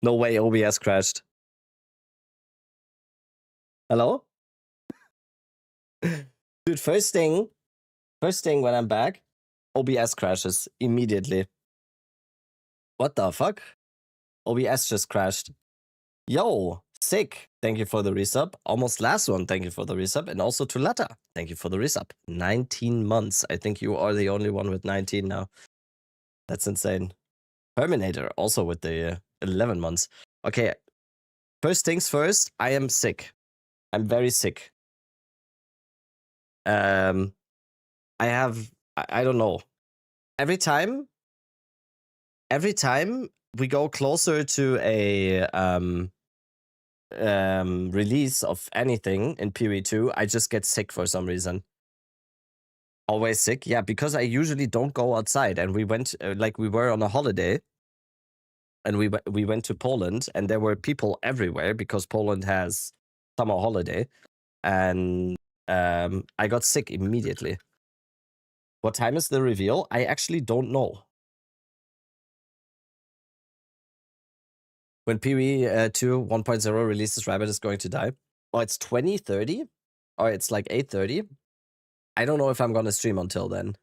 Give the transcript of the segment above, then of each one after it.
No way OBS crashed. Hello? Dude, first thing when I'm back, OBS crashes immediately. What the fuck? OBS just crashed. Yo, sick. Thank you for the resub. Almost last one, thank you for the resub. And also to Lata, thank you for the resub. 19 months. I think you are the only one with 19 now. That's insane. Terminator, also with the 11 months. Okay, first things first, I am sick. I'm very sick. I don't know. Every time we go closer to a release of anything in PoE2, I just get sick for some reason. Always sick? Yeah, because I usually don't go outside. And we went, we were on a holiday. And we went to Poland, and there were people everywhere because Poland has summer holiday. And I got sick immediately. What time is the reveal? I actually don't know. When PoE 2 1.0 releases, Rabbit is going to die. Oh, it's 20:30? Or it's like 8:30? I don't know if I'm gonna stream until then.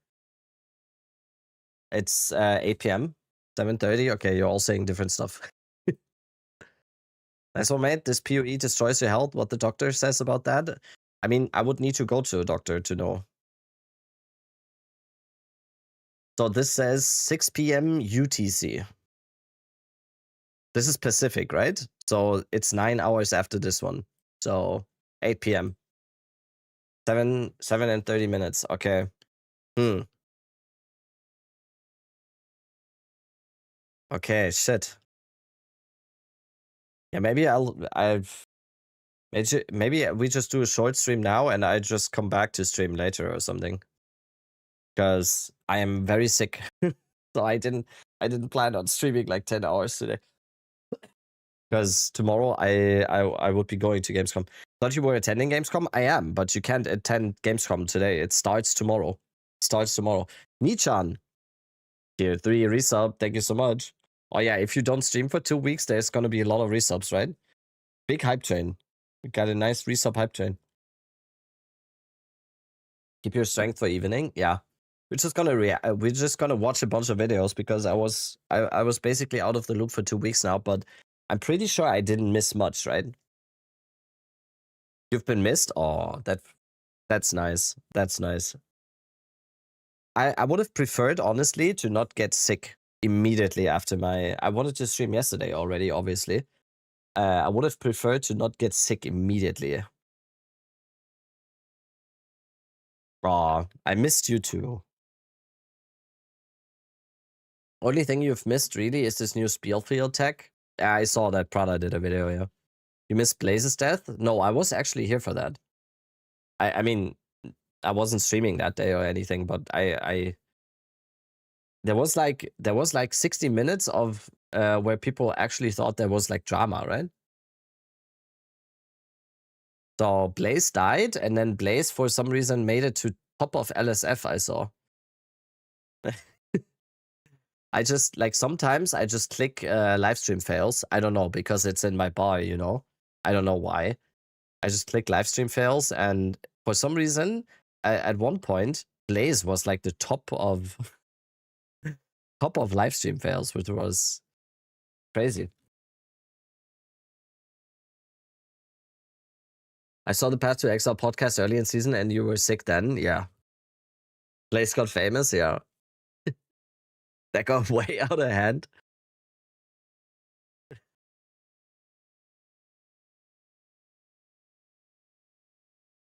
It's 8 p.m. 7:30? Okay, you're all saying different stuff. Nice one, mate. This PoE destroys your health. What the doctor says about that? I mean, I would need to go to a doctor to know. So this says 6 p.m. UTC. This is Pacific, right? So it's 9 hours after this one. So 8 p.m. 7 and 30 minutes. Okay. Okay, shit. Yeah, maybe maybe we just do a short stream now and I just come back to stream later or something. Because I am very sick. So I didn't plan on streaming like 10 hours today. Because tomorrow I would be going to Gamescom. Thought you were attending Gamescom? I am, but you can't attend Gamescom today. It starts tomorrow. Nichan. Tier 3 resub. Thank you so much. Oh yeah, if you don't stream for 2 weeks, there's gonna be a lot of resubs, right? Big hype train. We got a nice resub hype train. Keep your strength for evening. Yeah. We're just gonna watch a bunch of videos because I was basically out of the loop for 2 weeks now, but I'm pretty sure I didn't miss much, right? You've been missed? Oh, that's nice. That's nice. I would have preferred, honestly, to not get sick immediately after I wanted to stream yesterday already, obviously. I would have preferred to not get sick immediately. Oh, I missed you too. Only thing you've missed really is this new Spielfield tech. Yeah, I saw that Prada did a video, yeah. You missed Blaze's death? No, I was actually here for that. I mean, I wasn't streaming that day or anything, but there was like 60 minutes of where people actually thought there was like drama, right? So Blaze died, and then Blaze for some reason made it to top of LSF, I saw. I just, like, sometimes I just click livestream fails. I don't know, because it's in my bar, you know? I don't know why. I just click livestream fails, and for some reason, at one point, Blaze was like the top of livestream fails, which was crazy. I saw the Path to Exile podcast early in season, and you were sick then. Yeah. Blaze got famous. Yeah. That got way out of hand.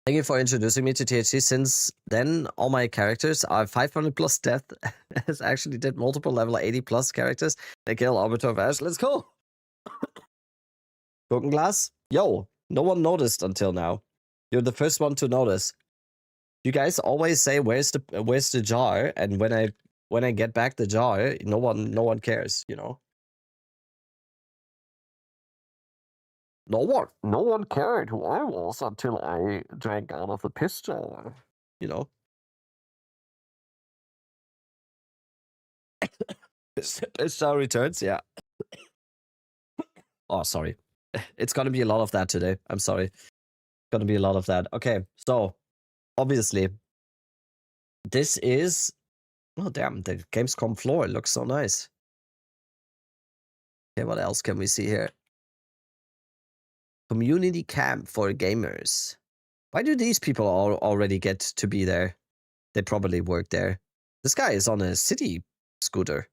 Thank you for introducing me to THC. Since then, all my characters are 500 plus death. Has actually did multiple level 80 plus characters. They kill Arbiter of Ash. Let's go. Broken glass? Yo, no one noticed until now. You're the first one to notice. You guys always say, where's the jar? And when I get back the jar, no one cares, you know? No one cared who I was until I drank out of the piss jar, you know? Piss jar returns, yeah. Oh, sorry. It's gonna be a lot of that today. I'm sorry. Gonna be a lot of that. Okay, so obviously this is, oh damn, the Gamescom floor looks so nice. Okay, what else can we see here? Community camp for gamers. Why do these people already get to be there? They probably work there. This guy is on a city scooter.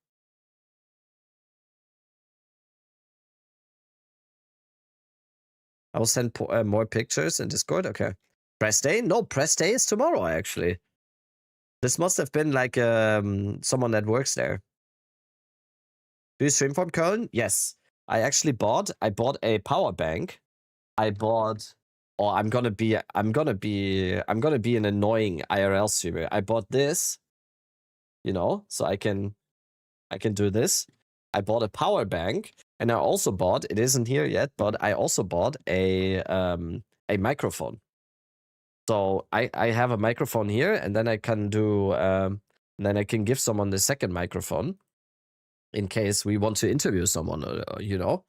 I will send more pictures in Discord. Okay. Press day? No, press day is tomorrow, actually. This must have been like someone that works there. Do you stream from Köln? Yes. I bought a power bank. I bought, or I'm gonna be an annoying IRL streamer. I bought this, you know, so I can do this. I bought a power bank, and I also bought, it isn't here yet, but I also bought a microphone. So I have a microphone here, and then I can do then I can give someone the second microphone in case we want to interview someone, or, you know.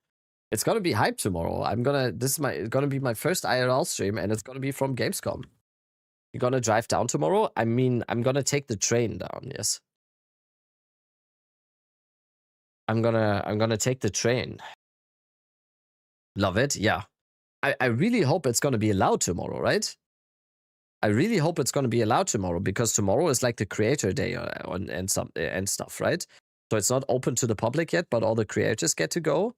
It's gonna be hype tomorrow. This is gonna be my first IRL stream, and it's gonna be from Gamescom. You're gonna drive down tomorrow? I mean, I'm gonna take the train down, yes. I'm gonna take the train. Love it, yeah. I really hope it's gonna be allowed tomorrow, right? I really hope it's gonna be allowed tomorrow, because tomorrow is like the creator day and stuff, right? So it's not open to the public yet, but all the creators get to go.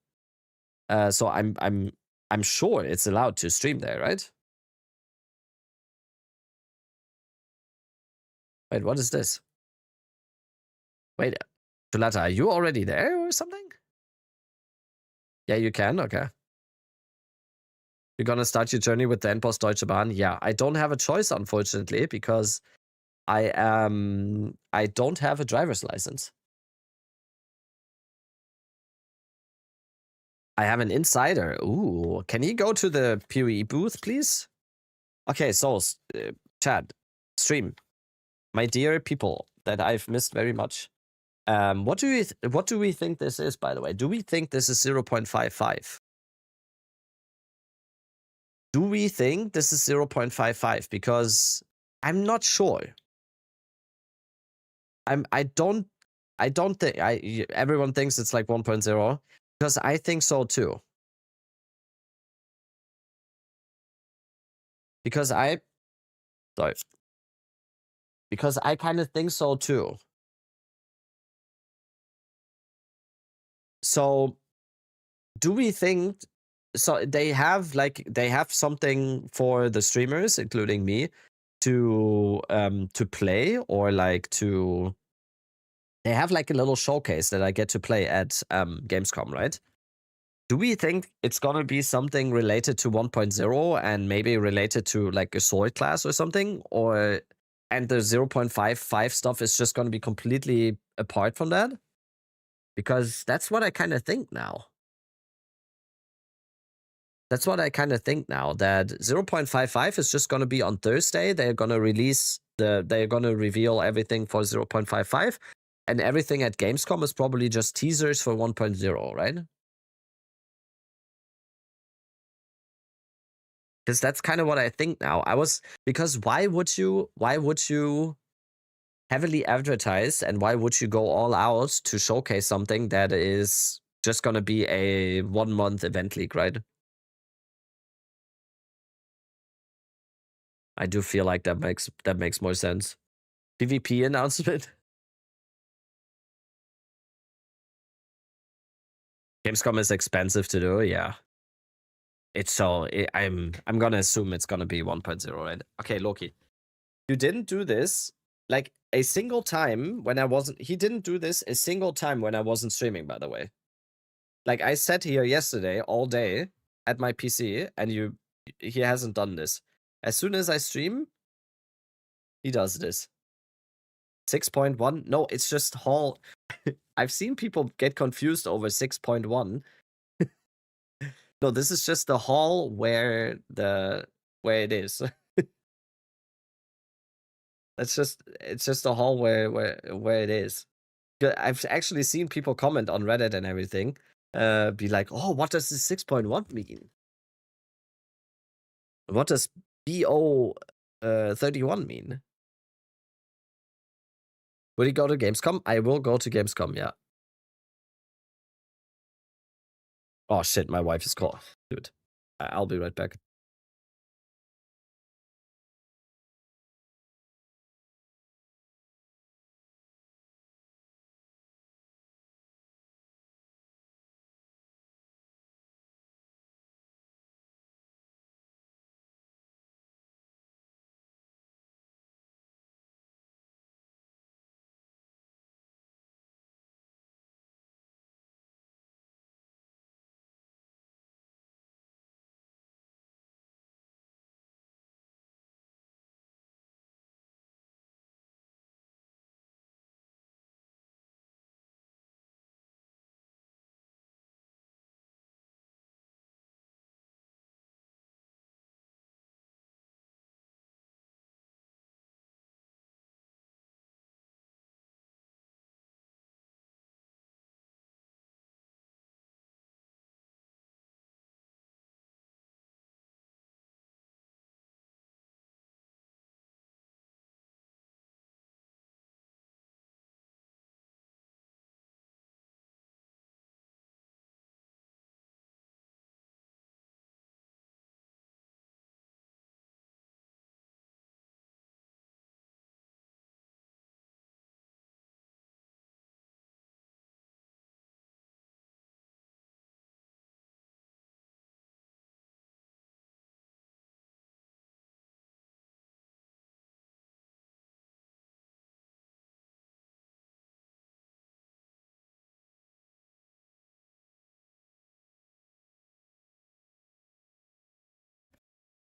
So I'm sure it's allowed to stream there, right? Wait, what is this? Wait, Chulata, are you already there or something? Yeah, you can. Okay. You're gonna start your journey with the Endboss Deutsche Bahn? Yeah, I don't have a choice, unfortunately, because I don't have a driver's license. I have an insider. Ooh, can you go to the PoE booth, please? Okay, so chat, stream, my dear people that I've missed very much. What do we think this is, by the way? Do we think this is 0.55? Do we think this is 0.55? Because I'm not sure. I don't think everyone thinks it's like 1.0, because I think so too. Because I kind of think so too. So do we think, so they have something for the streamers, including me, to play, or like they have like a little showcase that I get to play at Gamescom, right? Do we think it's gonna be something related to 1.0 and maybe related to like a sword class or something, and the 0.55 stuff is just gonna be completely apart from that? Because that's what I kind of think now. That's what I kind of think now, that 0.55 is just going to be on Thursday. They're going to reveal everything for 0.55, and everything at Gamescom is probably just teasers for 1.0, right? Because that's kind of what I think now. Because why would you heavily advertise, and why would you go all out to showcase something that is just going to be a 1 month event league, right? I do feel like that makes more sense. PvP announcement. Gamescom is expensive to do, yeah. I'm gonna assume it's gonna be 1.0, right? Okay, Loki. You didn't do this like a single time when I wasn't. He didn't do this a single time when I wasn't streaming, by the way. Like, I sat here yesterday all day at my PC, and he hasn't done this. As soon as I stream, he does this. 6.1? No, it's just hall. I've seen people get confused over 6.1. No, this is just the hall where it is. It's just the hall where it is. I've actually seen people comment on Reddit and everything be like, oh, what does this 6.1 mean? What does BO 31 mean? Will you go to Gamescom? I will go to Gamescom, yeah. Oh shit, my wife is calling. Dude, I'll be right back.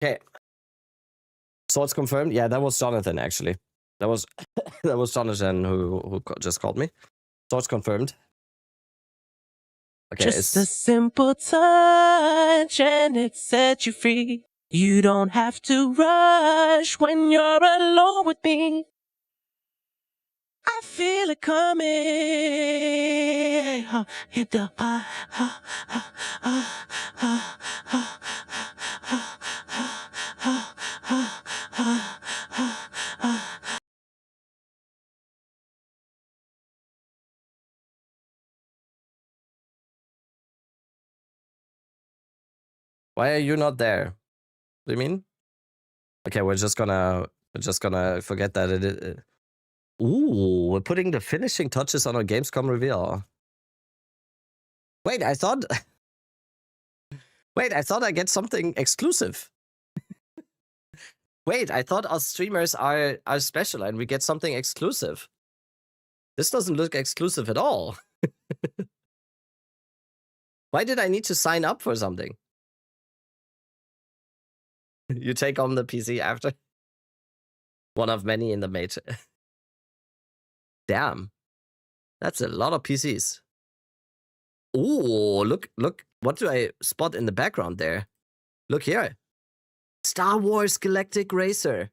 Okay. So it's confirmed. Yeah, that was Jonathan actually. That was that was Jonathan who just called me. So it's confirmed. Okay, just a simple touch and it sets you free. You don't have to rush when you're alone with me. I feel it coming. Hit the Why are you not there? What do you mean? Okay, we're just gonna forget that it. Ooh, we're putting the finishing touches on our Gamescom reveal. Wait, I thought. Wait, I thought I get something exclusive. Wait, I thought our streamers are special and we get something exclusive. This doesn't look exclusive at all. Why did I need to sign up for something? You take on the PC after? One of many in the mate. Damn. That's a lot of PCs. Ooh, look. What do I spot in the background there? Look here. Star Wars Galactic Racer.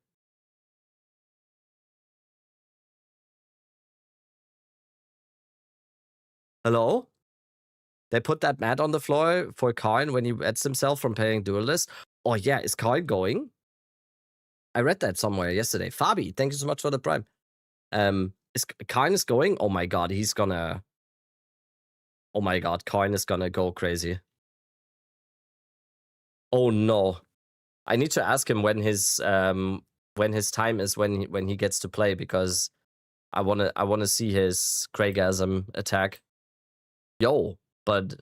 Hello? They put that mat on the floor for Karn when he wets himself from playing Duelist. Oh yeah, is Karn going? I read that somewhere yesterday. Fabi, thank you so much for the prime. Is Karn is going? Oh my god, he's gonna... Oh my god, Karn is gonna go crazy. Oh no. I need to ask him when his time is when he gets to play, because I wanna see his Craigasm attack. Yo, but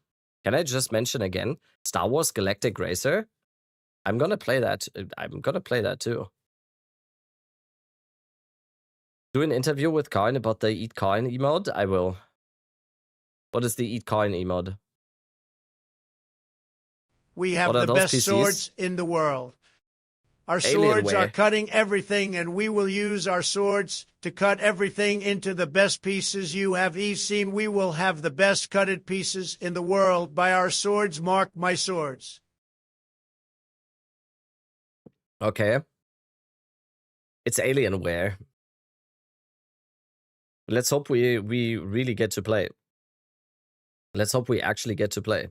can I just mention again, Star Wars Galactic Racer? I'm gonna play that. I'm gonna play that too. Do an interview with Karn about the Eat Karn emote? I will. What is the Eat Karn emote? We have What are the those best PCs? swords in the world. Our Alienware. swords are cutting everything, and we will use our swords to cut everything into the best pieces you have seen. We will have the best cutted pieces in the world by our swords. Mark my swords. Okay. It's Alienware. Let's hope we really get to play. Let's hope we actually get to play.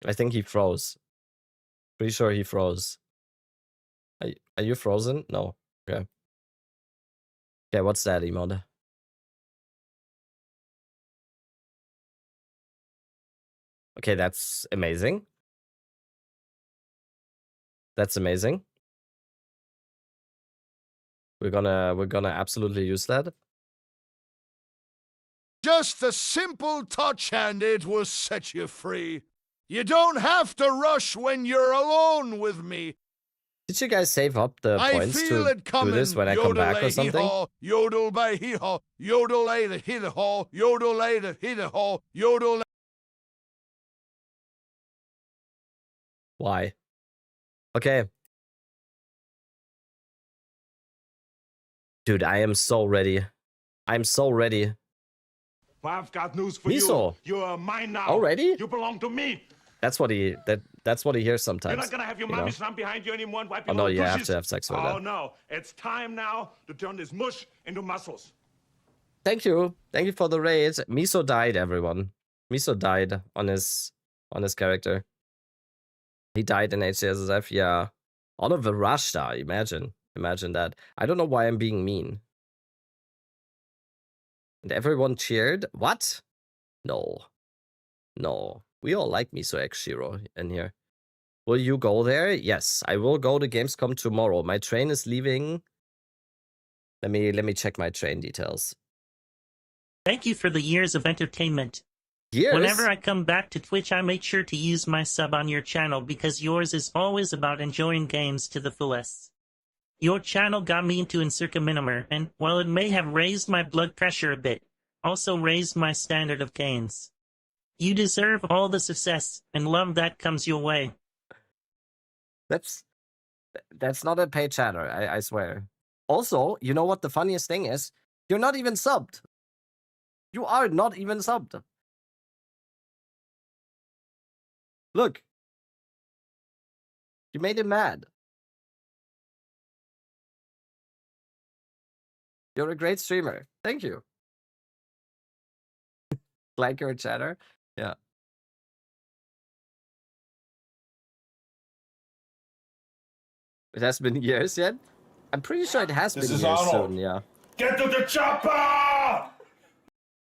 I think he froze. Pretty sure he froze. Are you frozen? No. Okay. Okay, what's that emote? Okay, that's amazing. That's amazing. We're gonna absolutely use that. Just a simple touch and it will set you free. You don't have to rush when you're alone with me. Did you guys save up the I points feel to it coming. do this when I come back or something? Yodel by hee haw, yodel a the hit a haw, yodel a the hit a haw, yodel. Why? Okay. Dude, I am so ready. I'm so ready. Well, I've got news for Miso. you. You're mine now. Already? You belong to me. That's what he that's what he hears sometimes. You're not gonna have your mommy slam behind you anymore and wipe your Oh no, little you have tushies. to have sex with Oh her. no, it's time now to turn this mush into muscles. Thank you. Thank you for the raid. Miso died, everyone. Miso died on his character. He died in HCSSF, yeah. Oliver Rashta, imagine. Imagine that. I don't know why I'm being mean. And everyone cheered? What? No. No. We all like Miso X Shiro in here. Will you go there? Yes, I will go to Gamescom tomorrow. My train is leaving. Let me check my train details. Thank you for the years of entertainment. Years? Whenever I come back to Twitch, I make sure to use my sub on your channel because yours is always about enjoying games to the fullest. Your channel got me into Encirca Minimer, and while it may have raised my blood pressure a bit, also raised my standard of games. You deserve all the success and love that comes your way. That's not a paid chatter, I swear. Also, you know what the funniest thing is? You're not even subbed. You are not even subbed. Look. You made him mad. You're a great streamer. Thank you. Like your chatter? Yeah. It has been years yet? I'm pretty sure it has been years soon, yeah. Get to the chopper!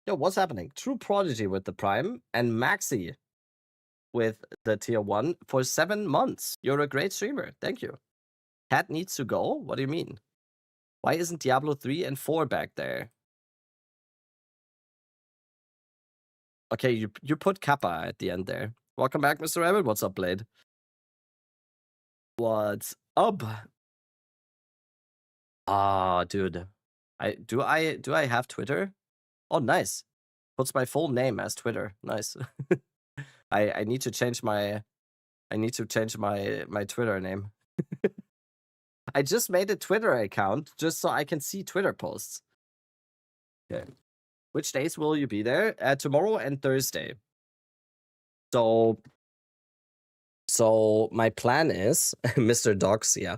Yo, what's happening? True Prodigy with the Prime and Maxi with the Tier 1 for 7 months. You're a great streamer. Thank you. Cat needs to go? What do you mean? Why isn't Diablo 3 and 4 back there? Okay, you put Kappa at the end there. Welcome back, Mr. Rabbit. What's up, Blade? What's up? Ah, dude. Do I have Twitter? Oh, nice. Puts my full name as Twitter. Nice. I need to change my my Twitter name. I just made a Twitter account just so I can see Twitter posts. Okay. Which days will you be there? Tomorrow and Thursday. So my plan is Mr. Docs, yeah.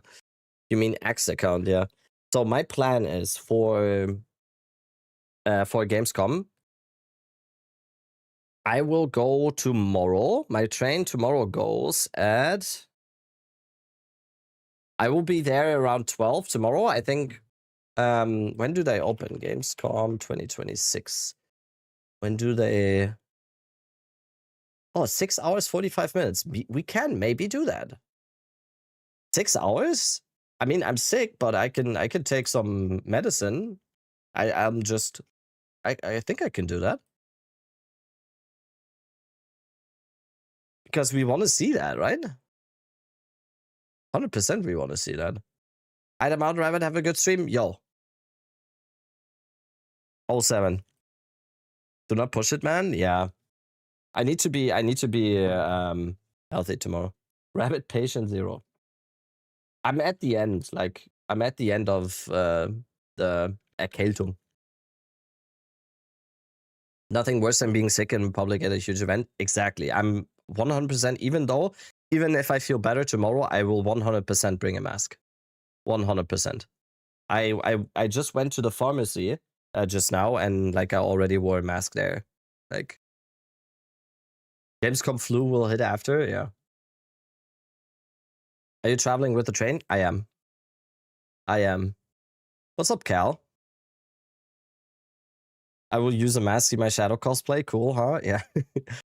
You mean X account, yeah. So my plan is for Gamescom. I will go tomorrow. My train tomorrow goes at... I will be there around 12 tomorrow. I think... when do they open? Gamescom 2026. When do they... Oh, 6 hours, 45 minutes. We can maybe do that. 6 hours? I mean, I'm sick, but I can take some medicine. I think I can do that. Because we want to see that, right? 100% we want to see that. Item out, Rabbit, have a good stream. Yo. 07. Do not push it, man. Yeah. I need to be healthy tomorrow. Rabbit patient 0. I'm at the end, like I'm at the end of the Erkältung. Nothing worse than being sick in public at a huge event. Exactly. I'm 100%, even if I feel better tomorrow, I will 100% bring a mask. 100%. I just went to the pharmacy just now, and like I already wore a mask there. Like, Gamescom flu will hit after, yeah. Are you traveling with the train? I am. What's up, Cal? I will use a mask, see my shadow cosplay. Cool, huh? Yeah.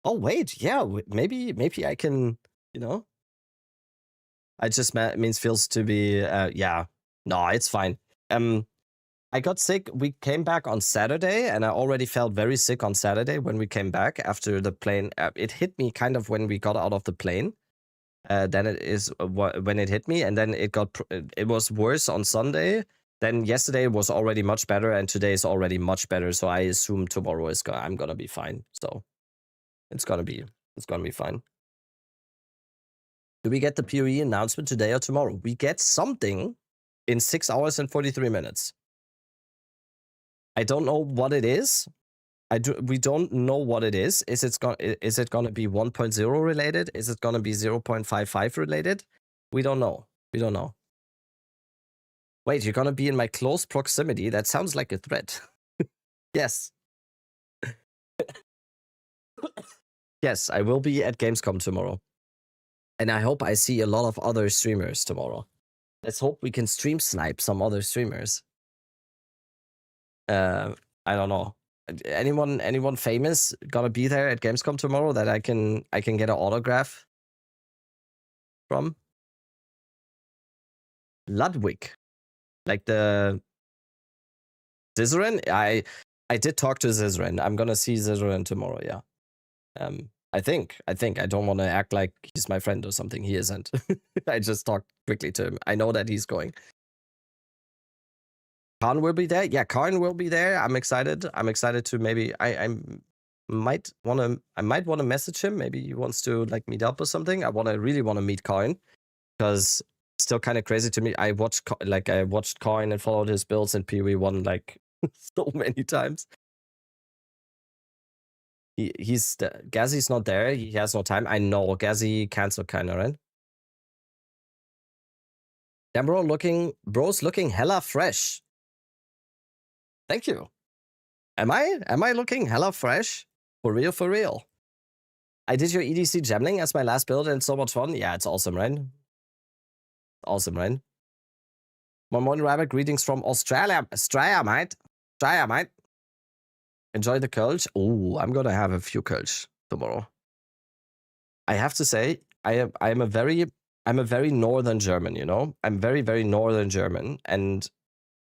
Oh wait, yeah. Maybe I can. You know. I just means feels to be. Yeah. No, it's fine. I got sick. We came back on Saturday, and I already felt very sick on Saturday when we came back after the plane. It hit me kind of when we got out of the plane. Then it is when it hit me, and then it was worse on Sunday. Then yesterday was already much better, and today is already much better. So I assume tomorrow I'm gonna be fine. So it's gonna be fine. Do we get the PoE announcement today or tomorrow? We get something in 6 hours and 43 minutes. I don't know what it is. We don't know what it is. Is it gonna be 1.0 related? Is it gonna be 0.55 related? We don't know. Wait, you're gonna be in my close proximity? That sounds like a threat. Yes. Yes, I will be at Gamescom tomorrow. And I hope I see a lot of other streamers tomorrow. Let's hope we can stream snipe some other streamers. I don't know. Anyone famous gonna be there at Gamescom tomorrow that I can get an autograph from? Ludwig. Like the Zizaran? I did talk to Zizaran. I'm gonna see Zizaran tomorrow, yeah. I think. I don't want to act like he's my friend or something. He isn't. I just talked quickly to him. I know that he's going. Karn will be there. Yeah, Karn will be there. I'm excited. I'm excited to maybe I might want to message him. Maybe he wants to like meet up or something. I really want to meet Karn because it's still kind of crazy to me. I watched Karn and followed his builds in PoE1 like so many times. Gazzy's not there. He has no time. I know Gazzy canceled kinda, right? Damn, bro's looking hella fresh. Thank you. Am I looking hella fresh? For real? I did your EDC Gemling as my last build and it's so much fun. Yeah, it's awesome, right? Awesome, right? Mormon Rabbit, greetings from Australia. Australia, mate. Enjoy the Kölsch. Oh, I'm gonna have a few Kölsch tomorrow. I have to say, I'm a very northern German, you know? I'm very, very northern German. And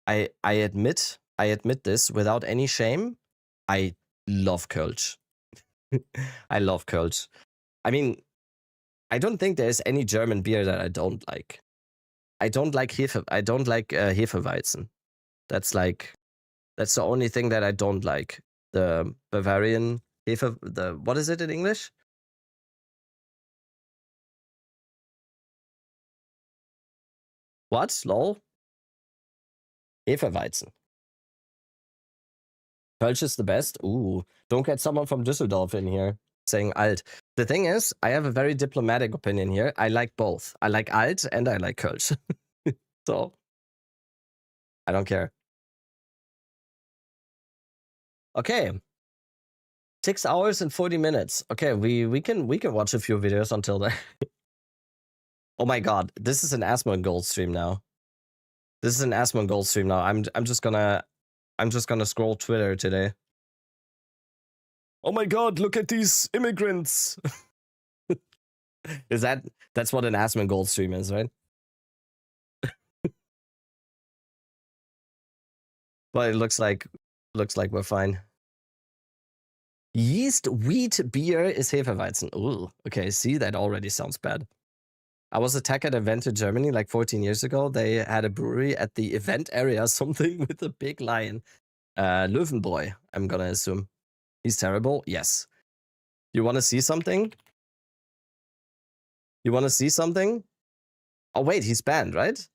I admit this without any shame. I love Kölsch. I love Kölsch. I mean, I don't think there's any German beer that I don't like. I don't like Hefeweizen. That's the only thing that I don't like. The Bavarian what is it in English? What? Lol? Hefeweizen. Kölsch is the best? Ooh, don't get someone from Düsseldorf in here saying alt. The thing is, I have a very diplomatic opinion here. I like both. I like alt and I like Kölsch. So, I don't care. Okay. 6 hours and 40 minutes. Okay, we can watch a few videos until then. Oh my god, this is an Asmongold stream now. I'm just gonna scroll Twitter today. Oh my god, look at these immigrants. That's what an Asmongold stream is, right? But it looks like we're fine. Yeast wheat beer is Hefeweizen. Ooh, okay, see, that already sounds bad. I was at an event in Germany like 14 years ago. They had a brewery at the event area, something with a big lion. Löwenbräu, I'm gonna assume. He's terrible? Yes. You wanna see something? Oh wait, he's banned, right?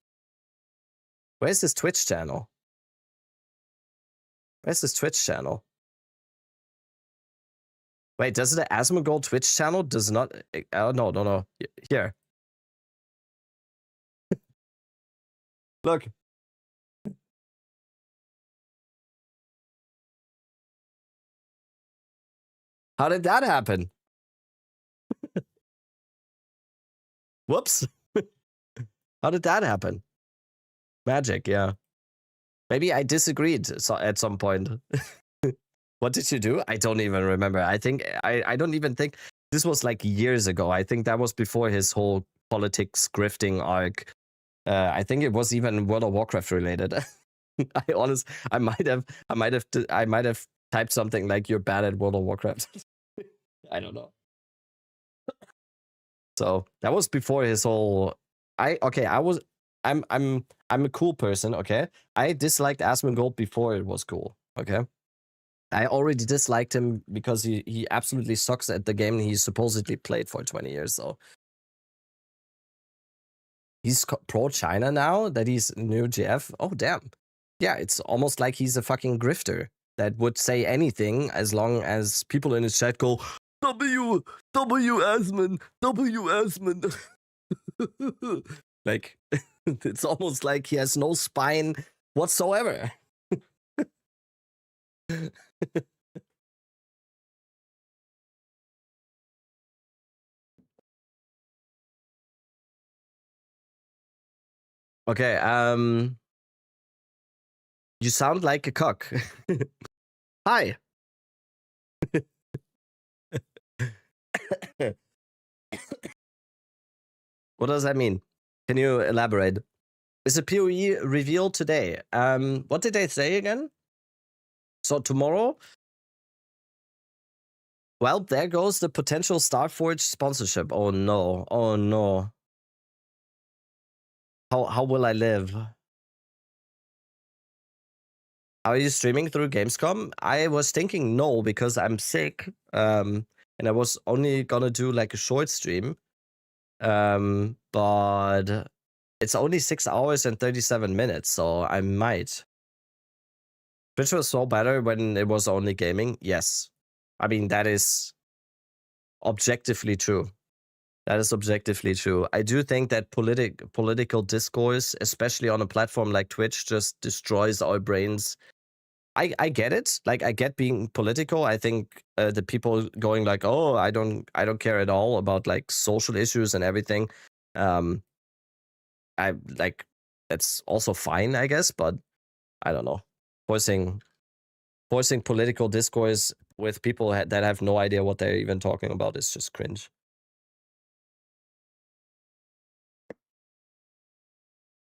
Where's his Twitch channel? Wait, does the Asmongold Twitch channel does not? Oh no. Here, look. How did that happen? Whoops. How did that happen? Magic, yeah. Maybe I disagreed at some point. What did you do? I don't even remember. I think I don't even think this was like years ago. I think that was before his whole politics grifting arc. I think it was even World of Warcraft related. I might have typed something like "You're bad at World of Warcraft." I don't know. So that was before his whole. I'm a cool person. Okay, I disliked Asmongold before it was cool. Okay. I already disliked him because he absolutely sucks at the game he supposedly played for 20 years. So he's pro-China now that he's new GF. Oh, damn. Yeah, it's almost like he's a fucking grifter that would say anything as long as people in his chat go, W Asmon. Like, it's almost like he has no spine whatsoever. Okay, you sound like a cock. Hi. What does that mean? Can you elaborate? Is a PoE revealed today? What did they say again? So tomorrow? Well, there goes the potential Starforge sponsorship. Oh no. Oh no. How will I live? Are you streaming through Gamescom? I was thinking no, because I'm sick. And I was only gonna do like a short stream. But it's only 6 hours and 37 minutes, so I might. Twitch was so better when it was only gaming. Yes. I mean, that is objectively true. That is objectively true. I do think that political discourse, especially on a platform like Twitch, just destroys our brains. I get it. Like, I get being political. I think the people going like, oh, I don't care at all about like social issues and everything. I like, that's also fine, I guess, but I don't know. Forcing political discourse with people that have no idea what they're even talking about is just cringe.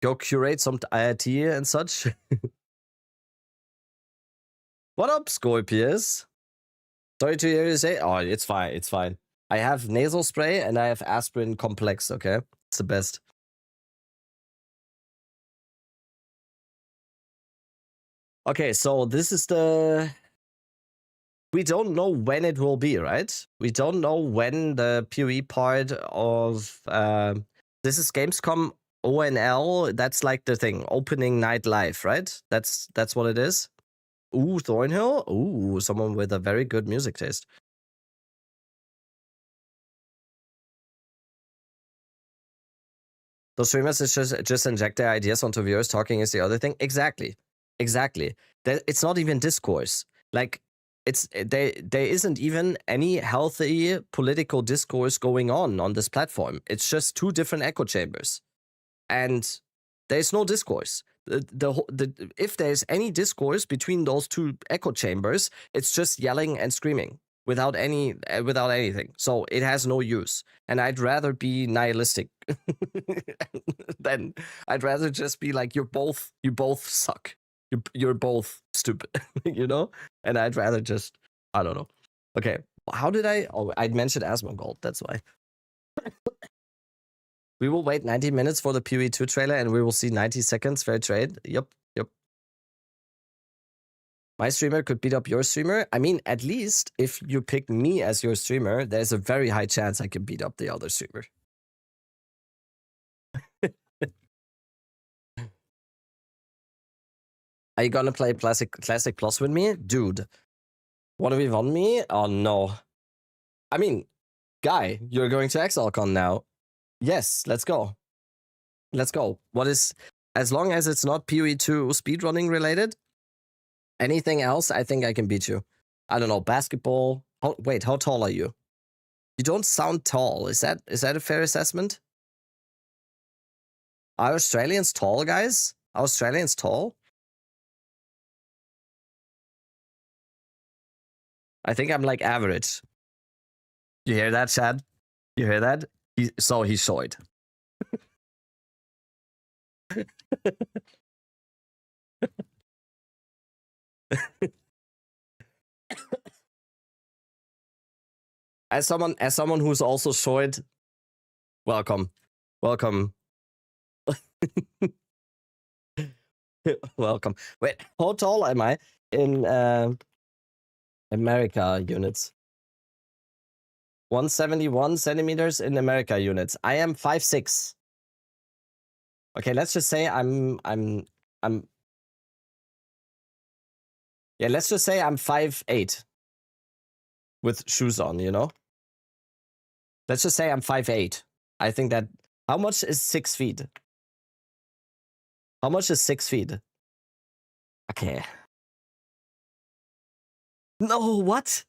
Go curate some IIT and such. What up, Scorpius? Sorry to hear you say. Oh, it's fine. It's fine. I have nasal spray and I have aspirin complex. Okay, it's the best. Okay, so this is the. We don't know when it will be, right? We don't know when the PoE part of this is Gamescom ONL. That's like the thing, opening night live, right? That's what it is. Ooh, Thornhill. Ooh, someone with a very good music taste. Those streamers just inject their ideas onto viewers. Talking is the other thing. Exactly. It's not even discourse. Like, there isn't even any healthy political discourse going on this platform. It's just two different echo chambers, and there's no discourse. If there's any discourse between those two echo chambers, it's just yelling and screaming without anything. So it has no use. And I'd rather be nihilistic than I'd rather just be like, you both suck. You're both stupid, you know? And I'd rather just, I don't know. Okay, how did I'd mentioned Asmongold, that's why. We will wait 90 minutes for the PoE 2 trailer and we will see 90 seconds fair trade. Yep. My streamer could beat up your streamer. I mean, at least if you pick me as your streamer, there's a very high chance I can beat up the other streamer. Are you gonna play Classic Plus with me? Dude, wanna be on me? Oh no. I mean, Guy, you're going to XLCon now. Yes, let's go. Let's go. What is, as long as it's not PoE2 speedrunning related, anything else, I think I can beat you. I don't know, basketball. Wait, how tall are you? You don't sound tall. Is that a fair assessment? Are Australians tall, guys? Are Australians tall? I think I'm like average. You hear that, Chad? You hear that? So he's short. As someone who's also short, welcome. Welcome. Welcome. Wait, how tall am I in America units? 171 centimeters in America units. I am 5'6". Okay, let's just say I'm yeah, let's just say I'm 5'8" with shoes on, you know? Let's just say I'm 5'8". I think that, how much is 6 feet? How much is 6 feet? Okay. No, what?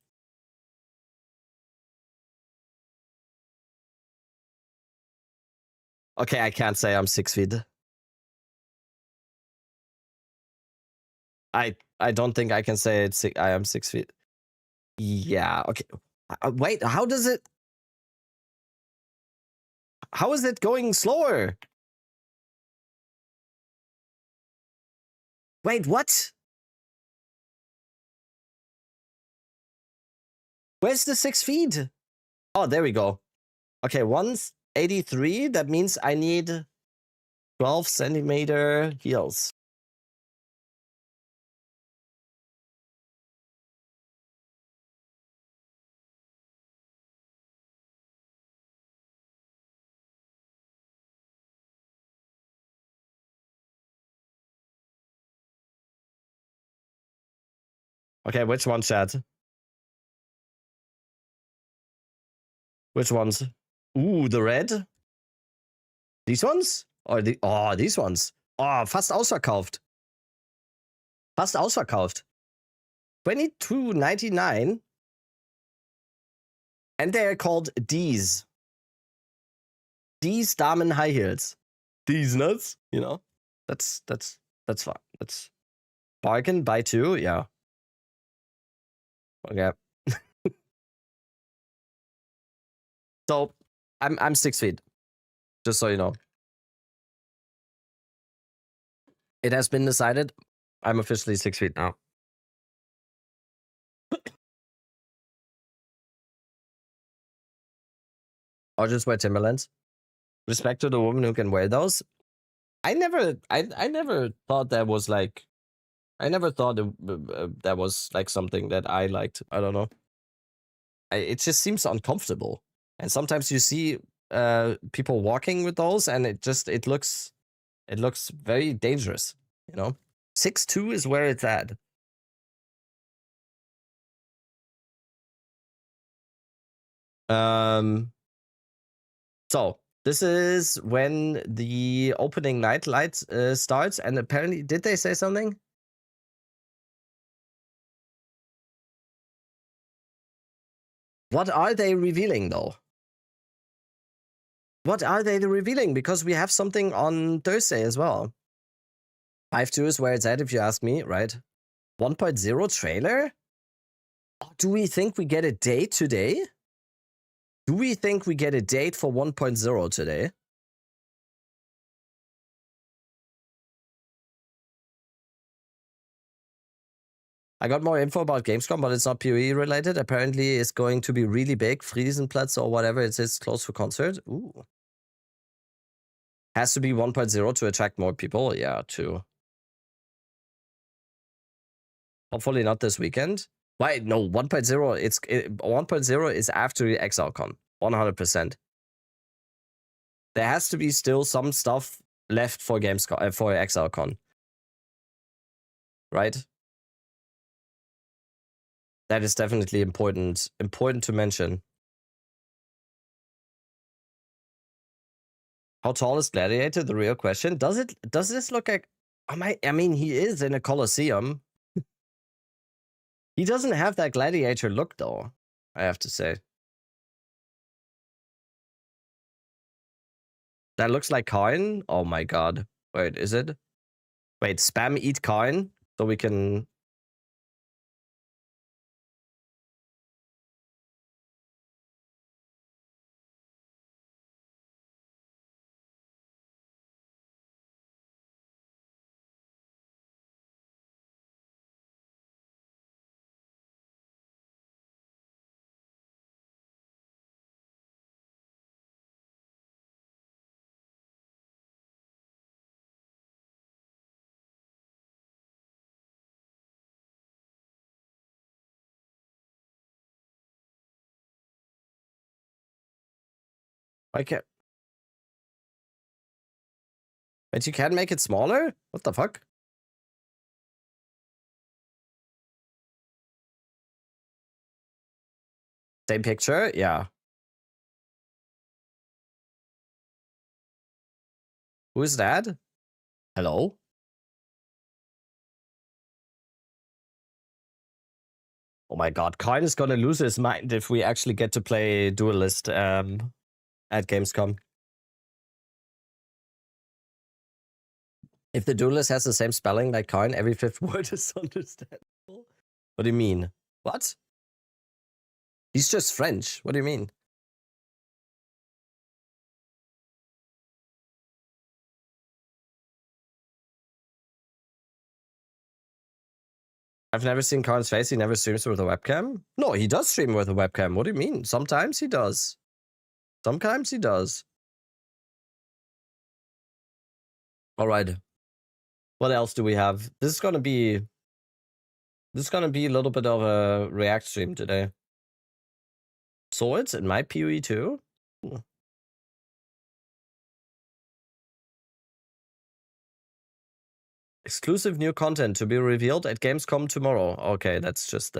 Okay, I can't say I'm 6 feet. I don't think I can say I am 6 feet. Yeah, okay. Wait, how is it going slower? Wait, what? Where's the 6 feet? Oh, there we go. Okay, 183. That means I need 12 centimeter heels. Okay, which one, chat? Which ones? Ooh, the red? These ones? Or these ones. Oh, fast ausverkauft. Fast ausverkauft. 22.99. And they're called D's. D's Damen High Heels. These nuts, you know? That's fine. That's bargain, buy two, yeah. Okay. So I'm 6 feet. Just so you know. It has been decided. I'm officially 6 feet now. Or just wear Timberlands. Respect to the woman who can wear those. I never thought that was like. I never thought that was like something that I liked. I don't know. It just seems uncomfortable, and sometimes you see people walking with those, and it looks very dangerous. You know, 6'2" is where it's at. So this is when the opening night light starts, and apparently, did they say something? What are they revealing, though? What are they revealing? Because we have something on Thursday as well. 5.2 is where it's at, if you ask me, right? 1.0 trailer? Oh, do we think we get a date today? Do we think we get a date for 1.0 today? I got more info about Gamescom, but it's not PoE related. Apparently, it's going to be really big. Friesenplatz or whatever it is, close for concert. Ooh. Has to be 1.0 to attract more people. Yeah, too. Hopefully not this weekend. Why? No, 1.0. 1.0 is after XLCon. 100%. There has to be still some stuff left for Gamescom, for XLCon. Right? That is definitely important to mention. How tall is Gladiator? The real question. Does this look like? I mean, he is in a Colosseum. He doesn't have that Gladiator look, though. I have to say. That looks like coin. Oh my god. Wait, is it? Wait, spam eat coin so we can. I can't. But you can't make it smaller? What the fuck? Same picture? Yeah. Who is that? Hello? Oh my god, Coin is gonna lose his mind if we actually get to play Duelist at Gamescom. If the Duelist has the same spelling like Coin, every fifth word is understandable. What do you mean? What? He's just French. What do you mean? I've never seen Coin's face. He never streams with a webcam. No, he does stream with a webcam. What do you mean? Sometimes he does. Sometimes he does. All right. What else do we have? This is gonna be a little bit of a React stream today. Swords in my PoE too? Exclusive new content to be revealed at Gamescom tomorrow. Okay, that's just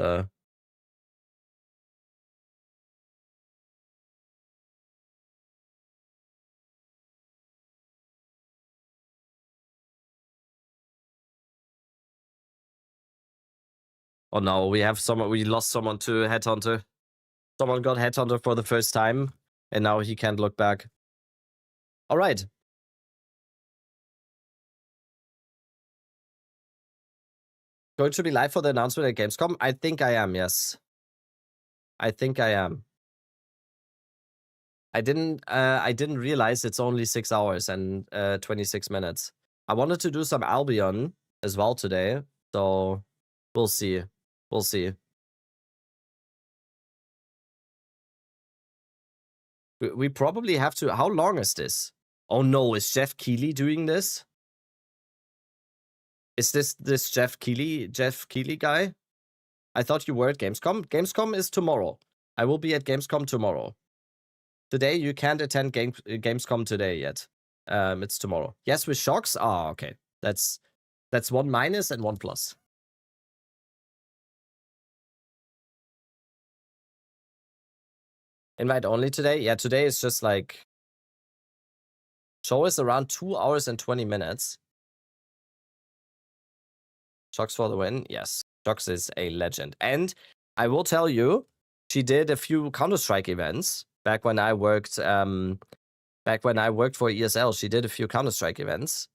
Oh no, we lost someone to Headhunter. Someone got Headhunter for the first time, and now he can't look back. All right. Going to be live for the announcement at Gamescom? I think I am, yes. I think I am. I didn't realize it's only 6 hours and 26 minutes. I wanted to do some Albion as well today, so we'll see. We'll see. We probably have to. How long is this? Oh no, is Jeff Keighley doing this? Is this Jeff Keighley guy? I thought you were at Gamescom. Gamescom is tomorrow. I will be at Gamescom tomorrow. Today you can't attend Gamescom today yet. It's tomorrow. Yes, with shocks. Ah, okay. That's 1 minus and 1 plus. Invite only today? Yeah, today is just like... Show is around 2 hours and 20 minutes. Shocks for the win? Yes. Shocks is a legend. And I will tell you, she did a few Counter-Strike events back when I worked for ESL. She did a few Counter-Strike events.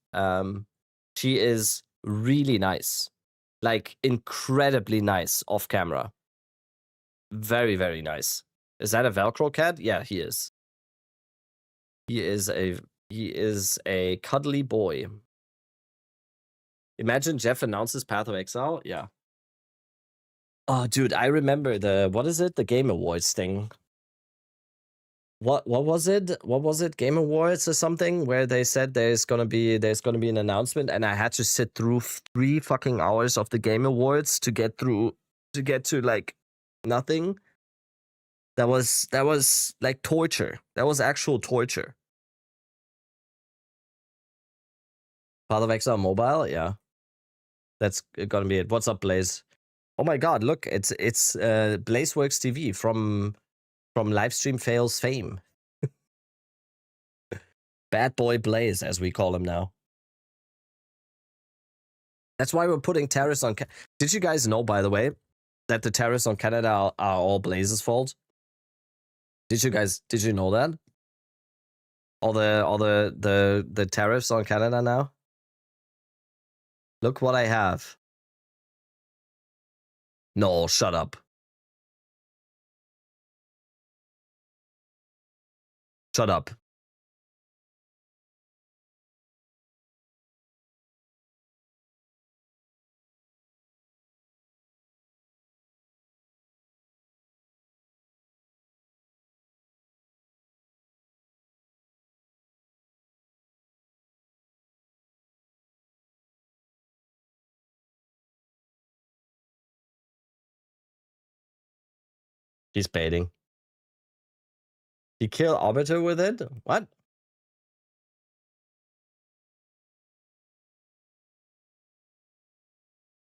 She is really nice. Like, incredibly nice off camera. Very, very nice. Is that a Velcro cat? Yeah, he is. He is a cuddly boy. Imagine Jeff announces Path of Exile. Yeah. Oh, dude, I remember what is it? The Game Awards thing. What was it? What was it? Game Awards or something where they said there's gonna be an announcement, and I had to sit through 3 fucking hours of the Game Awards to get to like nothing. That was like torture. That was actual torture. Path of Exile mobile, yeah. That's gonna be it. What's up, Blaze? Oh my god, look, it's Blazeworks TV from Livestream Fails fame. Bad boy Blaze, as we call him now. That's why we're putting tariffs on. Did you guys know, by the way, that the tariffs on Canada are all Blaze's fault? Did you know that? All the tariffs on Canada now? Look what I have. No, shut up. Shut up. He's baiting. He killed Arbiter with it? What?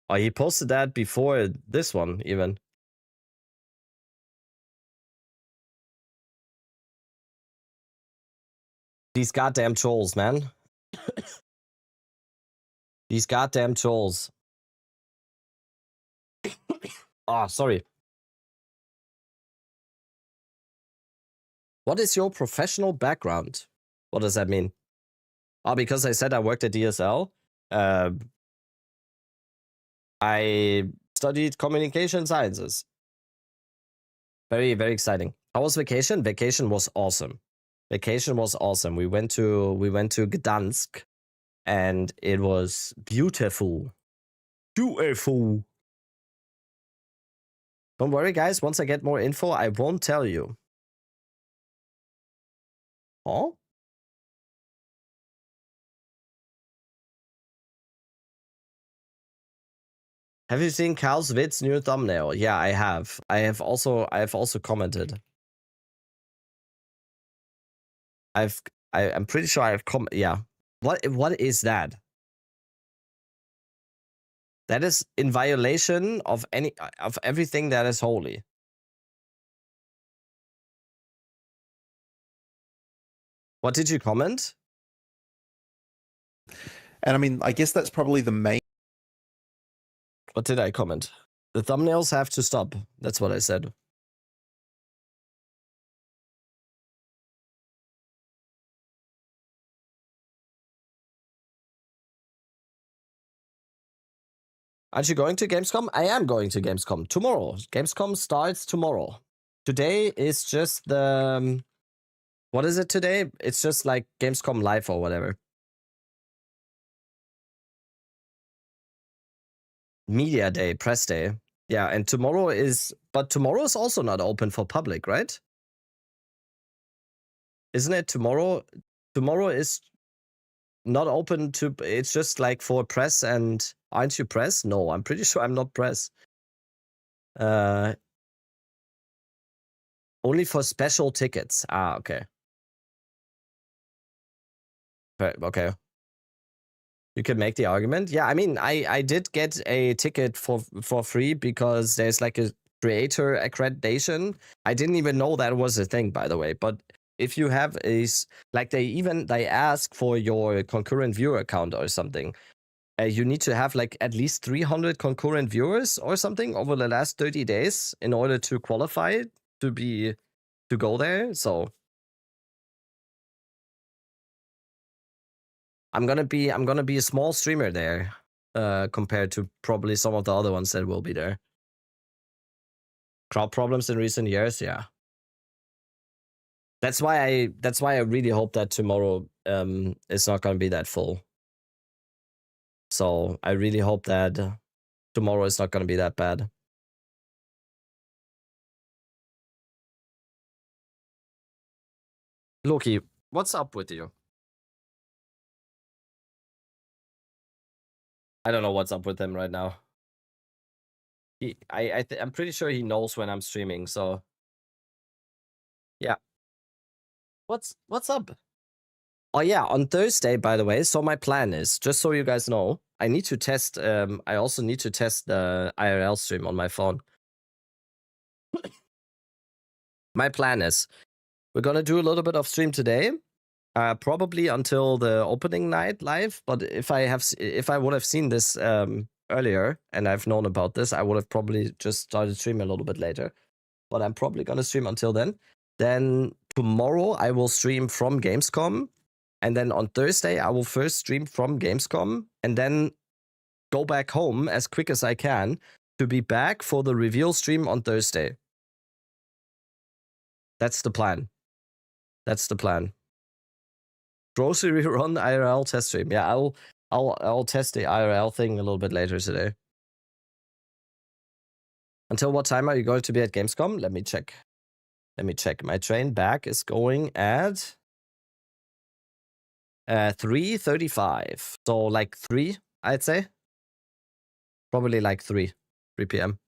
Oh, he posted that before this one, even. These goddamn trolls, man. These goddamn trolls. Oh, sorry. What is your professional background? What does that mean? Oh, because I said I worked at DSL. I studied communication sciences. Very, very exciting. How was vacation? Vacation was awesome. Vacation was awesome. We went to Gdansk, and it was beautiful. Beautiful. Don't worry, guys. Once I get more info, I won't tell you. Oh? Have you seen Cal's Vid's new thumbnail? Yeah, I have. I have also commented. I'm pretty sure I've yeah. What is that? That is in violation of everything that is holy. What did you comment? And I mean, I guess that's probably the main. What did I comment? The thumbnails have to stop. That's what I said. Aren't you going to Gamescom? I am going to Gamescom tomorrow. Gamescom starts tomorrow. Today is just the... what is it today? It's just like Gamescom Live or whatever. Media day, press day. Yeah, and tomorrow is... but tomorrow is also not open for public, right? Isn't it tomorrow? Tomorrow is not open to... it's just like for press and... aren't you press? No, I'm pretty sure I'm not press. Only for special tickets. Ah, okay. Okay. You can make the argument. Yeah, I mean, I did get a ticket for free because there's like a creator accreditation. I didn't even know that was a thing, by the way. But if you have like they ask for your concurrent viewer account or something. You need to have like at least 300 concurrent viewers or something over the last 30 days in order to qualify to go there. So I'm gonna be a small streamer there, compared to probably some of the other ones that will be there. Crowd problems in recent years, yeah. That's why I really hope that tomorrow is not gonna be that full. So I really hope that tomorrow is not gonna be that bad. Loki, what's up with you? I don't know what's up with him right now. I'm pretty sure he knows when I'm streaming, so yeah. What's up? Oh yeah, on Thursday, by the way. So my plan is, just so you guys know, I need to test. I also need to test the IRL stream on my phone. My plan is, we're gonna do a little bit of stream today, Probably until the opening night live. But if I would have seen this earlier and I've known about this, I would have probably just started streaming a little bit later. But I'm probably gonna stream until then. Then tomorrow I will stream from Gamescom, and then on Thursday I will first stream from Gamescom, and then go back home as quick as I can to be back for the reveal stream on Thursday. That's the plan. That's the plan. Grocery run IRL test stream. Yeah, I'll test the IRL thing a little bit later today. Until what time are you going to be at Gamescom? Let me check. Let me check. My train back is going at 3:35. So like 3, I'd say. Probably like 3 p.m.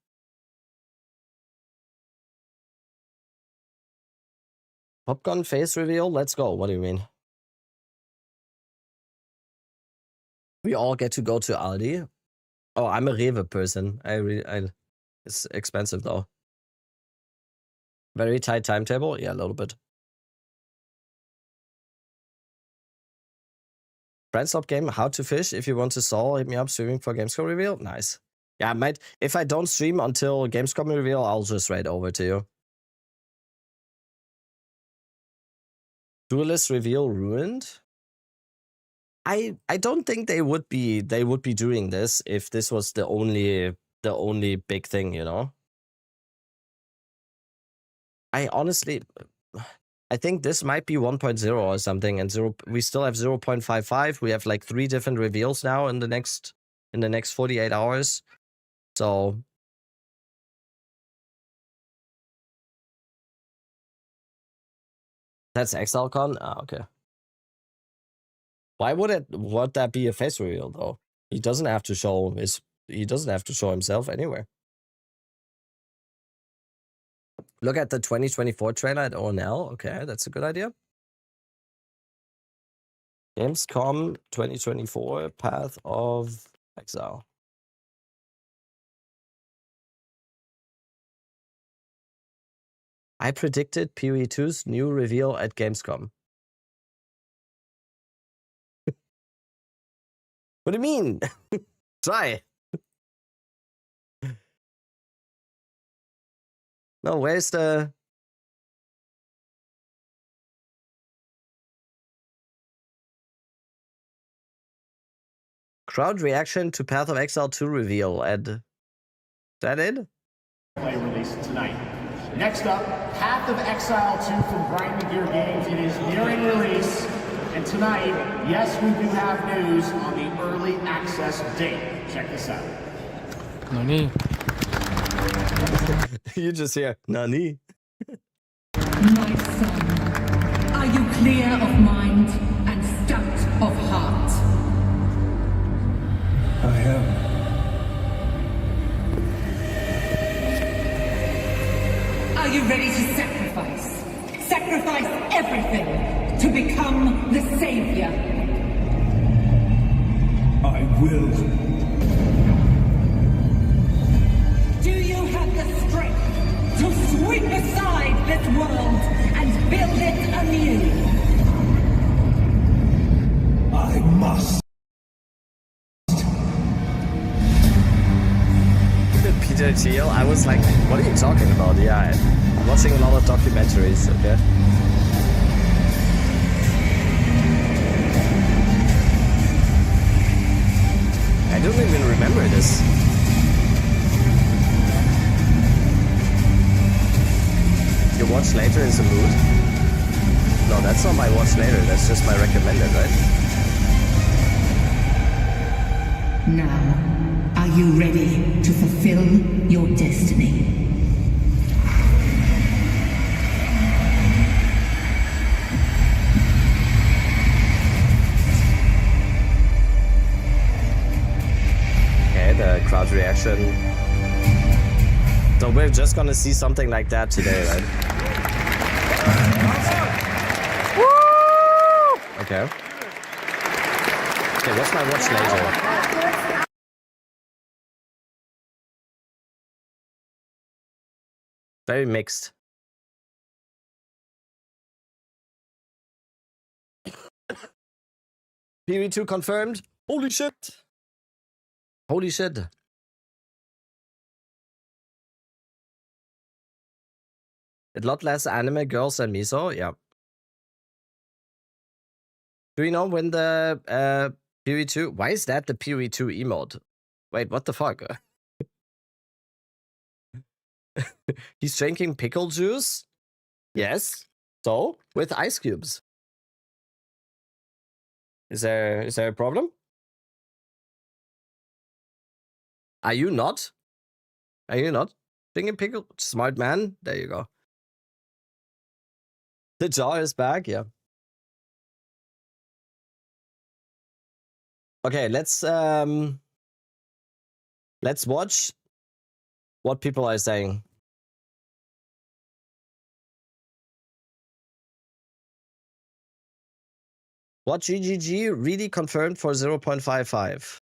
Popcorn face reveal. Let's go. What do you mean? We all get to go to Aldi. Oh, I'm a Rewe person. It's expensive though. Very tight timetable. Yeah, a little bit. Brandstop game, how to fish. If you want to saw, hit me up streaming for Gamescom reveal. Nice. Yeah, I might. If I don't stream until Gamescom reveal, I'll just write over to you. Duelist reveal ruined. I don't think they would be doing this if this was the only big thing, you know. I honestly, I think this might be 1.0 or something, and we still have 0.55. We have like 3 different reveals now in the next 48 hours. So that's ExileCon? Ah, okay. Why would that be a face reveal though? He doesn't have to show himself anywhere. Look at the 2024 trailer at ONL. Okay, that's a good idea. Gamescom 2024 Path of Exile. I predicted PoE2's new reveal at Gamescom. What do you mean? Try. No, where's the... crowd reaction to Path of Exile 2 reveal, Ed? Is that it? Play release tonight. Next up, Path of Exile 2 from Grind Gear Games. It is nearing release. And tonight, yes, we do have news on the early access date. Check this out. Nani? You just hear, Nani? My son, are you clear of mind and stout of heart? I am. Are you ready to sacrifice? Sacrifice everything to become the savior? I will. Do you have the strength to sweep aside this world and build it anew? I must. Peter Thiel, I was like, what are you talking about? Yeah, I'm watching a lot of documentaries, okay? I don't even remember this. Your watch later is a mood? No, that's not my watch later, that's just my recommended, right? Now, are you ready to fulfill your destiny? Okay, the crowd reaction. So we're just gonna see something like that today, right? Okay. Okay, what's my watch later? Very mixed. PoE2 confirmed. Holy shit. Holy shit. A lot less anime girls than Miso. Yeah. Do you know when the PoE2? Why is that the PoE2 emote? Wait, what the fuck? He's drinking pickle juice? Yes. So, with ice cubes. Is there a problem? Are you not? Are you not drinking pickle? Smart man. There you go. The jar is back. Yeah. Okay, let's watch what people are saying. What GGG really confirmed for 0.55?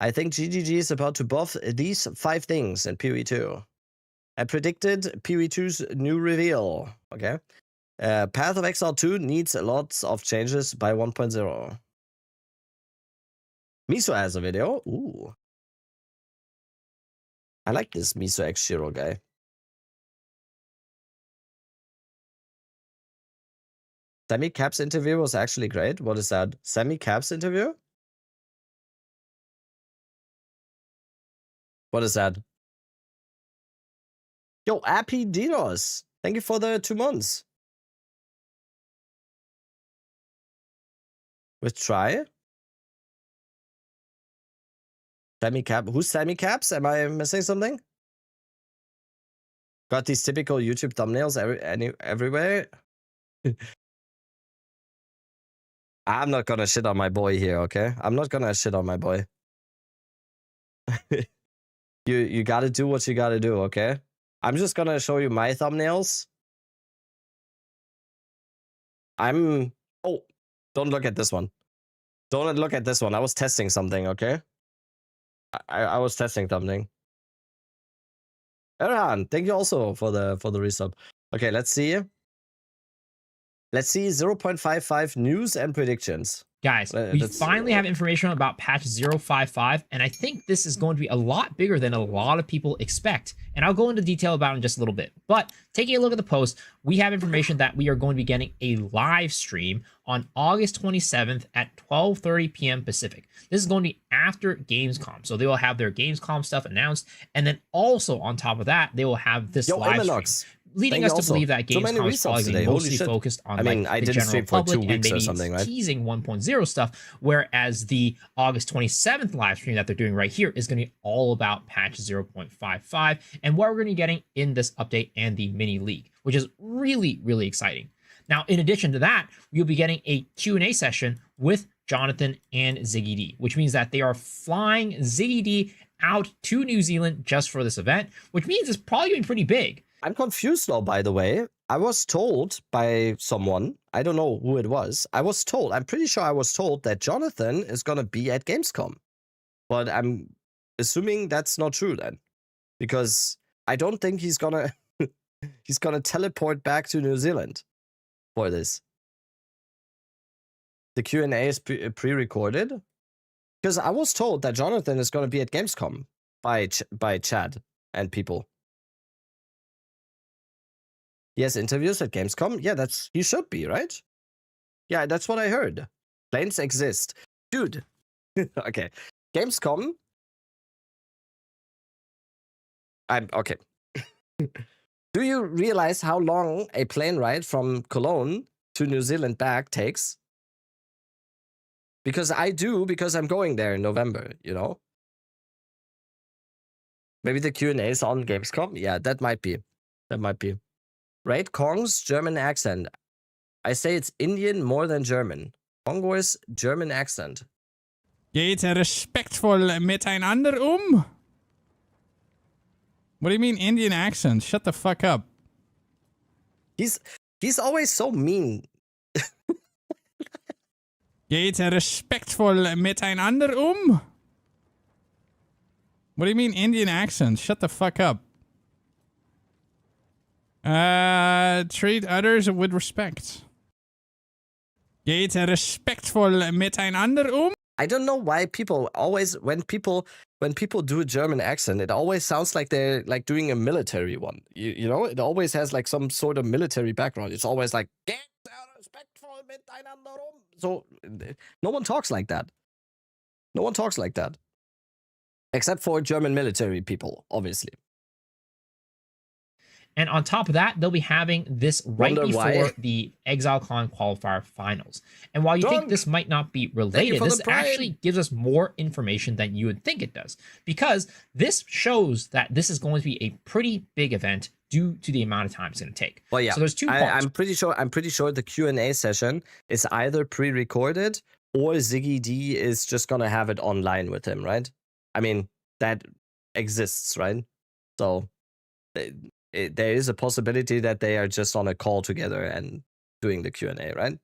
I think GGG is about to buff these 5 things in PoE2. I predicted PoE2's new reveal. Okay. Path of Exile 2 needs lots of changes by 1.0. Miso has a video. Ooh. I like this Miso X Shiro guy. Sammy Cap's interview was actually great. What is that? Sammy Cap's interview? What is that? Yo, Appy Dinos. Thank you for the 2 months. With try. Sammy Cap. Who's Sammy Caps? Am I missing something? Got these typical YouTube thumbnails everywhere. I'm not gonna shit on my boy here, okay? I'm not gonna shit on my boy. You gotta do what you gotta do, okay? I'm just gonna show you my thumbnails. Oh, don't look at this one. Don't look at this one. I was testing something, okay? I was testing something. Erhan, thank you also for the resub. Okay, let's see. Let's see 0.55 news and predictions. Guys, we finally have information about patch 0.55, and I think this is going to be a lot bigger than a lot of people expect. And I'll go into detail about it in just a little bit. But taking a look at the post, we have information that we are going to be getting a live stream on August 27th at 12:30 p.m. Pacific. This is going to be after Gamescom. So they will have their Gamescom stuff announced. And then also on top of that, they will have this live stream, leading us to believe that Gamescom is probably going to be mostly focused on the general public and maybe teasing 1.0 stuff, whereas the August 27th live stream that they're doing right here is going to be all about patch 0.55 and what we're going to be getting in this update and the mini league, which is really, really exciting. Now, in addition to that, you'll be getting a Q&A session with Jonathan and Ziggy D, which means that they are flying Ziggy D out to New Zealand just for this event, which means it's probably going to be pretty big. I'm confused now, by the way. I was told by someone, I don't know who it was, I'm pretty sure I was told that Jonathan is going to be at Gamescom. But I'm assuming that's not true then. Because I don't think he's gonna teleport back to New Zealand for this. The Q&A is pre-recorded. Because I was told that Jonathan is going to be at Gamescom by Chad and people. He has interviews at Gamescom? Yeah, he should be, right? Yeah, that's what I heard. Planes exist. Dude. Okay. Gamescom. Okay. Do you realize how long a plane ride from Cologne to New Zealand back takes? Because I do, because I'm going there in November, you know? Maybe the Q&A is on Gamescom? Yeah, that might be. That might be. Right? Kong's German accent. I say it's Indian more than German. Kongo's German accent. Geht respektvoll miteinander What do you mean Indian accent? Shut the fuck up. He's always so mean. Geht respektvoll miteinander What do you mean Indian accent? Shut the fuck up. Treat others with respect. Geht respektvoll miteinander I don't know why people always, when people do a German accent, it always sounds like they're like doing a military one. You know, it always has like some sort of military background. It's always like, "Geht respektvoll miteinander um." So no one talks like that. No one talks like that. Except for German military people, obviously. And on top of that, they'll be having this right Wonder before why. the ExileCon qualifier finals. And while you think this might not be related, for this the pride. actually gives us more information than you would think it does. Because this shows that this is going to be a pretty big event due to the amount of time it's going to take. Well, yeah. So there's two parts. I'm pretty sure the Q&A session is either pre-recorded or Ziggy D is just gonna have it online with him, right? I mean, that exists, right? So there is a possibility that they are just on a call together and doing the Q&A, right?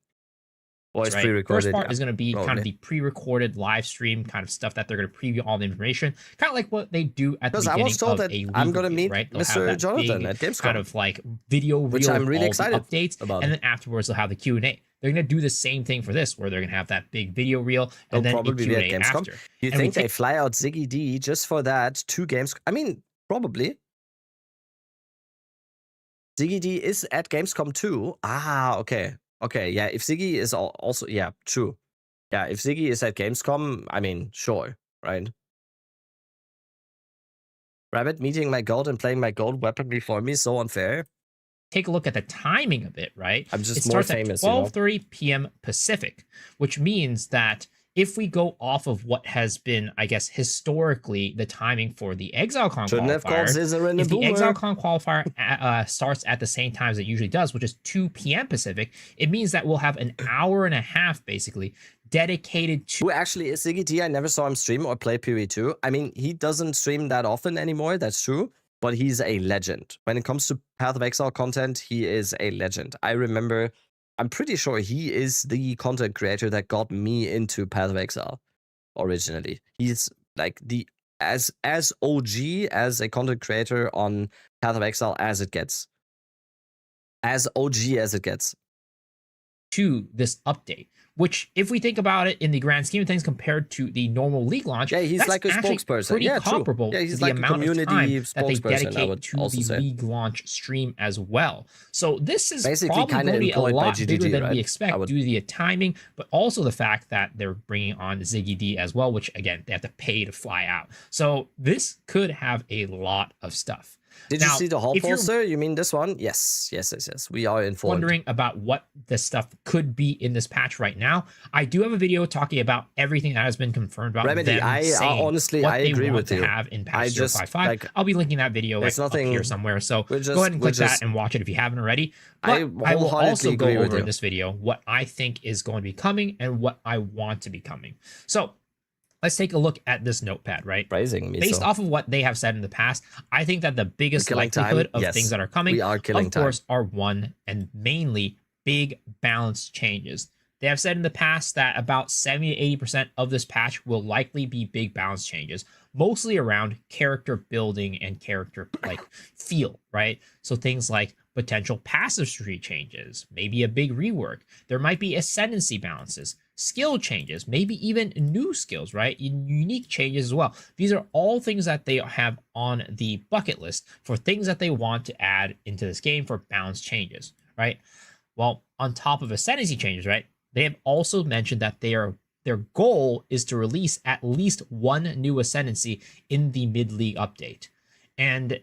Or it's Right. pre-recorded. First part yeah, is going to be kind probably. of the pre-recorded live stream kind of stuff that they're going to preview all the information, kind of like what they do at the Because I beginning was told of that a I'm league gonna review, meet right? They'll have Mr. that Jonathan big at Gamescom, kind of like video reel which I'm of really all excited the updates, about. and then afterwards they'll have the Q&A. They're going to do the same thing for this, where they're going to have that big video reel and then a probably be at Q&A Gamescom. after. You And think they fly out Ziggy D just for that to Gamescom? I mean, probably. Ziggy D is at Gamescom too. Ah, okay. Okay, yeah, if Ziggy is also, yeah, true. Yeah, if Ziggy is at Gamescom, I mean, sure, right? Rabbit meeting my gold and playing my gold weapon before me, so unfair. Take a look at the timing of it, right? I'm just it more starts famous, at you know? 12:30 p.m. Pacific, which means that if we go off of what has been, I guess, historically the timing for the ExileCon Shouldn't have called qualifier, Scissor and a if the boomer. ExileCon qualifier starts at the same time as it usually does, which is 2 p.m. Pacific, it means that we'll have an hour and a half, basically, dedicated to... Who actually is Ziggy D? I never saw him stream or play PoE2. I mean, he doesn't stream that often anymore, that's true. But he's a legend. When it comes to Path of Exile content, he is a legend. I remember, I'm pretty sure he is the content creator that got me into Path of Exile originally. He's like the as OG as a content creator on Path of Exile as it gets. As OG as it gets. To this update, which, if we think about it in the grand scheme of things compared to the normal league launch, yeah, he's that's like a actually spokesperson. pretty Yeah, true. comparable Yeah, he's to the like a amount of community time that they spokesperson, I dedicate would to also the say. league launch stream as well. So this is Basically probably kinda going to be a employed by lot bigger GGG, than right? we expect due to the timing, but also the fact that they're bringing on Ziggy D as well, which again they have to pay to fly out. So this could have a lot of stuff. Did Now, you see the hall if you're poster? You mean this one? Yes. We are informed. wondering about what this stuff could be in this patch right now, I do have a video talking about everything that has been confirmed about Remedy, them I saying honestly, what I they agree want with to you. have in I patch just, 055. like, I'll be linking that video there's up nothing- here somewhere, so we're just- go ahead and we're click just- that and watch it if you haven't already. I But I will wholeheartedly also go agree with over you. in this video what I think is going to be coming and what I want to be coming. So let's take a look at this notepad, right? Praising me. Based so. off of what they have said in the past, I think that the biggest killing time? likelihood of Yes. things that are coming, We are killing of course, are one and mainly big balance changes. They have said in the past that about 70 to 80% of this patch will likely be big balance changes, mostly around character building and character like feel, right? So things like potential passive tree changes, maybe a big rework. There might be ascendancy balances, skill changes, maybe even new skills, right? Unique changes as well. These are all things that they have on the bucket list for things that they want to add into this game for balance changes, right? Well, on top of ascendancy changes, right? They have also mentioned that their goal is to release at least one new ascendancy in the mid-league update. And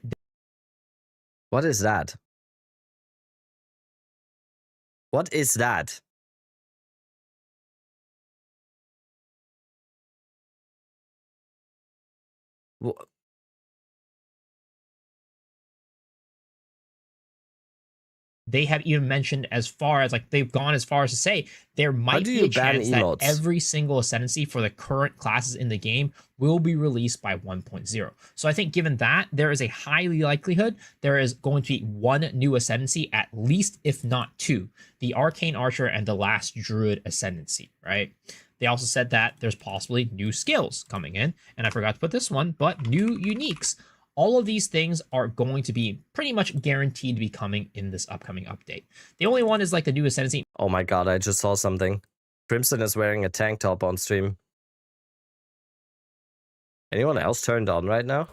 What is that? What is that? they have even mentioned as far as like they've gone as far as to say there might do be you a ban chance that emotes? every single ascendancy for the current classes in the game will be released by 1.0. So I think given that, there is a highly likelihood there is going to be one new ascendancy, at least if not two, the Arcane Archer and the Last Druid ascendancy, right? They also said that there's possibly new skills coming in, and I forgot to put this one, but new uniques. All of these things are going to be pretty much guaranteed to be coming in this upcoming update. The only one is like the new Ascendancy. Oh my god, I just saw something. Crimson is wearing a tank top on stream. Anyone else turned on right now?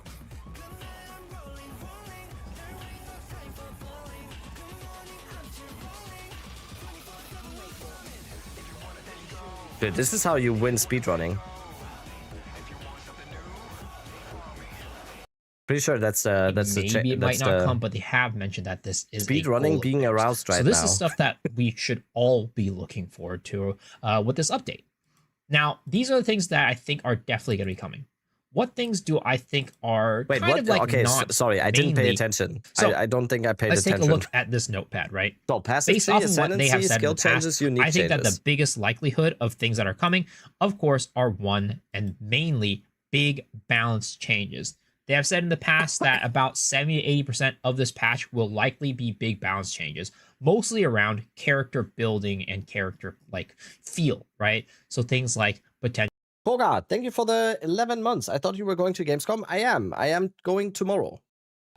Dude, this is how you win speedrunning. Pretty sure that's the maybe it might not come, but they have mentioned that this is speedrunning being aroused right now. So this is stuff that we should all be looking forward to with this update. Now, these are the things that I think are definitely going to be coming. What things do I think are kind of like okay, sorry, I didn't pay mainly- attention. So, I don't think I paid Let's attention. take a look at this notepad, right? So passive Based tree, off of what they have ascendancy, said in skill the changes, past, unique I think that changes. the biggest likelihood of things that are coming, of course, are one and mainly big balance changes. They have said in the past that about 70 to 80% of this patch will likely be big balance changes, mostly around character building and character like feel, right? So things like potential. Koga, thank you for the 11 months. I thought you were going to Gamescom. I am. I am going tomorrow.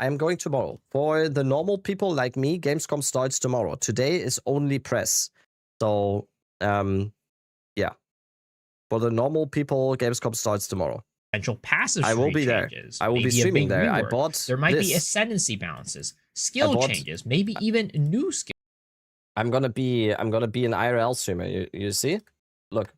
I am going tomorrow. For the normal people like me, Gamescom starts tomorrow. Today is only press. So, yeah. For the normal people, Gamescom starts tomorrow. Potential passive I will be changes, there. I will be maybe a streaming big there. I rework. bought There might be this. ascendancy balances, skill changes, maybe even new skills. I'm gonna be an IRL streamer. You see? Look.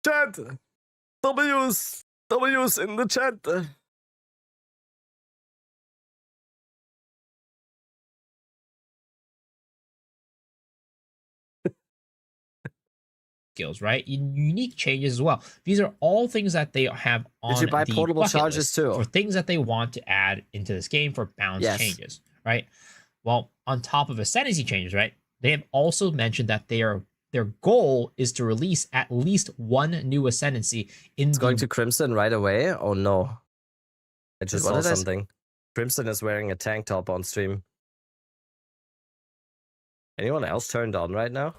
Chat. W's in the chat. Skills, right? Unique changes as well. These are all things that they have on Did you buy the portable bucket charges list too? for things that they want to add into this game for balance Yes. changes, right? Well, on top of ascendancy changes, right? They have also mentioned that their goal is to release at least one new ascendancy in It's going to Crimson right away. Oh no! I just saw something. Crimson is wearing a tank top on stream. Anyone else turned on right now?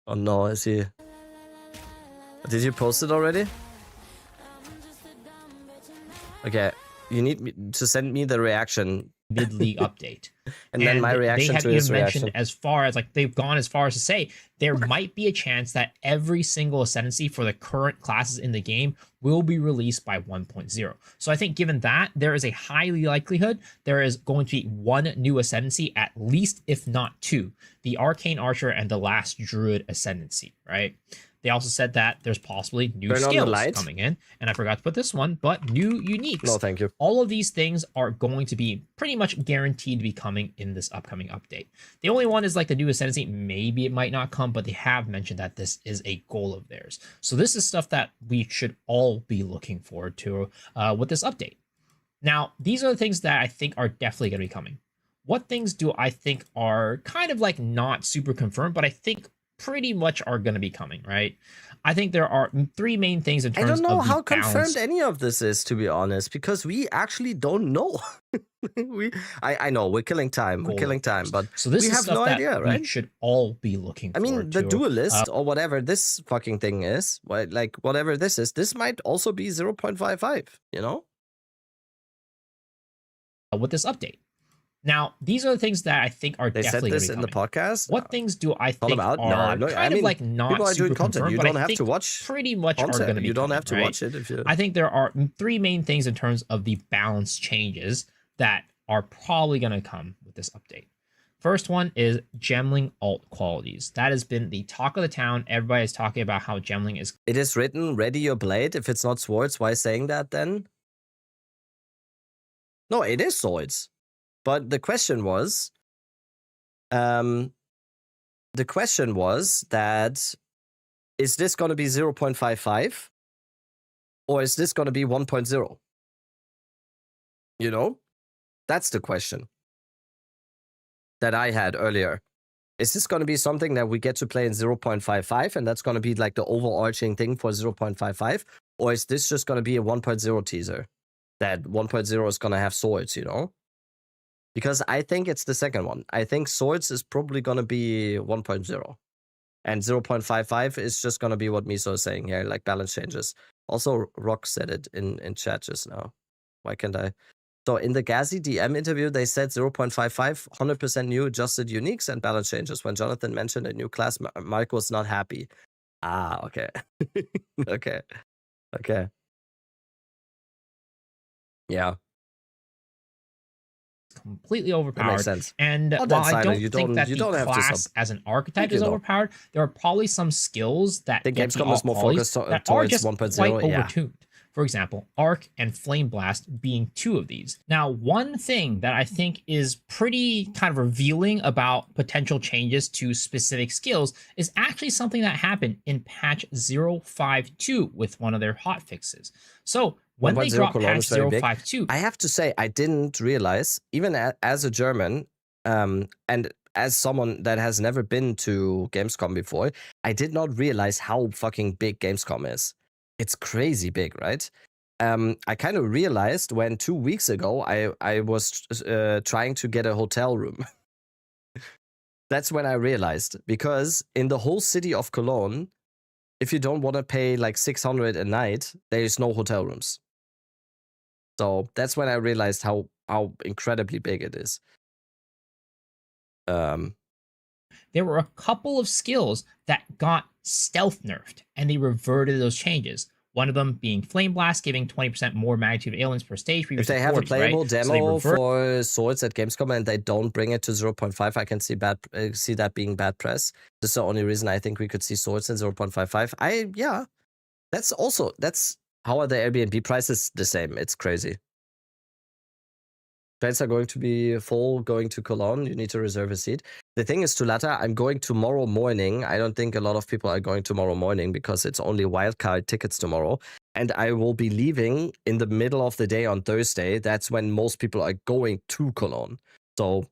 Oh no! I see. Did you post it already? Okay, you need me to send me the reaction. mid-league update. And then my reaction they have to even his mentioned reaction. as far as like they've gone as far as to say there might be a chance that every single ascendancy for the current classes in the game will be released by 1.0. So I think given that, there is a highly likelihood there is going to be one new ascendancy at least, if not two, the Arcane Archer and the Last Druid ascendancy, right? They also said that there's possibly new skills coming in, and I forgot to put this one, but new uniques. No, thank you. All of these things are going to be pretty much guaranteed to be coming in this upcoming update. The only one is like the new ascendancy. Maybe it might not come, but they have mentioned that this is a goal of theirs. So this is stuff that we should all be looking forward to with this update. Now, these are the things that I think are definitely going to be coming. What things do I think are kind of like not super confirmed, but I think pretty much are going to be coming, right? I think there are three main things in terms of I don't know how balance. confirmed any of this is, to be honest, because we actually don't know. I know we're killing time. We're killing time, but so this we is have stuff no that idea, right? we should all be looking I mean, forward the to. duelist or whatever this fucking thing is, like whatever this is, this might also be 0.55, you know? With this update. Now, these are the things that I think are They said definitely this going in to the be coming. podcast. What things do I All think about? are No, kind of like not people are super doing content. confirmed, You but don't I have think to watch pretty much are content. going to be You don't coming, have to right? watch it if you. I think there are three main things in terms of the balance changes that are probably going to come with this update. First one is gemling alt qualities. That has been the talk of the town. Everybody is talking about how gemling is. It is written, ready your blade. If it's not swords, why saying that then? No, it is swords. But the question was, that is this going to be 0.55 or is this going to be 1.0? You know, that's the question that I had earlier. Is this going to be something that we get to play in 0.55 and that's going to be like the overarching thing for 0.55? Or is this just going to be a 1.0 teaser? That 1.0 is going to have swords, you know? Because I think it's the second one. I think swords is probably going to be 1.0. And 0.55 is just going to be what Miso is saying here, like balance changes. Also, Rock said it in chat just now. Why can't I? So in the Gazi DM interview, they said 0.55, 100% new adjusted uniques and balance changes. When Jonathan mentioned a new class, Mark was not happy. Ah, okay. Okay. Okay. Yeah. Completely That overpowered. makes sense. And Oh, while that's I fine. don't You think don't- that you the don't have to class sub- as an archetype you is know. overpowered, there are probably some skills that think get the Gamescom is more alt-polys focused that are towards just 1.0, quite yeah. overtuned. For example, Arc and Flame Blast being two of these. Now, one thing that I think is pretty kind of revealing about potential changes to specific skills is actually something that happened in patch 052 with one of their hotfixes. So when they 1.0 dropped Cologne patch is very big. 052, I have to say, I didn't realize, even as a German, and as someone that has never been to Gamescom before, I did not realize how fucking big Gamescom is. It's crazy big, right? I kind of realized when 2 weeks ago I was trying to get a hotel room. That's when I realized, because in the whole city of Cologne, if you don't want to pay like 600 a night, there is no hotel rooms. So that's when I realized how incredibly big it is. There were a couple of skills that got stealth nerfed, and they reverted those changes. One of them being Flame Blast, giving 20% more magnitude of aliens per stage. If they have 40, a playable right? demo for swords at Gamescom and they don't bring it to 0.5, I can see that being bad press. That's the only reason I think we could see swords in 0.55. Yeah, that's how are the Airbnb prices the same? It's crazy. Trains are going to be full going to Cologne. You need to reserve a seat. The thing is, Tulata, I'm going tomorrow morning. I don't think a lot of people are going tomorrow morning because it's only wildcard tickets tomorrow. And I will be leaving in the middle of the day on Thursday. That's when most people are going to Cologne. So,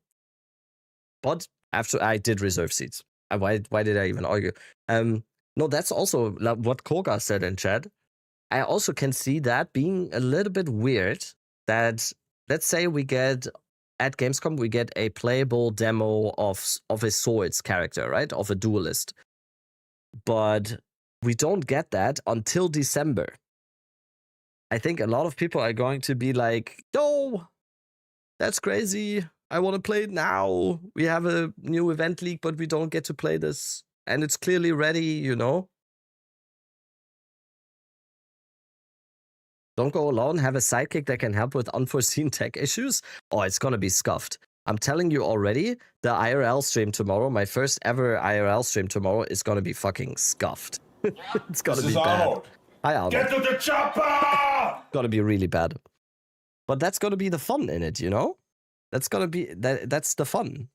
but after I did reserve seats. Why did I even argue? No, that's also what Koga said in chat. I also can see that being a little bit weird that, let's say we get, at Gamescom, we get a playable demo of a swords character, right? Of a duelist. But we don't get that until December. I think a lot of people are going to be like, no, that's crazy. I want to play it now. We have a new event league, but we don't get to play this. And it's clearly ready, you know? Don't go alone, have a sidekick that can help with unforeseen tech issues. Oh, it's gonna be scuffed. I'm telling you already, the IRL stream tomorrow, my first ever IRL stream tomorrow, is gonna be fucking scuffed. It's gonna be bad. Hi, Arnold. Get to the chopper! Gonna be really bad. But that's gonna be the fun in it, you know? That's gonna be, that's the fun.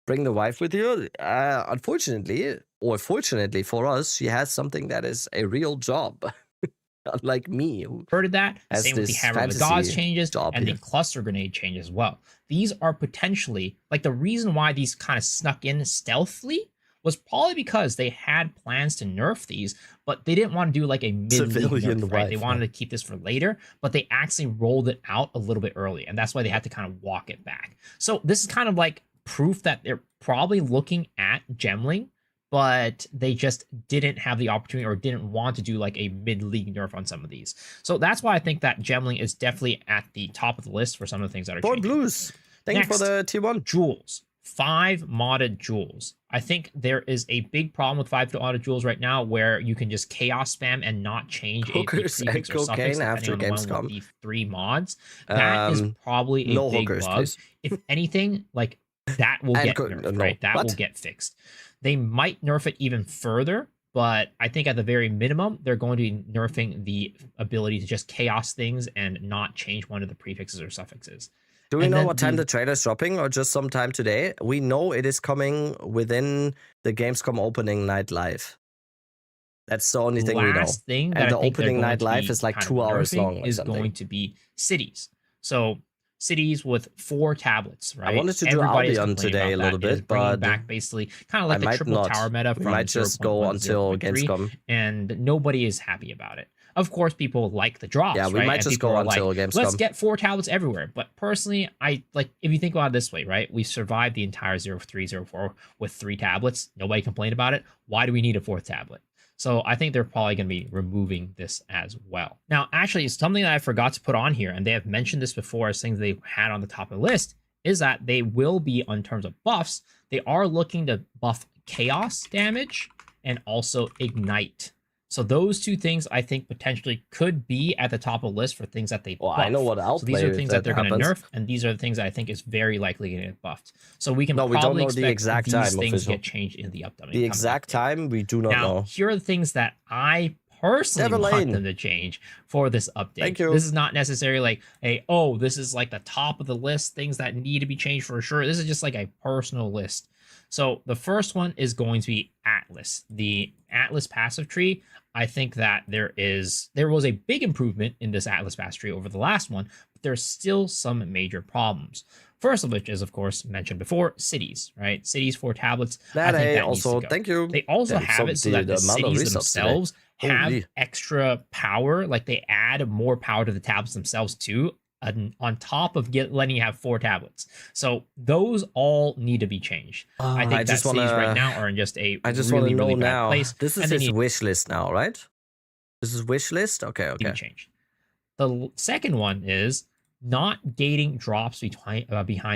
Bring the wife with you. Unfortunately, or fortunately for us, she has something that is a real job. Unlike me. Heard that. Same with the Hammer of the Gods changes and the Cluster Grenade change as well. These are potentially, like, the reason why these kind of snuck in stealthily was probably because they had plans to nerf these, but they didn't want to do like a mid-league nerf, right? They wanted to keep this for later, but they actually rolled it out a little bit early, and that's why they had to kind of walk it back. So this is kind of like proof that they're probably looking at Gemling, but they just didn't have the opportunity or didn't want to do like a mid-league nerf on some of these. So that's why I think that Gemling is definitely at the top of the list for some of the things that are changing. Blues. Thank you for the T1. Jewels. 5 modded jewels. I think there is a big problem with 5 modded jewels right now where you can just chaos spam and not change hookers a prefix or suffix after depending on Gamescom. the 3 mods. That is probably a no big hookers, bug. please. If anything, like that will get nerfed, right? That will get fixed. They might nerf it even further, but I think at the very minimum, they're going to be nerfing the ability to just chaos things and not change one of the prefixes or suffixes. Do we know what time the trailer's dropping or just sometime today? We know it is coming within the Gamescom opening night live. That's the only thing we know. Thing that and the I think opening night live is like 2 hours long. Is going to be cities. So cities with 4 tablets, right? I wanted to do Albion today a little bit, but back basically kind of like the triple tower meta from we might just go until Gamescom, and nobody is happy about it. Of course, people like the drops. Yeah, we right? might And just people go are until like, Gamescom. let's get 4 tablets everywhere. But personally, I like if you think about it this way, right? We survived the entire 0304 with 3 tablets. Nobody complained about it. Why do we need a 4th tablet? So I think they're probably going to be removing this as well. Now, actually, something that I forgot to put on here, and they have mentioned this before as things they had on the top of the list, is that they will be, in terms of buffs, they are looking to buff chaos damage and also ignite. So those 2 things I think potentially could be at the top of the list for things that they buff. I know what I'll So these play are things if that they're going to happens. nerf, and these are the things that I think is very likely going to get buffed. So we can No, we don't probably know the expect exact these time, things official. get changed in the upcoming. The exact time, we do not now, know. here are the things that I personally want Deviline. them to change for this update. Thank you. This is not necessarily like a, oh, this is like the top of the list, things that need to be changed for sure. This is just like a personal list. So the first one is going to be Atlas. The Atlas passive tree, I think that there was a big improvement in this Atlas passive tree over the last one, but there's still some major problems. First of which is, of course, mentioned before, cities, right? Cities for tablets. I think that also, needs to go. thank you. They also Damn, have it so that the amount of cities resources today. themselves have Holy. extra power. Like they add more power to the tablets themselves too, on top of letting you have 4 tablets. So those all need to be changed. I think that cities right now are in just a really, really bad now. place. This is his wish list now, right? This is wish list? Okay. Changed. The second one is not gating drops behind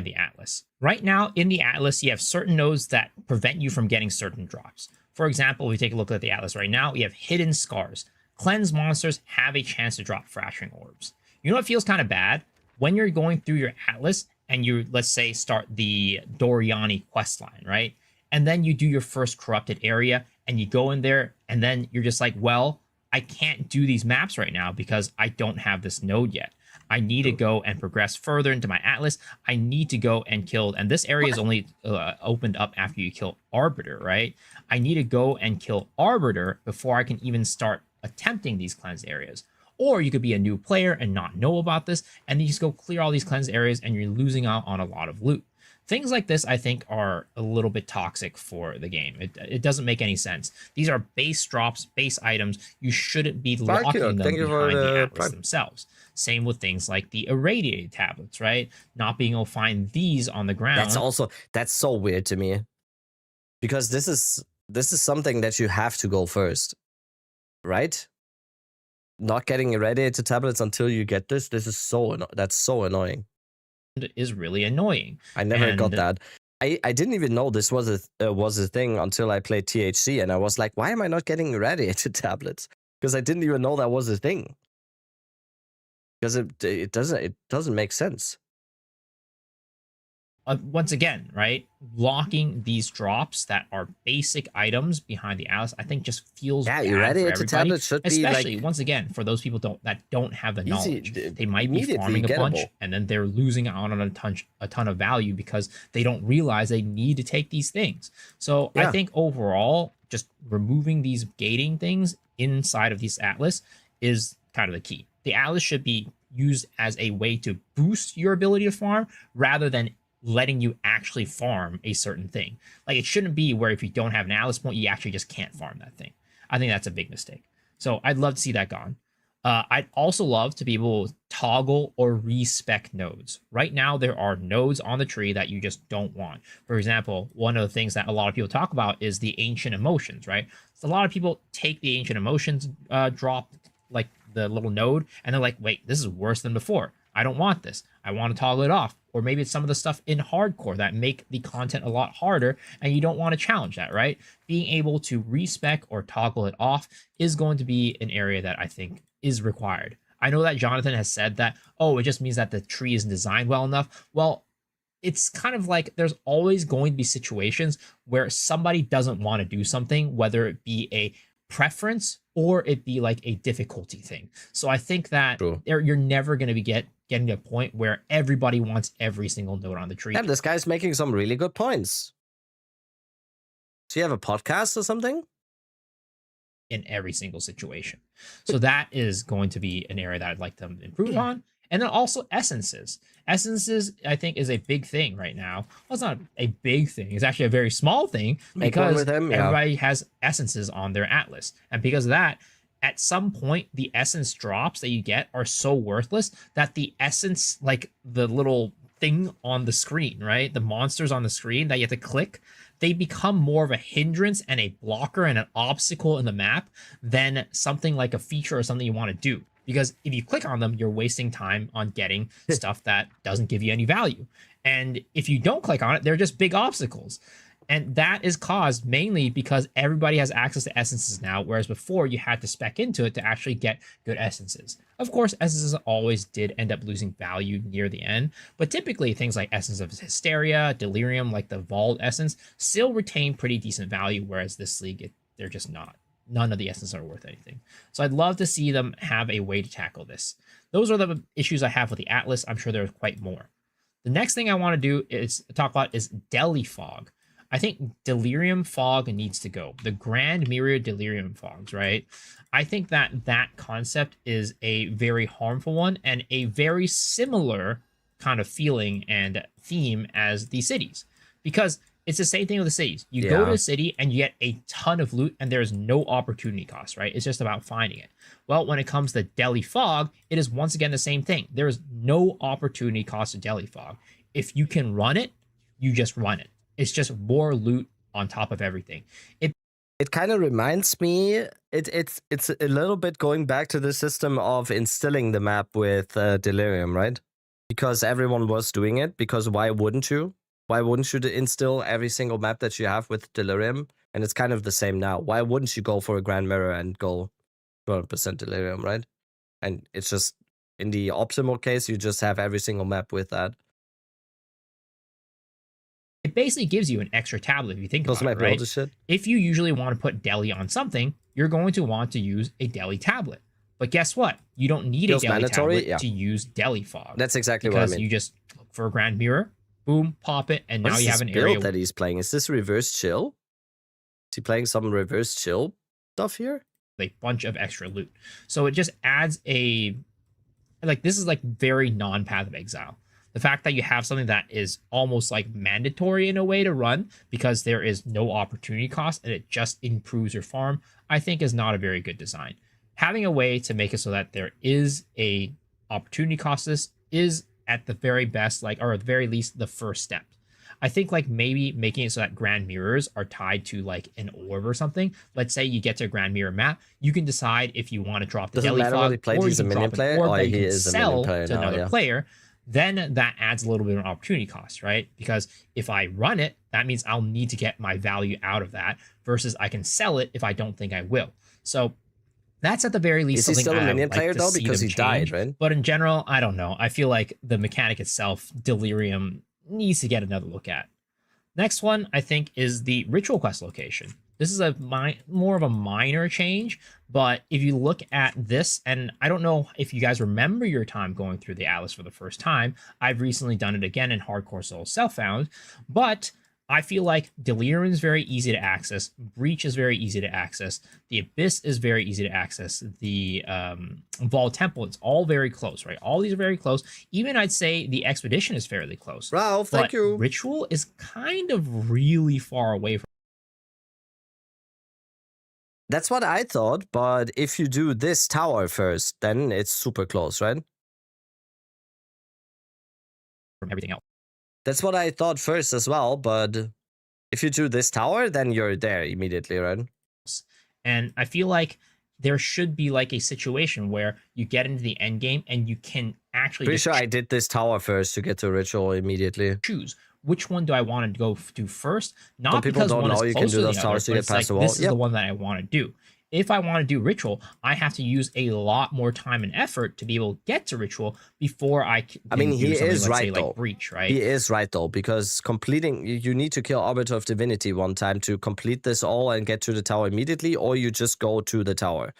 the Atlas. Right now in the Atlas, you have certain nodes that prevent you from getting certain drops. For example, if we take a look at the Atlas right now, we have hidden scars. Cleansed monsters have a chance to drop fracturing orbs. You know what feels kind of bad? When you're going through your Atlas and you, let's say, start the Doriani questline, right? And then you do your first corrupted area and you go in there and then you're just like, well, I can't do these maps right now because I don't have this node yet. I need to go and progress further into my Atlas. I need to go and kill, and this area is only opened up after you kill Arbiter, right? I need to go and kill Arbiter before I can even start attempting these cleansed areas. Or you could be a new player and not know about this, and you just go clear all these cleansed areas and you're losing out on a lot of loot. Things like this, I think, are a little bit toxic for the game. It doesn't make any sense. These are base drops, base items. You shouldn't be locking them behind the Atlas themselves. Same with things like the irradiated tablets, right? Not being able to find these on the ground. That's so weird to me. Because this is something that you have to go first. Right? Not getting irradiated tablets until you get this is that's so annoying. Is really annoying. I never got that. I didn't even know this was a thing until I played THC, and I was like, why am I not getting irradiated tablets? Because I didn't even know that was a thing. Because it doesn't make sense. Once again, right? Locking these drops that are basic items behind the Atlas, I think just feels bad irradiated tablets should be especially like, once again for those people that don't have the knowledge. They might be immediately farming a bunch gettable. and then they're losing out on a ton of value because they don't realize they need to take these things. So I think overall, just removing these gating things inside of this Atlas is kind of the key. The Atlas should be used as a way to boost your ability to farm rather than letting you actually farm a certain thing. Like it shouldn't be where if you don't have an Atlas point, you actually just can't farm that thing. I think that's a big mistake. So I'd love to see that gone. I'd also love to be able to toggle or respec nodes. Right now, there are nodes on the tree that you just don't want. For example, one of the things that a lot of people talk about is the ancient emotions, right? So a lot of people take the ancient emotions drop, like the little node, and they're like, wait, this is worse than before. I don't want this. I want to toggle it off. Or maybe it's some of the stuff in hardcore that make the content a lot harder and you don't want to challenge that, right? Being able to respec or toggle it off is going to be an area that I think is required. I know that Jonathan has said that, oh, it just means that the tree isn't designed well enough. Well, it's kind of like there's always going to be situations where somebody doesn't want to do something, whether it be a preference or it be like a difficulty thing. So I think that you're never going to be getting to a point where everybody wants every single node on the tree. Yeah, this guy's making some really good points. Do you have a podcast or something? In every single situation. So that is going to be an area that I'd like them to improve on. And then also essences. Essences, I think, is a big thing right now. Well, it's not a big thing. It's actually a very small thing because everybody has essences on their Atlas. And because of that, at some point the essence drops that you get are so worthless that the essence, like the little thing on the screen, right? The monsters on the screen that you have to click, they become more of a hindrance and a blocker and an obstacle in the map than something like a feature or something you want to do. Because if you click on them, you're wasting time on getting stuff that doesn't give you any value. And if you don't click on it, they're just big obstacles. And that is caused mainly because everybody has access to essences now, whereas before you had to spec into it to actually get good essences. Of course, essences always did end up losing value near the end, but typically things like Essence of Hysteria, Delirium, like the Vault essence, still retain pretty decent value, whereas this league, they're just not. None of the essences are worth anything. So I'd love to see them have a way to tackle this. Those are the issues I have with the Atlas. I'm sure there's quite more. The next thing I want to do is talk about is Deli Fog. I think Delirium Fog needs to go. The Grand Mirror Delirium Fogs, right? I think that that concept is a very harmful one and a very similar kind of feeling and theme as the cities. Because it's the same thing with the cities. You go to a city and you get a ton of loot and there's no opportunity cost, right? It's just about finding it. Well, when it comes to Deli Fog, it is once again the same thing. There is no opportunity cost to Deli Fog. If you can run it, you just run it. It's just more loot on top of everything. It kind of reminds me, it's a little bit going back to the system of instilling the map with Delirium, right? Because everyone was doing it, because why wouldn't you? Why wouldn't you instill every single map that you have with Delirium? And it's kind of the same now. Why wouldn't you go for a Grand Mirror and go 200% Delirium, right? And it's just, in the optimal case, you just have every single map with that. It basically gives you an extra tablet if you think about it, right? If you usually want to put Deli on something, you're going to want to use a Deli tablet. But guess what? You don't need a Deli tablet to use Deli Fog. That's exactly what I mean. Because you just look for a Grand Mirror, boom, pop it, and now you have an area. area That he's playing, is this reverse chill? Is he playing some reverse chill stuff here? A bunch of extra loot. So it just adds a, like, this is like very non-Path of Exile. The fact that you have something that is almost like mandatory in a way to run because there is no opportunity cost and it just improves your farm, I think is not a very good design. Having a way to make it so that there is a opportunity cost is at the very best, like, or at the very least, the first step. I think like maybe making it so that Grand Mirrors are tied to like an orb or something. Let's say you get to a Grand Mirror map, you can decide if you want to drop the Deli Fog or you can drop an orb that you can sell to another player. Then that adds a little bit of an opportunity cost, right? Because if I run it, that means I'll need to get my value out of that versus I can sell it if I don't think I will. So that's at the very least something I would like player, though, because he died, right? But in general, I don't know. I feel like the mechanic itself, Delirium, needs to get another look at. Next one, I think, is the Ritual Quest location. This is a more of a minor change, but if you look at this, and I don't know if you guys remember your time going through the Atlas for the first time, I've recently done it again in Hardcore Soul Self-Found, but I feel like Delirium is very easy to access, Breach is very easy to access, the Abyss is very easy to access, the Vault Temple, it's all very close, right? All these are very close. Even I'd say the Expedition is fairly close. Ralph, thank you. Ritual is kind of really far away from. That's what I thought, but if you do this tower first, then it's super close, right? From everything else. That's what I thought first as well, but if you do this tower, then you're there immediately, right? And I feel like there should be like a situation where you get into the end game and you can actually Pretty sure I did this tower first to get to Ritual immediately. Choose which one do I want to go do first? Not because one is close to the other, but it's like, this is the one that I want to do. If I want to do Ritual, I have to use a lot more time and effort to be able to get to Ritual before I can he is right, though. Like Breach, right? He is right, though, because completing, you need to kill Arbiter of Divinity one time to complete this all and get to the tower immediately, or you just go to the tower.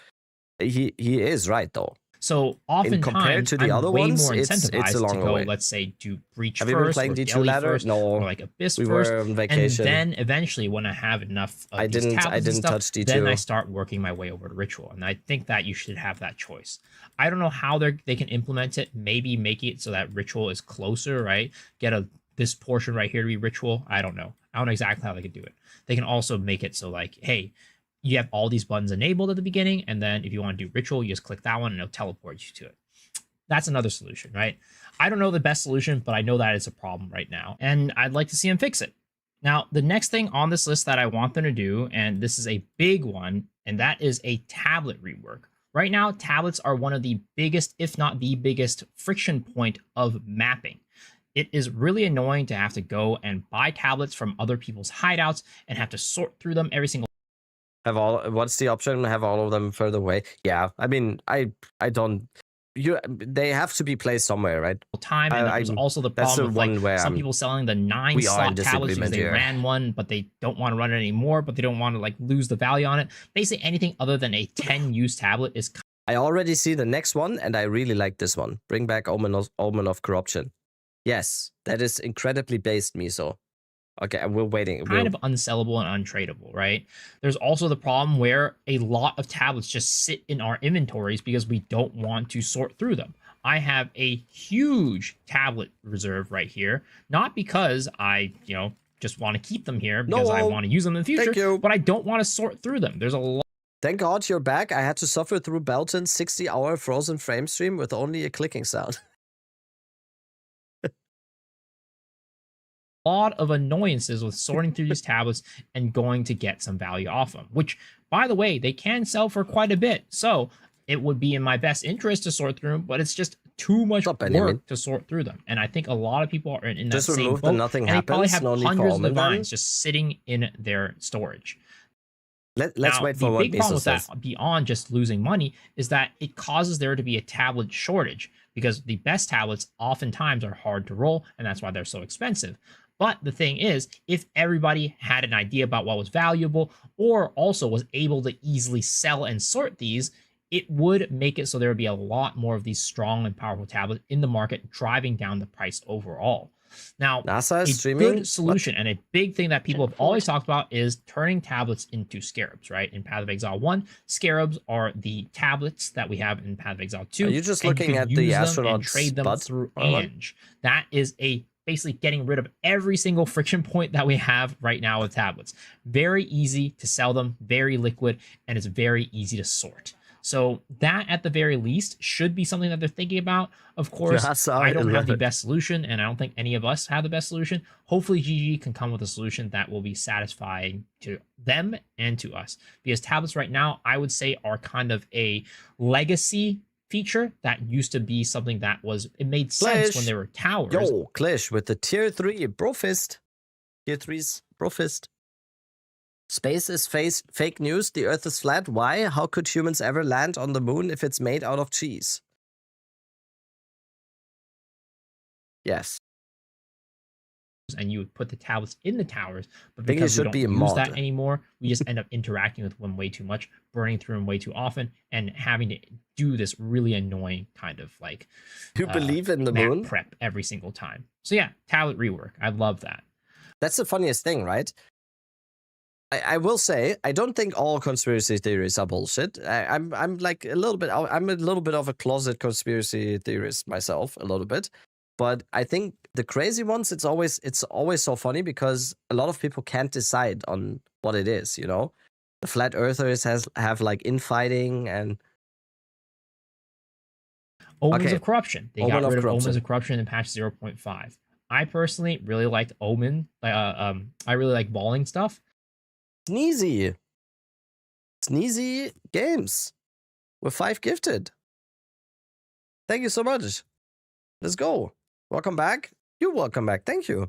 He is right, though. So oftentimes, compared to the I'm other way ones, more incentivized it's a long to go, way. let's say, do Breach Have first, you been playing or D2 Deli ladder? first, No. or like Abyss we first, were on vacation. And then eventually, when I have enough of I didn't touch D2. Then I start working my way over to Ritual, and I think that you should have that choice. I don't know how they can implement it. Maybe make it so that Ritual is closer, right? Get this portion right here to be Ritual. I don't know. I don't know exactly how they could do it. They can also make it so like, hey, you have all these buttons enabled at the beginning, and then if you want to do ritual, you just click that one and it'll teleport you to it. That's another solution, right? I don't know the best solution, but I know that it's a problem right now, and I'd like to see them fix it. Now, the next thing on this list that I want them to do, and this is a big one, and that is a tablet rework. Right now, tablets are one of the biggest, if not the biggest, friction point of mapping. It is really annoying to have to go and buy tablets from other people's hideouts and have to sort through them every single Have all, what's the option? Have all of them further away? Yeah, I mean, I don't. They have to be placed somewhere, right? time, and there's also the problem with like some people selling the 9-slot tablets because they ran one, but they don't want to run it anymore, but they don't want to like lose the value on it. Basically, anything other than a 10-use tablet is. I already see the next one, and I really like this one. Bring back Omen of Corruption. Yes, that is incredibly based, Miso. Okay, and we're waiting. Kind of unsellable and untradeable, right? There's also the problem where a lot of tablets just sit in our inventories because we don't want to sort through them. I have a huge tablet reserve right here, not because I, just want to keep them here because I want to use them in the future, but I don't want to sort through them. There's a lot. Thank God you're back. I had to suffer through Belton's 60-hour frozen frame stream with only a clicking sound. Lot of annoyances with sorting through these tablets and going to get some value off them, which, by the way, they can sell for quite a bit. So it would be in my best interest to sort through them, but it's just too much work to sort through them. And I think a lot of people are in that just same remove boat, the nothing and they probably happens, have hundreds of lines just sitting in their storage. Let's wait for what the big problem with that, beyond just losing money, is that it causes there to be a tablet shortage, because the best tablets oftentimes are hard to roll, and that's why they're so expensive. But the thing is, if everybody had an idea about what was valuable, or also was able to easily sell and sort these, it would make it so there would be a lot more of these strong and powerful tablets in the market, driving down the price overall. Now, NASA is a good solution and a big thing that people have always talked about is turning tablets into scarabs, right? In Path of Exile 1, scarabs are the tablets that we have in Path of Exile 2. Are you just looking at the astronauts and trade them through Ange. That is basically getting rid of every single friction point that we have right now with tablets. Very easy to sell them, very liquid, and it's very easy to sort. So that, at the very least, should be something that they're thinking about. Of course, I don't have the best solution, and I don't think any of us have the best solution. Hopefully, GG can come with a solution that will be satisfying to them and to us. Because tablets right now, I would say, are kind of a legacy feature that used to be something that it made sense when there were towers. Yo, Klish with the tier 3 brofist. Tier 3's brofist. Space is fake news. The Earth is flat. Why? How could humans ever land on the moon if it's made out of cheese? Yes. And you would put the tablets in the towers, but because we don't use that anymore, we just end up interacting with them way too much, burning through them way too often, and having to do this really annoying kind of like you believe in the moon prep every single time. So yeah, tablet rework. I love that. That's the funniest thing, right? I will say, I don't think all conspiracy theories are bullshit. I'm like a little bit of a closet conspiracy theorist myself, a little bit. But I think the crazy ones, it's always so funny because a lot of people can't decide on what it is, The flat earthers have like infighting and Omens of Corruption. They got rid of Omens of Corruption in patch 0.5. I personally really liked Omen. I really like balling stuff. Sneezy games. We're 5 gifted. Thank you so much. Let's go. Welcome back. You're welcome back. Thank you.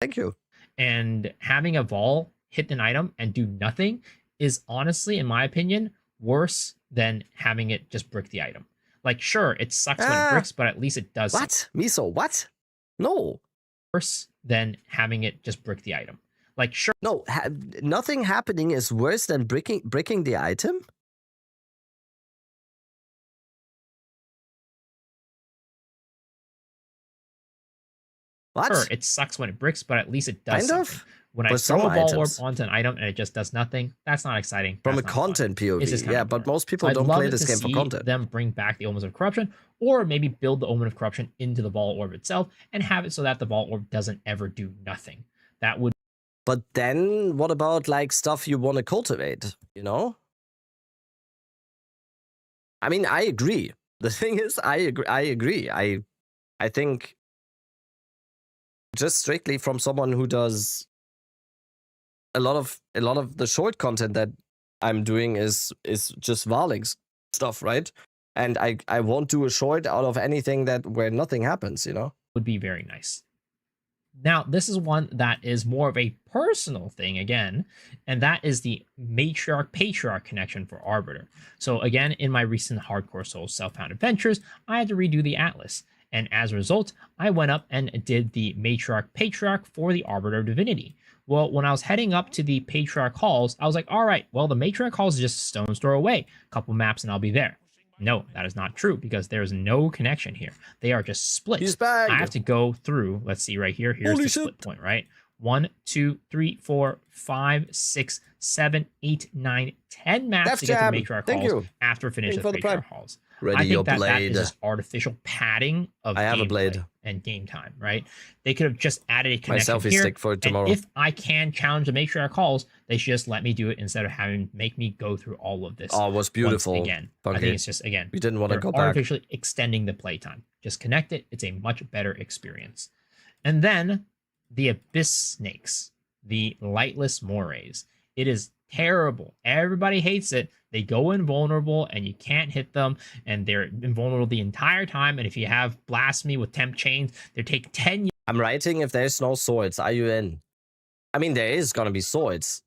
Thank you. And having a Vol hit an item and do nothing is honestly, in my opinion, worse than having it just brick the item. Like, sure, it sucks when it bricks, but at least it does. What? Miso, what? No. Worse than having it just brick the item. Like, sure. No, nothing happening is worse than bricking the item? What? Sure, it sucks when it bricks, but at least it does kind something. When I throw a ball orb onto an item and it just does nothing, that's not exciting. From a content POV, yeah, but most people don't play this game for content. Them bring back the Omens of Corruption, or maybe build the Omen of Corruption into the ball orb itself and have it so that the ball orb doesn't ever do nothing. That would But then what about like stuff you want to cultivate, you know? I mean, I agree. The thing is, I agree. I think just strictly from someone who does a lot of the short content that I'm doing is just Varling's stuff, right? And I won't do a short out of anything that where nothing happens, you know? Would be very nice. Now, this is one that is more of a personal thing again, and that is the matriarch-patriarch connection for Arbiter. So again, in my recent Hardcore Souls Self-Found adventures, I had to redo the Atlas. And as a result, I went up and did the matriarch-patriarch for the Arbiter of Divinity. Well, when I was heading up to the patriarch halls, I was like, all right, well, the matriarch halls is just a stone's throw away. A couple maps and I'll be there. No, that is not true because there's no connection here. They are just split. He's back. I have to go through, let's see right here. Here's the split point, right? 1, 2, 3, 4, 5, 6, 7, 8, 9, 10 maps to get to the matriarch halls after finishing the patriarch halls. I think that is just artificial padding of gameplay and game time, right? They could have just added a connection here. Stick for tomorrow. And if I can challenge the matriarch halls, they should just let me do it instead of having make me go through all of this. Oh, it was beautiful. Again, I think it's just we didn't want to go back. Artificially extending the playtime. Just connect it. It's a much better experience. And then the Abyss Snakes, the Lightless Morays. It is terrible. Everybody hates it. They go invulnerable and you can't hit them, and they're invulnerable the entire time. And if you have Blasphemy with Temp Chains, they take 10 years. I'm writing if there's no swords. Are you in? I mean, there is gonna be swords.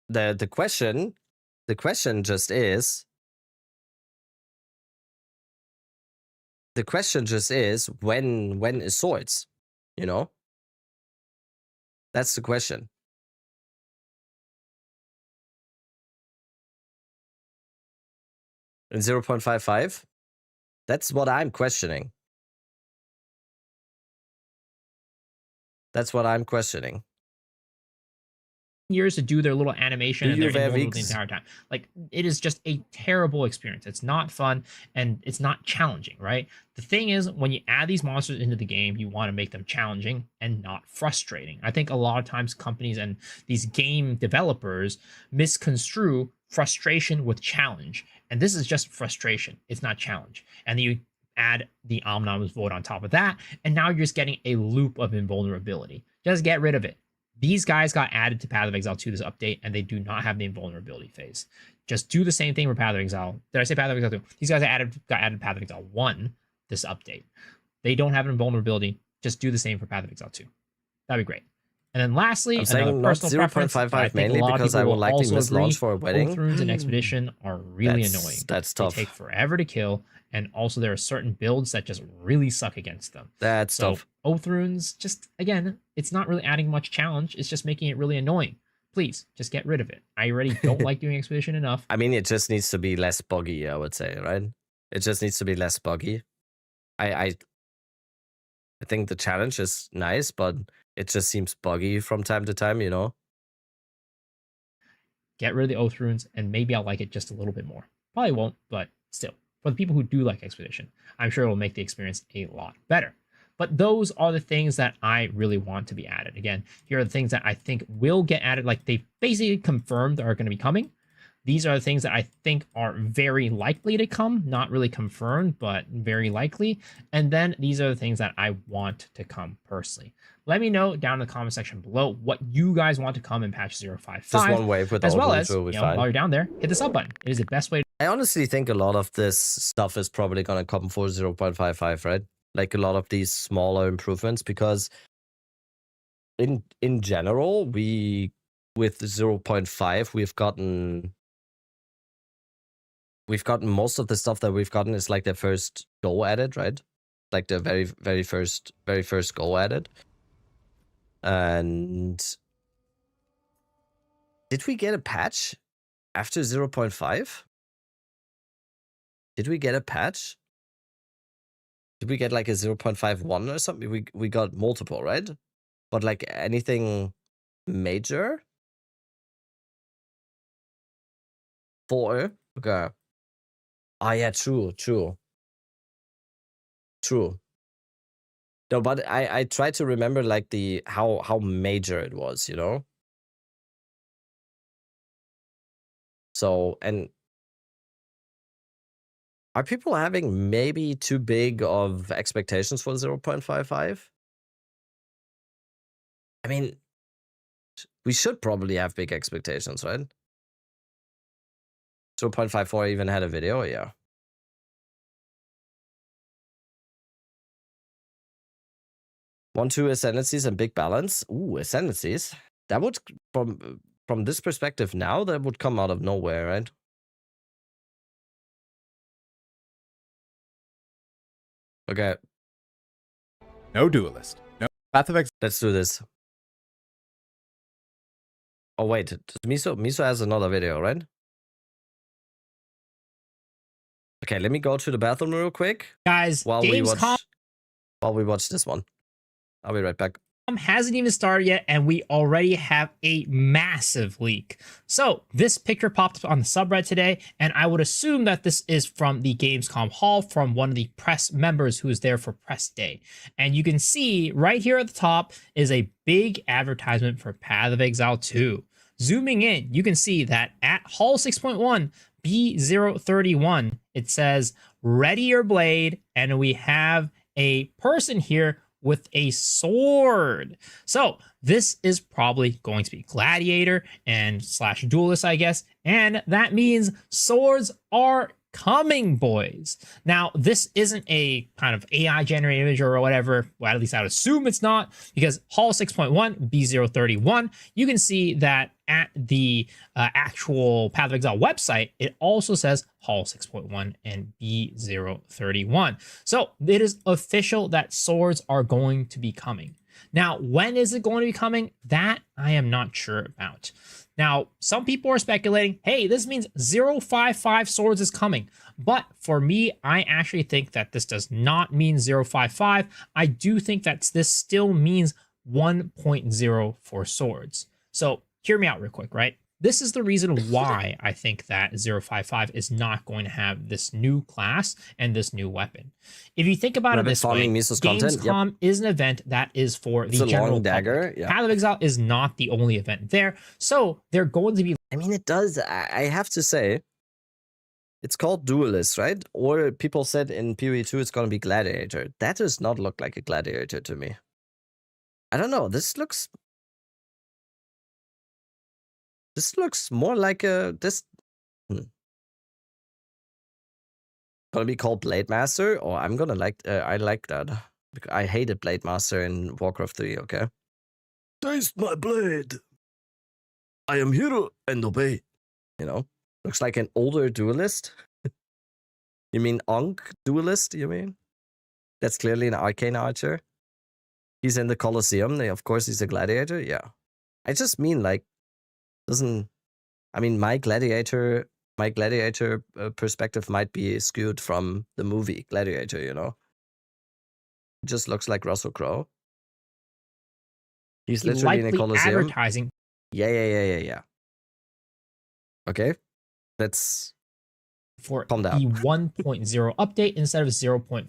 The question just is. The question just is when is swords? You know? That's the question. In 0.55? That's what I'm questioning. That's what I'm questioning. Years to do their little animation and they're invulnerable the entire time. Like, it is just a terrible experience. It's not fun and it's not challenging, right? The thing is, when you add these monsters into the game, you want to make them challenging and not frustrating. I think a lot of times companies and these game developers misconstrue frustration with challenge. And this is just frustration. It's not challenge. And then you add the Omnibus Void on top of that, and now you're just getting a loop of invulnerability. Just get rid of it. These guys got added to Path of Exile 2 this update, and they do not have the invulnerability phase. Just do the same thing for Path of Exile. Did I say Path of Exile 2? These guys got added Path of Exile 1 this update. They don't have an invulnerability. Just do the same for Path of Exile 2. That'd be great. And then lastly, I'm saying not 0.55 mainly because I will likely miss launch for a wedding. Oathrunes and Expedition are really annoying. That's tough. They take forever to kill, and also there are certain builds that just really suck against them. That's tough. Oathrunes, just again, it's not really adding much challenge. It's just making it really annoying. Please, just get rid of it. I already don't like doing Expedition enough. I mean, it just needs to be less buggy, I would say, right? It just needs to be less buggy. I think the challenge is nice, but it just seems buggy from time to time, you know? Get rid of the Oathrunes, and maybe I'll like it just a little bit more. Probably won't, but still. For the people who do like Expedition, I'm sure it will make the experience a lot better. But those are the things that I really want to be added. Again, here are the things that I think will get added. Like, they've basically confirmed are going to be coming. These are the things that I think are very likely to come, not really confirmed, but very likely. And then these are the things that I want to come personally. Let me know down in the comment section below what you guys want to come in patch 0.55. Just one wave with as well as, while you're down there, hit the sub button. It is the best way. I honestly think a lot of this stuff is probably going to come for 0.55, right? Like a lot of these smaller improvements, because in general, with 0.5, we've gotten most of the stuff that we've gotten is like the first go at it, right? Like the very first go at it. And did we get a patch after 0.5? Did we get a patch? Did we get like a 0.51 or something? We got multiple, right? But like anything major? 4? Okay. Ah, yeah, true. No, but I try to remember like how major it was, you know? So, and are people having maybe too big of expectations for 0.55? I mean, we should probably have big expectations, right? 0.54 even had a video, yeah. 1-2 ascendancies and big balance. Ooh, ascendancies. That would, from this perspective now, that would come out of nowhere, right? Okay. No duelist. No Path of Exile. Let's do this. Oh wait, Miso has another video, right? Okay, let me go to the bathroom real quick, Guys, while we watch this one. I'll be right back. Hasn't even started yet, and we already have a massive leak. So this picture popped up on the subreddit today, and I would assume that this is from the Gamescom hall from one of the press members who is there for press day. And you can see right here at the top is a big advertisement for Path of Exile 2. Zooming in, you can see that at Hall 6.1 B031, it says ready your blade, and we have a person here with a sword. So this is probably going to be gladiator and slash duelist, I guess. And that means swords are coming, boys. Now, this isn't a kind of AI generated image or whatever. Well, at least I would assume it's not, because Hall 6.1 B031, you can see that at the actual Path of Exile website, it also says Hall 6.1 and B031. So it is official that swords are going to be coming. Now, when is it going to be coming? That I am not sure about. Now, some people are speculating, hey, this means 055 swords is coming. But for me, I actually think that this does not mean 055. I do think that this still means 1.0 for swords. So hear me out real quick, right? This is the reason why I think that 055 is not going to have this new class and this new weapon. If you think about it this way, Gamescom is an event that is for the general public. Path of Exile is not the only event there, so they're going to be... I mean, it does. I have to say, it's called Duelist, right? Or people said in PoE 2 it's going to be Gladiator. That does not look like a Gladiator to me. I don't know. This looks more like a... Gonna be called Blade Master, or I'm gonna like... I like that. I hated Blade Master in Warcraft 3, okay? Taste my blade. I am here and obey. You know? Looks like an older duelist. You mean Ankh duelist, you mean? That's clearly an arcane archer. He's in the Colosseum. Of course, he's a gladiator. Yeah. I just mean, like, doesn't... I mean, my gladiator perspective might be skewed from the movie Gladiator, you know? It just looks like Russell Crowe. He's literally in a Colosseum. Advertising. Yeah. Okay. Let's for calm down. The 1.0 update instead of 0.55.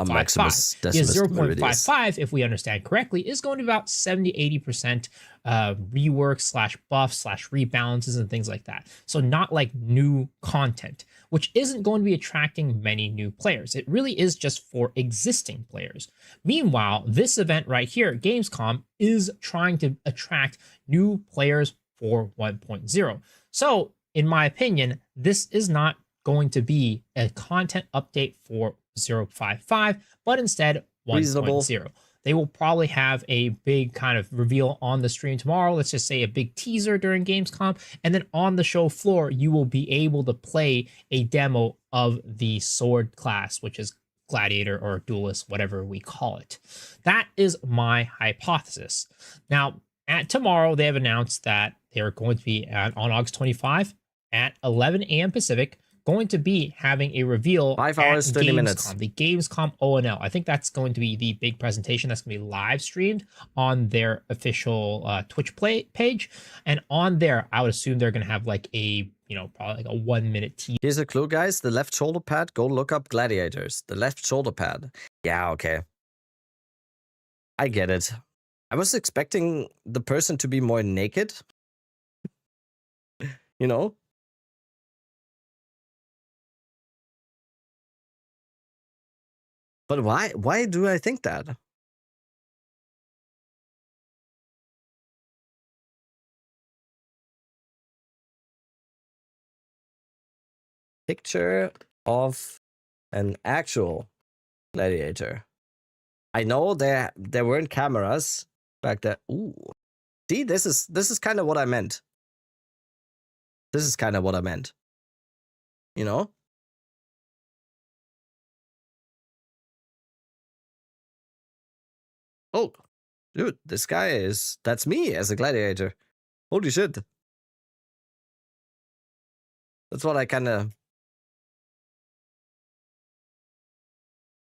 Because 0.55, if we understand correctly, is going to be about 70-80% rework slash buff slash rebalances and things like that. So not like new content, which isn't going to be attracting many new players. It really is just for existing players. Meanwhile, this event right here, Gamescom, is trying to attract new players for 1.0. So in my opinion, this is not going to be a content update for 0.55, but instead 1.0. They will probably have a big kind of reveal on the stream tomorrow. Let's just say a big teaser during Gamescom. And then on the show floor, you will be able to play a demo of the sword class, which is gladiator or duelist, whatever we call it. That is my hypothesis. Now, at tomorrow, they have announced that they're going to be on August 25 at 11 a.m. Pacific, going to be having a reveal 5 hours, 30 minutes. The Gamescom ONL. I think that's going to be the big presentation that's going to be live streamed on their official Twitch page. And on there, I would assume they're going to have like a, probably like a 1 minute teaser. Here's a clue, guys. The left shoulder pad, go look up gladiators. The left shoulder pad. Yeah, okay. I get it. I was expecting the person to be more naked. But why? Why do I think that? Picture of an actual gladiator. I know there weren't cameras back there. Ooh, see, this is kind of what I meant. This is kind of what I meant. You know. Oh, dude, this guy that's me as a gladiator. Holy shit. That's what I kind of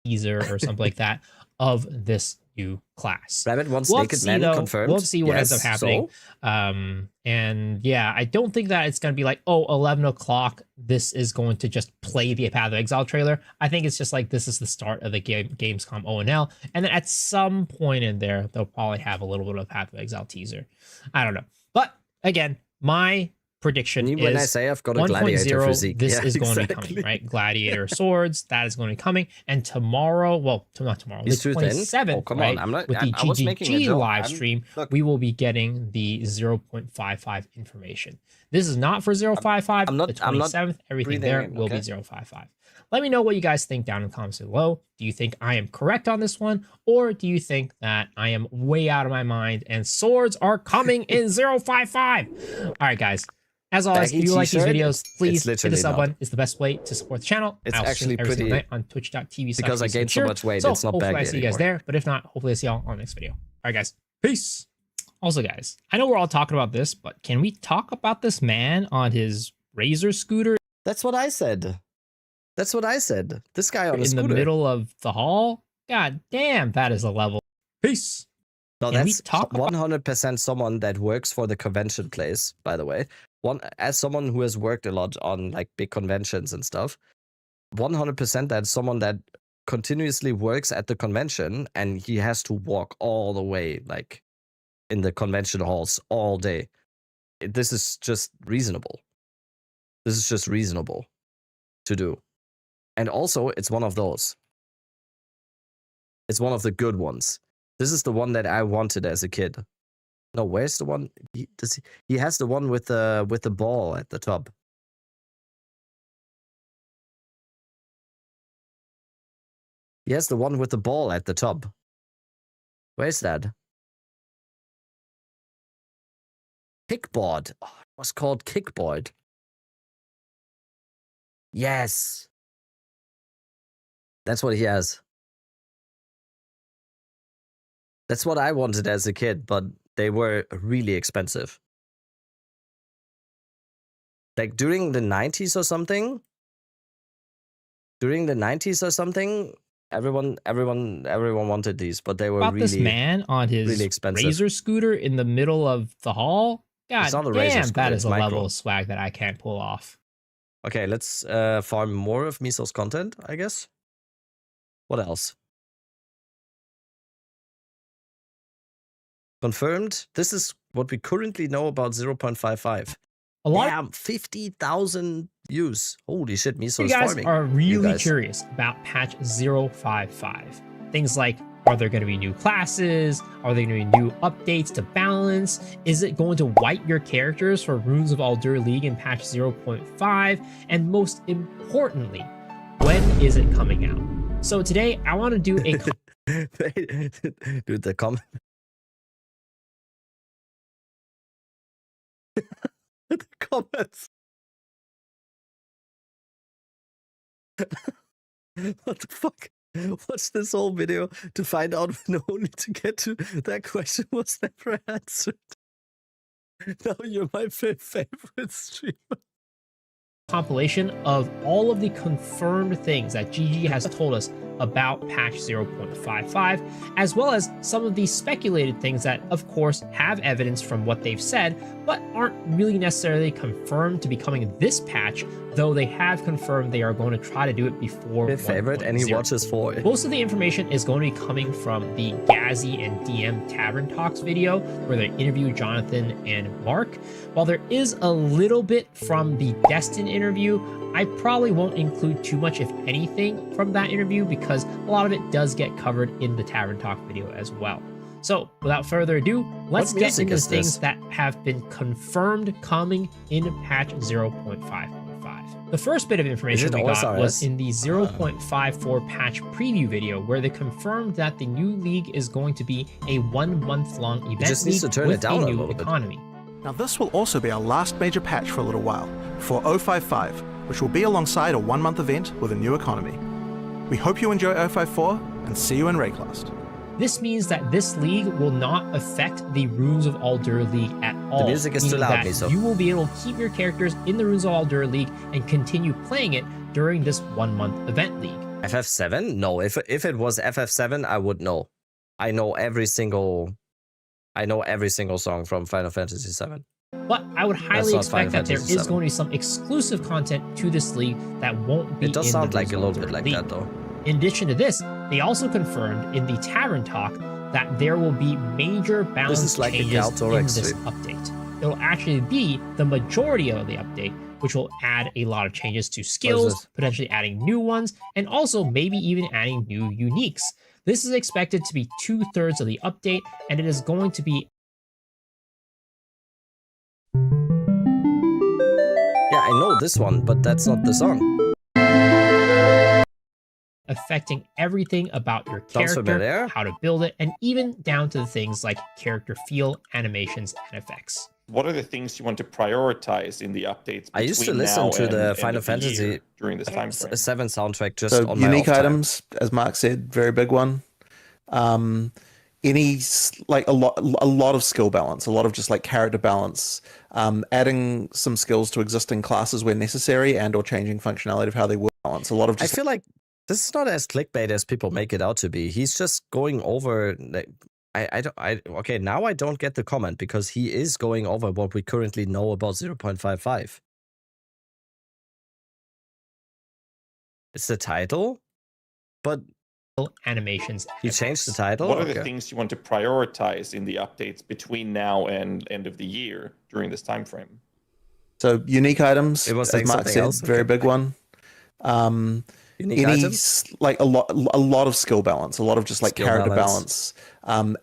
teaser or something like that of this new class. Rabbit wants we'll naked men confirmed. We'll see what ends up happening. So? And yeah, I don't think that it's going to be like, oh, 11 o'clock, this is going to just play the Path of Exile trailer. I think it's just like, this is the start of the Gamescom ONL. And then at some point in there, they'll probably have a little bit of Path of Exile teaser. I don't know. But again, my prediction when is I say I've got a gladiator physique, this is going to be coming, right? Gladiator swords, that is going to be coming. And tomorrow, well, not tomorrow, the 27th, come right, on, I'm not, with the GGG live stream, look, we will be getting the 0.55 information. This is not for 0.55. The 27th, everything there will be 0.55. Let me know what you guys think down in the comments below. Do you think I am correct on this one? Or do you think that I am way out of my mind and swords are coming in 0.55? All right, guys. As always, if you like these videos, please hit the sub button. It's the best way to support the channel. It's actually pretty night on twitch.tv. Because I gained so much weight, so it's not hopefully baggy I see you guys anymore. there, but if not, hopefully I see y'all on the next video. All right, guys. Peace. Also, guys, I know we're all talking about this, but can we talk about this man on his Razor scooter? That's what I said. That's what I said. This guy on a scooter. In the middle of the hall? God damn, that is a level. Peace. No, that's 100% someone that works for the convention place, by the way. As someone who has worked a lot on like big conventions and stuff, 100% that's someone that continuously works at the convention and he has to walk all the way like in the convention halls all day. This is just reasonable. This is just reasonable to do. And also, it's one of those. It's one of the good ones. This is the one that I wanted as a kid. No, where's the one? He has the one with the ball at the top. He has the one with the ball at the top. Where's that? Kickboard. Oh, it was called kickboard. Yes. That's what he has. That's what I wanted as a kid, but they were really expensive. Like during the 90s or something. During the 90s or something, everyone wanted these, but they were really this man on his really expensive. Razor scooter in the middle of the hall. God damn, scooter, that is a micro. level of swag that I can't pull off. Okay, let's farm more of Miso's content, I guess. What else? Confirmed. This is what we currently know about 0.55. A lot. Damn, 50,000 views. Holy shit, Miso You is guys farming. are really curious about patch 0.55. Things like, are there going to be new classes? Are there going to be new updates to balance? Is it going to wipe your characters for Runes of Aldur League in patch 0.5? And most importantly, when is it coming out? So today, I want to do a... Dude, the comment... the comments. What the fuck? Watch this whole video to find out when only to get to that question was never answered. Now you're my favorite streamer. Compilation of all of the confirmed things that GG has told us about patch 0.55, as well as some of the speculated things that, of course, have evidence from what they've said, but aren't really necessarily confirmed to be coming this patch, though they have confirmed they are going to try to do it before His favorite, and he watches for it. Most of the information is going to be coming from the Gazzy and DM Tavern Talks video, where they interview Jonathan and Mark. While there is a little bit from the Destin interview, I probably won't include too much, if anything, from that interview because a lot of it does get covered in the Tavern Talk video as well. So, without further ado, let's get into the things that have been confirmed coming in patch 0.5.5. The first bit of information we got was in the 0.54 patch preview video, where they confirmed that the new league is going to be a 1 month long event league with a new economy. Now this will also be our last major patch for a little while, for 055, which will be alongside a 1 month event with a new economy. We hope you enjoy 054 and see you in Rayclast. This means that this league will not affect the Runes of Aldur League at all. The music is too loud, Miso. You will be able to keep your characters in the Runes of Aldur League and continue playing it during this 1 month event league. FF7? No, if it was FF7, I would know. I know every single song from Final Fantasy VII. But I would highly expect that there is going to be some exclusive content to this league that won't be. It does sound like a little bit like that, though. In addition to this, they also confirmed in the Tavern Talk that there will be major balance changes in this update. It'll actually be the majority of the update, which will add a lot of changes to skills, potentially adding new ones, and also maybe even adding new uniques. This is expected to be 2/3 of the update, and it is going to be... Yeah, I know this one, but that's not the song. Affecting everything about your character, how to build it, and even down to the things like character feel, animations, and effects. What are the things you want to prioritize in the updates? I used to listen to the Final Fantasy during this time frame. 7 soundtrack just so on my unique off time. items, as Mark said, very big one. Any like a lot of skill balance, a lot of just like character balance, adding some skills to existing classes where necessary, and or changing functionality of how they work. Balance. A lot of just. I feel like this is not as clickbait as people make it out to be. He's just going over. Okay, now I don't get the comment because he is going over what we currently know about 0.55. It's the title, but animations. You changed the title. What are the things you want to prioritize in the updates between now and end of the year during this time frame? So unique items. It was as Mark said, very big one. Unique items? Like a lot of skill balance, a lot of just like character balance,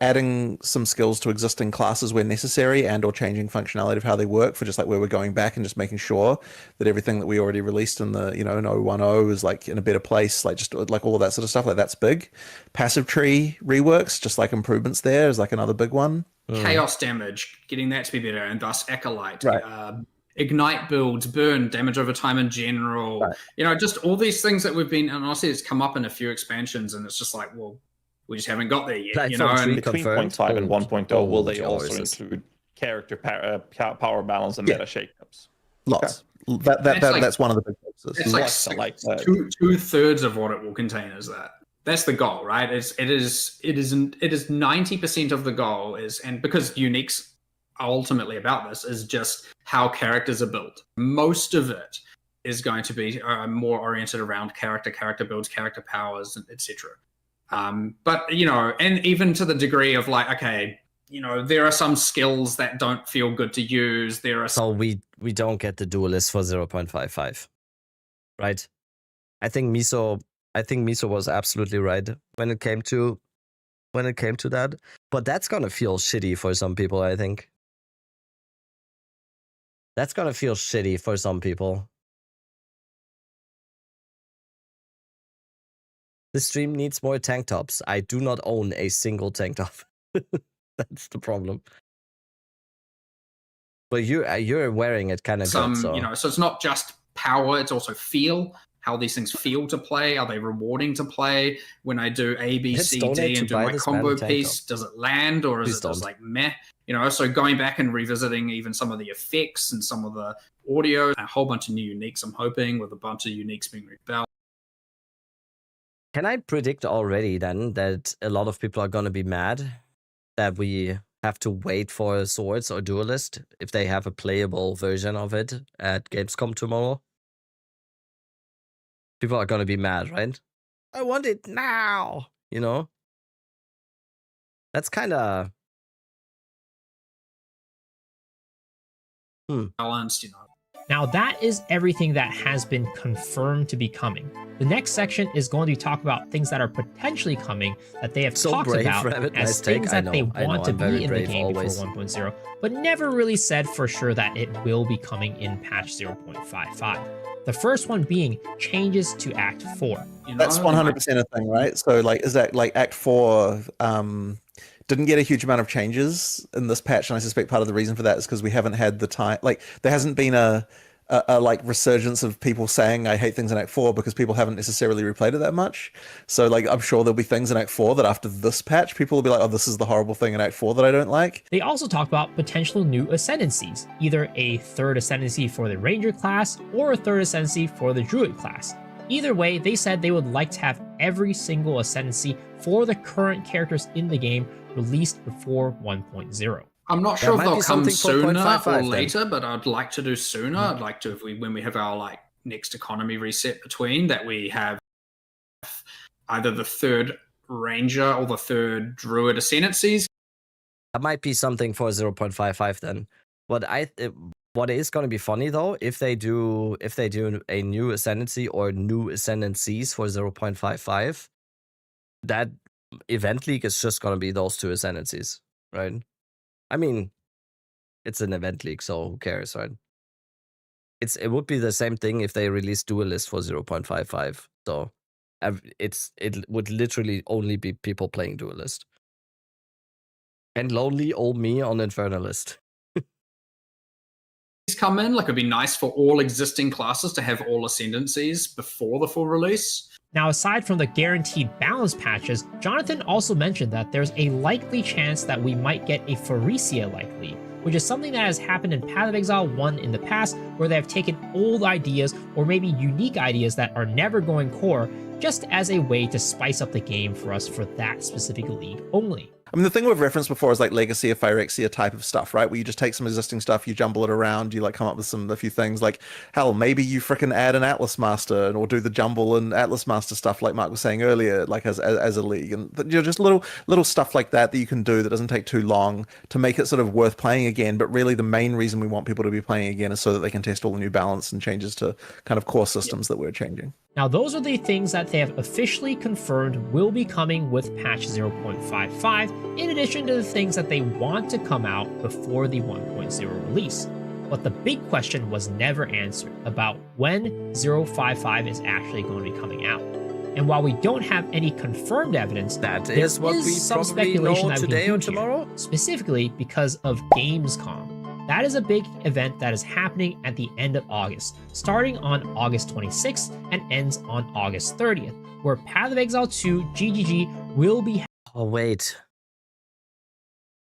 adding some skills to existing classes where necessary, and or changing functionality of how they work for just like where we're going back and just making sure that everything that we already released in the in 010 is like in a better place, like just like all of that sort of stuff. Like that's big. Passive tree reworks, just like improvements there is like another big one. Chaos damage, getting that to be better, and thus acolyte. Right. Ignite builds, burn, damage over time in general. Right. Just all these things that we've been, and honestly, it's come up in a few expansions, and it's just like, well, we just haven't got there yet. And between 0.5 and 1.0, will they also include character power balance and meta shakeups? Lots. Okay. That's one of the big focuses. It's like 2/3 of what it will contain is that. That's the goal, right? It is 90% of the goal is, and because uniques ultimately about this is just how characters are built. Most of it is going to be more oriented around character builds, character powers, etc. But and even to the degree of like, okay, there are some skills that don't feel good to use. So we don't get the duelist for 0.55, right? I think Miso was absolutely right when it came to that. But that's gonna feel shitty for some people, I think. That's gonna feel shitty for some people. The stream needs more tank tops. I do not own a single tank top. That's the problem. But you're wearing it kind of good, so. So it's not just power; it's also feel. How these things feel to play? Are they rewarding to play? When I do A, B, C, D, and do my combo piece, does it land, or is it just like meh? So going back and revisiting even some of the effects and some of the audio, a whole bunch of new uniques, I'm hoping, with a bunch of uniques being rebalanced. Can I predict already then that a lot of people are going to be mad that we have to wait for Swords or Duelist if they have a playable version of it at Gamescom tomorrow? People are going to be mad, right? I want it now, That's kind of... balanced, Now that is everything that has been confirmed to be coming. The next section is going to talk about things that are potentially coming that they have talked brave, about Rabbit. as Nice things take. that they want to I'm very be in the brave game always. before 1.0, but never really said for sure that it will be coming in patch 0.55. The first one being changes to Act 4. That's 100% a thing, right? So like, is that like Act 4 didn't get a huge amount of changes in this patch, and I suspect part of the reason for that is because we haven't had the time, like there hasn't been a like resurgence of people saying I hate things in Act 4 because people haven't necessarily replayed it that much. So like I'm sure there'll be things in Act 4 that after this patch people will be like, oh, this is the horrible thing in Act 4 that I don't like. They also talked about potential new ascendancies, either a third ascendancy for the Ranger class or a third ascendancy for the Druid class. Either way, they said they would like to have every single ascendancy for the current characters in the game released before 1.0. I'm not sure if they'll come sooner or later, but I'd like to do sooner. I'd like to, when we have our like next economy reset between, that we have either the third Ranger or the third Druid ascendancies. That might be something for 0.55 then. What is going to be funny though, if they do a new ascendancy or new ascendancies for 0.55, that event league is just going to be those two ascendancies, right? I mean, it's an event league, so who cares, right? It would be the same thing if they released Duelist for 0.55. So it would literally only be people playing Duelist. And lonely old me on Infernalist. Come in, like it'd be nice for all existing classes to have all ascendancies before the full release. Now, aside from the guaranteed balance patches, Jonathan also mentioned that there's a likely chance that we might get a Pharesia-like league, which is something that has happened in Path of Exile 1 in the past, where they have taken old ideas or maybe unique ideas that are never going core, just as a way to spice up the game for us for that specific league only. I mean, the thing we've referenced before is like Legacy or Phyrexia type of stuff, right? Where you just take some existing stuff, you jumble it around, you like come up with a few things. Like, hell, maybe you frickin' add an Atlas Master or do the jumble and Atlas Master stuff, like Mark was saying earlier, like as a league, and just little stuff like that you can do that doesn't take too long to make it sort of worth playing again. But really, the main reason we want people to be playing again is so that they can test all the new balance and changes to kind of core systems that we're changing. Now, those are the things that they have officially confirmed will be coming with patch 0.55, in addition to the things that they want to come out before the 1.0 release. But the big question was never answered about when 0.55 is actually going to be coming out. And while we don't have any confirmed evidence, that is what we some probably speculation know that today or we can tomorrow, specifically because of Gamescom. That is a big event that is happening at the end of August, starting on August 26th and ends on August 30th, where Path of Exile 2 GGG will be. Oh, wait.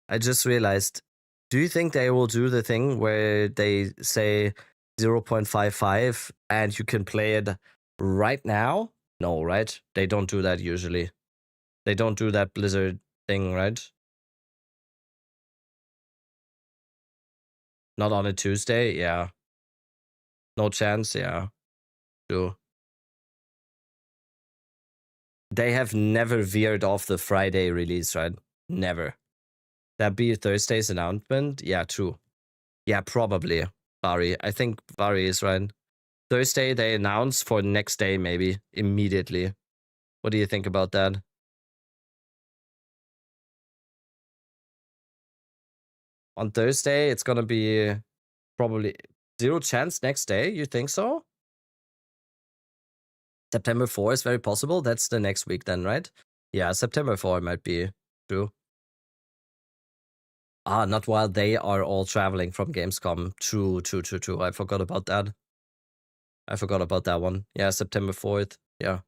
I just realized. Do you think they will do the thing where they say 0.55 and you can play it right now? No, right? They don't do that usually. They don't do that Blizzard thing, right? Not on a Tuesday? Yeah. No chance? Yeah. Sure. They have never veered off the Friday release, right? Never. That be Thursday's announcement? Yeah, true. Yeah, probably. Barry. I think Barry is right. Thursday they announce for next day, maybe. Immediately. What do you think about that? On Thursday, it's gonna be probably 0 chance next day. You think so? September 4 is very possible. That's the next week then, right? Yeah, September 4 might be true. Ah, not while they are all traveling from Gamescom. True. I forgot about that. I forgot about that one. Yeah, September 4th. Yeah.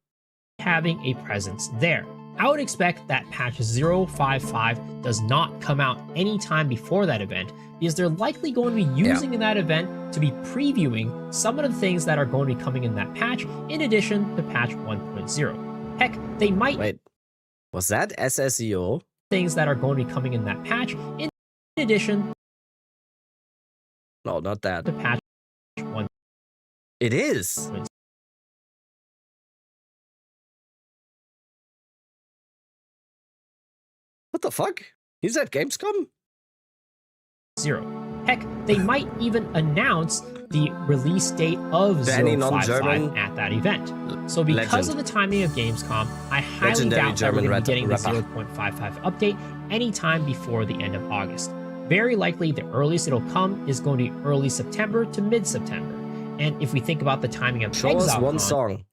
Having a presence there. I would expect that patch 0.55 does not come out anytime before that event, because they're likely going to be using that event to be previewing some of the things that are going to be coming in that patch, in addition to patch 1.0. Heck, they might... Wait, was that SSEO? Things that are going to be coming in that patch, in addition... No, not that. To patch 1. It is! What the fuck? He's at Gamescom? 0. Heck, they might even announce the release date of Any 055 non-German at that event. So because legend. of the timing of Gamescom, I highly Legendary doubt that German we're going to be getting the rapper. 0.55 update anytime before the end of August. Very likely the earliest it'll come is going to be early September to mid-September. And if we think about the timing of Show us one ExileCon, song.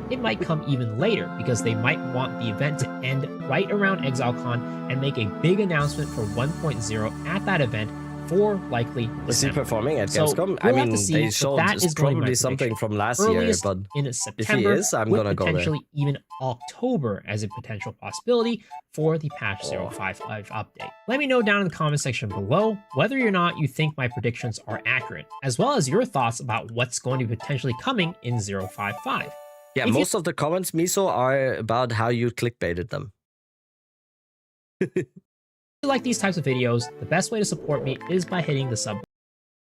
it might come even later because they might want the event to end right around ExileCon and make a big announcement for 1.0 at that event for likely Is he December. performing at So Gamescom? we'll I have mean, to see, they but showed that is going to be my probably something prediction. from last year, Earliest but in September, if he is, I'm with gonna go there. potentially even October as a potential possibility for the patch 055 update. Let me know down in the comment section below whether or not you think my predictions are accurate, as well as your thoughts about what's going to be potentially coming in 055. Yeah, If you most of the comments, Miso, are about how you clickbaited them. If you like these types of videos, the best way to support me is by hitting the sub.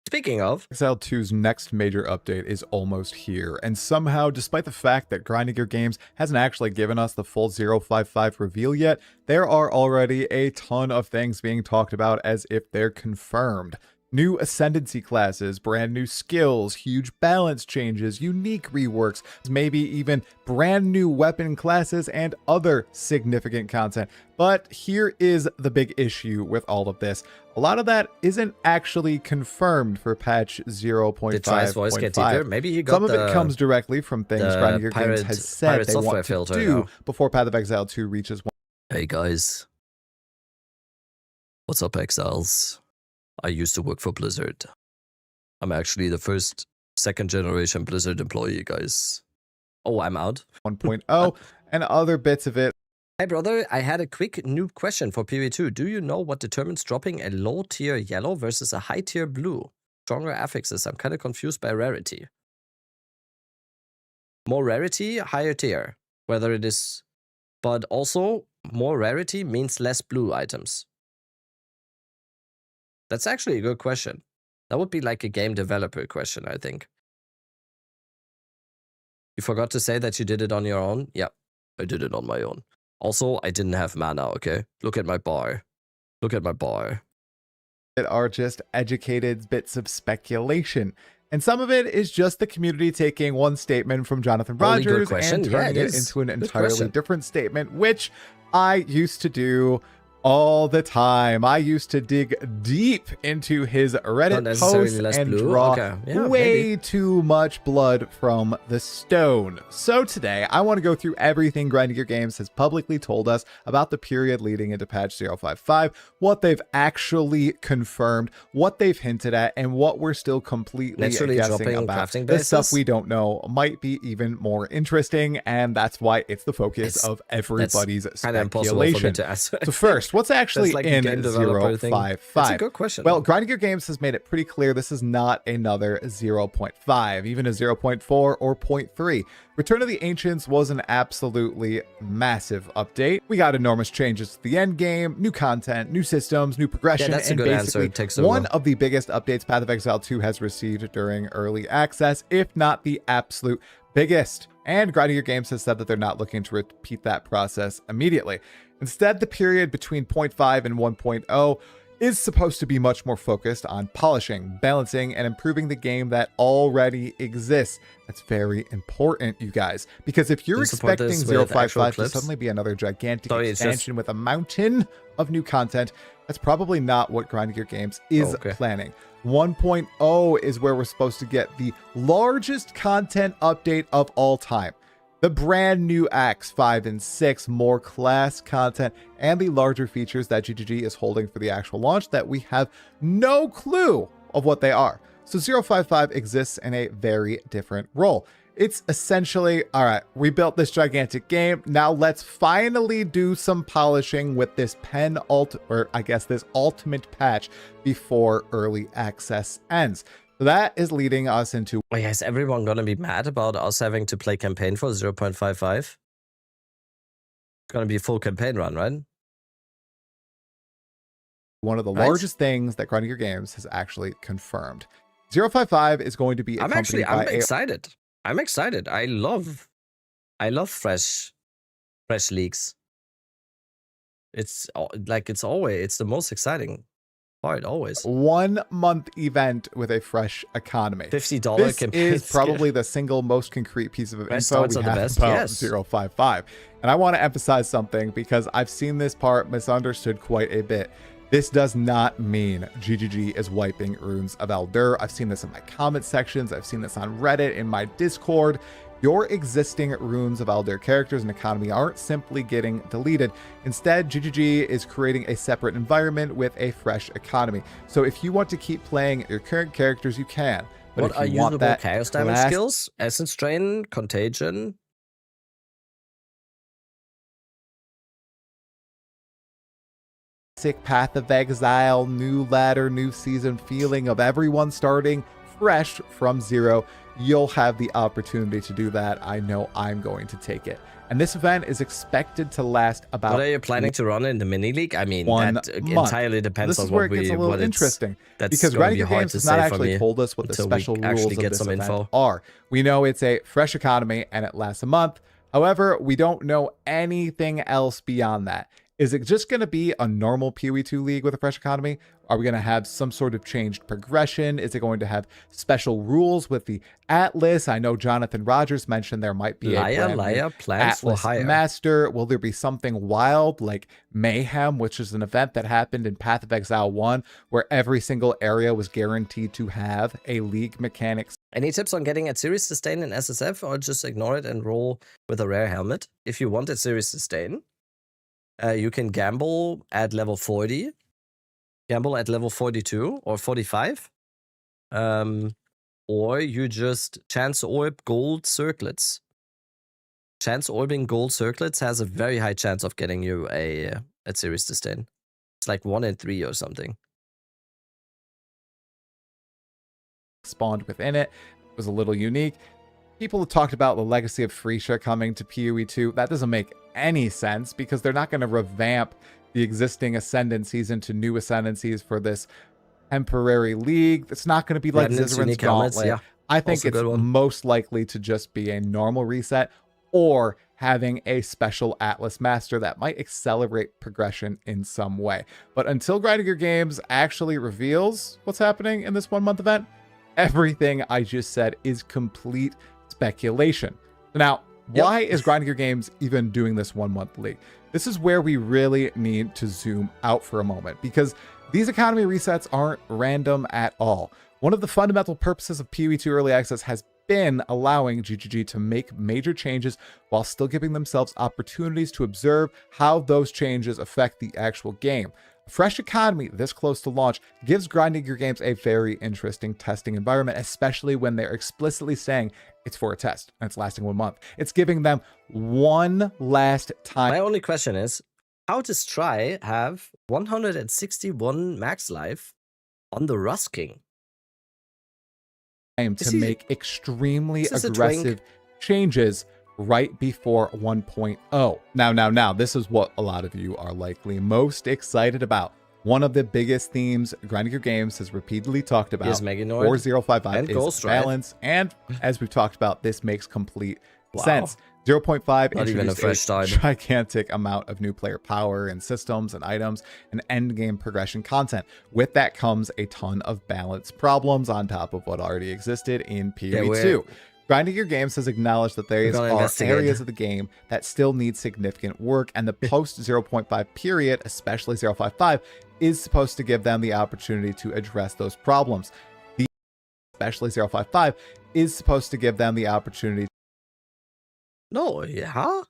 Speaking of, Exile 2's next major update is almost here, and somehow, despite the fact that Grinding Gear Games hasn't actually given us the full 055 reveal yet, there are already a ton of things being talked about as if they're confirmed. New Ascendancy classes, brand new skills, huge balance changes, unique reworks, maybe even brand new weapon classes and other significant content. But here is the big issue with all of this. A lot of that isn't actually confirmed for patch 0.5.5. Maybe he got Some of it comes directly from things Grinding Gear Games has said they want to do before Path of Exile 2 reaches 1. Hey guys, what's up, Exiles? I used to work for Blizzard. I'm actually the first second-generation Blizzard employee, guys. Oh, I'm out. 1.0 and other bits of it. Hey brother, I had a quick new question for PV2. Do you know what determines dropping a low-tier yellow versus a high-tier blue? Stronger affixes. I'm kind of confused by rarity. More rarity, higher tier. Whether it is... But also, more rarity means less blue items. That's actually a good question. That would be like a game developer question, I think. You forgot to say that you did it on your own? Yeah, I did it on my own. Also, I didn't have mana, okay? Look at my bar. Look at my bar. It are just educated bits of speculation. And some of it is just the community taking one statement from Jonathan Rogers and turning it into an entirely different statement, which I used to do all the time. I used to dig deep into his Reddit posts and draw way too much blood from the stone. So today, I want to go through everything Grinding Gear Games has publicly told us about the period leading into patch 055, what they've actually confirmed, what they've hinted at, and what we're still completely guessing about. This stuff we don't know might be even more interesting, and that's why it's the focus of everybody's speculation. So first, what's actually in 055? That's a good question. Well, Grinding Gear Games has made it pretty clear this is not another 0.5, even a 0.4 or 0.3. Return of the Ancients was an absolutely massive update. We got enormous changes to the end game, new content, new systems, new progression, and basically one of the biggest updates Path of Exile 2 has received during early access, if not the absolute biggest. And Grinding Gear Games has said that they're not looking to repeat that process immediately. Instead, the period between 0.5 and 1.0 is supposed to be much more focused on polishing, balancing, and improving the game that already exists. That's very important, you guys, because if you're expecting 055 to suddenly be another gigantic expansion with a mountain of new content, that's probably not what Grinding Gear Games is planning. 1.0 is where we're supposed to get the largest content update of all time. The brand new Acts 5 and 6, more class content, and the larger features that GGG is holding for the actual launch that we have no clue of what they are. So 055 exists in a very different role. It's essentially, all right, we built this gigantic game. Now let's finally do some polishing with this this ultimate patch before early access ends. So that is leading us into... Wait, is everyone gonna be mad about us having to play campaign for 0.55? It's gonna be a full campaign run, right? One of the largest things that Grinding Gear Games has actually confirmed. 055 is going to be accompanied by... I'm excited. I'm excited. I love fresh leaks. It's the most exciting part always. 1 month event with a fresh economy. $50 This campaign is probably the single most concrete piece of info we have about yes. 055. And I want to emphasize something because I've seen this part misunderstood quite a bit. This does not mean GGG is wiping Runes of Eldur. I've seen this in my comment sections. I've seen this on Reddit, in my Discord. Your existing Runes of Eldur characters and economy aren't simply getting deleted. Instead, GGG is creating a separate environment with a fresh economy. So if you want to keep playing your current characters, you can. But What if are you want usable that chaos damage skills? Essence Drain, Contagion. Path of Exile, new ladder, new season feeling of everyone starting fresh from zero, you'll have the opportunity to do that. I know I'm going to take it. And this event is expected to last about... What are you planning to run in the mini league? I mean, 1 that month. entirely depends on this is where what it gets we... a little what interesting. That's Because gonna Grinding be Gear hard Games to has not say for actually me told us what the until we special rules actually of get this some event info. are. We know it's a fresh economy and it lasts a month. However, we don't know anything else beyond that. Is it just going to be a normal PoE 2 league with a fresh economy? Are we going to have some sort of changed progression? Is it going to have special rules with the Atlas? I know Jonathan Rogers mentioned there might be a brand new plans for Atlas hire. Master. Will there be something wild like Mayhem, which is an event that happened in Path of Exile 1, where every single area was guaranteed to have a league mechanics? Any tips on getting a series sustain in SSF, or just ignore it and roll with a rare helmet? If you want a series sustain, you can gamble at level 40, gamble at level 42 or 45, or you just chance orb gold circlets. Chance orbing gold circlets has a very high chance of getting you a series sustain. It's like 1 in 3 or something. Spawned within it. It was a little unique. People have talked about the legacy of Freesia coming to PoE 2. That doesn't make any sense because they're not going to revamp the existing ascendancies into new ascendancies for this temporary league. It's not going to be like Zizran's Gauntlet. Yeah. I think it's most likely to just be a normal reset or having a special Atlas Master that might accelerate progression in some way. But until Grinding Gear Games actually reveals what's happening in this 1 month event, everything I just said is complete speculation. Now, why is Grinding Gear Games even doing this 1 month league? This is where we really need to zoom out for a moment because these economy resets aren't random at all. One of the fundamental purposes of PoE 2 Early Access has been allowing GGG to make major changes while still giving themselves opportunities to observe how those changes affect the actual game. A fresh economy this close to launch gives Grinding Gear Games a very interesting testing environment, especially when they're explicitly saying it's for a test and it's lasting 1 month. It's giving them one last time. My only question is, how does Try have 161 max life on the Rust King? To make extremely aggressive changes right before 1.0. Now, this is what a lot of you are likely most excited about. One of the biggest themes Grinding Gear Games has repeatedly talked about for 0.55 is balance, and as we've talked about, this makes complete sense. 0.5 introduced a gigantic amount of new player power and systems and items and end game progression content. With that comes a ton of balance problems on top of what already existed in PoE 2. Grinding Gear Games has acknowledged that there are areas of the game that still need significant work, and the post 0.5 period, especially 0.55, is supposed to give them the opportunity to address those problems. Especially 0.55 is supposed to give them the opportunity how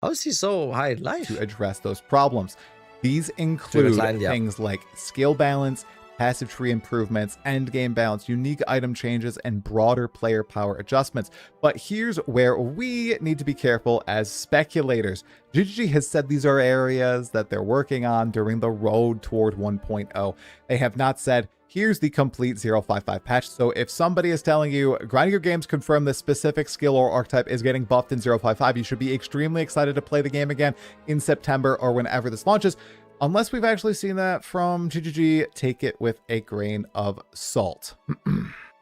is he so high in life? To address those problems. These include things like skill balance, passive tree improvements, end game balance, unique item changes, and broader player power adjustments. But here's where we need to be careful as speculators. GGG has said these are areas that they're working on during the road toward 1.0. They have not said, here's the complete 0.55 patch. So if somebody is telling you, Grinding Your Games confirm this specific skill or archetype is getting buffed in 0.55, you should be extremely excited to play the game again in September or whenever this launches. Unless we've actually seen that from GGG, take it with a grain of salt.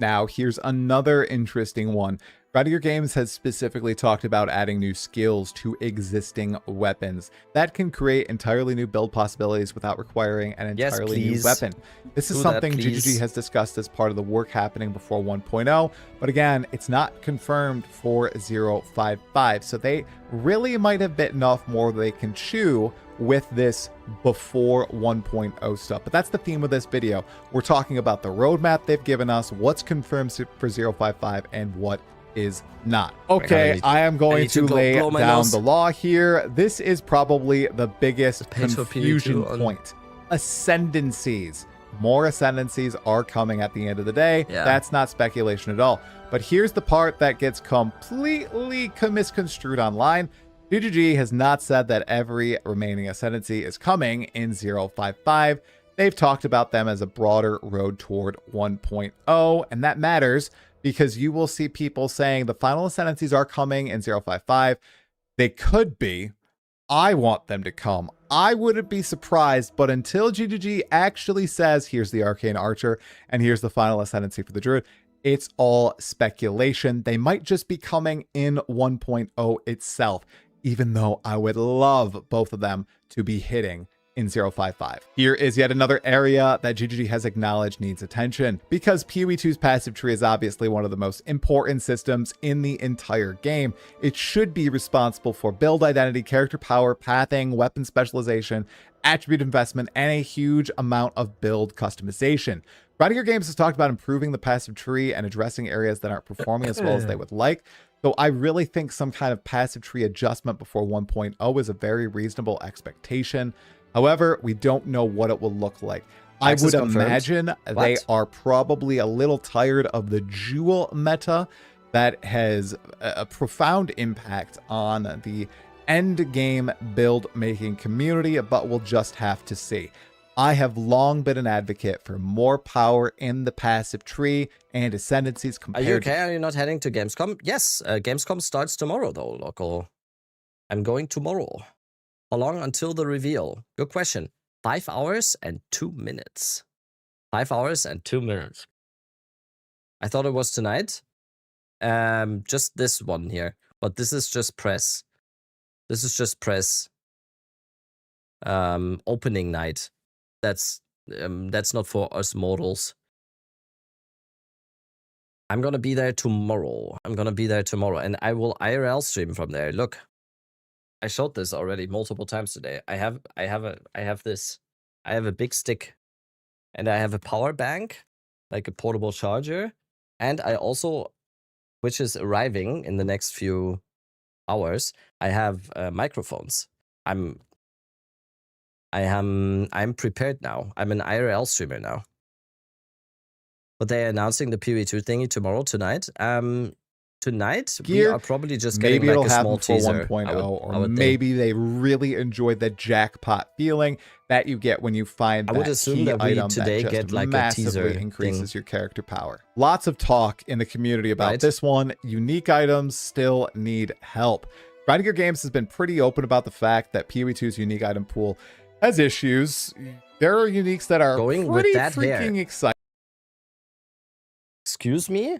Now, here's another interesting one. Grinding Your Games has specifically talked about adding new skills to existing weapons. That can create entirely new build possibilities without requiring an entirely new weapon. This is something GGG has discussed as part of the work happening before 1.0, but again, it's not confirmed for 0.55, so they really might have bitten off more than they can chew with this before 1.0 stuff. But that's the theme of this video. We're talking about the roadmap they've given us, what's confirmed for 0.55, and what is not. Okay, I am going to lay down the law here. This is probably the biggest confusion point. Ascendancies. More ascendancies are coming at the end of the day. That's not speculation at all. But here's the part that gets completely misconstrued online. GGG has not said that every remaining ascendancy is coming in 0.55. They've talked about them as a broader road toward 1.0, and that matters because you will see people saying the final ascendancies are coming in 0.55. They could be. I want them to come. I wouldn't be surprised, but until GGG actually says, here's the Arcane Archer, and here's the final ascendancy for the Druid, it's all speculation. They might just be coming in 1.0 itself, even though I would love both of them to be hitting in 0.55. Here is yet another area that GGG has acknowledged needs attention, because PoE 2's passive tree is obviously one of the most important systems in the entire game. It should be responsible for build identity, character power, pathing, weapon specialization, attribute investment, and a huge amount of build customization. Grinding Your Games has talked about improving the passive tree and addressing areas that aren't performing as well as they would like. So I really think some kind of passive tree adjustment before 1.0 is a very reasonable expectation. However, we don't know what it will look like. I would imagine they are probably a little tired of the jewel meta that has a profound impact on the end game build making community, but we'll just have to see. I have long been an advocate for more power in the passive tree and ascendancies compared Are you okay? Are you not heading to Gamescom? Yes, Gamescom starts tomorrow though, Local. I'm going tomorrow. How long until the reveal? Good question. 5 hours and 2 minutes. 5 hours and 2 minutes. I thought it was tonight. Just this one here. But this is just press. This is just press. Opening night. That's not for us mortals. I'm gonna be there tomorrow. And I will IRL stream from there. Look. I showed this already multiple times today. I have this. I have a big stick, and I have a power bank, like a portable charger, and I also, which is arriving in the next few hours, I have microphones. I'm prepared now. I'm an IRL streamer now. But they're announcing the PoE 2 thingy tonight. Tonight, we are probably just getting like a small teaser. 1.0, or maybe they really enjoyed the jackpot feeling that you get when you find that key item that just like massively increases your character power. Lots of talk in the community about this one. Unique items still need help. Grinding Your Games has been pretty open about the fact that PoE 2's unique item pool has issues. There are uniques that are pretty freaking exciting. Excuse me?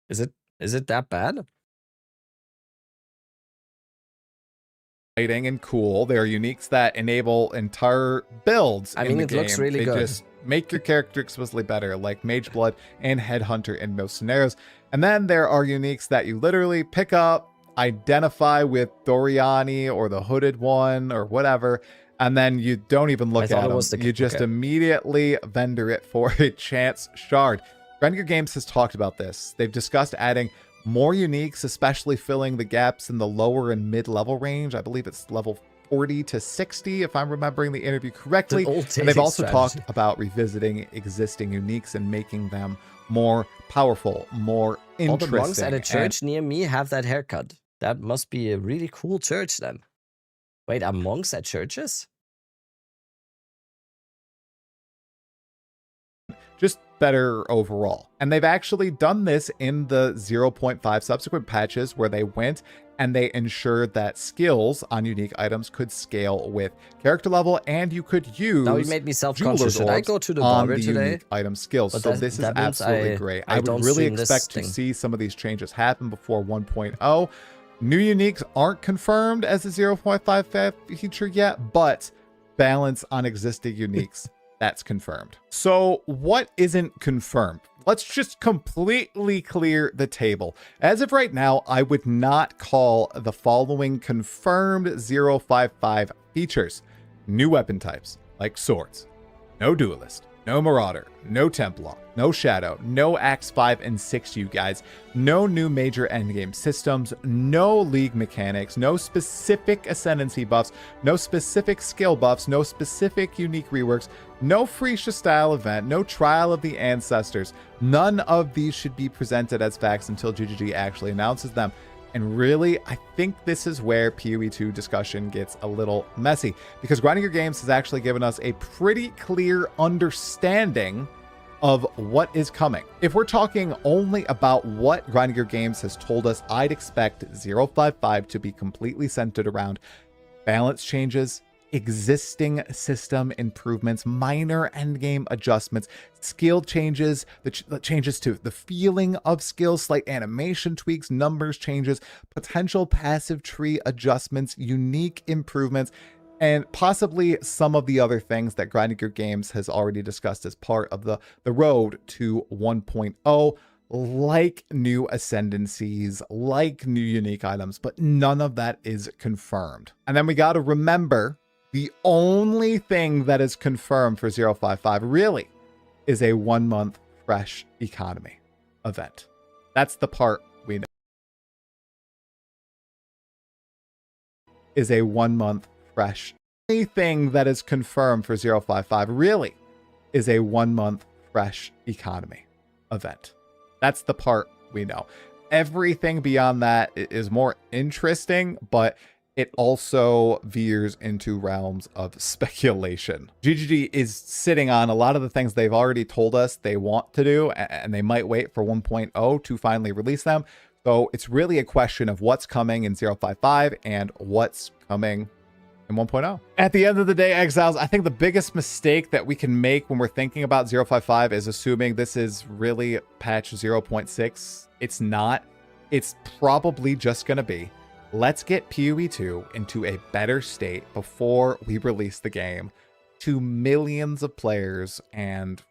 Is it that bad? Exciting and cool. They are uniques that enable entire builds. I mean, it looks really good. They just make your character explicitly better, like Mage Blood and Headhunter in most scenarios. And then there are uniques that you literally pick up, identify with Doriani or the hooded one or whatever, and then you don't even look at them. You just immediately vendor it for a chance shard. Grinding Your Games has talked about this. They've discussed adding more uniques, especially filling the gaps in the lower and mid-level range. I believe it's level 40 to 60, if I'm remembering the interview correctly. An old And they've dating also strategy. talked about revisiting existing uniques and making them more powerful, more All the interesting. monks at a church near me have that haircut. That must be a really cool church then. Wait, are monks at churches? Just better overall. And they've actually done this in the 0.5 subsequent patches where they went and they ensured that skills on unique items could scale with character level, and you could use Now you made me self-conscious. jeweler's Should I orbs go to the on barber the today? unique item skills. But So that- this is that means absolutely I- great. I I would don't really stream this expect to thing. see some of these changes happen before 1.0. New uniques aren't confirmed as a 0.55 feature yet, but balance on existing uniques, that's confirmed. So what isn't confirmed? Let's just completely clear the table. As of right now, I would not call the following confirmed 055 features. New weapon types, like swords. No duelist, no marauder, no templar, no shadow, no Axe 5 and 6, you guys. No new major endgame systems, no league mechanics, no specific ascendancy buffs, no specific skill buffs, no specific unique reworks, no Freesia style event, no trial of the ancestors. None of these should be presented as facts until GGG actually announces them. And really, I think this is where PoE2 discussion gets a little messy, because Grinding Gear Games has actually given us a pretty clear understanding of what is coming. If we're talking only about what Grinding Gear Games has told us, I'd expect 055 to be completely centered around balance changes, existing system improvements, minor endgame adjustments, skill changes, the changes to the feeling of skills, slight animation tweaks, numbers changes, potential passive tree adjustments, unique improvements, and possibly some of the other things that Grinding Gear Games has already discussed as part of the road to 1.0, like new ascendancies, like new unique items, but none of that is confirmed. And then we got to remember, the only thing that is confirmed for 055 really is a 1 month fresh economy event. That's the part we know. Is a 1 month fresh. The only thing that is confirmed for 055 really is a 1 month fresh economy event. That's the part we know. Everything beyond that is more interesting, but it also veers into realms of speculation. GGG is sitting on a lot of the things they've already told us they want to do, and they might wait for 1.0 to finally release them. So it's really a question of what's coming in 055 and what's coming in 1.0. At the end of the day, Exiles, I think the biggest mistake that we can make when we're thinking about 055 is assuming this is really patch 0.6. It's not. It's probably just going to be, let's get PoE2 into a better state before we release the game to millions of players and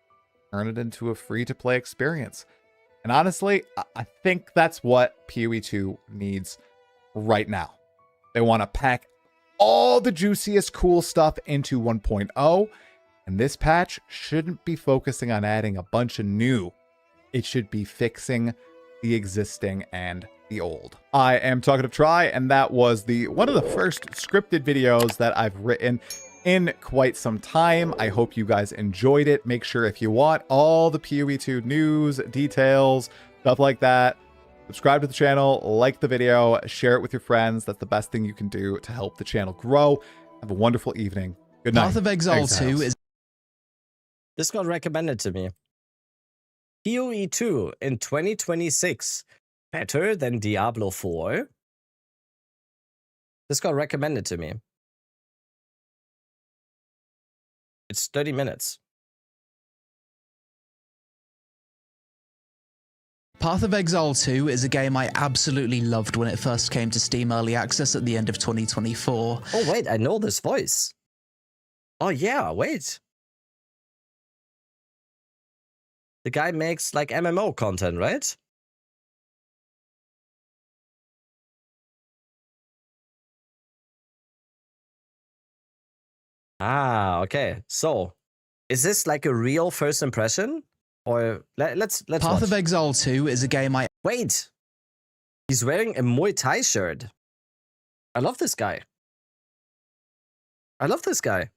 turn it into a free-to-play experience. And honestly, I think that's what PoE2 needs right now. They want to pack all the juiciest cool stuff into 1.0, and this patch shouldn't be focusing on adding a bunch of new. It should be fixing the existing and the old. I am Talkative Try, and that was one of the first scripted videos that I've written in quite some time. I hope you guys enjoyed it. Make sure, if you want all the PoE2 news, details, stuff like that, subscribe to the channel, like the video, share it with your friends. That's the best thing you can do to help the channel grow. Have a wonderful evening. Good night. Path of Exile 2 Exiles. is... This got recommended to me. PoE 2 in 2026. Better than Diablo 4? This got recommended to me. It's 30 minutes. Path of Exile 2 is a game I absolutely loved when it first came to Steam Early Access at the end of 2024. Oh, wait, I know this voice. Oh, yeah, wait. The guy makes, like, MMO content, right? Ah, okay. So, is this like a real first impression? Or let's Path watch. of Exile 2 is a game I... Wait! He's wearing a Muay Thai shirt. I love this guy. I love this guy.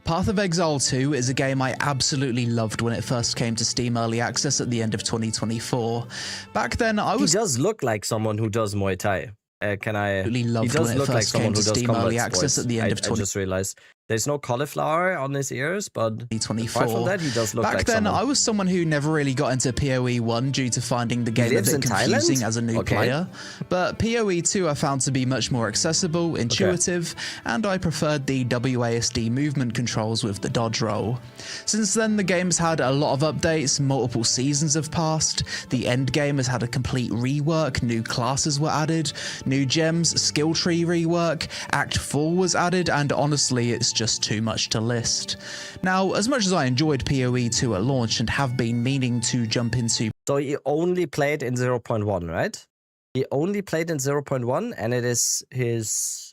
Path of Exile 2 is a game I absolutely loved when it first came to Steam Early Access at the end of 2024. Back then, I was... He does look like someone who does Muay Thai. Can I... He does look like someone who does Steam Early Access at the end of 2024. I just realized there's no cauliflower on his ears, but apart from that, he does look Back like then, someone. I was someone who never really got into PoE 1 due to finding the game a bit confusing as a new player. But PoE 2 I found to be much more accessible, intuitive, and I preferred the WASD movement controls with the dodge roll. Since then, the game's had a lot of updates, multiple seasons have passed, the end game has had a complete rework, new classes were added, new gems, skill tree rework, Act 4 was added, and honestly, it's just too much to list. Now, as much as I enjoyed PoE 2 at launch and have been meaning to jump into... So he only played in 0.1, right? He only played in 0.1, and it is his...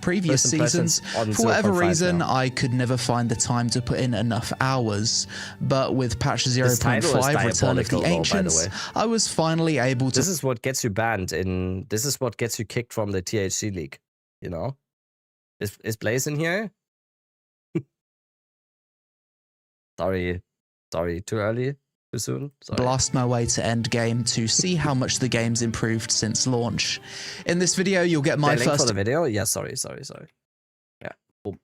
previous seasons. For whatever reason, I could never find the time to put in enough hours, but with patch 0.5 Return of the Ancients, I was finally able to... This is what gets you banned in... This is what gets you kicked from the THC League, you know? Is Blaze in here? Sorry, too early? Too soon? Sorry. Blast my way to endgame to see how much the game's improved since launch. In this video, you'll get my link first... for the video? Yeah, sorry. Yeah. Boom.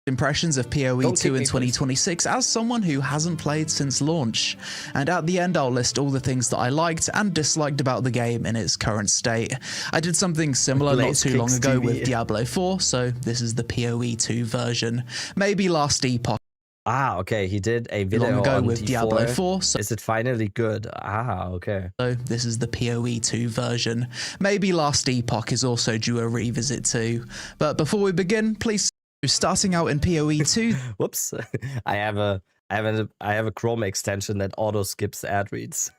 Impressions of PoE 2 in 2026 as someone who hasn't played since launch. And at the end, I'll list all the things that I liked and disliked about the game in its current state. I did something similar not too long ago with Diablo 4, so this is the PoE 2 version. Maybe last epoch. Ah, okay, he did a video long ago on with D4. Diablo 4. So is it finally good? Ah, okay. So this is the PoE 2 version. Maybe last epoch is also due a revisit too. But before we begin, please, starting out in PoE 2. Whoops, I have a Chrome extension that auto skips ad reads.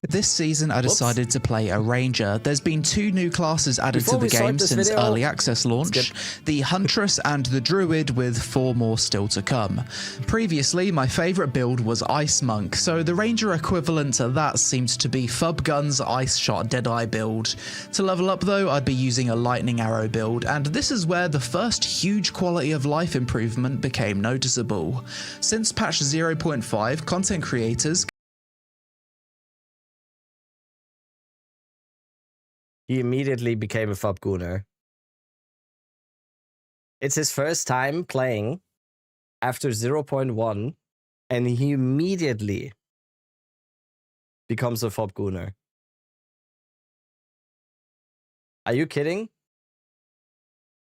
This season, I decided to play a ranger. There's been 2 new classes added to the game since early access launch, the Huntress and the Druid, with 4 more still to come. Previously, my favourite build was Ice Monk, so the ranger equivalent to that seemed to be Fub Guns Ice Shot Deadeye build. To level up though, I'd be using a Lightning Arrow build, and this is where the first huge quality of life improvement became noticeable. Since patch 0.5, content creators He immediately became a Fub Gooner. It's his first time playing after 0.1, and he immediately becomes a Fub Gooner. Are you kidding?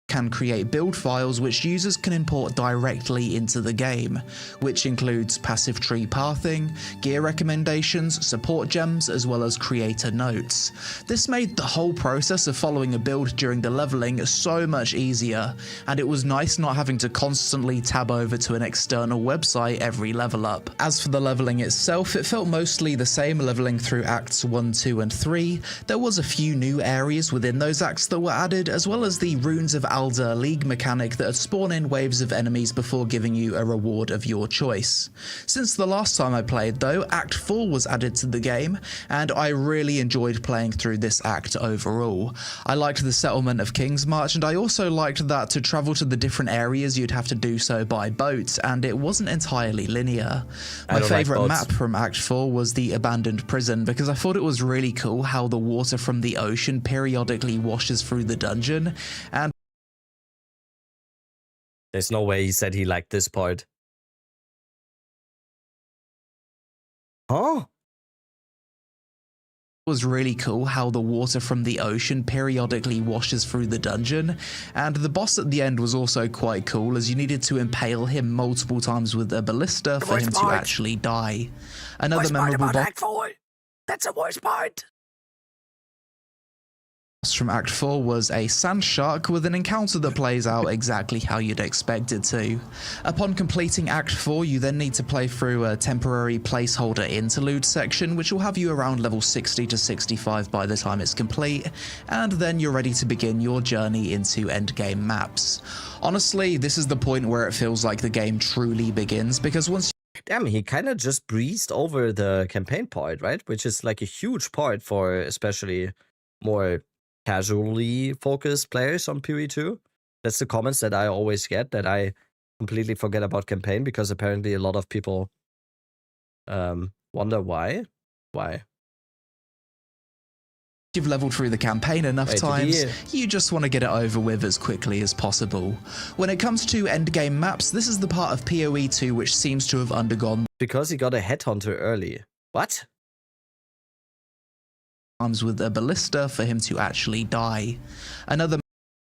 Can create build files which users can import directly into the game, which includes passive tree pathing, gear recommendations, support gems, as well as creator notes. This made the whole process of following a build during the leveling so much easier, and it was nice not having to constantly tab over to an external website every level up. As for the leveling itself, it felt mostly the same leveling through Acts 1, 2, and 3. There was a few new areas within those acts that were added, as well as the Runes of Alder League mechanic that would spawn in waves of enemies before giving you a reward of your choice. Since the last time I played though, Act 4 was added to the game, and I really enjoyed playing through this act overall. I liked the settlement of King's March, and I also liked that to travel to the different areas you'd have to do so by boat, and it wasn't entirely linear. My favourite map from Act 4 was the Abandoned Prison, because I thought it was really cool how the water from the ocean periodically washes through the dungeon, and there's no way he said he liked this part. Huh? It was really cool how the water from the ocean periodically washes through the dungeon, and the boss at the end was also quite cool, as you needed to impale him multiple times with a ballista for him to actually die. Another memorable boss. That's the worst part. From Act 4 was a sand shark with an encounter that plays out exactly how you'd expect it to. Upon completing Act 4, you then need to play through a temporary placeholder interlude section, which will have you around level 60 to 65 by the time it's complete, and then you're ready to begin your journey into endgame maps. Honestly, this is the point where it feels like the game truly begins, because once Damn, he kind of just breezed over the campaign part, right? Which is like a huge part for especially more casually focused players on PoE 2. That's the comments that I always get, that I completely forget about campaign, because apparently a lot of people wonder why. Why? You've leveled through the campaign enough times, you just want to get it over with as quickly as possible. When it comes to endgame maps, this is the part of PoE 2 which seems to have undergone because he got a headhunter early. What? With a ballista for him to actually die. Another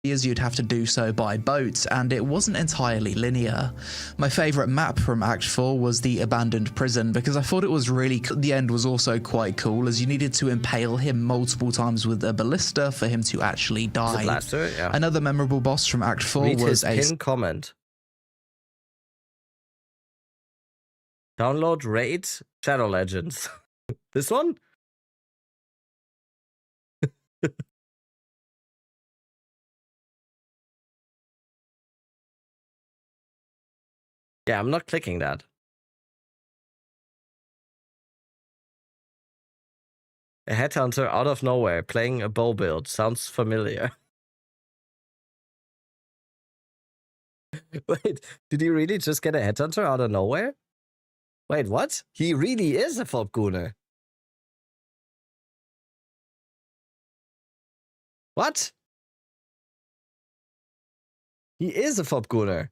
is you'd have to do so by boat, and it wasn't entirely linear. My favourite map from Act 4 was the abandoned prison, because I thought it was really cool. The end was also quite cool, as you needed to impale him multiple times with a ballista for him to actually die. Blaster, yeah. Another memorable boss from Act 4 Read was his pinned comment. Download Raid Shadow Legends. This one? Yeah, I'm not clicking that. A headhunter out of nowhere playing a bow build. Sounds familiar. Wait, did he really just get a headhunter out of nowhere? Wait, what? He really is a Fobgunner. What? He is a Fobgunner.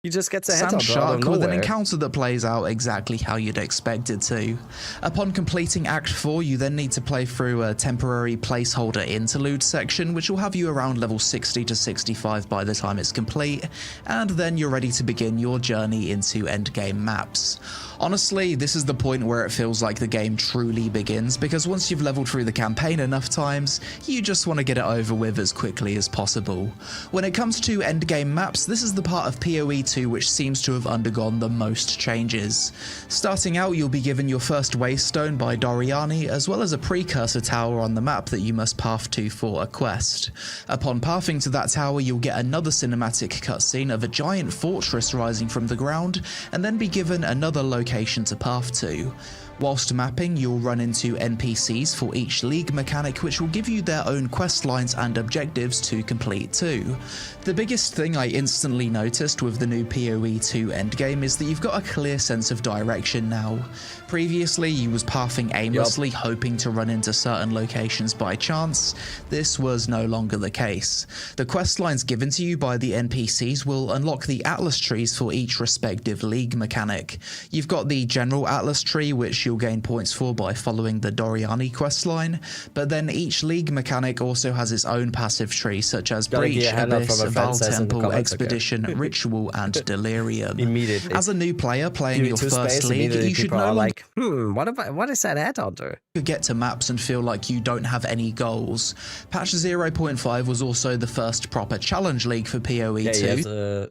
He just gets a headhunter out of nowhere. With an encounter that plays out exactly how you'd expect it to. Upon completing Act 4, you then need to play through a temporary placeholder interlude section, which will have you around level 60 to 65 by the time it's complete, and then you're ready to begin your journey into endgame maps. Honestly, this is the point where it feels like the game truly begins, because once you've leveled through the campaign enough times, you just want to get it over with as quickly as possible. When it comes to endgame maps, this is the part of PoE 2 which seems to have undergone the most changes. Starting out, you'll be given your first waystone by Doriani, as well as a precursor tower on the map that you must path to for a quest. Upon pathing to that tower, you'll get another cinematic cutscene of a giant fortress rising from the ground, and then be given another location to path to. Whilst mapping, you'll run into NPCs for each league mechanic, which will give you their own quest lines and objectives to complete too. The biggest thing I instantly noticed with the new PoE 2 endgame is that you've got a clear sense of direction now. Previously, you was pathing aimlessly, hoping to run into certain locations by chance. This was no longer the case. The quest lines given to you by the NPCs will unlock the atlas trees for each respective league mechanic. You've got the general atlas tree, which you'll gain points for by following the Doriani questline, but then each league mechanic also has its own passive tree, such as Breach, Abyss, Val Temple, Expedition, Ritual, and Delirium. Immediately. As a new player playing your first league, you should know like, what is that headhunter? You get to maps and feel like you don't have any goals. Patch 0.5 was also the first proper challenge league for PoE 2.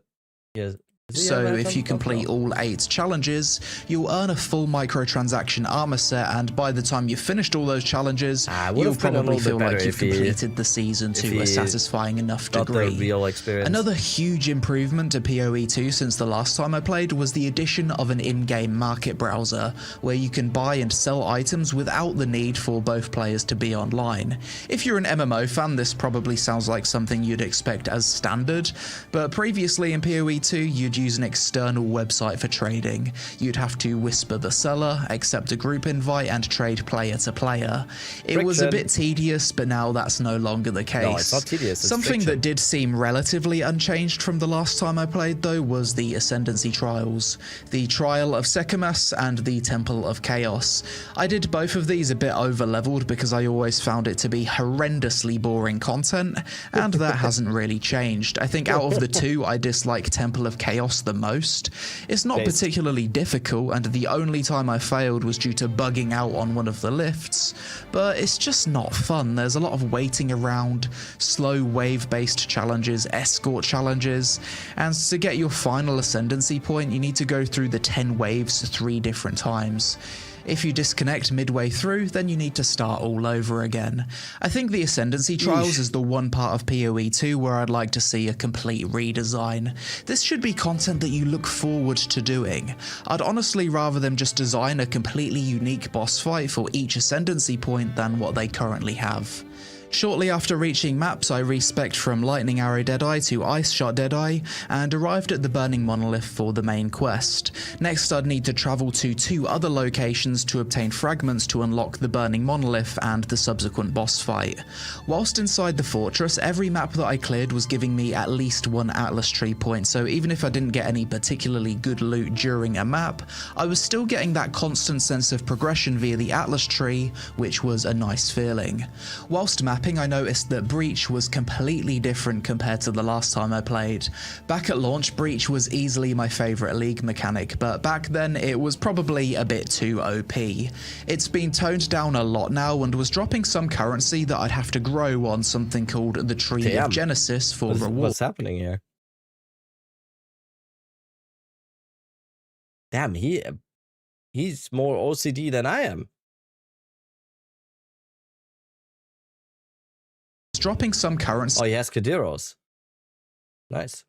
So if you complete all 8 challenges, you'll earn a full microtransaction armor set, and by the time you've finished all those challenges, you'll probably feel like you've completed the season to a satisfying enough degree. Another huge improvement to PoE 2 since the last time I played was the addition of an in-game market browser, where you can buy and sell items without the need for both players to be online. If you're an MMO fan, this probably sounds like something you'd expect as standard, but previously in PoE 2, you'd use an external website for trading. You'd have to whisper the seller, accept a group invite, and trade player to player. It was a bit tedious, but now that's no longer the case. No, it's not tedious, it's Something friction. that did seem relatively unchanged from the last time I played, though, was the Ascendancy Trials. The Trial of Sekemas and the Temple of Chaos. I did both of these a bit over-leveled because I always found it to be horrendously boring content, and that hasn't really changed. I think out of the two, I dislike Temple of Chaos the most. It's not particularly difficult, and the only time I failed was due to bugging out on one of the lifts, but it's just not fun. There's a lot of waiting around, slow wave-based challenges, escort challenges, and to get your final ascendancy point, you need to go through the 10 waves 3 different times. If you disconnect midway through, then you need to start all over again. I think the Ascendancy Trials is the one part of PoE 2 where I'd like to see a complete redesign. This should be content that you look forward to doing. I'd honestly rather them just design a completely unique boss fight for each Ascendancy point than what they currently have. Shortly after reaching maps, I respec'd from Lightning Arrow Deadeye to Ice Shot Deadeye and arrived at the Burning Monolith for the main quest. Next, I'd need to travel to 2 other locations to obtain fragments to unlock the Burning Monolith and the subsequent boss fight. Whilst inside the fortress, every map that I cleared was giving me at least 1 Atlas Tree point, so even if I didn't get any particularly good loot during a map, I was still getting that constant sense of progression via the Atlas Tree, which was a nice feeling. Whilst mapping, I noticed that Breach was completely different compared to the last time I played. Back at launch, Breach was easily my favourite League mechanic, but back then it was probably a bit too OP. It's been toned down a lot now and was dropping some currency that I'd have to grow on something called the Tree of Genesis for reward. What's happening here? Damn, he's more OCD than I am. Dropping some currency. Oh, he has Kadiros. Nice.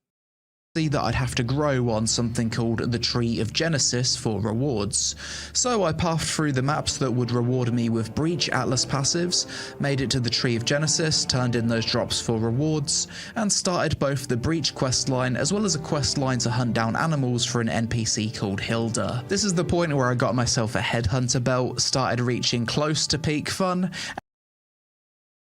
That I'd have to grow on something called the Tree of Genesis for rewards. So I pathed through the maps that would reward me with Breach Atlas passives, made it to the Tree of Genesis, turned in those drops for rewards, and started both the Breach questline as well as a questline to hunt down animals for an NPC called Hilda. This is the point where I got myself a Headhunter belt, started reaching close to peak fun,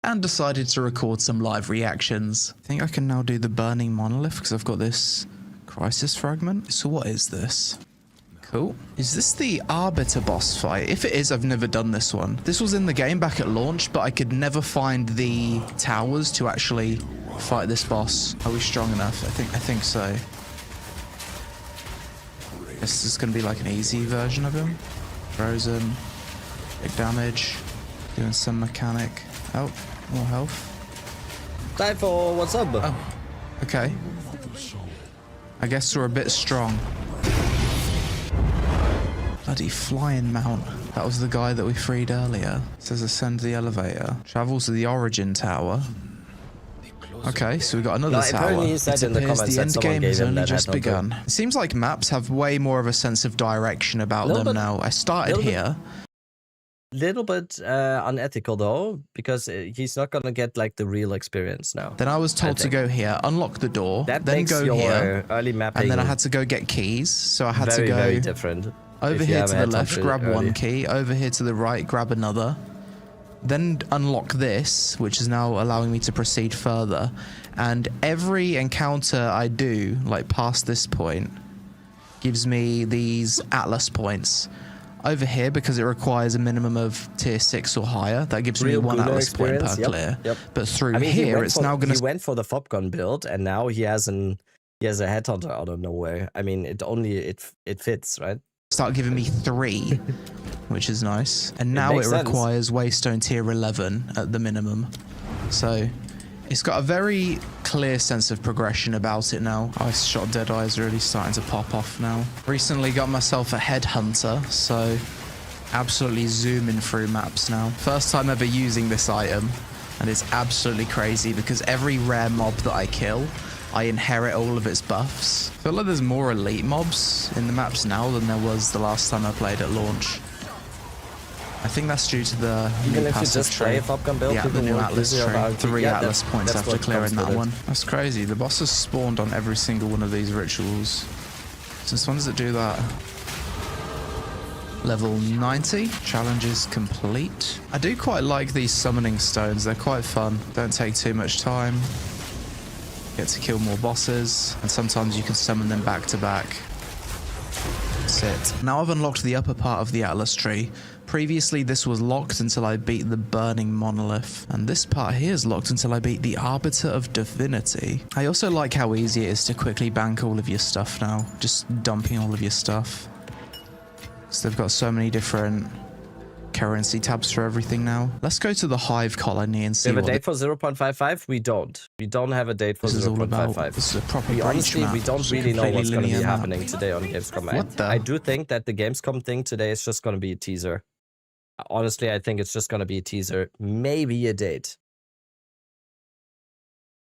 and decided to record some live reactions. I think I can now do the Burning Monolith because I've got this Crisis fragment. So what is this? Cool. Is this the Arbiter boss fight? If it is, I've never done this one. This was in the game back at launch, but I could never find the towers to actually fight this boss. Are we strong enough? I think so. This is going to be like an easy version of him. Frozen. Big damage. Doing some mechanic. Oh. More health. Typho, what's up? Oh, okay. I guess we're a bit strong. Bloody flying mount. That was the guy that we freed earlier. It says ascend the elevator. Travel to the origin tower. Okay, so we got another tower. He said in the comments the end game has only just begun. It seems like maps have way more of a sense of direction about them now. I started here. Little bit unethical though, because he's not gonna get like the real experience now. Then I was told to go here, unlock the door, that then makes go your here, early mapping and then I had to go get keys. So I had to go very different. Over here to the left, grab one key. Over here to the right, grab another. Then unlock this, which is now allowing me to proceed further. And every encounter I do, like past this point, gives me these Atlas points. Over here, because it requires a minimum of tier 6 or higher, that gives me 1 Atlas point per clear. But through here, it's now going to... He went for the Fopgun build, and now he has a Headhunter out of nowhere. I mean, it fits, right? Start giving me 3, which is nice. And now it requires Waystone tier 11 at the minimum. So it's got a very clear sense of progression about it now. Ice Shot Deadeye is really starting to pop off now. Recently got myself a Headhunter, so absolutely zooming through maps now. First time ever using this item, and it's absolutely crazy because every rare mob that I kill, I inherit all of its buffs. I feel like there's more elite mobs in the maps now than there was the last time I played at launch. I think that's due to the Even new if you passive just play a Fopgun build, the new Atlas tree. 3 Atlas points after clearing that one. That's crazy. The boss has spawned on every single one of these rituals. Since when does it do that? Level 90. Challenge is complete. I do quite like these summoning stones. They're quite fun. Don't take too much time. Get to kill more bosses. And sometimes you can summon them back to back. That's it. Now I've unlocked the upper part of the Atlas tree. Previously, this was locked until I beat the Burning Monolith, and this part here is locked until I beat the Arbiter of Divinity. I also like how easy it is to quickly bank all of your stuff now, just dumping all of your stuff. So they've got so many different currency tabs for everything now. Let's go to the Hive Colony and see we have a date for 0.55? We don't. We don't have a date for 0.55. This is a proper honestly, we don't really know what's going to be happening map. today on Gamescom. What the? I do think that the Gamescom thing today is just going to be a teaser. Honestly, I think it's just going to be a teaser. Maybe a date.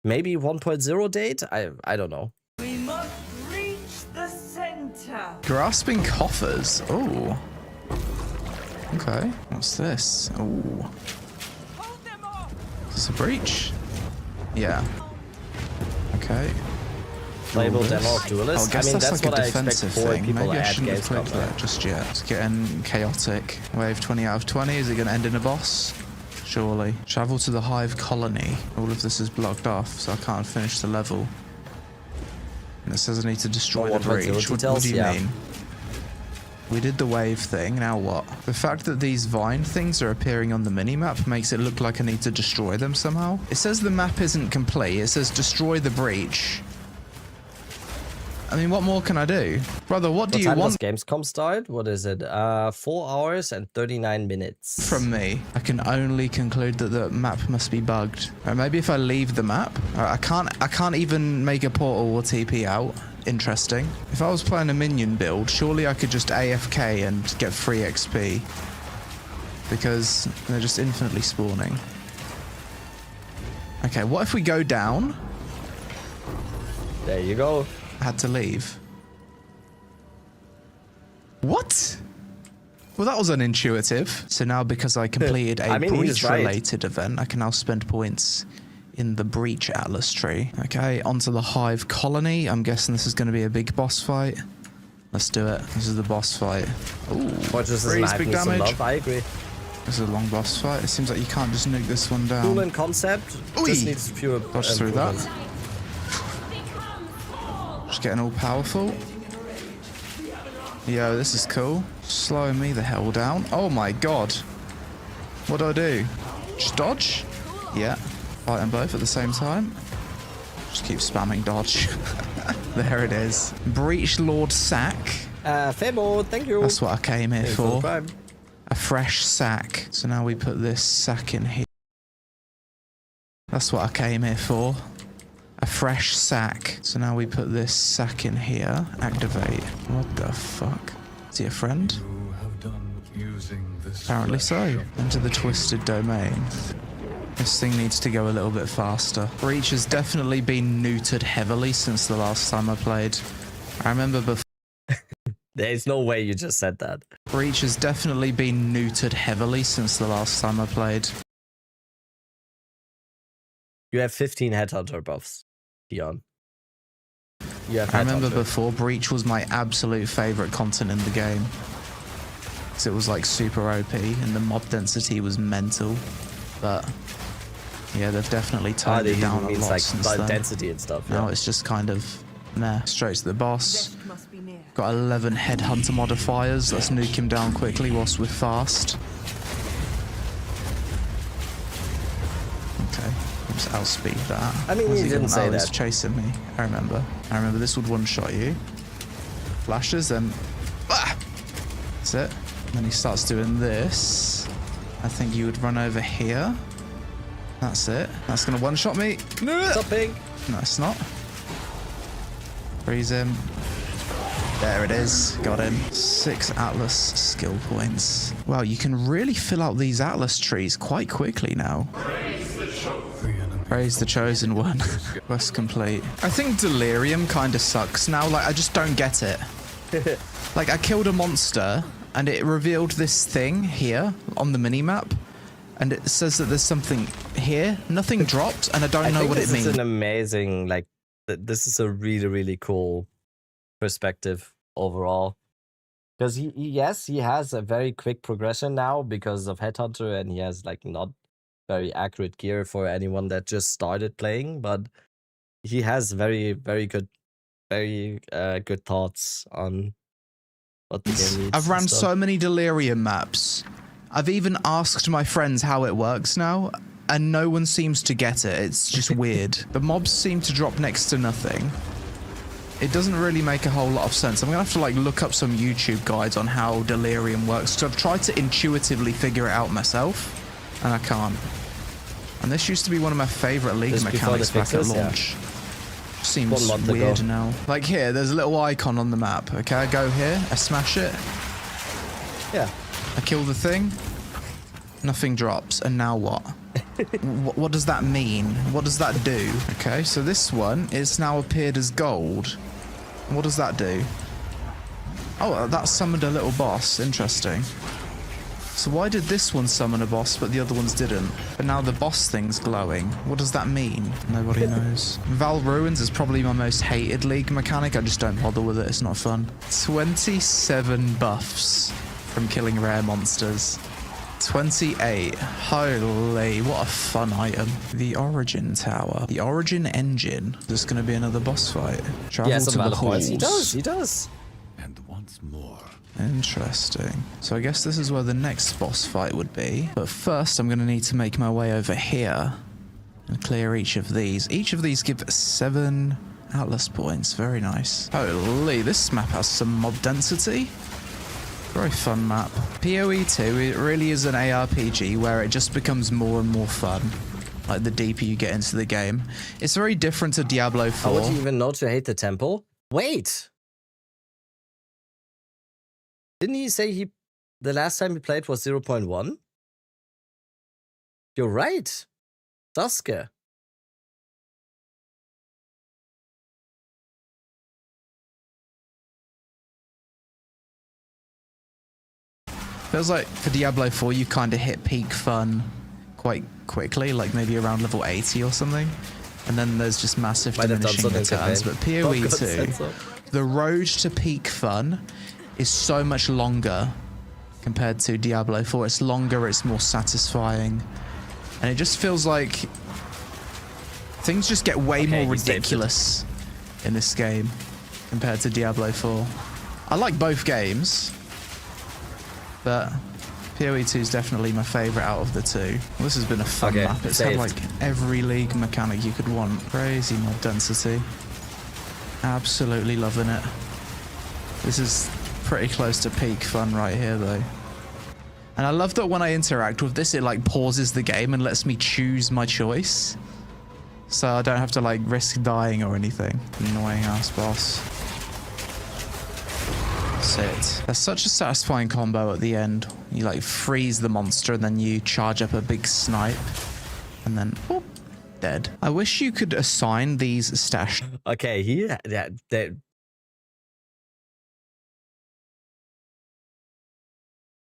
Maybe 1.0 date? I don't know. We must reach the center. Grasping coffers. Oh. Okay. What's this? Oh. Is this a breach? Yeah. Okay. Playable demo of Duelist. I mean, that's like what a I expect defensive for thing. people Maybe I at shouldn't have clicked Gamescom. that just yet. It's getting chaotic. Wave 20 out of 20. Is it going to end in a boss? Surely. Travel to the Hive Colony. All of this is blocked off, so I can't finish the level. And it says I need to destroy the breach. What do you mean? We did the wave thing, now what? The fact that these vine things are appearing on the minimap makes it look like I need to destroy them somehow. It says the map isn't complete. It says destroy the breach. I mean, what more can I do? Brother, what do you want? What time does Gamescom start? What is it? 4 hours and 39 minutes. From me, I can only conclude that the map must be bugged. Or maybe if I leave the map, I can't even make a portal or TP out. Interesting. If I was playing a minion build, surely I could just AFK and get free XP. Because they're just infinitely spawning. Okay, what if we go down? There you go. I had to leave. What? Well, that was unintuitive. So now because I completed a breach-related event, I can now spend points in the Breach Atlas tree. Okay, onto the Hive Colony. I'm guessing this is going to be a big boss fight. Let's do it. This is the boss fight. Ooh, freeze, big damage. I agree. This is a long boss fight. It seems like you can't just nuke this one down. Cool in concept. Just needs fewer dodge through that. Just getting all powerful. Yo, this is cool. Slowing me the hell down. Oh my god. What do I do? Just dodge? Yeah. Fight them both at the same time. Just keep spamming dodge. There it is. Breach Lord sack. Febo, thank you. That's what I came here for. A fresh sack. So now we put this sack in here. That's what I came here for. A fresh sack. So now we put this sack in here. Activate. What the fuck? Is he a friend? Apparently so. Into the twisted domain. This thing needs to go a little bit faster. Breach has definitely been neutered heavily since the last time I played. I remember before. There's no way you just said that. Breach has definitely been neutered heavily since the last time I played. You have 15 Headhunter buffs, Dion. I remember before, Breach was my absolute favorite content in the game. Because it was like super OP and the mob density was mental. But yeah, they've definitely toned it down a lot like since then. density and stuff. Now it's just kind of nah, straight to the boss. Got 11 Headhunter modifiers. Let's nuke him down quickly whilst we're fast. Okay, let's outspeed that. I mean, he didn't say that. Chasing me. I remember this would one-shot you. Flashes and that's it. And then he starts doing this. I think you would run over here. That's it. That's gonna one-shot me. Stopping. No, it's not. Freeze him. There it is. Got him. 6 Atlas skill points. Wow, you can really fill out these Atlas trees quite quickly now. Praise the Chosen One. Quest complete. I think Delirium kind of sucks now. Like, I just don't get it. Like, I killed a monster, and it revealed this thing here on the minimap, and it says that there's something here. Nothing dropped, and I don't know what it means. This is an amazing, like, this is a really, really cool perspective overall. Because he has a very quick progression now because of Headhunter, and he has, like, not very accurate gear for anyone that just started playing, but he has very, very good thoughts on what the game needs. I've ran so many Delirium maps. I've even asked my friends how it works now, and no one seems to get it. It's just weird. The mobs seem to drop next to nothing. It doesn't really make a whole lot of sense. I'm gonna have to like look up some YouTube guides on how Delirium works, because I've tried to intuitively figure it out myself, and I can't. And this used to be one of my favorite League mechanics back at launch. Yeah. Seems weird now. Like here, there's a little icon on the map. Okay, I go here, I smash it. Yeah. I kill the thing. Nothing drops. And now what? What does that mean? What does that do? Okay, so this one is now appeared as gold. What does that do? Oh, that summoned a little boss. Interesting. So why did this one summon a boss, but the other ones didn't? But now the boss thing's glowing. What does that mean? Nobody knows. Val Ruins is probably my most hated League mechanic. I just don't bother with it. It's not fun. 27 buffs from killing rare monsters. 28. Holy, what a fun item. The Origin Tower. The Origin Engine. There's going to be another boss fight. Travel to the halls. He does. And once more. Interesting. So I guess this is where the next boss fight would be. But first, I'm going to need to make my way over here and clear each of these. Each of these give 7 Atlas points. Very nice. Holy, this map has some mob density. Very fun map. PoE 2, it really is an ARPG where it just becomes more and more fun. Like the deeper you get into the game. It's very different to Diablo 4. How would you even know to hate the temple? Wait! Didn't he say the last time he played was 0.1? You're right. Sasuke. Feels like for Diablo 4 you kind of hit peak fun quite quickly, like maybe around level 80 or something. And then there's just massive diminishing returns. But PoE 2, the road to peak fun is so much longer compared to Diablo 4. It's longer, it's more satisfying. And it just feels like things just get way more ridiculous in this game compared to Diablo 4. I like both games, but PoE 2 is definitely my favorite out of the two. Well, this has been a fun map. It's had like every League mechanic you could want. Crazy mob density. Absolutely loving it. This is pretty close to peak fun right here though. And I love that when I interact with this, it like pauses the game and lets me choose my choice. So I don't have to like risk dying or anything. Annoying ass boss. Sit. There's such a satisfying combo at the end. You like freeze the monster and then you charge up a big snipe. And then, whoop, dead. I wish you could assign these stash. Okay,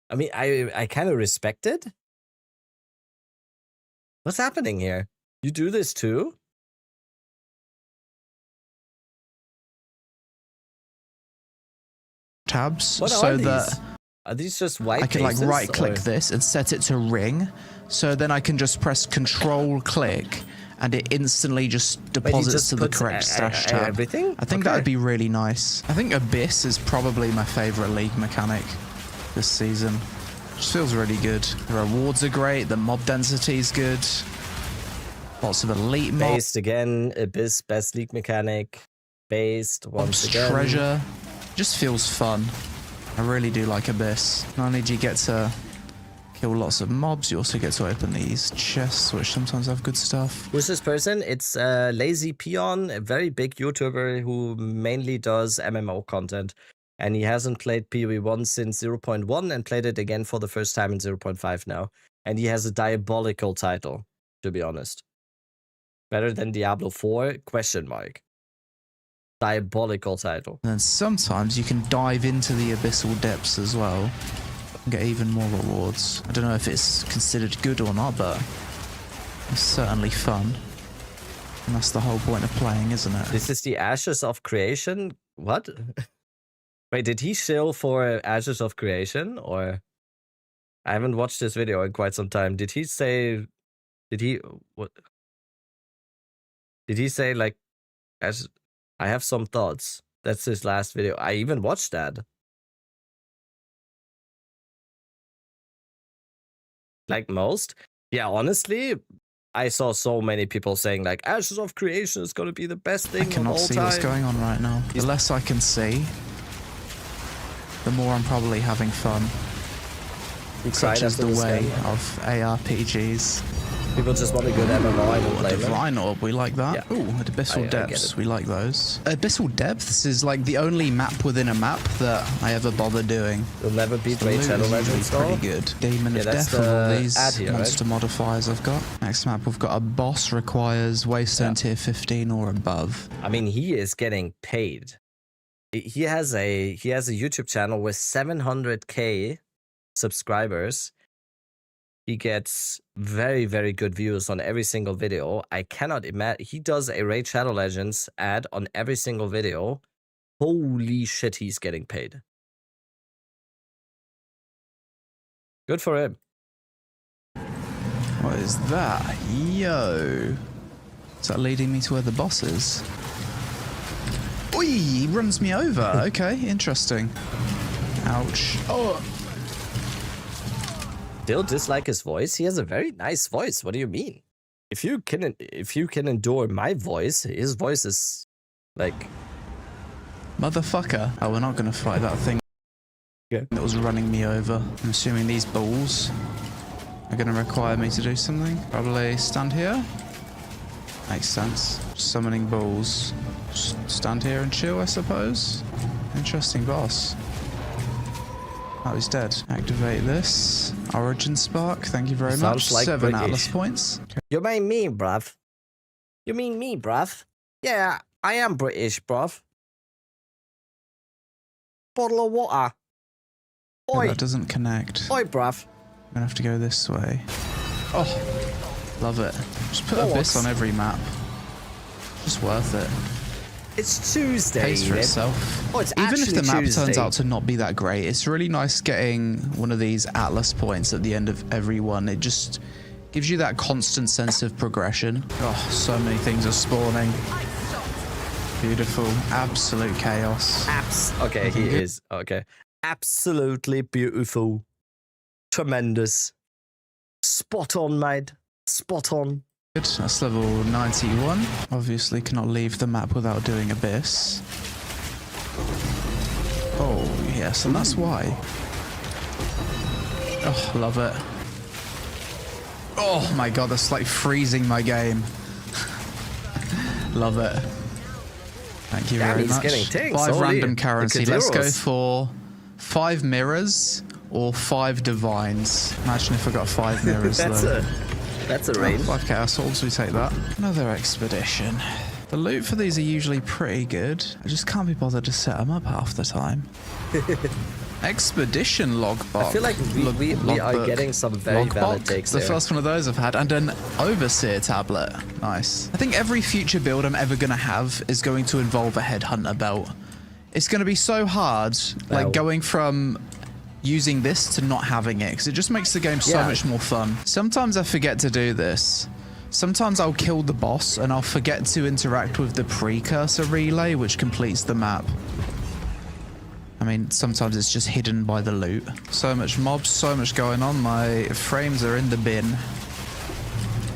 I mean, I kind of respect it. What's happening here? You do this too? Tabs What so are that these? Are these just white I can like faces, right click or? this and set it to ring. So then I can just press control click and it instantly just deposits to the correct stash tab. Everything? I think that would be really nice. I think Abyss is probably my favorite League mechanic this season. Just feels really good. The rewards are great. The mob density is good. Lots of elite mobs. Based again, Abyss, best League mechanic. Based once again. Treasure. Just feels fun. I really do like Abyss. Not only do you get to kill lots of mobs, you also get to open these chests, which sometimes have good stuff. Who's this person? It's Lazy Peon, a very big YouTuber who mainly does MMO content. And he hasn't played PoE 1 since 0.1 and played it again for the first time in 0.5 now. And he has a diabolical title, to be honest. Better than Diablo 4? Question mark. Diabolical title. And then sometimes you can dive into the abyssal depths as well and get even more rewards. I don't know if it's considered good or not, but it's certainly fun. And that's the whole point of playing, isn't it? This is the Ashes of Creation? What? Wait, did he shill for Ashes of Creation? Or I haven't watched this video in quite some time. Did he say... What? Did he say, like... As I have some thoughts. That's his last video. I even watched that. Like most? Yeah, honestly, I saw so many people saying like Ashes of Creation is going to be the best thing of all time. I cannot see what's going on right now. The less I can see, the more I'm probably having fun. Such is the way of ARPGs. People just want a good MMO. I don't play Divine Orb, we like that. Yeah. Ooh, Abyssal Depths, we like those. Abyssal Depths is like the only map within a map that I ever bother doing. You'll never beat Raid Shadow Legends, pretty good. Demon of Death with all these here, monster modifiers I've got. Next map we've got a boss requires Waystone tier 15 or above. I mean, he is getting paid. He has a YouTube channel with 700k subscribers. He gets very, very good views on every single video. I cannot imagine. He does a Raid Shadow Legends ad on every single video. Holy shit, he's getting paid. Good for him. What is that? Yo. Is that leading me to where the boss is? Oi, he runs me over. Okay, interesting. Ouch. Oh. Still dislike his voice? He has a very nice voice. What do you mean? If you can endure my voice, his voice is like Motherfucker. Oh, we're not gonna fight that thing that was running me over. I'm assuming these balls are gonna require me to do something. Probably stand here. Makes sense. Summoning balls. Just stand here and chill, I suppose. Interesting boss. Oh, he's dead. Activate this. Origin Spark. Thank you very much. Like 7 British. Atlas points. You mean me, bruv? You mean me, bruv? Yeah, I am British, bruv. Bottle of water. No, Oi. that doesn't connect. Oi, bruv. I'm gonna have to go this way. Oh, love it. Just put Abyss on every map. Just worth it. It's Tuesday. Pays for man. itself. Oh, it's Even if the map Tuesday. turns out to not be that great, it's really nice getting one of these Atlas points at the end of every one. It just gives you that constant sense of progression. Oh, so many things are spawning. Beautiful. Absolute chaos. Okay, he is. Okay. Absolutely beautiful. Tremendous. Spot on, mate. Spot on. Good. That's level 91. Obviously cannot leave the map without doing Abyss. Oh, yes, and that's why. Oh, love it. Oh my god, that's like freezing my game. Love it. Thank you very much. Getting tanks. 5 Holy, random the currency. Let's go Kaduros. for 5 mirrors or 5 divines. Imagine if I got 5 mirrors though. That's a range. 5 chaos swords, we take that. Another expedition. The loot for these are usually pretty good. I just can't be bothered to set them up half the time. Expedition logbook. I feel like we are getting some very valid takes The there. first one of those I've had, and an overseer tablet. Nice. I think every future build I'm ever going to have is going to involve a headhunter belt. It's going to be so hard, like going from using this to not having it, because it just makes the game so much more fun. Sometimes I forget to do this. Sometimes I'll kill the boss and I'll forget to interact with the precursor relay, which completes the map. I mean, sometimes it's just hidden by the loot. So much mobs, so much going on. My frames are in the bin.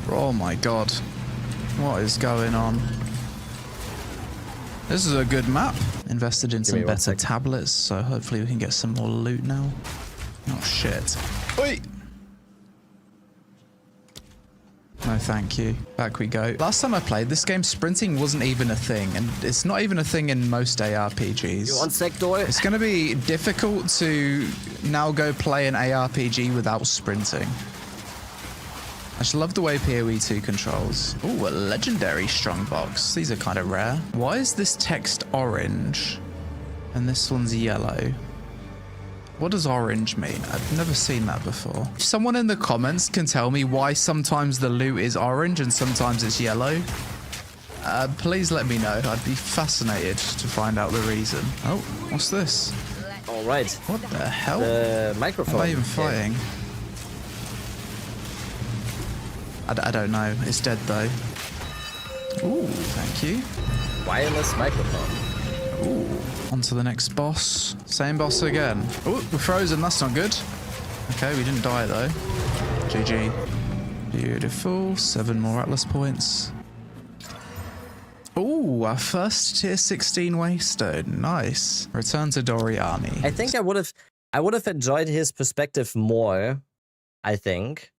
Oh my god. What is going on? This is a good map. Invested in some better tablets, so hopefully we can get some more loot now. Oh shit. Oi! No, thank you. Back we go. Last time I played this game, sprinting wasn't even a thing, and it's not even a thing in most ARPGs. You want sector? It's going to be difficult to now go play an ARPG without sprinting. I just love the way PoE 2 controls. Ooh, a legendary strongbox. These are kind of rare. Why is this text orange and this one's yellow? What does orange mean? I've never seen that before. If someone in the comments can tell me why sometimes the loot is orange and sometimes it's yellow, please let me know. I'd be fascinated to find out the reason. Oh, what's this? All right. What the hell? The microphone. Am I even fighting? I don't know. It's dead though. Ooh, thank you. Wireless microphone. Ooh. On to the next boss. Same boss again. Ooh, we're frozen. That's not good. Okay, we didn't die though. GG. Beautiful. 7 more Atlas points. Ooh, our first tier 16 Waystone. Nice. Return to Doriani. I think I would have enjoyed his perspective more, I think,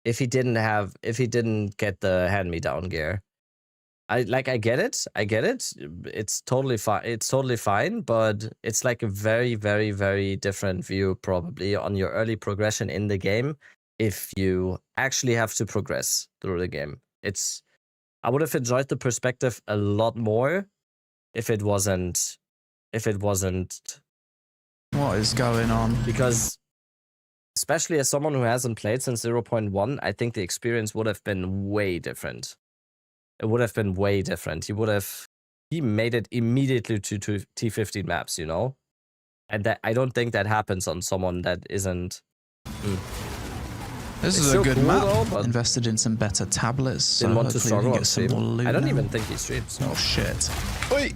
if he didn't get the hand-me-down gear. I get it. It's totally fine, but it's like a very, very, very different view probably on your early progression in the game if you actually have to progress through the game. I would have enjoyed the perspective a lot more if it wasn't What is going on? Because especially as someone who hasn't played since 0.1, I think the experience would have been way different. It would have been way different. He made it immediately to T15 maps, you know? And that I don't think that happens on someone that isn't. This is a good map. Though, invested in some better tablets. So didn't want to hopefully we struggle can get some more loot. I don't now. even think he streams. Oh shit. Oi!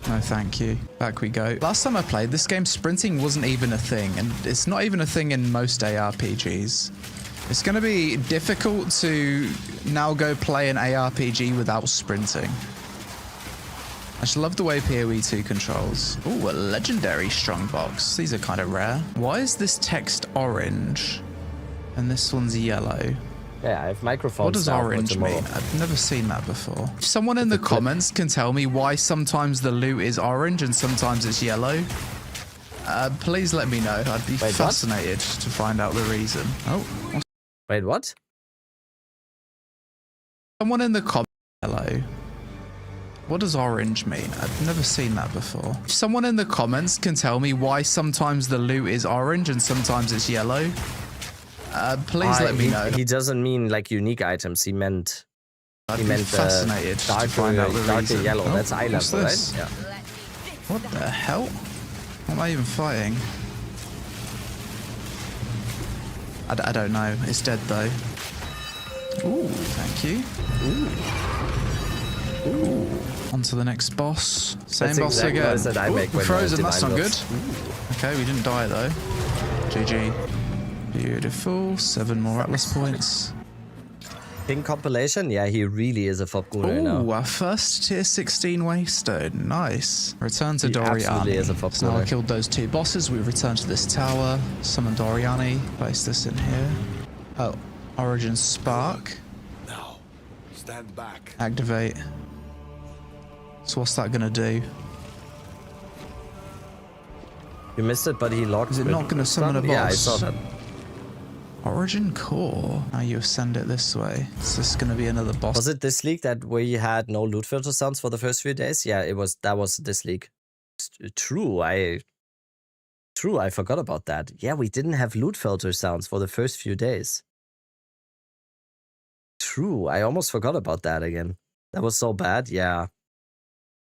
No, thank you. Back we go. Last time I played this game, sprinting wasn't even a thing, and it's not even a thing in most ARPGs. It's going to be difficult to now go play an ARPG without sprinting. I just love the way PoE 2 controls. Ooh, a legendary strongbox. These are kind of rare. Why is this text orange and this one's yellow? Yeah, I have microphones. What does orange mean? I've never seen that before. If someone in the comments can tell me why sometimes the loot is orange and sometimes it's yellow, please let me know. I'd be fascinated to find out the reason. Oh. Wait, what? Someone in the comments. Yellow. What does orange mean? I've never seen that before. If someone in the comments can tell me why sometimes the loot is orange and sometimes it's yellow, please let me know. He doesn't mean like unique items. He meant. I'd be fascinated to find out the reason. Yellow. Oh, that's eye level, right? Yeah. What the hell? What am I even fighting? I don't know. It's dead though. Ooh, thank you. Ooh. On to the next boss. Same That's boss exactly again. That I make Ooh, frozen, that's not good. Ooh. Okay, we didn't die though. GG. Beautiful. 7 more Atlas points. King compilation? Yeah, he really is a FOB right now. Ooh, our first tier 16 Waystone. Nice. Return to Doriani. Absolutely is a FOB So now I killed those 2 bosses. We return to this tower. Summon Doriani. Place this in here. Oh, Origin Spark. Now, stand back. Activate. So what's that gonna do? You missed it, but he locked. Is it not gonna summon a boss? Yeah, I saw that. Origin Core. Now you ascend it this way. Is this gonna be another boss? Was it this league that we had no loot filter sounds for the first few days? Yeah, it was. That was this league. True, I forgot about that. Yeah, we didn't have loot filter sounds for the first few days. True, I almost forgot about that again. That was so bad. Yeah.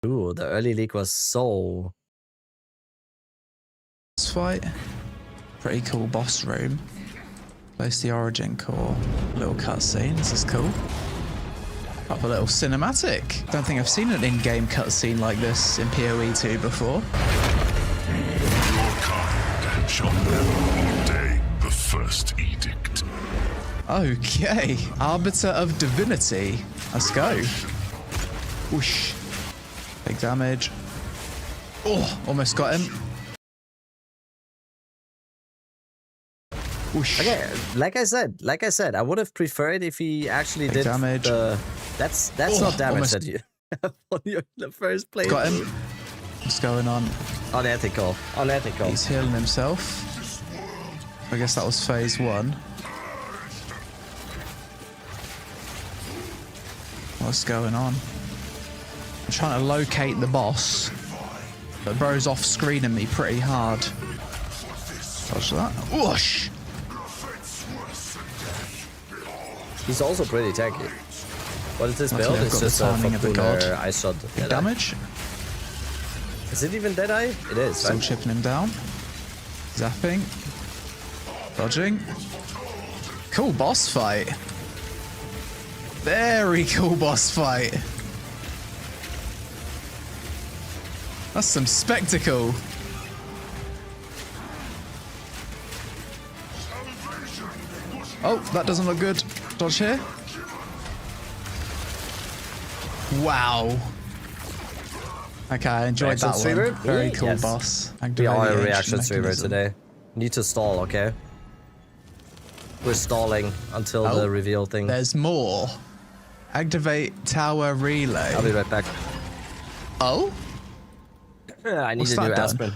True, the early league was so. Boss fight. Pretty cool boss room. Place the Origin Core. Little cutscene. This is cool. Up a little cinematic. Don't think I've seen an in-game cutscene like this in PoE 2 before. Your kind shall never obey the first edict. Okay. Arbiter of Divinity. Let's go. Whoosh. Big damage. Oh, almost got him. Whoosh. Okay, like I said, I would have preferred if he actually Big did damage. That's not damage that you have on the first place. Got him. What's going on? Unethical. Unethical. He's healing himself. I guess that was phase 1. What's going on? I'm trying to locate the boss, but bro's off screening me pretty hard. Dodge that. Whoosh! He's also pretty tanky. What is this Luckily, build? I've It's got just the a timing of the god. ice shot. Big damage. Is it even Deadeye? It is. Still Right? chipping him down. Zapping. Dodging. Cool boss fight. Very cool boss fight. That's some spectacle. Oh, that doesn't look good. Dodge here. Wow. Okay, I enjoyed Reaction that streamer? one. Very cool Yes. boss. We are a Activate the reaction ancient streamer mechanism. today. Need to stall, okay? We're stalling until the reveal thing. There's more. Activate tower relay. I'll be right back. Oh? I need What's a new that done? Aspen.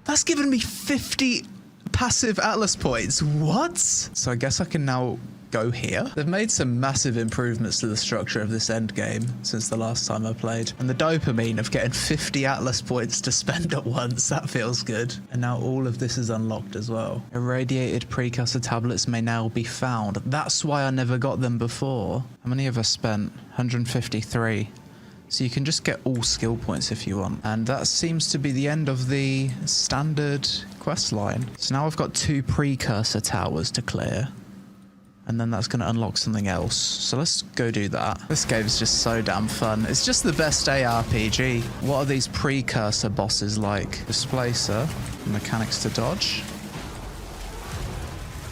That's given me 50 passive Atlas points. What? So I guess I can now go here. They've made some massive improvements to the structure of this end game since the last time I played. And the dopamine of getting 50 Atlas points to spend at once, that feels good. And now all of this is unlocked as well. Irradiated precursor tablets may now be found. That's why I never got them before. How many have I spent? 153. So you can just get all skill points if you want. And that seems to be the end of the standard quest line. So now I've got 2 precursor towers to clear. And then that's going to unlock something else. So let's go do that. This game's just so damn fun. It's just the best ARPG. What are these precursor bosses like? Displacer, mechanics to dodge.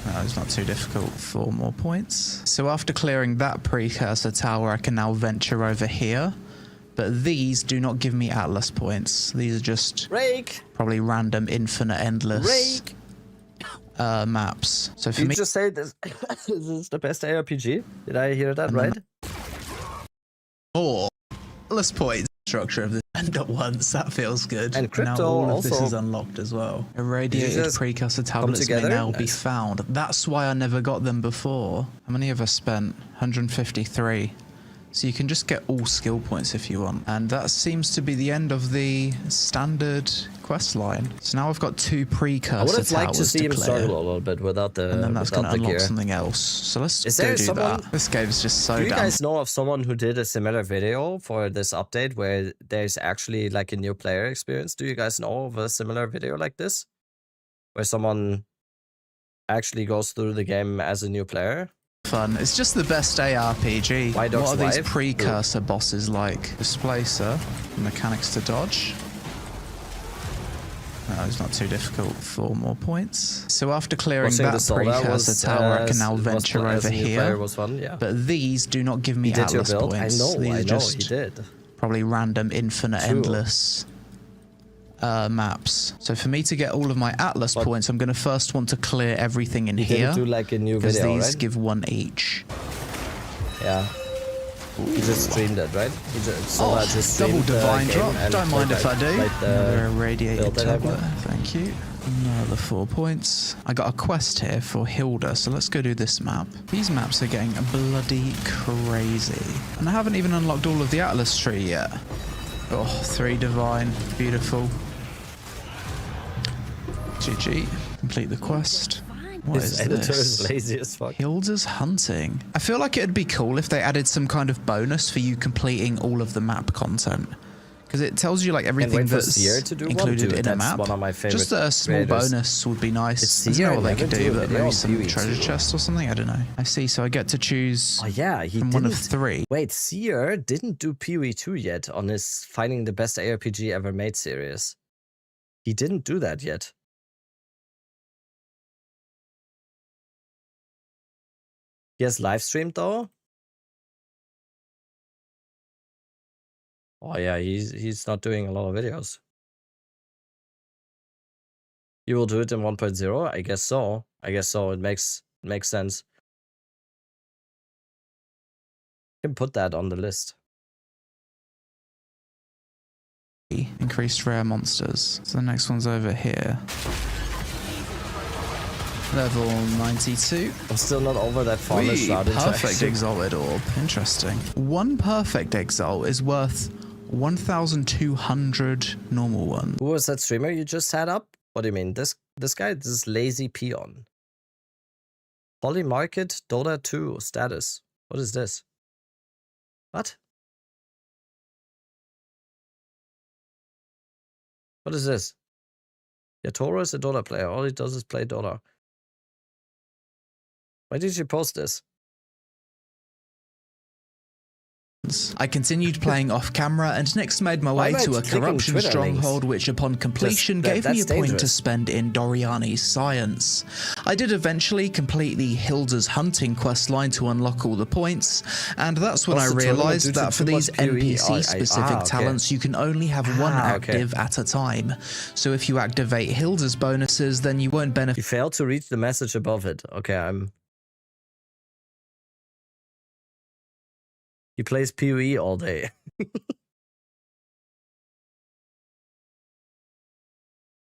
No, it's not too difficult. 4 more points. So after clearing that precursor tower, I can now venture over here. But these do not give me Atlas points. These are just probably random, infinite, endless maps. So for me, you just say this, this is the best ARPG? Did I hear that right? More Atlas points structure of this end at once. That feels good. And crypto now all of also this is unlocked as well. Irradiated precursor tablets may now be found. That's why I never got them before. How many have I spent? 153. So you can just get all skill points if you want. And that seems to be the end of the standard quest line. So now I've got 2 precursor towers I would have liked to see him clear. struggle a little bit without the And then that's going to unlock gear. something else. So let's Is go there do someone, that. This game's just so do you damn guys know of someone who did a similar video for this update where there's actually like a new player experience? Do you guys know of a similar video like this? Where someone actually goes through the game as a new player? fun. It's just the best ARPG. What are these Live? precursor bosses like? Displacer, mechanics to dodge. No, it's not too difficult. 4 more points. So after clearing that precursor tower, I can now venture over here. Yeah. But these do not give me He did your Atlas build? points. I know, These are just he did. probably random, infinite, endless maps. So for me to get all of my Atlas points, I'm going to first want to clear everything in here. Didn't do like a new because video, these right? give 1 each. Yeah. He just streamed it, right? He just, so I just double streamed the divine game drop. and Don't mind played if I do. like the Another irradiated build that I tablet. got. Thank you. Another 4 points. I got a quest here for Hilda, so let's go do this map. These maps are getting bloody crazy. And I haven't even unlocked all of the Atlas tree yet. Oh, 3 divine. Beautiful. GG. Complete the quest. What His is editor this? is lazy as fuck. Hilda's hunting. I feel like it'd be cool if they added some kind of bonus for you completing all of the map content. Because it tells you like everything that's included in a map. One of my favorite Just a small creators. bonus would be nice. I don't Seer know what they never could do do, a but video maybe on some PvE treasure too. chest or something. I don't know. I see. So I get to choose. Oh yeah, he from didn't. one of 3. Wait, Seer didn't do PoE 2 yet on his Finding the Best ARPG Ever Made series. He didn't do that yet. He has live streamed though. Oh yeah, he's not doing a lot of videos. You will do it in 1.0? I guess so. I guess so. It makes sense. You can put that on the list. Increased rare monsters. So the next one's over here. Level 92. I'm still not over that Fauna Shroud Perfect interaction. Exalted Orb. Interesting. 1 perfect Exalt is worth 1,200 normal ones. Who was that streamer you just had up? What do you mean? This guy, this lazy peon. Polymarket Dota 2 status. What is this? What? What is this? Yatoro is a Dota player. All he does is play Dota. Why did you post this? I continued playing off camera and next made my way Why am I to a clicking corruption Twitter stronghold, which upon completion gave me a point to spend in Doriani's science. I did eventually complete the Hilda's hunting quest line to unlock all the points, and that's when I Also, tournament realized due to that for too these much PoE. NPC specific okay. talents, you can only have 1 active at a time. So if you activate Hilda's bonuses, then you won't benefit. You failed to read the message above it. Okay, He plays PoE all day.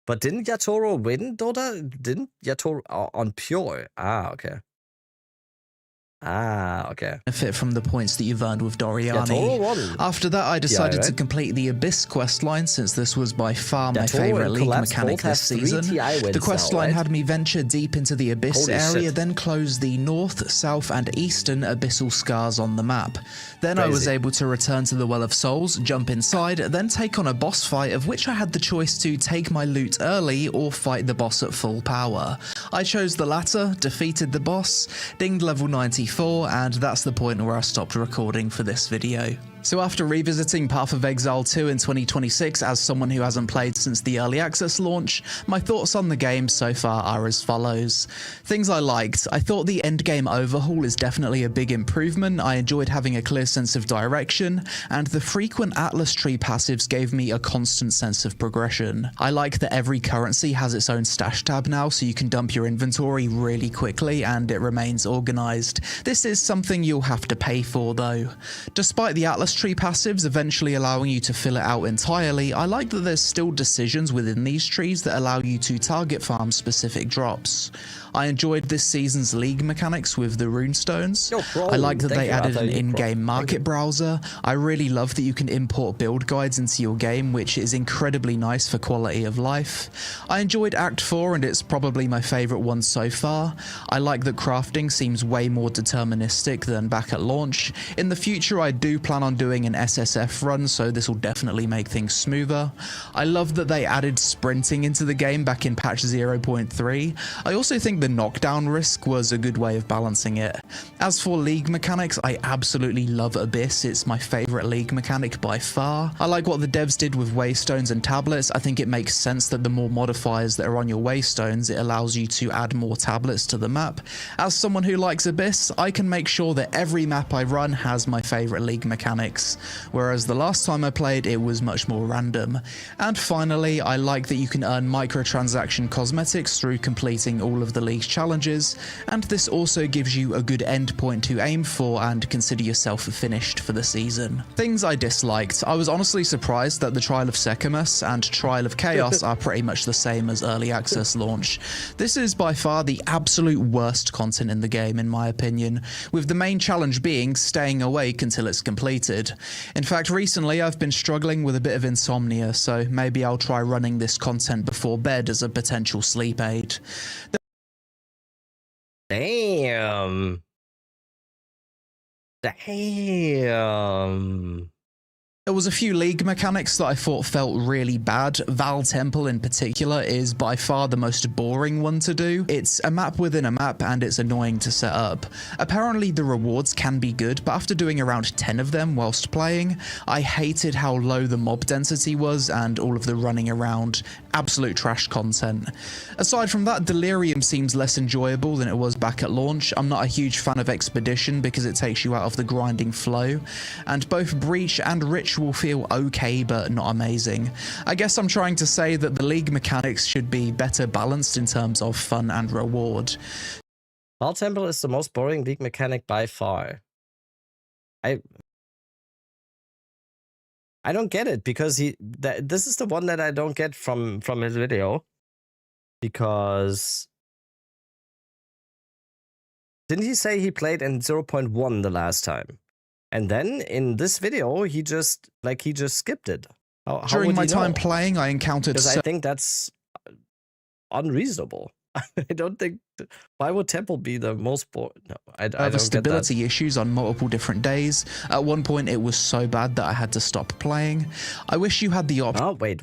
But didn't Yatoro win Dota? Didn't Yatoro on Pure? Ah, okay. Ah, okay. Benefit from the points that you've earned with Yeah, total Doriani. one. After that, I decided to right? complete the Abyss questline, since this was by far my Toro favorite and League Collapse mechanic both have this 3 season. TI wins The now, questline right? had me venture deep into the Abyss Holy area, shit. then close the north, south, and eastern abyssal scars on the map. Then I was Crazy. able to return to the Well of Souls, jump inside, then take on a boss fight, of which I had the choice to take my loot early or fight the boss at full power. I chose the latter, defeated the boss, dinged level 94, and that's the point where I stopped recording for this video. So after revisiting Path of Exile 2 in 2026 as someone who hasn't played since the early access launch, my thoughts on the game so far are as follows. Things I liked. I thought the endgame overhaul is definitely a big improvement. I enjoyed having a clear sense of direction, and the frequent Atlas tree passives gave me a constant sense of progression. I like that every currency has its own stash tab now, so you can dump your inventory really quickly and it remains organized. This is something you'll have to pay for though. Despite the Atlas tree passives eventually allowing you to fill it out entirely, I like that there's still decisions within these trees that allow you to target farm specific drops. I enjoyed this season's League mechanics with the runestones. I like that they added an in-game market browser. I really love that you can import build guides into your game, which is incredibly nice for quality of life. I enjoyed Act 4 and it's probably my favourite one so far. I like that crafting seems way more deterministic than back at launch. In the future I do plan on doing an SSF run, so this will definitely make things smoother. I love that they added sprinting into the game back in patch 0.3. I also think the knockdown risk was a good way of balancing it. As for League mechanics, I absolutely love Abyss. It's my favourite League mechanic by far. I like what the devs did with waystones and tablets. I think it makes sense that the more modifiers that are on your waystones, it allows you to add more tablets to the map. As someone who likes Abyss, I can make sure that every map I run has my favourite League mechanics, whereas the last time I played it was much more random. And finally, I like that you can earn microtransaction cosmetics through completing all of the League's challenges, and this also gives you a good endpoint to aim for and consider yourself finished for the season. Things I disliked. I was honestly surprised that the Trial of Sechamus and Trial of Chaos are pretty much the same as early access launch. This is by far the absolute worst content in the game in my opinion, with the main challenge being staying awake until it's completed. In fact, recently I've been struggling with a bit of insomnia, so maybe I'll try running this content before bed as a potential sleep aid. Damn. Damn. There was a few League mechanics that I thought felt really bad. Val Temple in particular is by far the most boring one to do. It's a map within a map and it's annoying to set up. Apparently the rewards can be good, but after doing around 10 of them whilst playing, I hated how low the mob density was and all of the running around. Absolute trash content. Aside from that, Delirium seems less enjoyable than it was back at launch. I'm not a huge fan of Expedition because it takes you out of the grinding flow, and both Breach and Rich will feel okay but not amazing. I guess I'm trying to say that the League mechanics should be better balanced in terms of fun and reward. Val Temple is the most boring League mechanic by far. I don't get it, because this is the one that I don't get from his video, because didn't he say he played in 0.1 the last time? And then in this video, he just skipped it. How During would my he time know? playing, I encountered... Because I think that's unreasonable. I don't think... Why would Temple be the most boring? No, I don't get that. Stability issues on multiple different days. At one point, it was so bad that I had to stop playing. I wish you had the option... Oh, wait.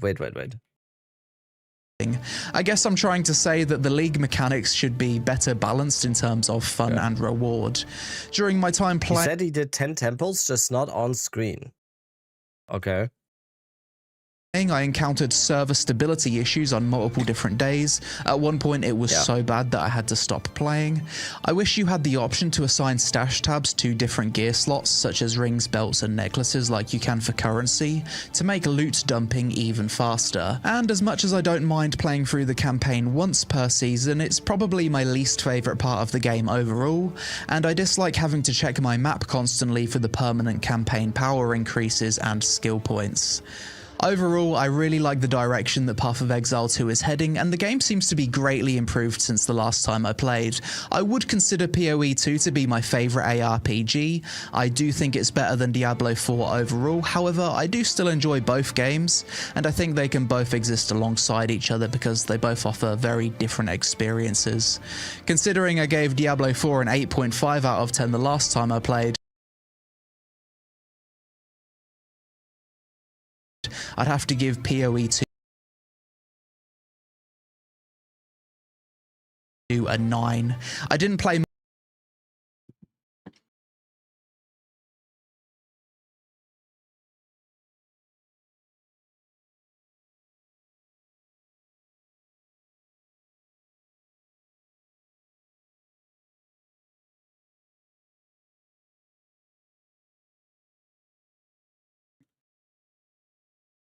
I guess I'm trying to say that the League mechanics should be better balanced in terms of fun and reward. During my time playing... He said he did 10 temples, just not on screen. Okay. I encountered server stability issues on multiple different days. At one point it was so bad that I had to stop playing. I wish you had the option to assign stash tabs to different gear slots such as rings, belts and necklaces like you can for currency to make loot dumping even faster. And as much as I don't mind playing through the campaign once per season, it's probably my least favourite part of the game overall, and I dislike having to check my map constantly for the permanent campaign power increases and skill points. Overall, I really like the direction that Path of Exile 2 is heading, and the game seems to be greatly improved since the last time I played. I would consider PoE 2 to be my favourite ARPG. I do think it's better than Diablo 4 overall, however, I do still enjoy both games, and I think they can both exist alongside each other because they both offer very different experiences. Considering I gave Diablo 4 an 8.5 out of 10 the last time I played, I'd have to give PoE 2 a 9. I didn't play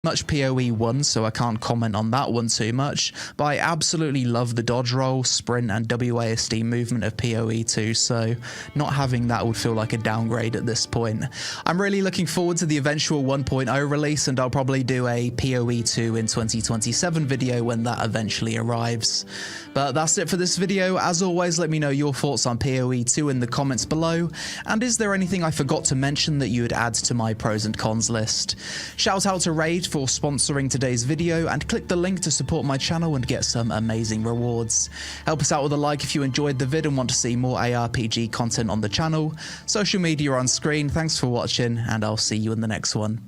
much PoE 1, so I can't comment on that one too much, but I absolutely love the dodge roll, sprint and WASD movement of PoE 2, so not having that would feel like a downgrade at this point. I'm really looking forward to the eventual 1.0 release, and I'll probably do a PoE 2 in 2027 video when that eventually arrives. But that's it for this video. As always, let me know your thoughts on PoE 2 in the comments below, and is there anything I forgot to mention that you would add to my pros and cons list? Shout out to Raid for sponsoring today's video, and click the link to support my channel and get some amazing rewards. Help us out with a like if you enjoyed the vid and want to see more ARPG content on the channel. Social media on screen. Thanks for watching, and I'll see you in the next one.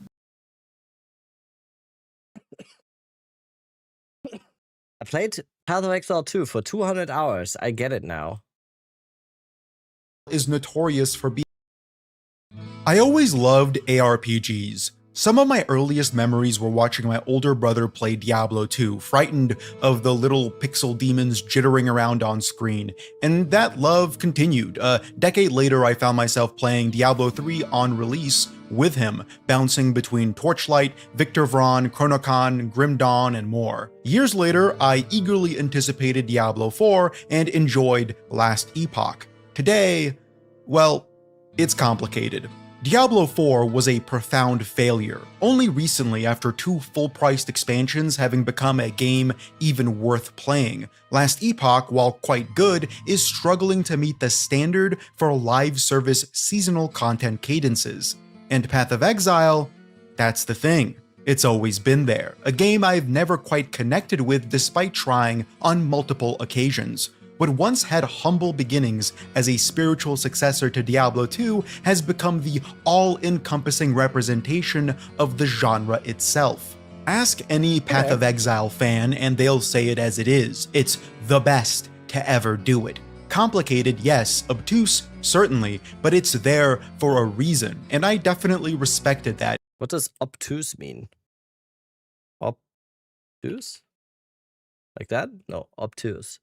I played Path of Exile 2 for 200 hours. I get it now. Is notorious for being... I always loved ARPGs. Some of my earliest memories were watching my older brother play Diablo 2, frightened of the little pixel demons jittering around on screen, and that love continued. A decade later, I found myself playing Diablo 3 on release with him, bouncing between Torchlight, Victor Vron, Chronocon, Grim Dawn, and more. Years later, I eagerly anticipated Diablo 4 and enjoyed Last Epoch. Today, well, it's complicated. Diablo 4 was a profound failure, only recently after 2 full-priced expansions having become a game even worth playing. Last Epoch, while quite good, is struggling to meet the standard for live service seasonal content cadences. And Path of Exile, that's the thing. It's always been there, a game I've never quite connected with despite trying on multiple occasions. What once had humble beginnings as a spiritual successor to Diablo 2 has become the all-encompassing representation of the genre itself. Ask any Path of Exile fan and they'll say it as it is. It's the best to ever do it. Complicated, yes. Obtuse, certainly, but it's there for a reason, and I definitely respected that. What does obtuse mean? Obtuse? Like that? No, obtuse.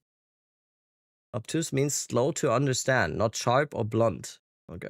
Obtuse means slow to understand, not sharp or blunt. Okay.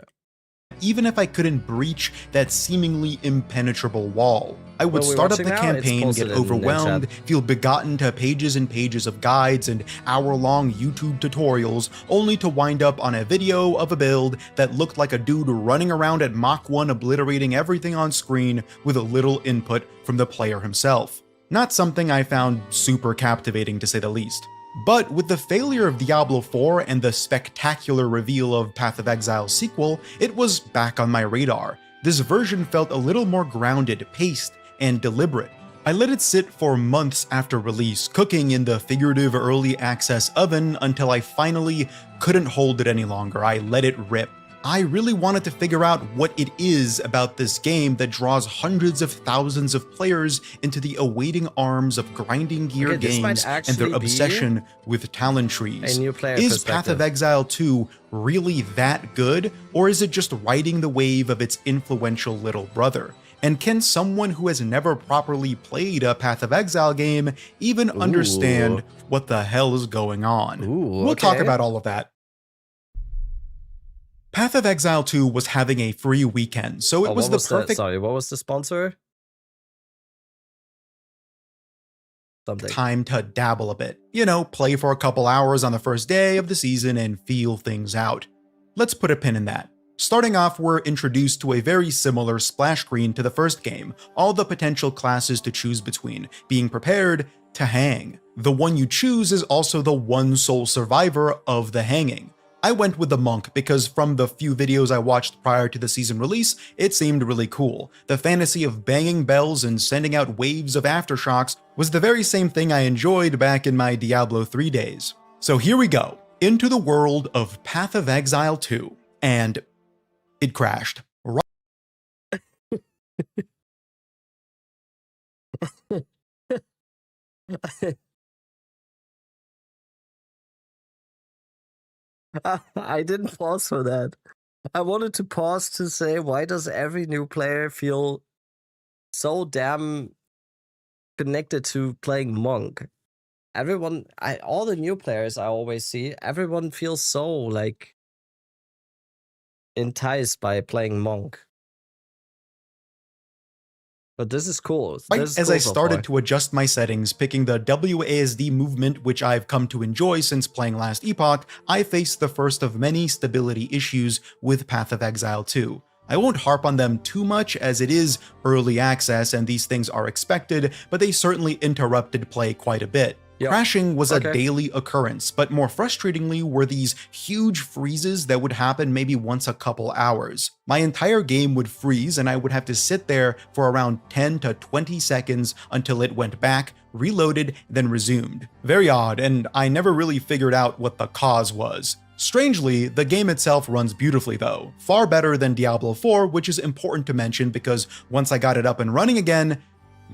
Even if I couldn't breach that seemingly impenetrable wall, I would start up the campaign, get overwhelmed, feel begotten to pages and pages of guides and hour-long YouTube tutorials, only to wind up on a video of a build that looked like a dude running around at Mach 1 obliterating everything on screen with a little input from the player himself. Not something I found super captivating, to say the least. But with the failure of Diablo 4 and the spectacular reveal of Path of Exile's sequel, it was back on my radar. This version felt a little more grounded, paced, and deliberate. I let it sit for months after release, cooking in the figurative early access oven until I finally couldn't hold it any longer. I let it rip. I really wanted to figure out what it is about this game that draws hundreds of thousands of players into the awaiting arms of grinding gear games and their obsession with talent trees. Is Path of Exile 2 really that good, or is it just riding the wave of its influential little brother? And can someone who has never properly played a Path of Exile game even understand what the hell is going on? We'll talk about all of that. Path of Exile 2 was having a free weekend, so it was the perfect what was the sponsor? time to dabble a bit. You know, play for a couple hours on the first day of the season and feel things out. Let's put a pin in that. Starting off, we're introduced to a very similar splash screen to the first game, all the potential classes to choose between, being prepared to hang. The one you choose is also the one sole survivor of the hanging. I went with the monk because from the few videos I watched prior to the season release, it seemed really cool. The fantasy of banging bells and sending out waves of aftershocks was the very same thing I enjoyed back in my Diablo 3 days. So here we go, into the world of Path of Exile 2, and it crashed. I didn't pause for that. I wanted to pause to say, why does every new player feel so damn connected to playing Monk? Everyone, all the new players I always see, everyone feels so like enticed by playing Monk. But this is cool. Right This is as cool I so started far. to adjust my settings, picking the WASD movement, which I've come to enjoy since playing Last Epoch, I faced the first of many stability issues with Path of Exile 2. I won't harp on them too much as it is early access and these things are expected, but they certainly interrupted play quite a bit. Yep. Crashing was Okay. a daily occurrence, but more frustratingly were these huge freezes that would happen maybe once a couple hours. My entire game would freeze and I would have to sit there for around 10 to 20 seconds until it went back, reloaded, then resumed. Very odd, and I never really figured out what the cause was. Strangely, the game itself runs beautifully though, far better than Diablo 4, which is important to mention because once I got it up and running again,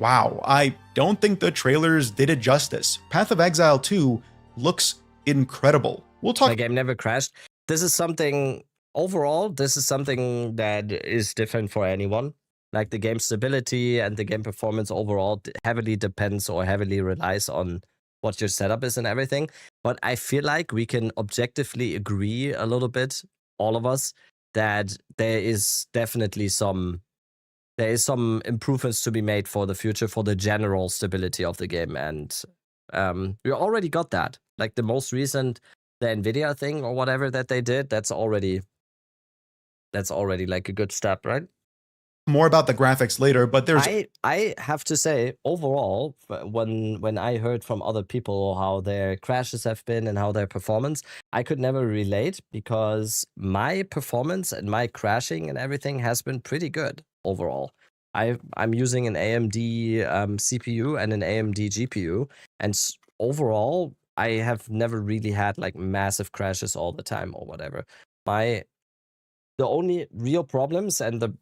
wow, I don't think the trailers did it justice. Path of Exile 2 looks incredible. We'll talk. My game never crashed. This is something, overall, this is something that is different for anyone. Like the game stability and the game performance overall heavily depends or heavily relies on what your setup is and everything. But I feel like we can objectively agree a little bit, all of us, that there is definitely some improvements to be made for the future for the general stability of the game, and we already got that. Like the most recent, the Nvidia thing or whatever that they did, that's already like a good step, right? More about the graphics later, but there's I have to say, overall, when I heard from other people how their crashes have been and how their performance, I could never relate because my performance and my crashing and everything has been pretty good overall. I'm using an AMD CPU and an AMD GPU, and overall, I have never really had like massive crashes all the time or whatever. The only real problems and the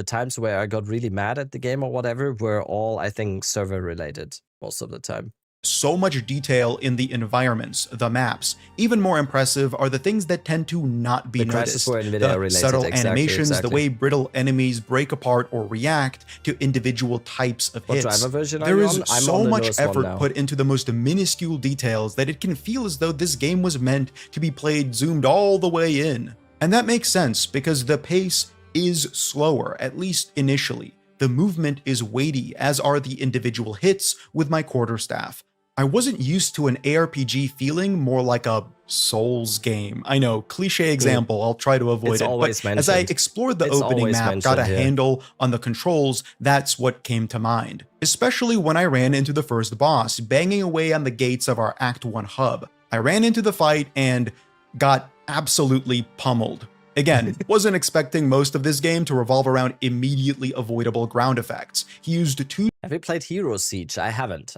times where I got really mad at the game or whatever were all, I think, server related most of the time. So much detail in the environments, the maps. Even more impressive are the things that tend to not be noticed. The subtle animations, the way brittle enemies break apart or react to individual types of hits. What driver version are There you is on? I'm so on the much newest one effort now. put into the most minuscule details that it can feel as though this game was meant to be played zoomed all the way in. And that makes sense because the pace is slower, at least initially. The movement is weighty, as are the individual hits with my quarterstaff. I wasn't used to an ARPG feeling more like a Souls game. I know, cliche example, I'll try to avoid it, but as I explored the opening map, got a handle on the controls, that's what came to mind. Especially when I ran into the first boss, banging away on the gates of our Act 1 hub. I ran into the fight and got absolutely pummeled. Again, wasn't expecting most of this game to revolve around immediately avoidable ground effects. He used two... Have you played Hero Siege? I haven't.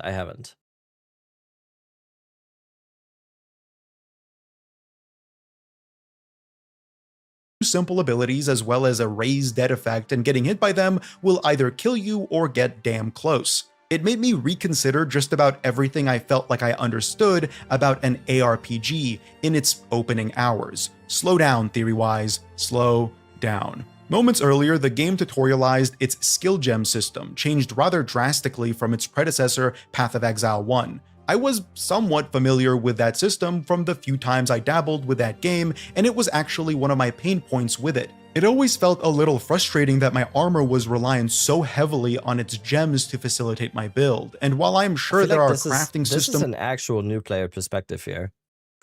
simple abilities as well as a raise dead effect, and getting hit by them will either kill you or get damn close. It made me reconsider just about everything I felt like I understood about an ARPG in its opening hours. Slow down, theory-wise. Slow down. Moments earlier, the game tutorialized its skill gem system, changed rather drastically from its predecessor, Path of Exile 1. I was somewhat familiar with that system from the few times I dabbled with that game, and it was actually one of my pain points with it. It always felt a little frustrating that my armor was relying so heavily on its gems to facilitate my build, and while I'm sure there are crafting systems... This is an actual new player perspective here,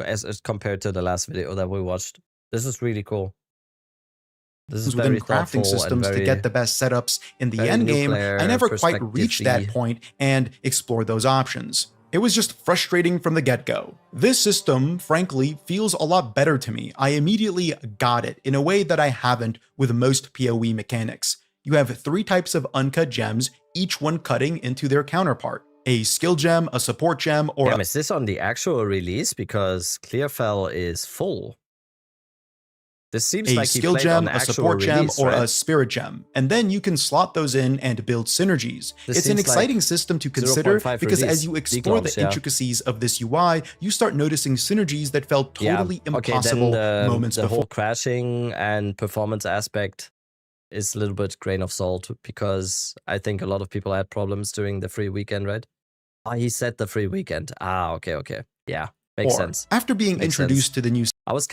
as compared to the last video that we watched. This is really cool. This is within very crafting systems to get the best setups in the end game, I never quite reached that point and explored those options. It was just frustrating from the get-go. This system, frankly, feels a lot better to me. I immediately got it in a way that I haven't with most PoE mechanics. You have 3 types of uncut gems, each one cutting into their counterpart. A skill gem, a support gem, or Damn, is this on the actual release? Because Clearfell is full. This seems a like he skill played gem, on the a actual support gem, release, or right? a spirit gem, and then you can slot those in and build synergies. This It's an seems exciting like system to consider 0.5 because as release, you explore the decloms, yeah. intricacies of this UI, you start noticing synergies that felt totally impossible moments the before. whole crashing and performance aspect is a little bit grain of salt because I think a lot of people had problems during the free weekend, right? Oh, he said the free weekend. Ah, okay. Yeah, makes sense. After being Makes introduced sense. to the new I was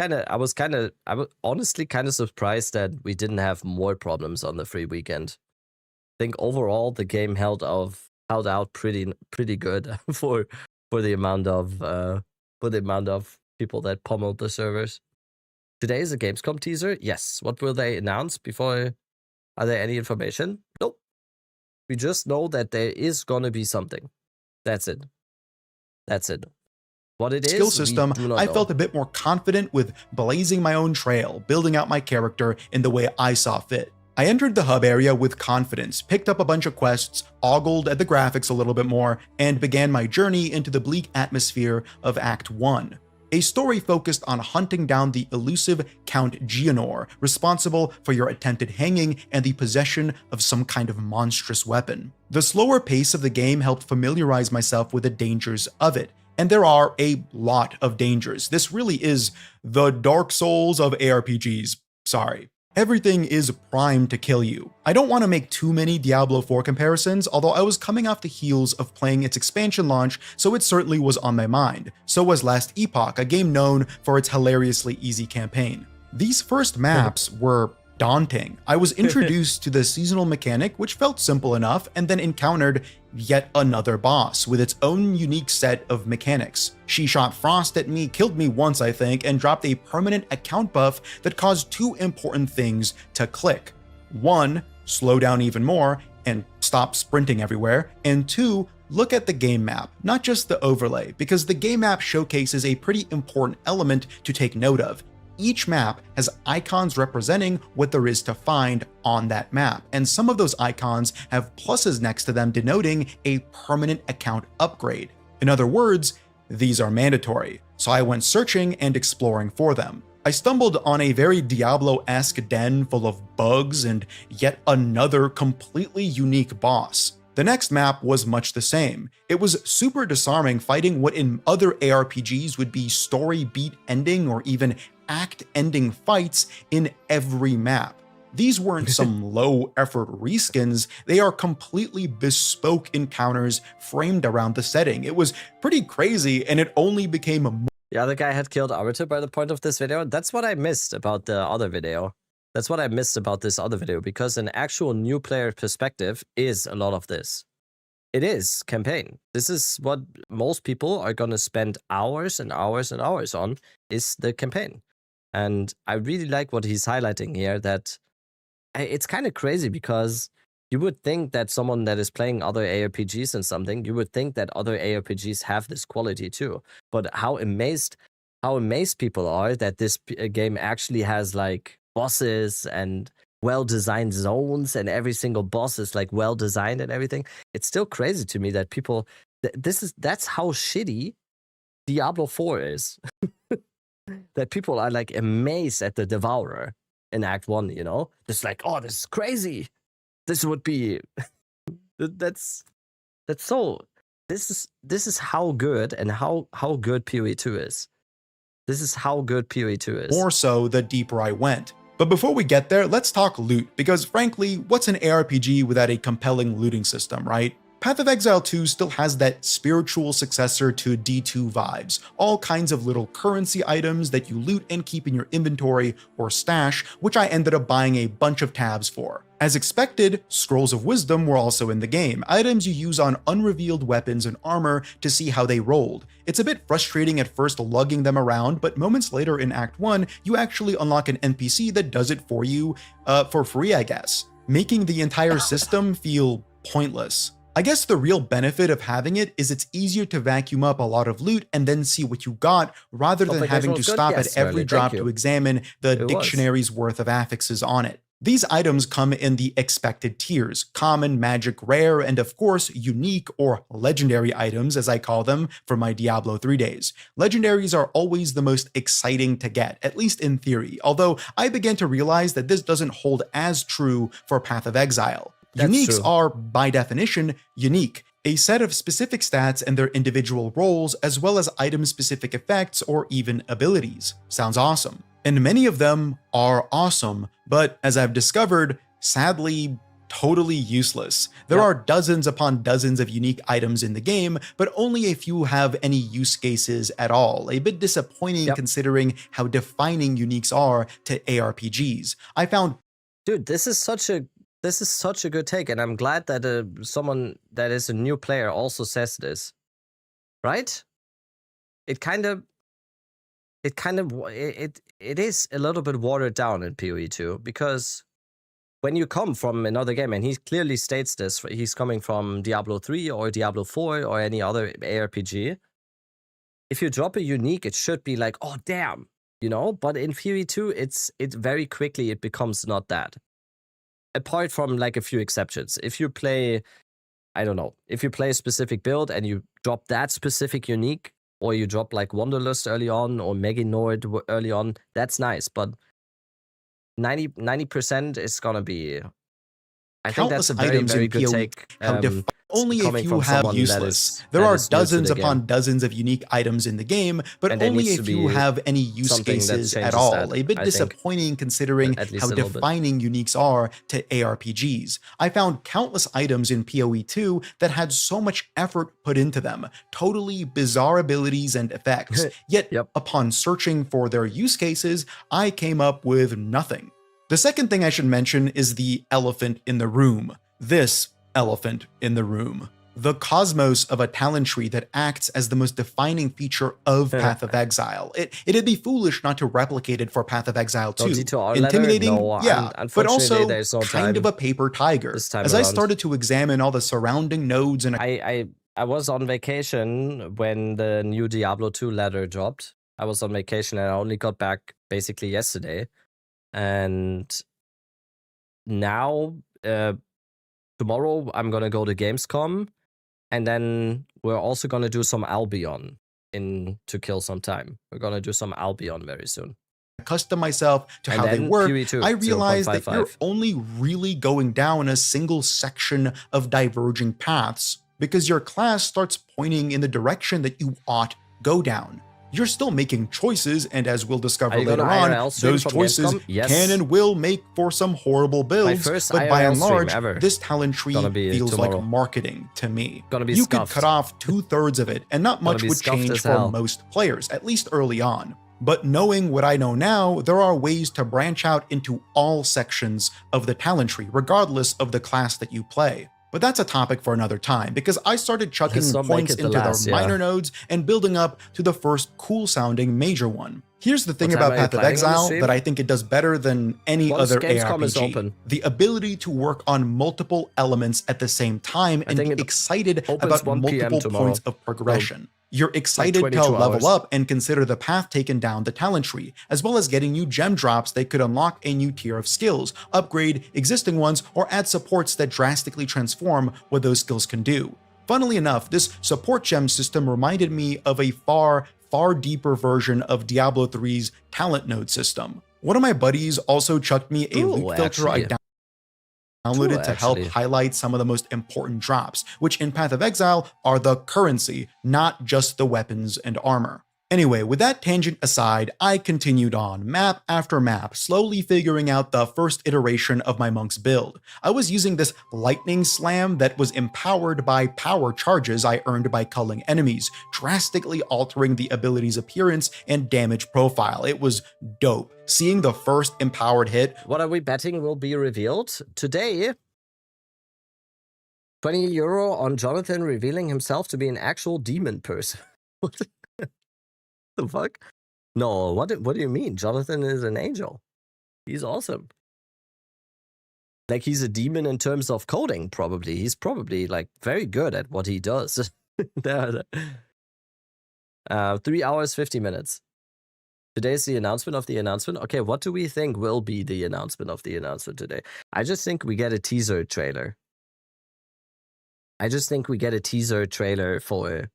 honestly kind of surprised that we didn't have more problems on the free weekend. I think overall the game held out pretty good for the amount of people that pummeled the servers. Today is a Gamescom teaser. Yes. What will they announce before? Are there any information? Nope. We just know that there is gonna be something. That's it. What it skill is, system, we do not I know. felt a bit more confident with blazing my own trail, building out my character in the way I saw fit. I entered the hub area with confidence, picked up a bunch of quests, ogled at the graphics a little bit more, and began my journey into the bleak atmosphere of Act 1. A story focused on hunting down the elusive Count Geonor, responsible for your attempted hanging and the possession of some kind of monstrous weapon. The slower pace of the game helped familiarize myself with the dangers of it, and there are a lot of dangers. This really is the Dark Souls of ARPGs. Sorry. Everything is primed to kill you. I don't want to make too many Diablo 4 comparisons, although I was coming off the heels of playing its expansion launch, so it certainly was on my mind. So was Last Epoch, a game known for its hilariously easy campaign. These first maps were daunting. I was introduced to the seasonal mechanic, which felt simple enough, and then encountered yet another boss with its own unique set of mechanics. She shot frost at me, killed me once I think, and dropped a permanent account buff that caused 2 important things to click. 1, slow down even more and stop sprinting everywhere, and 2, look at the game map, not just the overlay, because the game map showcases a pretty important element to take note of. Each map has icons representing what there is to find on that map, and some of those icons have pluses next to them denoting a permanent account upgrade. In other words, these are mandatory, so I went searching and exploring for them. I stumbled on a very Diablo-esque den full of bugs and yet another completely unique boss. The next map was much the same. It was super disarming fighting what in other ARPGs would be story beat ending or even act-ending fights in every map. These weren't some low-effort reskins, they are completely bespoke encounters framed around the setting. It was pretty crazy, and it only became more. The other guy had killed Arbiter by the point of this video. That's what I missed about the other video. That's what I missed about this other video, because an actual new player perspective is a lot of this. It is campaign. This is what most people are going to spend hours and hours and hours on, is the campaign. And I really like what he's highlighting here, that it's kind of crazy because you would think that someone that is playing other ARPGs and something, you would think that other ARPGs have this quality too. But how amazed people are that this game actually has like bosses and well-designed zones, and every single boss is like well-designed and everything. It's still crazy to me that people, that's how shitty Diablo 4 is. That people are like amazed at the Devourer in Act 1, you know? It's like, oh, this is crazy. This would be this is how good and how good PoE 2 is. This is how good PoE 2 is. More so the deeper I went. But before we get there, let's talk loot, because frankly, what's an ARPG without a compelling looting system, right? Path of Exile 2 still has that spiritual successor to D2 vibes, all kinds of little currency items that you loot and keep in your inventory or stash, which I ended up buying a bunch of tabs for. As expected, Scrolls of Wisdom were also in the game, items you use on unrevealed weapons and armor to see how they rolled. It's a bit frustrating at first lugging them around, but moments later in Act 1, you actually unlock an NPC that does it for you for free, I guess, making the entire system feel pointless. I guess the real benefit of having it is it's easier to vacuum up a lot of loot and then see what you got, rather than having to stop at every drop to examine the dictionary's worth of affixes on it. These items come in the expected tiers: common, magic, rare, and of course, unique or legendary items, as I call them for my Diablo 3 days. Legendaries are always the most exciting to get, at least in theory, although I began to realize that this doesn't hold as true for Path of Exile. Uniques are, by definition, unique, a set of specific stats and their individual roles, as well as item-specific effects or even abilities. Sounds awesome. And many of them are awesome, but as I've discovered, sadly, totally useless. There are dozens upon dozens of unique items in the game, but only a few have any use cases at all. A bit disappointing considering how defining uniques are to ARPGs. I found... Dude, this is such a good take, and I'm glad that someone that is a new player also says this. Right? It is a little bit watered down in PoE 2, because when you come from another game, and he clearly states this, he's coming from Diablo 3 or Diablo 4 or any other ARPG, if you drop a unique, it should be like, oh damn, you know? But in PoE 2, it very quickly it becomes not that. Apart from like a few exceptions. If you play, I don't know, if you play a specific build and you drop that specific unique, or you drop like Wanderlust early on, or Meginord early on, that's nice. But 90% is gonna be... I think that's a very, very good take. Only a few have useless. There are dozens upon dozens of unique items in the game, but only a few have any use cases at all. A bit disappointing considering how defining uniques are to ARPGs. I found countless items in PoE 2 that had so much effort put into them, totally bizarre abilities and effects. Yet, upon searching for their use cases, I came up with nothing. The second thing I should mention is the elephant in the room. This elephant in the room. The cosmos of a talent tree that acts as the most defining feature of Path of Exile. It'd be foolish not to replicate it for Path of Exile 2. Intimidating, but also kind of a paper tiger. As I started to examine all the surrounding nodes and... I was on vacation when the new Diablo 2 ladder dropped. I was on vacation and I only got back basically yesterday. And now, tomorrow I'm gonna go to Gamescom, and then we're also gonna do some Albion to kill some time. We're gonna do some Albion very soon. Accustom myself to how they work, I realized that you're only really going down a single section of diverging paths because your class starts pointing in the direction that you ought go down. You're still making choices, and as we'll discover later on, those choices can and will make for some horrible builds, but by and large, this talent tree feels like marketing to me. You could cut off 2/3 of it, and not much would change for most players, at least early on. But knowing what I know now, there are ways to branch out into all sections of the talent tree, regardless of the class that you play. But that's a topic for another time, because I started chucking points into the minor nodes and building up to the first cool-sounding major one. Here's the thing about Path of Exile that I think it does better than any other ARPG. The ability to work on multiple elements at the same time and be excited about multiple points of progression. You're excited to level up and consider the path taken down the talent tree, as well as getting new gem drops that could unlock a new tier of skills, upgrade existing ones, or add supports that drastically transform what those skills can do. Funnily enough, this support gem system reminded me of a far deeper version of Diablo 3's talent node system. One of my buddies also chucked me a loot filter I downloaded to help highlight some of the most important drops, which in Path of Exile are the currency, not just the weapons and armor. Anyway, with that tangent aside, I continued on, map after map, slowly figuring out the first iteration of my monk's build. I was using this lightning slam that was empowered by power charges I earned by culling enemies, drastically altering the ability's appearance and damage profile. It was dope. Seeing the first empowered hit. What are we betting will be revealed today? 20 euro on Jonathan revealing himself to be an actual demon person. What the fuck? No, what do you mean? Jonathan is an angel. He's awesome. Like, he's a demon in terms of coding, probably. He's probably, like, very good at what he does. 3 hours, 50 minutes. Today's the announcement of the announcement. Okay, what do we think will be the announcement of the announcement today? I just think we get a teaser trailer. I just think we get a teaser trailer for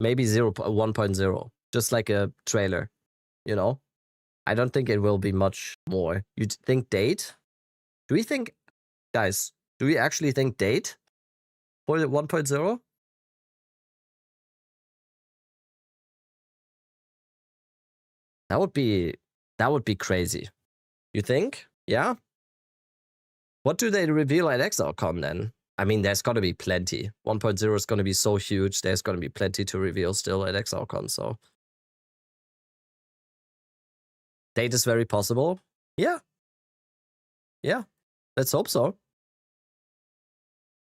maybe 1.0. Just like a trailer, you know? I don't think it will be much more. You think date? Do we think, guys, do we actually think date for the 1.0? That would be crazy. You think? Yeah? What do they reveal at ExileCon then? I mean, there's got to be plenty. 1.0 is going to be so huge. There's going to be plenty to reveal still at ExileCon, so. Date is very possible. Yeah. Yeah. Let's hope so.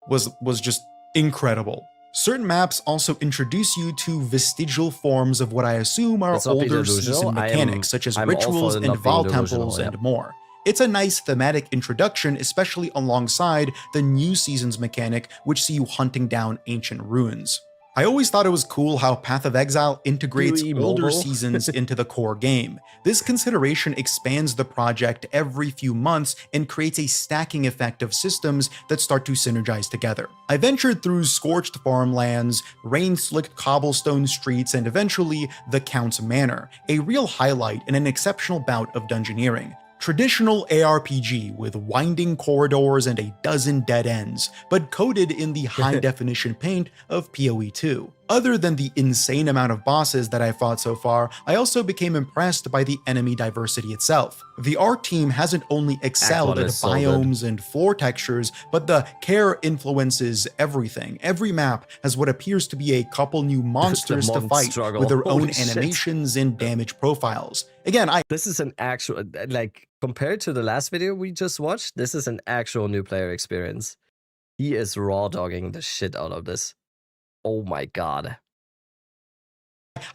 Was just incredible. Certain maps also introduce you to vestigial forms of what I assume are older season mechanics, such as rituals and Val temples and more. It's a nice thematic introduction, especially alongside the new season's mechanic, which see you hunting down ancient ruins. I always thought it was cool how Path of Exile integrates older seasons into the core game. This consideration expands the project every few months and creates a stacking effect of systems that start to synergize together. I ventured through scorched farmlands, rain-slicked cobblestone streets, and eventually the Count's Manor, a real highlight in an exceptional bout of dungeoneering. Traditional ARPG with winding corridors and a dozen dead ends, but coded in the high-definition paint of PoE 2. Other than the insane amount of bosses that I fought so far, I also became impressed by the enemy diversity itself. The art team hasn't only excelled at biomes and floor textures, but the care influences everything. Every map has what appears to be a couple new monsters to fight with their own animations and damage profiles. Again, this is an actual, like, compared to the last video we just watched, this is an actual new player experience. He is raw dogging the shit out of this. Oh my god.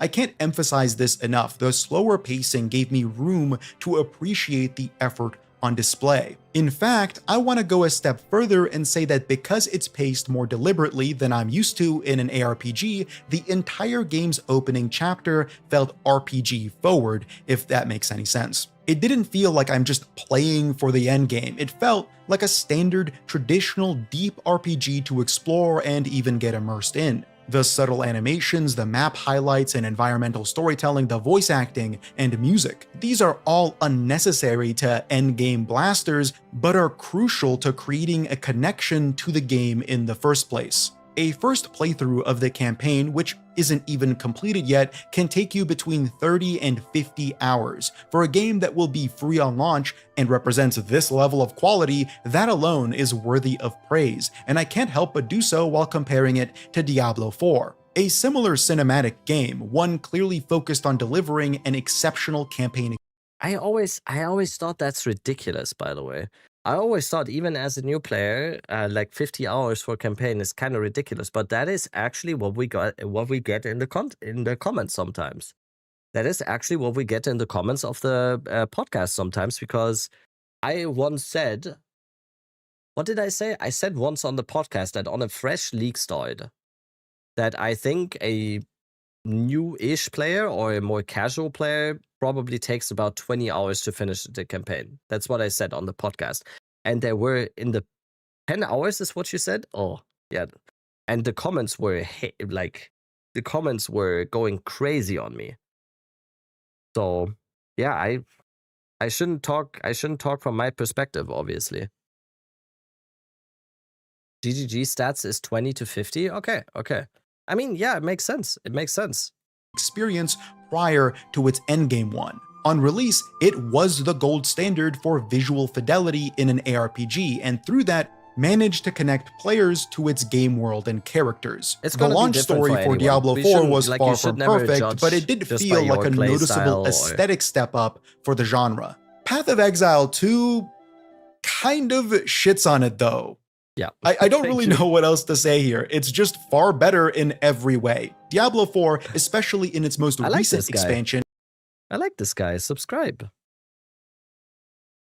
I can't emphasize this enough. The slower pacing gave me room to appreciate the effort on display. In fact, I want to go a step further and say that because it's paced more deliberately than I'm used to in an ARPG, the entire game's opening chapter felt RPG forward, if that makes any sense. It didn't feel like I'm just playing for the endgame. It felt like a standard, traditional, deep RPG to explore and even get immersed in. The subtle animations, the map highlights and environmental storytelling, the voice acting, and music. These are all unnecessary to endgame blasters, but are crucial to creating a connection to the game in the first place. A first playthrough of the campaign, which isn't even completed yet, can take you between 30 and 50 hours. For a game that will be free on launch and represents this level of quality, that alone is worthy of praise, and I can't help but do so while comparing it to Diablo 4. A similar cinematic game, one clearly focused on delivering an exceptional campaign. I always thought that's ridiculous, by the way. I always thought, even as a new player, like 50 hours for a campaign is kind of ridiculous, but that is actually what we get in the comments sometimes. That is actually what we get in the comments of the podcast sometimes, because I once said, what did I say? I said once on the podcast that on a fresh league start, that I think a new-ish player or a more casual player probably takes about 20 hours to finish the campaign. That's what I said on the podcast. And there were, in the 10 hours is what you said? Oh, yeah. And the comments were, the comments were going crazy on me. So, yeah, I shouldn't talk from my perspective, obviously. GGG stats is 20 to 50? Okay. I mean, yeah, it makes sense. It makes sense. experience prior to its endgame one. On release, it was the gold standard for visual fidelity in an ARPG, and through that, managed to connect players to its game world and characters. The launch story for Diablo 4 was far from perfect, but it did feel like a noticeable aesthetic step up for the genre. Path of Exile 2 kind of shits on it though. Yeah. I don't really know what else to say here. It's just far better in every way. Diablo 4, especially in its most recent expansion. I like this guy. Subscribe.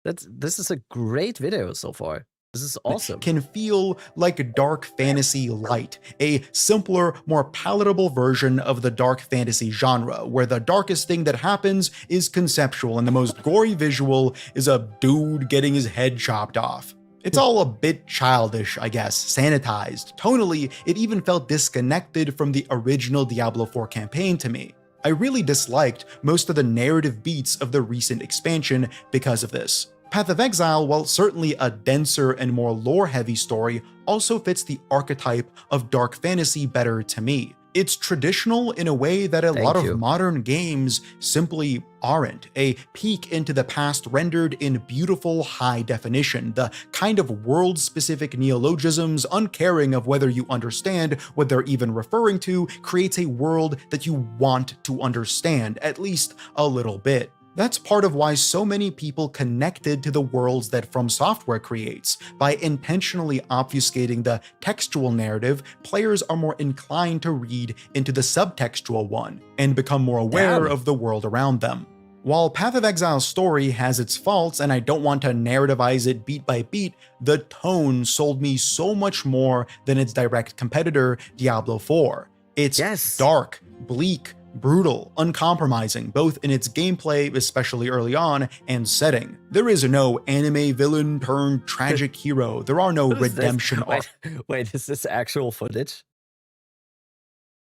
This is a great video so far. This is awesome. Can feel like a dark fantasy light, a simpler, more palatable version of the dark fantasy genre, where the darkest thing that happens is conceptual and the most gory visual is a dude getting his head chopped off. It's all a bit childish, I guess, sanitized. Tonally, it even felt disconnected from the original Diablo 4 campaign to me. I really disliked most of the narrative beats of the recent expansion because of this. Path of Exile, while certainly a denser and more lore-heavy story, also fits the archetype of dark fantasy better to me. It's traditional in a way that a lot of modern games simply aren't. A peek into the past rendered in beautiful high definition, the kind of world-specific neologisms, uncaring of whether you understand what they're even referring to, creates a world that you want to understand, at least a little bit. That's part of why so many people connected to the worlds that From Software creates. By intentionally obfuscating the textual narrative, players are more inclined to read into the subtextual one, and become more aware of the world around them. While Path of Exile's story has its faults, and I don't want to narrativize it beat by beat, the tone sold me so much more than its direct competitor, Diablo 4. It's dark, bleak, brutal, uncompromising, both in its gameplay, especially early on, and setting. There is no anime villain turned tragic hero. There are no redemption arcs. Wait, is this actual footage?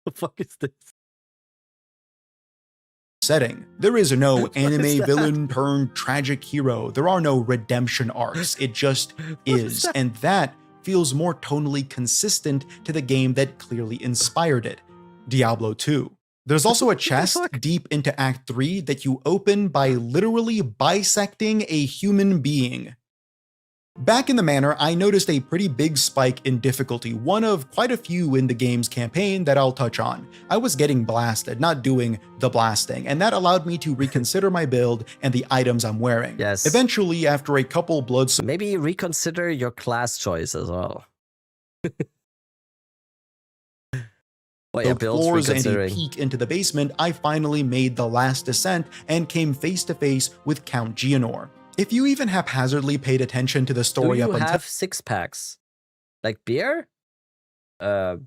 The fuck is this? Setting. There is no anime villain turned tragic hero. There are no redemption arcs. It just is. And that feels more tonally consistent to the game that clearly inspired it, Diablo 2. There's also a chest deep into Act 3 that you open by literally bisecting a human being. Back in the manor, I noticed a pretty big spike in difficulty, one of quite a few in the game's campaign that I'll touch on. I was getting blasted, not doing the blasting, and that allowed me to reconsider my build and the items I'm wearing. Yes. Eventually, after a couple bloods, maybe reconsider your class choice as well. floors and a peek into the basement, I finally made the last descent and came face to face with Count Geonor. If you even haphazardly paid attention to the story up until— Do you have 6-packs? Like beer? I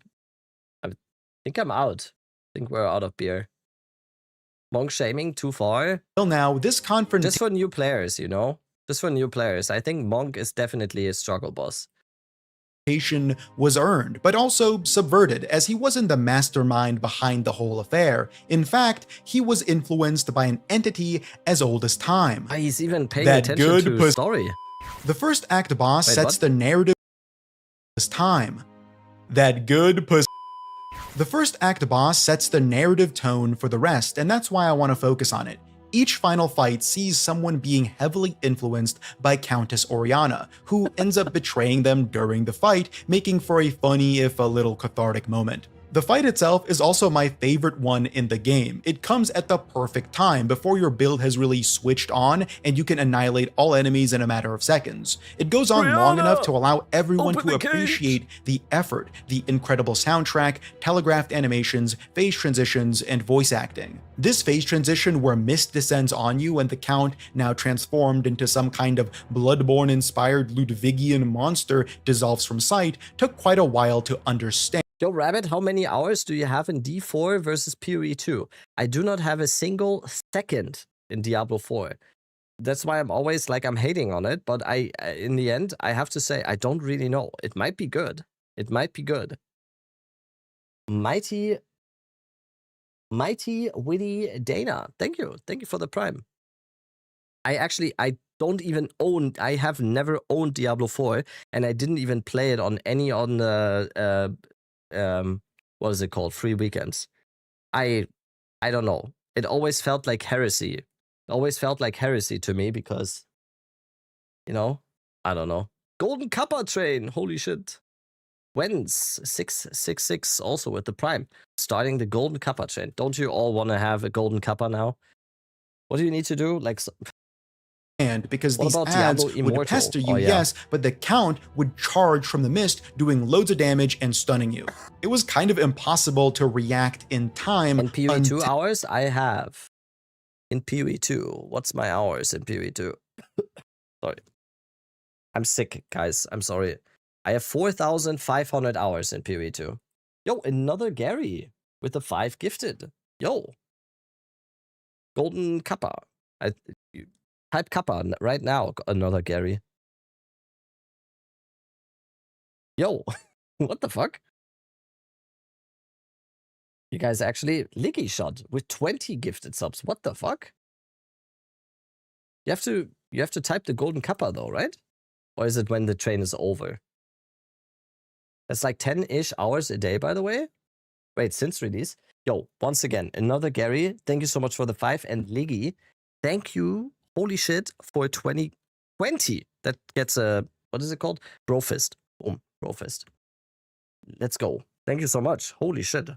think I'm out. I think we're out of beer. Monk shaming too far? Till now, this confrontation— Just for new players, you know? Just for new players. I think Monk is definitely a struggle boss. Was earned, but also subverted, as he wasn't the mastermind behind the whole affair. In fact, he was influenced by an entity as old as time. He's even paying attention to the story. The first act boss sets the narrative as time. That good pussy. The first act boss sets the narrative tone for the rest, and that's why I want to focus on it. Each final fight sees someone being heavily influenced by Countess Oriana, who ends up betraying them during the fight, making for a funny if a little cathartic moment. The fight itself is also my favorite one in the game. It comes at the perfect time, before your build has really switched on and you can annihilate all enemies in a matter of seconds. It goes on long enough to allow everyone to appreciate the effort, the incredible soundtrack, telegraphed animations, phase transitions, and voice acting. This phase transition where mist descends on you and the Count, now transformed into some kind of Bloodborne-inspired Ludvigian monster, dissolves from sight, took quite a while to understand. Yo, Rabbit, how many hours do you have in D4 versus PoE 2? I do not have a single second in Diablo 4. That's why I'm always like, I'm hating on it, but in the end, I have to say, I don't really know. It might be good. It might be good. Mighty Witty Dana. Thank you. Thank you for the Prime. I don't even own, I have never owned Diablo 4, and I didn't even play it on any on the what is it called, free weekends. I I don't know. It always felt like heresy. It always felt like heresy to me because, you know, I don't know. Golden Kappa train, holy shit. When's 666 also with the Prime, starting the Golden Kappa train. Don't you all want to have a Golden Kappa now? What do you need to do? Like, and because what these about ads Diablo would Immortal? pester you, Oh, yeah. yes, but the count would charge from the mist, doing loads of damage and stunning you. It was kind of impossible to react in time. In PoE2 hours, I have. In PoE2, what's my hours in PoE2? Sorry. I'm sick, guys. I'm sorry. I have 4,500 hours in PoE2. Yo, another Gary with the 5 gifted. Yo. Golden Kappa. Type Kappa right now. Another Gary. Yo. What the fuck? You guys actually Liggy shot with 20 gifted subs. What the fuck? You have to type the Golden Kappa though, right? Or is it when the train is over? That's like 10-ish hours a day, by the way. Wait, since release. Yo, once again, another Gary. Thank you so much for the 5. And Liggy, thank you, holy shit, for 20. That gets a, what is it called? Brofist. Boom, Brofist. Let's go. Thank you so much. Holy shit.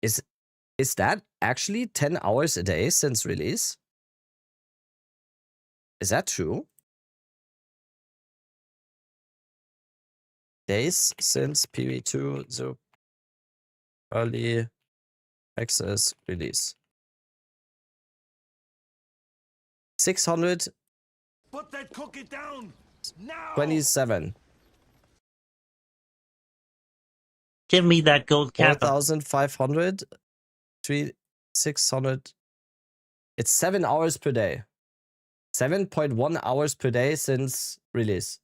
Is that actually 10 hours a day since release? Is that true? Days since PoE2 the early access release. 600. Put that cookie down now. 27. Give me that gold Kappa. 4,500. 600. It's 7 hours per day. 7.1 hours per day since release.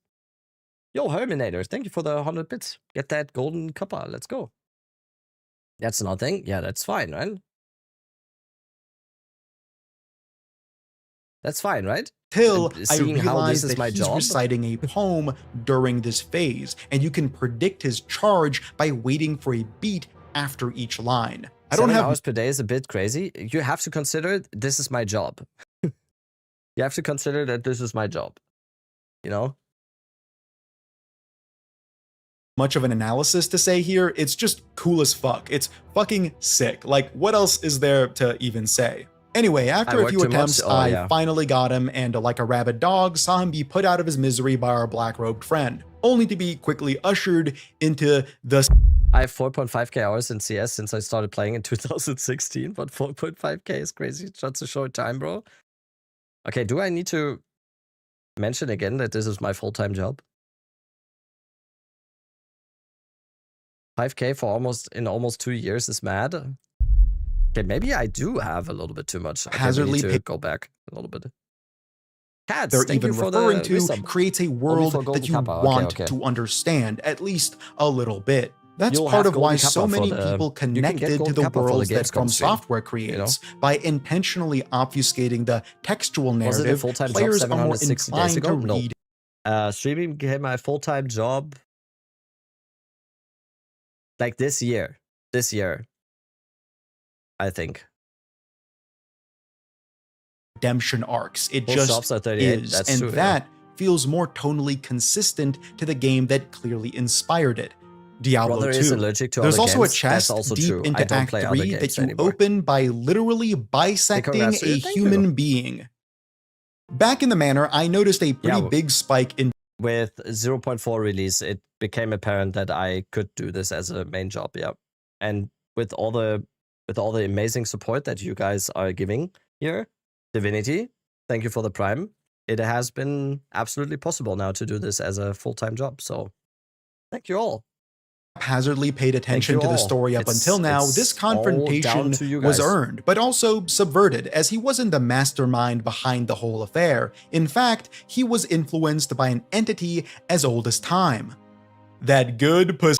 Yo, Herminator, thank you for the 100 bits. Get that Golden Kappa. Let's go. That's nothing. Yeah, that's fine, right? That's fine, right? Till I Seeing how this realized is my that he's job. reciting a poem during this phase, and you can predict his charge by waiting for a beat after each line. I don't 7 have hours per day is a bit crazy. You have to consider this is my job. You have to consider that this is my job. You know? much of an analysis to say here. It's just cool as fuck. It's fucking sick. Like, what else is there to even say? Anyway, after a few attempts, I finally got him, and like a rabid dog, saw him be put out of his misery by our black-robed friend, only to be quickly ushered into the... I have 4.5k hours in CS since I started playing in 2016, but 4.5k is crazy. Such a short time, bro. Okay, do I need to mention again that this is my full-time job? 5k for almost 2 years is mad. Okay, maybe I do have a little bit too much. Okay, we need to go back a little bit. Cats, they're even referring to creates a world that you want to understand, at least a little bit. That's part of why so many people connected to the worlds that From Software creates. By intentionally obfuscating the textual narrative, players are more inclined to read. Streaming became my full-time job like this year. I think. Redemption arcs. It just is, and true, that feels more tonally consistent to the game that clearly inspired it. Diablo 2. There's also a chest deep into Act 3 that you open by literally bisecting a human being. Back in the manor, I noticed a pretty big spike in... With 0.4 release, it became apparent that I could do this as a main job, yeah. And with all the amazing support that you guys are giving here, Divinity, thank you for the Prime. It has been absolutely possible now to do this as a full-time job, so thank you all. Haphazardly paid attention to the story up until now, this confrontation was earned, but also subverted, as he wasn't the mastermind behind the whole affair. In fact, he was influenced by an entity as old as time. That good pussy.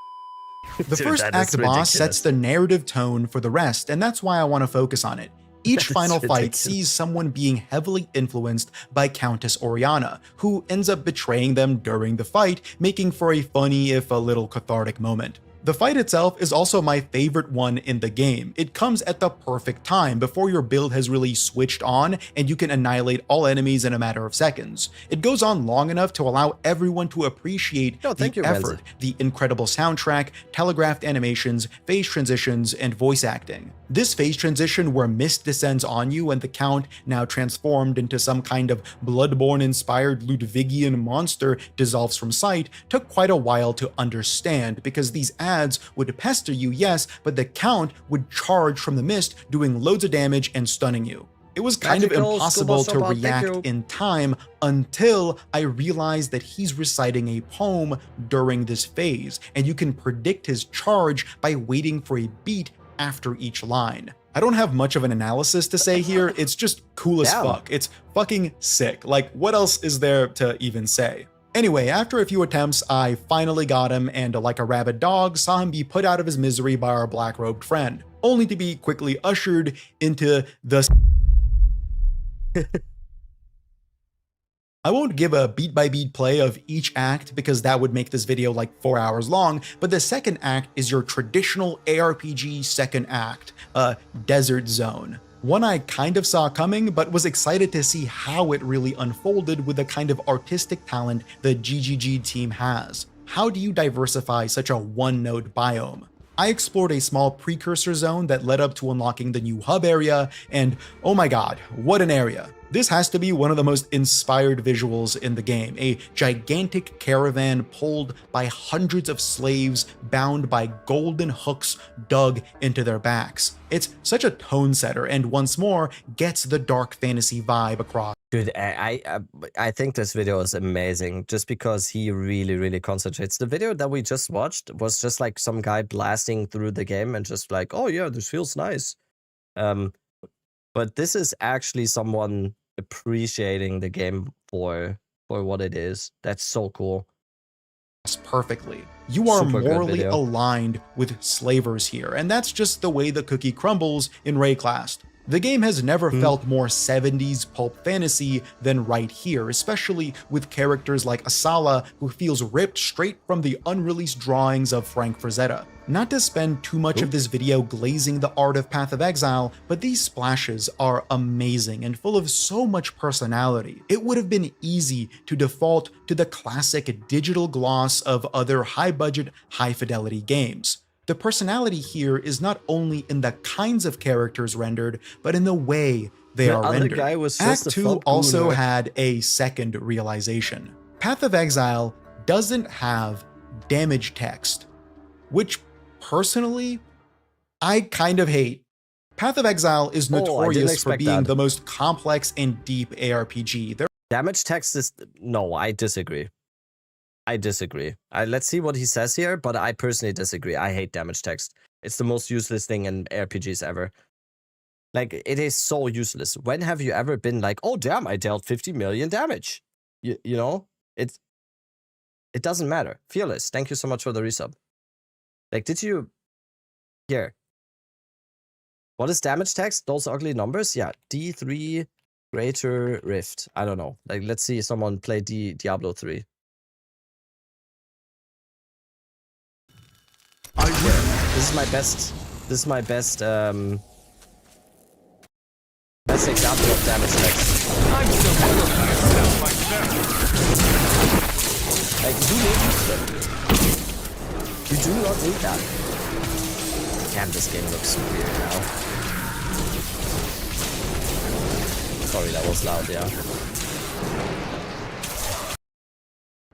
The first act boss sets the narrative tone for the rest, and that's why I want to focus on it. Each final fight sees someone being heavily influenced by Countess Oriana, who ends up betraying them during the fight, making for a funny if a little cathartic moment. The fight itself is also my favorite one in the game. It comes at the perfect time before your build has really switched on and you can annihilate all enemies in a matter of seconds. It goes on long enough to allow everyone to appreciate the effort, the incredible soundtrack, telegraphed animations, phase transitions, and voice acting. This phase transition where mist descends on you and the Count, now transformed into some kind of Bloodborne-inspired Ludvigian monster, dissolves from sight, took quite a while to understand because these ads would pester you, yes, but the Count would charge from the mist, doing loads of damage and stunning you. It was kind of impossible to react in time until I realized that he's reciting a poem during this phase, and you can predict his charge by waiting for a beat after each line. I don't have much of an analysis to say here, it's just cool as fuck. It's fucking sick. Like, what else is there to even say? Anyway, after a few attempts, I finally got him, and like a rabid dog, saw him be put out of his misery by our black-robed friend, only to be quickly ushered into the... I won't give a beat-by-beat play of each act because that would make this video like 4 hours long, but the second act is your traditional ARPG second act, Desert Zone. One I kind of saw coming, but was excited to see how it really unfolded with the kind of artistic talent the GGG team has. How do you diversify such a one-note biome? I explored a small precursor zone that led up to unlocking the new hub area, and oh my god, what an area. This has to be one of the most inspired visuals in the game, a gigantic caravan pulled by hundreds of slaves bound by golden hooks dug into their backs. It's such a tone setter and once more gets the dark fantasy vibe across. Dude, I think this video is amazing just because he really concentrates. The video that we just watched was just like some guy blasting through the game and just like, oh yeah, this feels nice. But this is actually someone appreciating the game for what it is. That's so cool. Perfectly. You are morally aligned with slavers here, and that's just the way the cookie crumbles in Rayclast. The game has never felt more 70s pulp fantasy than right here, especially with characters like Asala, who feels ripped straight from the unreleased drawings of Frank Frazetta. Not to spend too much of this video glazing the art of Path of Exile, but these splashes are amazing and full of so much personality. It would have been easy to default to the classic digital gloss of other high-budget, high-fidelity games. The personality here is not only in the kinds of characters rendered, but in the way they are rendered. Act 2 also had a second realization. Path of Exile doesn't have damage text, which personally, I kind of hate. Path of Exile is notorious for being the most complex and deep ARPG. Damage text is... No, I disagree. Let's see what he says here, but I personally disagree. I hate damage text. It's the most useless thing in RPGs ever. Like, it is so useless. When have you ever been like, oh damn, I dealt 50 million damage? You know? It doesn't matter. Fearless, thank you so much for the resub. Like, did you... Here. What is damage text? Those ugly numbers? Yeah, D3 Greater Rift. I don't know. Like, let's see someone play Diablo 3. This is my best example of damage text. Like, who needs them? You do not need that. Damn, this game looks weird now. Sorry, that was loud, yeah.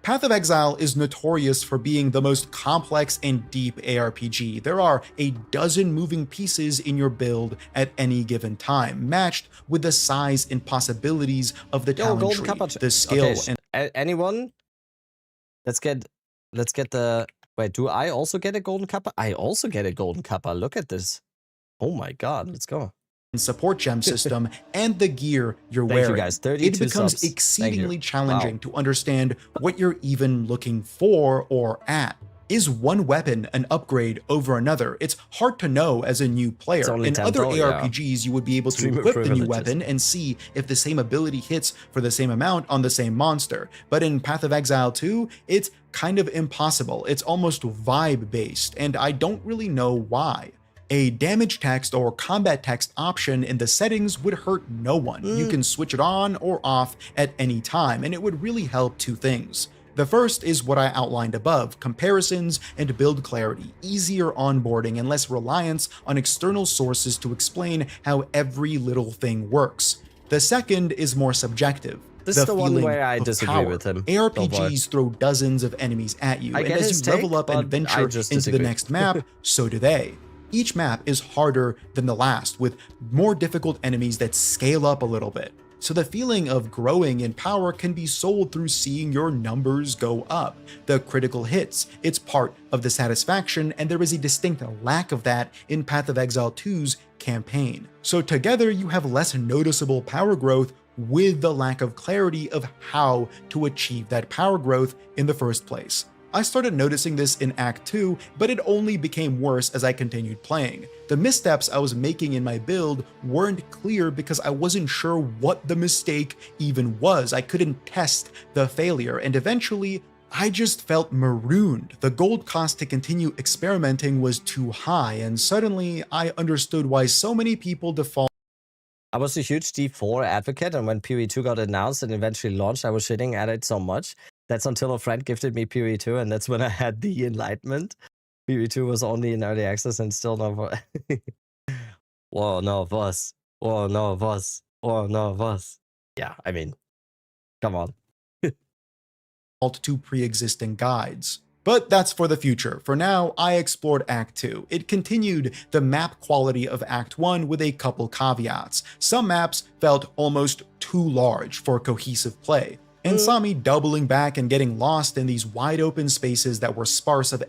Path of Exile is notorious for being the most complex and deep ARPG. There are a dozen moving pieces in your build at any given time, matched with the size and possibilities of the talent tree, the skill, and anyone. Let's get the. Wait, do I also get a golden kappa? I also get a golden kappa. Look at this. Oh my god, let's go. Support gem system and the gear you're wearing. You guys. 32 it becomes exceedingly challenging to understand what you're even looking for or at. Is one weapon an upgrade over another? It's hard to know as a new player. In other ARPGs, you would be able to equip the new weapon and see if the same ability hits for the same amount on the same monster. But in Path of Exile 2, it's kind of impossible. It's almost vibe-based, and I don't really know why. A damage text or combat text option in the settings would hurt no one. You can switch it on or off at any time, and it would really help two things. The first is what I outlined above, comparisons and build clarity, easier onboarding and less reliance on external sources to explain how every little thing works. The second is more subjective. This is the one where I disagree with him. ARPGs throw dozens of enemies at you, and as you level up and venture into the next map, so do they. Each map is harder than the last, with more difficult enemies that scale up a little bit. So the feeling of growing in power can be sold through seeing your numbers go up. The critical hits, it's part of the satisfaction, and there is a distinct lack of that in Path of Exile 2's campaign. So together you have less noticeable power growth with the lack of clarity of how to achieve that power growth in the first place. I started noticing this in Act 2, but it only became worse as I continued playing. The missteps I was making in my build weren't clear because I wasn't sure what the mistake even was. I couldn't test the failure, and eventually, I just felt marooned. The gold cost to continue experimenting was too high, and suddenly I understood why so many people default. I was a huge D4 advocate, and when PoE2 got announced and eventually launched, I was shitting at it so much. That's until a friend gifted me PoE2, and that's when I had the enlightenment. PoE2 was only in early access and still not. Whoa, no, boss. Whoa, no, boss. Whoa, no, boss. Yeah, I mean, come on. To pre-existing guides. But that's for the future. For now, I explored Act 2. It continued the map quality of Act 1 with a couple caveats. Some maps felt almost too large for cohesive play, and saw me doubling back and getting lost in these wide open spaces that were sparse of.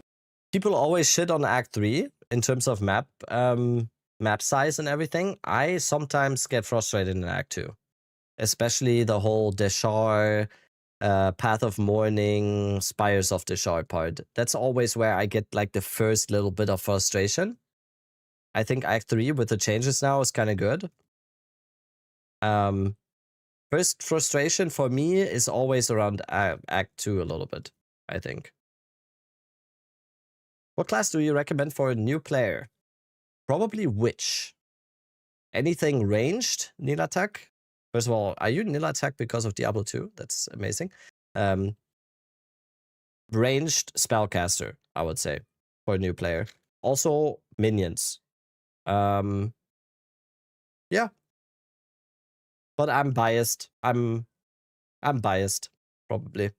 People always shit on Act 3 in terms of map size and everything. I sometimes get frustrated in Act 2. Especially the whole Deshar, Path of Mourning, Spires of Deshar part. That's always where I get like the first little bit of frustration. I think Act 3 with the changes now is kind of good. First frustration for me is always around Act 2 a little bit, I think. What class do you recommend for a new player? Probably Witch. Anything ranged, Nilatak? First of all, are you Nilatak because of Diablo 2? That's amazing. Ranged Spellcaster, I would say, for a new player. Also, minions. Yeah. But I'm biased. I'm biased, probably.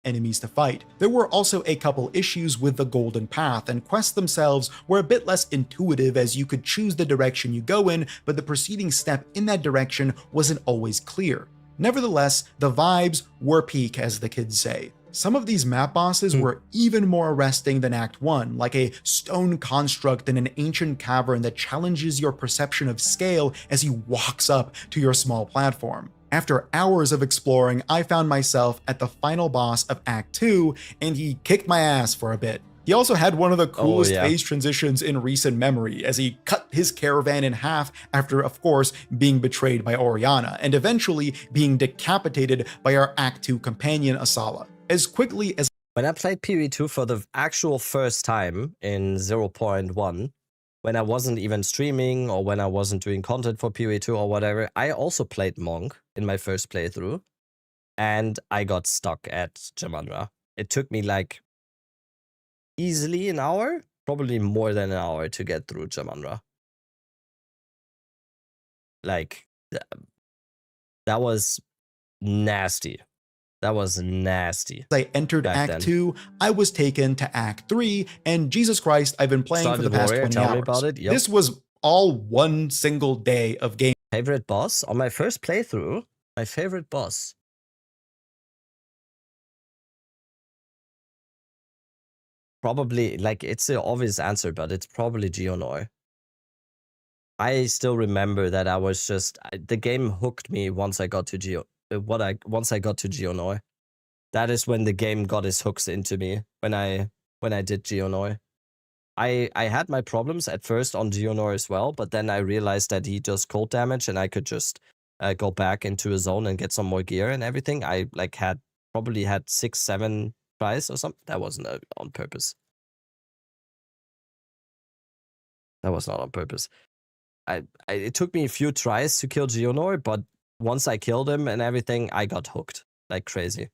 Enemies to fight. There were also a couple issues with the Golden Path, and quests themselves were a bit less intuitive as you could choose the direction you go in, but the preceding step in that direction wasn't always clear. Nevertheless, the vibes were peak, as the kids say. Some of these map bosses were even more arresting than Act 1, like a stone construct in an ancient cavern that challenges your perception of scale as he walks up to your small platform. After hours of exploring, I found myself at the final boss of Act 2, and he kicked my ass for a bit. He also had one of the coolest phase transitions in recent memory, as he cut his caravan in half after, of course, being betrayed by Oriana, and eventually being decapitated by our Act 2 companion Asala. As quickly as when I played PoE2 for the actual first time in 0.1, when I wasn't even streaming or when I wasn't doing content for PoE2 or whatever, I also played Monk in my first playthrough, and I got stuck at Jamandra. It took me like easily an hour, probably more than an hour to get through Jamandra. Like, that was nasty. That was nasty. As I entered Act 2, I was taken to Act 3, and Jesus Christ, I've been playing for the past 20 hours. About it. Yep. This was all one single day of game. Favorite boss? On my first playthrough, my favorite boss. Probably, like, it's the obvious answer, but it's probably Geonor. I still remember that I was just, the game hooked me once I got to Geonor. that is when the game got its hooks into me, when I did Geonoi. I had my problems at first on Geonor as well, but then I realized that he does cold damage and I could just go back into a zone and get some more gear and everything. I like probably had 6-7 tries or something. That wasn't on purpose. That was not on purpose. It took me a few tries to kill Geonor, but once I killed him and everything, I got hooked like crazy.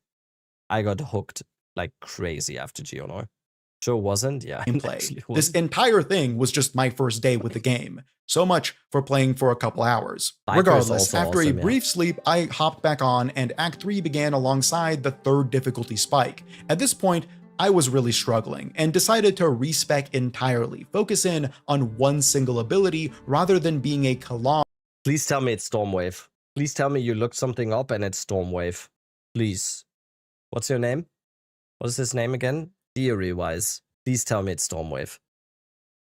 I got hooked like crazy after Geonor. Sure wasn't, yeah. Gameplay. This entire thing was just my first day with the game. So much for playing for a couple hours. Regardless, after a brief sleep, I hopped back on and Act 3 began alongside the 3rd difficulty spike. At this point, I was really struggling and decided to respec entirely, focus in on one single ability rather than being a collage. Please tell me it's Stormwave. Please tell me you looked something up and it's Stormwave. Please. What's your name? What is his name again? Theory-wise. Please tell me it's Stormwave.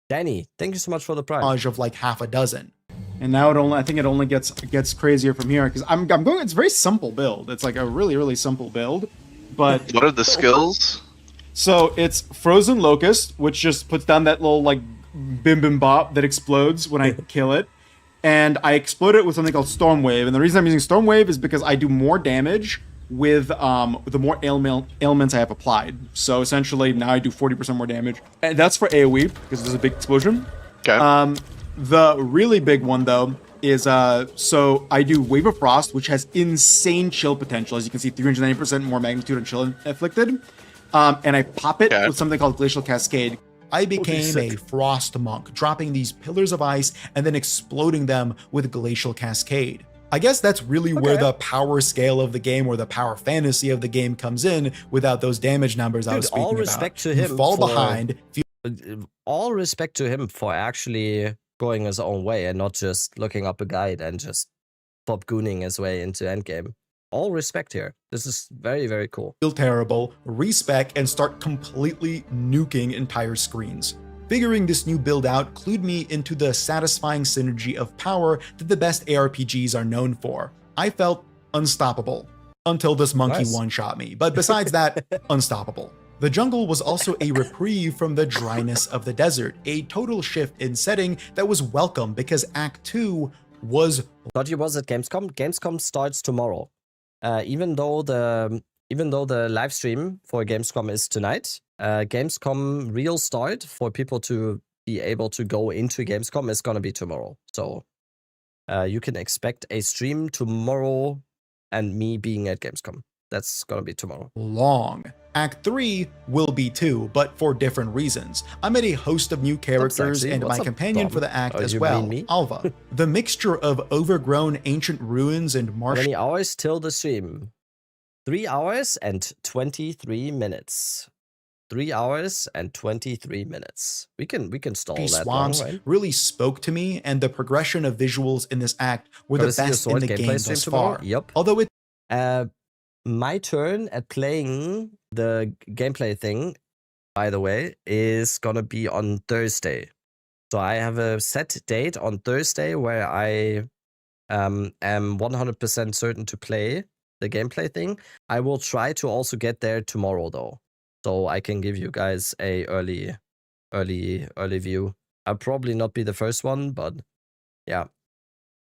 Danny, thank you so much for the prime. Of like half a dozen. And now I think it only gets crazier from here because I'm going. It's a very simple build. It's like a really simple build. But what are the skills? So it's Frozen Locust, which just puts down that little like bim bim bop that explodes when I kill it. And I explode it with something called Stormwave. And the reason I'm using Stormwave is because I do more damage with the more ailments I have applied. So essentially now I do 40% more damage. And that's for AoE because there's a big explosion. Okay. The really big one though is so I do Wave of Frost, which has insane chill potential. As you can see, 390% more magnitude and chill inflicted. And I pop it with something called Glacial Cascade. I became a frost monk, dropping these pillars of ice and then exploding them with Glacial Cascade. I guess that's really where the power scale of the game or the power fantasy of the game comes in without those damage numbers I was speaking all respect about. To him you fall behind. All respect to him for actually going his own way and not just looking up a guide and just pop gooning his way into endgame. All respect here. This is very, very cool. Feel terrible, respec, and start completely nuking entire screens. Figuring this new build out clued me into the satisfying synergy of power that the best ARPGs are known for. I felt unstoppable until this monkey one-shot me, but besides that, unstoppable. The jungle was also a reprieve from the dryness of the desert, a total shift in setting that was welcome because Act 2 was... Thought you was at Gamescom? Gamescom starts tomorrow. Even though the live stream for Gamescom is tonight, Gamescom real start for people to be able to go into Gamescom is gonna be tomorrow. So you can expect a stream tomorrow and me being at Gamescom. That's gonna be tomorrow. Long. Act 3 will be too, but for different reasons. I met a host of new characters and my companion for the act as well, Alva. The mixture of overgrown ancient ruins and martial... How many hours till the stream? 3 hours and 23 minutes. 3 hours and 23 minutes. We can stall that swamps long, right? really spoke to me, and the progression of visuals in this act were the best in the game thus far. Yep. Although it... my turn at playing the gameplay thing, by the way, is gonna be on Thursday. So I have a set date on Thursday where I am 100% certain to play the gameplay thing. I will try to also get there tomorrow though, so I can give you guys a early view. I'll probably not be the first one, but yeah.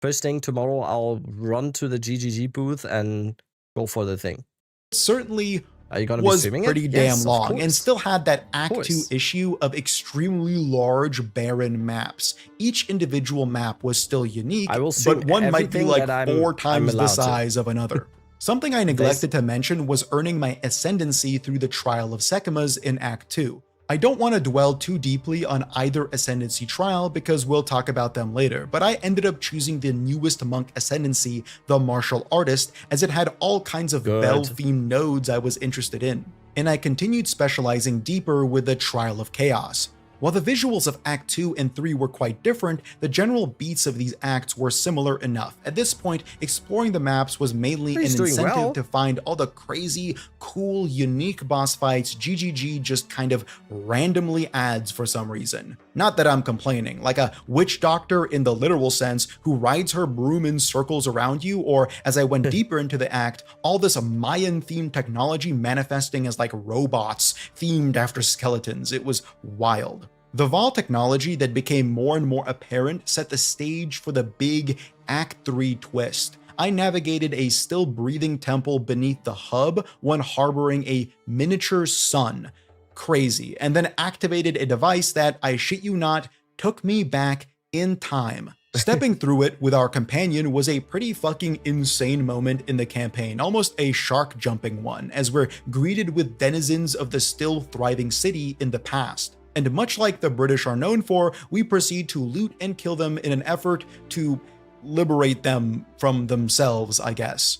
First thing tomorrow, I'll run to the GGG booth and go for the thing. Certainly Are you gonna was be streaming pretty it? damn Yes, long and still had that Act 2 issue of extremely large barren maps. Each individual map was still unique, I will stream but one might be everything like that I'm 4 times allowed the to. size of another. Something I neglected to mention was earning my ascendancy through the Trial of Sekimas in Act 2. I don't want to dwell too deeply on either ascendancy trial because we'll talk about them later, but I ended up choosing the newest monk ascendancy, the Martial Artist, as it had all kinds of bell-themed nodes I was interested in, and I continued specializing deeper with the Trial of Chaos. While the visuals of Act 2 and 3 were quite different, the general beats of these acts were similar enough. At this point, exploring the maps was mainly an incentive to find all the crazy, cool, unique boss fights GGG just kind of randomly adds for some reason. Not that I'm complaining, like a witch doctor in the literal sense who rides her broom in circles around you, or as I went deeper into the act, all this Mayan-themed technology manifesting as like robots themed after skeletons. It was wild. The Vol technology that became more and more apparent set the stage for the big Act 3 twist. I navigated a still breathing temple beneath the hub, one harboring a miniature sun. Crazy. And then activated a device that, I shit you not, took me back in time. Stepping through it with our companion was a pretty fucking insane moment in the campaign, almost a shark jumping one, as we're greeted with denizens of the still thriving city in the past. And much like the British are known for, we proceed to loot and kill them in an effort to liberate them from themselves, I guess.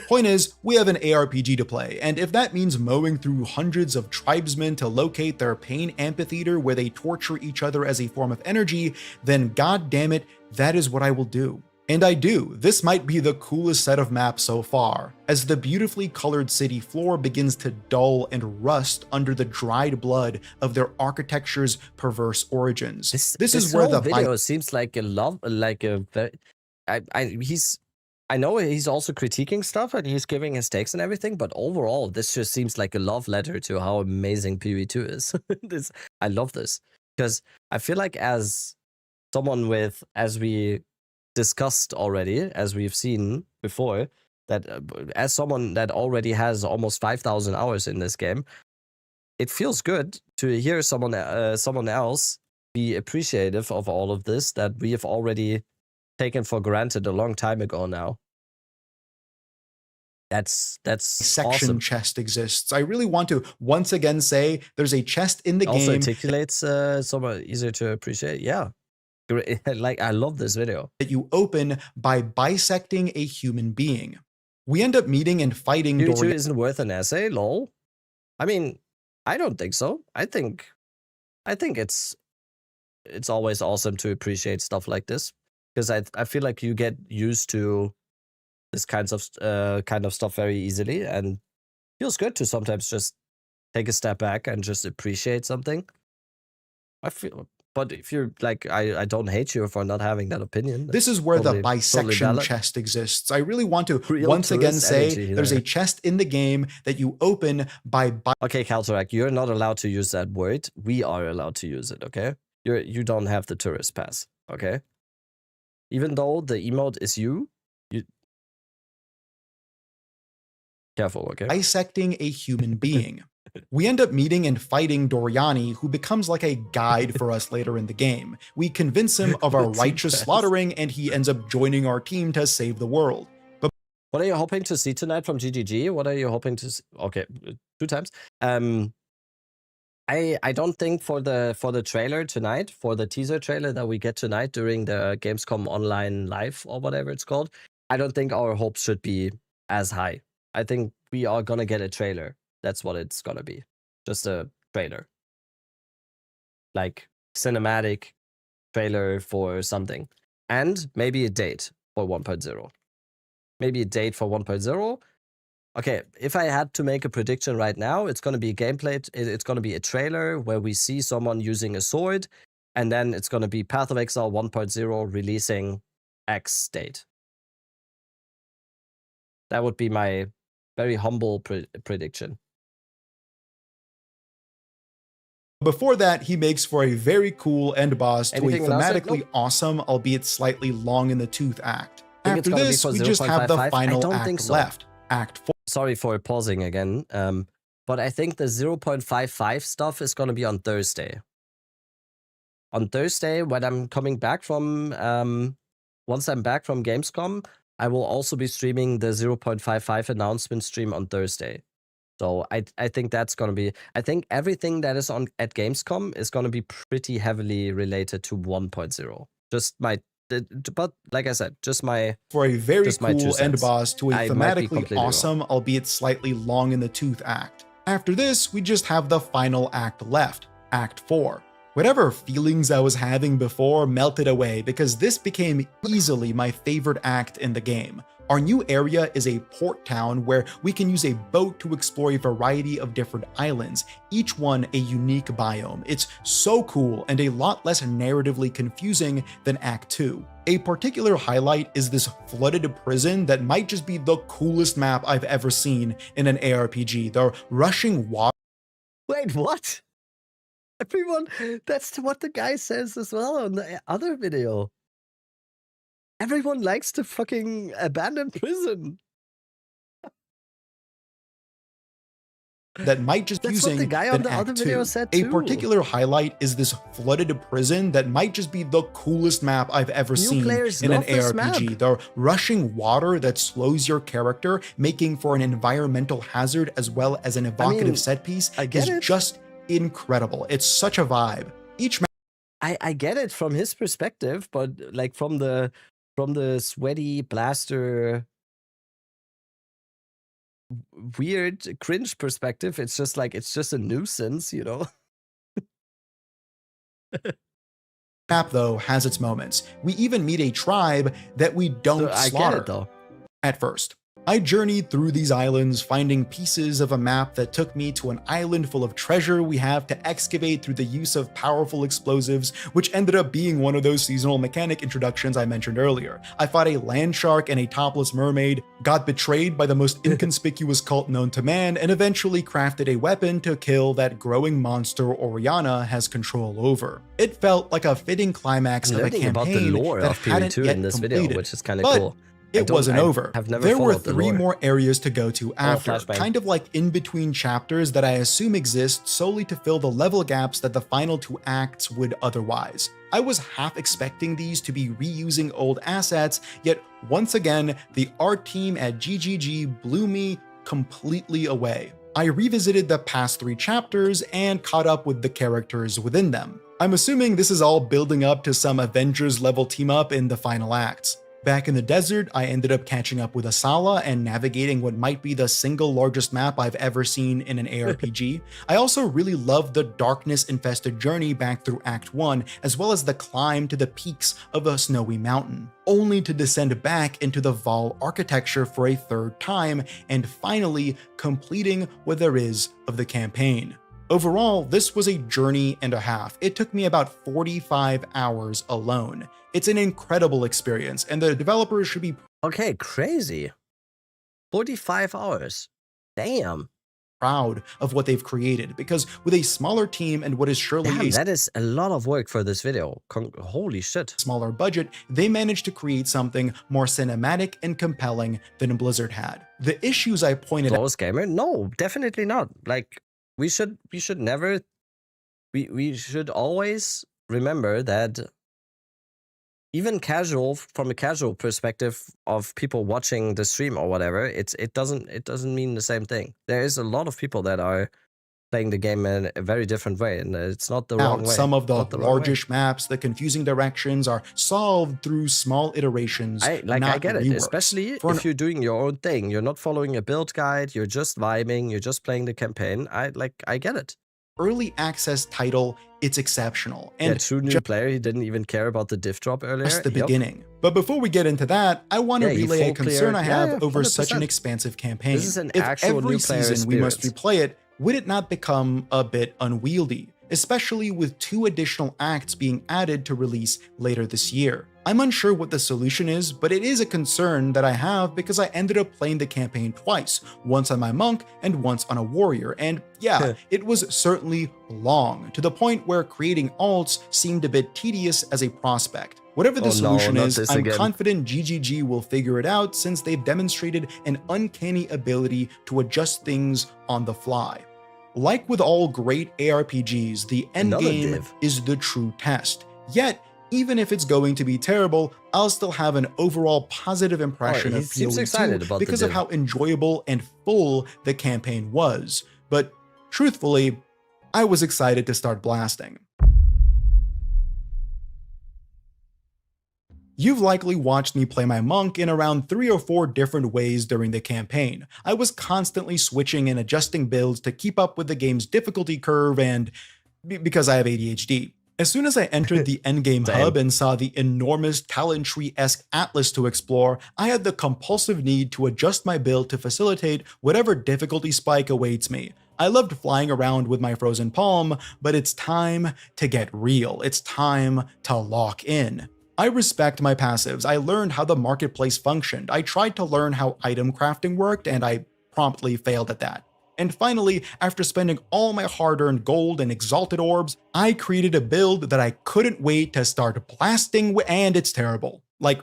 Point is, we have an ARPG to play, and if that means mowing through hundreds of tribesmen to locate their pain amphitheater where they torture each other as a form of energy, then god damn it, that is what I will do. And I do. This might be the coolest set of maps so far, as the beautifully colored city floor begins to dull and rust under the dried blood of their architecture's perverse origins. This is where the video seems like a very. I know he's also critiquing stuff and he's giving his takes and everything, but overall, this just seems like a love letter to how amazing PV2 is. I love this because I feel like as someone with, as we discussed already, as we've seen before, that as someone that already has almost 5,000 hours in this game, it feels good to hear someone else be appreciative of all of this that we have already taken for granted a long time ago now. That's section awesome. Chest exists. I really want to once again say there's a chest in the also game. Articulates somewhat easier to appreciate. Yeah. Like, I love this video. That you open by bisecting a human being. We end up meeting and fighting PV2 isn't worth an essay, lol. I mean, I don't think so. I think it's always awesome to appreciate stuff like this, because I feel like you get used to this kind of stuff very easily, and feels good to sometimes just take a step back and just appreciate something. But if you're like, I don't hate you for not having that opinion. This is where totally, the bisection totally chest exists. I really want to once again say there's a chest in the game that you open by Okay, Calterac, you're not allowed to use that word. We are allowed to use it, okay? You don't have the tourist pass, okay? Even though the emote is you careful, okay? Bisecting a human being. We end up meeting and fighting Doriani, who becomes like a guide for us later in the game. We convince him of our righteous slaughtering, and he ends up joining our team to save the world. But what are you hoping to see tonight from GGG? What are you hoping to see? Okay, 2 times. I don't think for the trailer tonight, for the teaser trailer that we get tonight during the Gamescom Online Live or whatever it's called, I don't think our hopes should be as high. I think we are gonna get a trailer. That's what it's gonna be. Just a trailer. Like, cinematic trailer for something. And maybe a date for 1.0. Maybe a date for 1.0. Okay, if I had to make a prediction right now, it's gonna be a gameplay. It's gonna be a trailer where we see someone using a sword, and then it's gonna be Path of Exile 1.0 releasing X date. That would be my very humble prediction. Before that, he makes for a very cool end boss to Anything a thematically awesome, albeit slightly long in the tooth act. After this, we just have the final act left. Act 4. Sorry for pausing again, but I think the 0.55 stuff is going to be on Thursday. On Thursday, when I'm coming back from, once I'm back from Gamescom, I will also be streaming the 0.55 announcement stream on Thursday. So I think that's going to be, I think everything that is on at Gamescom is going to be pretty heavily related to 1.0. Just my, but like I said, just my, for a very cool end boss to a thematically awesome, wrong, albeit slightly long in the tooth act. After this, we just have the final act left, Act 4. Whatever feelings I was having before melted away because this became easily my favorite act in the game. Our new area is a port town where we can use a boat to explore a variety of different islands, each one a unique biome. It's so cool and a lot less narratively confusing than Act 2. A particular highlight is this flooded prison that might just be the coolest map I've ever seen in an ARPG. The rushing water. Wait, what? Everyone, that's what the guy says as well on the other video. Everyone likes the fucking abandoned prison. That might just be using the guy on the other video said A too. particular highlight is this flooded prison that might just be the coolest map I've ever seen in an ARPG. The rushing water that slows your character, making for an environmental hazard as well as an evocative set piece is just incredible. It's such a vibe. Each map I get it from his perspective, but like from the sweaty blaster weird cringe perspective, it's just like it's just a nuisance, you know. map though has its moments. We even meet a tribe that we don't I slaughter get it though. at first. I journeyed through these islands, finding pieces of a map that took me to an island full of treasure we have to excavate through the use of powerful explosives, which ended up being one of those seasonal mechanic introductions I mentioned earlier. I fought a land shark and a topless mermaid, got betrayed by the most inconspicuous cult known to man, and eventually crafted a weapon to kill that growing monster Oriana has control over. It felt like a fitting climax of a Learning campaign about the lore that of hadn't PoE2 yet in this completed. video, which is kind of But cool. it wasn't over. Have never There were followed the 3 lore. more areas to go to after, flashbang. kind of like in between chapters that I assume exist solely to fill the level gaps that the final 2 acts would otherwise. I was half expecting these to be reusing old assets, yet once again, the art team at GGG blew me completely away. I revisited the past 3 chapters and caught up with the characters within them. I'm assuming this is all building up to some Avengers level team up in the final acts. Back in the desert, I ended up catching up with Asala and navigating what might be the single largest map I've ever seen in an ARPG. I also really loved the darkness-infested journey back through Act 1, as well as the climb to the peaks of a snowy mountain, only to descend back into the Val architecture for a 3rd time, and finally completing what there is of the campaign. Overall, this was a journey and a half. It took me about 45 hours alone. It's an incredible experience, and the developers should be Okay, crazy. 45 hours. Damn. proud of what they've created, because with a smaller team and what is surely Damn, a that is a lot of work for this video. Holy shit. smaller budget, they managed to create something more cinematic and compelling than Blizzard had. The issues I pointed out. Flawless gamer? No, definitely not. Like, we should never, we should always remember that even from a casual perspective of people watching the stream or whatever, it doesn't mean the same thing. There is a lot of people that are playing the game in a very different way, and it's not the wrong way. Some of the Not the wrong way. largest maps, the confusing directions are solved through small iterations. I not get it, reworks. especially For if you're doing your own thing. You're not following a build guide. You're just vibing. You're just playing the campaign. I get it. early access title, it's exceptional. And Yeah, true new player. He didn't even care about the diff drop earlier. just the Yup. beginning. But before we get into that, I want to Yeah, you relay a full concern clear- I have yeah, over such an 100%. expansive campaign. This is an if actual every new player season we must experience. replay it, would it not become a bit unwieldy? Especially with 2 additional acts being added to release later this year. I'm unsure what the solution is, but it is a concern that I have because I ended up playing the campaign twice, once on my monk and once on a warrior, and yeah, it was certainly long, to the point where creating alts seemed a bit tedious as a prospect. Whatever the Oh no, solution not is, this I'm again. confident GGG will figure it out since they've demonstrated an uncanny ability to adjust things on the fly. Like with all great ARPGs, the Another endgame div. is the true test. Yet, even if it's going to be terrible, I'll still have an overall positive impression he of seems PoE2 excited about the because of div. how enjoyable and full the campaign was. But truthfully, I was excited to start blasting. You've likely watched me play my monk in around 3 or 4 different ways during the campaign. I was constantly switching and adjusting builds to keep up with the game's difficulty curve and because I have ADHD. As soon as I entered the endgame hub and saw the enormous talent tree-esque atlas to explore, I had the compulsive need to adjust my build to facilitate whatever difficulty spike awaits me. I loved flying around with my frozen palm, but it's time to get real. It's time to lock in. I respect my passives. I learned how the marketplace functioned. I tried to learn how item crafting worked, and I promptly failed at that. And finally, after spending all my hard-earned gold and exalted orbs, I created a build that I couldn't wait to start blasting with, and it's terrible. Like,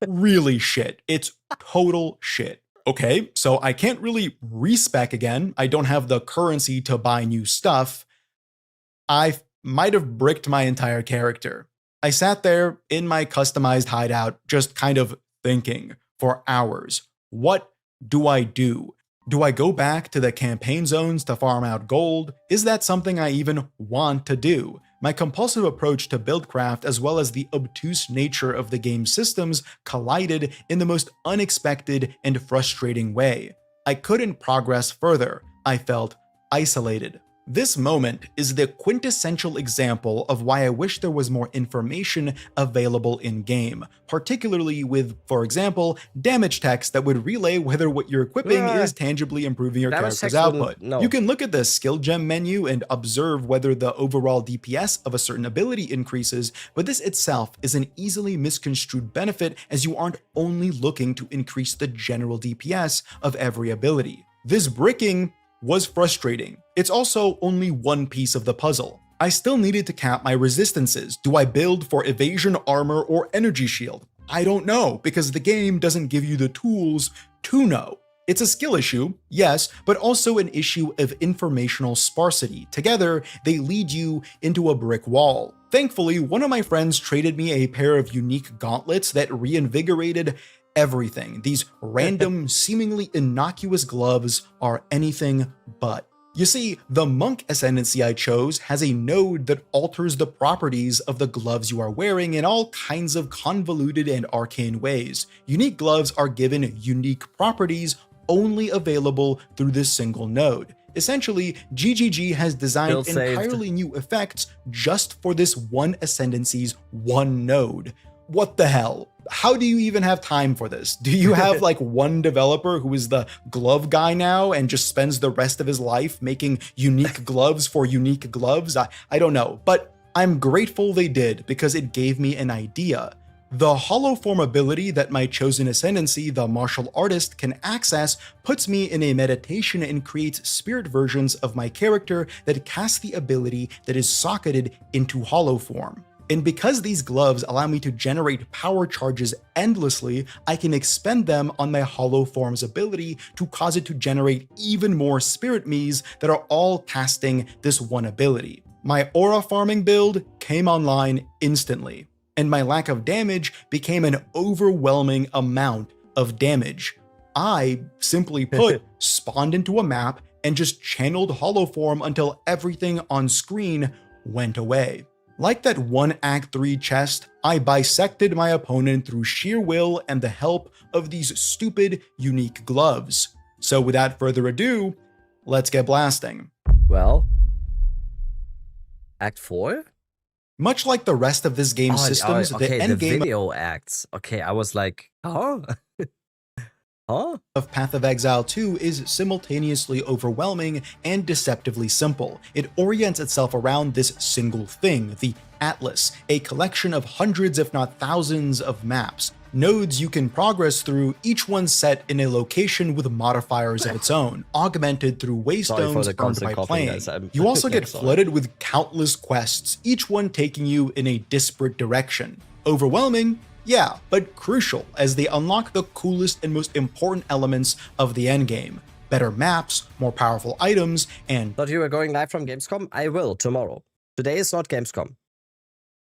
really shit. It's total shit. Okay, so I can't really respec again. I don't have the currency to buy new stuff. I might have bricked my entire character. I sat there in my customized hideout, just kind of thinking for hours. What do I do? Do I go back to the campaign zones to farm out gold? Is that something I even want to do? My compulsive approach to buildcraft as well as the obtuse nature of the game's systems collided in the most unexpected and frustrating way. I couldn't progress further. I felt isolated. This moment is the quintessential example of why I wish there was more information available in-game, particularly with, for example, damage text that would relay whether what you're equipping is tangibly improving your character's output. You can look at the skill gem menu and observe whether the overall DPS of a certain ability increases, but this itself is an easily misconstrued benefit as you aren't only looking to increase the general DPS of every ability. This bricking was frustrating. It's also only one piece of the puzzle. I still needed to cap my resistances. Do I build for evasion, armor, or energy shield? I don't know, because the game doesn't give you the tools to know. It's a skill issue, yes, but also an issue of informational sparsity. Together, they lead you into a brick wall. Thankfully, one of my friends traded me a pair of unique gauntlets that reinvigorated everything. These random, seemingly innocuous gloves are anything but. You see, the monk ascendancy I chose has a node that alters the properties of the gloves you are wearing in all kinds of convoluted and arcane ways. Unique gloves are given unique properties only available through this single node. Essentially, GGG has designed entirely new effects just for this one ascendancy's one node. What the hell? How do you even have time for this? Do you have like one developer who is the glove guy now and just spends the rest of his life making unique gloves for unique gloves? I don't know, but I'm grateful they did because it gave me an idea. The hollow form ability that my chosen ascendancy, the martial artist, can access puts me in a meditation and creates spirit versions of my character that cast the ability that is socketed into hollow form. And because these gloves allow me to generate power charges endlessly, I can expend them on my hollow form's ability to cause it to generate even more spirit me's that are all casting this one ability. My aura farming build came online instantly, and my lack of damage became an overwhelming amount of damage. I, simply put, spawned into a map and just channeled hollow form until everything on screen went away. Like that one Act 3 chest, I bisected my opponent through sheer will and the help of these stupid, unique gloves. So without further ado, let's get blasting. Well, Act 4? Much like the rest of this game's systems, the endgame video acts. Okay, I was like, oh. Of Path of Exile 2 is simultaneously overwhelming and deceptively simple. It orients itself around this single thing, the Atlas, a collection of hundreds if not thousands of maps. Nodes you can progress through, each one set in a location with modifiers of its own, augmented through waystones earned by playing. You also get flooded with countless quests, each one taking you in a disparate direction. Overwhelming? Yeah, but crucial, as they unlock the coolest and most important elements of the endgame. Better maps, more powerful items, and— Thought you were going live from Gamescom? I will, tomorrow. Today is not Gamescom.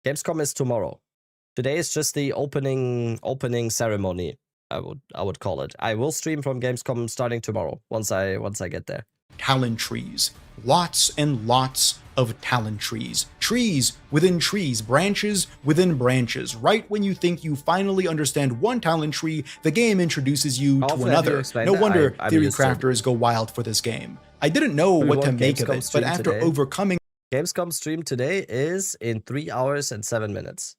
Gamescom is tomorrow. Today is just the opening ceremony, I would call it. I will stream from Gamescom starting tomorrow, once I get there. Talent trees. Lots and lots of talent trees. Trees within trees, branches within branches. Right when you think you finally understand one talent tree, the game introduces you to another. No wonder theory crafters go wild for this game. I didn't know what to make of it, but after overcoming Gamescom stream today is in 3 hours and 7 minutes.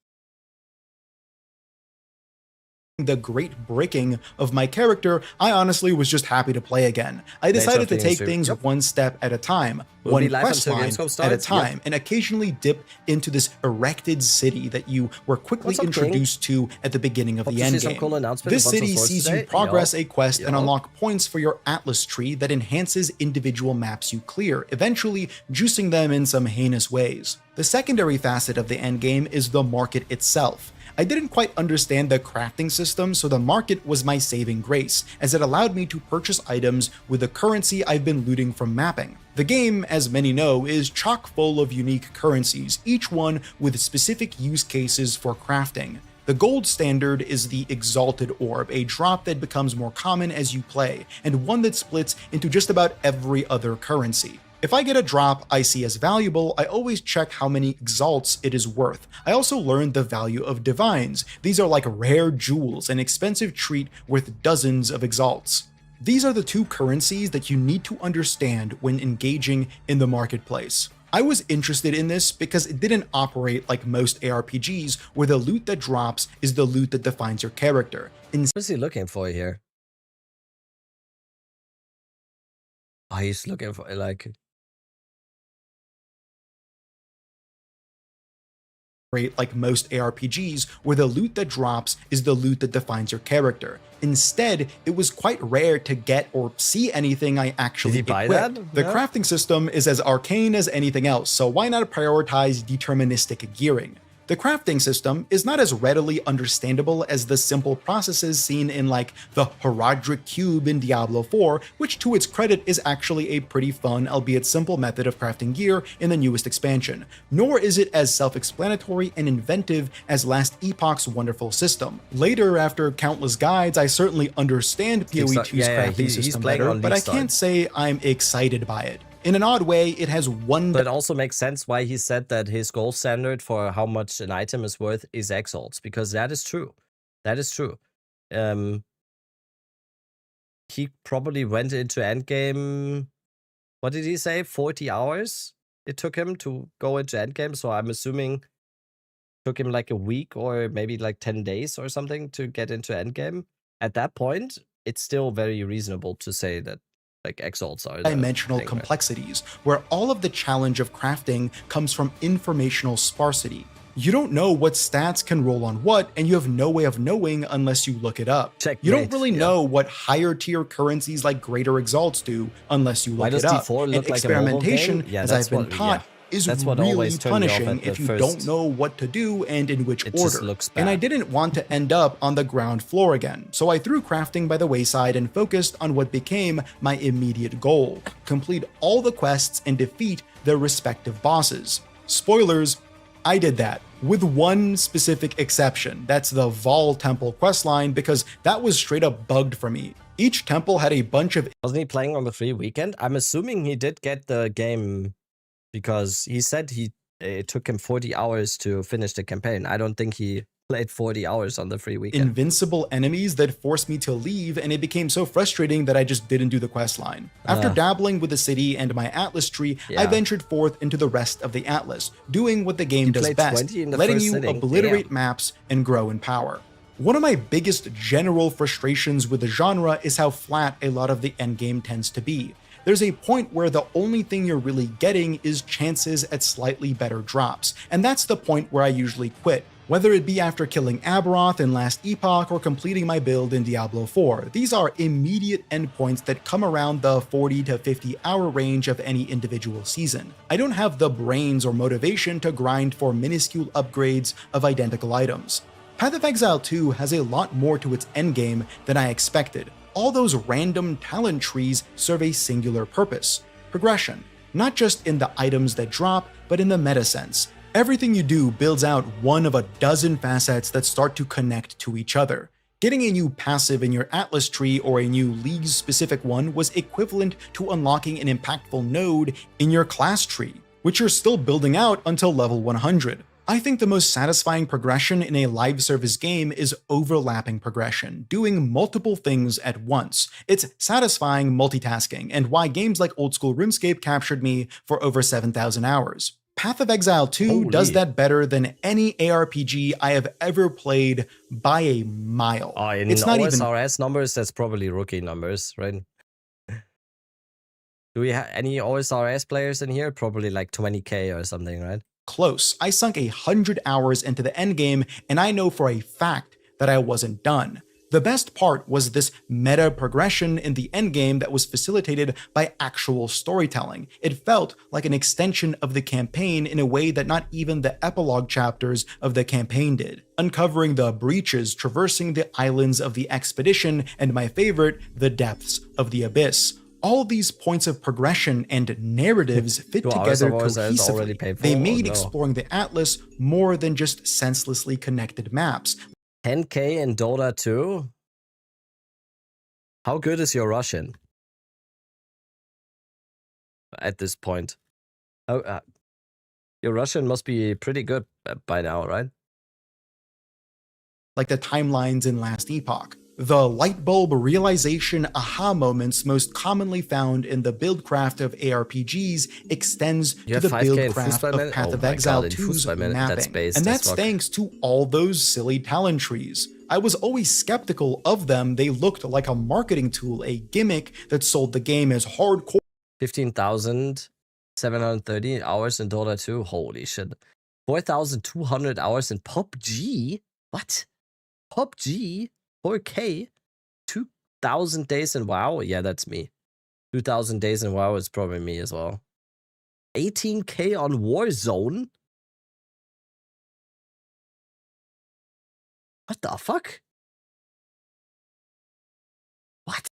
The great breaking of my character, I honestly was just happy to play again. I decided to take things one step at a time, one quest line at a time, and occasionally dip into this erected city that you were quickly introduced to at the beginning of the endgame. Cool this city sees you progress a quest and unlock points for your Atlas tree that enhances individual maps you clear, eventually juicing them in some heinous ways. The secondary facet of the endgame is the market itself. I didn't quite understand the crafting system, so the market was my saving grace, as it allowed me to purchase items with the currency I've been looting from mapping. The game, as many know, is chock full of unique currencies, each one with specific use cases for crafting. The gold standard is the Exalted Orb, a drop that becomes more common as you play, and one that splits into just about every other currency. If I get a drop I see as valuable, I always check how many exalts it is worth. I also learned the value of divines. These are like rare jewels, an expensive treat worth dozens of exalts. These are the two currencies that you need to understand when engaging in the marketplace. I was interested in this because it didn't operate like most ARPGs, where the loot that drops is the loot that defines your character. What is he looking for here? Oh, he's looking for, like... like most ARPGs, where the loot that drops is the loot that defines your character. Instead, it was quite rare to get or see anything I actually equipped. The crafting system is as arcane as anything else, so why not prioritize deterministic gearing? The crafting system is not as readily understandable as the simple processes seen in like the Herodric Cube in Diablo 4, which to its credit is actually a pretty fun, albeit simple method of crafting gear in the newest expansion. Nor is it as self-explanatory and inventive as Last Epoch's wonderful system. Later, after countless guides, I certainly understand PoE2's crafting system better, but I can't say I'm excited by it. In an odd way, it has one... But it also makes sense why he said that his gold standard for how much an item is worth is exalts, because that is true. That is true. He probably went into endgame... What did he say? 40 hours it took him to go into endgame, so I'm assuming it took him like a week or maybe like 10 days or something to get into endgame. At that point, it's still very reasonable to say that like exalts are dimensional complexities, where all of the challenge of crafting comes from informational sparsity. You don't know what stats can roll on what, and you have no way of knowing unless you look it up. You don't really know what higher tier currencies like greater exalts do unless you look it up. And experimentation, as I've been taught, is really punishing if you don't know what to do and in which order. And I didn't want to end up on the ground floor again, so I threw crafting by the wayside and focused on what became my immediate goal: complete all the quests and defeat their respective bosses. Spoilers, I did that, with one specific exception. That's the Vol Temple questline, because that was straight up bugged for me. Each temple had a bunch of... Wasn't he playing on the free weekend? I'm assuming he did get the game, because he said it took him 40 hours to finish the campaign. I don't think he played 40 hours on the free weekend. Invincible enemies that forced me to leave, and it became so frustrating that I just didn't do the questline. After dabbling with the city and my Atlas tree, I ventured forth into the rest of the Atlas, doing what the game does best, letting you obliterate maps and grow in power. One of my biggest general frustrations with the genre is how flat a lot of the endgame tends to be. There's a point where the only thing you're really getting is chances at slightly better drops, and that's the point where I usually quit. Whether it be after killing Aberoth in Last Epoch or completing my build in Diablo 4, these are immediate endpoints that come around the 40 to 50 hour range of any individual season. I don't have the brains or motivation to grind for minuscule upgrades of identical items. Path of Exile 2 has a lot more to its endgame than I expected. All those random talent trees serve a singular purpose: progression, not just in the items that drop, but in the meta sense. Everything you do builds out one of a dozen facets that start to connect to each other. Getting a new passive in your Atlas tree or a new League-specific one was equivalent to unlocking an impactful node in your class tree, which you're still building out until level 100. I think the most satisfying progression in a live service game is overlapping progression, doing multiple things at once. It's satisfying multitasking, and why games like old school RuneScape captured me for over 7,000 hours. Path of Exile 2 does that better than any ARPG I have ever played by a mile. In it's not OSRS numbers, that's probably rookie numbers, right? Do we have any OSRS players in here? Probably like 20k or something, right? Close. I sunk 100 hours into the endgame, and I know for a fact that I wasn't done. The best part was this meta progression in the endgame that was facilitated by actual storytelling. It felt like an extension of the campaign in a way that not even the epilogue chapters of the campaign did. Uncovering the breaches, traversing the islands of the expedition, and my favorite, the depths of the abyss. All these points of progression and narratives fit together cohesively. They made exploring the Atlas more than just senselessly connected maps. 10k in Dota 2? How good is your Russian? At this point. Your Russian must be pretty good by now, right? Like the timelines in Last Epoch. The light bulb realization aha moments most commonly found in the buildcraft of ARPGs extends to the buildcraft of Path of Exile 2's mapping. And that's thanks to all those silly talent trees. I was always skeptical of them. They looked like a marketing tool, a gimmick that sold the game as hardcore. 15,730 hours in Dota 2? Holy shit. 4,200 hours in PUBG? What? PUBG? 4k? 2,000 days in WoW? Yeah, that's me. 2,000 days in WoW is probably me as well. 18k on Warzone? What the fuck? What?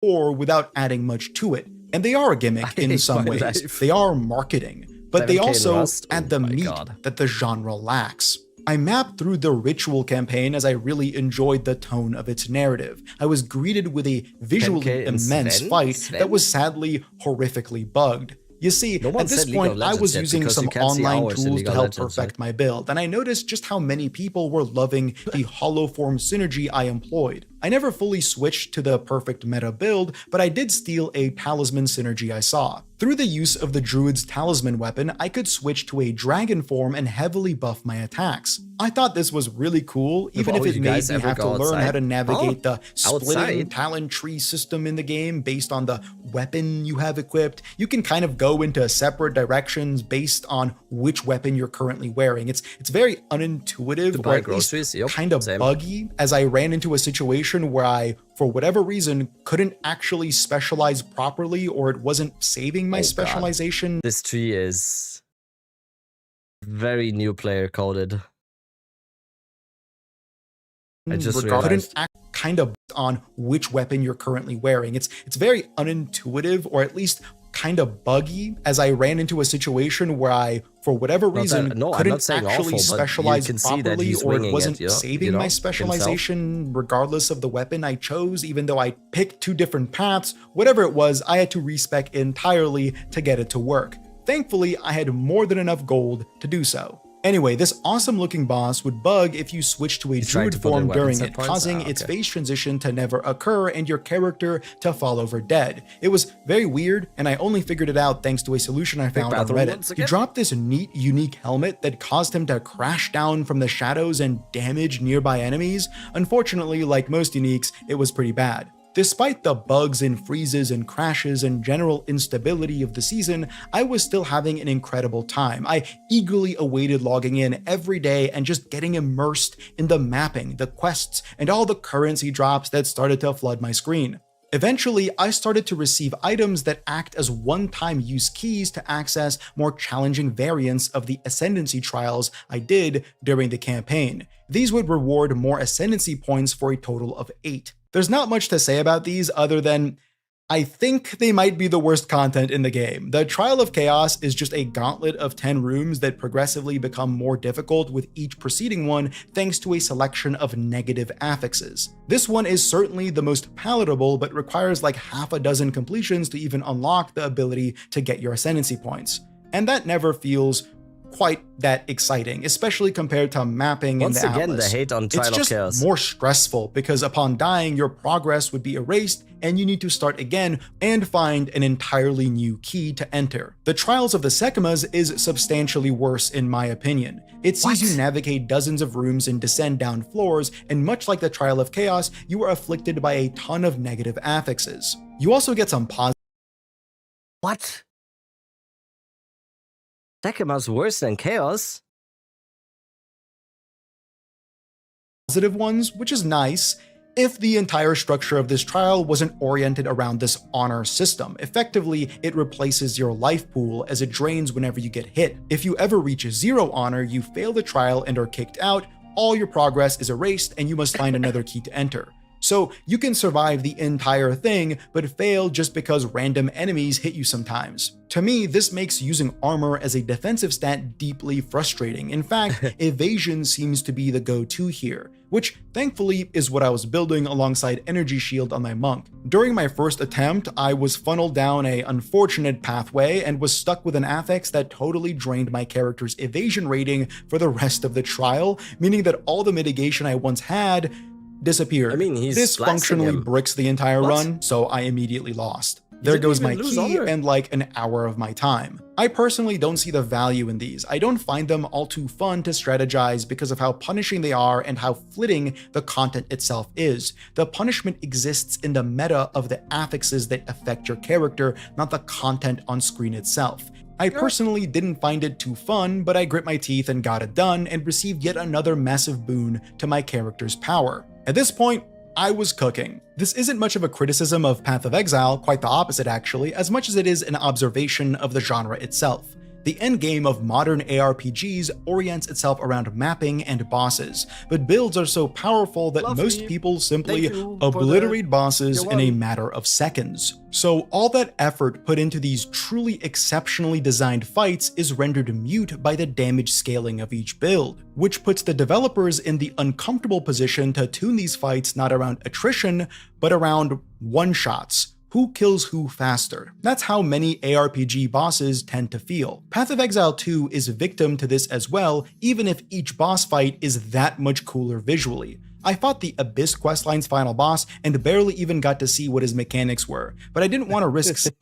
Or without adding much to it. And they are a gimmick in some ways. They are marketing. But they also add the meat that the genre lacks. I mapped through the Ritual campaign as I really enjoyed the tone of its narrative. I was greeted with a visually immense fight that was sadly horrifically bugged. You see, at this point, I was using some online tools to help perfect my build, and I noticed just how many people were loving the hollow form synergy I employed. I never fully switched to the perfect meta build, but I did steal a talisman synergy I saw. Through the use of the druid's talisman weapon, I could switch to a dragon form and heavily buff my attacks. I thought this was really cool, even if it made me have to learn how to navigate the splitting talent tree system in the game based on the weapon you have equipped. You can kind of go into separate directions based on which weapon you're currently wearing. It's very unintuitive, or at least kind of buggy, as I ran into a situation where I, for whatever reason, couldn't actually specialize properly, or it wasn't saving my specialization. God. This tree is very new player coded. I just realized. Kind of on which weapon you're currently wearing. It's very unintuitive, or at least kind of buggy, as I ran into a situation where I, for whatever reason, couldn't actually specialize properly, or it wasn't saving my specialization regardless of the weapon I chose, even though I picked two different paths. Whatever it was, I had to respec entirely to get it to work. Thankfully, I had more than enough gold to do so. Anyway, this awesome looking boss would bug if you switched to a druid form during it, causing its phase transition to never occur and your character to fall over dead. It was very weird, and I only figured it out thanks to a solution I found on Reddit. He dropped this neat, unique helmet that caused him to crash down from the shadows and damage nearby enemies. Unfortunately, like most uniques, it was pretty bad. Despite the bugs and freezes and crashes and general instability of the season, I was still having an incredible time. I eagerly awaited logging in every day and just getting immersed in the mapping, the quests, and all the currency drops that started to flood my screen. Eventually, I started to receive items that act as one-time use keys to access more challenging variants of the Ascendancy trials I did during the campaign. These would reward more Ascendancy points for a total of 8. There's not much to say about these other than I think they might be the worst content in the game. The Trial of Chaos is just a gauntlet of 10 rooms that progressively become more difficult with each preceding one thanks to a selection of negative affixes. This one is certainly the most palatable, but requires like half a dozen completions to even unlock the ability to get your Ascendancy points. and that never feels quite that exciting, especially compared to mapping Once in the again, Atlas. the hate on Trial It's of just Chaos. more stressful because upon dying, your progress would be erased and you need to start again and find an entirely new key to enter. The Trials of the Sekimas is substantially worse in my opinion. It sees you navigate dozens of rooms and descend down floors, and much like the Trial of Chaos, you are afflicted by a ton of negative affixes. You also get some positive. What? Sekima's worse than Chaos? Positive ones, which is nice if the entire structure of this trial wasn't oriented around this honor system. Effectively, it replaces your life pool as it drains whenever you get hit. If you ever reach 0 honor, you fail the trial and are kicked out, all your progress is erased and you must find another key to enter. So you can survive the entire thing, but fail just because random enemies hit you sometimes. To me, this makes using armor as a defensive stat deeply frustrating. In fact, evasion seems to be the go-to here, which thankfully is what I was building alongside Energy Shield on my monk. During my first attempt, I was funneled down an unfortunate pathway and was stuck with an affix that totally drained my character's evasion rating for the rest of the trial, meaning that all the mitigation I once had disappeared. I mean, this functionally bricks the entire run, so I immediately lost. There goes my key and like an hour of my time. I personally don't see the value in these. I don't find them all too fun to strategize because of how punishing they are and how flitting the content itself is. The punishment exists in the meta of the affixes that affect your character, not the content on screen itself. I personally didn't find it too fun, but I grit my teeth and got it done and received yet another massive boon to my character's power. At this point, I was cooking. This isn't much of a criticism of Path of Exile, quite the opposite actually, as much as it is an observation of the genre itself. The endgame of modern ARPGs orients itself around mapping and bosses, but builds are so powerful that most people simply obliterate bosses in a matter of seconds. So all that effort put into these truly exceptionally designed fights is rendered mute by the damage scaling of each build, which puts the developers in the uncomfortable position to tune these fights not around attrition, but around one-shots. Who kills who faster? That's how many ARPG bosses tend to feel. Path of Exile 2 is victim to this as well, even if each boss fight is that much cooler visually. I fought the Abyss questline's final boss and barely even got to see what his mechanics were, but I didn't want to risk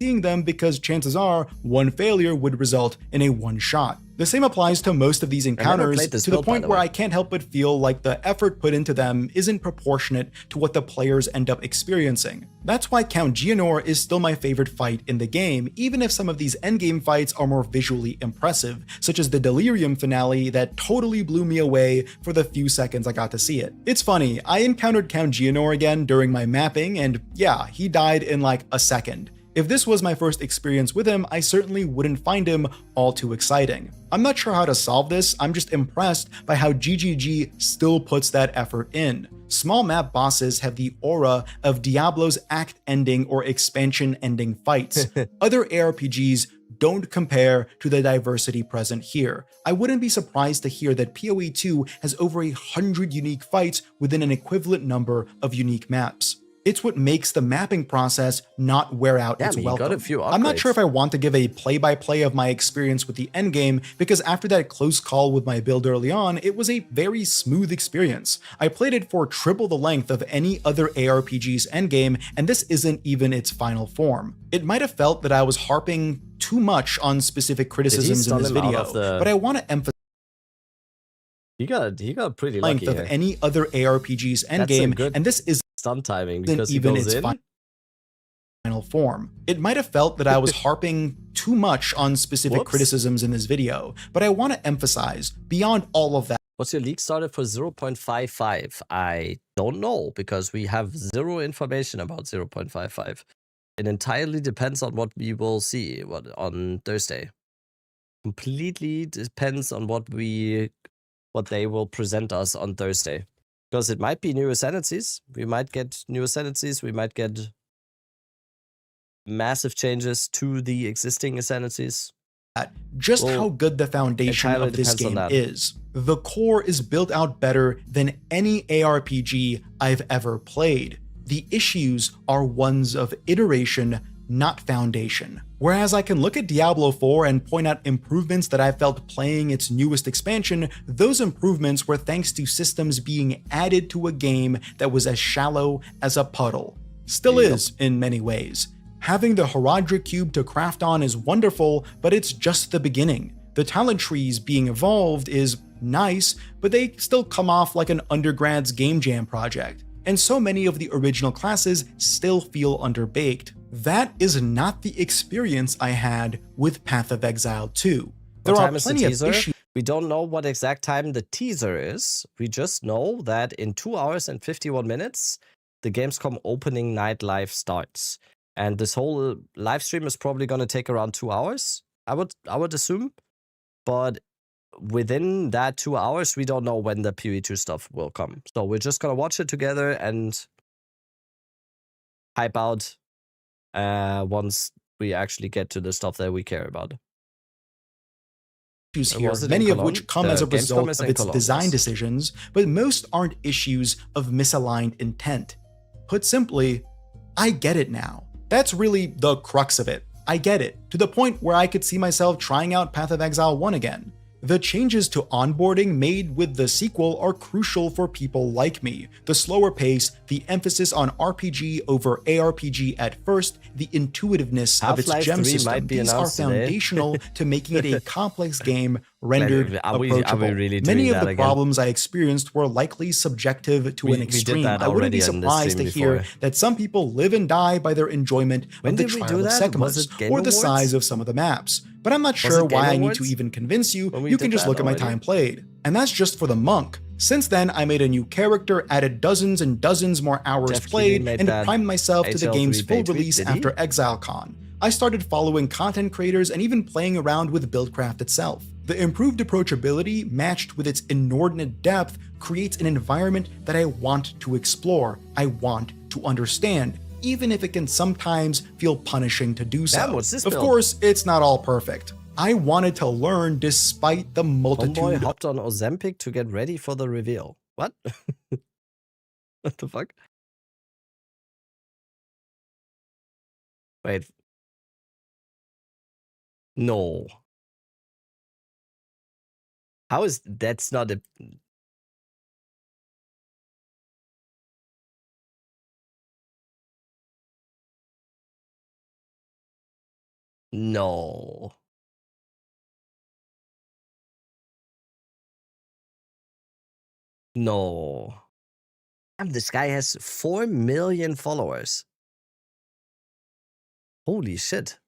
seeing them because chances are one failure would result in a one-shot. The same applies to most of these encounters, to the point where I can't help but feel like the effort put into them isn't proportionate to what the players end up experiencing. That's why Count Geonor is still my favorite fight in the game, even if some of these endgame fights are more visually impressive, such as the Delirium finale that totally blew me away for the few seconds I got to see it. It's funny, I encountered Count Geonor again during my mapping, and yeah, he died in like a second. If this was my first experience with him, I certainly wouldn't find him all too exciting. I'm not sure how to solve this, I'm just impressed by how GGG still puts that effort in. Small map bosses have the aura of Diablo's act ending or expansion ending fights. Other ARPGs don't compare to the diversity present here. I wouldn't be surprised to hear that PoE 2 has over 100 unique fights within an equivalent number of unique maps. It's what makes the mapping process not wear out its welcome. I'm not sure if I want to give a play-by-play of my experience with the endgame, because after that close call with my build early on, it was a very smooth experience. I played it for triple the length of any other ARPG's endgame, and this isn't even its final form. It might have felt that I was harping too much on specific criticisms in this video, but I want to emphasize he got pretty lucky length of any other ARPG's endgame, and this is stun timing because even he goes its in. Final form. It might have felt that I was harping too much on specific criticisms in this video, but I want to emphasize, beyond all of that. What's your league started for 0.55? I don't know, because we have zero information about 0.55. It entirely depends on what we will see on Thursday. Completely depends on what they will present us on Thursday. Because it might be new ascendancies. We might get new ascendancies. We might get massive changes to the existing ascendancies. Just how good the foundation of this game is. The core is built out better than any ARPG I've ever played. The issues are ones of iteration, not foundation. Whereas I can look at Diablo 4 and point out improvements that I felt playing its newest expansion, those improvements were thanks to systems being added to a game that was as shallow as a puddle. Still is, in many ways. Having the Horadric Cube to craft on is wonderful, but it's just the beginning. The talent trees being evolved is nice, but they still come off like an undergrad's game jam project. And so many of the original classes still feel underbaked. That is not the experience I had with Path of Exile 2. There are plenty of issues. We don't know what exact time the teaser is. We just know that in 2 hours and 51 minutes, the Gamescom opening night live starts. And this whole live stream is probably going to take around 2 hours, I would assume. But within that 2 hours, we don't know when the PoE2 stuff will come. So we're just going to watch it together and hype out once we actually get to the stuff that we care about. Here, many of which come as a result of its design decisions, but most aren't issues of misaligned intent. Put simply, I get it now. That's really the crux of it. I get it, to the point where I could see myself trying out Path of Exile 1 again. The changes to onboarding made with the sequel are crucial for people like me. The slower pace, the emphasis on RPG over ARPG at first, the intuitiveness of its gem system, these are foundational to making it a complex game rendered approachable. Many of the problems I experienced were likely subjective to an extreme. I wouldn't be surprised to hear that some people live and die by their enjoyment of the Trial of Secamus or the size of some of the maps. But I'm not sure why I need to even convince you. You can just look at my time played. And that's just for the monk. Since then, I made a new character, added dozens and dozens more hours played, and primed myself to the game's full release after ExileCon. I started following content creators and even playing around with Buildcraft itself. The improved approachability, matched with its inordinate depth, creates an environment that I want to explore, I want to understand, even if it can sometimes feel punishing to do so. Of course, it's not all perfect. I wanted to learn despite the multitude. Homeboy hopped on Ozempic to get ready for the reveal. What? What the fuck? Wait. No. How is that's not a... No. No. Damn, this guy has 4 million followers. Holy shit.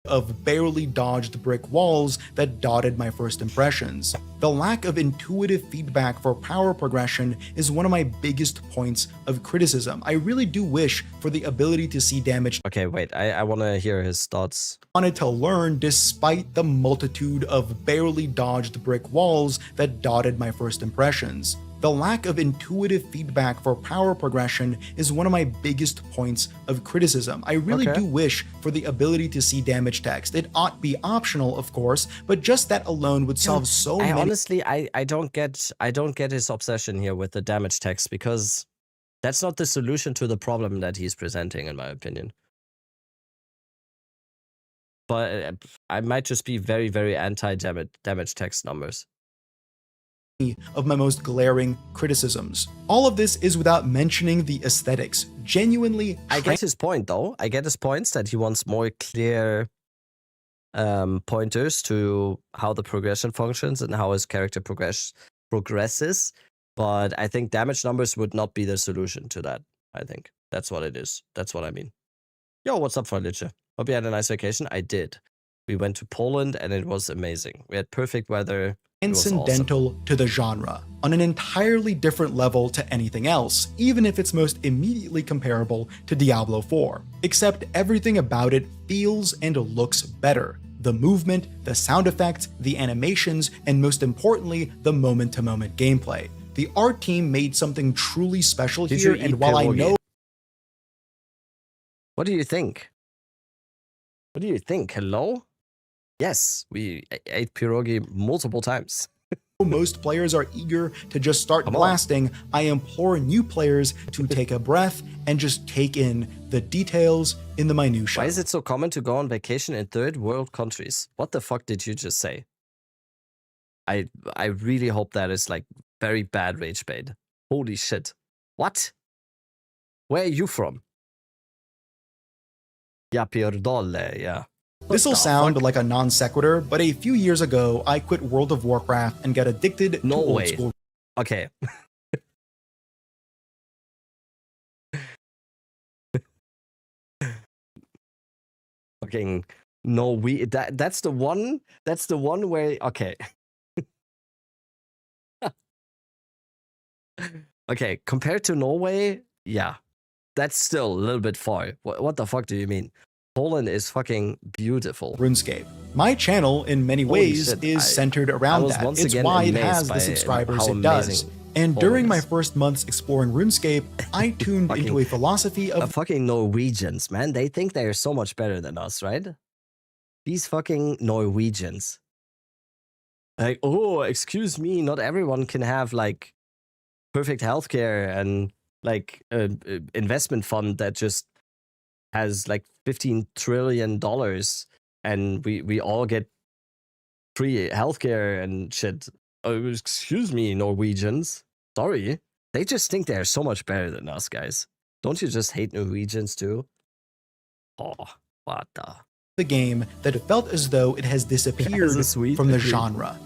Of barely dodged brick walls that dotted my first impressions. The lack of intuitive feedback for power progression is one of my biggest points of criticism. I really do wish for the ability to see damage. Okay, wait, I want to hear his thoughts. Wanted to learn despite the multitude of barely dodged brick walls that dotted my first impressions. The lack of intuitive feedback for power progression is one of my biggest points of criticism. I really do wish for the ability to see damage text. It ought be optional, of course, but just that alone would solve so many. Honestly, I don't get his obsession here with the damage text, because that's not the solution to the problem that he's presenting, in my opinion. But I might just be very, very anti-damage text numbers. Of my most glaring criticisms. All of this is without mentioning the aesthetics. Genuinely, I get his point, though. I get his points that he wants more clear pointers to how the progression functions and how his character progresses. But I think damage numbers would not be the solution to that. I think that's what it is. That's what I mean. Yo, what's up, Freundliche? Hope you had a nice vacation. I did. We went to Poland and it was amazing. We had perfect weather. Transcendental to the genre, on an entirely different level to anything else, even if it's most immediately comparable to Diablo 4. Except everything about it feels and looks better. The movement, the sound effects, the animations, and most importantly, the moment-to-moment gameplay. The art team made something truly special here, and while I know... What do you think? What do you think? Hello? Yes, we ate pierogi multiple times. most players are eager to just start blasting, I implore new players to take a breath and just take in the details in the minutiae. Why is it so common to go on vacation in third world countries? What the fuck did you just say? I really hope that is like very bad rage bait. Holy shit. What? Where are you from? Ja, pierdole, yeah. This'll sound like a non sequitur, but a few years ago, I quit World of Warcraft and got addicted to old school. Okay. Fucking no, that's the one where okay. Okay, compared to Norway, yeah. That's still a little bit far. What the fuck do you mean? Poland is fucking beautiful. RuneScape. My channel, in many ways, is centered around that. It's why it has the subscribers it does. And during my first months exploring RuneScape, I tuned into a philosophy of fucking Norwegians, man. They think they're so much better than us, right? These fucking Norwegians. Like, oh, excuse me, not everyone can have like perfect healthcare and like investment fund that just has like $15 trillion and we all get free healthcare and shit. Oh, excuse me, Norwegians. Sorry. They just think they're so much better than us, guys. Don't you just hate Norwegians too? Oh, what the game that felt as though it has disappeared from the genre.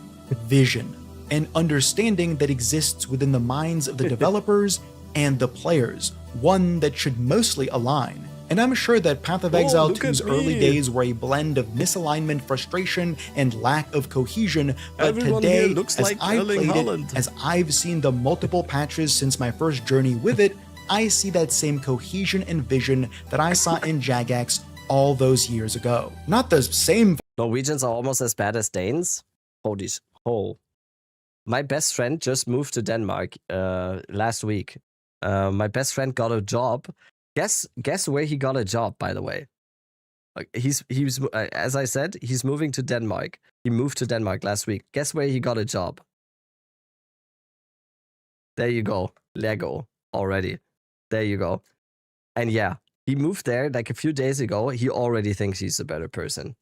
Vision. An understanding that exists within the minds of the developers and the players. One that should mostly align. And I'm sure that Path of Exile 2's early days were a blend of misalignment, frustration, and lack of cohesion, but today, as I played it, as I've seen the multiple patches since my first journey with it, I see that same cohesion and vision that I saw in Jagex all those years ago. Not the same. Norwegians are almost as bad as Danes? Holy hole. My best friend just moved to Denmark last week. My best friend got a job. Guess where he got a job, by the way. Like he's as I said, he's moving to Denmark. He moved to Denmark last week. Guess where he got a job? There you go. Lego already. There you go. And yeah, he moved there like a few days ago. He already thinks he's a better person.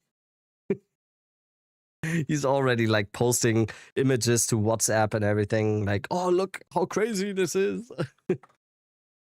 He's already like posting images to WhatsApp and everything. Like, oh, look how crazy this is.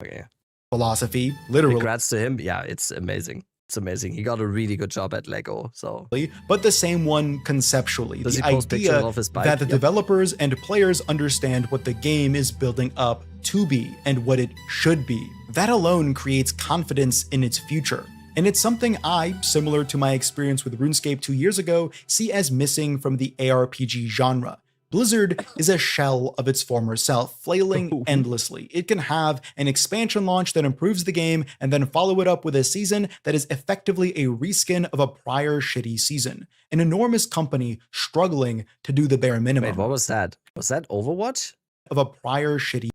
Okay. Philosophy, literally. Congrats to him. Yeah, it's amazing. It's amazing. He got a really good job at Lego. So, but the same one conceptually. Does the he post idea of his bike? That the developers and players understand what the game is building up to be and what it should be. That alone creates confidence in its future. And it's something I, similar to my experience with RuneScape 2 years ago, see as missing from the ARPG genre. Blizzard is a shell of its former self, flailing endlessly. It can have an expansion launch that improves the game and then follow it up with a season that is effectively a reskin of a prior shitty season. An enormous company struggling to do the bare minimum. Wait, what was that? Was that Overwatch? Of a prior shitty.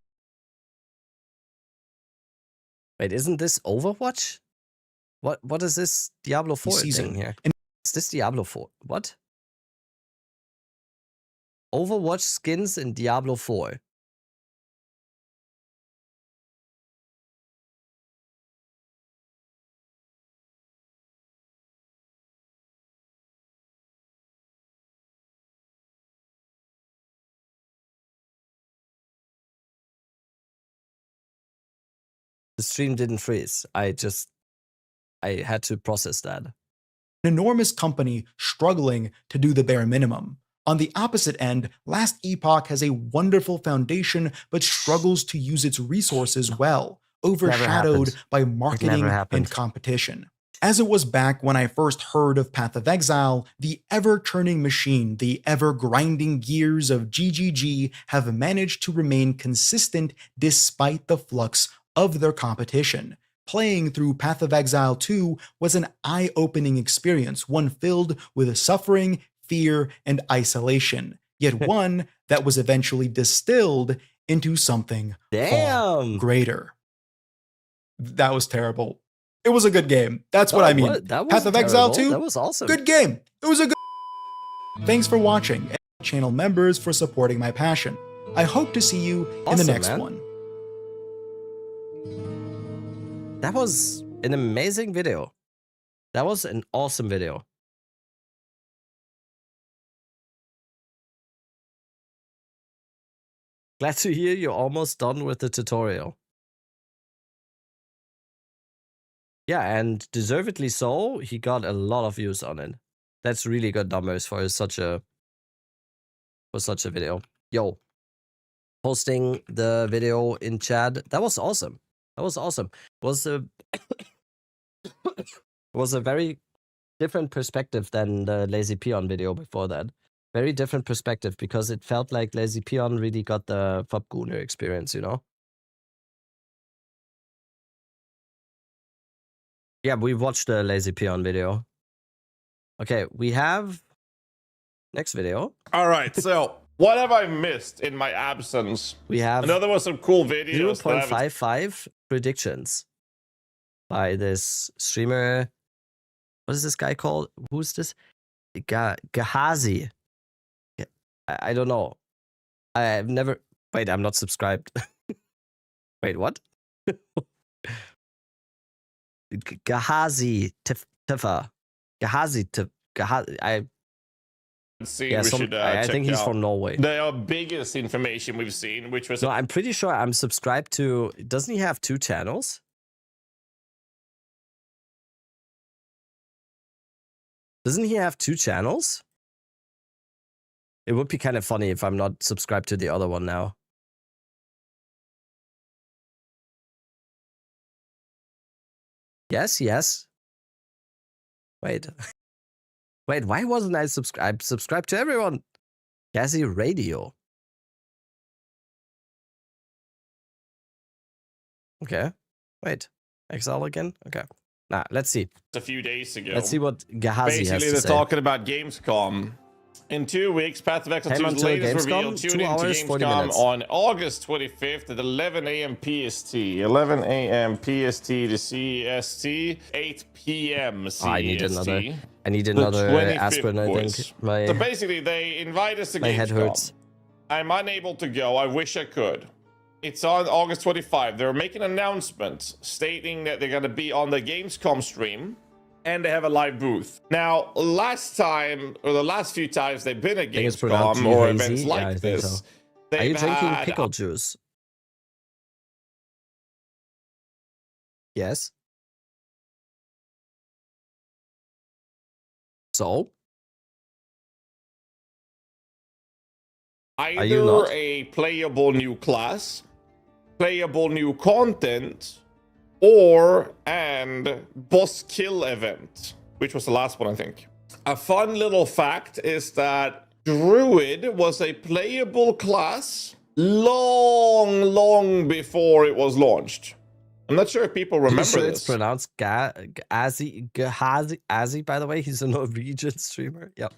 Wait, isn't this Overwatch? What is this Diablo 4 thing here? Is this Diablo 4? What? Overwatch skins in Diablo 4. The stream didn't freeze. I had to process that. An enormous company struggling to do the bare minimum. On the opposite end, Last Epoch has a wonderful foundation but struggles to use its resources well, overshadowed by marketing and competition. As it was back when I first heard of Path of Exile, the ever-turning machine, the ever-grinding gears of GGG have managed to remain consistent despite the flux of their competition. Playing through Path of Exile 2 was an eye-opening experience, one filled with suffering, fear, and isolation, yet one that was eventually distilled into something far greater. That was terrible. It was a good game. That's what I mean. Path of Exile 2, that was awesome. Good game. It was a good. Thanks for watching. channel members for supporting my passion. I hope to see you in the next one. That was an amazing video. That was an awesome video. Glad to hear you're almost done with the tutorial. Yeah, and deservedly so. He got a lot of views on it. That's really good numbers for such a video. Yo, posting the video in chat. That was awesome. That was awesome. Was a was a very different perspective than the Lazy Peon video before that. Very different perspective, because it felt like Lazy Peon really got the Fabgooner experience, you know? Yeah, we watched the Lazy Peon video. Okay, we have next video. All right, so what have I missed in my absence? We have I know there was some cool videos. 0.55 predictions by this streamer. What is this guy called? Who's this? Gahazi. I don't know. I've never... Wait, I'm not subscribed. Wait, what? Gahazi Tifa. Gahazi Tifa. I think he's from Norway. The biggest information we've seen, which was... No, I'm pretty sure I'm subscribed to... Doesn't he have 2 channels? Doesn't he have 2 channels? It would be kind of funny if I'm not subscribed to the other one now. Yes, yes. Wait. Wait, why wasn't I subscribed? Subscribed to everyone. Cassie Radio. Okay. Wait. Exile again? Okay. Nah, let's see. A few days ago. Let's see what Gahazi has to Basically, they're say. talking about Gamescom. In 2 weeks, Path of Exile 2's latest reveal. Tune in to Gamescom on August 25th at 11 a.m. PST. 11 a.m. PST to CST. 8 p.m. CST. I need another aspirin, I think. So basically, they invite us to Gamescom. My head hurts. I'm unable to go. I wish I could. It's on August 25. They're making an announcement stating that they're going to be on the Gamescom stream. And they have a live booth. Now, last time, or the last few times they've been at Gamescom or events like this, Are you drinking pickle juice? Yes. So? Either a playable new class, playable new content, or and boss kill event, which was the last one, I think. A fun little fact is that Druid was a playable class long before it was launched. I'm not sure if people remember sure this. It's pronounced Gahazi, by the way. He's a Norwegian streamer. Yep.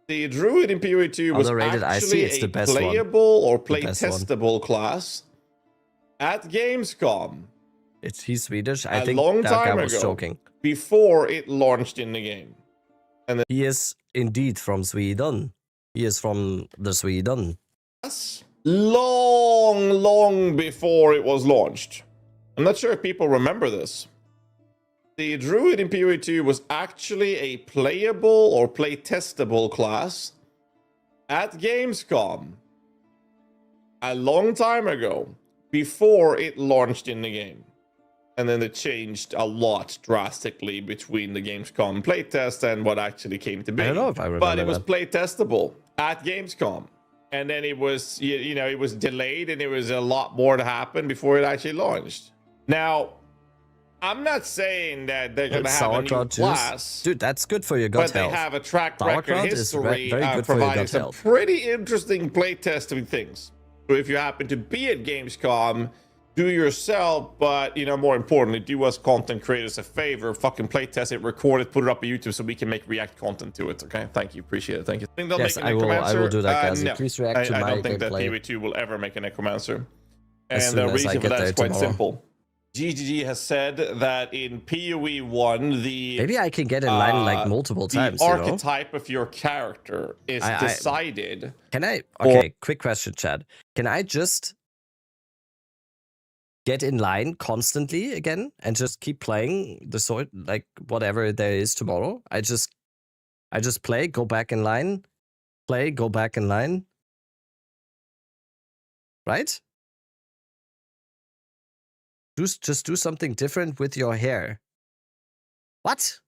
The Druid in PoE 2 was actually it's the a best playable or play testable class at Gamescom. He's Swedish. I think long that time guy was ago, joking. Before it launched in the game. And then he is indeed from Sweden. He is from the Sweden. Long before it was launched. I'm not sure if people remember this. The Druid in PoE 2 was actually a playable or play testable class at Gamescom a long time ago, before it launched in the game. And then it changed a lot drastically between the Gamescom playtest and what actually came to be. I don't know if I remember But it was that. play testable at Gamescom. And then it was, you know, it was delayed and it was a lot more to happen before it actually launched. Now, I'm not saying that they're going to have a new class. Dude, that's good for your gut but health. they have a track record Sauerkraut is history very good for your providing gut some health. pretty interesting playtesting things. So if you happen to be at Gamescom, do yourself, but, you know, more importantly, do us content creators a favor. Fucking playtest it, record it, put it up on YouTube so we can make React content to it, okay? Thank you, appreciate it, thank you. Think they'll Yes, make I a will Necromancer? do that, guys. No. Please react to I my don't think that gameplay. PoE 2 will ever make a Necromancer. As And soon the as I reason for get that is there quite tomorrow. simple. GGG has said that in PoE 1, the Maybe I can get in line like multiple times. The archetype of your character is decided. Can I? Okay, quick question, Chad. Can I just get in line constantly again and just keep playing the sword, like whatever there is tomorrow? I just play, go back in line, play, go back in line. Right? Just do something different with your hair. What?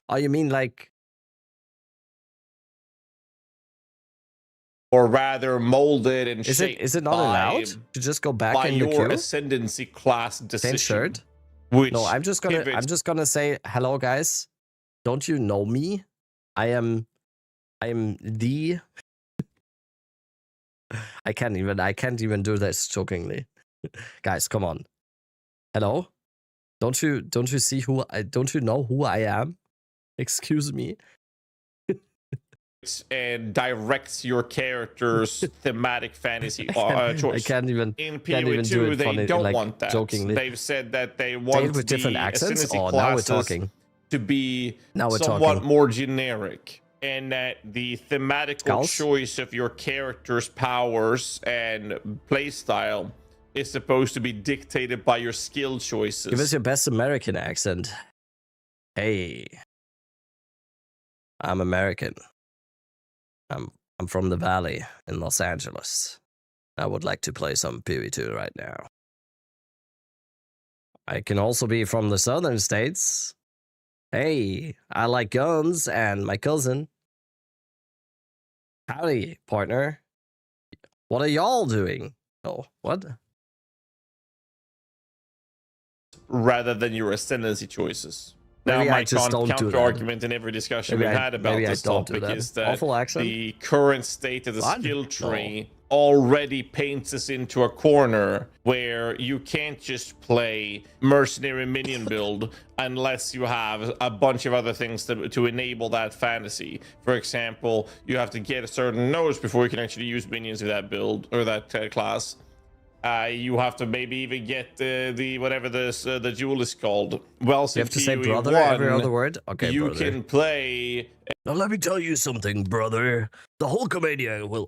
Oh, you mean like... Or rather molded and shaped is it not allowed to just go back in the queue? By your ascendancy class decision. Shirt? Which no, I'm just gonna say, hello guys. Don't you know me? I am the... I can't even do this jokingly. Guys, come on. Hello? Don't you see don't you know who I am? Excuse me. And directs your character's thematic fantasy choice. I can't even in PoE 2 they don't like, want that. Jokingly. They've said that they want with different accents. ascendancy Oh, now we're classes talking. to be Now we're somewhat talking. more generic, and that the thematical choice of your character's powers and playstyle is supposed to be dictated by your skill choices. Give us your best American accent. Hey, I'm American. I'm from the Valley in Los Angeles. I would like to play some PoE 2 right now. I can also be from the southern states. Hey, I like guns and my cousin. Howdy, partner. What are y'all doing? Oh, what? Rather than your ascendancy choices. Now, Maybe my counter argument in every discussion we've had about this topic is that the current state of the skill tree already paints us into a corner where you can't just play mercenary minion build unless you have a bunch of other things to enable that fantasy. For example, you have to get a certain nose before you can actually use minions of that build or that class. You have to maybe even get the whatever the jewel is called. Well, you have to say brother every other word. Okay, you brother. can play. Now let me tell you something, brother. The Hulkamania will.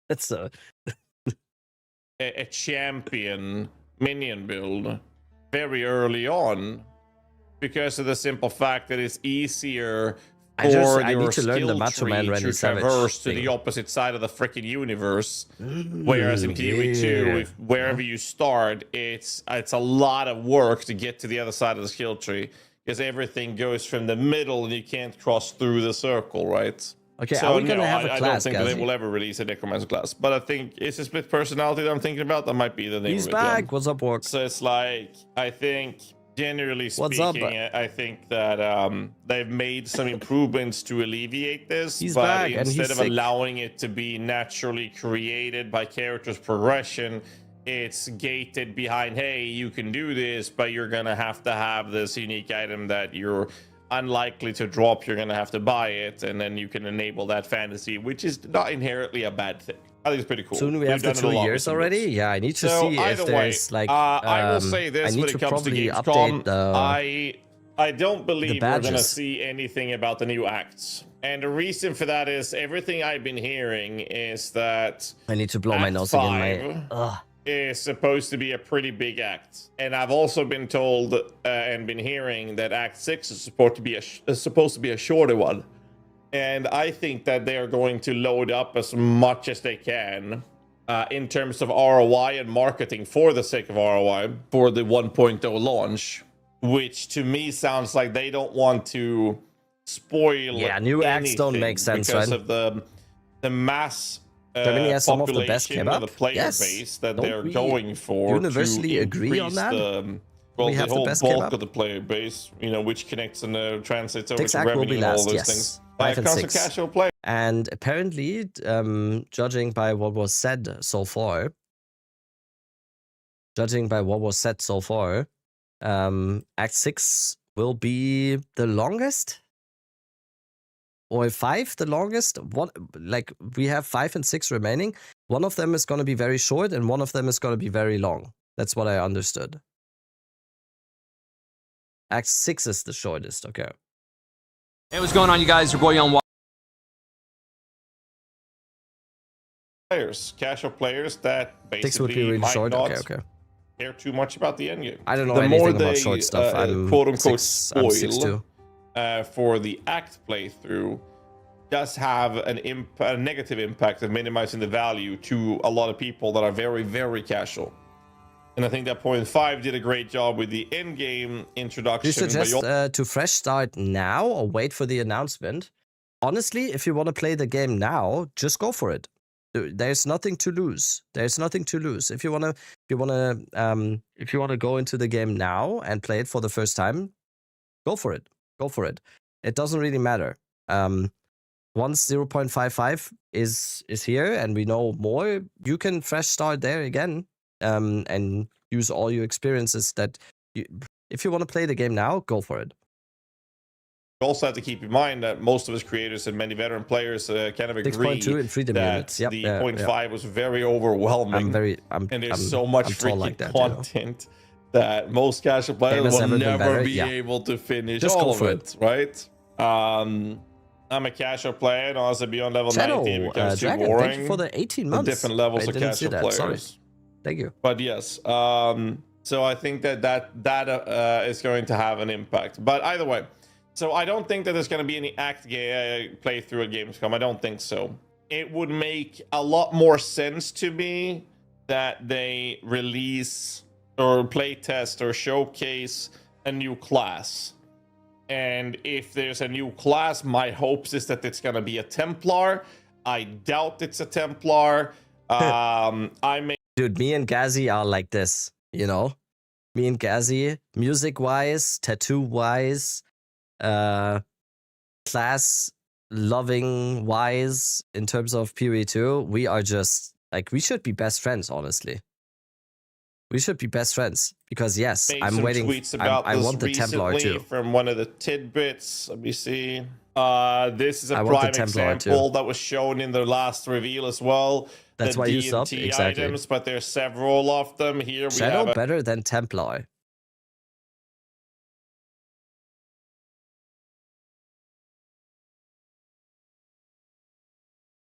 That's a champion minion build very early on, because of the simple fact that it's easier I need to learn the Macho Man Randy Savage traverse to thing. the opposite side of the freaking universe. Whereas in PoE 2, wherever you start, it's a lot of work to get to the other side of the skill tree, because everything goes from the middle and you can't cross through the circle, right? Okay, so are we gonna have a I class, don't think that they will ever release a Necromancer class, but I think it's a split personality that I'm thinking about. That might be the name He's of it. back. What's up, Work? So it's like, I think, generally What's up? speaking, I think that they've made some improvements to alleviate this. He's but back, and instead he's of sick. allowing it to be naturally created by characters' progression, it's gated behind, hey, you can do this, but you're gonna have to have this unique item that you're unlikely to drop. You're gonna have to buy it, and then you can enable that fantasy, which is not inherently a bad thing. I think it's pretty cool. Soon we have the 2 years already. Yeah, I need to see if there's like. I will say this when it comes to Gamescom. I don't believe we're gonna see anything about the new acts, and the reason for that is everything I've been hearing is that I need to blow my nose again. Is supposed to be a pretty big act, and I've also been told and been hearing that Act 6 is supposed to be a shorter one. And I think that they're going to load up as much as they can in terms of ROI and marketing for the sake of ROI for the 1.0 launch, which to me sounds like they don't want to spoil. Yeah, new acts don't make sense, because right? of the mass Germany has some of the best population kebab. of the player base that Don't they're we going for. universally to agree on that? Well, We the have the whole best bulk kebab? of the player base, which connects and translates over Six to Act will revenue be and all last, those yes. things. 5 and Constant 6. casual play. And apparently, judging by what was said so far, Act 6 will be the longest? Or 5 the longest? Like, we have 5 and 6 remaining. One of them is going to be very short, and one of them is going to be very long. That's what I understood. Act 6 is the shortest, okay. Hey, what's going on, you guys? Your boy Young Players, casual players that 6 would be basically really might short. not Okay. care too much about the end game. I don't know The more anything they about short stuff. I'm quote unquote 6, I'm 6 spoil too. For the act playthrough does have a negative impact of minimizing the value to a lot of people that are very, very casual. And I think that 0.5 did a great job with the end game introduction. Do you suggest to fresh start now or wait for the announcement? Honestly, if you want to play the game now, just go for it. There's nothing to lose. There's nothing to lose. If you wanna go into the game now and play it for the first time, go for it. Go for it. It doesn't really matter. Once 0.55 is here and we know more, you can fresh start there again. And use all your experiences that if you want to play the game now, go for it. You also have to keep in mind that most of us creators and many veteran players kind of agree 6.2 in freedom that units. Yep, the 0.5 was very overwhelming. And there's so much freaking like that, content that most casual players will never be able to finish Just all go of for it, right? I'm a casual player, and honestly, beyond level 90, it becomes too Dragon, boring. thank you for the 18 months. The different levels I of didn't see casual that. players. Sorry. Thank you. But yes, so I think that is going to have an impact. But either way, so I don't think that there's going to be any act playthrough at Gamescom. I don't think so. It would make a lot more sense to me that they release or play test or showcase a new class. And if there's a new class, my hopes is that it's going to be a Templar. I doubt it's a Templar. Dude, me and Gazi are like this, you know? Me and Gazi, music-wise, tattoo-wise, class-loving-wise, in terms of PoE2, we are just, like, we should be best friends, honestly. We should be best friends, because yes, I'm waiting. I want the Templar too. From one of the tidbits, let me see. This is a prime example that was shown in the last reveal as well. That's why you sub, exactly. Items, but there's several of them here. Shadow we have better than Templar.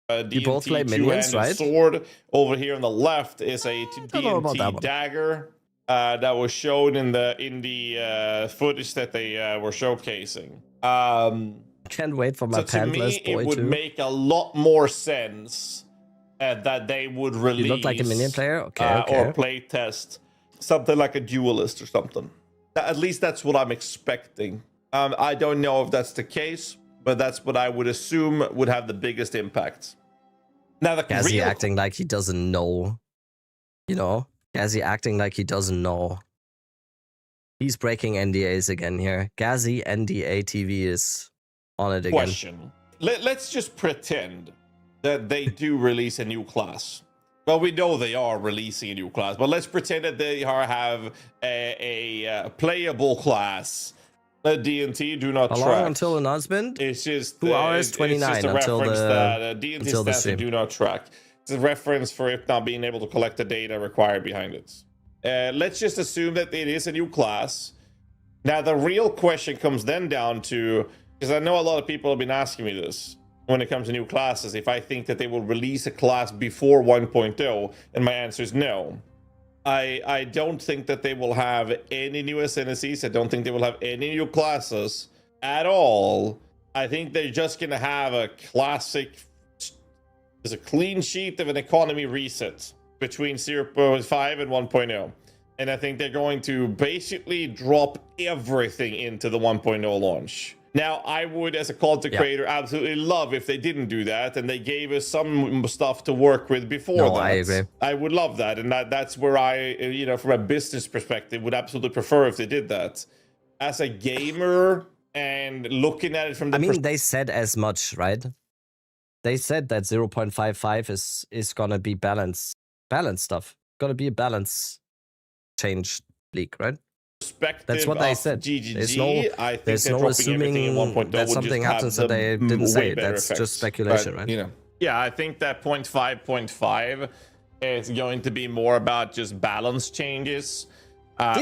You both play minions, right? Sword over here on the left is a D&T dagger that was shown in the footage that they were showcasing. Can't wait for my pantless boy it would make a lot more sense that they would release. You look like a minion player, okay. Or play test something like a duelist or something. At least that's what I'm expecting. I don't know if that's the case, but that's what I would assume would have the biggest impact. Now, Gazi acting like he doesn't know. You know? Gazi acting like he doesn't know. He's breaking NDAs again here. Gazi NDA TV is on it again. Question. Let's just pretend that they do release a new class. Well, we know they are releasing a new class, but let's pretend that they have a playable class. D&T do not track. How long until announcement? It's just 2 hours 29 it's just a until reference the that D&T stats do not track. It's a reference for it not being able to collect the data required behind it. Let's just assume that it is a new class. Now, the real question comes then down to, because I know a lot of people have been asking me this when it comes to new classes, if I think that they will release a class before 1.0, and my answer is no. I don't think that they will have any new SNSEs. I don't think they will have any new classes at all. I think they're just going to have a classic, there's a clean sheet of an economy reset between 0.5 and 1.0. And I think they're going to basically drop everything into the 1.0 launch. Now, I would, as a content creator, absolutely love if they didn't do that and they gave us some stuff to work with before that. I agree. I would love that. And that's where I, from a business perspective, would absolutely prefer if they did that. As a gamer and looking at it from the they said as much, right? They said that 0.55 is going to be balance stuff. Going to be a balance change leak, right? That's what they said. GGG, there's no assuming that something happens that they didn't say. That's just speculation, right? Yeah, I think that 0.5 It's going to be more about just balance changes,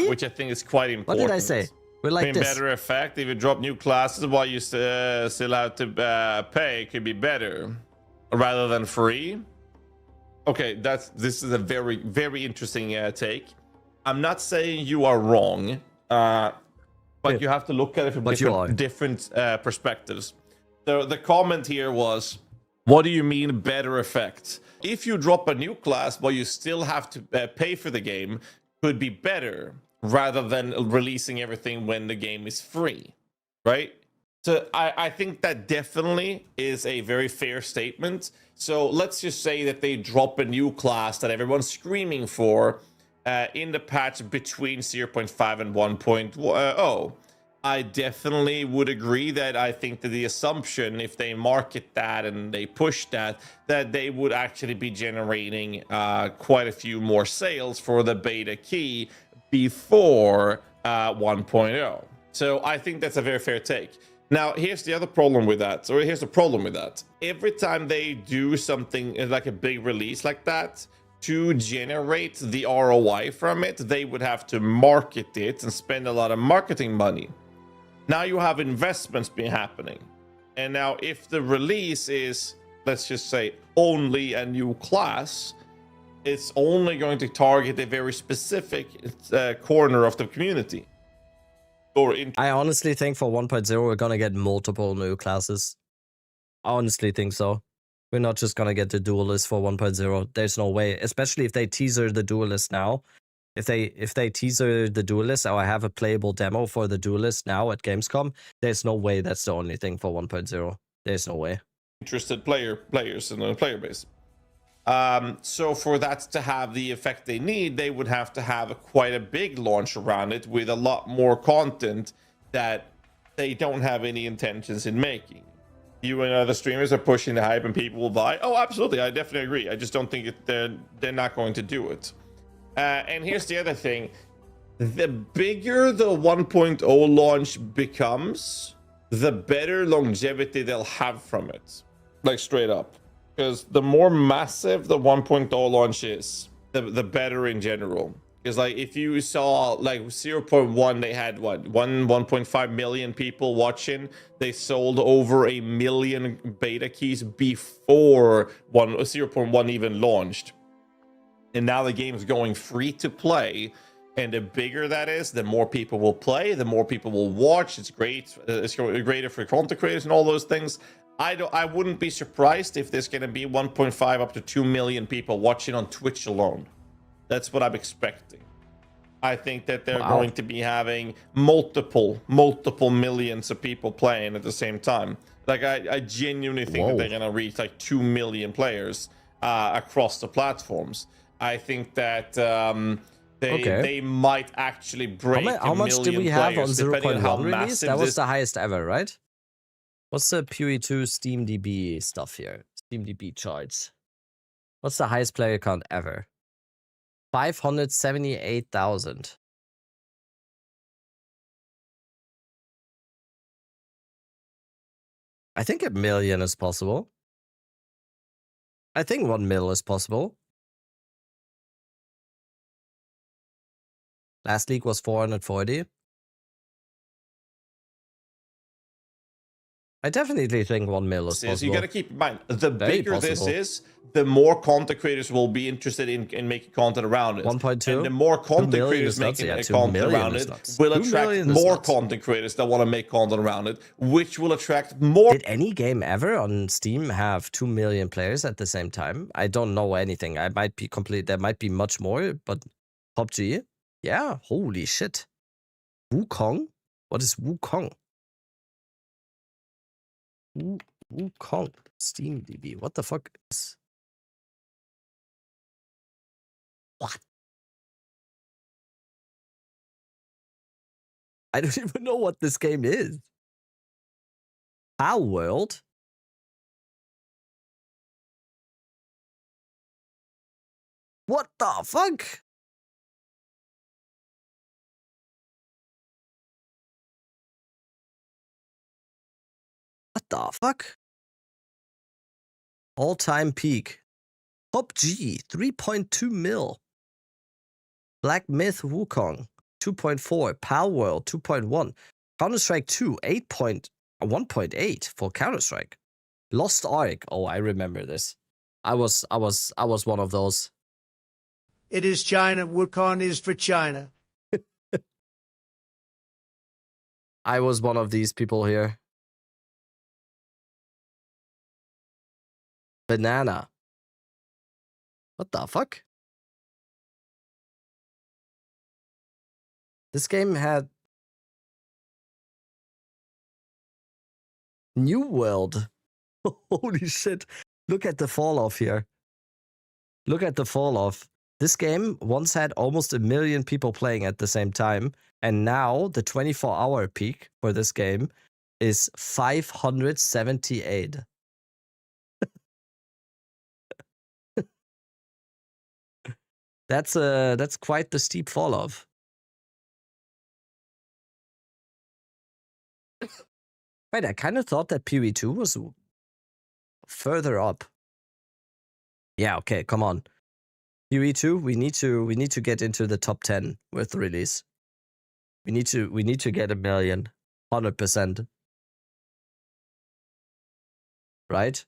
which I think is quite important. What did I say? We're like this. Better effect. If you drop new classes while you still have to pay, it could be better rather than free. Okay, this is a very, very interesting take. I'm not saying you are wrong, but you have to look at it from different perspectives. So the comment here was, what do you mean better effect? If you drop a new class while you still have to pay for the game, could be better rather than releasing everything when the game is free, right? So I think that definitely is a very fair statement. So let's just say that they drop a new class that everyone's screaming for in the patch between 0.5 and 1.0. I definitely would agree that I think that the assumption, if they market that and they push that they would actually be generating quite a few more sales for the beta key before 1.0. So I think that's a very fair take. Now, here's the other problem with that, or here's the problem with that. Every time they do something like a big release like that, to generate the ROI from it, they would have to market it and spend a lot of marketing money. Now you have investments being happening. And now if the release is, let's just say, only a new class, it's only going to target a very specific corner of the community. I honestly think for 1.0 we're gonna get multiple new classes. I honestly think so. We're not just gonna get the duelist for 1.0. There's no way, especially if they teaser the duelist now. If they teaser the duelist or have a playable demo for the duelist now at Gamescom, there's no way that's the only thing for 1.0. There's no way. Interested players in the player base. So for that to have the effect they need, they would have to have quite a big launch around it with a lot more content that they don't have any intentions in making. You and other streamers are pushing the hype and people will buy. Oh, absolutely. I definitely agree. I just don't think they're not going to do it. And here's the other thing. The bigger the 1.0 launch becomes, the better longevity they'll have from it. Like straight up. Because the more massive the 1.0 launch is, the better in general. Because like if you saw like 0.1, they had what, 1.5 million people watching. They sold over 1 million beta keys before 0.1 even launched. And now the game's going free to play. And the bigger that is, the more people will play, the more people will watch. It's great. It's greater for content creators and all those things. I wouldn't be surprised if there's going to be 1.5 up to 2 million people watching on Twitch alone. That's what I'm expecting. I think that they're going to be having multiple millions of people playing at the same time. Like I genuinely think that they're going to reach like 2 million players across the platforms. I think that they might actually break how much did we have on 0.1 release? That was this the highest ever, right? What's the PoE2 SteamDB stuff here? SteamDB charts. What's the highest player count ever? 578,000. I think 1 million is possible. I think 1 mil is possible. Last league was 440. I definitely think 1 mil is possible. You got to keep in mind, the bigger this is, the more content creators will be interested in making content around it. 1.2? And the more content creators making content around it will attract more content creators that want to make content around it, which will attract more. Did any game ever on Steam have 2 million players at the same time? I don't know anything. I might be complete. There might be much more, but PUBG? Yeah, holy shit. Wukong? What is Wukong? Wukong. SteamDB. What the fuck is... What? I don't even know what this game is. Pal World? What the fuck? What the fuck? All-time peak. PUBG, 3.2 mil. Black Myth Wukong, 2.4. Palworld, 2.1. Counter-Strike 2, 1.8 for Counter-Strike. Lost Ark. Oh, I remember this. I was one of those. It is China. Wukong is for China. I was one of these people here. Banana. What the fuck? This game had New World. Holy shit. Look at the fall off here. Look at the fall off. This game once had almost 1 million people playing at the same time. And now the 24-hour peak for this game is 578. That's quite the steep fall off. Right, I kind of thought that PoE2 was further up. Yeah, okay, come on. PoE2, we need to get into the top 10 with the release. We need to get 1 million, 100%. Right?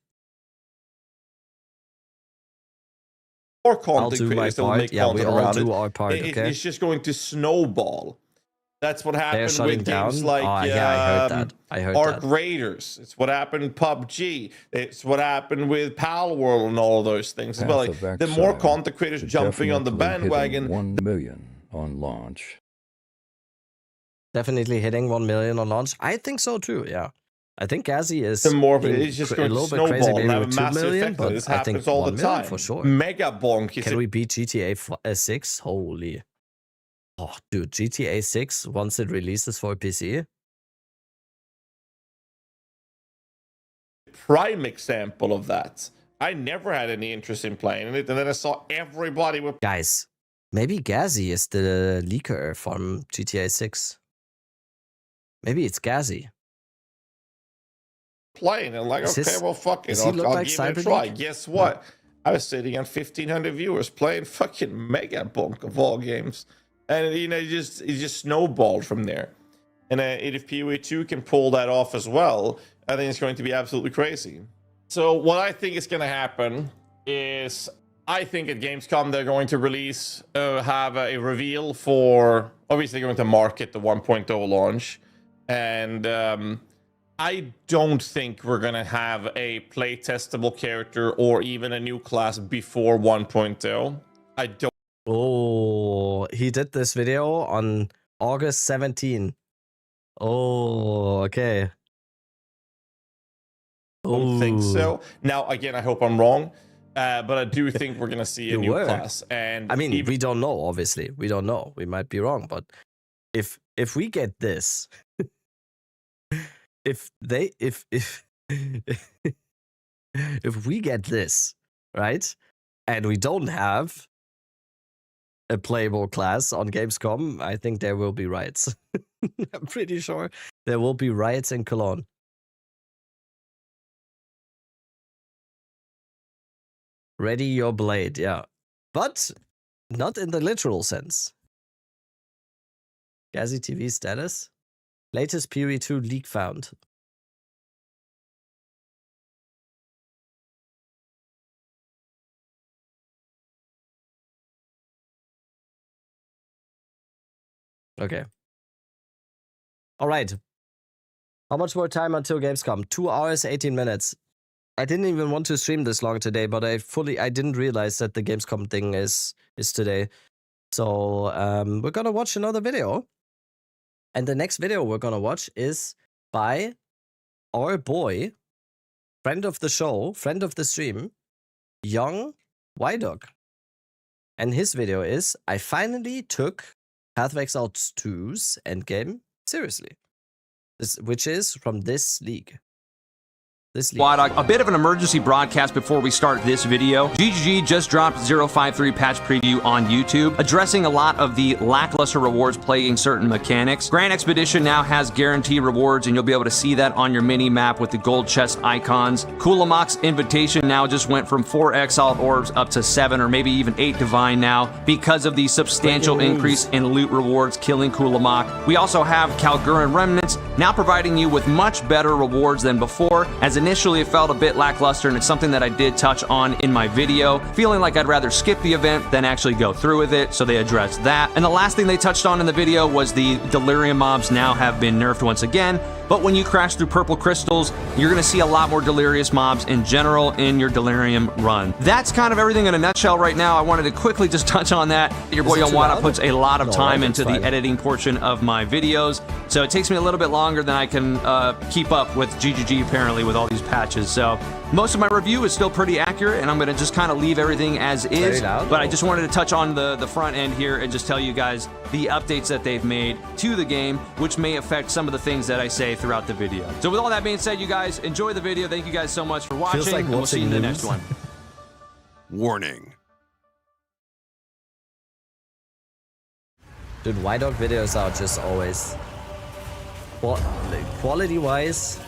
More content creators that will make yeah, we content all around do it. our part, okay? It's just going to snowball. That's what happened shutting with games down? like Yeah, I heard that. I heard Ark that. Raiders. It's what happened in PUBG. It's what happened with Palworld and all those things as well. Like, the more content creators jumping on the bandwagon. 1 million on launch. Definitely hitting 1 million on launch. I think so too, yeah. I think Gazi is The more it's just going to snowball and have a massive million, effect. This happens all the time. For sure. Mega bonk. Can we beat GTA 6? Holy. Oh, dude, GTA 6, once it releases for PC. Prime example of that. I never had any interest in playing it, and then I saw everybody with. Guys, maybe Gazi is the leaker from GTA 6. Maybe it's Gazi. Playing and like, Is okay, his- well, fuck it. does he look I'll like give it a Cybergeek? try. Guess what? I was sitting on 1,500 viewers playing fucking Mega Bonk of all games. And, you know, it just snowballed from there. And if PoE2 can pull that off as well, I think it's going to be absolutely crazy. So what I think is going to happen is, I think at Gamescom they're going to release, have a reveal for, obviously going to market the 1.0 launch. And I don't think we're going to have a play-testable character or even a new class before 1.0. I don't. Oh, he did this video on August 17. Oh, okay. Don't think so. Now, again, I hope I'm wrong, but I do think we're going to see a new class. And I mean, we don't know, obviously. We don't know. We might be wrong, but if we get this, if we get this, right? And we don't have a playable class on Gamescom, I think there will be riots. I'm pretty sure there will be riots in Cologne. Ready your blade, yeah. But not in the literal sense. Gazi TV status. Latest PoE2 leak found. Okay. All right. How much more time until Gamescom? 2 hours, 18 minutes. I didn't even want to stream this long today, but I didn't realize that the Gamescom thing is today. So we're gonna watch another video. And the next video we're gonna watch is by our boy, friend of the show, friend of the stream, Young Wydog. And his video is, I finally took Path of Exile 2's endgame seriously. Which is from this league. This A bit of an emergency broadcast before we start this video. GGG just dropped 053 patch preview on YouTube, addressing a lot of the lackluster rewards plaguing certain mechanics. Grand Expedition now has guaranteed rewards, and you'll be able to see that on your mini map with the gold chest icons. Kulamak's invitation now just went from 4 Exalt orbs up to 7 or maybe even 8 divine now because of the substantial increase in loot rewards killing Kulamak. We also have Kalguran remnants now providing you with much better rewards than before, as initially it felt a bit lackluster, and it's something that I did touch on in my video, feeling like I'd rather skip the event than actually go through with it, so they addressed that. And the last thing they touched on in the video was the Delirium mobs now have been nerfed once again, but when you crash through purple crystals, you're going to see a lot more Delirious mobs in general in your Delirium run. That's kind of everything in a nutshell right now. I wanted to quickly just touch on that. Your boy Yonwada puts a lot of time into the editing portion of my videos, so it takes me a little bit longer than I can keep up with GGG apparently with all these patches. So most of my review is still pretty accurate, and I'm going to just kind of leave everything as is, but I just wanted to touch on the front end here and just tell you guys the updates that they've made to the game, which may affect some of the things that I say throughout the video. So with all that being said, you guys enjoy the video. Thank you guys so much for watching. Feels like and we'll see you in the next one. Warning. Dude, White Dog videos are just always... quality-wise,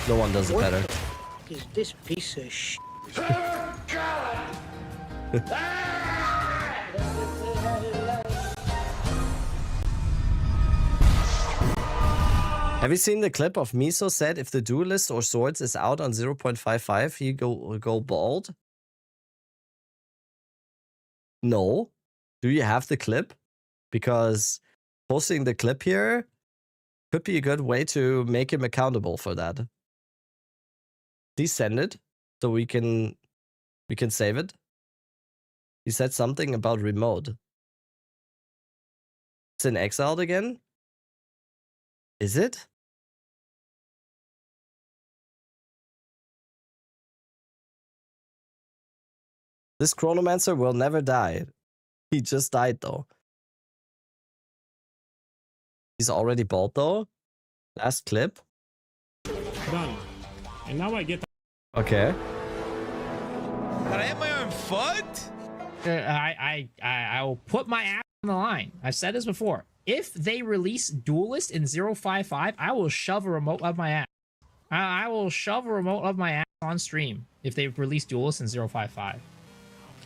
no one does it better. Is this piece of shit? Have you seen the clip of Miso said if the duelist or swords is out on 0.55, he go bald? No. Do you have the clip? Because posting the clip here could be a good way to make him accountable for that. Please send it so we can save it. He said something about remote. It's in exiled again? Is it? This Chronomancer will never die. He just died though. He's already bald though. Last clip. Done. And now I get... Okay. Can I have my own foot? I will put my ass on the line. I've said this before. If they release Duelist in 055, I will shove a remote up my ass. I will shove a remote up my ass on stream if they release Duelist in 055.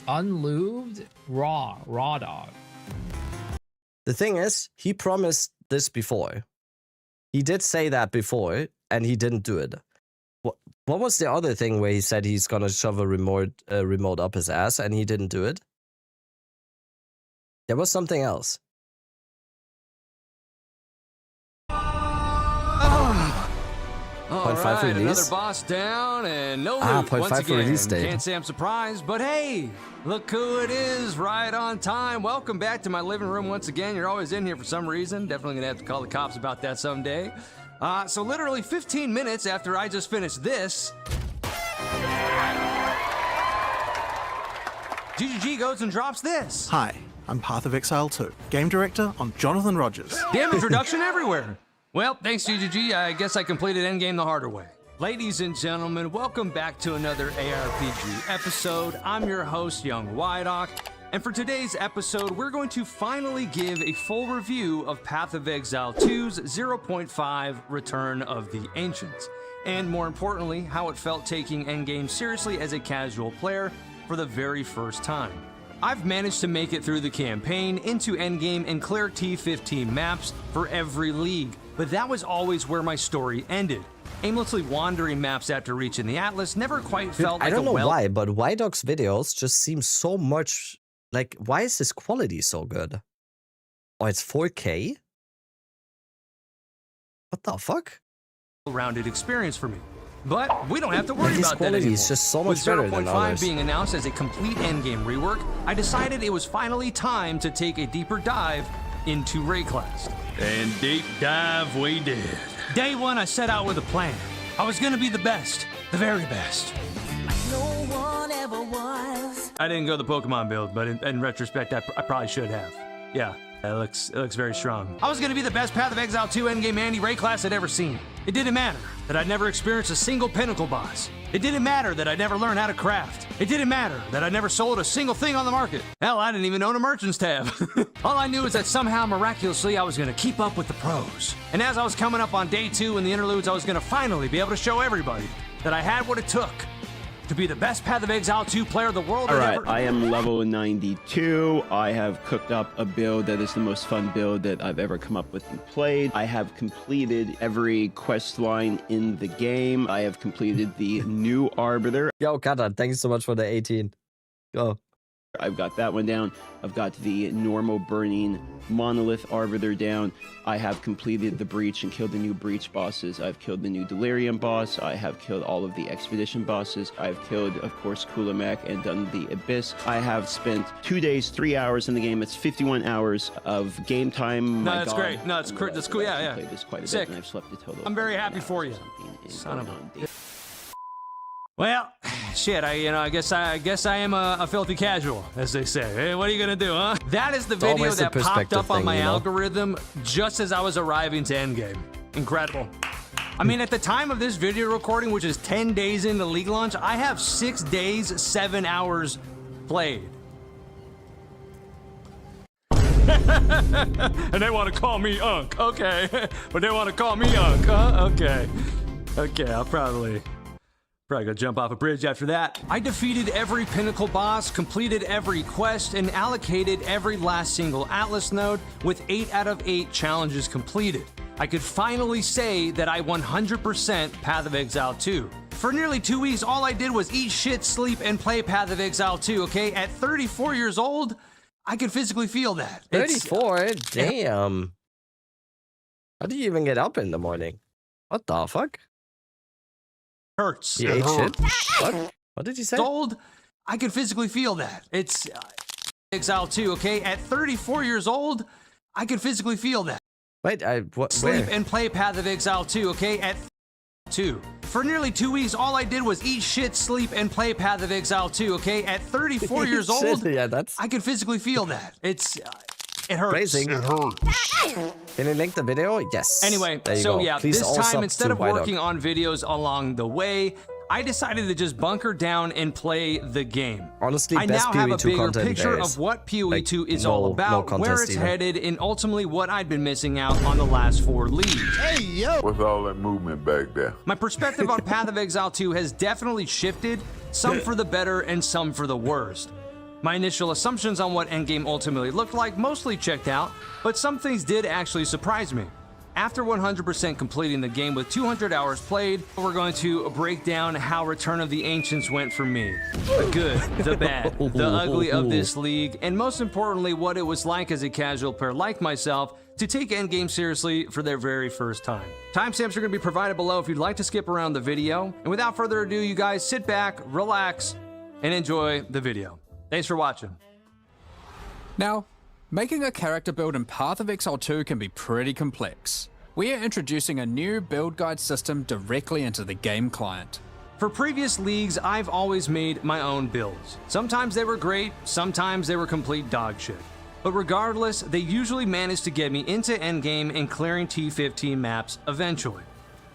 Unlubed, raw dog. The thing is, he promised this before. He did say that before, and he didn't do it. What was the other thing where he said he's gonna shove a remote up his ass, and he didn't do it? There was something else. All right, another boss down and no loot once again. Release date. Can't say I'm surprised, but hey, look who it is, right on time. Welcome back to my living room once again. You're always in here for some reason. Definitely gonna have to call the cops about that someday. So literally 15 minutes after I just finished this, GGG goes and drops this. Hi, I'm Path of Exile 2, game director on Jonathan Rogers. Damage reduction everywhere. Well, thanks GGG, I guess I completed Endgame the harder way. Ladies and gentlemen, welcome back to another ARPG episode. I'm your host, Young Wydock, and for today's episode, we're going to finally give a full review of Path of Exile 2's 0.5 Return of the Ancients, and more importantly, how it felt taking Endgame seriously as a casual player for the very first time. I've managed to make it through the campaign, into Endgame, and clear T15 maps for every league, but that was always where my story ended. Aimlessly wandering maps after reaching the Atlas never quite felt like I don't know why, but White Dog's videos just seem so much like, why is his quality so good? Oh, it's 4K? What the fuck? Rounded experience for me. But we don't have to worry his about that quality anymore. is just so much With better than 0.5 others. being announced as a complete endgame rework, I decided it was finally time to take a deeper dive into Rayclast. And deep dive we did. Day one, I set out with a plan. I was gonna be the best, the very best. No one ever was. I didn't go the Pokemon build, but in retrospect, I probably should have. Yeah, it looks very strong. I was gonna be the best Path of Exile 2 endgame Andy Rayclast I'd ever seen. It didn't matter that I'd never experienced a single pinnacle boss. It didn't matter that I'd never learned how to craft. It didn't matter that I never sold a single thing on the market. Hell, I didn't even own a merchant's tab. All I knew is that somehow, miraculously, I was going to keep up with the pros. And as I was coming up on day 2 in the interludes, I was going to finally be able to show everybody that I had what it took to be the best Path of Exile 2 player the world had Alright, ever... I am level 92. I have cooked up a build that is the most fun build that I've ever come up with and played. I have completed every quest line in the game. I have completed the new Arbiter. Yo, Kata, thanks so much for the 18. Go. I've got that one down. I've got the normal burning monolith arbiter down. I have completed the breach and killed the new breach bosses. I've killed the new delirium boss. I have killed all of the expedition bosses. I've killed, of course, Kulamak and done the abyss. I have spent 2 days, 3 hours in the game. It's 51 hours of game time. No, that's great. No, that's cool. Yeah, yeah. Played this quite a Sick. bit, and I've slept a total. I'm very happy for you. Son of a... Well, shit, I guess I am a filthy casual, as they say. Hey, what are you gonna do, huh? That is the video that popped up on my algorithm just as I was arriving to endgame. Incredible. I mean, at the time of this video recording, which is 10 days into League launch, I have 6 days, 7 hours played. And they want to call me Unk, okay. But they want to call me Unk, huh? Okay. Okay, I'll probably go jump off a bridge after that. I defeated every pinnacle boss, completed every quest, and allocated every last single Atlas node with 8 out of 8 challenges completed. I could finally say that I 100% Path of Exile 2. For nearly 2 weeks, all I did was eat shit, sleep, and play Path of Exile 2, okay? At 34 years old, I could physically feel that. 34? Damn. How do you even get up in the morning? What the fuck? Hurts. You ate shit? What did you say? Old, I could physically feel that. It's Exile 2, okay? At 34 years old, I could physically feel that. Wait, what? Sleep Where? and play Path of Exile 2, okay? At 2. For nearly 2 weeks, all I did was eat shit, sleep, and play Path of Exile 2, okay? At 34 years old, yeah, that's... I could physically feel that. It's... it hurts. Phrasing. It hurts. Can you link the video? Yes. Anyway, There you so go. yeah, Please this all time, sub instead to of White working Dog. on videos along the way, I decided to just bunker down and play the game. Honestly, I best now have a PoE2 bigger content picture there is. of what PoE2 Like, is no- all no about, where contest it's either. headed, and ultimately what I'd been missing out on the last 4 leagues. Hey, yo! What's all that movement back there? My perspective on Path of Exile 2 has definitely shifted, some for the better and some for the worst. My initial assumptions on what endgame ultimately looked like mostly checked out, but some things did actually surprise me. After 100% completing the game with 200 hours played, we're going to break down how Return of the Ancients went for me. The good, the bad, the ugly of this league, and most importantly, what it was like as a casual player like myself to take endgame seriously for their very first time. Timestamps are going to be provided below if you'd like to skip around the video. And without further ado, you guys sit back, relax, and enjoy the video. Thanks for watching. Now, making a character build in Path of Exile 2 can be pretty complex. We are introducing a new build guide system directly into the game client. For previous leagues, I've always made my own builds. Sometimes they were great, sometimes they were complete dog shit. But regardless, they usually managed to get me into endgame and clearing T15 maps eventually.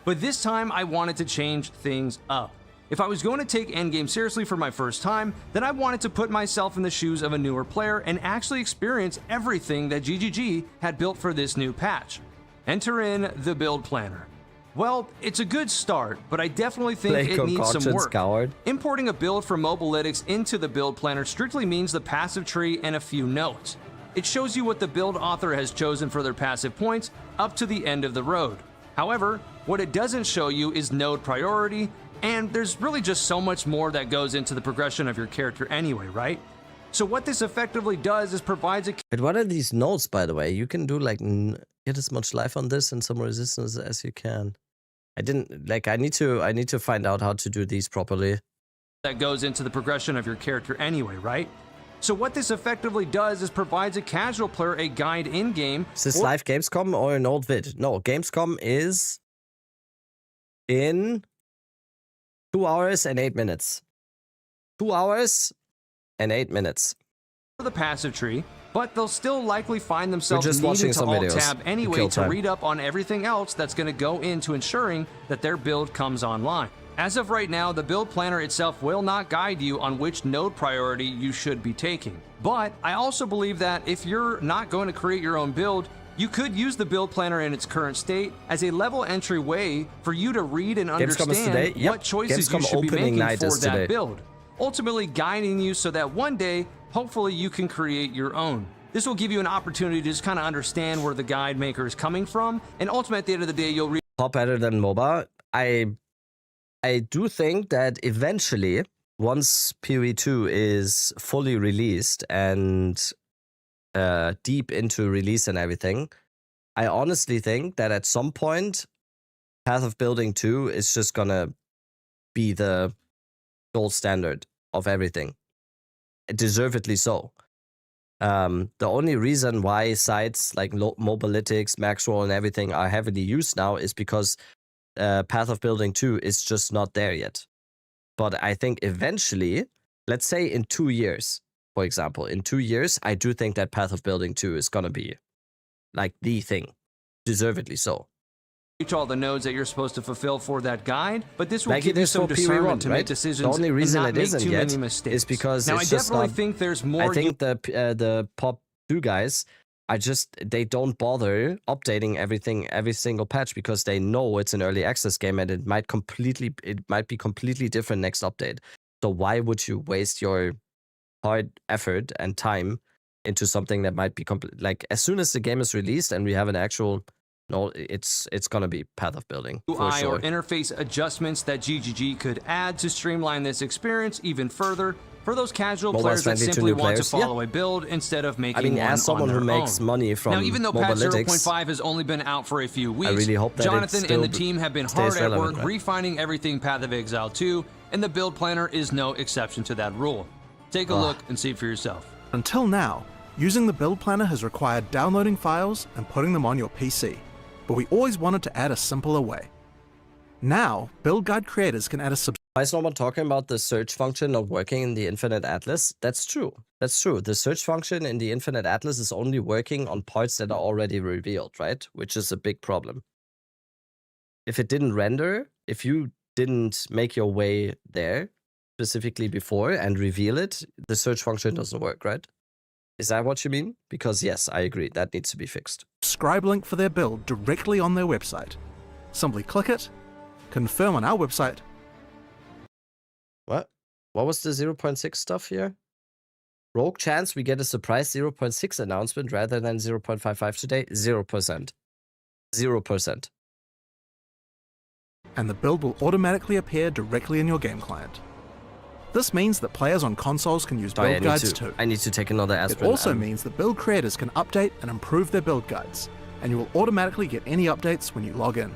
But this time I wanted to change things up. If I was going to take endgame seriously for my first time, then I wanted to put myself in the shoes of a newer player and actually experience everything that GGG had built for this new patch. Enter in the build planner. Well, it's a good start, but I definitely think it needs some work. Coward. Importing a build from Mobilytics into the build planner strictly means the passive tree and a few notes. It shows you what the build author has chosen for their passive points up to the end of the road. However, what it doesn't show you is node priority, and there's really just so much more that goes into the progression of your character anyway, right? So what this effectively does is provides a... But what are these nodes, by the way? You can do like get as much life on this and some resistance as you can. I didn't like. I need to find out how to do these properly. That goes into the progression of your character anyway, right? So what this effectively does is provides a casual player a guide in-game. Is this live Gamescom or an old vid? No, Gamescom is in 2 hours and 8 minutes. 2 hours and 8 minutes. The passive tree, but they'll still likely find themselves just needing watching to some videos alt-tab to anyway kill to time. read up on everything else that's going to go into ensuring that their build comes online. As of right now, the build planner itself will not guide you on which node priority you should be taking. But I also believe that if you're not going to create your own build, you could use the build planner in its current state as a level entry way for you to read and understand what choices you should be making for that build, ultimately guiding you so that one day, hopefully, you can create your own. This will give you an opportunity to just kind of understand where the guide maker is coming from, and ultimately, at the end of the day, you'll read. Lot better than MOBA. I do think that eventually, once PoE 2 is fully released and deep into release and everything, I honestly think that at some point, Path of Building 2 is just gonna be the gold standard of everything. Deservedly so. The only reason why sites like Mobalytics, Maxroll, and everything are heavily used now is because Path of Building 2 is just not there yet. But I think eventually, let's say in 2 years, for example, in 2 years, I do think that Path of Building 2 is gonna be like the thing, deservedly so. Reach all the nodes that you're supposed to fulfill for that guide, but this will Like give it you is some for discernment PoE1, to right? make decisions The only reason and not it make isn't too yet many mistakes. is because now it's I just definitely not, think there's more. I think the Pop 2 guys are just, they don't bother updating everything every single patch because they know it's an early access game and it might be completely different next update. So why would you waste your hard effort and time into something that might be like as soon as the game is released and we have an actual it's gonna be Path of Building for UI sure. or interface adjustments that GGG could add to streamline this experience even further for those casual players that simply want to follow a build instead of making one as someone on who their makes own. money from now, even though patch Mobalytics, 0.5 has only been out for a few weeks, I really hope that Jonathan it and the still team have been stays hard at relevant, work right? refining everything Path of Exile 2, and the build planner is no exception to that rule. Take a look and see for yourself. Until now, using the build planner has required downloading files and putting them on your PC, but we always wanted to add a simpler way. Now, build guide creators can add a Why is no one talking about the search function not working in the Infinite Atlas? That's true. That's true. The search function in the Infinite Atlas is only working on parts that are already revealed, right? Which is a big problem. If it didn't render, if you didn't make your way there specifically before and reveal it, the search function doesn't work, right? Is that what you mean? Because yes, I agree. That needs to be fixed. subscribe link for their build directly on their website. Simply click it, confirm on our website. What? What was the 0.6 stuff here? Rogue chance we get a surprise 0.6 announcement rather than 0.55 today? 0%. 0%. And the build will automatically appear directly in your game client. This means that players on consoles can use build guides too. I need to take another It aspirin. also means that build creators can update and improve their build guides, and you will automatically get any updates when you log in.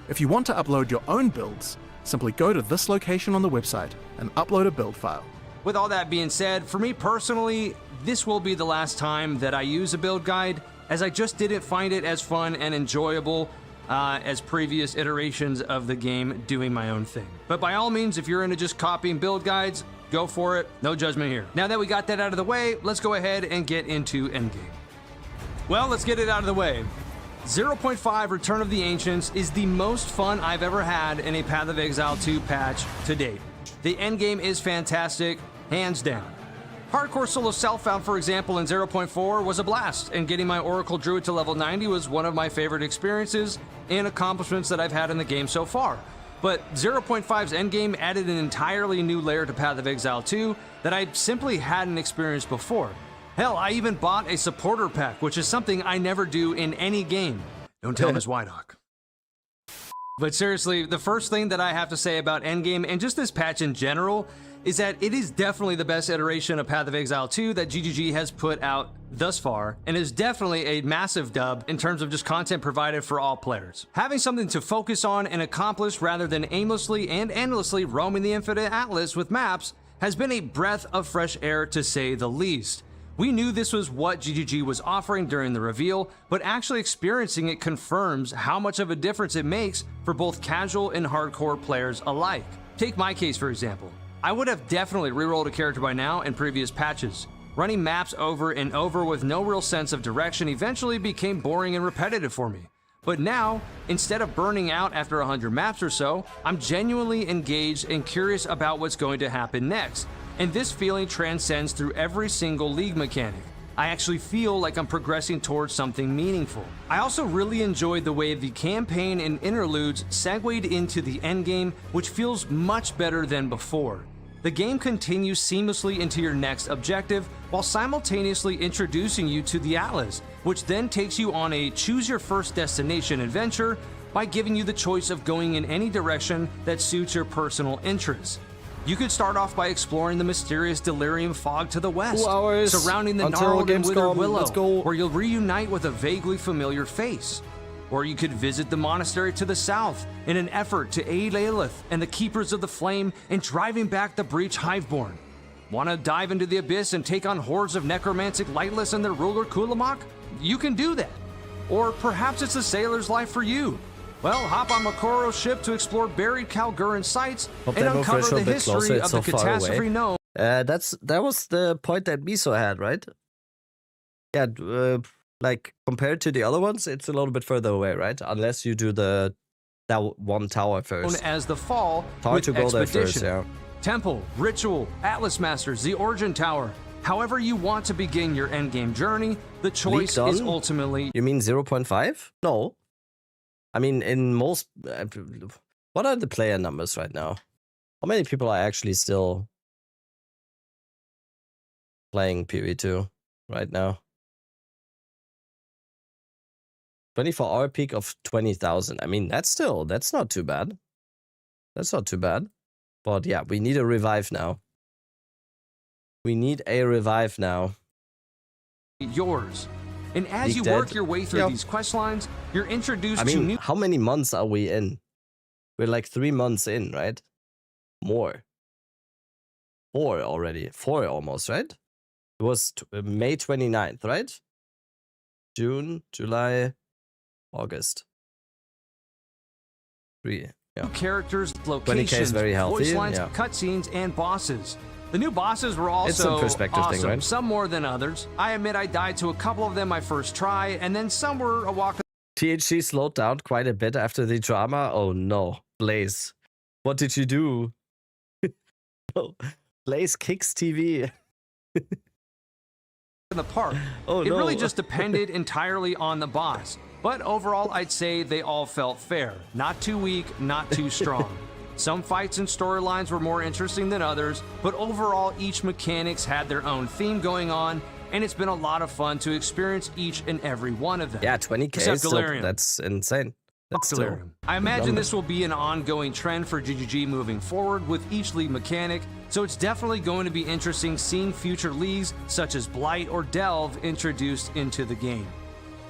If you want to upload your own builds, simply go to this location on the website and upload a build file. With all that being said, for me personally, this will be the last time that I use a build guide, as I just didn't find it as fun and enjoyable as previous iterations of the game doing my own thing. But by all means, if you're into just copying build guides, go for it. No judgment here. Now that we got that out of the way, let's go ahead and get into endgame. Well, let's get it out of the way. 0.5 Return of the Ancients is the most fun I've ever had in a Path of Exile 2 patch to date. The endgame is fantastic, hands down. Hardcore solo self-found, for example, in 0.4 was a blast, and getting my Oracle Druid to level 90 was one of my favorite experiences and accomplishments that I've had in the game so far. But 0.5's endgame added an entirely new layer to Path of Exile 2 that I simply hadn't experienced before. Hell, I even bought a supporter pack, which is something I never do in any game. Don't tell Ms. Whitehawk. But seriously, the first thing that I have to say about endgame, and just this patch in general, is that it is definitely the best iteration of Path of Exile 2 that GGG has put out thus far, and is definitely a massive dub in terms of just content provided for all players. Having something to focus on and accomplish rather than aimlessly and endlessly roaming the Infinite Atlas with maps has been a breath of fresh air to say the least. We knew this was what GGG was offering during the reveal, but actually experiencing it confirms how much of a difference it makes for both casual and hardcore players alike. Take my case, for example. I would have definitely rerolled a character by now in previous patches. Running maps over and over with no real sense of direction eventually became boring and repetitive for me. But now, instead of burning out after 100 maps or so, I'm genuinely engaged and curious about what's going to happen next. And this feeling transcends through every single league mechanic. I actually feel like I'm progressing towards something meaningful. I also really enjoyed the way the campaign and interludes segued into the endgame, which feels much better than before. The game continues seamlessly into your next objective while simultaneously introducing you to the Atlas, which then takes you on a choose your first destination adventure by giving you the choice of going in any direction that suits your personal interests. You could start off by exploring the mysterious Delirium fog to the west, surrounding the gnarled and withered willow, where you'll reunite with a vaguely familiar face. Or you could visit the monastery to the south in an effort to aid Alith and the Keepers of the Flame in driving back the Breach Hiveborn. Want to dive into the abyss and take on hordes of necromantic lightless and their ruler Kulamak? You can do that. Or perhaps it's a sailor's life for you. Well, hop on Makoro's ship to explore buried Kalguran sites and uncover the history of the catastrophe known. That was the point that Miso had, right? Yeah, like compared to the other ones, it's a little bit further away, right? Unless you do that one tower first. As the Fall, it's hard to go there first, yeah. Temple, Ritual, Atlas Masters, the Origin Tower. However you want to begin your endgame journey, the choice is ultimately... You mean 0.5? No. I mean, in most... what are the player numbers right now? How many people are actually still playing PvE2 right now? 24-hour peak of 20,000. I mean, that's not too bad. That's not too bad. But yeah, we need a revive now. We need a revive now. Yours. And as you work your way through these quest lines, you're introduced to new... How many months are we in? We're like 3 months in, right? More. 4 already. 4 almost, right? It was May 29th, right? June, July, August. 3. Yeah. Characters, locations, very healthy, voice lines, cutscenes, and bosses. The new bosses were also awesome, thing, right? Some more than others. I admit I died to a couple of them my first try, and then some were a walk. THC slowed down quite a bit after the drama. Oh no, Blaze. What did you do? No. Blaze kicks TV. In the park. Oh, it really just depended entirely on the boss. But overall, I'd say they all felt fair. Not too weak, not too strong. Some fights and storylines were more interesting than others, but overall, each mechanics had their own theme going on, and it's been a lot of fun to experience each and every one of them. Yeah, 20k, that's insane. That's Delirium. I imagine this will be an ongoing trend for GGG moving forward with each league mechanic, so it's definitely going to be interesting seeing future leagues such as Blight or Delve introduced into the game.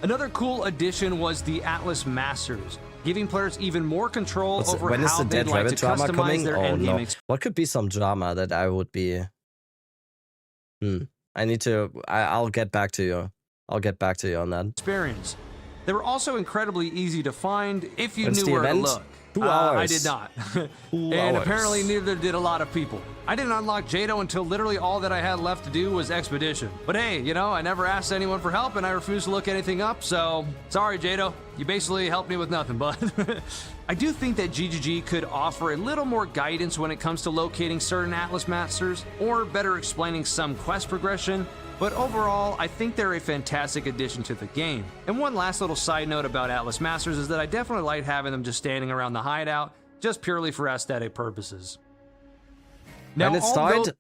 Another cool addition was the Atlas Masters, giving players even more control over how they'd like to customize their endgame experience. What could be some drama that I would be... I need to... I'll get back to you. I'll get back to you on that. Experience. They were also incredibly easy to find if you knew where to look. 2 hours. I did not. And apparently neither did a lot of people. I didn't unlock Jado until literally all that I had left to do was Expedition. But hey, you know, I never asked anyone for help and I refused to look anything up, so sorry Jado, you basically helped me with nothing, bud. I do think that GGG could offer a little more guidance when it comes to locating certain Atlas Masters, or better explaining some quest progression. But overall, I think they're a fantastic addition to the game. And one last little side note about Atlas Masters is that I definitely like having them just standing around the hideout, just purely for aesthetic purposes. Now, and it started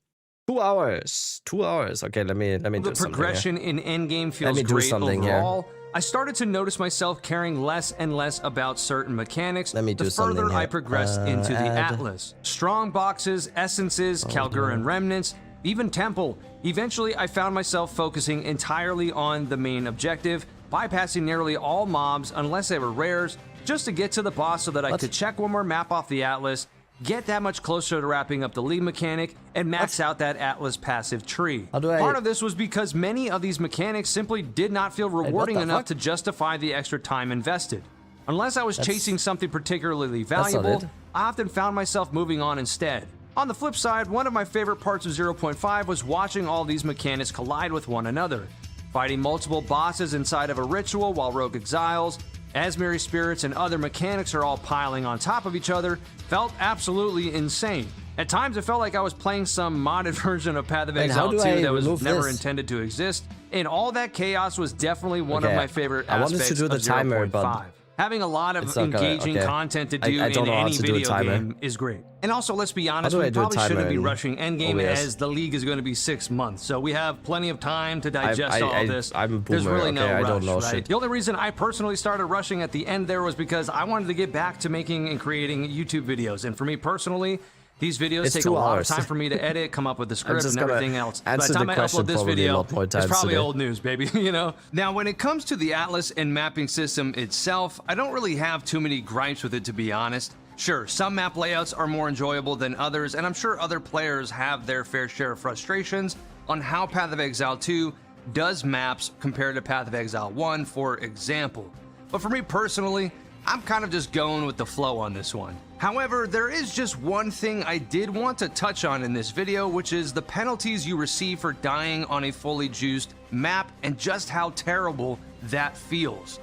2 hours. 2 hours. Okay, let me do something. The progression in endgame feels great overall. I started to notice myself caring less and less about certain mechanics the further I progressed into the Atlas. Strong boxes, essences, Kalguran remnants, even Temple. Eventually, I found myself focusing entirely on the main objective, bypassing nearly all mobs unless they were rares, just to get to the boss so that I could check one more map off the Atlas, get that much closer to wrapping up the league mechanic, and max out that Atlas passive tree. Part of this was because many of these mechanics simply did not feel rewarding enough to justify the extra time invested. Unless I was chasing something particularly valuable, I often found myself moving on instead. On the flip side, one of my favorite parts of 0.5 was watching all these mechanics collide with one another. Fighting multiple bosses inside of a ritual while Rogue Exiles, Asmeri Spirits, and other mechanics are all piling on top of each other felt absolutely insane. At times, it felt like I was playing some modded version of Path of Exile 2 that was never intended to exist, and all that chaos was definitely one of my favorite aspects of 0.5. Having a lot of engaging content to do in any video game is great. And also, let's be honest, we probably shouldn't be rushing endgame as the league is going to be 6 months, so we have plenty of time to digest all this. I'm a boomer. There's really no rush, I don't know right? shit. The only reason I personally started rushing at the end there was because I wanted to get back to making and creating YouTube videos, and for me personally, these videos take a lot of time for me to edit, come up with the script and everything else. By the time I upload this video, it's probably old news, baby, you know? Now, when it comes to the Atlas and mapping system itself, I don't really have too many gripes with it, to be honest. Sure, some map layouts are more enjoyable than others, and I'm sure other players have their fair share of frustrations on how Path of Exile 2 does maps compared to Path of Exile 1, for example. But for me personally, I'm kind of just going with the flow on this one. However, there is just one thing I did want to touch on in this video, which is the penalties you receive for dying on a fully juiced map and just how terrible that feels.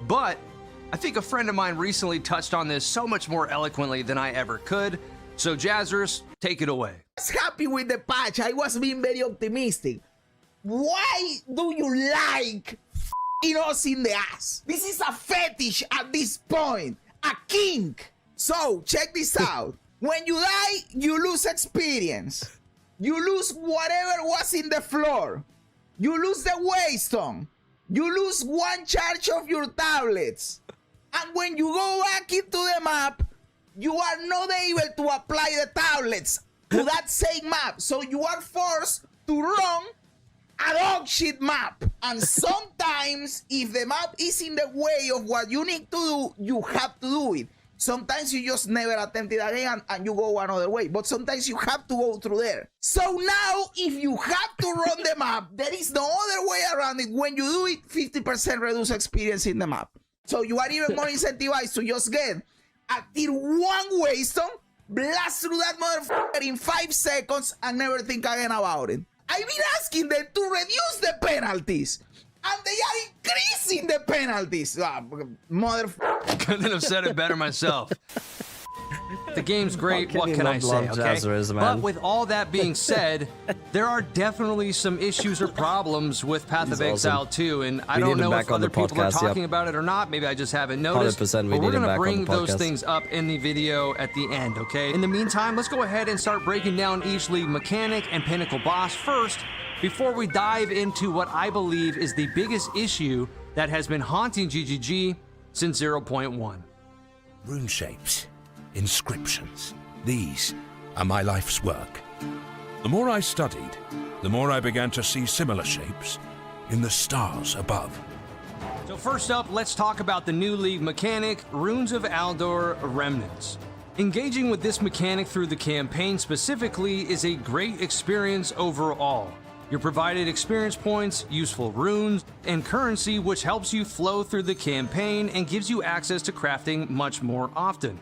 But I think a friend of mine recently touched on this so much more eloquently than I ever could. So Jazzers, take it away. I was happy with the patch. I was being very optimistic. Why do you like f***ing us in the ass? This is a fetish at this point. A kink. So, check this out. When you die, you lose experience. You lose whatever was in the floor. You lose the waystone. You lose 1 charge of your tablets. And when you go back into the map, you are not able to apply the tablets to that same map. So you are forced to run a dog shit map. And sometimes, if the map is in the way of what you need to do, you have to do it. Sometimes you just never attempt it again and you go another way. But sometimes you have to go through there. So now, if you have to run the map, there is no other way around it. When you do it, 50% reduce experience in the map. So you are even more incentivized to just get a tier 1 waystone, blast through that motherfucker in 5 seconds and never think again about it. I've been asking them to reduce the penalties, and they are increasing the penalties. Motherfucker. Couldn't have said it better myself. The game's great, what can I say, okay? But with all that being said, there are definitely some issues or problems with Path of Exile 2, and I don't know if other people are talking about it or not. Maybe I just haven't noticed. But we're going to bring those things up in the video at the end, okay? In the meantime, let's go ahead and start breaking down each league mechanic and pinnacle boss first, before we dive into what I believe is the biggest issue that has been haunting GGG since 0.1. Rune shapes. Inscriptions. These are my life's work. The more I studied, the more I began to see similar shapes in the stars above. So first up, let's talk about the new league mechanic, Runes of Aldor Remnants. Engaging with this mechanic through the campaign specifically is a great experience overall. You're provided experience points, useful runes, and currency, which helps you flow through the campaign and gives you access to crafting much more often.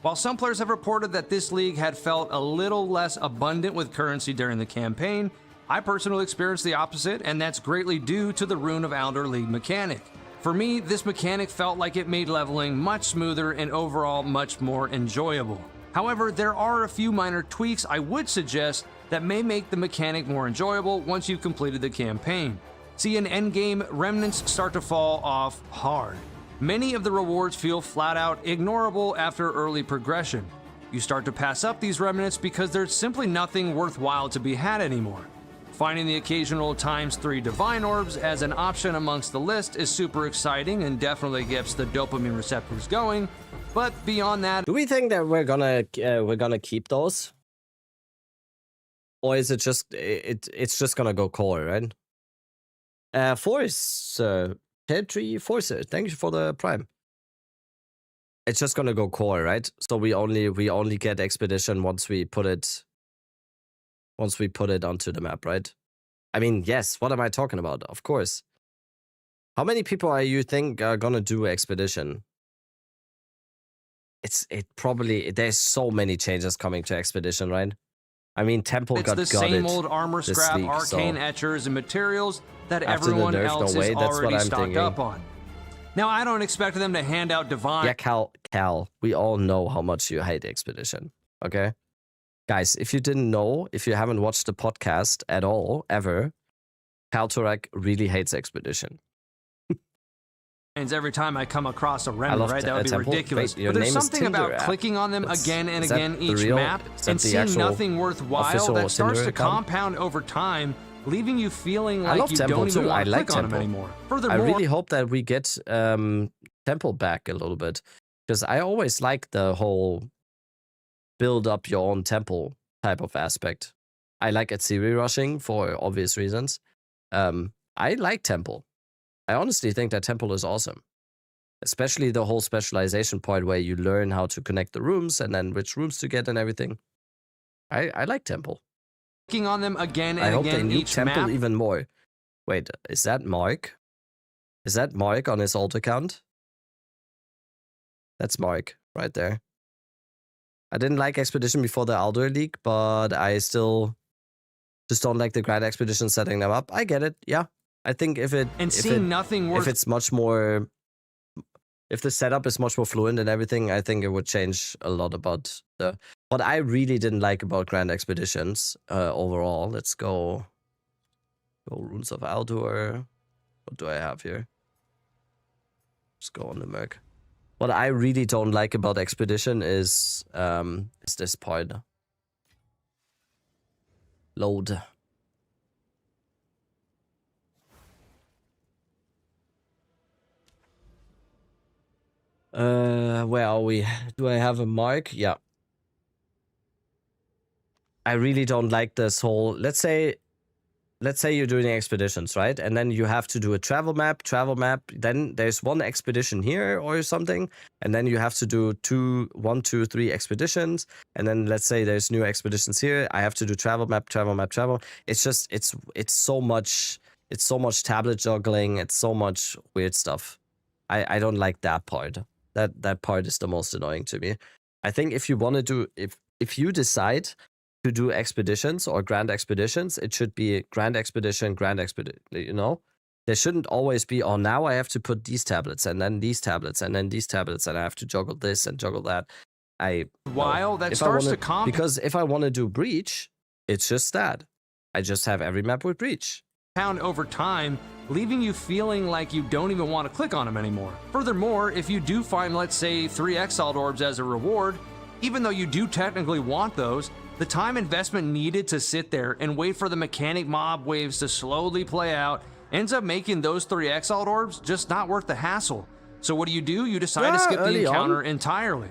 While some players have reported that this league had felt a little less abundant with currency during the campaign, I personally experienced the opposite, and that's greatly due to the Rune of Aldor league mechanic. For me, this mechanic felt like it made leveling much smoother and overall much more enjoyable. However, there are a few minor tweaks I would suggest that may make the mechanic more enjoyable once you've completed the campaign. See, in endgame, remnants start to fall off hard. Many of the rewards feel flat out ignorable after early progression. You start to pass up these remnants because there's simply nothing worthwhile to be had anymore. Finding the occasional ×3 divine orbs as an option amongst the list is super exciting and definitely gets the dopamine receptors going, but beyond that... Do we think that we're gonna keep those? Or is it just, it's just gonna go core, right? Force, Petri Force, thank you for the prime. It's just gonna go core, right? So we only get expedition once we put it onto the map, right? I mean, yes, what am I talking about? Of course. How many people are you think are gonna do expedition? It probably, there's so many changes coming to expedition, right? I mean, Temple It's got the gutted same old armor this scrap, league, arcane so etchers, and materials that after the everyone nerf, else no way. is That's what already I'm stocked thinking. up on. Now, I don't expect them to hand out divine. Yeah, Cal, we all know how much you hate Expedition. Okay, guys, if you didn't know, if you haven't watched the podcast at all ever, Cal Turek really hates Expedition. Every time I come across a I remnant, love right? That would be Temple. ridiculous. Wait, your But there's name is something Tinder about app. clicking on them That's- again and is that again the each real- map is that and the seeing actual nothing worthwhile official that starts Tinder to account? compound over time, leaving you feeling I like love you Temple don't even too. I want to like click on them Temple. anymore. I Furthermore, really hope that we get Temple back a little bit, because I always like the whole build up your own temple type of aspect. I like Atsiri rushing for obvious reasons. I like Temple. I honestly think that Temple is awesome. Especially the whole specialization point where you learn how to connect the rooms and then which rooms to get and everything. I like Temple. clicking on them again I and hope they again nuke each Temple map. even more. Wait, is that Mark? Is that Mark on his alt account? That's Mark right there. I didn't like Expedition before the Aldur leak, but I still just don't like the Grand Expedition setting them up. I get it. Yeah. I think if it's much more, if the setup is much more fluent and everything, I think it would change a lot about the. What I really didn't like about Grand Expeditions overall. Let's go. Runes of Aldur. What do I have here? Let's go on the Merc. What I really don't like about Expedition is this part. Load. Where are we? Do I have a mark? Yeah. I really don't like this whole, let's say you're doing expeditions, right? And then you have to do a travel map, then there's one expedition here or something, and then you have to do 1, 2, 3 expeditions, and then let's say there's new expeditions here, I have to do travel map. It's just it's so much tablet juggling, it's so much weird stuff. I don't like that part. That part is the most annoying to me. I think if you want to do, if you decide to do expeditions or grand expeditions, it should be grand expedition, you know? There shouldn't always be, oh, now I have to put these tablets and then these tablets and then these tablets and I have to juggle this and juggle that. Because if I want to do Breach, it's just that. I just have every map with Breach. Over time, leaving you feeling like you don't even want to click on them anymore. Furthermore, if you do find, let's say, 3 Exiled Orbs as a reward, even though you do technically want those, the time investment needed to sit there and wait for the mechanic mob waves to slowly play out ends up making those 3 Exiled Orbs just not worth the hassle. So what do? You decide to skip the encounter entirely.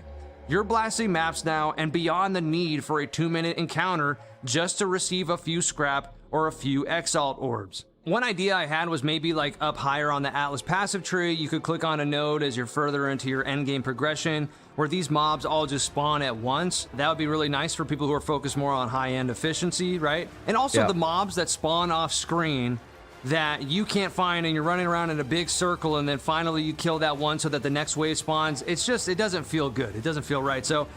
You're blasting maps now and beyond the need for a 2-minute encounter just to receive a few scrap or a few Exiled Orbs. One idea I had was maybe like up higher on the Atlas passive tree, you could click on a node as you're further into your endgame progression, where these mobs all just spawn at once. That would be really nice for people who are focused more on high-end efficiency, right? And also the mobs that spawn off screen that you can't find and you're running around in a big circle and then finally you kill that one so that the next wave spawns. It's just, it doesn't feel good. It doesn't feel right. So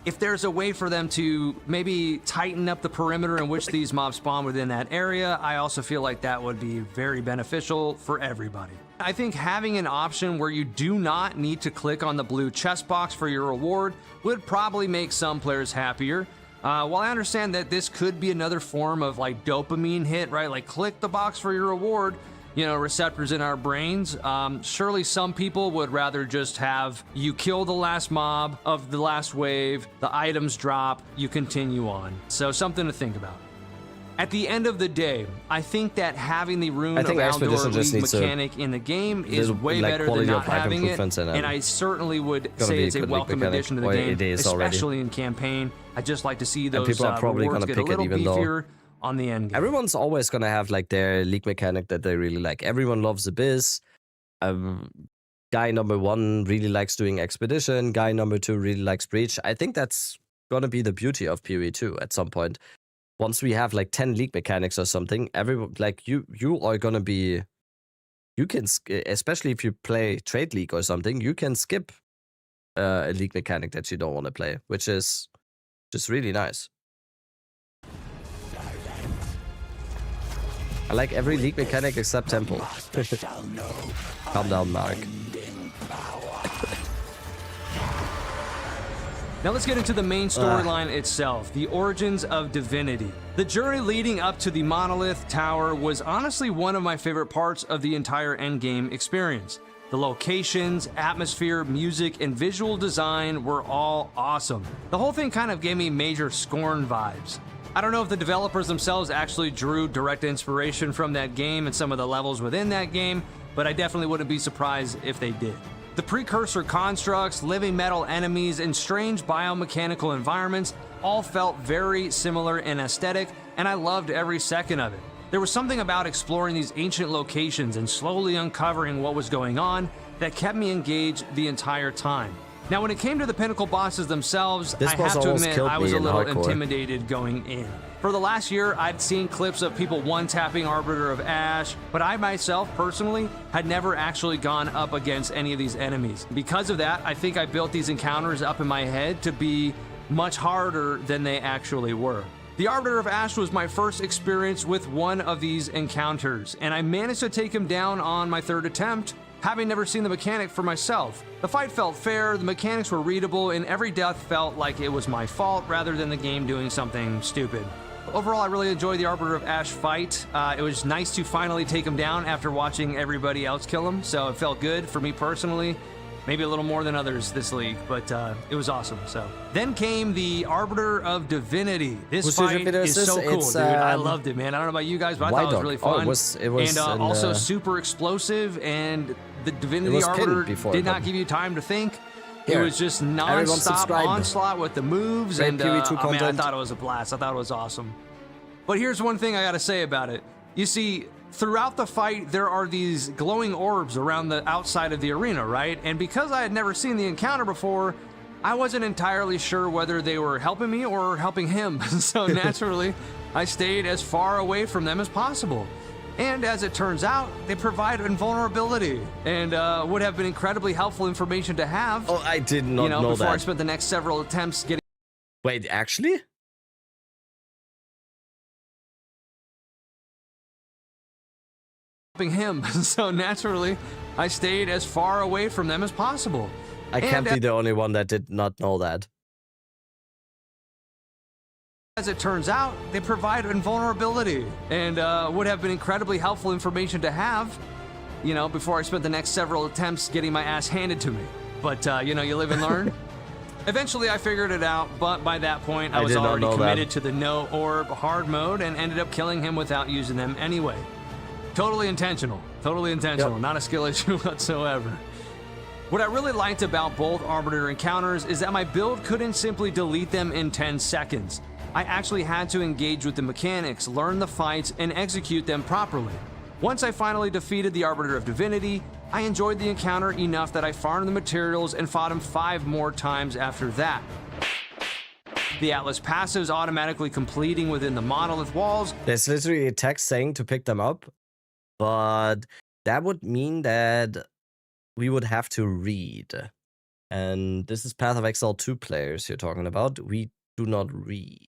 if there's a way for them to maybe tighten up the perimeter in which these mobs spawn within that area, I also feel like that would be very beneficial for everybody. I think having an option where you do not need to click on the blue chest box for your reward would probably make some players happier. While I understand that this could be another form of like dopamine hit, right? Like click the box for your reward, you know, receptors in our brains. Surely some people would rather just have you kill the last mob of the last wave, the items drop, you continue on. So something to think about. At the end of the day, I think that having the Rune of Aldur League mechanic in the game is way better than not having it, and I certainly would say it's a welcome addition to the game, especially in campaign. I'd just like to see those people are probably rewards get a little beefier on the end game. Everyone's always going to have like their league mechanic that they really like. Everyone loves Abyss. Guy number 1 really likes doing Expedition. Guy number 2 really likes Breach. I think that's going to be the beauty of PoE2 at some point. Once we have like 10 league mechanics or something, everyone, like you are going to be, you can, especially if you play Trade League or something, you can skip a league mechanic that you don't want to play, which is just really nice. I like every League mechanic except Temple. Calm down, Mark. Now let's get into the main storyline itself, the origins of Divinity. The journey leading up to the Monolith Tower was honestly one of my favorite parts of the entire endgame experience. The locations, atmosphere, music, and visual design were all awesome. The whole thing kind of gave me major Scorn vibes. I don't know if the developers themselves actually drew direct inspiration from that game and some of the levels within that game, but I definitely wouldn't be surprised if they did. The precursor constructs, living metal enemies, and strange biomechanical environments all felt very similar in aesthetic, and I loved every second of it. There was something about exploring these ancient locations and slowly uncovering what was going on that kept me engaged the entire time. Now, when it came to the pinnacle bosses themselves, I have to admit I was a little intimidated going in. For the last year, I'd seen clips of people one-tapping Arbiter of Ash, but I myself, personally, had never actually gone up against any of these enemies. Because of that, I think I built these encounters up in my head to be much harder than they actually were. The Arbiter of Ash was my first experience with one of these encounters, and I managed to take him down on my third attempt, having never seen the mechanic for myself. The fight felt fair, the mechanics were readable, and every death felt like it was my fault rather than the game doing something stupid. Overall, I really enjoyed the Arbiter of Ash fight. It was nice to finally take him down after watching everybody else kill him, so it felt good for me personally. Maybe a little more than others this league, but it was awesome. So then came the Arbiter of Divinity. This fight is so cool, dude. I loved it, man. I don't know about you guys, but I thought it was really fun. It was and also super explosive, and the Divinity Arbiter did not give you time to think. It was just non-stop onslaught with the moves, and I thought it was a blast. I thought it was awesome. But here's one thing I gotta say about it. You see, throughout the fight, there are these glowing orbs around the outside of the arena, right? And because I had never seen the encounter before, I wasn't entirely sure whether they were helping me or helping him. So naturally, I stayed as far away from them as possible. And as it turns out, they provide invulnerability and would have been incredibly helpful information to have. Oh, I did not know before that. I spent the next several attempts getting... Wait, actually? him. So naturally, I stayed as far away from them as possible. I can't be the only one that did not know that. As it turns out, they provide invulnerability and would have been incredibly helpful information to have, before I spent the next several attempts getting my ass handed to me. But, you live and learn. Eventually, I figured it out, but by that point, I was already committed to the no orb hard mode and ended up killing him without using them anyway. Totally intentional, not a skill issue whatsoever. What I really liked about both Arbiter encounters is that my build couldn't simply delete them in 10 seconds. I actually had to engage with the mechanics, learn the fights, and execute them properly. Once I finally defeated the Arbiter of Divinity, I enjoyed the encounter enough that I farmed the materials and fought him 5 more times after that. The Atlas passives automatically completing within the monolith walls. There's literally a text saying to pick them up, but that would mean that we would have to read. And this is Path of Exile 2 players you're talking about. We do not read.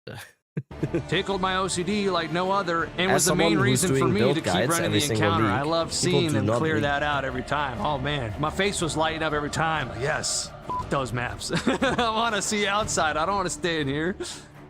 Tickled my OCD like no other, and was the main reason for me to keep running the encounter. I loved seeing them clear that out every time. Oh man, my face was lighting up every time. Yes, those maps. I want to see outside. I don't want to stay in here.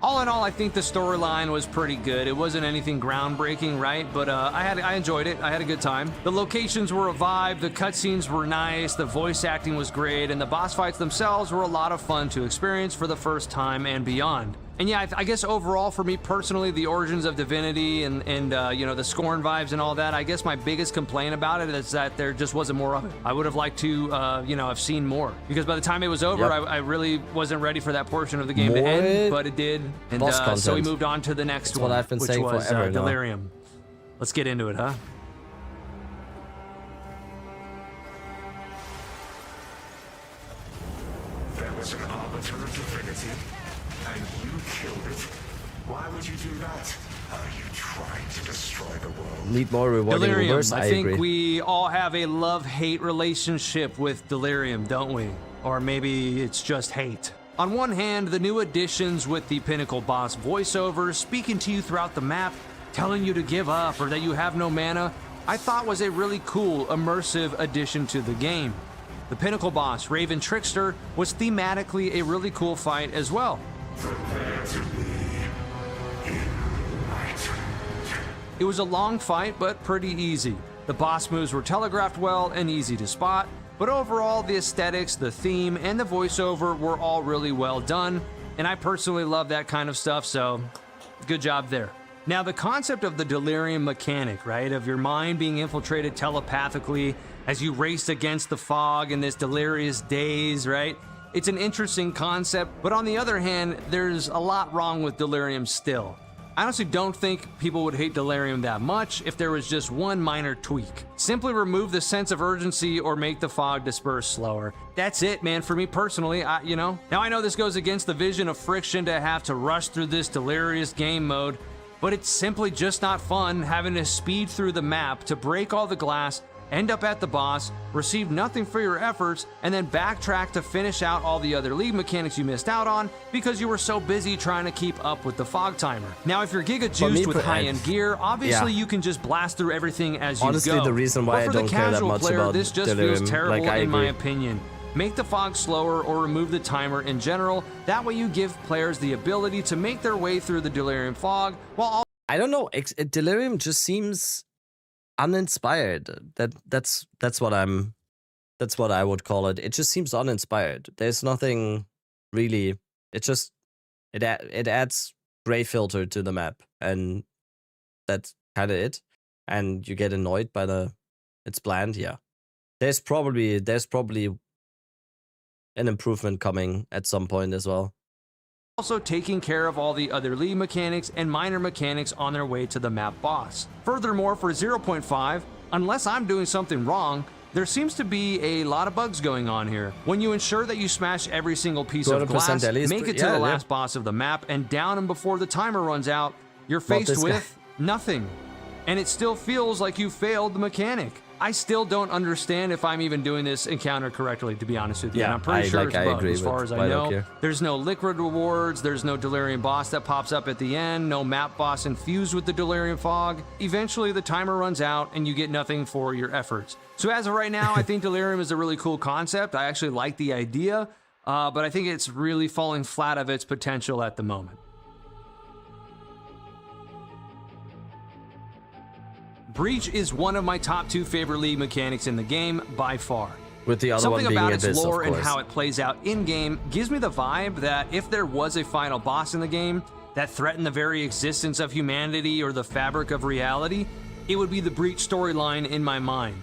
All in all, I think the storyline was pretty good. It wasn't anything groundbreaking, right? But I enjoyed it. I had a good time. The locations were a vibe, the cutscenes were nice, the voice acting was great, and the boss fights themselves were a lot of fun to experience for the first time and beyond. And yeah, I guess overall for me personally, the origins of Divinity and the Scorn vibes and all that, I guess my biggest complaint about it is that there just wasn't more of it. I would have liked to, have seen more. Because by the time it was over, I really wasn't ready for that portion of the game to end, but it did. And so we moved on to the next one, what I've been which saying was forever Delirium. Let's get into it, huh? There was an Arbiter of Divinity, and you killed it. Why would you do that? Are you trying to destroy the world? Need more rewarding Delirium. reverse, I think we all have a love-hate relationship with Delirium, don't we? Or maybe it's just hate. On one hand, the new additions with the Pinnacle boss voiceovers speaking to you throughout the map telling you to give up or that you have no mana, I thought was a really cool, immersive addition to the game. The pinnacle boss, Raven Trickster, was thematically a really cool fight as well. It was a long fight, but pretty easy. The boss moves were telegraphed well and easy to spot, but overall the aesthetics, the theme, and the voiceover were all really well done, and I personally love that kind of stuff, so good job there. Now, the concept of the delirium mechanic, right, of your mind being infiltrated telepathically as you race against the fog in this delirious daze, right? It's an interesting concept, but on the other hand, there's a lot wrong with delirium still. I honestly don't think people would hate delirium that much if there was just one minor tweak. Simply remove the sense of urgency or make the fog disperse slower. That's it, man, for me personally, you know? Now, I know this goes against the vision of Friction to have to rush through this delirious game mode, but it's simply just not fun having to speed through the map to break all the glass, end up at the boss, receive nothing for your efforts, and then backtrack to finish out all the other league mechanics you missed out on because you were so busy trying to keep up with the fog timer. Now, if you're giga juiced with high-end gear, obviously you can just blast through everything as you go. Honestly, the reason why I don't care that much about this just delirium, feels terrible like, in my opinion. Make the fog slower or remove the timer in general. That way you give players the ability to make their way through the delirium fog while I don't know. Delirium just seems uninspired. That's what I would call it. It just seems uninspired. There's nothing really. It adds gray filter to the map, and that's kind of it. And you get annoyed by it's bland. Yeah, there's probably an improvement coming at some point as well. Also taking care of all the other league mechanics and minor mechanics on their way to the map boss. Furthermore, for 0.5, unless I'm doing something wrong, there seems to be a lot of bugs going on here. When you ensure that you smash every single piece of glass, make it to the last boss of the map, and down and before the timer runs out, you're faced with nothing. And it still feels like you failed the mechanic. I still don't understand if I'm even doing this encounter correctly, to be honest with you. And I'm pretty sure it's bugged as far as I know. There's no liquid rewards, there's no delirium boss that pops up at the end, no map boss infused with the delirium fog. Eventually the timer runs out and you get nothing for your efforts. So as of right now, I think delirium is a really cool concept. I actually like the idea, but I think it's really falling flat of its potential at the moment. Breach is one of my top 2 favorite league mechanics in the game by far. With the other one being about its lore and how it plays out in-game gives me the vibe that if there was a final boss in the game that threatened the very existence of humanity or the fabric of reality, it would be the Breach storyline in my mind.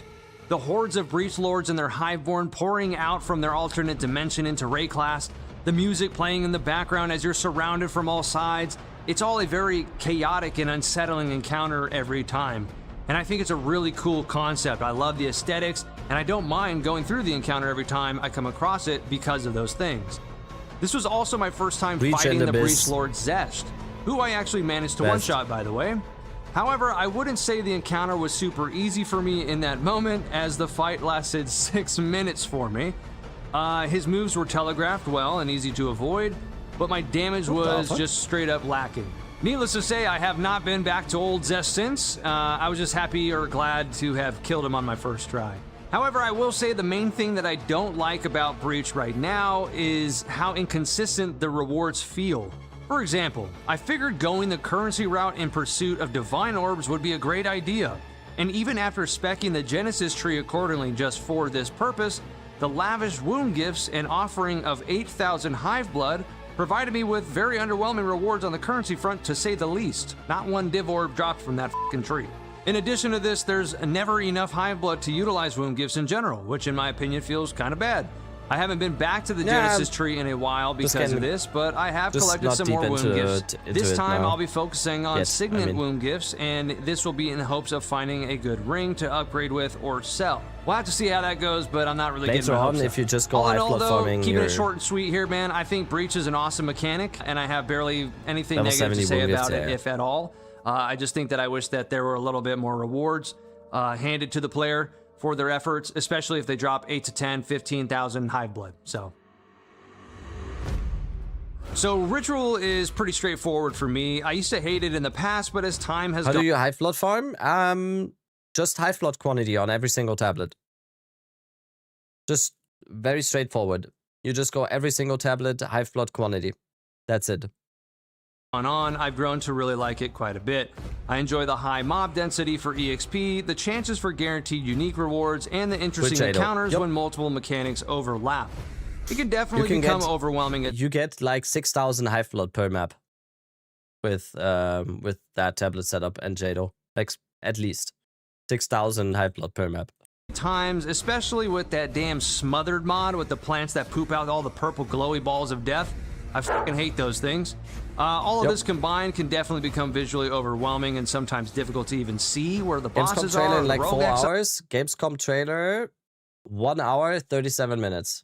The hordes of Breach Lords and their Hiveborn pouring out from their alternate dimension into Rayclass, the music playing in the background as you're surrounded from all sides, it's all a very chaotic and unsettling encounter every time. And I think it's a really cool concept. I love the aesthetics, and I don't mind going through the encounter every time I come across it because of those things. This was also my first time fighting the Breach Lord Zest, who I actually managed to one-shot, by the way. However, I wouldn't say the encounter was super easy for me in that moment, as the fight lasted 6 minutes for me. His moves were telegraphed well and easy to avoid, but my damage was just straight up lacking. Needless to say, I have not been back to old Zest since. I was just happy or glad to have killed him on my first try. However, I will say the main thing that I don't like about Breach right now is how inconsistent the rewards feel. For example, I figured going the currency route in pursuit of Divine Orbs would be a great idea. And even after speccing the Genesis tree accordingly just for this purpose, the lavish wound gifts and offering of 8,000 Hive Blood provided me with very underwhelming rewards on the currency front, to say the least. Not one Div Orb dropped from that fucking tree. In addition to this, there's never enough Hive Blood to utilize wound gifts in general, which in my opinion feels kind of bad. I haven't been back to the Genesis tree in a while because of this, but I have collected some more wound gifts. This time I'll be focusing on Signet wound gifts, and this will be in the hopes of finding a good ring to upgrade with or sell. We'll have to see how that goes, but I'm not really getting my hopes up. If you just go Hive Blood farming, keeping it short and sweet here, man, I think Breach is an awesome mechanic, and I have barely anything negative to say about it, if at all. I just think that I wish that there were a little bit more rewards handed to the player for their efforts, especially if they drop 8 to 10, 15,000 Hive Blood. So So Ritual is pretty straightforward for me. I used to hate it in the past, but as time has How gone... do you hive flood farm? Just hive flood quantity on every single tablet. Just very straightforward. You just go every single tablet, hive flood quantity. That's it. I've grown to really like it quite a bit. I enjoy the high mob density for EXP, the chances for guaranteed unique rewards, and the interesting encounters when multiple mechanics overlap. It can definitely become overwhelming. You get like 6,000 hive flood per map with that tablet setup and Jado. Like at least 6,000 hive flood per map. Times, especially with that damn smothered mod with the plants that poop out all the purple glowy balls of death. I fucking hate those things. All of this combined can definitely become visually overwhelming and sometimes difficult to even see where the bosses Gamescom trailer are. in like 4 hours. Gamescom trailer, 1 hour, 37 minutes.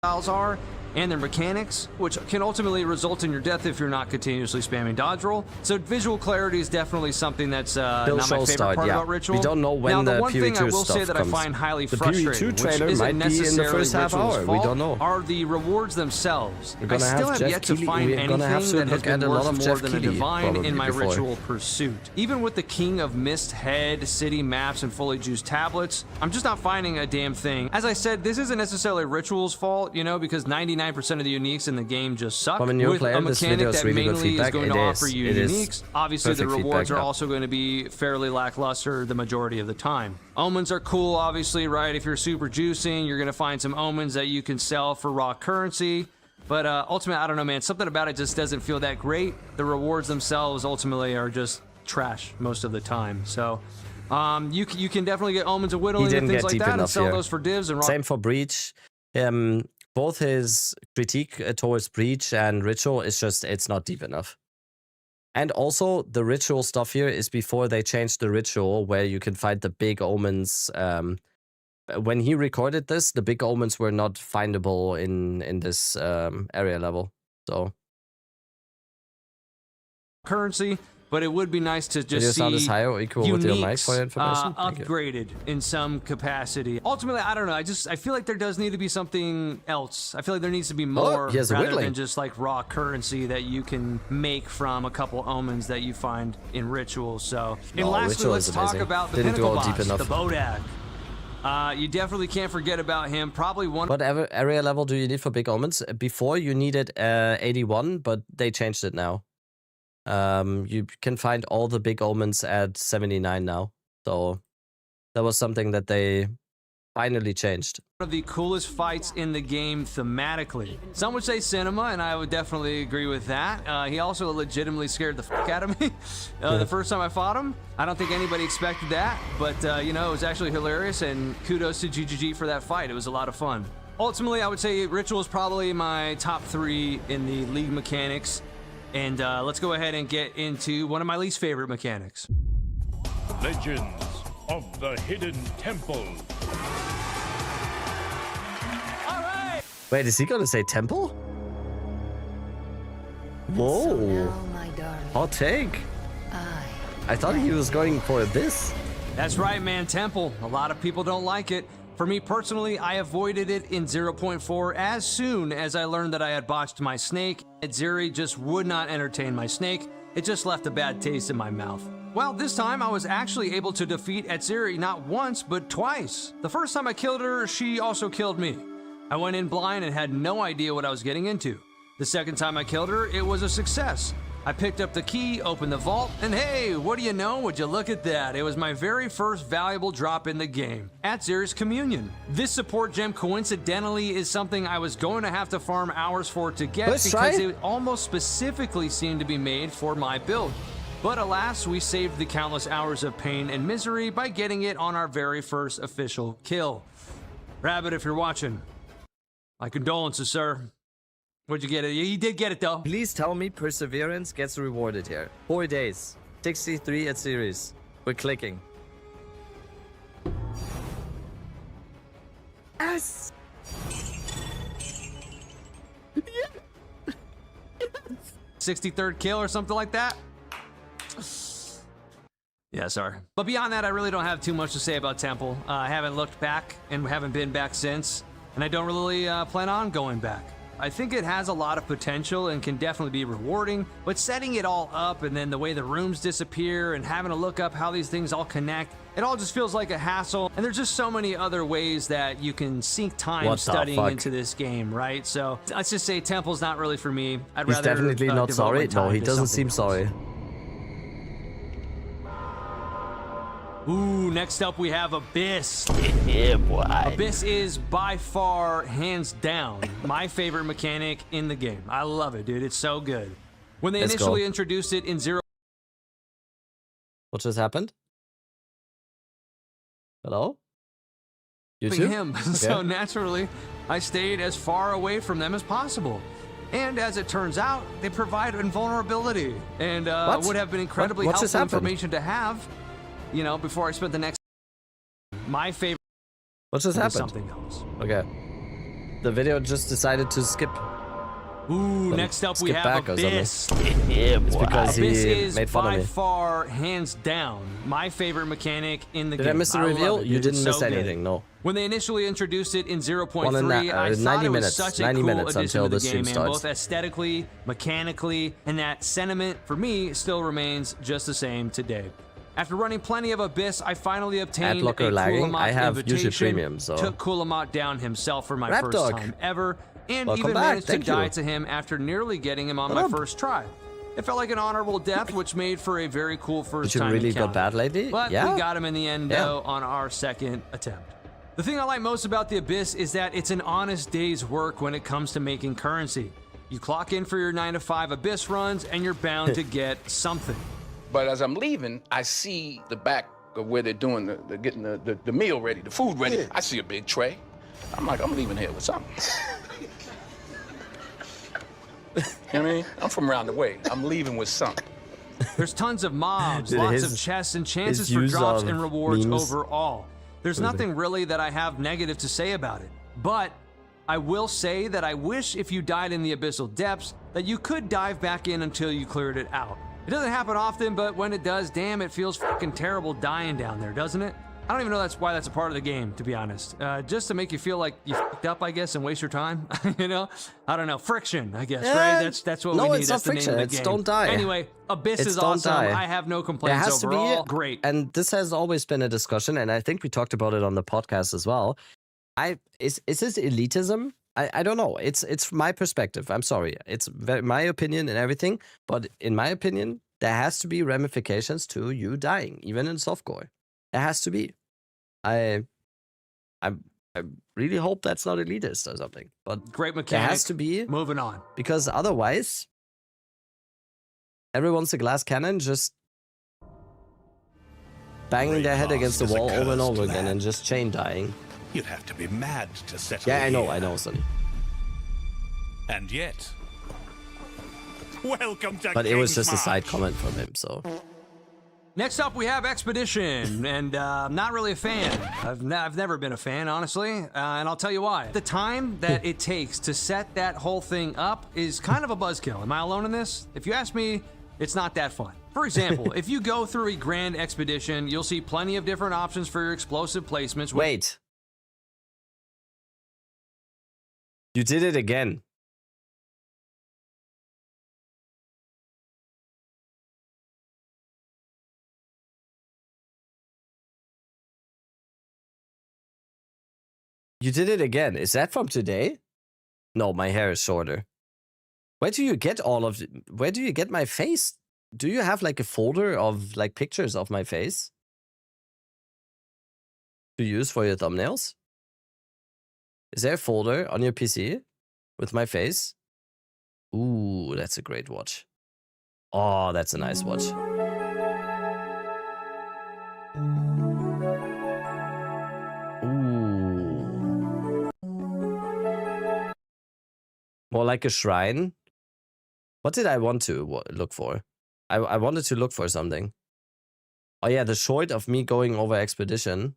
Are and their mechanics, which can ultimately result in your death if you're not continuously spamming dodge roll. So visual clarity is definitely something that's not my favorite part about Ritual. We don't know when now, the one thing I will say that comes. I find highly the frustrating, PvE2 trailer which might isn't be in the necessarily first half Ritual's hour. fault, We don't know. are the rewards themselves. We're I gonna still have have Jeff yet to Keighley- find we're gonna have anything to that has look at been a lot worth of more Jeff than a Keighley divine probably in my before. Ritual pursuit. Even with the King of Mist Head, city maps, and fully juiced tablets, I'm just not finding a damn thing. As I said, this isn't necessarily Ritual's fault, you know, because 99% of the uniques in the game just suck. From a new With player, a this mechanic video is that really good mainly is feedback. going to offer you It is uniques. Obviously, the perfect rewards feedback are now. also going to be fairly lackluster the majority of the time. Omens are cool, obviously, right? If you're super juicing, you're going to find some omens that you can sell for raw currency. But ultimately, I don't know, man. Something about it just doesn't feel that great. The rewards themselves ultimately are just trash most of the time. So you can definitely get omens of whittling and things like that and sell those for divs and raw. Same for Breach. Both his critique towards Breach and Ritual is just, it's not deep enough. And also, the Ritual stuff here is before they changed the Ritual, where you can find the big omens. When he recorded this, the big omens were not findable in this area level. So currency, but it would be nice to just video see sound is higher or equal with your mic for your information. Thank you. upgraded in some capacity. Ultimately, I don't know. I feel like there does need to be something else. I feel like there needs to be more rather than just like raw currency that you can make from a couple omens that you find in Ritual. So, and lastly, let's talk about the pinnacle boss, the Bodak. You definitely can't forget about him. Probably one. What area level do you need for big omens? Before you needed 81, but they changed it now. You can find all the big omens at 79 now. So that was something that they finally changed. One of the coolest fights in the game thematically. Some would say cinema, and I would definitely agree with that. He also legitimately scared the fuck out of me the first time I fought him. I don't think anybody expected that, but you know, it was actually hilarious, and kudos to GGG for that fight. It was a lot of fun. Ultimately, I would say Ritual is probably my top 3 in the league mechanics. And let's go ahead and get into one of my least favorite mechanics. Legends of the Hidden Temple. Wait, is he gonna say temple? Whoa. Hot take. I thought he was going for this. That's right, man, temple. A lot of people don't like it. For me personally, I avoided it in 0.4 as soon as I learned that I had botched my snake. Ziri just would not entertain my snake. It just left a bad taste in my mouth. Well, this time I was actually able to defeat Ziri not once, but twice. The first time I killed her, she also killed me. I went in blind and had no idea what I was getting into. The second time I killed her, it was a success. I picked up the key, opened the vault, and hey, what do you know? Would you look at that? It was my very first valuable drop in the game, Ziri's Communion. This support gem coincidentally is something I was going to have to farm hours for to get because it almost specifically seemed to be made for my build. But alas, we saved the countless hours of pain and misery by getting it on our very first official kill. Rabbit, if you're watching, my condolences, sir. Where'd you get it? You did get it, though. Please tell me Perseverance gets rewarded here. 4 days. 63 at series. We're clicking. Yes! 63rd kill or something like that? Yeah, sorry. But beyond that, I really don't have too much to say about Temple. I haven't looked back and haven't been back since. And I don't really plan on going back. I think it has a lot of potential and can definitely be rewarding, but setting it all up and then the way the rooms disappear and having to look up how these things all connect, it all just feels like a hassle. And there's just so many other ways that you can sink time studying into this game, right? So let's just say Temple's not really for me. I'd He's rather definitely not devote sorry. my time No, he to doesn't something seem else. sorry. Ooh, next up we have Abyss. Yeah, boy. Abyss is by far, hands down, my favorite mechanic in the game. I love it, dude. It's so good. When they Let's initially go. introduced it in 0. What just happened? Hello? YouTube? Him. So naturally, I stayed as far away from them as possible. And as it turns out, they provide invulnerability and would have been incredibly What just helpful happened? information to have, you know, before I spent the next. My favorite. What just happened? Something else. Okay. The video just decided to skip. Ooh, next up we skip have back or Abyss. something. It's because Abyss he is made fun of by me. far, hands down, my favorite mechanic in the Did game. I miss the love reveal? it, You dude. It's didn't miss so good. anything, no. When they initially introduced it in 0.3, One and I thought 90 it was minutes, such a 90 cool minutes addition until to the the stream game, man, starts. both aesthetically, mechanically, and that sentiment, for me, still remains just the same today. After running plenty of Abyss, I finally obtained Adblocker a lagging. Kulamot I have YouTube invitation, Premium, so- took Kulamot down himself for my Rap first Dog. time ever, and Welcome even back. managed to Thank you. die to him after nearly getting him on What my up? first try. It felt like an honorable death, which made for a very cool first YouTube time really encounter. got bad lately? But Yeah. we got him in the end, Yeah. though, on our second attempt. The thing I like most about the Abyss is that it's an honest day's work when it comes to making currency. You clock in for your 9 to 5 Abyss runs, and you're bound to get something. But as I'm leaving, I see the back of where they're doing they're getting the meal ready, the food ready. I see a big tray. I'm like, I'm leaving here with something. You know what I mean? I'm from around the way. I'm leaving with something. There's tons of mobs, Dude, lots his- of chests, and chances his for use drops of and rewards memes. overall. There's nothing really that I have negative to say about it. But I will say that I wish if you died in the abyssal depths that you could dive back in until you cleared it out. It doesn't happen often, but when it does, damn, it feels fucking terrible dying down there, doesn't it? I don't even know that's why that's a part of the game, to be honest. Just to make you feel like you fucked up, I guess, and waste your time. You know? I don't know. Friction, I guess, right? That's what no, we need. it's That's not the name friction. of the It's game. don't die. Anyway, Abyss It's is don't awesome. die. I have no There complaints has overall. to be, Great. and this has always been a discussion, and I think we talked about it on the podcast as well. Is this elitism? I don't know. It's my perspective. I'm sorry. It's my opinion and everything, but in my opinion, there has to be ramifications to you dying, even in softcore. There has to be. I really hope that's not elitist or something, but Great mechanic. there has to be, Moving on. because otherwise, everyone's a glass cannon just banging their head against the is a wall over and cursed over again land. and just chain dying. You'd have to be mad to settle Yeah, here. I know, Sonny. And yet, welcome to But it was just a King's side March. comment from him, so. Next up, we have Expedition, and I'm not really a fan. I've never been a fan, honestly, and I'll tell you why. The time that it takes to set that whole thing up is kind of a buzzkill. Am I alone in this? If you ask me, it's not that fun. For example, if you go through a grand expedition, you'll see plenty of different options for your explosive placements. Wait. You did it again. You did it again. Is that from today? No, my hair is shorter. Where do you get where do you get my face? Do you have like a folder of like pictures of my face to use for your thumbnails? Is there a folder on your PC with my face? Ooh, that's a great watch. Oh, that's a nice watch. Ooh. More like a shrine. What did I want to look for? I wanted to look for something. Oh yeah, the short of me going over expedition.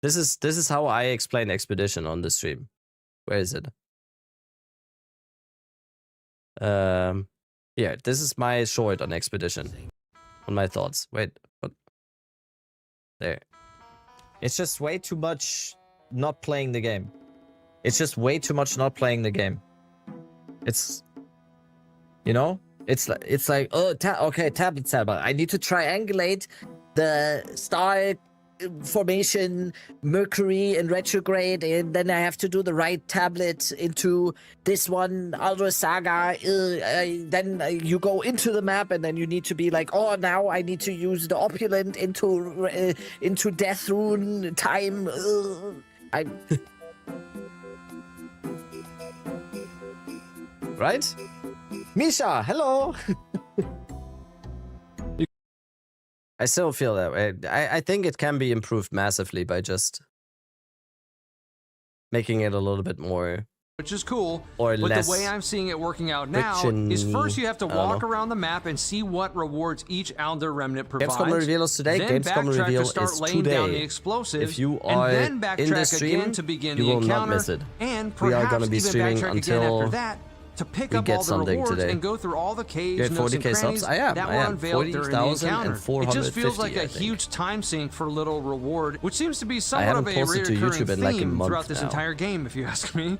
This is how I explain expedition on the stream. Where is it? Yeah, this is my short on expedition. On my thoughts. Wait, what? There. It's just way too much not playing the game. It's just way too much not playing the game. It's, you know, it's like, oh, okay, tablet tablet. I need to triangulate the star formation, Mercury in retrograde, and then I have to do the right tablet into this one, Ultra Saga. Then you go into the map, and then you need to be like, oh, now I need to use the opulent into Death Rune time. Right? Misha, hello. I still feel that way. I think it can be improved massively by just making it a little bit more, which is cool. Or but less the way I'm seeing it working out now is first you have to walk around the map and see what rewards each Elder Remnant provides. Gamescom reveal is today. Then Gamescom backtrack reveal to start is laying down the today. explosives. If you are and then in the backtrack stream, again to begin you the will encounter, not miss it. and We are perhaps going to be even streaming backtrack again until after that to pick we up get all the something rewards today. and go through all the caves, You have nooks, and 40K crannies subs? I am. that were unveiled during the encounter. It just feels like a huge time sink for little reward, which seems to be somewhat of a recurring theme throughout this entire game, if you ask me.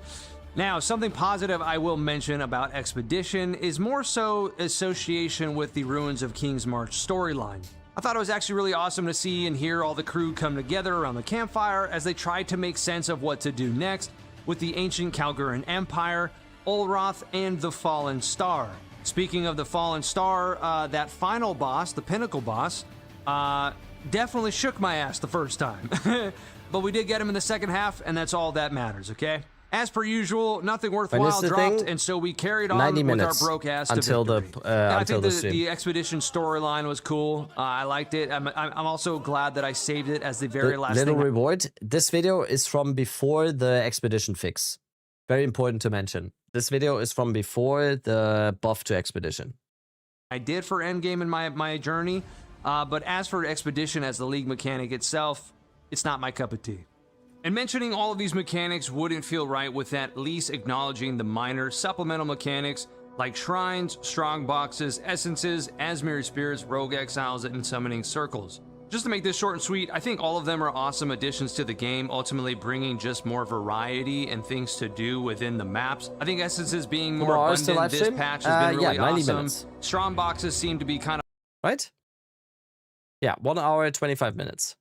Now, something positive I will mention about Expedition is more so association with the Ruins of King's March storyline. I thought it was actually really awesome to see and hear all the crew come together around the campfire as they tried to make sense of what to do next with the ancient Kalguran Empire, Olroth, and the Fallen Star. Speaking of the Fallen Star, that final boss, the Pinnacle boss, definitely shook my ass the first time. But we did get him in the second half, and that's all that matters, okay? As per usual, nothing worthwhile dropped, and so we carried on with our broke ass until to victory. I until think the the Expedition storyline was cool. I liked it. I'm also glad that I saved it as the very last little thing. reward. This video is from before the Expedition fix. Very important to mention. This video is from before the buff to Expedition. I did for Endgame in my journey, but as for Expedition as the league mechanic itself, it's not my cup of tea. And mentioning all of these mechanics wouldn't feel right with at least acknowledging the minor supplemental mechanics like shrines, strong boxes, essences, Asmiri spirits, rogue exiles, and summoning circles. Just to make this short and sweet, I think all of them are awesome additions to the game, ultimately bringing just more variety and things to do within the maps. I think essences being more abundant this patch has been really awesome. Minutes. Strong boxes seem to be kind of... Right? Yeah, 1 hour, 25 minutes.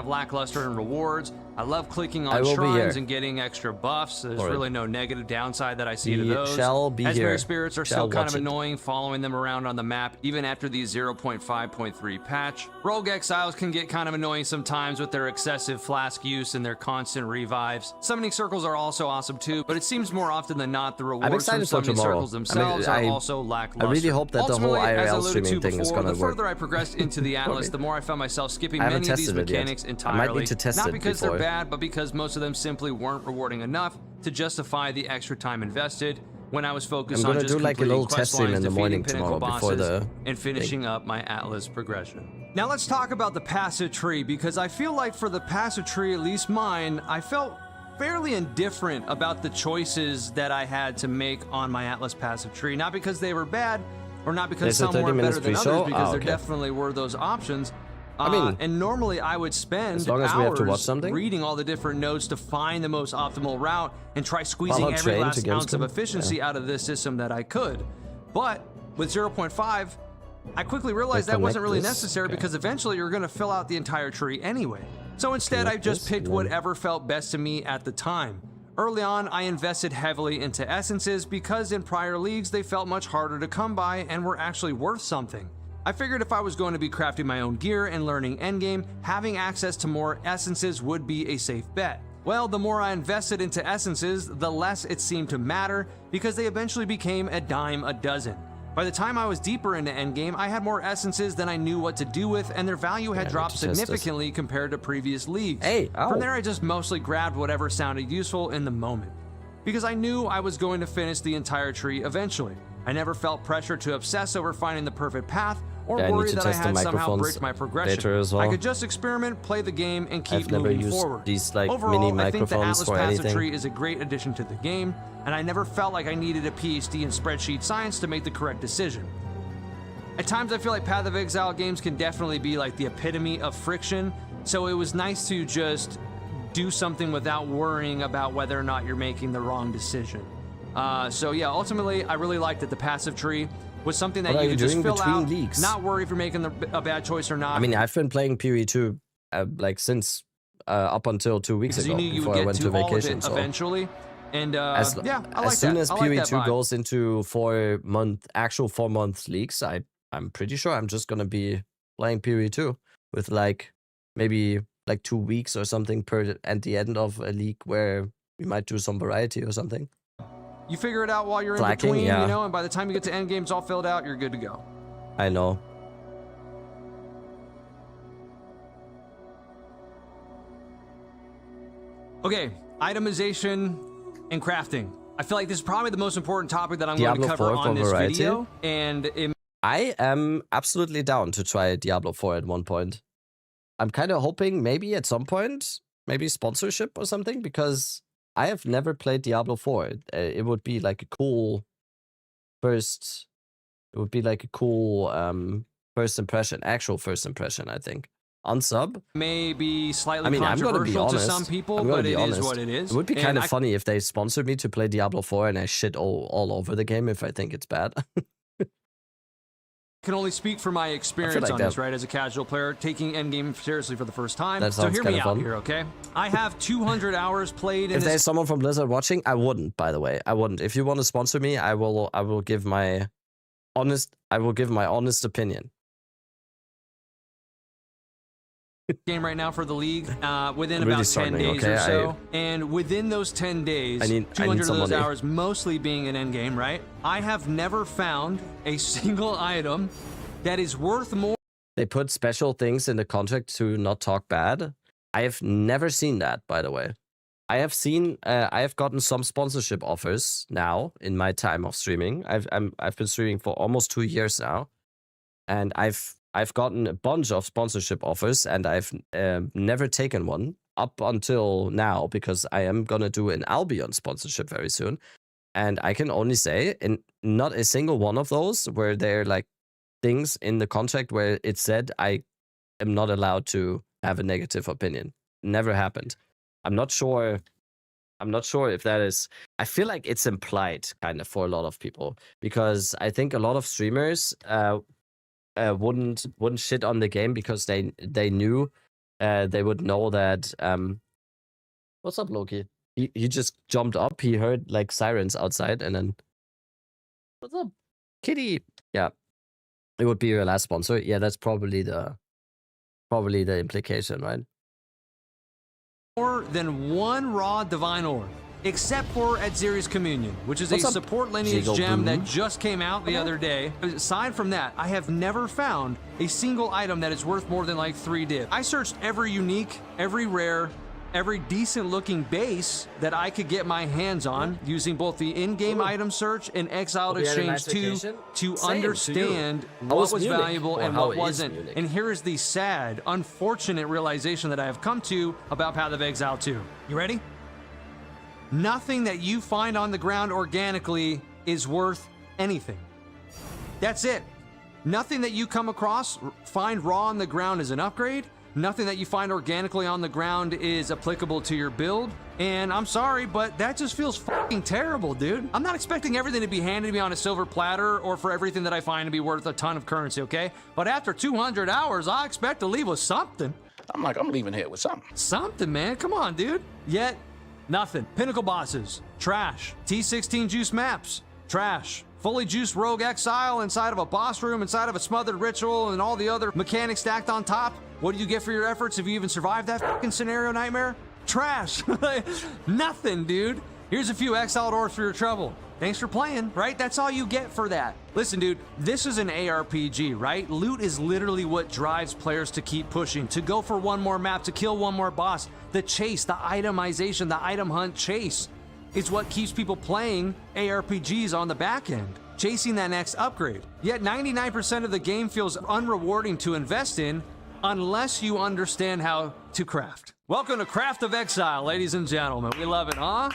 Lackluster in rewards. I love clicking on shrines and getting extra buffs. There's really no negative downside that I see to those. Asmiri spirits are still kind of annoying following them around on the map, even after the 0.5.3 patch. Rogue exiles can get kind of annoying sometimes with their excessive flask use and their constant revives. Summoning circles are also awesome too, but it seems more often than not the rewards from summoning circles themselves are also lackluster. I really hope that the whole IRL streaming thing is going to work. The further I progressed into the Atlas, the more I found myself skipping many of these mechanics entirely. I might need to test not it because before. they're bad, but because most of them simply weren't rewarding enough to justify the extra time invested when I was focused on just like a little completing test stream quest in the lines, morning defeating tomorrow pinnacle before bosses, the and finishing up my Atlas progression. Now let's talk about the passive tree, because I feel like for the passive tree, at least mine, I felt fairly indifferent about the choices that I had to make on my Atlas passive tree. Not because they were bad, or not because some were better than others, because there definitely were those options. I mean, and normally I would spend as long as we have to watch hours something, reading all the different nodes to find the most optimal route and try squeezing every last ounce of efficiency out of this system that I could. But with 0.5, I quickly realized that wasn't really necessary because eventually you're going to fill out the entire tree anyway. So instead, I just picked whatever felt best to me at the time. Early on, I invested heavily into essences because in prior leagues, they felt much harder to come by and were actually worth something. I figured if I was going to be crafting my own gear and learning endgame, having access to more essences would be a safe bet. Well, the more I invested into essences, the less it seemed to matter because they eventually became a dime a dozen. By the time I was deeper into endgame, I had more essences than I knew what to do with, and their value had dropped significantly compared to previous leagues. From there, I just mostly grabbed whatever sounded useful in the moment, because I knew I was going to finish the entire tree eventually. I never felt pressure to obsess over finding the perfect path or worry that I had somehow bricked my progression. I could just experiment, play the game, and keep moving forward. Overall, I think the Atlas passive tree is a great addition to the game, and I never felt like I needed a PhD in spreadsheet science to make the correct decision. At times, I feel like Path of Exile games can definitely be like the epitome of friction, so it was nice to just do something without worrying about whether or not you're making the wrong decision. So yeah, ultimately, I really liked that the passive tree was something that you could just fill out, leagues? Not worry if you're making a bad choice or not. I mean, I've been playing PoE2 like since up until 2 weeks ago before I went to vacation. So eventually. And yeah, I like that. As soon as PoE2 goes into 4-month, actual 4-month leagues, I'm pretty sure I'm just gonna be playing PoE2 with like maybe like 2 weeks or something at the end of a league where we might do some variety or something. You figure it out while you're in between, you know, and by the time you get to end games all filled out, you're good to go. I know. Okay, itemization and crafting. I feel like this is probably the most important topic that I'm going to cover on this video. And I am absolutely down to try Diablo 4 at one point. I'm kind of hoping maybe at some point, maybe sponsorship or something, because I have never played Diablo 4. It would be like a cool first. It would be like a cool first impression, actual first impression, I think. On sub, maybe slightly controversial to some people, but it is what it is. It would be kind of funny if they sponsored me to play Diablo 4 and I shit all over the game if I think it's bad. Can only speak for my experience on this, right? As a casual player, taking endgame seriously for the first time. So hear me out here, okay? I have 200 hours played. If there's someone from Blizzard watching, I wouldn't. By the way, I wouldn't. If you want to sponsor me, I will give my honest opinion. Game right now for the league within about 10 days or so. And within those 10 days, 200 of those hours mostly being an end game, right? I have never found a single item that is worth more. They put special things in the contract to not talk bad. I have never seen that, by the way. I have seen, I have gotten some sponsorship offers now in my time of streaming. I've been streaming for almost 2 years now, and I've gotten a bunch of sponsorship offers, and I've never taken one up until now because I am gonna do an Albion sponsorship very soon, and I can only say, in not a single one of those were there like things in the contract where it said I am not allowed to have a negative opinion. Never happened. I'm not sure if that is. I feel like it's implied kind of for a lot of people because I think a lot of streamers wouldn't shit on the game because they knew they would know that what's up, Loki? He just jumped up, he heard like sirens outside, and then what's up, kitty? Yeah, it would be your last sponsor. Yeah, that's probably the implication, right? More than one raw divine orb, except for at Zeri's Communion, which is a support lineage gem that just came out the other day. Aside from that, I have never found a single item that is worth more than like 3 div. I searched every unique, every rare, every decent looking base that I could get my hands on using both the in-game item search and Exiled Exchange 2 to understand what was valuable and what wasn't. And here is the sad, unfortunate realization that I have come to about Path of Exile 2. You ready? Nothing that you find on the ground organically is worth anything. That's it. Nothing that you come across, find raw on the ground is an upgrade. Nothing that you find organically on the ground is applicable to your build. And I'm sorry, but that just feels fucking terrible, dude. I'm not expecting everything to be handed to me on a silver platter or for everything that I find to be worth a ton of currency, okay? But after 200 hours, I expect to leave with something. I'm leaving here with something. Something, man. Come on, dude. Yet, nothing. Pinnacle bosses, trash. T16 juice maps, trash. Fully juiced rogue exile inside of a boss room, inside of a smothered ritual, and all the other mechanics stacked on top. What do you get for your efforts if you even survive that fucking scenario nightmare? Trash. Nothing, dude. Here's a few exiled ores for your trouble. Thanks for playing, right? That's all you get for that. Listen, dude, this is an ARPG, right? Loot is literally what drives players to keep pushing, to go for one more map, to kill one more boss. The chase, the itemization, the item hunt chase is what keeps people playing ARPGs on the back end, chasing that next upgrade. Yet 99% of the game feels unrewarding to invest in unless you understand how to craft. Welcome to Craft of Exile, ladies and gentlemen. We love it, huh?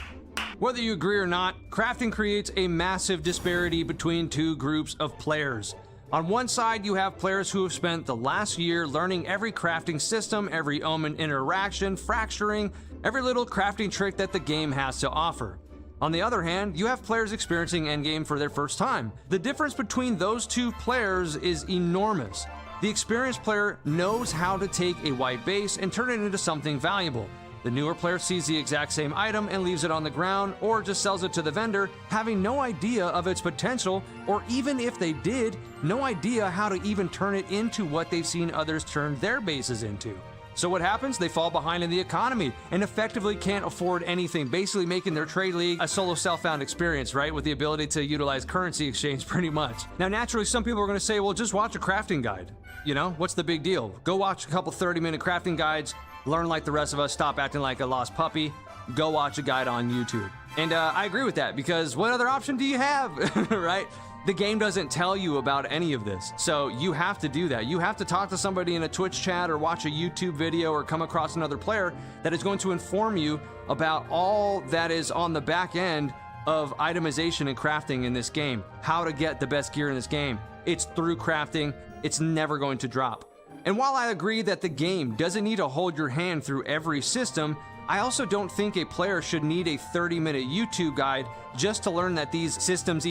Whether you agree or not, crafting creates a massive disparity between two groups of players. On one side, you have players who have spent the last year learning every crafting system, every omen interaction, fracturing, every little crafting trick that the game has to offer. On the other hand, you have players experiencing endgame for their first time. The difference between those two players is enormous. The experienced player knows how to take a white base and turn it into something valuable. The newer player sees the exact same item and leaves it on the ground or just sells it to the vendor, having no idea of its potential, or even if they did, no idea how to even turn it into what they've seen others turn their bases into. So what happens? They fall behind in the economy and effectively can't afford anything, basically making their trade league a solo self-found experience, right? With the ability to utilize currency exchange pretty much. Now, naturally, some people are going to say, well, just watch a crafting guide. You know, what's the big deal? Go watch a couple 30-minute crafting guides, learn like the rest of us, stop acting like a lost puppy, go watch a guide on YouTube. And I agree with that, because what other option do you have, right? The game doesn't tell you about any of this, so you have to do that. You have to talk to somebody in a Twitch chat or watch a YouTube video or come across another player that is going to inform you about all that is on the back end of itemization and crafting in this game, how to get the best gear in this game. It's through crafting. It's never going to drop. And while I agree that the game doesn't need to hold your hand through every system, I also don't think a player should need a 30-minute YouTube guide just to learn that these systems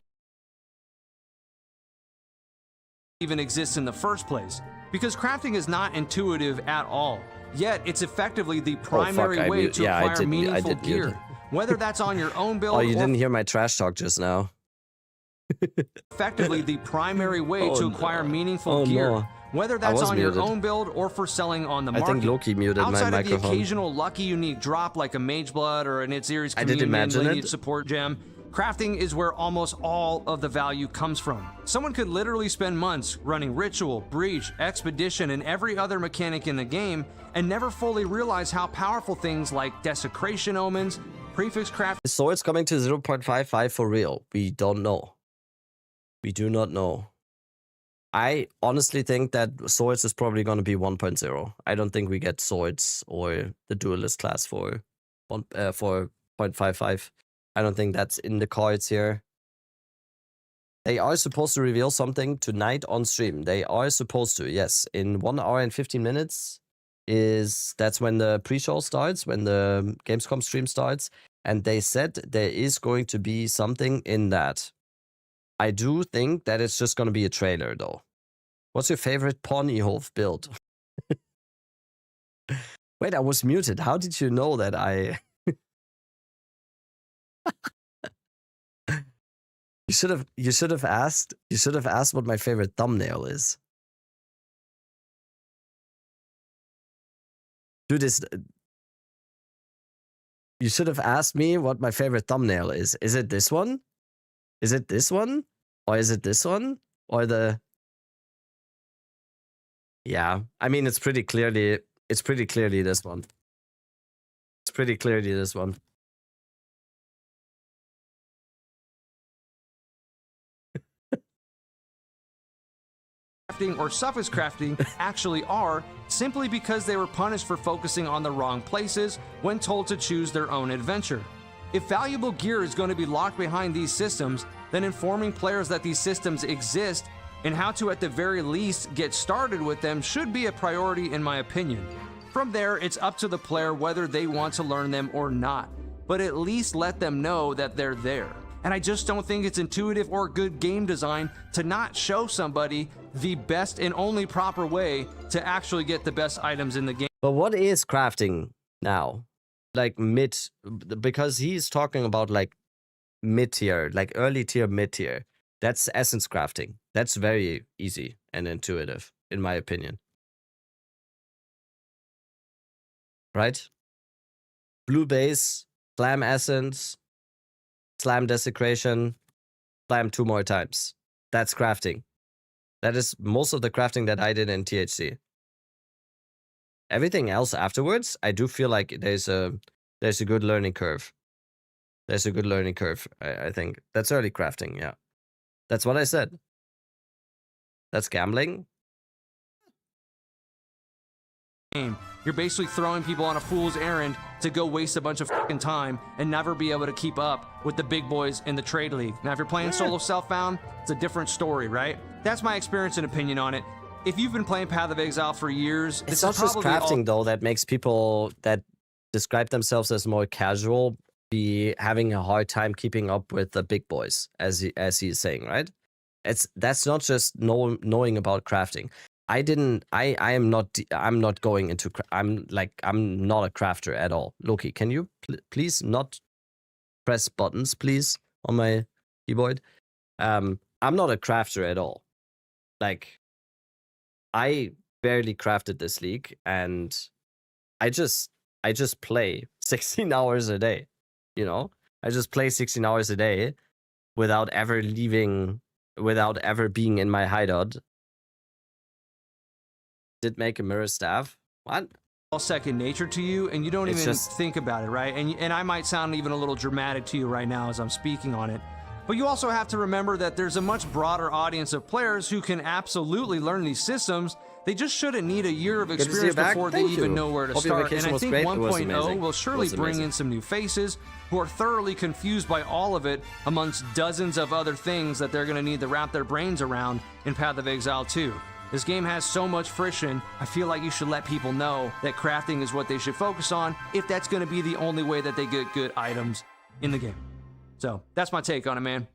even exists in the first place, because crafting is not intuitive at all, yet it's effectively the primary way to acquire meaningful gear, whether that's on your own build. Oh, you didn't hear my trash talk just now. Effectively the primary way to acquire meaningful gear, whether that's on your own build or for selling on the market. I think Loki muted my microphone. Outside of the occasional lucky unique drop like a Mage Blood or an Its Communion lineage support gem, crafting is where almost all of the value comes from. Someone could literally spend months running Ritual, Breach, Expedition, and every other mechanic in the game and never fully realize how powerful things like Desecration Omens, Prefix Craft... So it's coming to 0.55 for real. We don't know. We do not know. I honestly think that Swords is probably going to be 1.0. I don't think we get Swords or the Duelist class for 0.55. I don't think that's in the cards here. They are supposed to reveal something tonight on stream. They are supposed to, yes. In 1 hour and 15 minutes that's when the pre-show starts, when the Gamescom stream starts. And they said there is going to be something in that. I do think that it's just going to be a trailer, though. What's your favorite Ponyhof build? Wait, I was muted. How did you know that I... You should have asked what my favorite thumbnail is. Dude, you should have asked me what my favorite thumbnail is. Is it this one? Is it this one? Or is it this one? Or the... Yeah, I mean, it's pretty clearly this one. It's pretty clearly this one. Crafting or suffix crafting actually are, simply because they were punished for focusing on the wrong places when told to choose their own adventure. If valuable gear is going to be locked behind these systems, then informing players that these systems exist and how to at the very least get started with them should be a priority in my opinion. From there, it's up to the player whether they want to learn them or not, but at least let them know that they're there. And I just don't think it's intuitive or good game design to not show somebody the best and only proper way to actually get the best items in the game. But what is crafting now? Like mid, because he's talking about like mid tier, like early tier, mid tier. That's essence crafting. That's very easy and intuitive, in my opinion. Right? Blue base, slam essence, slam desecration, slam 2 more times. That's crafting. That is most of the crafting that I did in THC. Everything else afterwards, I do feel like there's a good learning curve. There's a good learning curve, I think. That's early crafting, yeah. That's what I said. That's gambling. You're basically throwing people on a fool's errand to go waste a bunch of fucking time and never be able to keep up with the big boys in the trade league. Now, if you're playing solo self-found, it's a different story, right? That's my experience and opinion on it. If you've been playing Path of Exile for years, it's not just crafting though that makes people that describe themselves as more casual be having a hard time keeping up with the big boys, as he's saying, right? That's not just knowing about crafting. I'm not going into I'm not a crafter at all. Loki, can you please not press buttons, please, on my keyboard? I'm not a crafter at all. Like, I barely crafted this league, and I just play 16 hours a day, you know? I just play 16 hours a day without ever leaving, without ever being in my hideout. Did make a mirror staff. What? All second nature to you, and you don't even think about it, right? And I might sound even a little dramatic to you right now as I'm speaking on it. But you also have to remember that there's a much broader audience of players who can absolutely learn these systems. They just shouldn't need a year of experience before they even know where to start. And I think 1.0 will surely bring in some new faces who are thoroughly confused by all of it, amongst dozens of other things that they're going to need to wrap their brains around in Path of Exile 2. This game has so much friction, I feel like you should let people know that crafting is what they should focus on if that's going to be the only way that they get good items in the game. So, that's my take on it, man.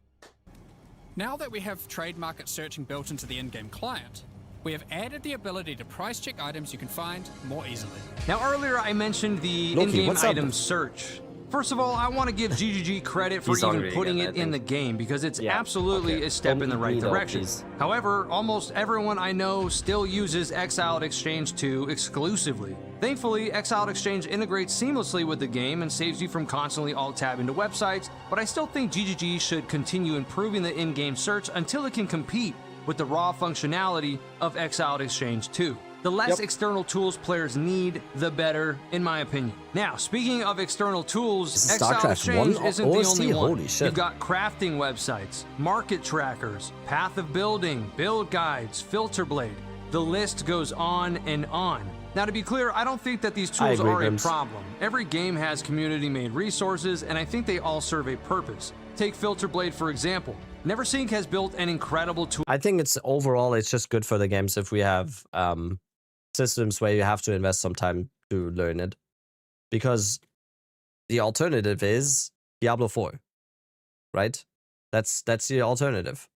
Now that we have trade market searching built into the in-game client, we have added the ability to price check items you can find more easily. Now, earlier I mentioned the in-game item search. First of all, I want to give GGG credit for even putting it in the game, because it's absolutely a step in the right direction. However, almost everyone I know still uses Exiled Exchange 2 exclusively. Thankfully, Exiled Exchange integrates seamlessly with the game and saves you from constantly alt-tabbing to websites, but I still think GGG should continue improving the in-game search until it can compete with the raw functionality of Exiled Exchange 2. The less external tools players need, the better, in my opinion. Now, speaking of external tools, Exiled Exchange isn't the only one. You've got crafting websites, market trackers, path of building, build guides, filter blade. The list goes on and on. Now, to be clear, I don't think that these tools are a problem. Every game has community-made resources, and I think they all serve a purpose. Take Filter Blade, for example. NeverSync has built an incredible tool. I think it's overall, it's just good for the games if we have systems where you have to invest some time to learn it, because the alternative is Diablo 4, right? That's the alternative.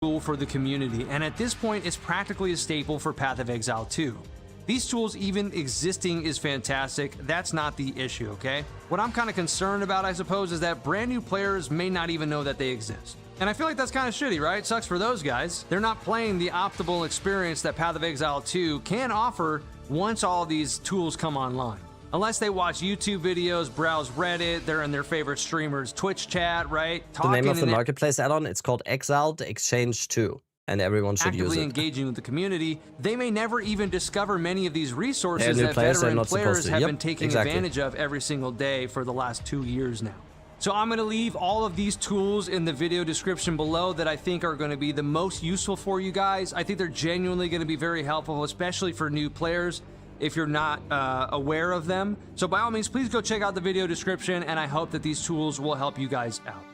Tool for the community, and at this point it's practically a staple for Path of Exile 2. These tools even existing is fantastic. That's not the issue, okay? What I'm kind of concerned about, I suppose, is that brand new players may not even know that they exist. And I feel like that's kind of shitty, right? Sucks for those guys. They're not playing the optimal experience that Path of Exile 2 can offer once all these tools come online. Unless they watch YouTube videos, browse Reddit, they're in their favorite streamers' Twitch chat, right? The name of the marketplace add-on, it's called Exiled Exchange 2, and everyone should use it. Actively engaging with the community, they may never even discover many of these resources that veteran players have been taking advantage of every single day for the last 2 years now. So I'm going to leave all of these tools in the video description below that I think are going to be the most useful for you guys. I think they're genuinely going to be very helpful, especially for new players if you're not aware of them. So by all means, please go check out the video description, and I hope that these tools will help you guys out.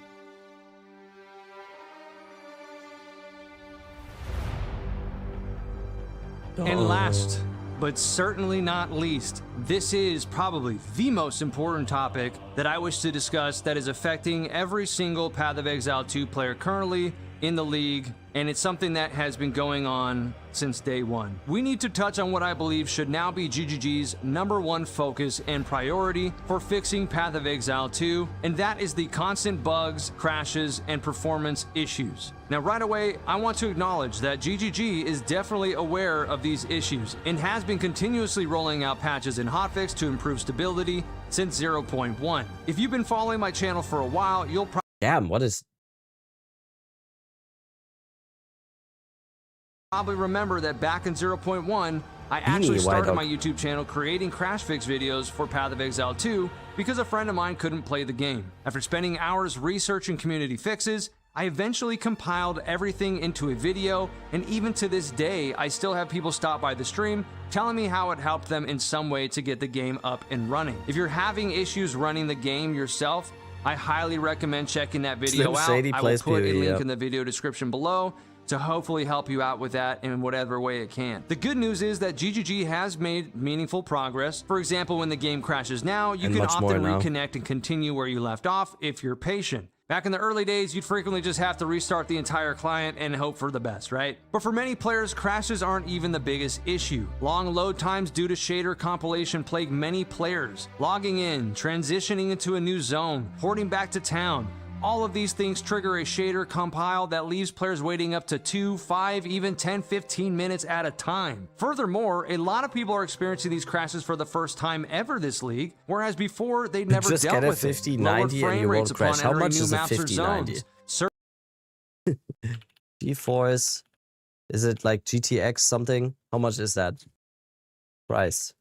And last, but certainly not least, this is probably the most important topic that I wish to discuss that is affecting every single Path of Exile 2 player currently in the league, and it's something that has been going on since day one. We need to touch on what I believe should now be GGG's #1 focus and priority for fixing Path of Exile 2, and that is the constant bugs, crashes, and performance issues. Now, right away, I want to acknowledge that GGG is definitely aware of these issues and has been continuously rolling out patches and hotfix to improve stability since 0.1. If you've been following my channel for a while, you'll probably remember that back in 0.1, I actually started my YouTube channel creating crash fix videos for Path of Exile 2 because a friend of mine couldn't play the game. After spending hours researching community fixes, I eventually compiled everything into a video, and even to this day, I still have people stop by the stream telling me how it helped them in some way to get the game up and running. If you're having issues running the game yourself, I highly recommend checking that video out. I will put a link in the video description below to hopefully help you out with that in whatever way it can. The good news is that GGG has made meaningful progress. For example, when the game crashes now, you can often reconnect and continue where you left off if you're patient. Back in the early days, you'd frequently just have to restart the entire client and hope for the best, right? But for many players, crashes aren't even the biggest issue. Long load times due to shader compilation plague many players. Logging in, transitioning into a new zone, porting back to town. All of these things trigger a shader compile that leaves players waiting up to 2, 5, even 10, 15 minutes at a time. Furthermore, a lot of people are experiencing these crashes for the first time ever this league, whereas before they'd never just dealt get a with 5090 and you won't crash. How much is a 5090? GeForce, is it like GTX something? How much is that price?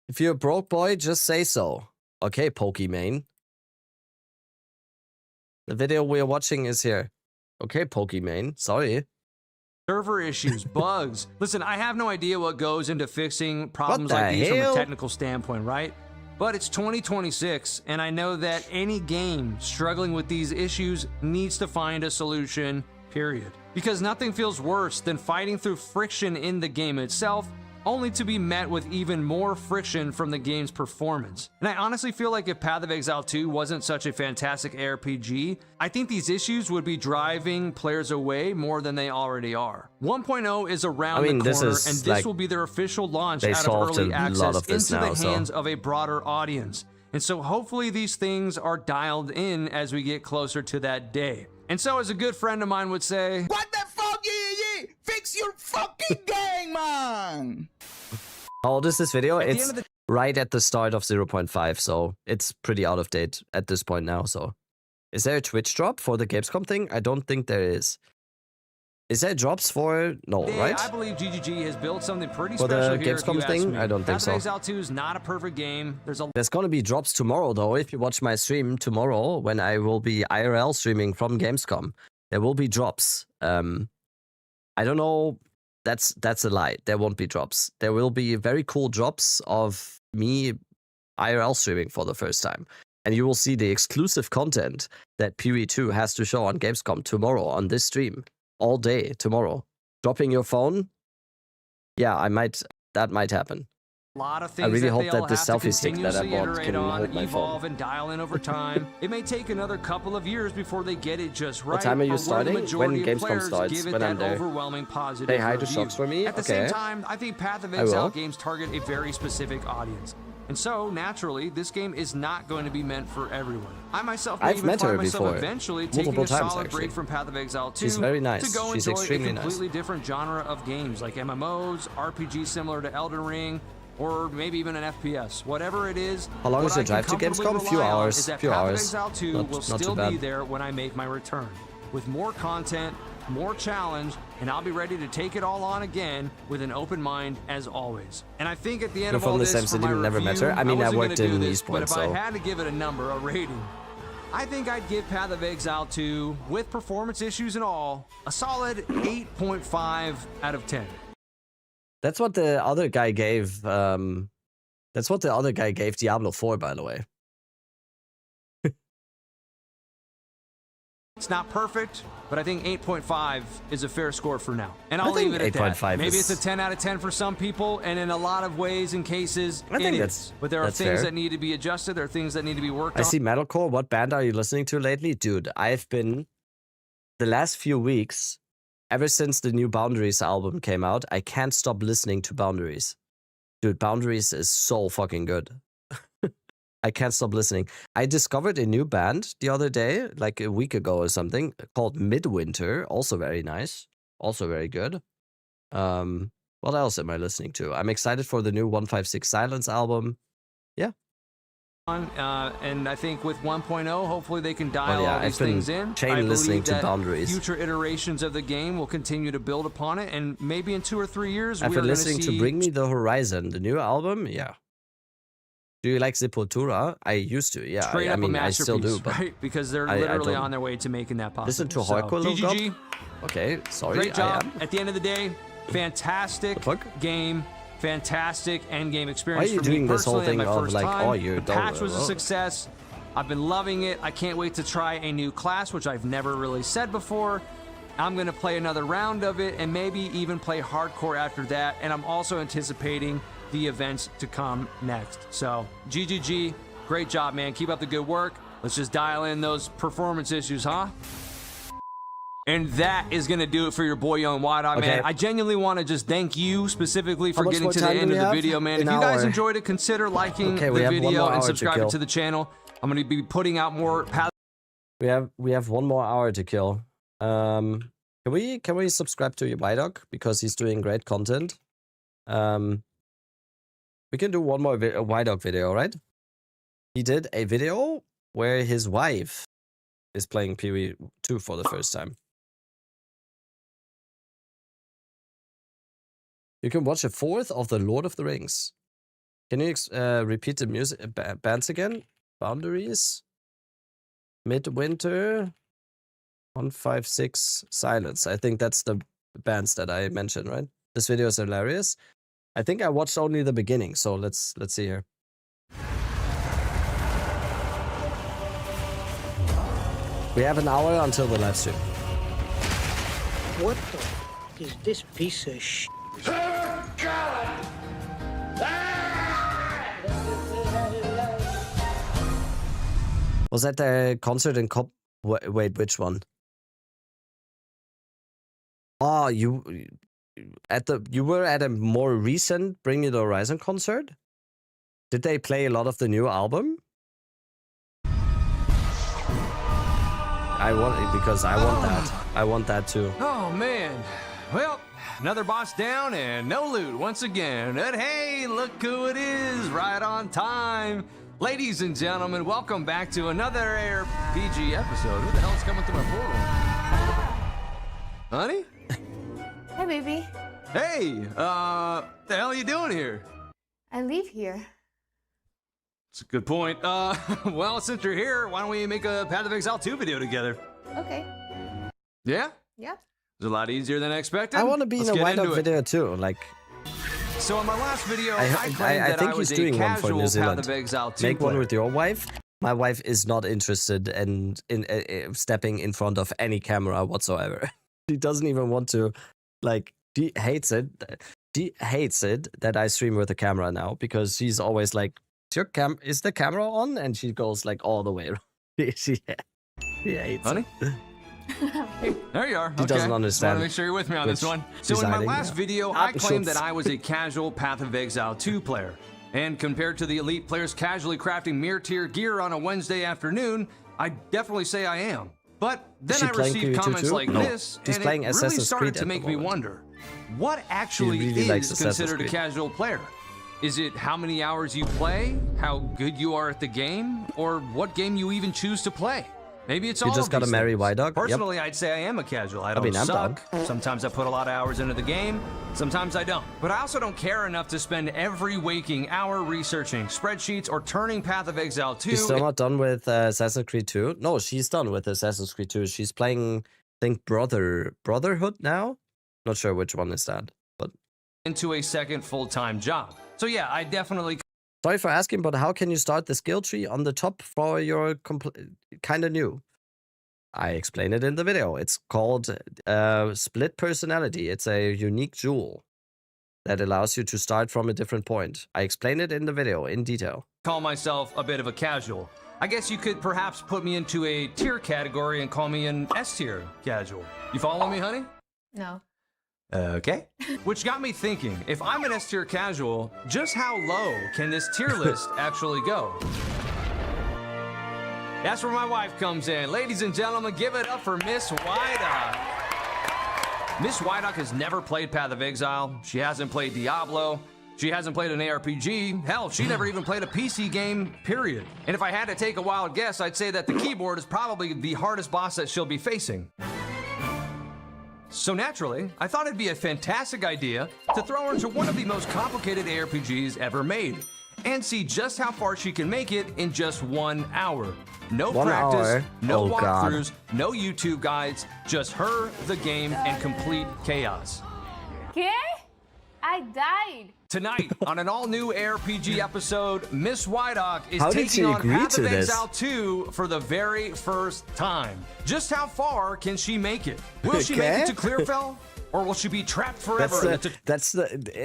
If you're a broke boy, just say so. Okay, Pokimane. The video we're watching is here. Okay, Pokimane. Sorry. Server issues, bugs. Listen, I have no idea what goes into fixing problems like these from a technical standpoint, right? But it's 2026, and I know that any game struggling with these issues needs to find a solution, period. Because nothing feels worse than fighting through friction in the game itself, only to be met with even more friction from the game's performance. And I honestly feel like if Path of Exile 2 wasn't such a fantastic ARPG, I think these issues would be driving players away more than they already are. 1.0 is around the corner, and this will be their official launch out of early access into the hands of a broader audience. And so hopefully these things are dialed in as we get closer to that day. And so as a good friend of mine would say, what the fuck, yeah? Fix your fucking game, man! How old is this video? It's right at the start of 0.5, so it's pretty out of date at this point now. So, is there a Twitch drop for the Gamescom thing? I don't think there is. Is there drops for right? I believe GGG has built something pretty for special the here. Gamescom thing? I don't think so. Path of Exile 2 is not a perfect game. There's gonna be drops tomorrow though. If you watch my stream tomorrow, when I will be IRL streaming from Gamescom, there will be drops. I don't know. That's a lie. There won't be drops. There will be very cool drops of me IRL streaming for the first time. And you will see the exclusive content that Puri 2 has to show on Gamescom tomorrow on this stream. All day tomorrow. Dropping your phone? Yeah, that might happen. A lot of things I really that hope they that all this have to selfie stick that I continuously bought iterate can on, hold my evolve, phone. and dial in over time. It may take another couple of years before they get it just right. What time are you but starting? the majority When of Gamescom players starts, give it when I'm that there. overwhelming positive Say hi to review. Shocks for me? At the Okay. same time, I think Path of I Exile will. games target a very specific audience. And so, naturally, this game is not going to be meant for everyone. I myself may I've even met her find myself before. eventually Multiple taking a times, solid actually. break from Path of Exile 2 She's very nice. to go She's enjoy a extremely nice. completely different genre of games like MMOs, RPGs similar to Elden Ring, or maybe even an FPS. Whatever it is, How long what is the I can drive to comfortably Gamescom? Few rely on hours, is that few Path of hours. Exile 2 Not will too still bad. be there when I make my return, with more content, more challenge, and I'll be ready to take it all on again with an open mind as always. And I think at the end You're of all from the this, same for city, my never met review, her? I mean, I wasn't worked gonna do in this, but esports, if I so... had to give it a number, a rating, I think I'd give Path of Exile 2, with performance issues and all, a solid 8.5 out of 10. That's what the other guy gave, that's what the other guy gave Diablo 4, by the way. It's not perfect, but I think 8.5 is a fair score for now. And I I'll leave think it at that. 8.5 Maybe is- it's a 10 out of 10 for some people, and in a lot of ways and cases, I think it that's- is. But there are that's things fair. that need to be adjusted. There are things that need to be worked I on. see metalcore. What band are you listening to lately? Dude, I've been... The last few weeks, ever since the new Boundaries album came out, I can't stop listening to Boundaries. Dude, Boundaries is so fucking good. I can't stop listening. I discovered a new band the other day, like a week ago or something, called Midwinter. Also very nice. Also very good. What else am I listening to? I'm excited for the new 156 Silence album. Yeah. And I think with 1.0, hopefully they can dial all these I've been things in. chain listening to that Boundaries. future iterations of the game will continue to build upon it, and maybe in 2 or 3 years, I've we're been listening see... to Bring Me the Horizon, the new album. Yeah. Do you like Sepultura? I used to. Yeah. Straight I up mean, a I still do. masterpiece, But right? Because they're I literally don't on their way to making that possible. listen to So, hardcore, little GGG. god? Okay, sorry. Great job. I am. At the end of the day, fantastic game, fantastic end game experience. Why are you for me doing this whole personally on thing my of first like, time. oh, you're The patch was a oh. success. I've been loving it. I can't wait to try a new class, which I've never really said before. I'm going to play another round of it and maybe even play hardcore after that. And I'm also anticipating the events to come next. So, GGG. Great job, man. Keep up the good work. Let's just dial in those performance issues, huh? And that is going to do it for your boy Young White Dog, man. I genuinely want to just thank you specifically for getting to the end of the video, man. If you guys enjoyed it, consider liking the video and subscribing to the channel. I'm going to be putting out more paths. We have 1 more hour to kill. Can we subscribe to White Dog because he's doing great content? We can do 1 more White Dog video, right? He did a video where his wife is playing PoE2 for the first time. You can watch a 4th of the Lord of the Rings. Can you repeat the music bands again? Boundaries, Midwinter, 156, Silence. I think that's the bands that I mentioned, right? This video is hilarious. I think I watched only the beginning, so let's see here. We have an hour until the live stream. What the f is this piece of sh? Was that the concert in Wait, which one? Oh, you were at a more recent Bring Me the Horizon concert? Did they play a lot of the new album? I want that. I want that too. Oh, man. Well, another boss down and no loot once again. And hey, look who it is, right on time. Ladies and gentlemen, welcome back to another ARPG episode. Who the hell's coming through my portal? Honey? Hi, baby. Hey, the hell are you doing here? I leave here. That's a good point. Well, since you're here, why don't we make a Path of Exile 2 video together? Okay. Yeah? Yeah. It's a lot easier than I expected. I want to be in a White Dog video too, like... So in my last video, I claimed that think I was he's doing a one for casual New Path Zealand. of Exile 2 Make player. one with your wife. My wife is not interested in stepping in front of any camera whatsoever. She doesn't even want to, like, she hates it. She hates it that I stream with a camera now because she's always like, is the camera on? And she goes like all the way around. she hates Honey? it. There you are. She doesn't I understand. want to make sure you're with me on this which one. So she's in my hiding, last yeah. video, I claimed Schultz. that I was a casual Path of Exile 2 player. And compared to the elite players casually crafting mirror tier gear on a Wednesday afternoon, I definitely say I am. But then she I playing received PoE2 comments too? like No. this, She's and playing it really Assassin's started Creed to at make the me moment. wonder, what actually really likes is Assassin's considered a Creed. casual player? Is it how many hours you play, how good you are at the game, or what game you even choose to play? Maybe it's all You just of gotta these marry things. White Dog? Yep. Personally, I'd say I am a casual. I don't mean, I'm suck. Sometimes I put a lot of hours into the game. Sometimes I don't. But I also don't care enough to spend every waking hour researching spreadsheets or turning Path of Exile 2. She's still not done with Assassin's Creed 2. No, she's done with Assassin's Creed 2. She's playing, I think, Brotherhood now. Not sure which one is that, but into a second full-time job. So yeah, I definitely... Sorry for asking, but how can you start the skill tree on the top for your kind of new? I explained it in the video. It's called Split Personality. It's a unique jewel that allows you to start from a different point. I explained it in the video in detail. Call myself a bit of a casual. I guess you could perhaps put me into a tier category and call me an S-tier casual. You follow me, honey? No. Okay. Which got me thinking, if I'm an S-tier casual, just how low can this tier list actually go? That's where my wife comes in. Ladies and gentlemen, give it up for Miss Whiteock. Miss Whiteock has never played Path of Exile. She hasn't played Diablo. She hasn't played an ARPG. Hell, she never even played a PC game, period. And if I had to take a wild guess, I'd say that the keyboard is probably the hardest boss that she'll be facing. So naturally, I thought it'd be a fantastic idea to throw her into one of the most complicated ARPGs ever made and see just how far she can make it in just 1 hour. No practice, no walkthroughs, no YouTube guides, just her, the game, and complete chaos. ¿Qué? I died. Tonight, on an all-new ARPG episode, Miss Wydock is How did she taking on agree Path to of this? Exile 2 for the very first time. Just how far can she make it? Will she make it to Clearfell? Or will she be trapped forever?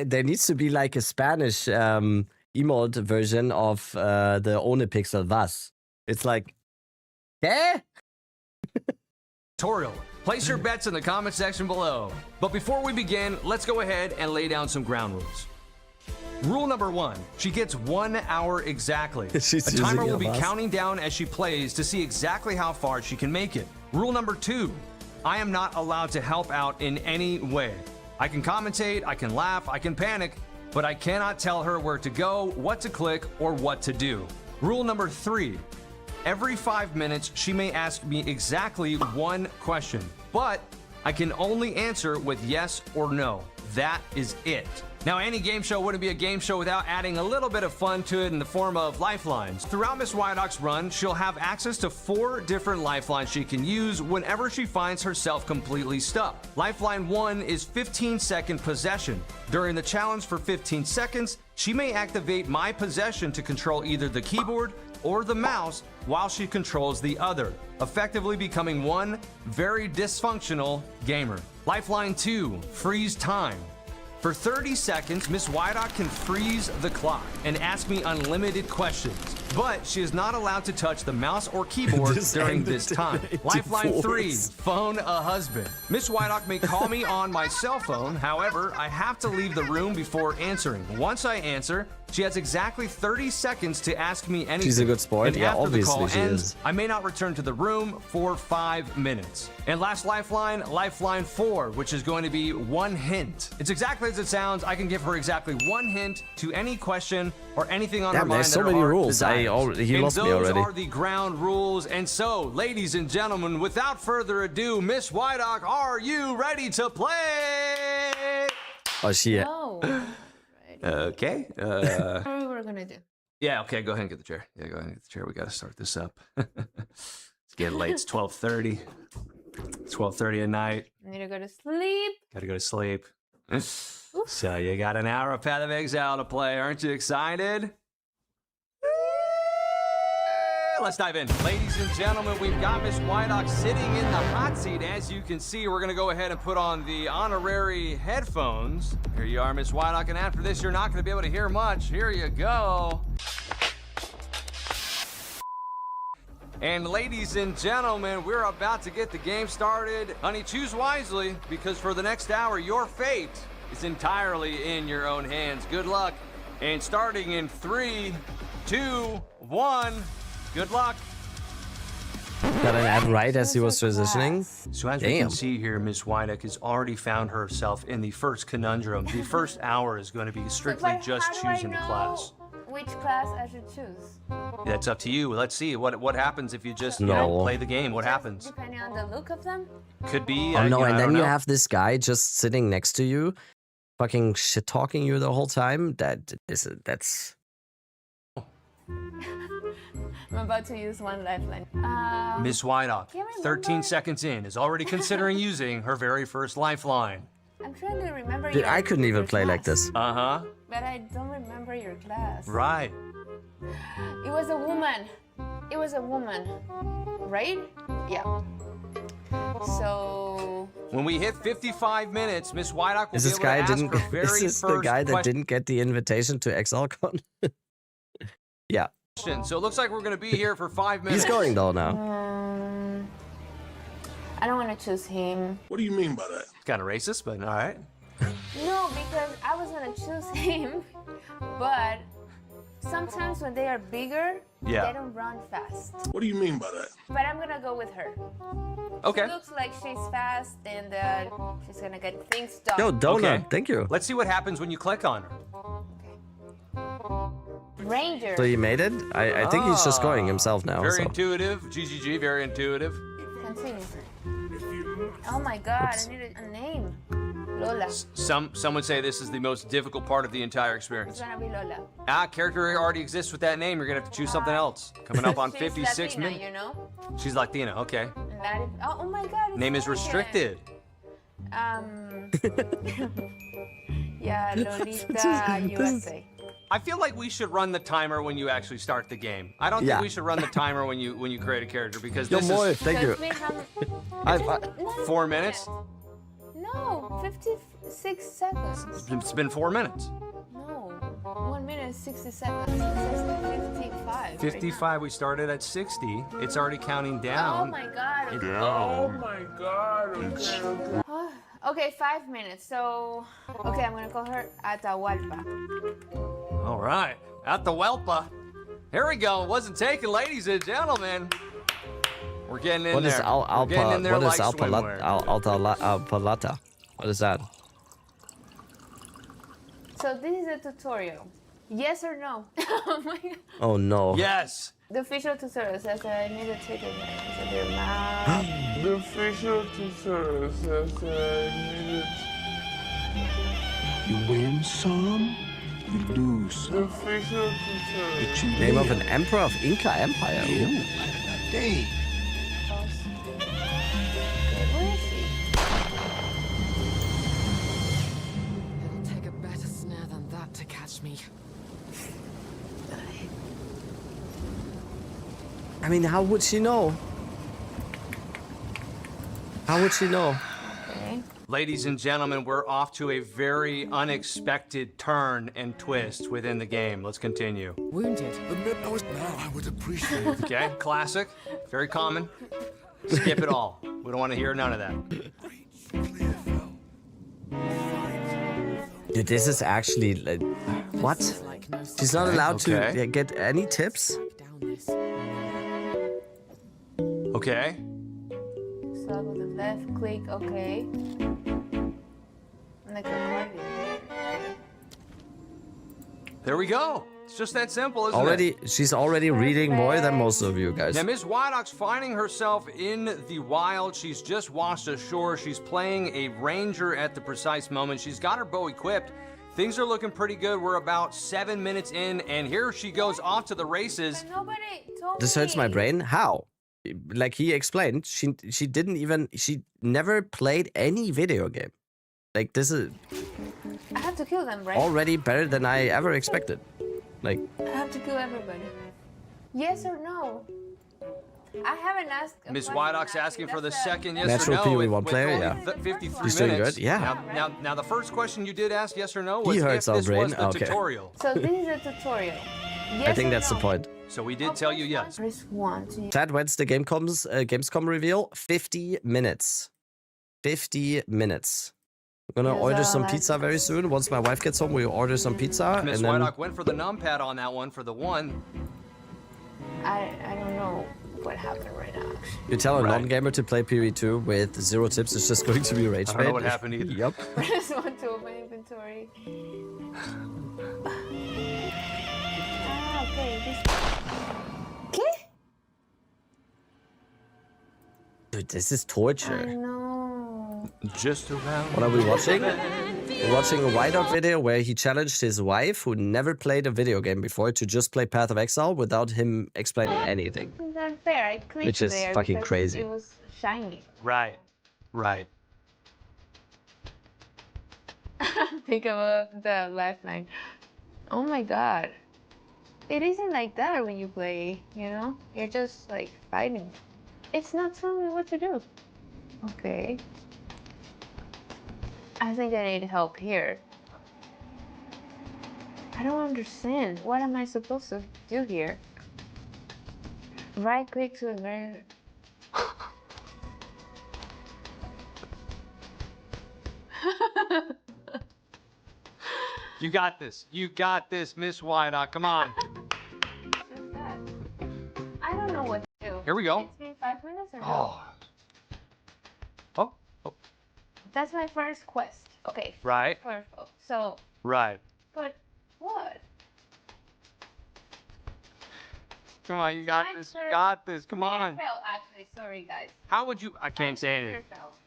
There needs to be like a Spanish emote version of the Ohne Pixel Vas. It's like, ¿qué? Tutorial. Place your bets in the comment section below. But before we begin, let's go ahead and lay down some ground rules. Rule number 1, she gets 1 hour exactly. A timer will be counting down as she plays to see exactly how far she can make it. Rule number 2, I am not allowed to help out in any way. I can commentate, I can laugh, I can panic, but I cannot tell her where to go, what to click, or what to do. Rule number 3, every 5 minutes, she may ask me exactly one question, but I can only answer with yes or no. That is it. Now, any game show wouldn't be a game show without adding a little bit of fun to it in the form of lifelines. Throughout Miss Wydock's run, she'll have access to 4 different lifelines she can use whenever she finds herself completely stuck. Lifeline 1 is 15-second possession. During the challenge for 15 seconds, she may activate my possession to control either the keyboard or the mouse while she controls the other, effectively becoming one very dysfunctional gamer. Lifeline 2, freeze time. For 30 seconds, Miss Wydock can freeze the clock and ask me unlimited questions, but she is not allowed to touch the mouse or keyboard during this time. Lifeline 3, phone a husband. Miss Wydock may call me on my cell phone, however, I have to leave the room before answering. Once I answer, she has exactly 30 seconds to ask me anything. She's a good sport. And Yeah, after the call obviously she ends, is. I may not return to the room for 5 minutes. And last lifeline, lifeline 4, which is going to be 1 hint. It's exactly as it sounds. I can give her exactly 1 hint to any question or anything on her Damn, mind. there's so that her many heart rules. desires. He And lost me those already. are the ground rules. And so, ladies and gentlemen, without further ado, Miss Wydock, are you ready to play? Oh, she. No. Okay. What are we gonna do? Yeah, okay, go ahead and get the chair. Yeah, go ahead and get the chair. We got to start this up. It's getting late. It's 12:30. It's 12:30 at night. I need to go to sleep. Got to go to sleep. So you got an hour of Path of Exile to play. Aren't you excited? Let's dive in. Ladies and gentlemen, we've got Miss Wydock sitting in the hot seat. As you can see, we're going to go ahead and put on the honorary headphones. Here you are, Miss Wydock, and after this, you're not going to be able to hear much. Here you go. And ladies and gentlemen, we're about to get the game started. Honey, choose wisely, because for the next hour, your fate is entirely in your own hands. Good luck. And starting in 3, 2, 1, good luck. Got an ad right as he was transitioning. So as we can see here, Miss Wydock has already found herself in the first conundrum. The first hour is going to be strictly But just how do I choosing the class. Which class I should choose? That's up to you. Let's see what happens if you just you No. know, play the game. What happens? Depending on the look of them? Could be. Oh no, you know, and I then don't you know. have this guy just sitting next to you, fucking shit talking you the whole time. That's. I'm about to use one lifeline. Miss Wydock, can't remember. 13 seconds in, is already considering using her very first lifeline. I'm trying to remember Dude, your I couldn't even your play like class, this. Uh-huh. But I don't remember your class. Right. It was a woman. It was a woman. Right? Yeah. So... When we hit 55 minutes, Miss Wydock will Is be this able guy to ask didn't? her very Is this the first guy that question. didn't get the invitation to ExileCon? Yeah, So it looks like we're going to be here for 5 minutes. he's going though now. I don't want to choose him. What do you mean by that? Kind of racist, but all right. No, because I was going to choose him, but sometimes when they are bigger, Yeah. they don't run fast. What do you mean by that? But I'm going to go with her. Okay. She looks like she's fast and she's going to get things done. Yo, donut, thank you. Let's see what happens when you click on her. Ranger. So he made it? I think he's just scoring himself now. Very so. intuitive. GGG, very intuitive. Continue. Oh my god, I need a name. Lola. Some would say this is the most difficult part of the entire It's experience. gonna be Lola. Character already exists with that name. You're gonna have to choose something else. Coming up on She's 56 Latina, minutes. you know? She's Latina, okay. And that is, oh my god. it's Name is Mexican. restricted. Yeah, Lolita USA. I feel like we should run the timer when you actually start the game. I don't think we should run the timer when you create a character because this is Thank you. 4 minutes. No, 56 seconds. It's been 4 minutes. No, 1 minute 60 seconds. It says 55. 55. We started at 60. It's already counting Oh down. my god. Okay. Oh my god. Okay. Okay, 5 minutes. So, okay, I'm gonna call her Atahualpa. All right, Atahualpa. Here we go. It wasn't taken, ladies and gentlemen. We're getting in What there. is We're getting in there what is like swimwear. Alpalata? What is that? So this is a tutorial. Yes or no? Oh my god. Oh no. Yes. The official tutorial says I need to take a their mouth. The official tutorial says I need You win some, you lose some. The official tutorial. Name of an emperor of Inca Empire. Ooh. Day. Where is he? It'll take a better snare than that to catch me. I mean, how would she know? How would she know? Okay. Ladies and gentlemen, we're off to a very unexpected turn and twist within the game. Let's continue. Wounded. Now I would appreciate it. Okay, classic, very common. Skip it all. We don't want to hear none of that. Dude, this is actually like, what? She's not allowed to get any tips? Okay. Start with the left click, okay. Like a accordion. There we go. It's just that simple, isn't it? She's already reading more than most of you guys. Now, Ms. Wydock's finding herself in the wild. She's just washed ashore. She's playing a ranger at the precise moment. She's got her bow equipped. Things are looking pretty good. We're about 7 minutes in, and here she goes off to the races. But nobody told This hurts my brain. How? Like he explained, she never played any video game. Like this is I have to kill them, right? already better than I ever expected. Like I have to kill everybody. Yes or no? I haven't asked. Ms. Wydock's asking for the second yes Natural or no. PoE1 with player, only yeah. 53 He's doing minutes. good, yeah. Now, the first question you did ask yes or no was He if hurts this our brain. was the Okay. tutorial. So this is a tutorial. Yes I think or that's no? the point. So we did tell you yes. Press 1 to That Wednesday Gamescom reveal, 50 minutes. 50 minutes. I'm gonna Yes, order some like pizza very soon. Once my wife gets home, we'll order some pizza. Ms. And then Wydock went for the numpad on that one for the one. I don't know what happened right now. you tell a Right. non-gamer to play PoE2 with 0 tips, it's just going to be rage I don't know bait. what happened either. Yup. Press 1 to open inventory. Okay. ¿Qué? Dude, this is torture. No. Just around. What are we watching? We're watching a Whiteout video where he challenged his wife, who never played a video game before, to just play Path of Exile without him explaining anything. It's unfair. I clicked Which is there fucking because crazy. It was shiny. Right. Right. Think about the last line. Oh my god. It isn't like that when you play, you know? You're just like fighting. It's not telling me what to do. Okay. I think I need help here. I don't understand. What am I supposed to do here? Right click to advance. You got this. You got this, Miss Wydock. Come on. I don't know what to do. Here we go. It's been 5 minutes or no? Oh. Oh. Oh. That's my first quest. Okay. Right. Perfect. So, Right. but what? Come on, you got this. You got this. Come on. Actually, sorry guys. How would you? I can't say anything.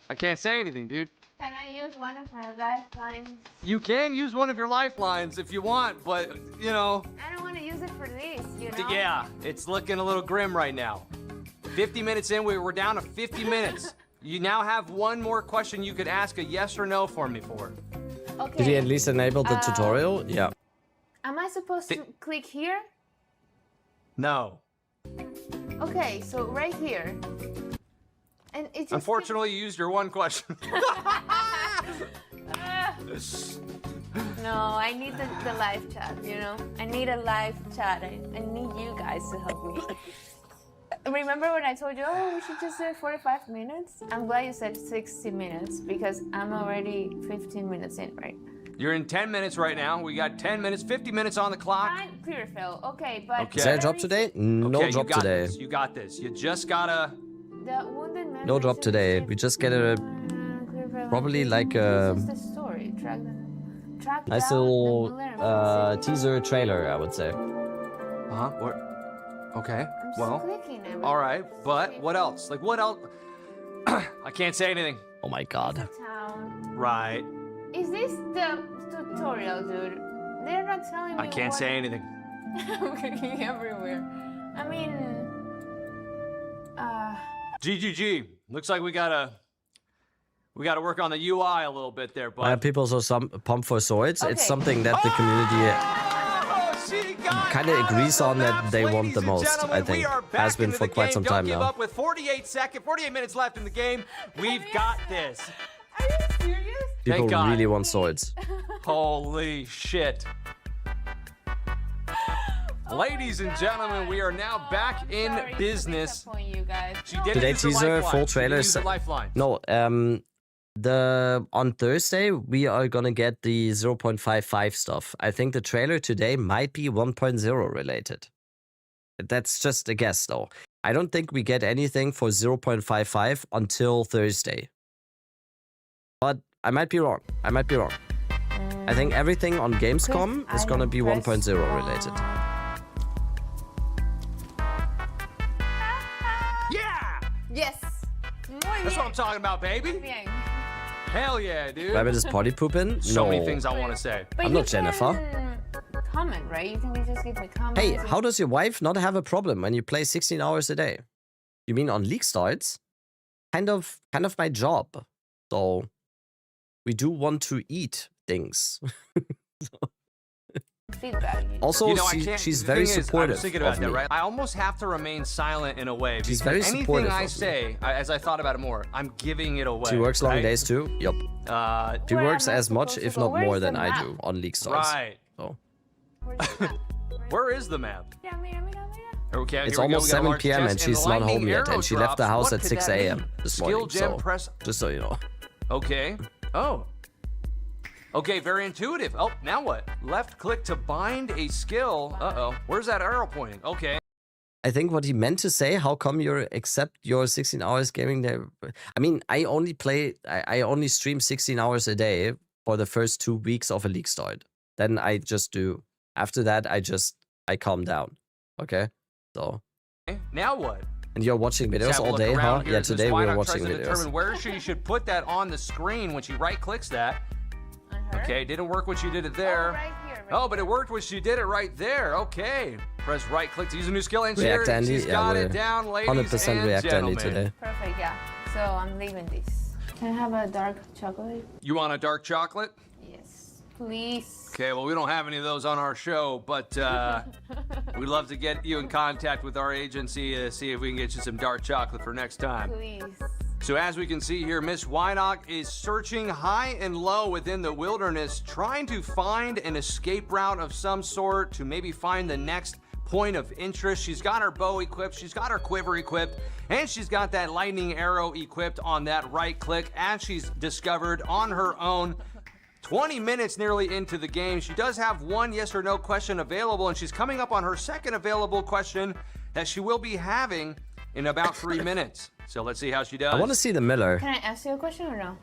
I can't say anything, dude. Can I use one of my lifelines? You can use one of your lifelines if you want, but you know. I don't want to use it for this, you know? Yeah, it's looking a little grim right now. 50 minutes in, we're down to 50 minutes. You now have one more question you could ask a yes or no for me for. Okay. Did he at least enable the tutorial? Yeah. Am I supposed to click here? No. Okay, so right here. And it just Unfortunately, you used your one question. No, I need the live chat, you know? I need a live chat. I need you guys to help me. Remember when I told you, oh, we should just do 45 minutes? I'm glad you said 60 minutes because I'm already 15 minutes in, right? You're in 10 minutes right now. We got 10 minutes, 50 minutes on the clock. Fine, clear fail. Okay, but... Okay. Is there a drop today? No Okay, drop you got today. This. You got this. You just gotta... The wounded man No drop today. We just get a... Probably like a... This is the story. Track nice down little the Malarian teaser trailer, I would say. Uh-huh. What? Okay. Well... clicking it. All right, but what else? Like, what else? I can't say anything. Oh my god. Town. Right. Is this the tutorial, dude? They're not telling me I can't say anything. I'm clicking everywhere. I mean... GGG. Looks like we gotta work on the UI a little bit there, but... People so pumped for swords. Okay. It's something that the community kind of agrees on that they want the most, I think. Has been for quite some time Don't give now. up with 48 minutes left in the game. We've got this. Are you serious? People Thank God. really want swords. Holy shit. Ladies and gentlemen, we are now back in business. You guys. She did Today use the teaser, lifeline. full She trailer. did use the lifeline. No, on Thursday we are gonna get the 0.55 stuff. I think the trailer today might be 1.0 related. That's just a guess though. I don't think we get anything for 0.55 until Thursday. But I might be wrong. I might be wrong. I think everything on Gamescom is gonna be 1.0 related. Yeah! Yes. That's what I'm talking about, baby. Bien. Hell yeah, dude. Rabbit is potty pooping? So No. many things I want to say. But I'm you not Jennifer. can comment, right? You can just give me comments. Hey, and- how does your wife not have a problem when you play 16 hours a day? You mean on league starts? Kind of my job. So we do want to eat things. feedback. Also, You know, she's the very thing is, I supportive was thinking about of that, me. right? I almost have to remain silent in a way. She's because very anything supportive I of me. say, as I thought about it more, I'm giving it away. She works long right? days too. Yup. She Where works am I as much, supposed if to go? not Where more, is the than I map? do on league starts. Right. So Where is the map? Yeah, mira. Okay, it's here we go. almost We got a 7 large p.m. and chest, she's the not lightning home yet, arrow and she left the drops. house What at could 6 that a.m. mean? this Skill morning. gem So press. just so you know. Okay. Oh. Okay, very intuitive. Oh, now what? Left click to bind a skill. Uh-oh. Where's that arrow pointing? Okay. I think what he meant to say, how come you accept your 16 hours gaming there? I mean, I only stream 16 hours a day for the first 2 weeks of a league start. Then I just do. After that, I calm down. Okay? So. Now what? And you're watching Let's videos have a all look day, huh? around here Yeah, as today Miss we were Wynock watching tries to videos. determine where she should put that on the screen when she right-clicks that. Okay, didn't work when she did it there. Right here. Oh, but it worked when she did it right there. Okay. Press right-click to use a new skill, and React here, Andy, she's yeah, got we're it down, ladies 100% and React Andy gentlemen. today. Perfect, yeah. So I'm leaving this. Can I have a dark chocolate? You want a dark chocolate? Yes, please. Okay, well, we don't have any of those on our show, but we'd love to get you in contact with our agency to see if we can get you some dark chocolate for next time. Please. So as we can see here, Miss Wynock is searching high and low within the wilderness, trying to find an escape route of some sort to maybe find the next point of interest. She's got her bow equipped, she's got her quiver equipped, and she's got that lightning arrow equipped on that right click, as she's discovered on her own. 20 minutes nearly into the game. She does have one yes or no question available, and she's coming up on her second available question that she will be having in about 3 minutes. So let's see how she does. I want to see the Miller. Can I ask you a question or no?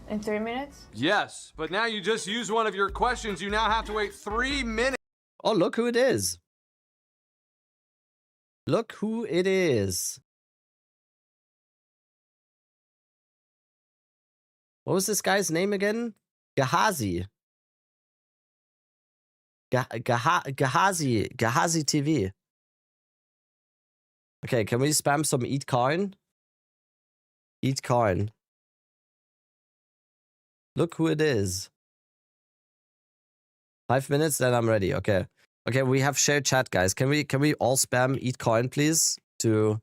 In 3 minutes? Yes, but now you just used one of your questions. You now have to wait 3 minutes. Oh, look who it is. Look who it is. What was this guy's name again? Gehazi. Gehazi TV. Okay, can we spam some eat coin? Eat coin. Look who it is. 5 minutes, then I'm ready. Okay. Okay, we have shared chat, guys. Can we all spam eat coin, please? To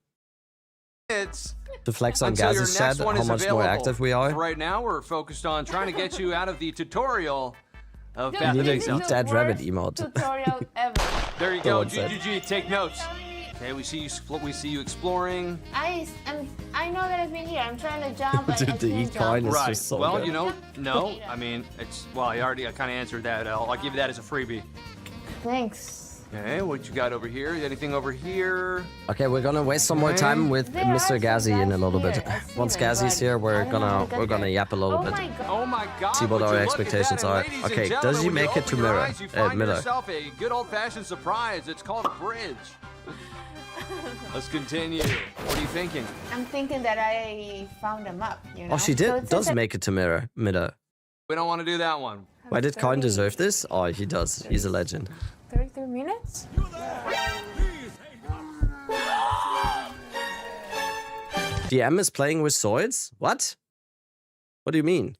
flex on Gazi's chat, how much more active we are. Right now, we're focused on trying to get you out of the tutorial of Dude, Path of this is Exile. Eat the that rabbit worst emote. tutorial ever. There you go. Someone said. GGG, take notes. Okay, we see you exploring. I know that I've been here. I'm trying to jump. Dude, the eat coin is Right. just so Well, good. you know, no. I mean, it's well. I kind of answered that. I'll give you that as a freebie. Thanks. Okay, what you got over here? Anything over here? Okay, we're gonna waste some more time with There are Mr. some Gazi in a guys little here. bit. I see Once them, Gazi's but here, I we're don't know how to gonna get yap a little Oh bit. my god. Oh my God! See what would our you look at expectations that? are. And ladies and Okay, gentlemen, does he when make you it to open your Mirror? eyes, you find Miller? yourself a good old-fashioned surprise. It's called a bridge. Let's continue. What are you thinking? I'm thinking that I found a map, you know? Oh, she So it does says make it to Mirror. We don't want to do that one. Why did Coin deserve this? Oh, he does. He's a legend. 33 minutes? DM is playing with swords? What? What do you mean?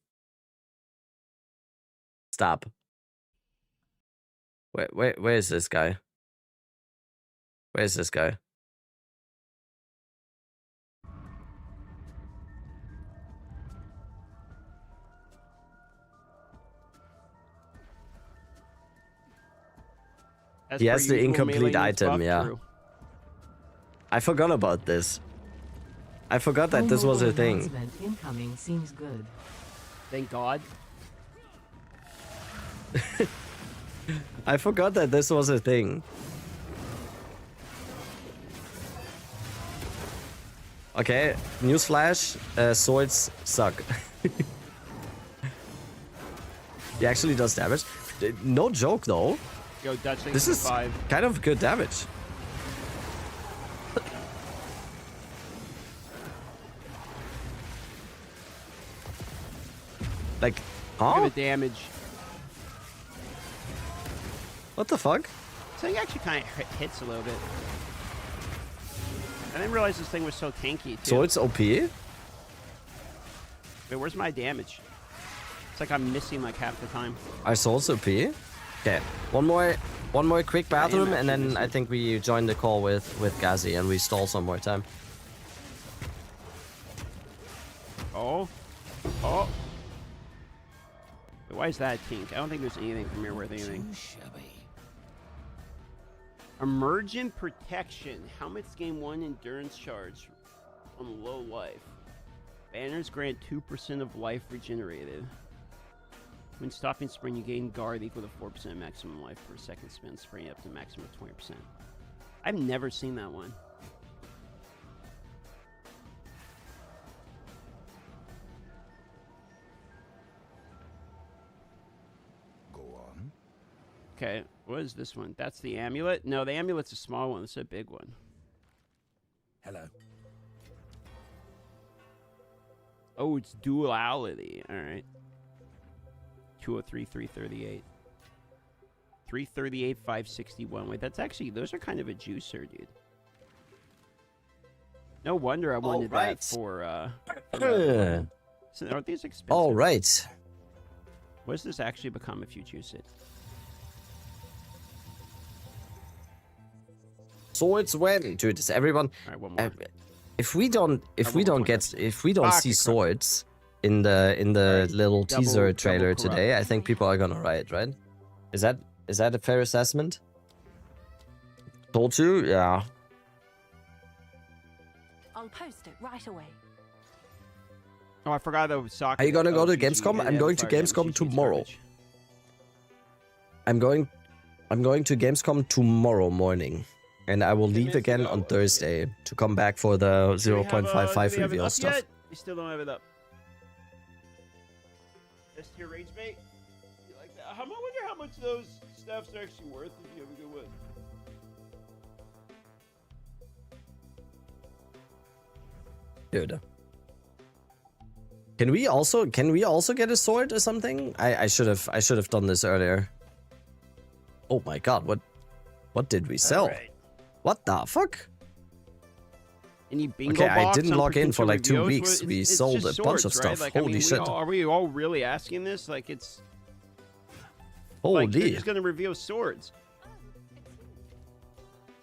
Stop. Where is this guy? Where's this guy? He has the incomplete item, yeah. I forgot about this. I forgot that this was a thing. Incoming seems good. Thank God. I forgot that this was a thing. Okay, newsflash, swords suck. He actually does damage. No joke though. Go Dutch, thanks This for is 5. kind of good damage. Like, Look huh? at the damage. What the fuck? This thing actually kind of hits a little bit. I didn't realize this thing was so tanky, too. So it's OP? Wait, where's my damage? It's like I'm missing like half the time. Our souls OP? Okay, one more quick bathroom, and then I think we join the call with Gazi, and we stall some more time. Oh. Oh. Wait, why is that pink? I don't think there's anything from here worth anything. Emergent protection. Helmets gain 1 endurance charge on low life. Banners grant 2% of life regenerated. When stopping sprint, you gain guard equal to 4% maximum life per second spin, spraying up to maximum of 20%. I've never seen that one. Go on. Okay, what is this one? That's the amulet? No, the amulet's a small one. It's a big one. Hello. Oh, it's duality. All right. 203, 338. 338, 561. Wait, that's actually, those are kind of a juicer, dude. No wonder I wanted that for so aren't these expensive? All right. What does this actually become if you juice it? Swords win, dude. Is everyone? All right, one more. If we don't see swords in the little teaser trailer today, I think people are gonna riot, right? Is that a fair assessment? Told you, yeah. I'll post it right away. Oh, I forgot that was soccer. Are you gonna go to GG. Gamescom? Yeah, I'm going to fire damage, Gamescom GG, tomorrow. garbage. I'm going to Gamescom tomorrow morning, and I will leave again on Thursday to come back for the 0.55 reveal stuff. Yet? We still don't have it up. S tier rage bait. You like that? I wonder how much those stuffs are actually worth if you have a good one. Dude. Can we also get a sword or something? I should have done this earlier. Oh my god, what did we sell? Right. What the fuck? Any bingo Okay, I box didn't on log in for like 2 reveals? weeks. Well, We it's sold just a bunch of swords, right? stuff. Like, I Holy mean, shit. are we all really asking this? Like, it's... Holy. Like, they're just going to reveal swords.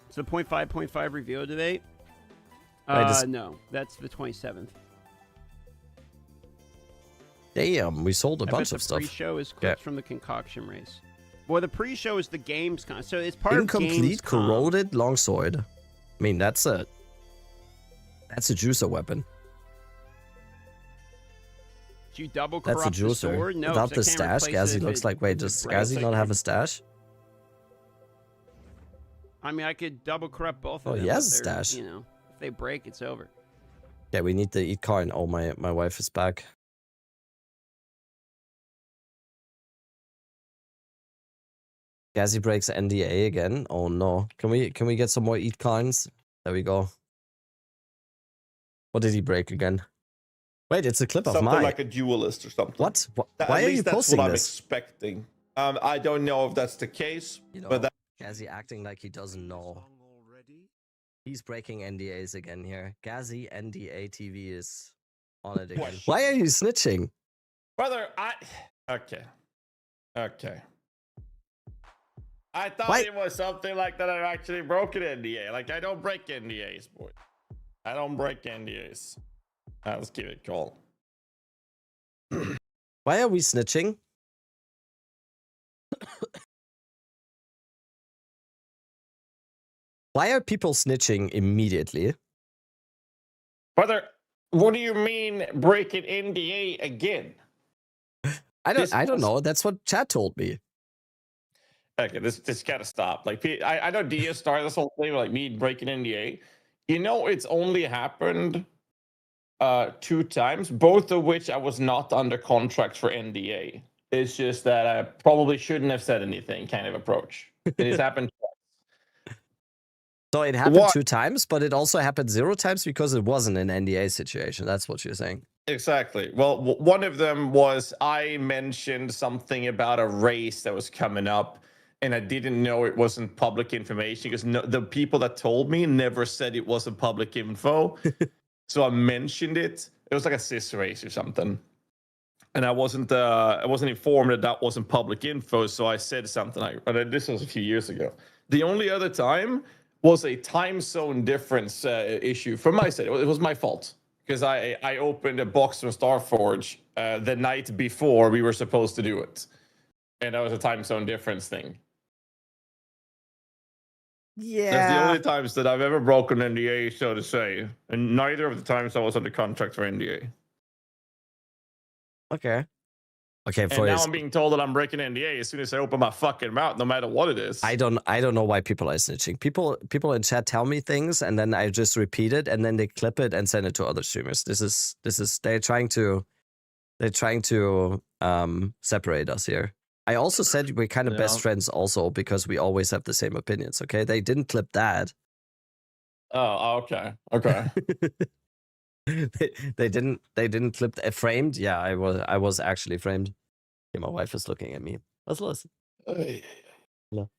It's the 0.5.5 reveal debate. No, that's the 27th. Damn, we sold a I bunch bet of the stuff. pre-show is clips from the concoction race. Well, the pre-show is the Gamescom, so it's part of Incomplete Gamescom. corroded longsword. I mean, that's a juicer weapon. Do you double That's a corrupt the juicer. sword? No, Without 'cause I the can't stash, replace it Gazi if looks it- like. Wait, if it does breaks. Gazi not have a stash? I mean, I could double corrupt both of Oh, them. he has but a they're, stash. You know, if they break, it's over. Yeah, we need the eat card. Oh, my wife is back. Gazi breaks NDA again. Oh no. Can we get some more eat coins? There we go. What did he break again? Wait, it's a clip of Something mine. like a duelist or something. What? At Why are least you that's posting what I'm this? expecting. I don't know if that's the case, You know, but that Gazi acting like he doesn't know. He's breaking NDAs again here. Gazi NDA TV is on it again. Why are you snitching? brother, okay. I thought it was something like that. I actually broke an NDA. Like, I don't break NDAs, boy. I don't break NDAs. Let's give it a call. Why are we snitching? Why are people snitching immediately? Brother, what do you mean breaking NDA again? I don't know. That's what chat told me. Okay, this gotta stop. Like, I know Dia started this whole thing like me breaking NDA. You know, it's only happened 2 times, both of which I was not under contract for NDA. It's just that I probably shouldn't have said anything kind of approach. It has happened twice. So it happened 2 times, but it also happened 0 times because it wasn't an NDA situation. That's what you're saying. Exactly. Well, one of them was I mentioned something about a race that was coming up, and I didn't know it wasn't public information because the people that told me never said it wasn't public info. So I mentioned it. It was like a cis race or something, and I wasn't informed that that wasn't public info. So I said something like, "This was a few years ago." The only other time was a time zone difference issue from my side. It was my fault because I opened a box from Starforge the night before we were supposed to do it, and that was a time zone difference thing. Yeah. That's the only times that I've ever broken NDA, so to say, and neither of the times I was under contract for NDA. Okay. Okay. And now I'm being told that I'm breaking NDA as soon as I open my fucking mouth, no matter what it is. I don't know why people are snitching. People in chat tell me things and then I just repeat it and then they clip it and send it to other streamers. This is they're trying to separate us here. I also said we're kind of best friends also because we always have the same opinions. Okay, they didn't clip that. Oh, okay. Okay. they didn't clip framed. Yeah, I was actually framed. Okay, my wife is looking at me. Was los? Hello.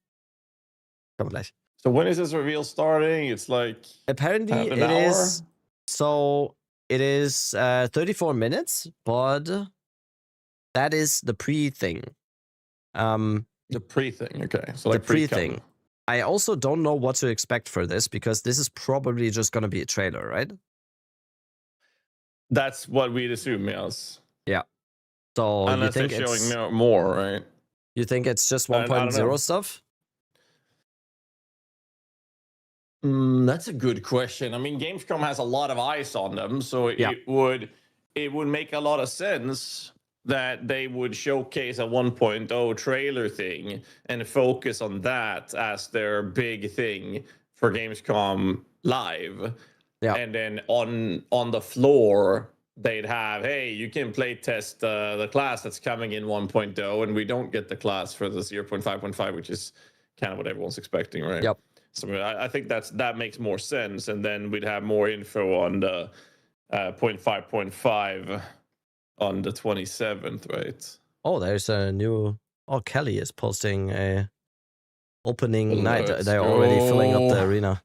Komm gleich. So when is this reveal starting? It's like apparently an it hour? is. So it is 34 minutes, but that is the pre thing. The pre thing. Okay, so the like pre thing. I also don't know what to expect for this because this is probably just gonna be a trailer, right? That's what we'd assume, yes. Yeah. So unless you they're think showing it's more, right? You think it's just I don't know. 1.0 stuff? That's a good question. I mean, Gamescom has a lot of eyes on them, so it would make a lot of sense that they would showcase a 1.0 trailer thing and focus on that as their big thing for Gamescom Live. Yeah. And then on the floor, they'd have, hey, you can play test the class that's coming in 1.0, and we don't get the class for the 0.5.5, which is kind of what everyone's expecting, right? Yep. So I think that makes more sense, and then we'd have more info on the 0.5.5 on the 27th, right? Oh, there's a new. Oh, Kelly is posting a opening night. Let's They're already filling up the go. arena.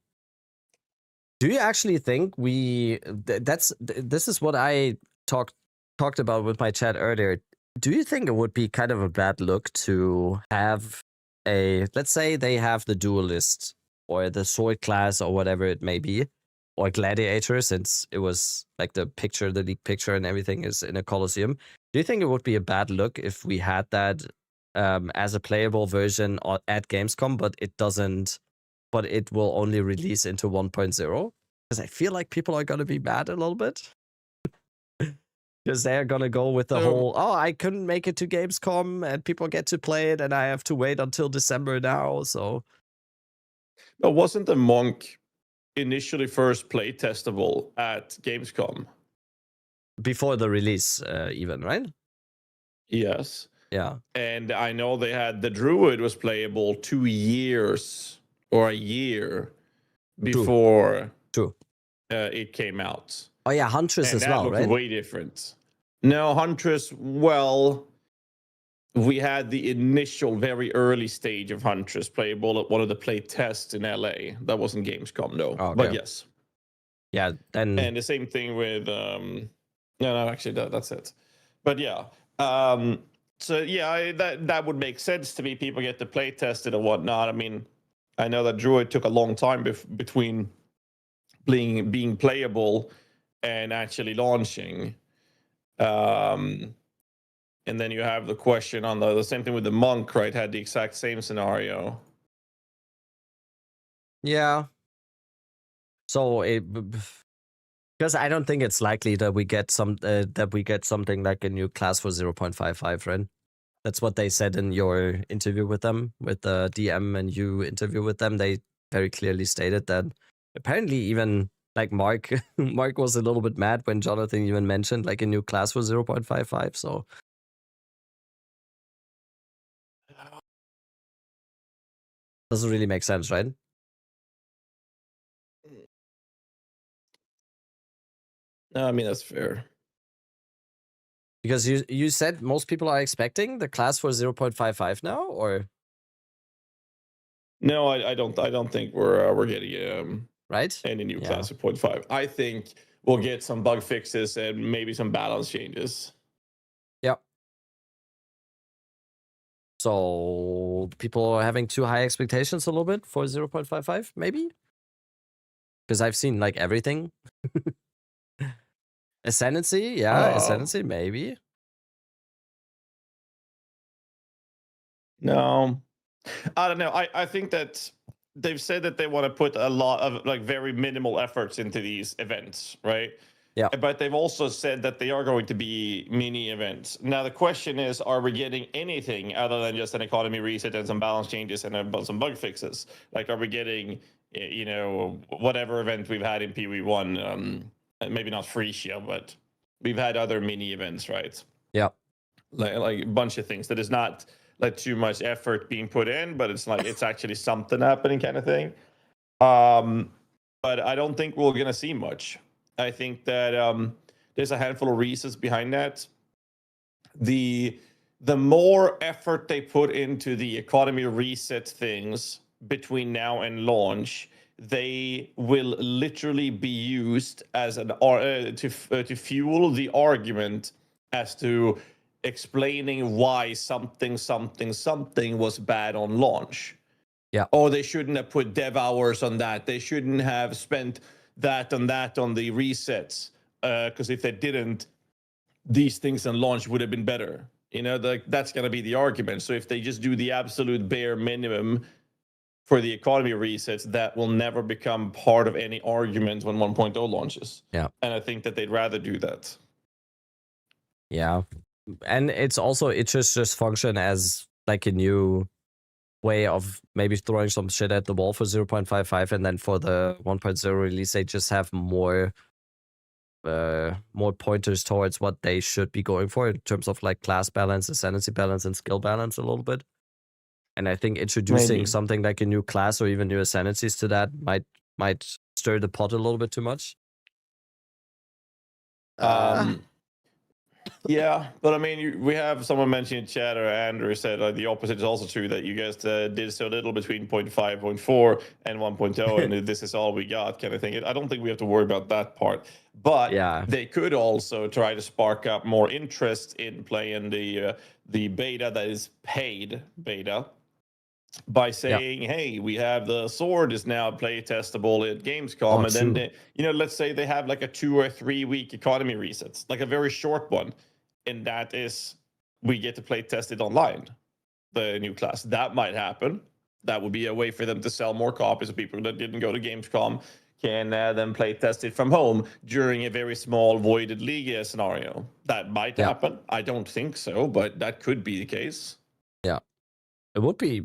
Do you actually think this is what I talked about with my chat earlier? Do you think it would be kind of a bad look to have let's say they have the duelist or the sword class or whatever it may be, or gladiator, since it was like the league picture and everything is in a Colosseum. Do you think it would be a bad look if we had that as a playable version at Gamescom, but it will only release into 1.0? Because I feel like people are going to be mad a little bit. Because they're going to go with the whole, I couldn't make it to Gamescom and people get to play it and I have to wait until December now, so... But wasn't the Monk initially first play testable at Gamescom? Before the release, even, right? Yes. Yeah. And I know they had the Druid was playable 2 years or a year before it came out. Oh yeah, Huntress and as well, that right? looked way different. No, Huntress, well, we had the initial very early stage of Huntress playable at one of the play tests in LA. That wasn't Gamescom, no. Okay. But yes. Yeah, and the same thing with no, actually that's it. But yeah. So yeah, that would make sense to me. People get to play test it and whatnot. I mean, I know that Druid took a long time between being playable and actually launching. And then you have the question on the same thing with the Monk, right? Had the exact same scenario. Yeah. So because I don't think it's likely that we get something like a new class for 0.55, right? That's what they said in your interview with them, with the DM and you interview with them. They very clearly stated that apparently even like Mark was a little bit mad when Jonathan even mentioned like a new class for 0.55. So doesn't really make sense, right? No, I mean that's fair. Because you said most people are expecting the class for 0.55 now, or no, I don't think we're getting right any new class of 0.5. I think we'll get some bug fixes and maybe some balance changes. Yeah. So people are having too high expectations a little bit for 0.55, maybe? Because I've seen like everything. Ascendancy, yeah, Ascendancy, maybe. No, I don't know. I think that they've said that they want to put a lot of like very minimal efforts into these events, right? Yeah. But they've also said that they are going to be mini events. Now the question is, are we getting anything other than just an economy reset and some balance changes and some bug fixes? Like, are we getting, you know, whatever event we've had in PV1? Maybe not Frisia, but we've had other mini events, right? Yeah. Like a bunch of things that is not like too much effort being put in, but it's like it's actually something happening kind of thing. But I don't think we're gonna see much. I think that there's a handful of reasons behind that. The more effort they put into the economy reset things between now and launch, they will literally be used as an to fuel the argument as to explaining why something was bad on launch. Yeah. Or they shouldn't have put dev hours on that. They shouldn't have spent that on the resets. Because if they didn't, these things on launch would have been better. You know, that's going to be the argument. So if they just do the absolute bare minimum for the economy resets, that will never become part of any argument when 1.0 launches. Yeah. And I think that they'd rather do that. Yeah. And it just function as like a new way of maybe throwing some shit at the wall for 0.55, and then for the 1.0 release they just have more pointers towards what they should be going for in terms of like class balance, ascendancy balance, and skill balance a little bit. And I think introducing something like a new class or even new ascendancies to that might stir the pot a little bit too much. Yeah, but I mean, we have someone mentioned in chat, or Andrew said the opposite is also true, that you guys did so little between 0.5, 0.4, and 1.0, and this is all we got, kind of thing. I don't think we have to worry about that part. But Yeah. they could also try to spark up more interest in playing the beta that is paid beta by saying, hey, we have the sword is now play testable at Gamescom. Oh, And then, true. let's say they have like a 2 or 3 week economy resets, like a very short one. And that is, we get to play test it online, the new class. That might happen. That would be a way for them to sell more copies of people that didn't go to Gamescom can then play test it from home during a very small voided league scenario. That might happen. I don't think so, but that could be the case. Yeah. It would be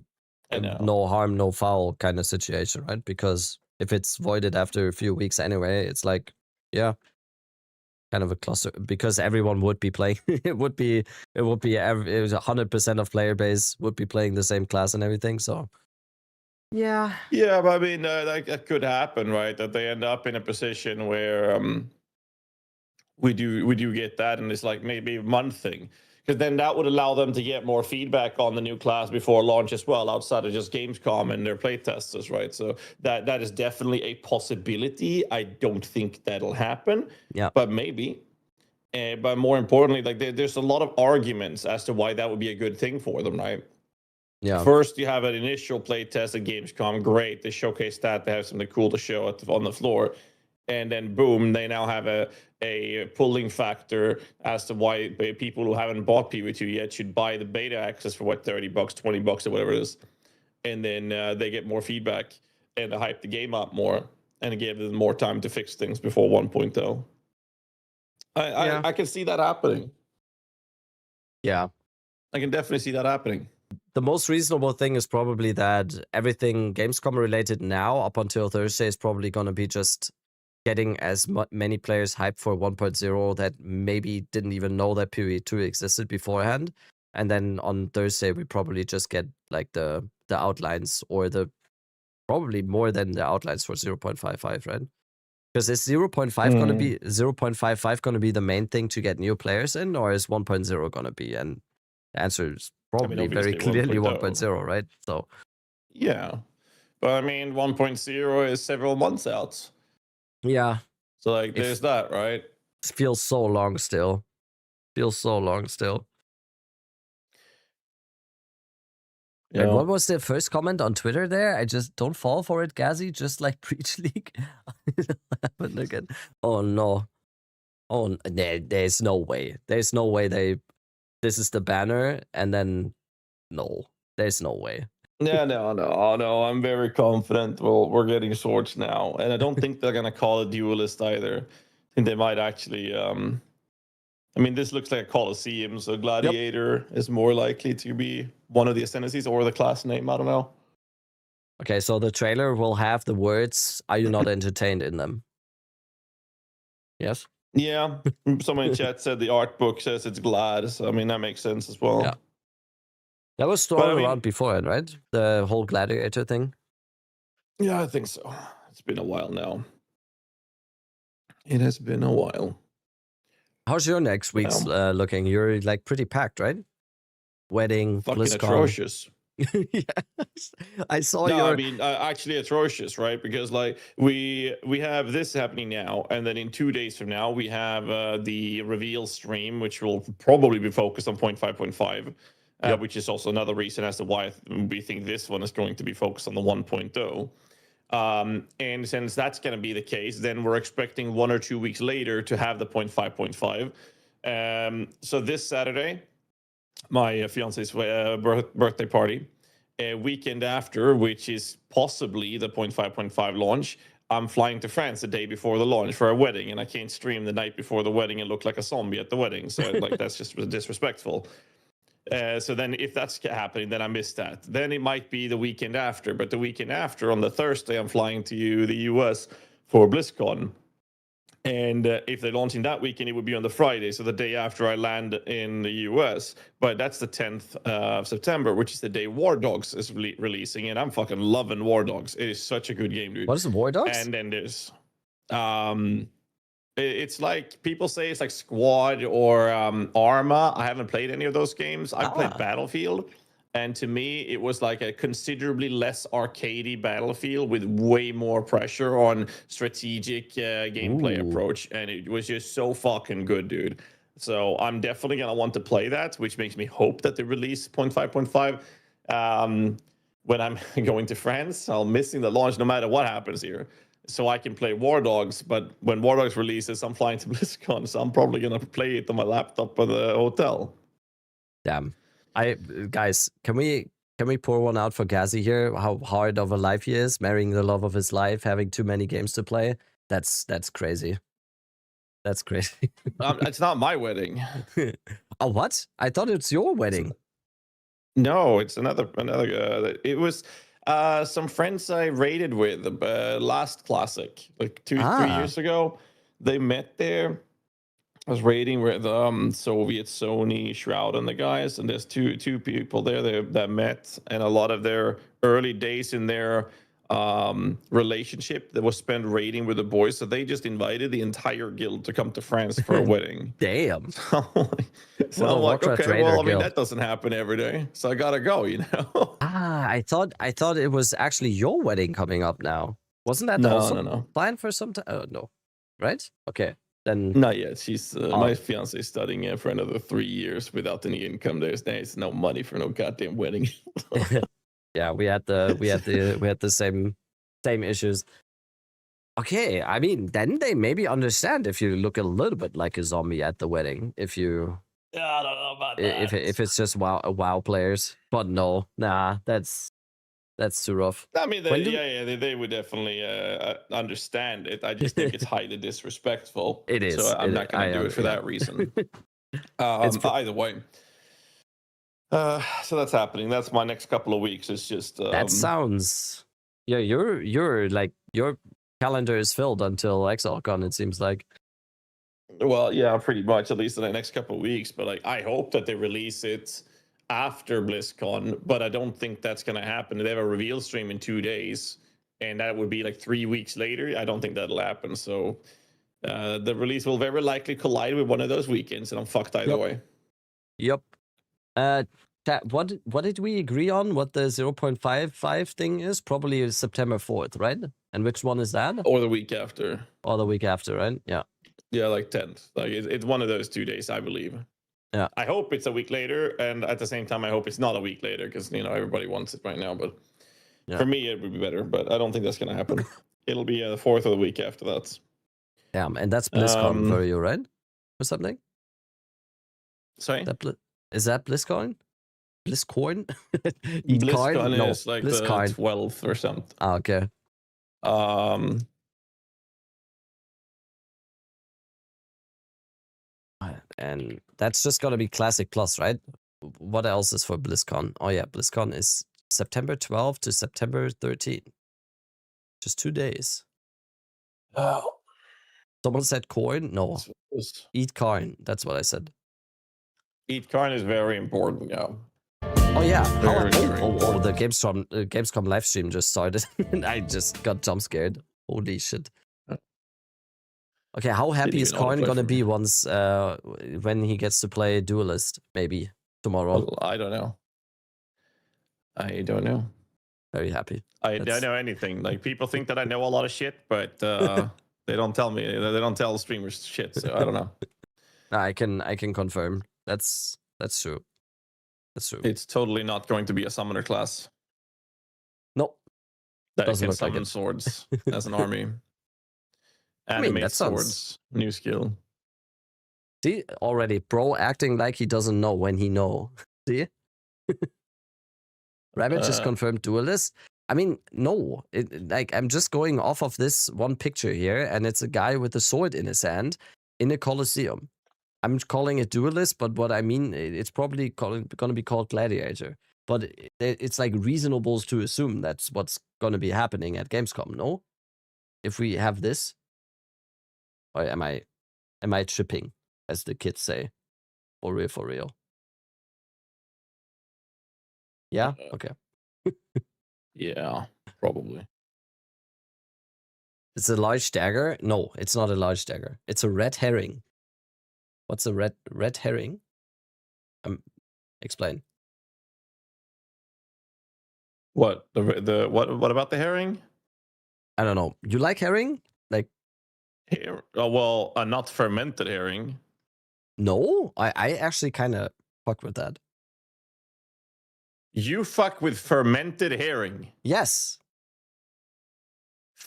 no harm, no foul kind of situation, right? Because if it's voided after a few weeks anyway, it's like, yeah, kind of a cluster, because everyone would be playing. it was 100% of player base would be playing the same class and everything. So yeah, but I mean, that could happen, right? That they end up in a position where we do get that, and it's like maybe a month thing. Because then that would allow them to get more feedback on the new class before launch as well, outside of just Gamescom and their playtesters, right? So that is definitely a possibility. I don't think that'll happen, but maybe. But more importantly, like there's a lot of arguments as to why that would be a good thing for them, right? Yeah. First, you have an initial playtest at Gamescom. Great, they showcase that. They have something cool to show on the floor. And then boom, they now have a pulling factor as to why people who haven't bought PV2 yet should buy the beta access for what, $30, $20 or whatever it is. And then they get more feedback and hype the game up more and give them more time to fix things before 1.0. I can see that happening. Yeah. I can definitely see that happening. The most reasonable thing is probably that everything Gamescom related now up until Thursday is probably going to be just getting as many players hyped for 1.0 that maybe didn't even know that Period 2 existed beforehand. And then on Thursday, we probably just get like the outlines, or probably more than the outlines for 0.55, right? Because is 0.5 going to be 0.55 going to be the main thing to get new players in, or is 1.0 going to be? And the answer is probably very clearly 1.0, right? So yeah, but I mean 1.0 is several months out. Yeah. So like there's that, right? It feels so long still. Yeah. And what was the first comment on Twitter there? I just don't fall for it, Gazi, just like Breach League. Happened again. Oh no. Oh, there's no way. There's no way this is the banner, and then no. There's no way. Yeah, no. I'm very confident we're getting swords now. And I don't think they're gonna call it duelist either. I think they might actually I mean, this looks like a Colosseum, so Gladiator is more likely to be one of the ascendancies, or the class name, I don't know. Okay, so the trailer will have the words, "Are you not entertained?" in them. Yes? Yeah. Someone in chat said the art book says it's Glad, so I mean that makes sense as well. Yeah. That was thrown around beforehand, right? The whole Gladiator thing? Yeah, I think so. It's been a while now. It has been a while. How's your next week's looking? You're like pretty packed, right? Wedding, fucking BlizzCon. Atrocious. Yes. I saw I mean, actually atrocious, right? Because like we have this happening now, and then in 2 days from now we have the reveal stream, which will probably be focused on 0.5.5, which is also another reason as to why we think this one is going to be focused on the 1.0. And since that's going to be the case, then we're expecting 1 or 2 weeks later to have the 0.5.5. So this Saturday, my fiance's birthday party, a weekend after, which is possibly the 0.5.5 launch, I'm flying to France the day before the launch for a wedding, and I can't stream the night before the wedding and look like a zombie at the wedding. So like that's just disrespectful. So then if that's happening, then I missed that. Then it might be the weekend after, but the weekend after, on the Thursday, I'm flying to the US for BlizzCon. And if they're launching that weekend, it would be on the Friday, so the day after I land in the US. But that's the 10th of September, which is the day War Dogs is releasing, and I'm fucking loving War Dogs. It is such a good game, dude. What is War Dogs? And then there's It's like people say it's like Squad or Arma. I haven't played any of those games. I've played Battlefield, and to me, it was like a considerably less arcadey Battlefield with way more pressure on strategic gameplay approach, and it was just so fucking good, dude. So I'm definitely gonna want to play that, which makes me hope that they release 0.5.5 when I'm going to France. I'm missing the launch no matter what happens here, so I can play War Dogs. But when War Dogs releases, I'm flying to BlizzCon, so I'm probably gonna play it on my laptop at the hotel. Damn. Guys, can we pour one out for Gazi here? How hard of a life he is, marrying the love of his life, having too many games to play. That's crazy. That's crazy. It's not my wedding. Oh, what? I thought it's your wedding. No, it's another. It was some friends I raided with last Classic, like 2-3 years ago. They met there. I was raiding with Soviet, Sony, Shroud, and the guys, and there's two people there that met, and a lot of their early days in their relationship that was spent raiding with the boys. So they just invited the entire guild to come to France for a wedding. Damn. So I'm like, okay, well, I mean, that doesn't happen every day, so I gotta go, you know. I thought it was actually your wedding coming up now. Wasn't that No. planned for some time? Oh, no. Right? Okay. Then not yet. She's my fiance is studying for another 3 years without any income. There's no money for no goddamn wedding. Yeah, we had the same issues. Okay, I mean, then they maybe understand if you look a little bit like a zombie at the wedding. If you, I don't know about that. If it's just WoW players, but no, nah, that's too rough. I mean, they would definitely understand it. I just think it's highly disrespectful. It is. So I'm not going to do it for that reason. Either way. So that's happening. That's my next couple of weeks. It's just that sounds. Yeah, you're like your calendar is filled until ExileCon. It seems like. Well, yeah, pretty much. At least in the next couple of weeks. But like, I hope that they release it after BlizzCon, but I don't think that's going to happen. They have a reveal stream in 2 days, and that would be like 3 weeks later. I don't think that'll happen. So the release will very likely collide with one of those weekends, and I'm fucked either way. Yep. What did we agree on? What the 0.55 thing is? Probably September 4th, right? And which one is that? Or the week after. Or the week after, right? Yeah. Yeah, like 10th. Like it's one of those 2 days, I believe. Yeah. I hope it's a week later, and at the same time, I hope it's not a week later, because everybody wants it right now. But for me, it would be better. But I don't think that's gonna happen. It'll be the 4th of the week after that. Yeah, and that's BlizzCon for you, right? Or something? Sorry, is that BlizzCon? BlizzCon? BlizzCon is like BlizzCon. The 12th or something. Ah, okay. And that's just gonna be Classic Plus, right? What else is for BlizzCon? Oh yeah, BlizzCon is September 12th to September 13th. Just 2 days. Oh. Someone said coin? No. Eat coin. That's what I said. Eat coin is very important, yeah. Oh yeah. Very The Gamescom live stream just started and I just got jump scared. Holy shit. Okay, how happy is Coin gonna be once when he gets to play Duelist, maybe tomorrow? Well, I don't know. Very happy. I don't know anything. Like, people think that I know a lot of shit, but they don't tell me. They don't tell streamers shit, so I don't know. I can confirm. That's true. That's true. It's totally not going to be a summoner class. No. That can summon swords as an army. Animate swords. New skill. See, already bro acting like he doesn't know when he know. See? Rabbit just confirmed Duelist. I mean, no. Like, I'm just going off of this one picture here, and it's a guy with a sword in his hand in a Colosseum. I'm calling it Duelist, but what I mean, it's probably going to be called Gladiator. But it's like reasonable to assume that's what's going to be happening at Gamescom, no? If we have this. Or am I tripping, as the kids say? For real. Yeah? Okay. Yeah, probably. It's a large dagger. No, it's not a large dagger. It's a red herring. What's a red herring? Explain. What what about the herring? I don't know. You like herring? Like well, a not fermented herring. No, I actually kind of fuck with that. You fuck with fermented herring. Yes.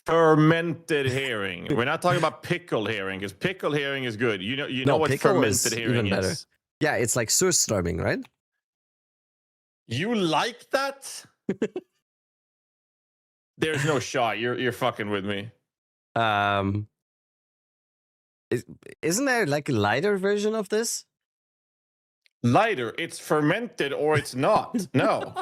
Fermented herring. We're not talking about pickled herring, because pickled herring is good. You know what fermented herring even better. is. Yeah, it's like surströmming, right? You like that? There's no shot. You're fucking with me. Isn't there like a lighter version of this? Lighter. It's fermented or it's not. No.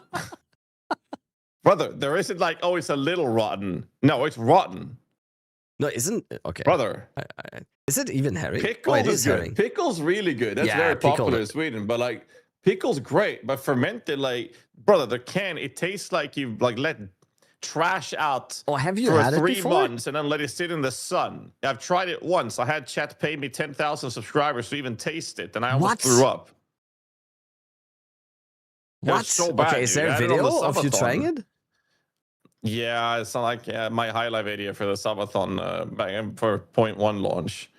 Brother, there isn't like, oh, it's a little rotten. No, it's rotten. No, isn't okay. Brother. Is it even herring? Pickles is good. Herring. Pickles really good. That's very popular in Sweden. But like pickles great, but fermented, like, brother, the can, it tastes like you like let trash out have you for had 3 months and then let it sit in the sun. I've tried it once. I had chat pay me 10,000 subscribers to even taste it, and I almost threw up. What? So bad, okay, is there a video of you trying it? Yeah, it's not like my highlight video for the subathon back for 0.1 launch.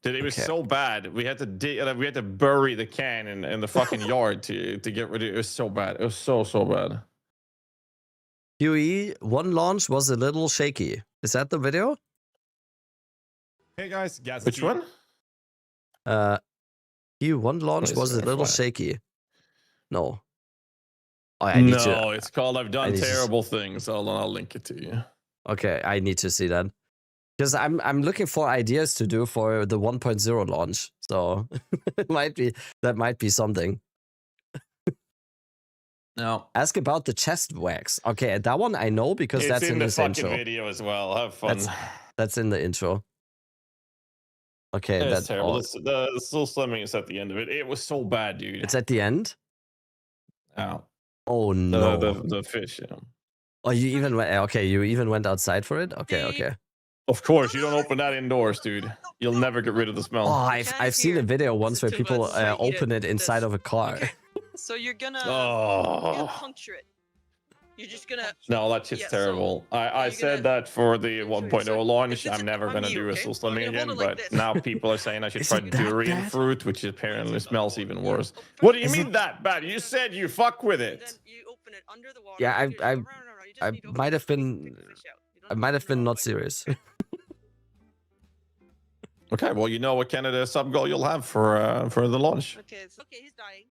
Dude, it was so bad. We had to bury the can in the fucking yard to get rid of it. It was so bad. It was so bad. QE one launch was a little shaky. Is that the video? Hey guys, which one? QE one launch was a little shaky. No. Oh, it's called I've Done Terrible Things. I'll link it to you. Okay, I need to see that. Because I'm looking for ideas to do for the 1.0 launch. So that might be something. No. Ask about the chest wax. Okay, that one I know because it's that's in the this fucking intro. video as well. Have fun. That's in the intro. Okay, that's terrible. The soul slimming is at the end of it. It was so bad, dude. It's at the end? Oh. Oh no. The fish, yeah. Oh, you even went outside for it? Okay. Of course, you don't open that indoors, dude. You'll never get rid of the smell. Oh, I've seen a video once where people open it inside of a car. Okay. So you're gonna puncture it. You're just gonna. No, that shit's terrible. I said that for the 1.0 launch. I'm never gonna do a soul slimming again, but now people are saying I should try durian fruit, which apparently smells even worse. What do you mean that bad? You said you fuck with it. Yeah, I might have been not serious. Okay, well, you know what kind of sub goal you'll have for the launch. Okay, he's dying.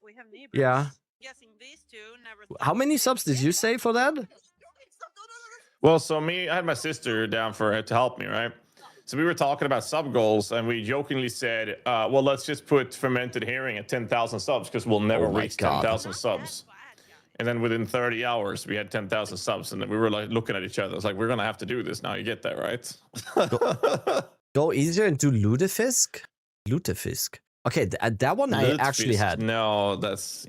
We have neighbors. Yeah. Guessing these two never. How many subs did you say for that? Well, so I had my sister down to help me, right? So we were talking about sub goals, and we jokingly said, well, let's just put fermented herring at 10,000 subs because we'll never reach 10,000 subs. And then within 30 hours, we had 10,000 subs, and then we were like looking at each other. It's like, we're gonna have to do this now. You get that, right? Go easier and do lutefisk. Lutefisk. Okay, that one I actually had. No, that's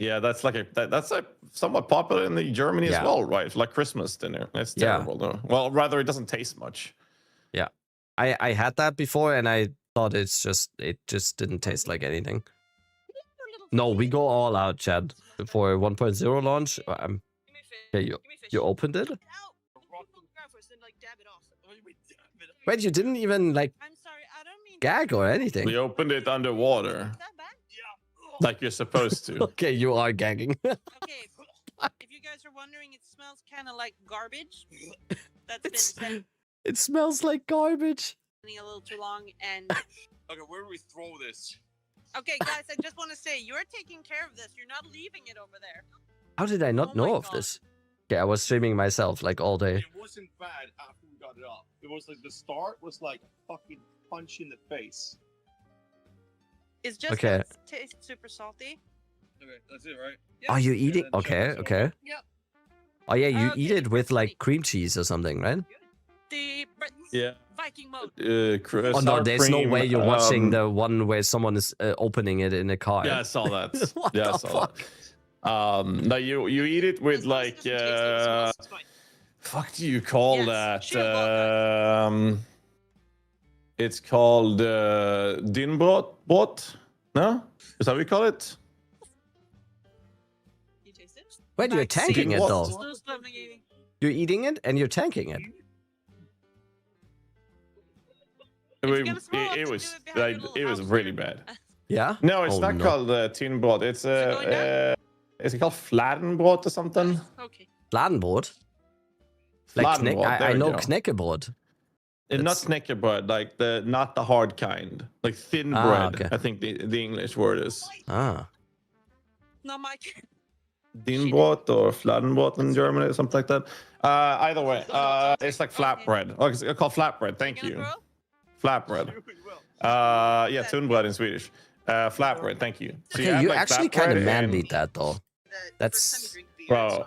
somewhat popular in Germany as well, right? Like Christmas dinner. It's terrible though. Well, rather it doesn't taste much. Yeah, I had that before, and I thought it just didn't taste like anything. No, we go all out, Chad, for 1.0 launch. Okay, you opened it. Wait, you didn't even like gag or anything. We opened it underwater. Like you're supposed to. Okay, you are gagging. Okay, if you guys are wondering, it smells kind of like garbage. That's been said. It smells like garbage. A little too long, and okay, where do we throw this? Okay, guys, I just want to say you're taking care of this. You're not leaving it over there. How did I not know of this? Okay, I was streaming myself like all day. It wasn't bad after we got it up. It was like the start was like a fucking punch in the face. It's just that it tastes super salty. Okay, that's it, right? Oh, you eat it? Okay. Yep. Oh yeah, you eat it with like cream cheese or something, right? The Viking mode. Oh no, there's no way you're watching the one where someone is opening it in a car. Yeah, I saw that. I saw that. No, you eat it with like Fuck do you call that? It's called Dinbrot bot? No? Is that what we call it? You taste it? Wait, you're tanking it though. Slow eating. You're eating it and you're tanking it. It was really bad. Yeah? No, it's Oh, not no. called Tinbrot. It's is it called Fladenbrot or something? Okay. Fladenbrot? Like Fladenbrot, there I we know go. knäckebrot. Not knäckebröd, like not the hard kind, like thin bread. Okay. I think the English word is No, Mike. Dinbrot or Fladenbrot in Germany or something like that. Either way, it's like flatbread. Oh, it's called flatbread. Thank you. Flatbread. Yeah, tunbröd in Swedish. Flatbread. Thank you. So Okay, have, you like, actually kind of flatbread man and- beat that though. That's Bro.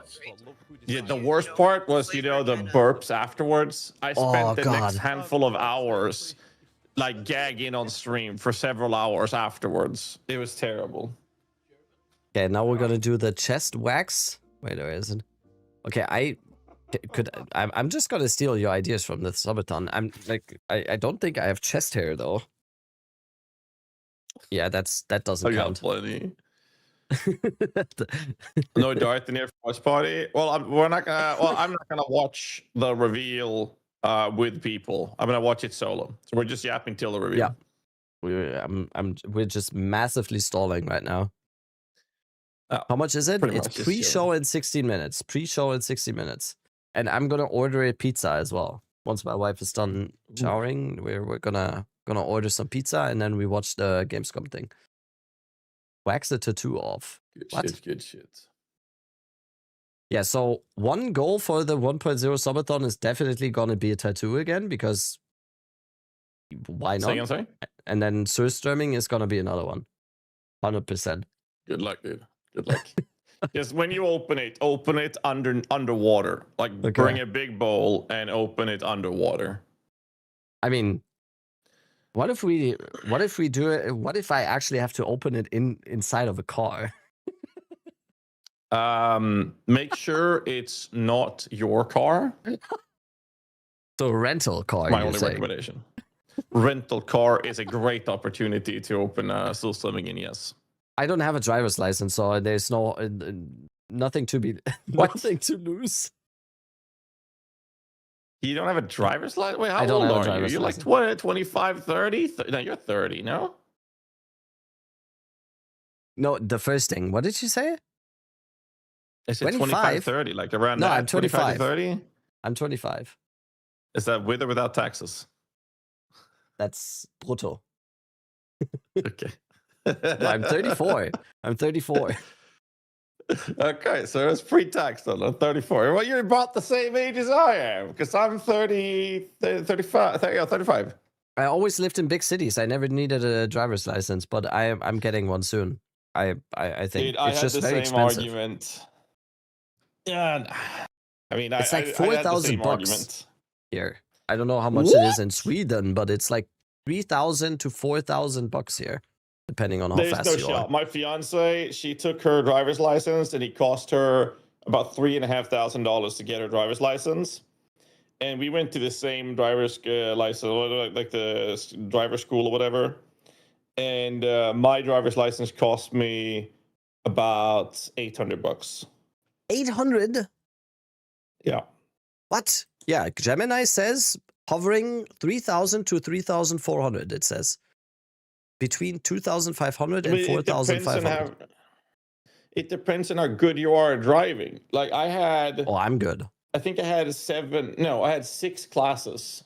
Yeah, the worst part was, the burps afterwards. I spent the next handful of hours like gagging on stream for several hours afterwards. It was terrible. okay. Now we're gonna do the chest wax. Wait, there isn't. Okay, I'm just gonna steal your ideas from the subathon. I don't think I have chest hair though. Yeah, that doesn't count. Plenty. No dart in here for watch party. Well, I'm not gonna watch the reveal with people. I'm gonna watch it solo. So we're just yapping till the reveal. Yeah, we're just massively stalling right now. How much is it? pretty It's much just pre-show in 16 minutes. Pre-show in 60 minutes, and I'm gonna order a pizza as well. Once my wife is done showering, we're gonna order some pizza and then we watch the Gamescom thing. Wax the tattoo off. Good shit. Yeah, so one goal for the 1.0 subathon is definitely gonna be a tattoo again, because why not? Say again, sorry? And then surströmming is gonna be another one. 100%. Good luck, dude. Good luck. Just when you open it underwater. Like bring a big bowl and open it underwater. I mean, what if we do it? What if I actually have to open it inside of a car? Make sure it's not your car. So rental car. My you're only saying. recommendation. Rental car is a great opportunity to open surströmming in. Yes. I don't have a driver's license, so there's nothing to be nothing to lose. You don't have a driver's license? Wait, how I don't old have a are you? driver's You're like license. 20, 25, 30? No, you're 30, no? No, the first thing. What did you say? I said 25, 30, like around No, that. I'm 25. 30? I'm 25. Is that with or without taxes? That's brutto. Okay. No, I'm 34. I'm 34. Okay, so it's pre-tax then. I'm 34. Well, you're about the same age as I am, because I'm 35. I always lived in big cities. I never needed a driver's license, but I'm getting one soon. I think Dude, I it's had just the very same expensive. argument. Yeah, I mean, It's like I had the 4,000 same bucks argument. here. I don't know how much it is in Sweden, but it's like 3,000 to 4,000 bucks here, depending on how There's fast no you shot. are. My fiance, she took her driver's license, and it cost her about $3,500 to get her driver's license. And we went to the same driver's license, like the driver's school or whatever. And my driver's license cost me about $800. 800? Yeah. What? Yeah, Gemini says hovering 3,000 to 3,400. It says between 2,500 and 4,500. It depends on how good you are at driving. Like I had. Oh, I'm good. I think I had 6 classes,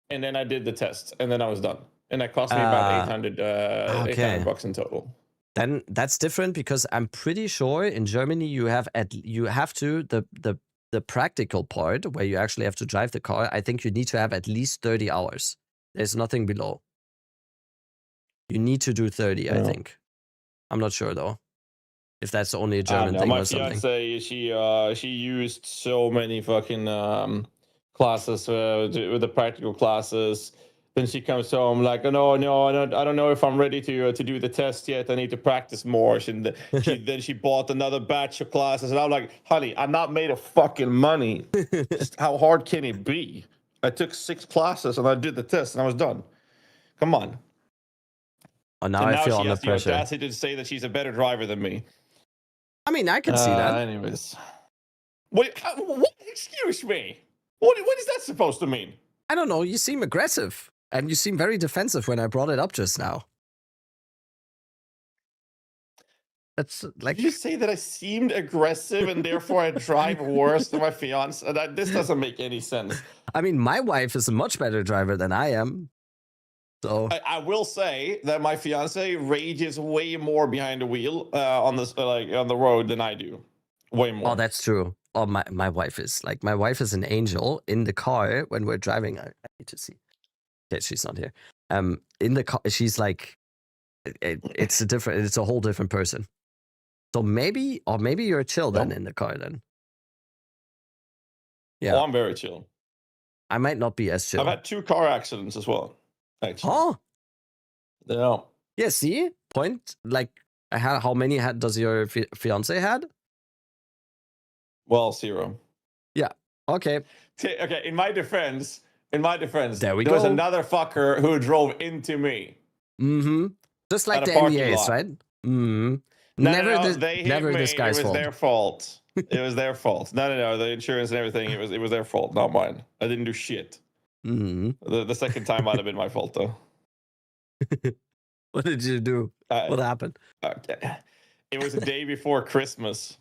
and then I did the test, and then I was done. And that cost me about $800 in total. Then that's different, because I'm pretty sure in Germany you have the practical part where you actually have to drive the car. I think you need to have at least 30 hours. There's nothing below. You need to do 30, I think. I'm not sure though, if that's only a German thing my or something. fiance, she used so many fucking classes with the practical classes. Then she comes home like, oh, no, I don't know if I'm ready to do the test yet. I need to practice more. Then she bought another batch of classes, and I'm like, honey, I'm not made of fucking money. Just how hard can it be? I took 6 classes and I did the test and I was done. Come on. Oh, now And I now feel she under has the pressure. audacity to say that she's a better driver than me. I mean, I can see that. Anyways, what? Excuse me. What is that supposed to mean? I don't know. You seem aggressive, and you seem very defensive when I brought it up just now. That's like. Did you say that I seemed aggressive and therefore I drive worse than my fiance? This doesn't make any sense. I mean, my wife is a much better driver than I am. So I will say that my fiance rages way more behind the wheel on the road than I do. Way more. Oh, that's true. Oh, my wife is an angel in the car when we're driving. I need to see. Okay, she's not here. In the car, she's like, it's a whole different person. So maybe you're chill then in the car then. Yeah. Oh, I'm very chill. I might not be as chill. I've had 2 car accidents as well. Actually. Oh. Yeah. Yeah. See, point. Like, how many does your fiance had? Well, 0. Yeah. Okay. Okay. In my defense, there go. was another fucker who drove into me. Mm-hmm. Just like at the a parking NBAs, lot. right? Mm-hmm. No, they hit never me. this guy's It was fault. their fault. It was their fault. No. The insurance and everything. It was their fault, not mine. I didn't do shit. Mm-hmm. The second time might have been my fault though. What did you do? What happened? Okay. It was a day before Christmas,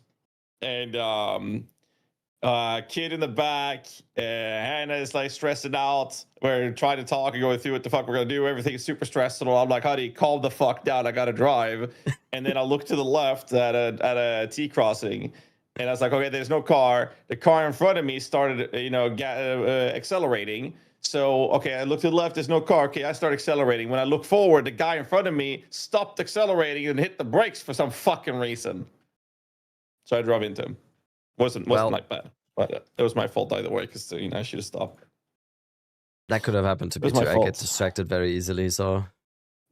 and kid in the back, Hannah is like stressing out. We're trying to talk and going through what the fuck we're gonna do. Everything is super stressful. I'm like, honey, calm the fuck down. I gotta drive. And then I look to the left at a T crossing, and I was like, okay, there's no car. The car in front of me started, accelerating. So, okay, I looked to the left, there's no car. Okay, I start accelerating. When I look forward, the guy in front of me stopped accelerating and hit the brakes for some fucking reason. So I drove into him. Wasn't like bad, but it was my fault either way because I should have stopped. That could have happened to me too. I get distracted very easily, so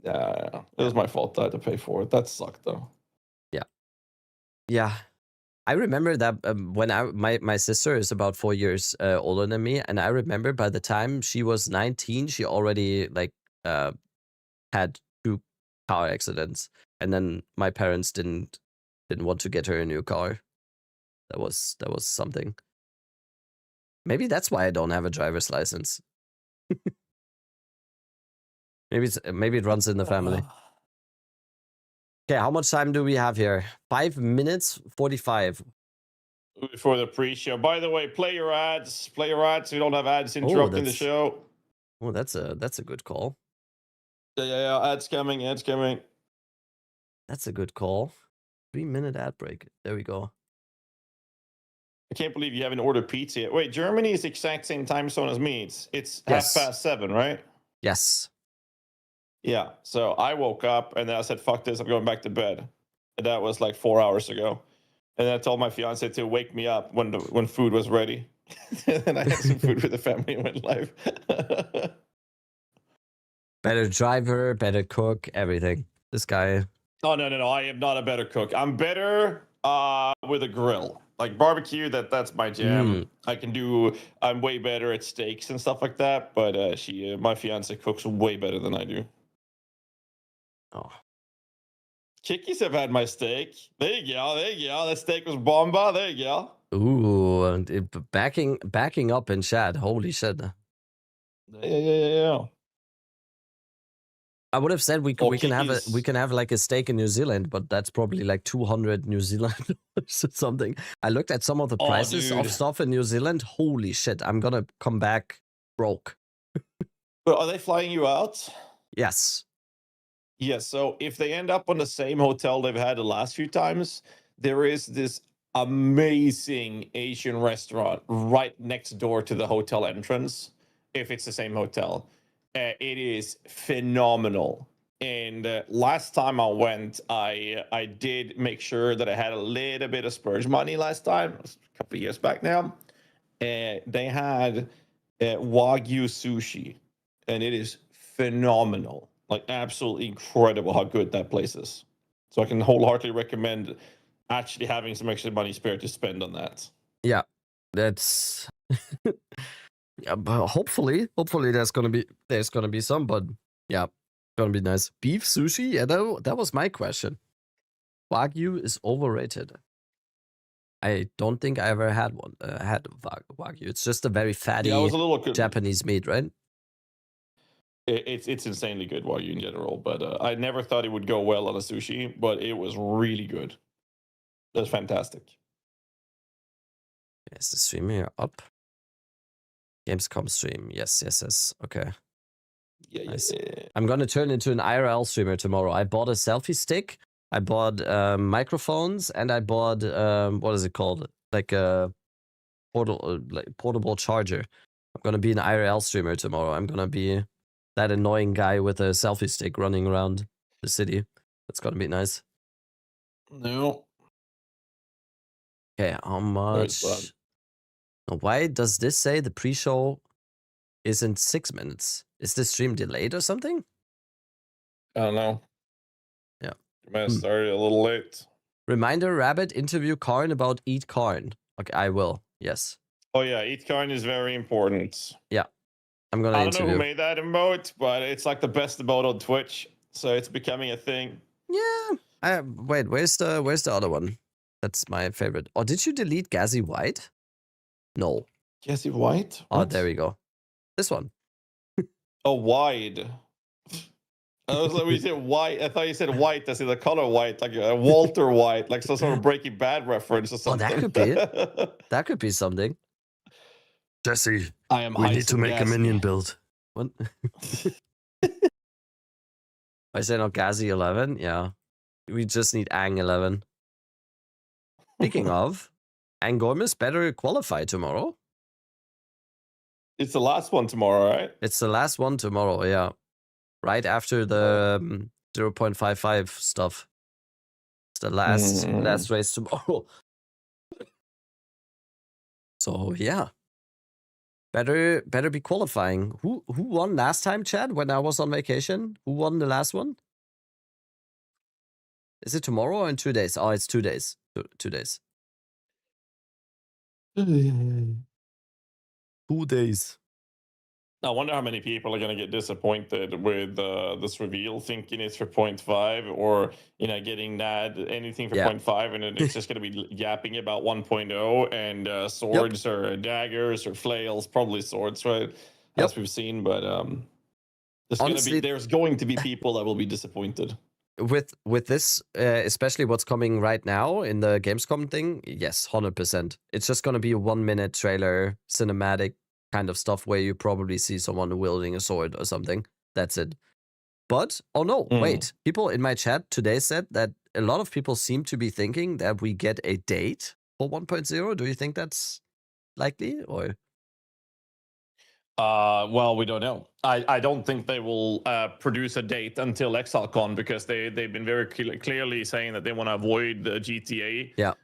yeah, it was my fault. I had to pay for it. That sucked though. Yeah. I remember that when my sister is about 4 years older than me, and I remember by the time she was 19, she already had 2 car accidents, and then my parents didn't want to get her a new car. That was something. Maybe that's why I don't have a driver's license. Maybe it runs in the family. Okay, how much time do we have here? 5 minutes 45. For the pre-show. By the way, play your ads. Play your ads. So you don't have ads interrupting the show. Oh, that's a good call. Yeah. Ads coming. That's a good call. 3-minute ad break. There we go. I can't believe you haven't ordered pizza yet. Wait, Germany is the exact same time zone as me. It's Yes. 7:30, right? Yes. Yeah. So I woke up and then I said, fuck this, I'm going back to bed. And that was like 4 hours ago. And then I told my fiance to wake me up when food was ready. And I had some food with the family and went live. Better driver, better cook, everything. This guy. Oh, no. I am not a better cook. I'm better with a grill. Like barbecue, that's my jam. I'm way better at steaks and stuff like that. But my fiance cooks way better than I do. Oh. Chickies have had my steak. There you go. That steak was bomba. There you go. Ooh, backing up in chat. Holy shit. Yeah. I would have said we can have like a steak in New Zealand, but that's probably like 200 New Zealand or something. I looked at some of the prices of stuff in New Zealand. Holy shit, I'm gonna come back broke. But are they flying you out? Yes. Yes. So if they end up on the same hotel they've had the last few times, there is this amazing Asian restaurant right next door to the hotel entrance. If it's the same hotel. It is phenomenal. And last time I went, I did make sure that I had a little bit of splurge money last time. It was a couple of years back now. They had Wagyu sushi, and it is phenomenal. Like absolutely incredible how good that place is. So I can wholeheartedly recommend actually having some extra money spare to spend on that. Yeah, that's yeah, but hopefully there's gonna be some, but yeah, gonna be nice. Beef sushi? Yeah, that was my question. Wagyu is overrated. I don't think I ever had one. Had Wagyu. It's just a very fatty Yeah, it was a little Japanese meat, right? It's insanely good Wagyu in general, but I never thought it would go well on a sushi, but it was really good. That's fantastic. Is the stream here up? Gamescom stream. Yes. Okay. Yeah, nice. yeah. I'm gonna turn into an IRL streamer tomorrow. I bought a selfie stick. I bought microphones, and I bought what is it called? Like a portable charger. I'm gonna be an IRL streamer tomorrow. I'm gonna be that annoying guy with a selfie stick running around the city. That's gonna be nice. No. Okay, how much? Now, why does this say the pre-show is in 6 minutes? Is this stream delayed or something? I don't know. Yeah. You might have started a little late. Reminder, Rabbit, interview Karn about Eat Karn. Okay, I will. Yes. Oh yeah, Eat Karn is very important. Yeah. I'm gonna I don't interview. know who made that emote, but it's like the best emote on Twitch, so it's becoming a thing. Yeah. Wait, where's the other one? That's my favorite. Oh, did you delete Gazzy White? No. Gazzy White? Oh, What? there we go. This one. Oh, wide. I was like, when you said white, I thought you said white as in the color white, like a Walter White, like some sort of Breaking Bad reference or something. Oh, that could be it. That could be something. Jesse, I am we need to Heisen make a Gazzy. minion build. What? I say not Gazzy 11? Yeah. We just need Ang 11. Speaking of, Angormis better qualify tomorrow. It's the last one tomorrow, right? It's the last one tomorrow, yeah. Right after the 0.55 stuff. It's the last race tomorrow. So yeah. Better be qualifying. Who won last time, Chad, when I was on vacation? Who won the last one? Is it tomorrow or in 2 days? Oh, it's 2 days. 2 days. 2 days. I wonder how many people are going to get disappointed with this reveal, thinking it's for 0.5 or, getting that anything for 0.5, and then it's just going to be yapping about 1.0 and swords or daggers or flails, probably swords, right? As we've seen, but there's going to be people that will be disappointed. With this, especially what's coming right now in the Gamescom thing, yes, 100%. It's just going to be a 1 minute trailer, cinematic kind of stuff where you probably see someone wielding a sword or something. That's it. But, oh no, wait. People in my chat today said that a lot of people seem to be thinking that we get a date for 1.0. Do you think that's likely, or? Well, we don't know. I don't think they will produce a date until ExileCon because they've been very clearly saying that they want to avoid the GTA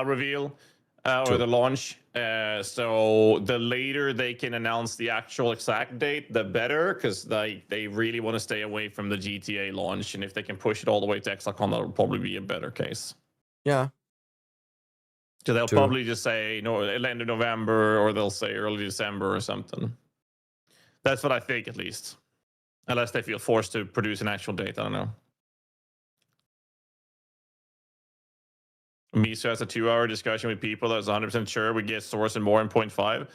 reveal or the launch. So the later they can announce the actual exact date, the better, because they really want to stay away from the GTA launch. And if they can push it all the way to ExileCon, that'll probably be a better case. Yeah. So they'll probably just say end of November, or they'll say early December or something. That's what I think, at least. Unless they feel forced to produce an actual date. I don't know. Miso has a 2-hour discussion with people that's 100% sure we get Source and more in 0.5.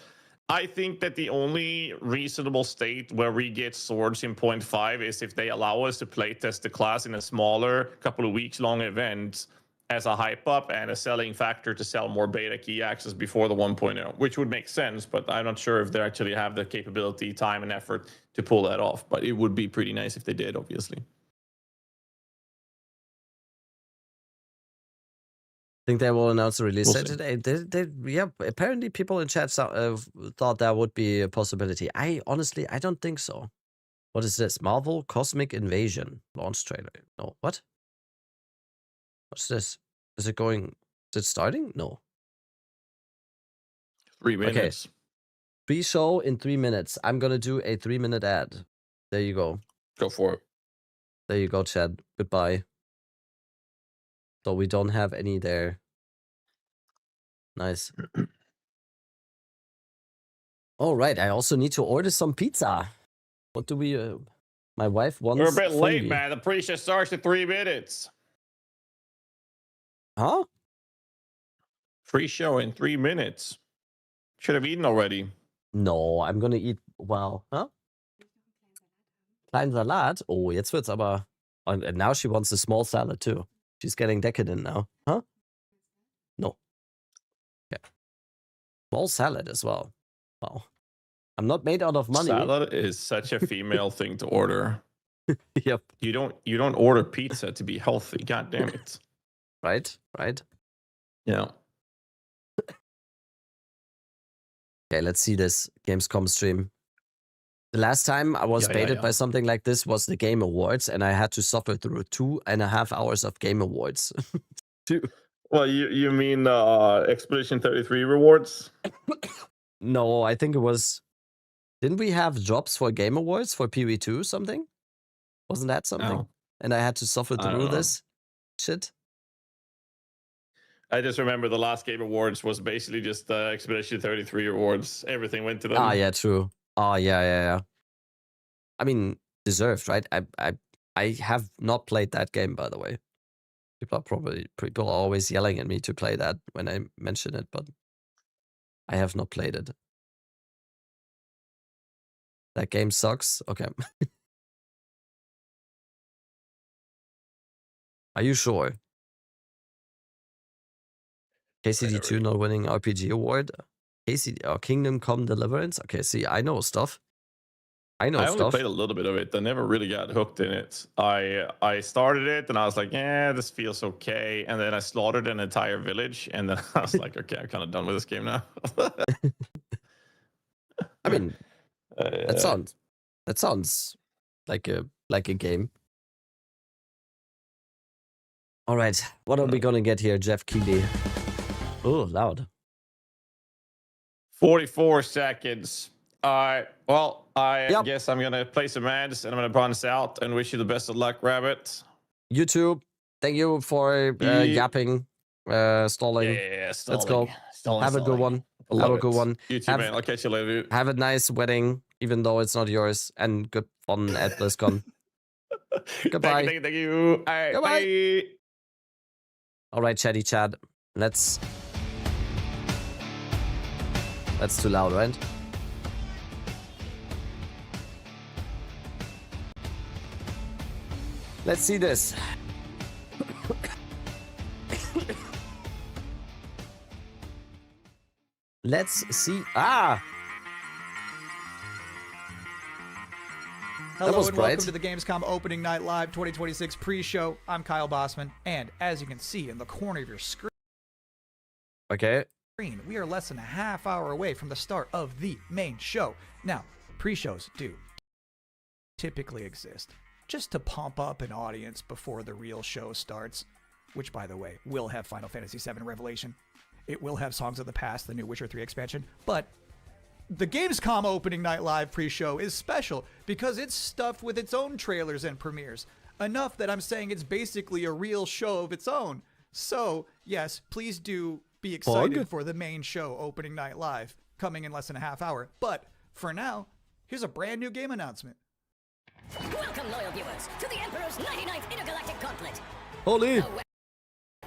I think that the only reasonable state where we get Swords in 0.5 is if they allow us to playtest the class in a smaller, couple of weeks long event as a hype up and a selling factor to sell more beta key access before the 1.0, which would make sense, but I'm not sure if they actually have the capability, time, and effort to pull that off. But it would be pretty nice if they did, obviously. Think they will announce the release date today? Yeah, apparently people in chat thought that would be a possibility. I don't think so. What is this? Marvel Cosmic Invasion launch trailer. No, what? What's this? Is it starting? No. 3 minutes. Okay. Pre-show in 3 minutes. I'm gonna do a 3-minute ad. There you go. Go for it. There you go, Chad. Goodbye. So we don't have any there. Nice. All right. I also need to order some pizza. What do we... my wife wants... We're a bit late, fungi. man. The pre-show starts in 3 minutes. Huh? Pre-show in 3 minutes. Should have eaten already. No, I'm gonna eat... Wow. Huh? Kleinen Salat? Oh, jetzt wird's aber... And now she wants a small salad too. She's getting decadent now. Huh? No. Okay. Small salad as well. Wow. I'm not made out of money. Salad is such a female thing to order. Yep. You don't order pizza to be healthy. God damn it. Right? Right? Yeah. Okay, let's see this Gamescom stream. The last time I was baited by something like this was the Game Awards, and I had to suffer through 2.5 hours of Game Awards. Well, you mean Expedition 33 rewards? No, I think it was... Didn't we have jobs for Game Awards for PV2 something? Wasn't that something? No. And I had to suffer through this shit? I just remember the last Game Awards was basically just Expedition 33 awards. Everything went to them. Ah, yeah, true. Oh, yeah. I mean, deserved, right? I have not played that game, by the way. People are always yelling at me to play that when I mention it, but I have not played it. That game sucks. Okay. Are you sure? KCD2 not winning RPG award. KCD or Kingdom Come Deliverance. Okay, see, I know stuff. I only played a little bit of it. I never really got hooked in it. I started it and I was like, yeah, this feels okay. And then I slaughtered an entire village, and then I was like, okay, I'm kind of done with this game now. I mean, that sounds like a game. All right, what are we gonna get here, Jeff Keighley? Oh, loud. 44 seconds. All right. Well, I guess I'm going to play some ads, and I'm going to bounce out and wish you the best of luck, Rabbit. YouTube, thank you for yapping, stalling. Yeah, stalling. Let's go. Have a good one. Have a good one. You too, man. I'll catch you later. Have a nice wedding, even though it's not yours, and good fun at BlizzCon. Goodbye. Thank you. All right, Goodbye. bye. All right, chatty chat. That's too loud, right? Let's see this. Let's see. Ah! Hello and welcome to the Gamescom Opening Night Live 2026 pre-show. I'm Kyle Bossman, and as you can see in the corner of your screen, we are less than a half hour away from the start of the main show. Now, pre-shows do typically exist just to pump up an audience before the real show starts, which, by the way, will have Final Fantasy VII Revelation. It will have Songs of the Past, the new Witcher 3 expansion, but the Gamescom Opening Night Live pre-show is special because it's stuffed with its own trailers and premieres. Enough that I'm saying it's basically a real show of its own. So, yes, please do be excited for the main show, Opening Night Live, coming in less than a half hour. But for now, here's a brand new game announcement. Welcome, loyal viewers, to the Emperor's 99th Intergalactic Gauntlet. Holy! The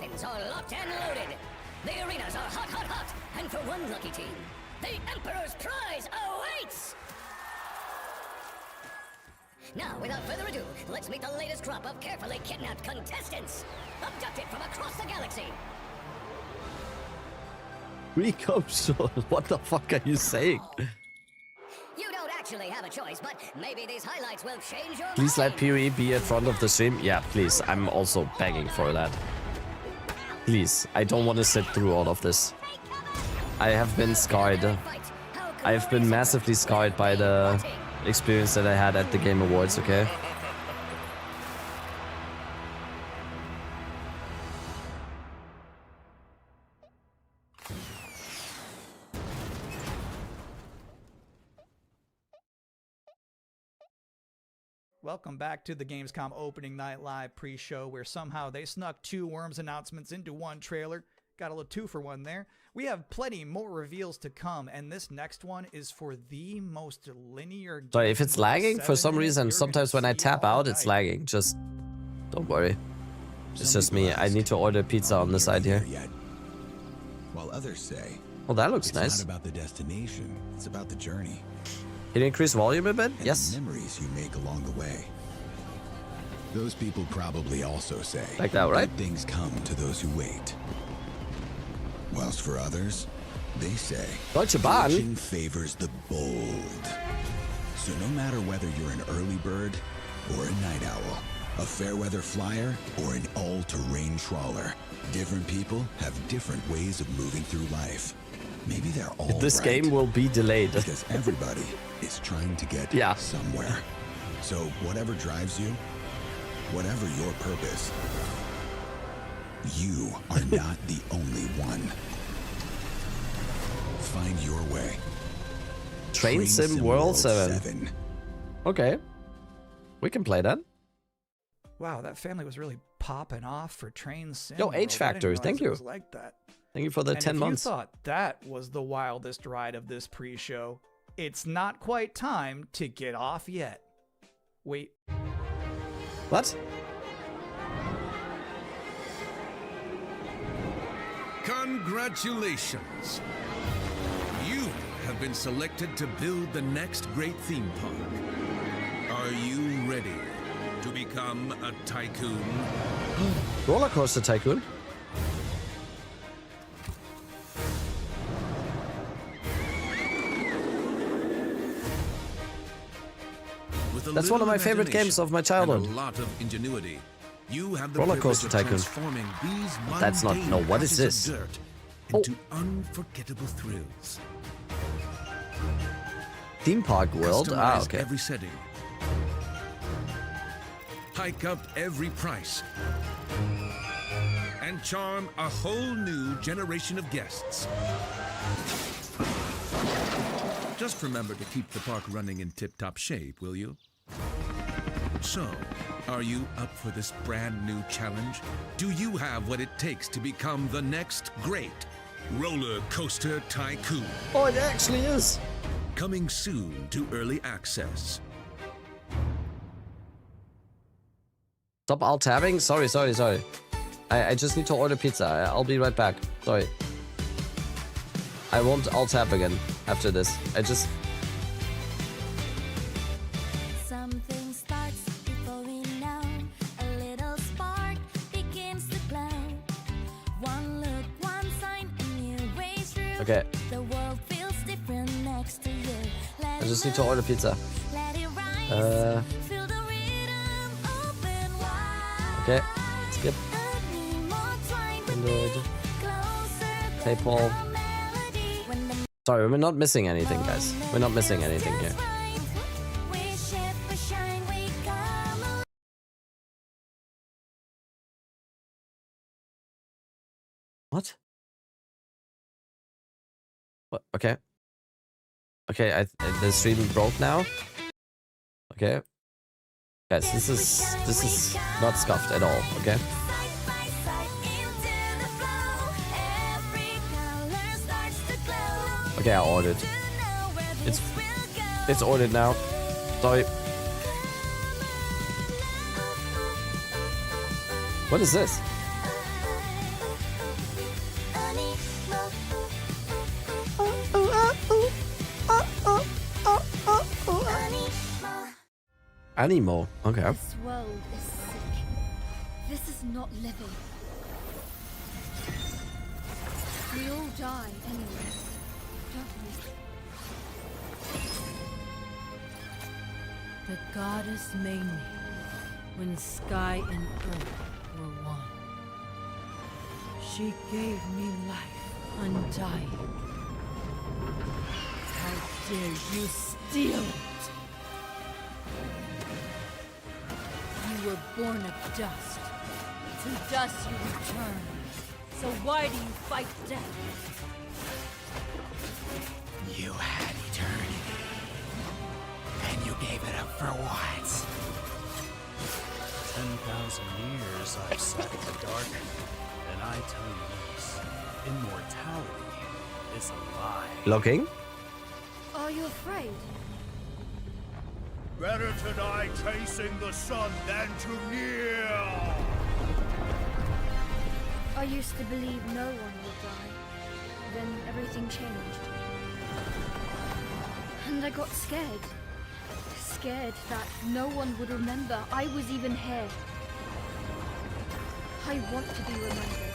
weapons are locked and loaded. The arenas are hot, hot, hot. And for one lucky team, the Emperor's prize awaits! Now, without further ado, let's meet the latest crop of carefully kidnapped contestants, abducted from across the galaxy. What the fuck are you saying? You don't actually have a choice, but maybe these highlights will change your Please let PoE be in front of the stream. Yeah, please. I'm also begging for that. Please. I don't want to sit through all of this. I have been scarred. I have been massively scarred by the experience that I had at the Game Awards, okay? Welcome back to the Gamescom opening night live pre-show, where somehow they snuck 2 Worms announcements into one trailer. Got a little 2-for-1 there. We have plenty more reveals to come, and this next one is for the most linear. Sorry, if it's lagging for some reason, sometimes when I tap out, it's lagging. Just don't worry. It's just me. I need to order pizza on the side here. While others say, well, that looks it's nice. Not about the destination, it's about the journey. Can you increase volume a bit? And yes. The memories you make along the way. Those people probably also say, like that, right? Good things come to those who wait. Whilst for others, they say, Deutsche Bahn fortune favors the bold. So no matter whether you're an early bird or a night owl, a fair weather flyer or an all-terrain trawler, different people have different ways of moving through life. Maybe they're all this right, game will be delayed. because everybody is trying to get somewhere. So whatever drives you, whatever your purpose, you are not the only one. Find your way. Train Sim World 7. Okay. We can play that. Wow, that family was really popping off for Train Sim. Yo, H Factor, thank you. Like that. Thank you for the 10 months. If you thought that was the wildest ride of this pre-show, it's not quite time to get off yet. Wait. What? Congratulations! You have been selected to build the next great theme park. Are you ready to become a tycoon? Roller Coaster Tycoon? That's one of my favorite games of my childhood. A lot of ingenuity. You have the Roller Coaster privilege of Tycoon. transforming these That's not. mundane No, what is patches this? of dirt into unforgettable thrills. Theme Park World? Ah, Customize okay. every setting. Hike up every price. And charm a whole new generation of guests. Just remember to keep the park running in tip-top shape, will you? So, are you up for this brand new challenge? Do you have what it takes to become the next great Roller Coaster Tycoon? Oh, it actually is. Coming soon to early access. Stop alt tabbing? Sorry. I just need to order pizza. I'll be right back. Sorry. I won't alt tab again after this. I just... Something starts before we know. A little spark begins to glow. One look, one sign, a new way through. Okay. The world feels different next to you. I just need to order pizza. Feel the rhythm open wide. Okay. Skip. PayPal. Sorry, we're not missing anything, guys. We're not missing anything here. What? What? Okay. Okay, the stream broke now. Okay. Guys, this is not scuffed at all, okay? Okay, I ordered. It's ordered now. Sorry. What is this? Animo. Okay. This world is sick. This is not living. We all die anyway, don't we? The goddess made me when sky and earth were one. She gave me life undying. How dare you steal it? You were born of dust. To dust you return. So why do you fight death? You had eternity, and you gave it up for what? 10,000 years I've sat in the dark, and I tell you this, immortality is a lie. Looking? Are you afraid? Better to die chasing the sun than to kneel! I used to believe no one would die. Then everything changed. And I got scared. Scared that no one would remember I was even here. I want to be remembered.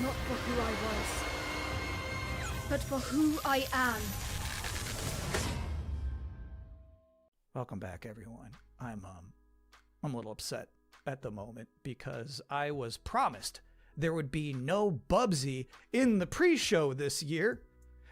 Not for who I was, but for who I am. Welcome back, everyone. I'm a little upset at the moment because I was promised there would be no Bubsy in the pre-show this year,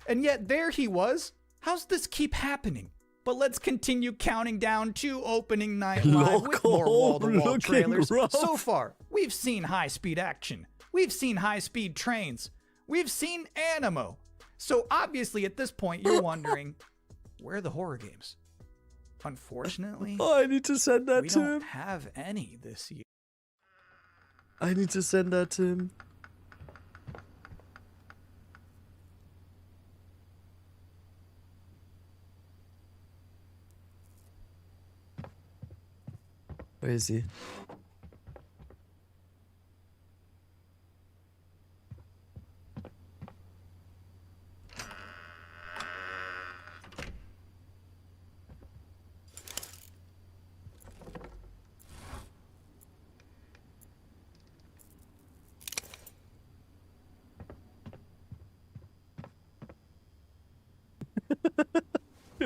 and yet there he was. How's this keep happening? But let's continue counting down to opening night live with more wall-to-wall trailers. Rough. So far, we've seen high-speed action. We've seen high-speed trains. We've seen Animo. So obviously at this point you're wondering, where are the horror games? Unfortunately, I need to send that we to don't him. have any this year. I need to send that to him. Where is he?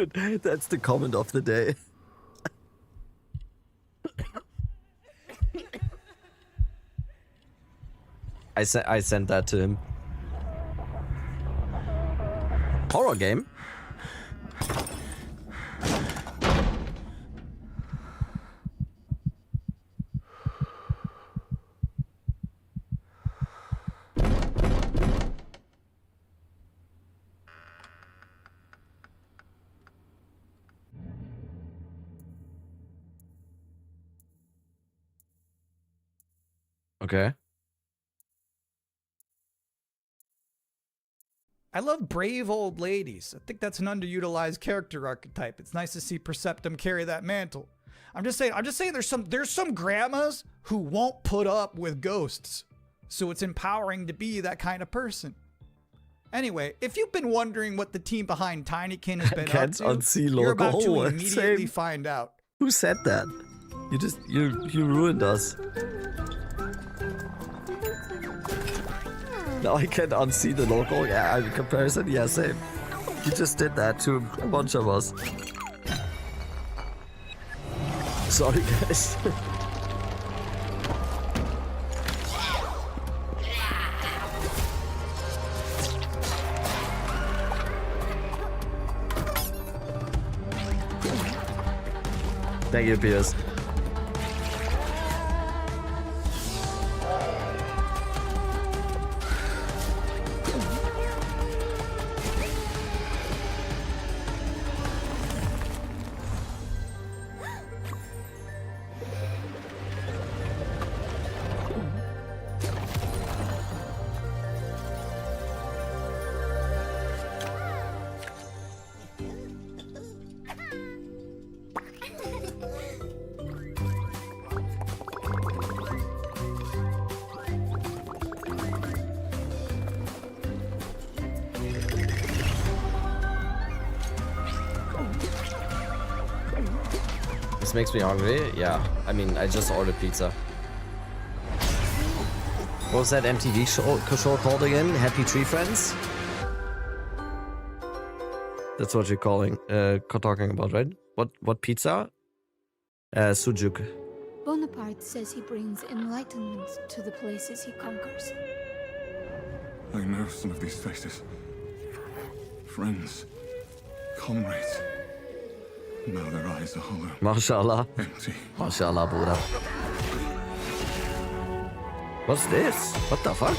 Dude, that's the comment of the day. I sent that to him. Horror game? Okay. I love brave old ladies. I think that's an underutilized character archetype. It's nice to see Perceptum carry that mantle. I'm just saying there's some grandmas who won't put up with ghosts. So it's empowering to be that kind of person. Anyway, if you've been wondering what the team behind Tinykin has been up to, you're about to immediately find out. Who said that? You ruined us. Now I can unsee the logo. Yeah, in comparison, yeah, same. You just did that to a bunch of us. Sorry, guys. Thank you, Piers. This makes me hungry. Yeah, I mean, I just ordered pizza. What was that MTV show called again? Happy Tree Friends? That's what you're talking about, right? What pizza? Sujuk. Bonaparte says he brings enlightenment to the places he conquers. I know some of these faces. Friends. Comrades. Now their eyes are hollow. Mashallah. Empty. Mashallah, Bruder. What's this? What the fuck?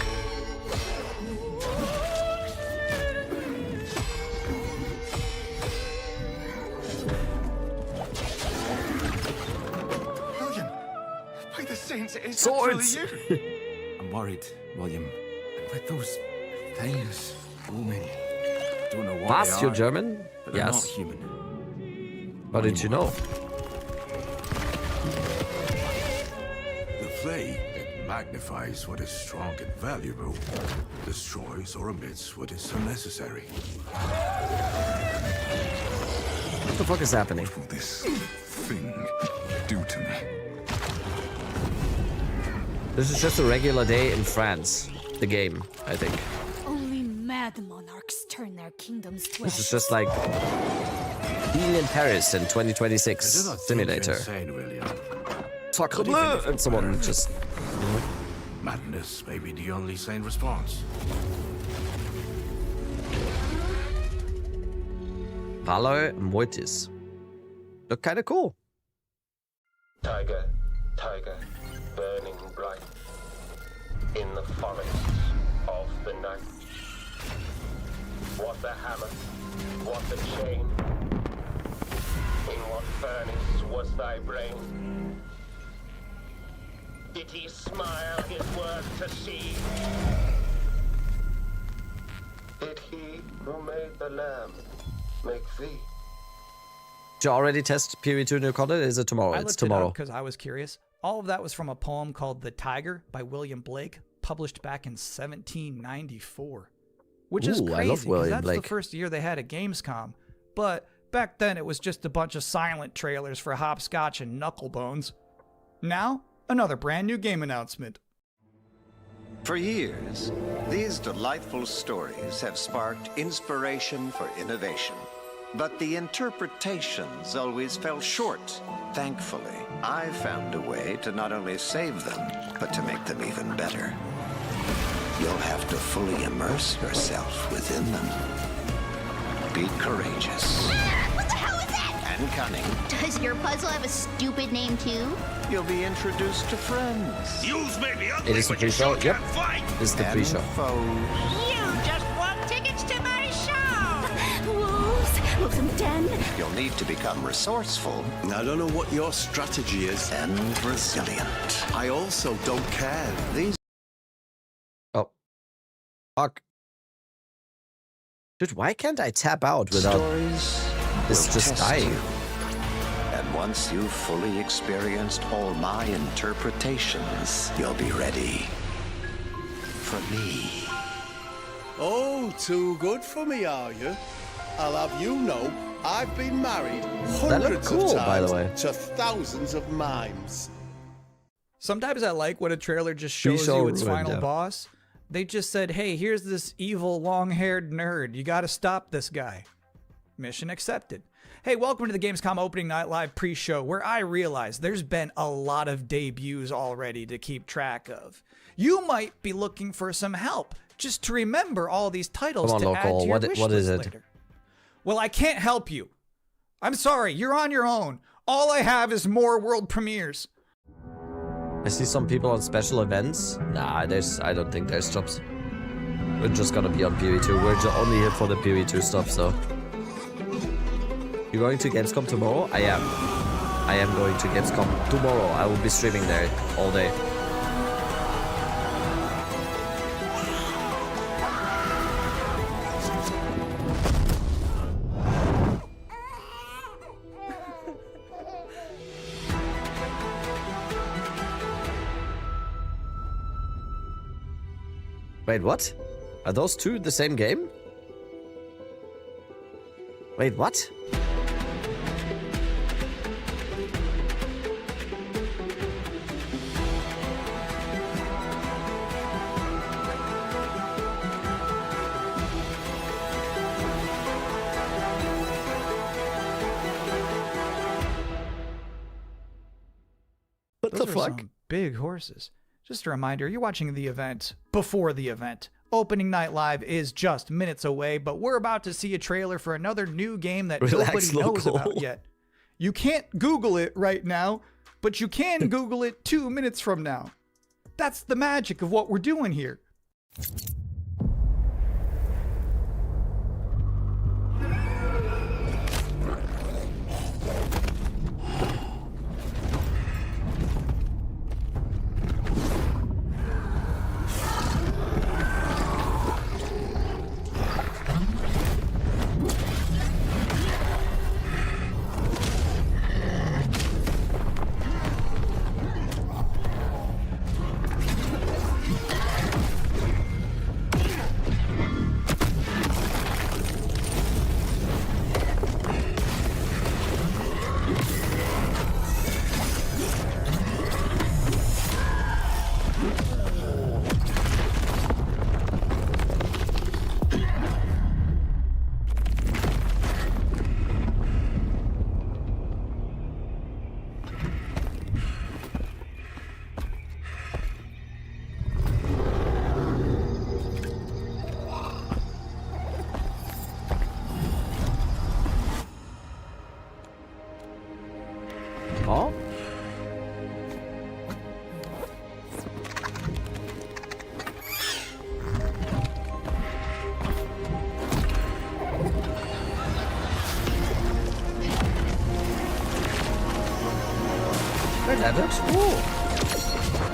By the saints, it is Swords! actually you. I'm worried, William. With those things looming. Don't know what Was, they you're are, German? but they're not Yes. human. How did you know? The flame, it magnifies what is strong and valuable, destroys or omits what is unnecessary. What the fuck is happening? What will this thing do to me? This is just a regular day in France. The game, I think. Only mad monarchs turn their kingdoms to This is ash. just like being in Paris in 2026 simulator. Insane, William. Sacre bleu! And someone just... Madness may be the only sane response. Valor Mortis. Look kinda cool. Tiger, tiger, burning bright in the forests of the night. What the hammer, what the chain, in what furnace was thy brain? Did he smile his word to see? Did he who made the lamb make thee? Did you already test PoE2 new content? Is it tomorrow? I It's looked tomorrow. because I was curious. All of that was from a poem called "The Tiger" by William Blake, published back in 1794. Which is Ooh, I crazy, love 'cause William that's Blake. the first year they had a Gamescom. But back then it was just a bunch of silent trailers for Hopscotch and Knucklebones. Now, another brand new game announcement. For years, these delightful stories have sparked inspiration for innovation. But the interpretations always fell short. Thankfully, I found a way to not only save them, but to make them even better. You'll have to fully immerse yourself within them. Be courageous. What the hell is that? And cunning. Does your puzzle have a stupid name too? You'll be introduced to friends. Yous may be ugly, It is the but you pre-show? sure Yep. can't fight. This is the And pre-show. foes. You just bought tickets to my show! Wolves! Wolves in the den! You'll need to become resourceful. I don't know what your strategy is. And resilient. I also don't care. These Oh. Fuck. Dude, why can't I tap out without stories this will just test dying? you. And once you've fully experienced all my interpretations, you'll be ready for me. Oh, too good for me, are you? I'll have you know, I've been married That looked hundreds cool, of by the times way. to thousands of mimes. Sometimes I like when a trailer just shows Pre-show you its ruined, final yeah. boss. They just said, hey, here's this evil, long-haired nerd. You gotta stop this guy. Mission accepted. Hey, welcome to the Gamescom Opening Night Live pre-show, where I realize there's been a lot of debuts already to keep track of. You might be looking for some help just to remember all these titles Come on, to add local. to your What wish is list it? later. Well, I can't help you. I'm sorry, you're on your own. All I have is more world premieres. I see some people on special events. Nah, I don't think there's jobs. We're just gonna be on PoE2. We're just only here for the PoE2 stuff, so. You going to Gamescom tomorrow? I am. I am going to Gamescom tomorrow. I will be streaming there all day. Wait, what? Are those two the same game? Wait, what? What Those the are fuck? some big horses. Just a reminder, you're watching the event before the event. Opening Night Live is just minutes away, but we're about to see a trailer for another new game that Relax, nobody knows local. about yet. You can't Google it right now, but you can Google it 2 minutes from now. That's the magic of what we're doing here. looks cool.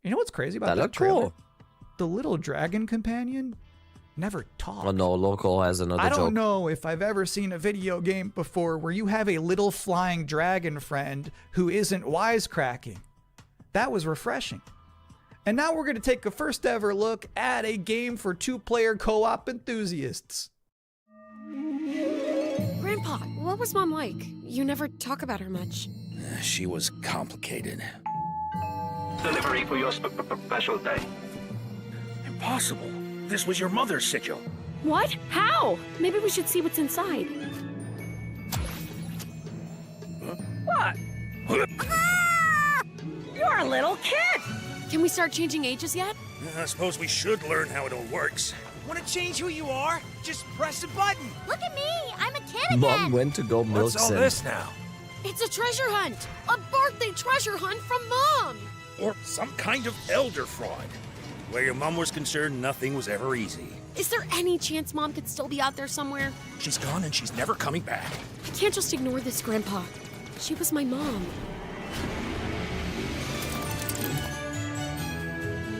You know what's crazy about That that looked trailer? cool. The little dragon companion never talked. Oh no, Loco has another I joke. don't know if I've ever seen a video game before where you have a little flying dragon friend who isn't wisecracking. That was refreshing. And now we're going to take a first ever look at a game for two-player co-op enthusiasts. Grandpa, what was Mom like? You never talk about her much. She was complicated. Delivery for your special day. Impossible. This was your mother's sigil. What? How? Maybe we should see what's inside. What? You're a little kid! Can we start changing ages yet? I suppose we should learn how it all works. Want to change who you are? Just press a button. Look at me! I'm a kid again! Mom went to go milk What's all Sin. this now? It's a treasure hunt! A birthday treasure hunt from Mom! Or some kind of elder fraud. Where your mom was concerned, nothing was ever easy. Is there any chance Mom could still be out there somewhere? She's gone and she's never coming back. I can't just ignore this, Grandpa. She was my mom.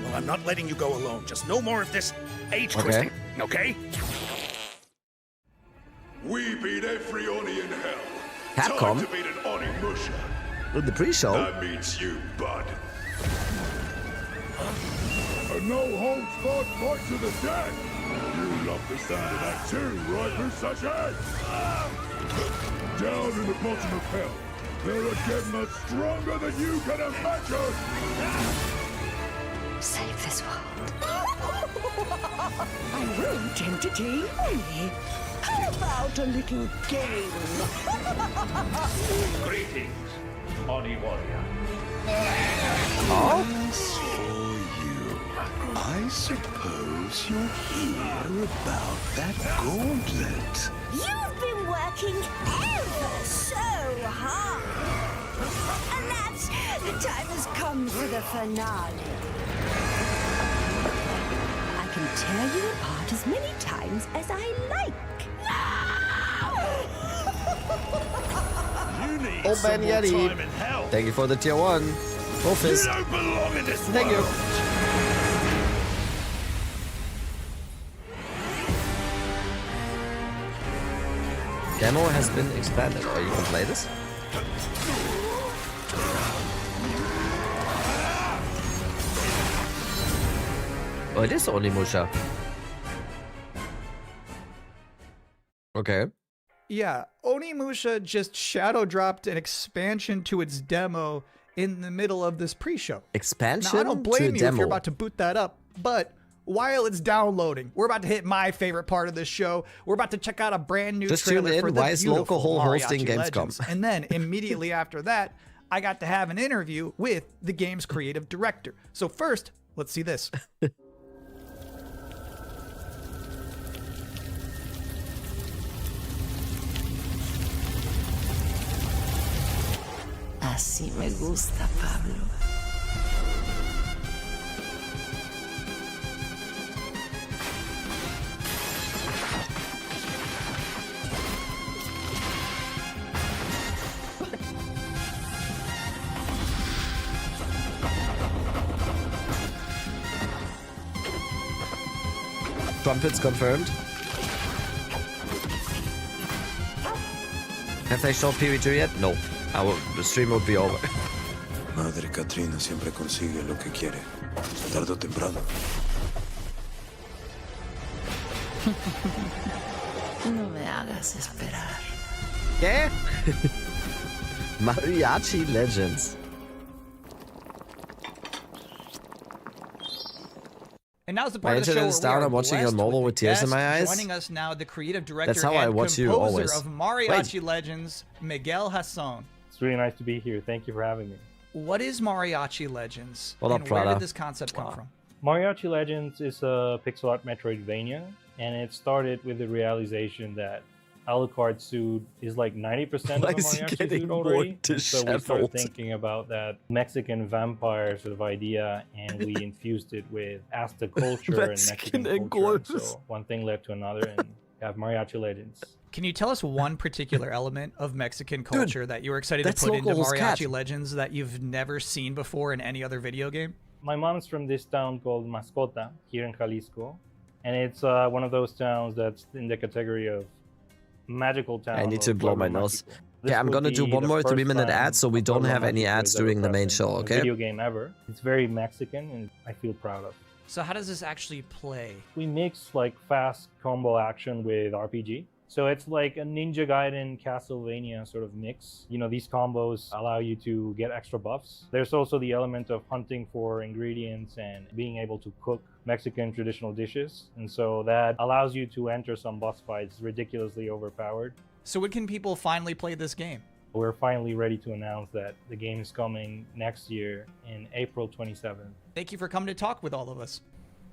Well, I'm not letting you go alone. Just no more of this age twisting, okay? We beat every Oni in hell. Capcom? Time to beat an Oni Musha. With the pre-show. That means you, bud. A no-holds barred fight to the death. You love the sound of that too, right, Musashi? Down in the bottom of hell, there are demons stronger than you can imagine. Save this world. I won't entertain me. How about a little game? Greetings, Oni Warrior. As for you, I suppose you'll hear about that gauntlet. You've been working ever so hard. Alas, the time has come for the finale. I can tear you apart as many times as I like. You need Oh, some Ben more Yeti. time in hell. Thank you for the tier 1. Full fist. You don't belong in this Thank you. world. Demo has been expanded. Or you can play this? Oh, it is only Musha. Okay. Yeah, Onimusha just shadow dropped an expansion to its demo in the middle of this pre-show. Expansion Now, I don't to blame you if demo. you're about to boot that up, but while it's downloading, we're about to hit my favorite part of this show. We're about to check out a brand new Just trailer tune in. for the Why is Local beautiful Hole hosting Mariachi Gamescom? Legends. And then immediately after that, I got to have an interview with the game's creative director. So first, let's see this. Así me gusta, Pablo. Trumpets confirmed. Have they shown PV2 yet? No. The stream would be over. Madre Katrina siempre consigue lo que quiere, tarde o temprano. No me hagas esperar. ¿Qué? Mariachi Legends. And now's the My part of the show internet where is we down. are I'm watching blessed on mobile with with tears in guest my eyes. Joining us now, the creative director That's how I and watch you composer always. of Mariachi Legends, Miguel Hasson. It's really nice to be here. Thank you for having me. What is Mariachi Legends? What up, and where Prada? did this concept come from? Mariachi Legends is a pixel art Metroidvania, and it started with the realization that Alucard suit is like 90% of the Why is he mariachi getting suit more already. And so we started disheveled? thinking about that Mexican vampire sort of idea, and we infused it with Aztec culture and Mexican culture. And so one thing led to another, and we have mariachi legends. Can you tell us one particular element of Mexican culture that you were excited to put into Mariachi Legends that you've never seen before in any other video game? My mom's from this town called Mascota here in Jalisco, and it's one of those towns that's in the category of magical town. I need to blow my nose. Yeah, I'm gonna do one more 3-minute ad so we don't have any ads during the main show, okay? Video game ever. It's very Mexican and I feel proud of. So how does this actually play? We mix like fast combo action with RPG. So it's like a Ninja Gaiden Castlevania sort of mix. You know, these combos allow you to get extra buffs. There's also the element of hunting for ingredients and being able to cook Mexican traditional dishes. And so that allows you to enter some boss fights ridiculously overpowered. So when can people finally play this game? We're finally ready to announce that the game is coming next year in April 27th. Thank you for coming to talk with all of us.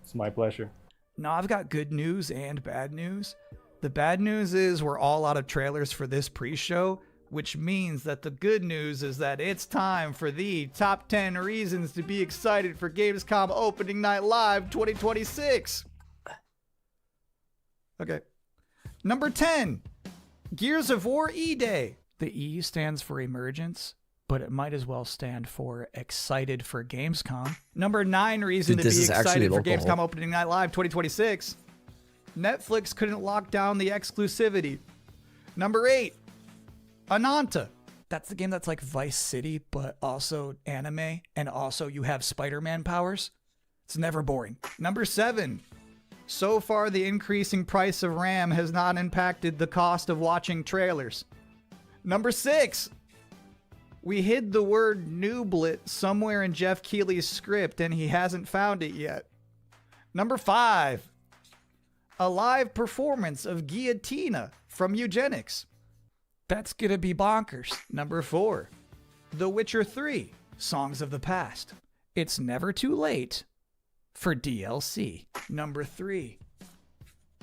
It's my pleasure. Now, I've got good news and bad news. The bad news is we're all out of trailers for this pre-show, which means that the good news is that it's time for the top 10 reasons to be excited for Gamescom Opening Night Live 2026. Okay. Number 10, Gears of War E-Day. The E stands for emergence, but it might as well stand for excited for Gamescom. Number 9 reason to be excited for Gamescom Opening Night Live 2026. Netflix couldn't lock down the exclusivity. Number 8, Ananta. That's the game that's like Vice City, but also anime, and also you have Spider-Man powers. It's never boring. Number 7, so far the increasing price of RAM has not impacted the cost of watching trailers. Number 6, we hid the word nooblet somewhere in Jeff Keighley's script and he hasn't found it yet. Number 5, a live performance of Guillotina from Eugenics. That's gonna be bonkers. Number 4, The Witcher 3, Songs of the Past. It's never too late for DLC. Number 3,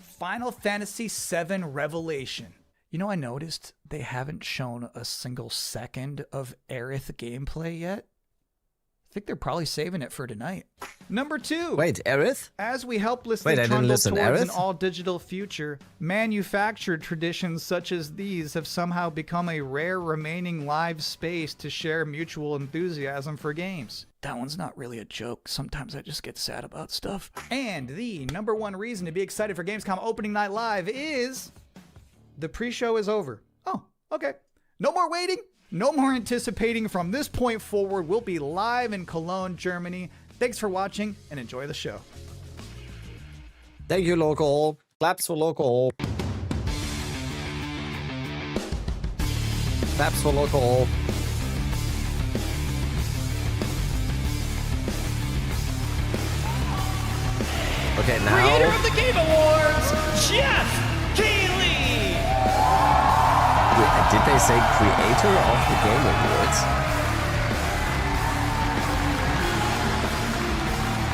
Final Fantasy VII Revelation. You know, I noticed they haven't shown a single second of Aerith gameplay yet. I think they're probably saving it for tonight. Number 2. Wait, Aerith? As we helplessly trundle towards an all-digital future, manufactured traditions such as these have somehow become a rare remaining live space to share mutual enthusiasm for games. That one's not really a joke. Sometimes I just get sad about stuff. And the number 1 reason to be excited for Gamescom Opening Night Live is the pre-show is over. Oh, okay. No more waiting. No more anticipating. From this point forward, we'll be live in Cologne, Germany. Thanks for watching and enjoy the show. Thank you, local. Claps for local. Claps for local. Okay, now. Creator of the Game Awards, Jeff Keighley! Wait, did they say creator of the Game Awards?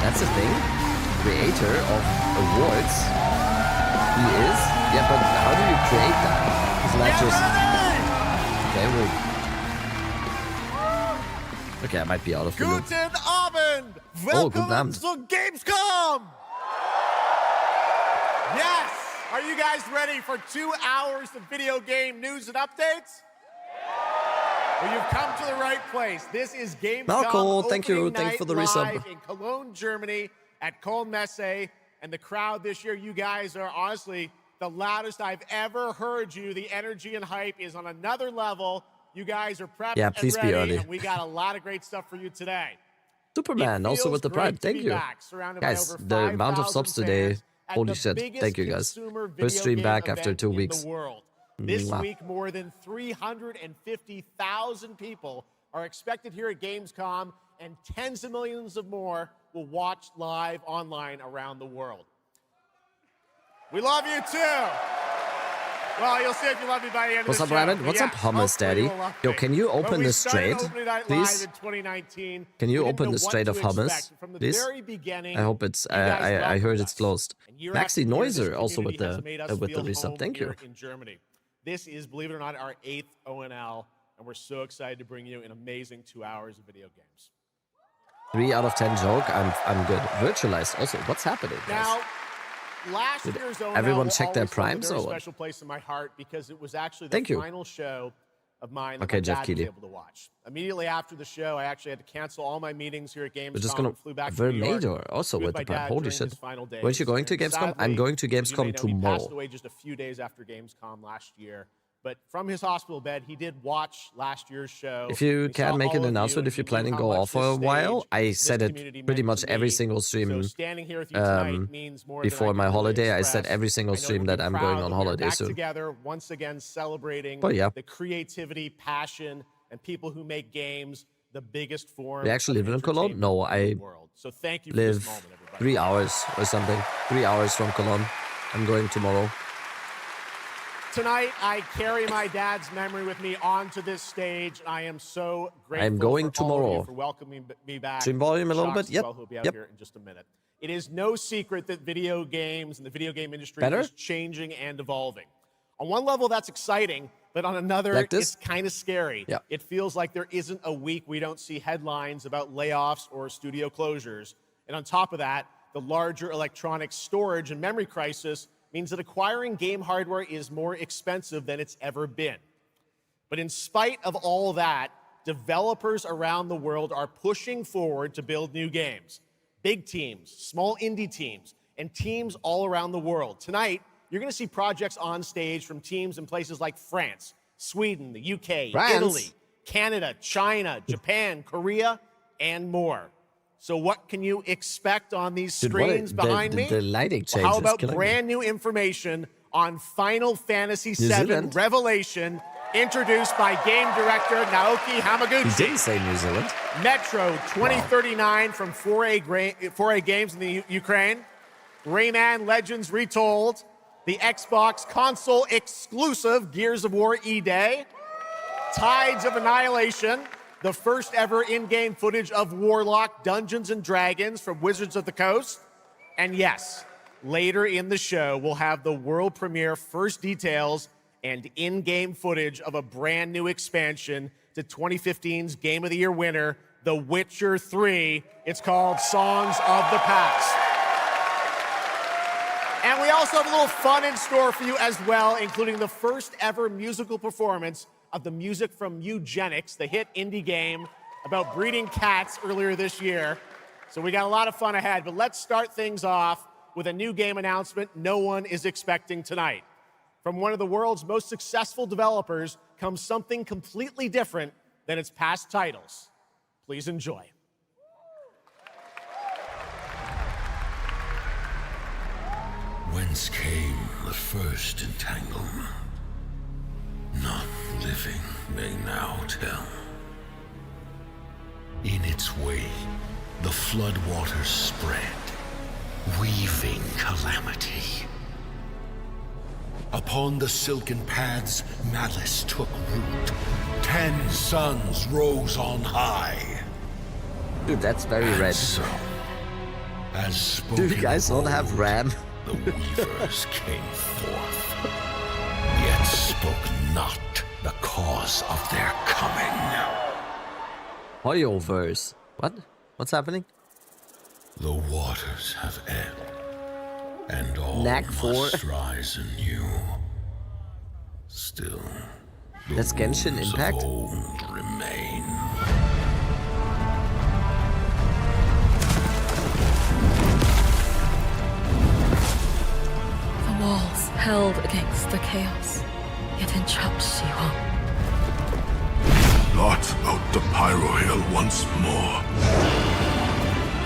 That's a thing? Creator of awards? He is? Yeah, but how do you create that? Isn't that just... Okay, okay, I might be out of the loop. Guten Abend! Oh, guten Abend. to Gamescom! Yes! Are you guys ready for 2 hours of video game news and updates? Well, you've come to the right place. This is Gamescom Marco, thank you. Opening Thanks Night for the Live resub. in Cologne, Germany at Köln Messe. And the crowd this year, you guys are honestly the loudest I've ever heard you. The energy and hype is on another level. You guys are prepped Yeah, please and be ready, early. and we got a lot of great stuff for you today. Superman, also with the Prime. Thank you. Guys, the amount of subs today. Holy shit. Thank you, guys. First stream back after 2 weeks. This Mwah. week, more than 350,000 people are expected here at Gamescom, and tens of millions of more will watch live online around the world. We love you too. Well, you'll see if you love me by the end What's of up, the show. Rabbit? What's up, Hummus Daddy? Yo, can you open this straight, please? Can you open the straight of Hummus, please? I hope it's. I heard it's closed. Maxi Noiser also with the resub. Thank you. This is, believe it or not, our 8th ONL, and we're so excited to bring you an amazing 2 hours of video games. 3 out of 10 joke. I'm good. Virtualized also. What's happening, guys? Now, last Did year's ONL everyone will check their always hold a primes very or what? special place in my heart because it was actually the Thank you. final show of mine that Okay, my Jeff dad was Keighley. able to watch. Immediately after the show, I actually had to cancel all my meetings here at Gamescom. We're just gonna and flew back to New York Verlader also with with my the prime. dad Holy during shit. his final days. Weren't you going to And Gamescom? I'm sadly, going to as you may Gamescom know, He tomorrow. passed away just a few days after Gamescom last year. But from his hospital bed, he did watch last year's show. If you He saw can make all an of you, announcement, and if you he plan knew and how go much off for a this while, stage, I this said community it pretty meant much to every me. single stream So standing here with you tonight means more than I before can my really holiday. I express. said every single I know stream you'll that be I'm proud going that on we are holiday back soon. together once again, celebrating But yeah. the creativity, passion, and people who make games the biggest form. We actually of live in Cologne? entertainment No, in the I world. So thank you for this live moment, everybody. 3 hours or something. 3 hours from Cologne. I'm going tomorrow. Tonight, I carry my dad's memory with me onto this stage. I am so grateful I'm going for all of you tomorrow. for welcoming me back. Stream volume a little Shocks bit? as Yep. well, who'll be out Yep. here in just a minute. It is no secret that video games and the video game industry Better? is changing and evolving. On one level, that's exciting, but on another, Like this? it's kind of scary. Yeah. It feels like there isn't a week we don't see headlines about layoffs or studio closures. And on top of that, the larger electronic storage and memory crisis means that acquiring game hardware is more expensive than it's ever been. But in spite of all that, developers around the world are pushing forward to build new games. Big teams, small indie teams, and teams all around the world. Tonight, you're going to see projects on stage from teams in places like France, Sweden, the UK, France? Italy, Canada, China, Japan, Korea, and more. So what can you expect on these Dude, what a- screens behind me? the lighting change Well, how is about killing me. brand new information on Final Fantasy VII Zealand? Revelation, introduced by game director Naoki He Hamaguchi. didn't say New Zealand. Metro 2039 from 4A Games in the Ukraine. Rayman Legends Retold. The Xbox console exclusive Gears of War E-Day. Tides of Annihilation. The first ever in-game footage of Warlock Dungeons & Dragons from Wizards of the Coast. And yes, later in the show, we'll have the world premiere first details and in-game footage of a brand new expansion to 2015's Game of the Year winner, The Witcher 3. It's called Songs of the Past. And we also have a little fun in store for you as well, including the first ever musical performance of the music from Eugenics, the hit indie game about breeding cats earlier this year. So we got a lot of fun ahead, but let's start things off with a new game announcement no one is expecting tonight. From one of the world's most successful developers comes something completely different than its past titles. Please enjoy. Whence came the first entanglement? None living may now tell. In its way, the floodwaters spread, weaving calamity. Upon the silken paths, malice took root. 10 suns rose on high. Dude, that's very red. So, as Do you guys spoken don't of have old, RAM? The weavers came forth, yet spoke not the cause of their coming. Hoyoverse. What? What's happening? The waters have ebbed, and all Knack 4. must rise anew. Still, the That's Genshin wounds Impact? of old remain. The walls held against the chaos, yet entrapped Shiwan. Blot out the Pyro Hill once more,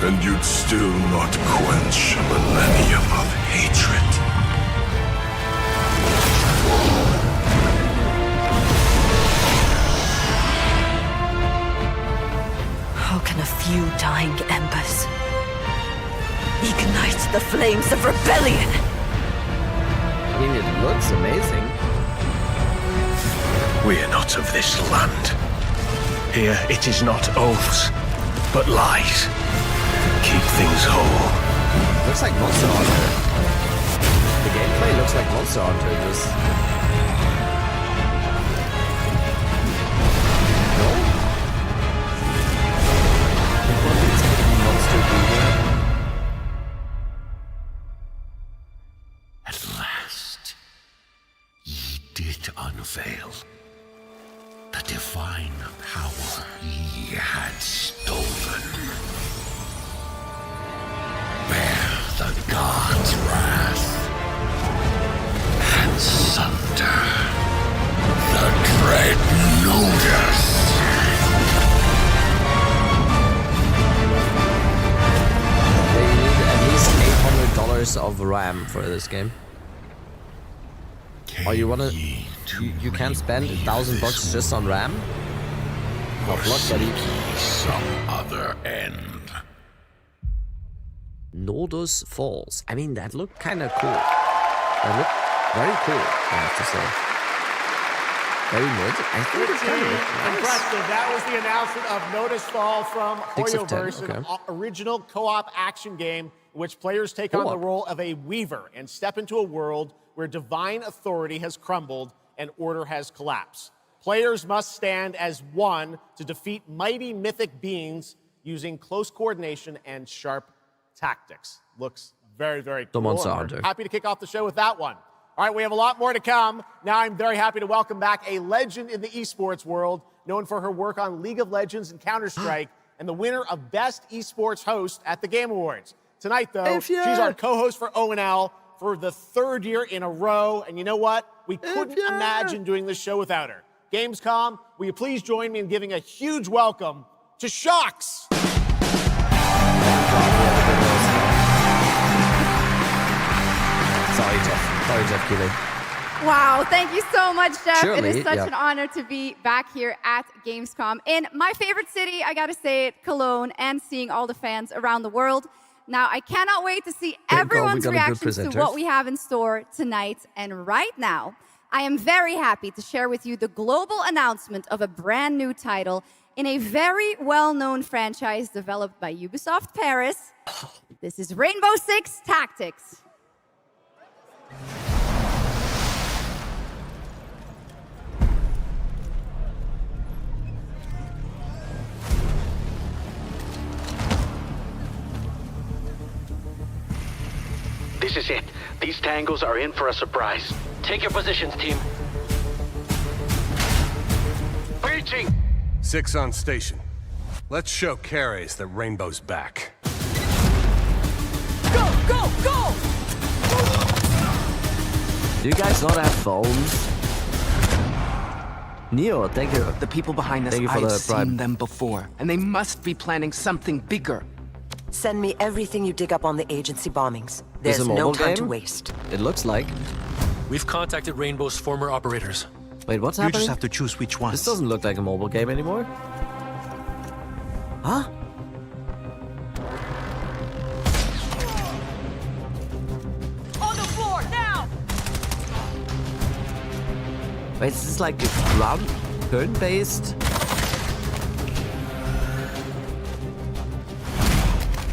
and you'd still not quench a millennium of hatred. How can a few dying embers ignite the flames of rebellion? I mean, it looks amazing. We are not of this land. Here it is not oaths, but lies. Keep things whole. Looks like Monster Hunter. The gameplay looks like Monster Hunter. Just fail. The divine power he had stolen. Bear the god's wrath and sunder the dread Nodus. They need at least $800 of RAM for this game. Oh, you wanna? You can't spend $1,000 just on RAM? Not block, buddy. Some other end. Nodus Falls. I mean, that looked kind of cool. That looked very cool, I have to say. Very mid. I think it's kind of nice. Impressive. That was the announcement of Nodus Fall from 6 of 10, Hoyoverse, okay. an original co-op action game in which players take on the role of a weaver and step into a world where divine authority has crumbled and order has collapsed. Players must stand as one to defeat mighty mythic beings using close coordination and sharp tactics. Looks very, very cool. The Monster and we're Hunter. happy to kick off the show with that one. All right, we have a lot more to come. Now I'm very happy to welcome back a legend in the esports world, known for her work on League of Legends and Counter-Strike, and the winner of Best Esports Host at the Game Awards. Tonight, though, she's our co-host for ONL for the 3rd year in a row, and you know what? We couldn't imagine doing this show without her. Gamescom, will you please join me in giving a huge welcome to Shocks? Sorry, Jeff. Sorry, Jeff Keeling. Wow, thank you so much, Jeff. Surely, it is such yeah. an honor to be back here at Gamescom in my favorite city, I gotta say it, Cologne, and seeing all the fans around the world. Now, I cannot wait to see everyone's reactions to what we have in store tonight. And right now, I am very happy to share with you the global announcement of a brand new title in a very well-known franchise developed by Ubisoft Paris. This is Rainbow Six Tactics. This is it. These tangos are in for a surprise. Take your positions, team. Breaching! 6 on station. Let's show Cares that Rainbow's back. Go, go, go! Do you guys not have phones? Neo, thank you. The people behind us, Thank you for I've the seen bribe. them before, and they must be planning something bigger. Send me everything you dig up on the agency bombings. Is it There's a no mobile time to game? waste. It looks like. We've contacted Rainbow's former operators. Wait, what's You happening? just have to choose which ones. This doesn't look like a mobile game anymore. Huh? On the floor, now! Wait, is this like a ground turn-based?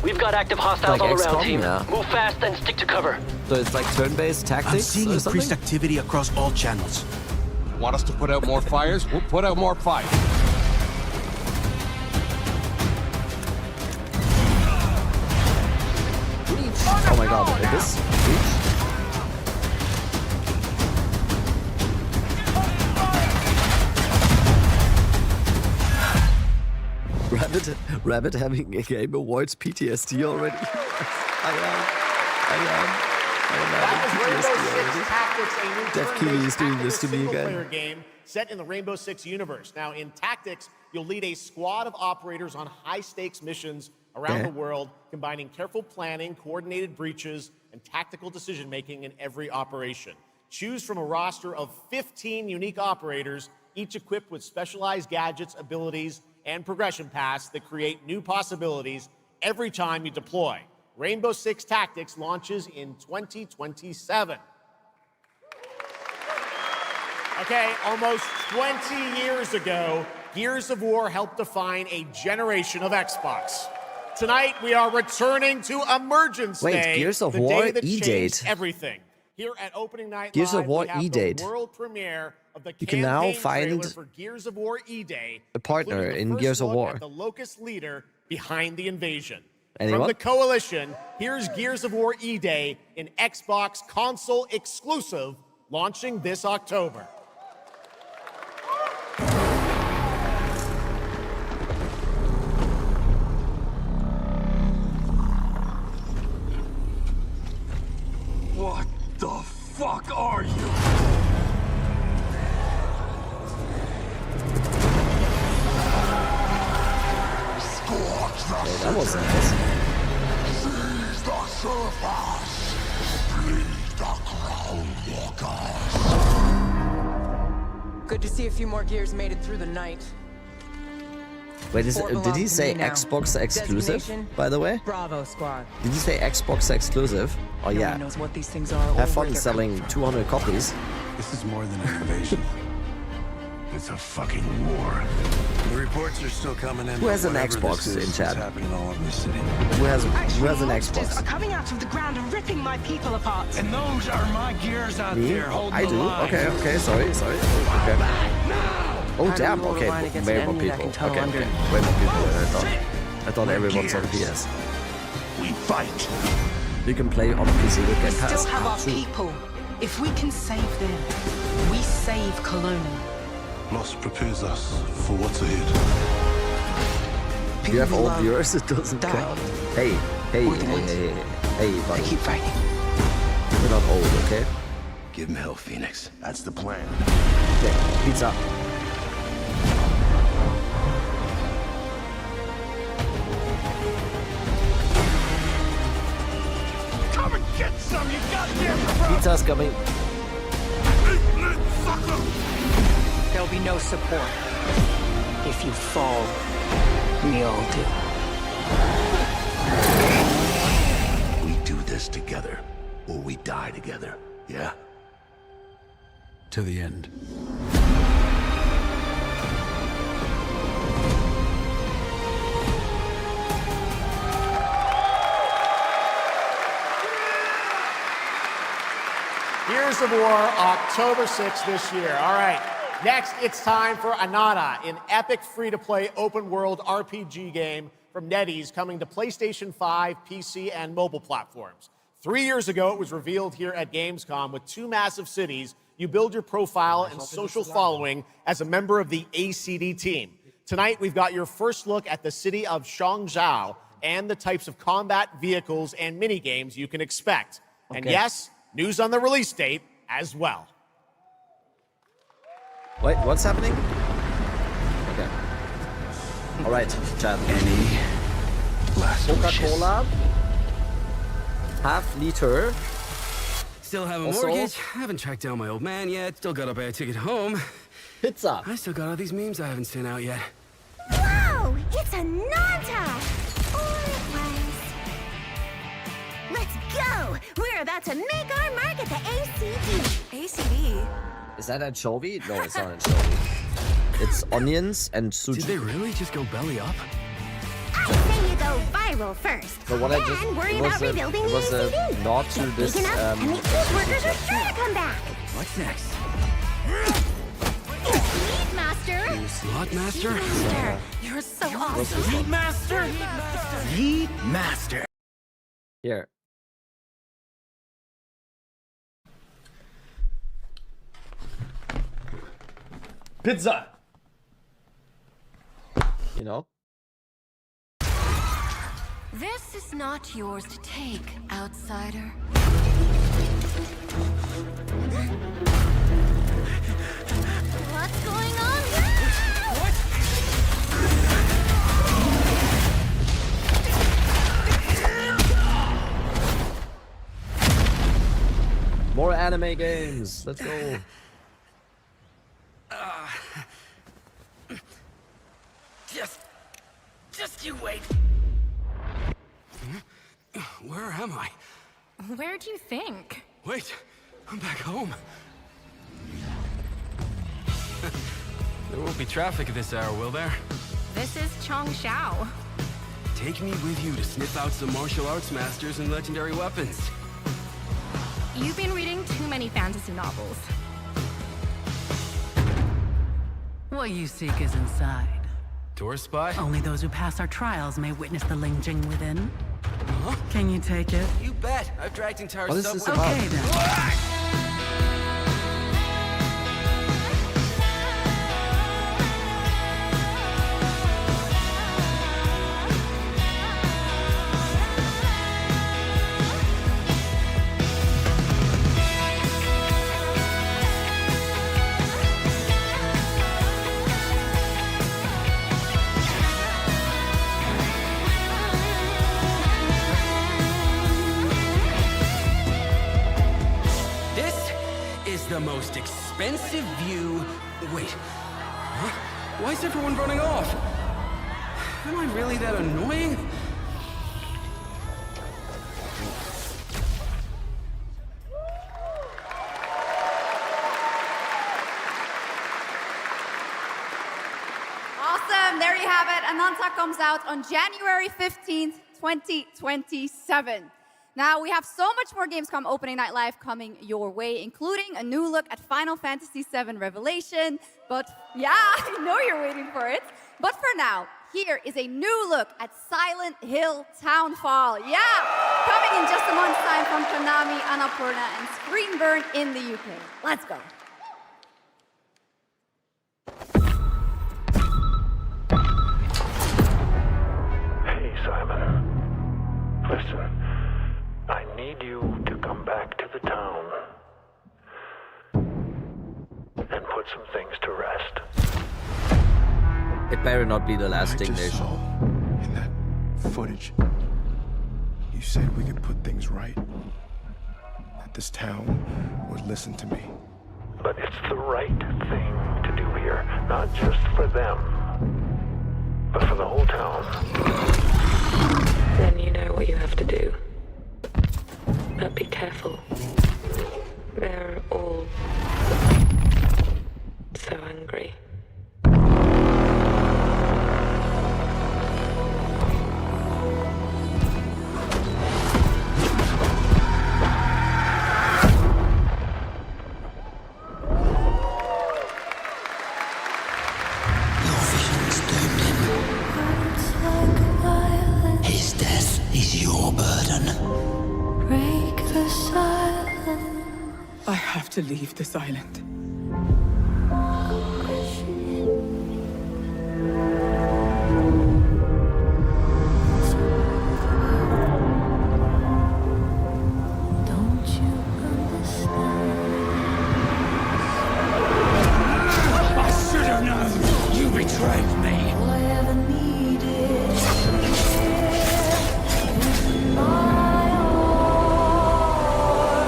We've got active hostiles Like all around, XCOM, team. yeah. Move fast and stick to cover. So it's like turn-based tactics I'm seeing or increased something? activity across all channels. Want us to put out more fires? We'll put out more fires. Oh my god, this reach? Rabbit having a Game Awards PTSD already? That was Rainbow Six Tactics, a new Jeff Keighley is doing this to me single-player again. game set in the Rainbow Six universe. Now, in Tactics, you'll lead a squad of operators on high-stakes missions around the world, combining careful planning, coordinated breaches, and tactical decision-making in every operation. Choose from a roster of 15 unique operators, each equipped with specialized gadgets, abilities, and progression paths that create new possibilities every time you deploy. Rainbow Six Tactics launches in 2027. Okay, almost 20 years ago, Gears of War helped define a generation of Xbox. Tonight, we are returning to Emergence Wait, Day, Gears of the War day that E-Date. changed everything. Here at Opening Night Gears Live, of War we have E-Date. the world premiere of the You can now campaign find trailer for Gears of War E-Day, a partner including the in first Gears of look War. at the Locust leader behind the invasion. Anyone? From the Coalition, here's Gears of War E-Day, an Xbox console exclusive launching this October. the fuck are you? Hey, that was nice. Seize the surface! Bleed the ground walkers! Good to see a few more gears made it through the night. Wait, did he say Xbox exclusive, by the way? Bravo, squad. Did he say Xbox exclusive? Oh No yeah. one knows what these things are or Have where fun they're selling 200 copies. This is more than an invasion. It's a fucking war. The reports are still coming in. Who has an Whatever Xbox this is, in chat? It's happening all over the city. Who has an monsters Xbox? are coming out of the ground and ripping my people apart. And those are my gears out Me? there holding I the do. line. Okay, sorry. Okay. Oh damn. Okay, way more people. Okay. Way more people than I thought. I thought everyone's on PS. We fight. You can play on PC with We Game Pass. still have our True. people. If we can save them, we save Cologne. Loss prepares us for what's ahead. You have old viewers, it doesn't count. Hey, buddy. Keep fighting. We're not old, okay? Give him hell, Phoenix. That's the plan. Okay, pizza. Come and get some, you goddamn crook! Pizza's coming. There'll be no support. If you fall, we all do. We do this together, or we die together, yeah? To the end. Gears of War, October 6th this year. All right, next it's time for Anata, an epic free-to-play open-world RPG game from NetEase coming to PlayStation 5, PC, and mobile platforms. 3 years ago, it was revealed here at Gamescom with 2 massive cities. You build your profile and social following as a member of the ACD team. Tonight, we've got your first look at the city of Shangzhou and the types of combat vehicles and mini-games you can expect. And Okay. yes, news on the release date as well. Wait, what's happening? Okay. Alright, chat. Any last Coca-Cola. Half liter. Still have a Also- mortgage. Haven't tracked down my old man yet. Still gotta buy a ticket home. Pizza. I still got all these memes I haven't sent out yet. Whoa! It's a Nanta! Or it was. Let's go! We're about to make our mark at the ACD. ACD? Is that anchovy? No, it's not anchovy. It's onions and sushi. Did they really just go belly up? I say you go viral first. So what I then just worry it was about a, rebuilding it was the a ACD. nod to Get this big enough, and the East workers are sure to come back. What's next? Meat Master! Slot Master? Master! You're so awesome! Meat Master? Meat Master. Here. Pizza! You know? This is not yours to take, outsider. What's going on More anime games. Let's go. Just you wait. Where am I? Where do you think? Wait, I'm back home. There won't be traffic at this hour, will there? This is Chongshao. Take me with you to sniff out some martial arts masters and legendary weapons. You've been reading too many fantasy novels. What you seek is inside. Tourist spy? Only those who pass our trials may witness the Lingjing within. Huh? Can you take it? You bet. I've dragged entire What is this subway. about? Okay then. the most expensive view. Wait. Huh? Why is everyone running off? Am I really that annoying? Awesome. There you have it. Ananta comes out on January 15th, 2027. Now, we have so much more Gamescom Opening Night Live coming your way, including a new look at Final Fantasy VII Revelation. But yeah, I know you're waiting for it. But for now, here is a new look at Silent Hill Townfall. Yeah, coming in just a month's time from Konami, Annapurna, and Screenburn in the UK. Let's go. Hey, Simon. Listen. I need you to come back to the town and put some things to rest. It better not be the last thing they show. In that footage, you said we could put things right. That this town would listen to me. But it's the right thing to do here, not just for them, but for the whole town. Then you know what you have to do. But be careful. They're all so angry. His death is your burden. Break the silence. I have to leave this island. Don't you understand? I should have known! You betrayed me! All I ever needed is my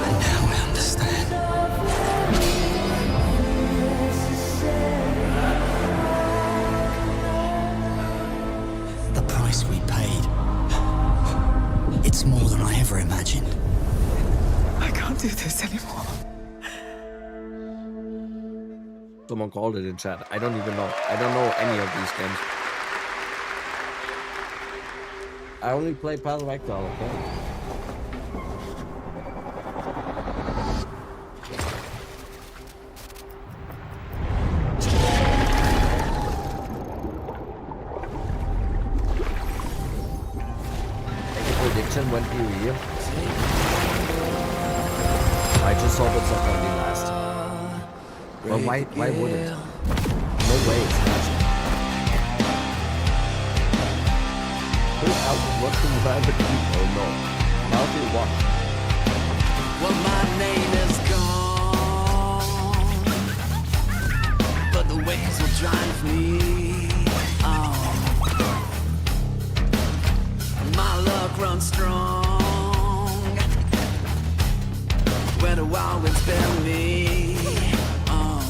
And now I understand. The price we paid. It's more than I ever imagined. I can't do this anymore. Someone called it in chat. I don't even know. I don't know any of these games. I only play Path of Exile, okay? Any prediction when be real? I just hope it's not gonna be last. Well, why would it? No way it's last. Who's out watching the band? Oh no. Now do what? Well, my name is gone, but the waves will drive me on. My luck runs strong, where the wild winds bear me on.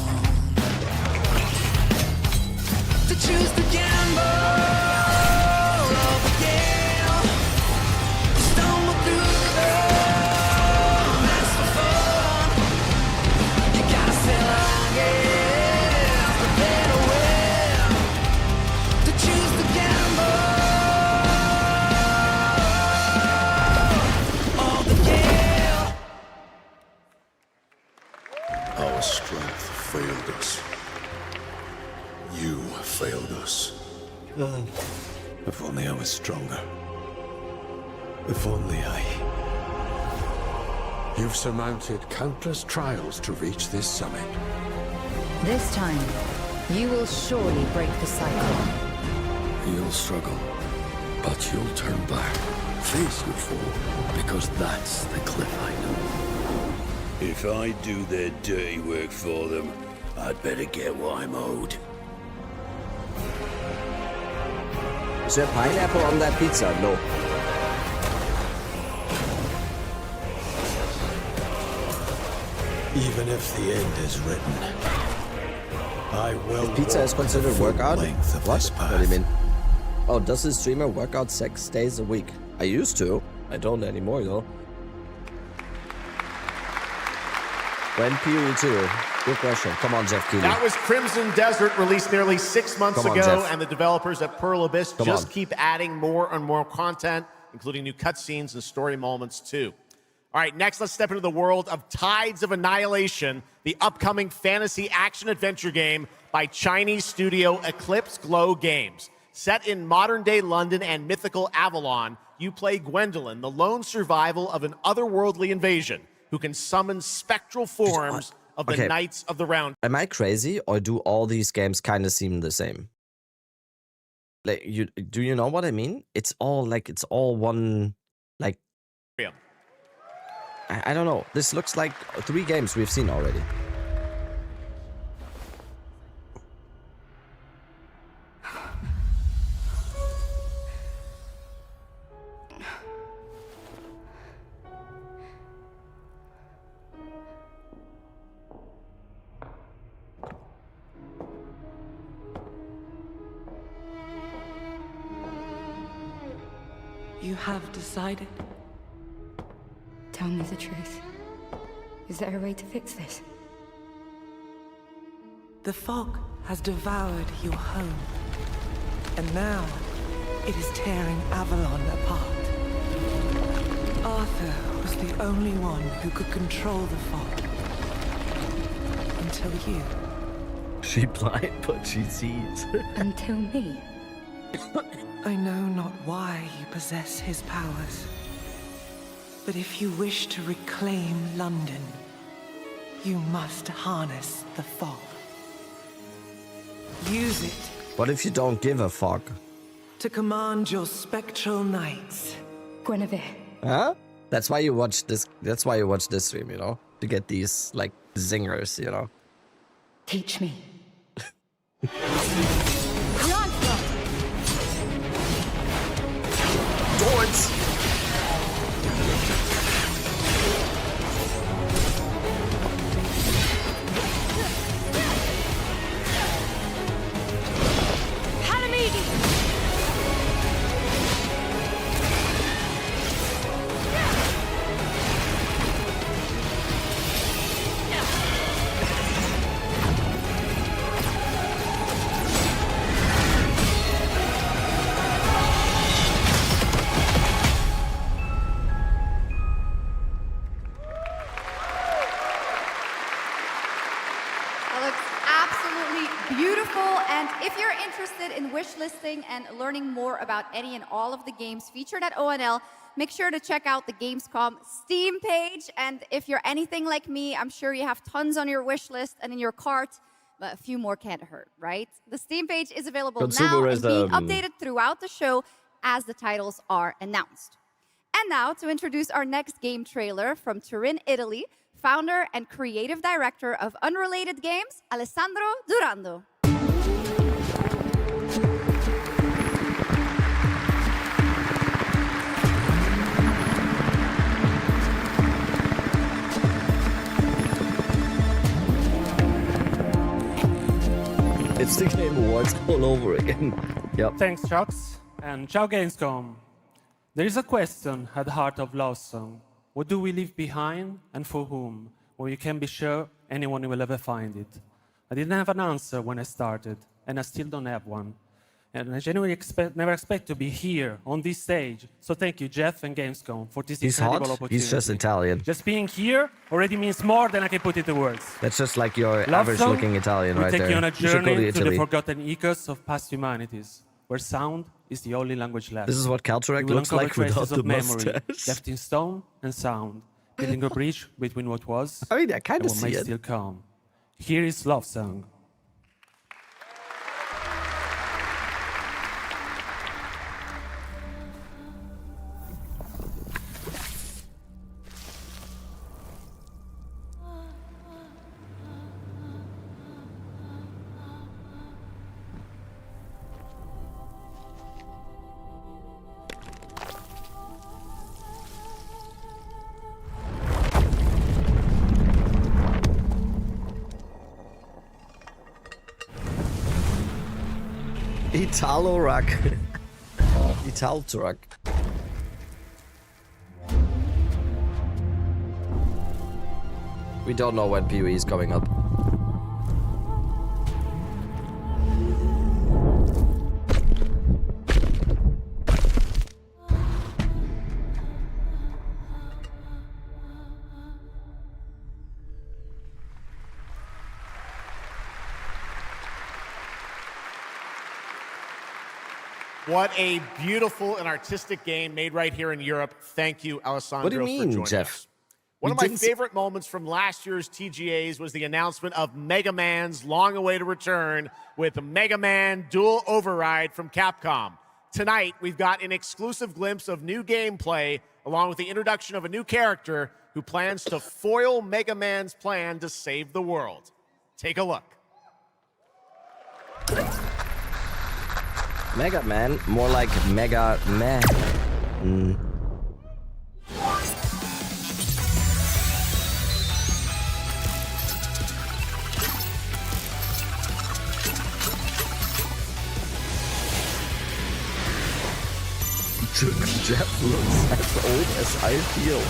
To choose the gamble. Our strength failed us. You failed us. If only I was stronger. If only I... You've surmounted countless trials to reach this summit. This time, you will surely break the cycle. You'll struggle, but you'll turn back, face your fall, because that's the cliff I know. If I do their dirty work for them, I'd better get what I'm owed. Is there pineapple on that pizza? No. Even if the end is written, I will. If pizza is considered workout? What? What do you mean? Oh, does the streamer work out 6 days a week? I used to. I don't anymore though. When PoE2? Good question. Come on, Jeff Keighley. That was Crimson Desert, released nearly 6 months ago, and the developers at Pearl Abyss just keep adding more and more content, including new cutscenes and story moments too. All right, next let's step into the world of Tides of Annihilation, the upcoming fantasy action-adventure game by Chinese studio Eclipse Glow Games. Set in modern-day London and mythical Avalon, you play Gwendolyn, the lone survival of an otherworldly invasion, who can summon spectral forms of the Knights of the Round. Am I crazy, or do all these games kind of seem the same? Like, do you know what I mean? It's all one, like. Yeah. I don't know. This looks like 3 games we've seen already. You have decided? Tell me the truth. Is there a way to fix this? The fog has devoured your home. And now, it is tearing Avalon apart. Arthur was the only one who could control the fog. Until you. She blind, but she sees. Until me. I know not why you possess his powers. But if you wish to reclaim London, you must harness the fog. Use it. What if you don't give a fuck? To command your spectral knights. Guinevere. Huh? That's why you watch this. That's why you watch this stream, you know, to get these like zingers, you know. Teach me. Swords. Wishlisting and learning more about any and all of the games featured at ONL, make sure to check out the Gamescom Steam page. And if you're anything like me, I'm sure you have tons on your wish list and in your cart, but a few more can't hurt, right? The Steam page is available now and being updated throughout the show as the titles are announced. And now to introduce our next game trailer from Turin, Italy, founder and creative director of Unrelated Games, Alessandro Durando. It's the Game Awards all over again. Yep. Thanks, Chucks, and ciao Gamescom. There is a question at the heart of Love Song. What do we leave behind and for whom? Well, you can be sure anyone will ever find it. I didn't have an answer when I started, and I still don't have one. And I genuinely never expect to be here on this stage. So thank you, Jeff and Gamescom, for this incredible opportunity. He's just Italian. Just being here already means more than I can put into words. That's just like your average-looking Italian right there. We take you on a journey to the forgotten echoes of past humanities, where sound is the only language left. This is what Calterac looks like without the mustache. Left in stone and sound, building a bridge between what was I mean, I kind and of what see may it. still come. Here is Love Song. Italo-Ruck. Ital-Truck. We don't know when PoE is coming up. What a beautiful and artistic game made right here in Europe. Thank you, Alessandro, What do you mean, for joining Jeff? us. One of my favorite moments from last year's TGAs was the announcement of Mega Man's long-awaited return with Mega Man Dual Override from Capcom. Tonight, we've got an exclusive glimpse of new gameplay, along with the introduction of a new character who plans to foil Mega Man's plan to save the world. Take a look. Mega Man, more like Mega Man. Jeff looks as old as I feel.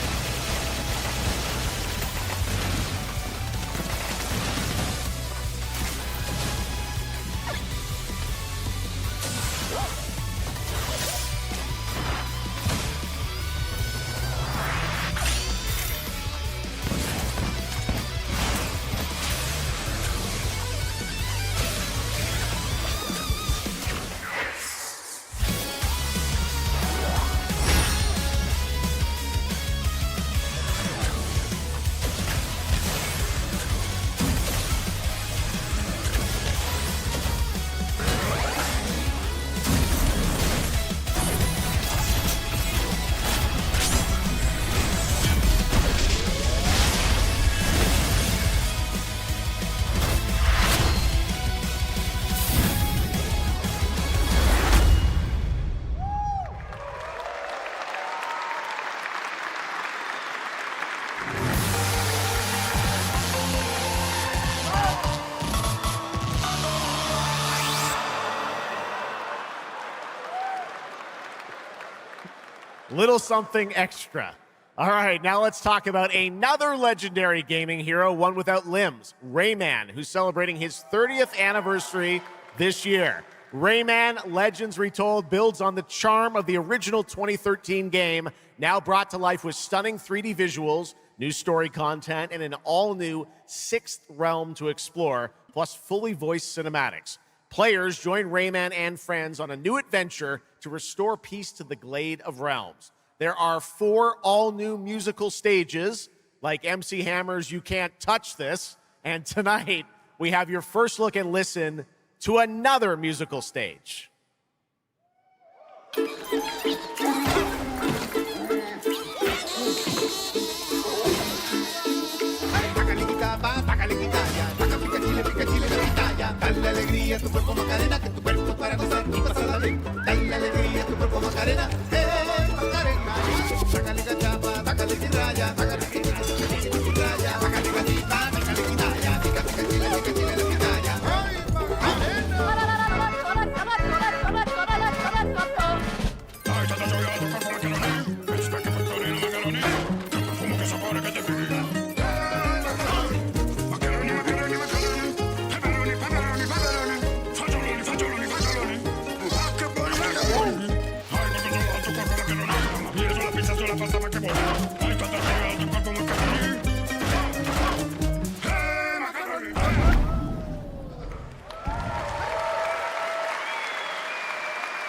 Little something extra. All right, now let's talk about another legendary gaming hero, one without limbs, Rayman, who's celebrating his 30th anniversary this year. Rayman Legends Retold builds on the charm of the original 2013 game, now brought to life with stunning 3D visuals, new story content, and an all-new sixth realm to explore, plus fully voiced cinematics. Players join Rayman and friends on a new adventure to restore peace to the Glade of Realms. There are 4 all-new musical stages, like MC Hammer's You Can't Touch This, and tonight we have your first look and listen to another musical stage. Dale alegría a tu cuerpo Macarena, que tu cuerpo para gozar y pasarla bien. Dale alegría a tu cuerpo Macarena, Macarena. Sácale cachapa, sácale raya, sácale raya, sácale gatita, sácale quitaya, pica pica chile, pica chile, la pitaya. ¡Ay, Macarena!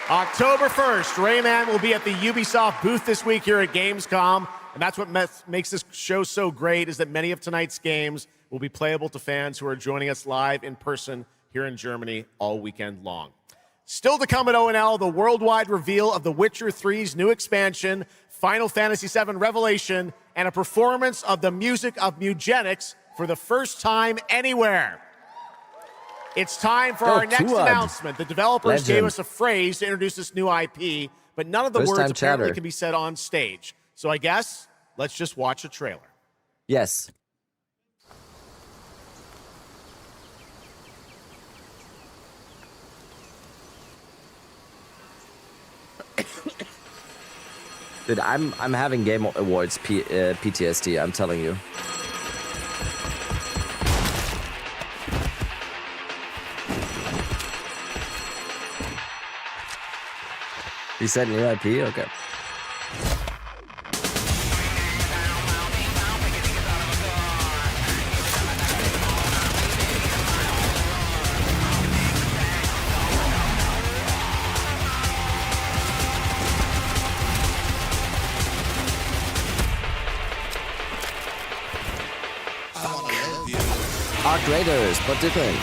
October 1st, Rayman will be at the Ubisoft booth this week here at Gamescom, and that's what makes this show so great, is that many of tonight's games will be playable to fans who are joining us live in person here in Germany all weekend long. Still to come at ONL, the worldwide reveal of The Witcher 3's new expansion, Final Fantasy VII Revelation, and a performance of the music of Mugenics for the first time anywhere. It's time for our next announcement. The developers gave us a phrase to introduce this new IP, but none of the words apparently can be said on stage. So I guess let's just watch a trailer. Yes. Dude, I'm having Game Awards PTSD, I'm telling you. You said new IP? Okay. Are graders, but different.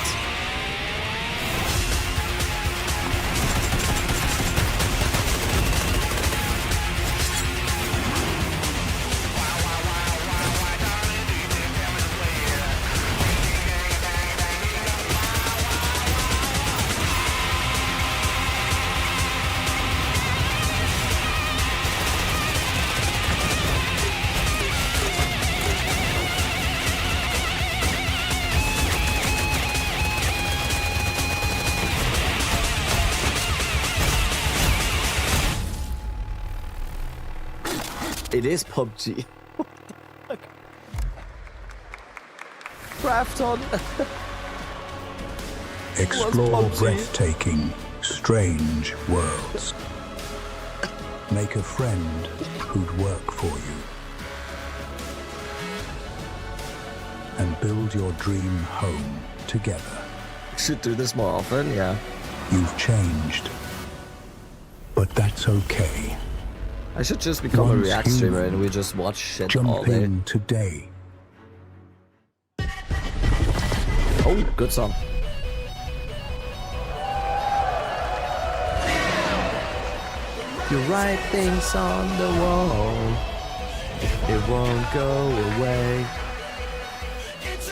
It is PUBG. What the fuck? Crafton. Explore breathtaking, strange worlds. Make a friend who'd work for you. And build your dream home together. Should do this more often, yeah. You've changed. But that's okay. I should just become a React streamer and we just watch shit all day. Jump in today. Oh, good song. You write things on the wall. It won't go away.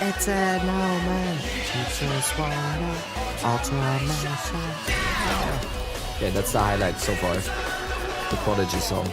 It's a no man. Jesus wanna automation. Yeah, that's the highlight so far. The Prodigy song.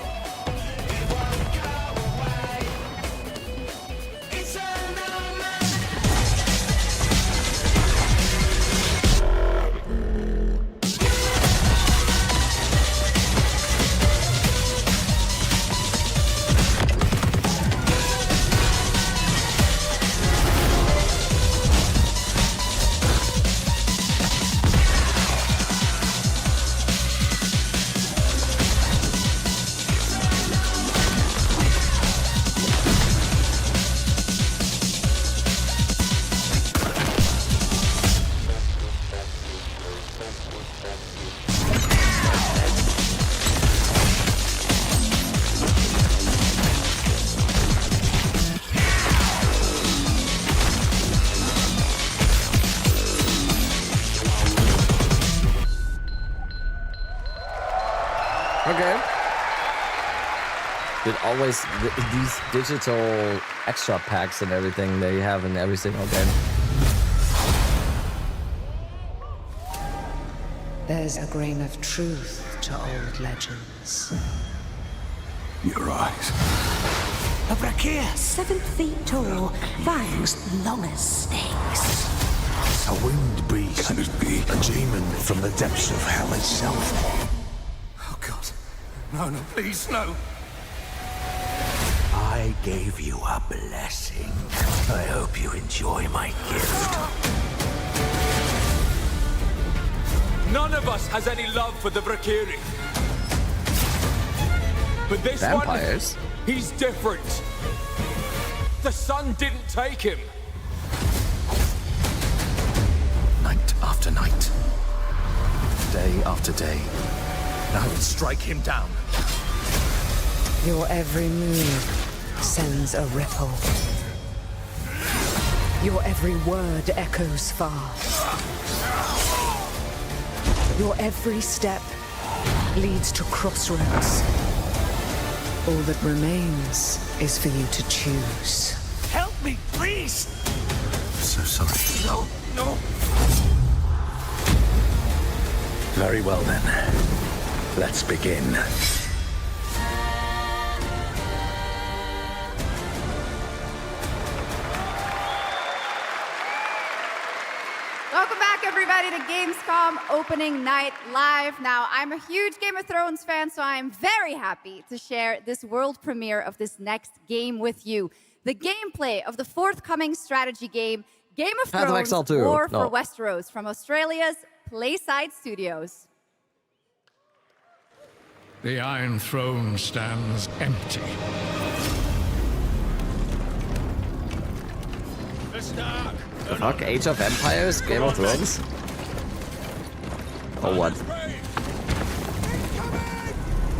Okay. It always these digital extra packs and everything they have in every single game. There's a grain of truth to old legends. Your eyes. A brachia. 7 feet tall, fangs long as snakes. A winged beast. Can it be? A demon from the depths of hell itself. Oh, God. No, no, please, no. I gave you a blessing. I hope you enjoy my gift. None of us has any love for the Valkyrie. But this Vampires? one, he's different. The sun didn't take him. Night after night. Day after day. I will strike him down. Your every move sends a ripple. Your every word echoes far. Your every step leads to crossroads. All that remains is for you to choose. Help me, please! I'm so sorry. No, no. Very well then. Let's begin. Welcome back, everybody, to Gamescom Opening Night Live. Now, I'm a huge Game of Thrones fan, so I'm very happy to share this world premiere of this next game with you. The gameplay of the forthcoming strategy game, Game of Thrones War for Westeros, from Australia's Playside Studios. The Iron Throne stands empty. The fuck? Age of Empires? Game of Thrones? Or what?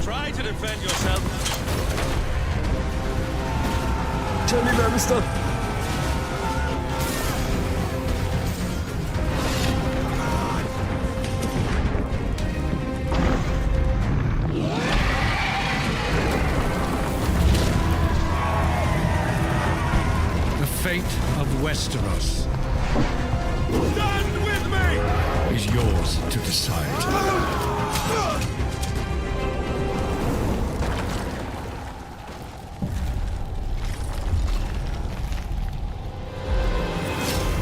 Try to defend yourself. Johnny Lannister. The fate of Westeros Stand with me! is yours to decide.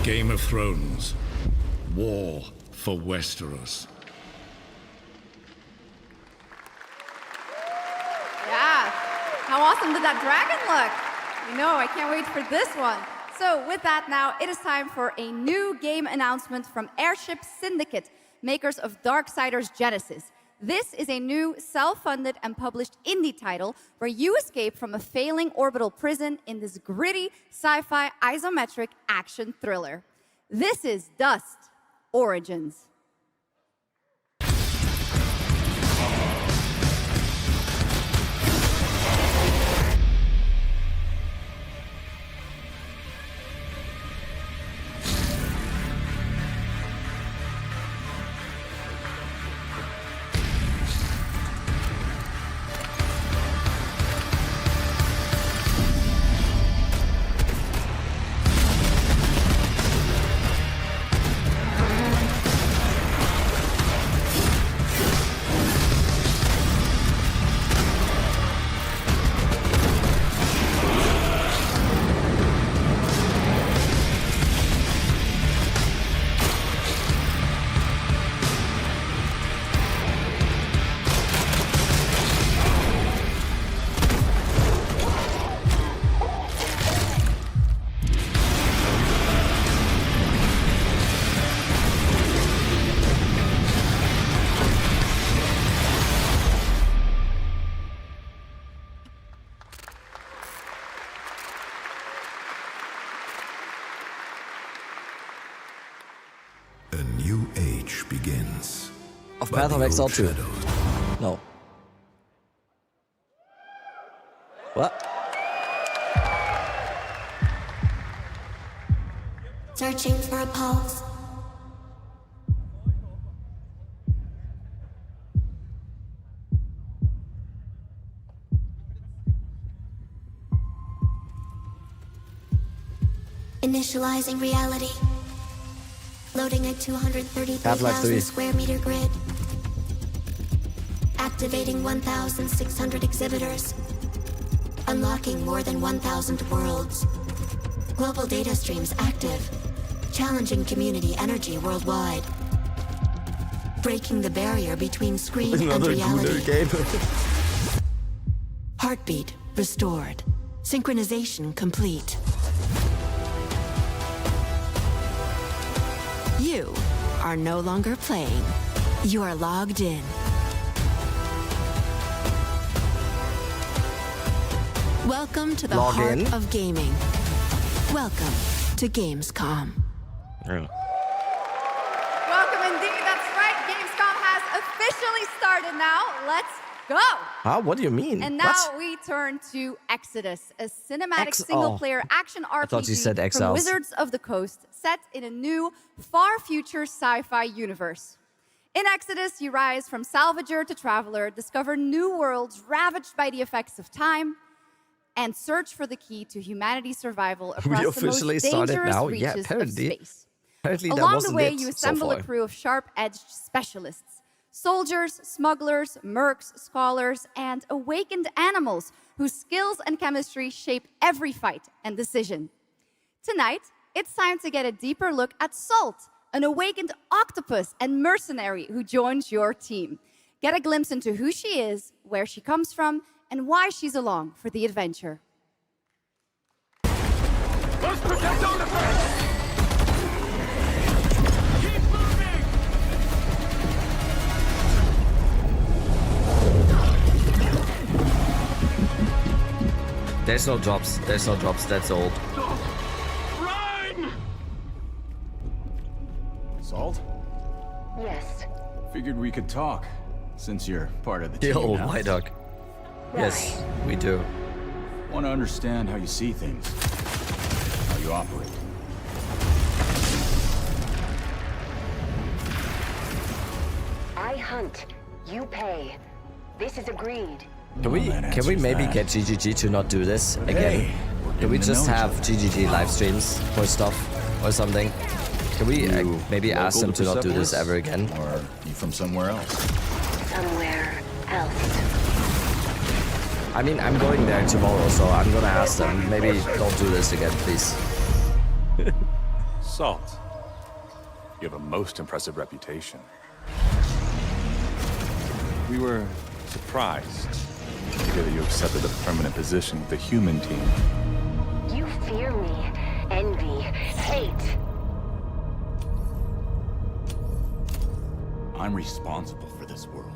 Game of Thrones. War for Westeros. Yeah, how awesome did that dragon look? You know, I can't wait for this one. So with that now, it is time for a new game announcement from Airship Syndicate, makers of Darksiders Genesis. This is a new self-funded and published indie title where you escape from a failing orbital prison in this gritty sci-fi isometric action thriller. This is Dust Origins. A new age begins. Of Path of Exile 2. No. What? Searching for a pulse. Initializing reality. Loading a 233,000 square meter grid. Activating 1,600 exhibitors. Unlocking more than 1,000 worlds. Global data streams active. Challenging community energy worldwide. Breaking the barrier between screen and reality. Game. Heartbeat restored. Synchronization complete. You are no longer playing. You are logged in. Welcome to the heart of gaming. Welcome to Gamescom. Yeah. Welcome indeed, that's right. Gamescom has officially started now. Let's go. Huh? What do you mean? And now we turn to Exodus, a cinematic single-player action RPG thought you said from Exiles. Wizards of the Coast, set in a new, far-future sci-fi universe. In Exodus, you rise from salvager to traveler, discover new worlds ravaged by the effects of time, and search for the key to humanity's survival across the most dangerous reaches of space. Along the way, you assemble a crew of sharp-edged specialists. Soldiers, smugglers, mercs, scholars, and awakened animals whose skills and chemistry shape every fight and decision. Tonight, it's time to get a deeper look at Salt, an awakened octopus and mercenary who joins your team. Get a glimpse into who she is, where she comes from, and why she's along for the adventure. Let's protect our defense! There's no drops. There's no drops. That's old. Run! Salt? Yes. Figured we could talk, since you're part of the The team old now. white dog. Yes, we do. Want to understand how you see things, how you operate. I hunt. You pay. This is agreed. Can we maybe get GGG to not do this again? Can we just have GGG live streams for stuff or something? Can we maybe ask them to not do this ever again? Or you from somewhere else? Somewhere else. I mean, I'm going there tomorrow, so I'm gonna ask them. Maybe don't do this again, please. Salt, you have a most impressive reputation. We were surprised to hear that you accepted a permanent position with the human team. You fear me, envy, hate. I'm responsible for this world,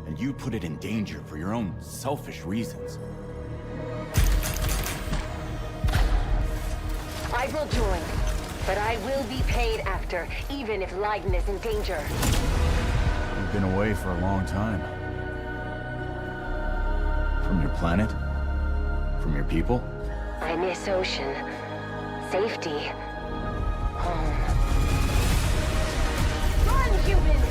and you put it in danger for your own selfish reasons. I will join, but I will be paid after, even if Leiden is in danger. You've been away for a long time. From your planet? From your people? I miss ocean, safety, home. Run, humans!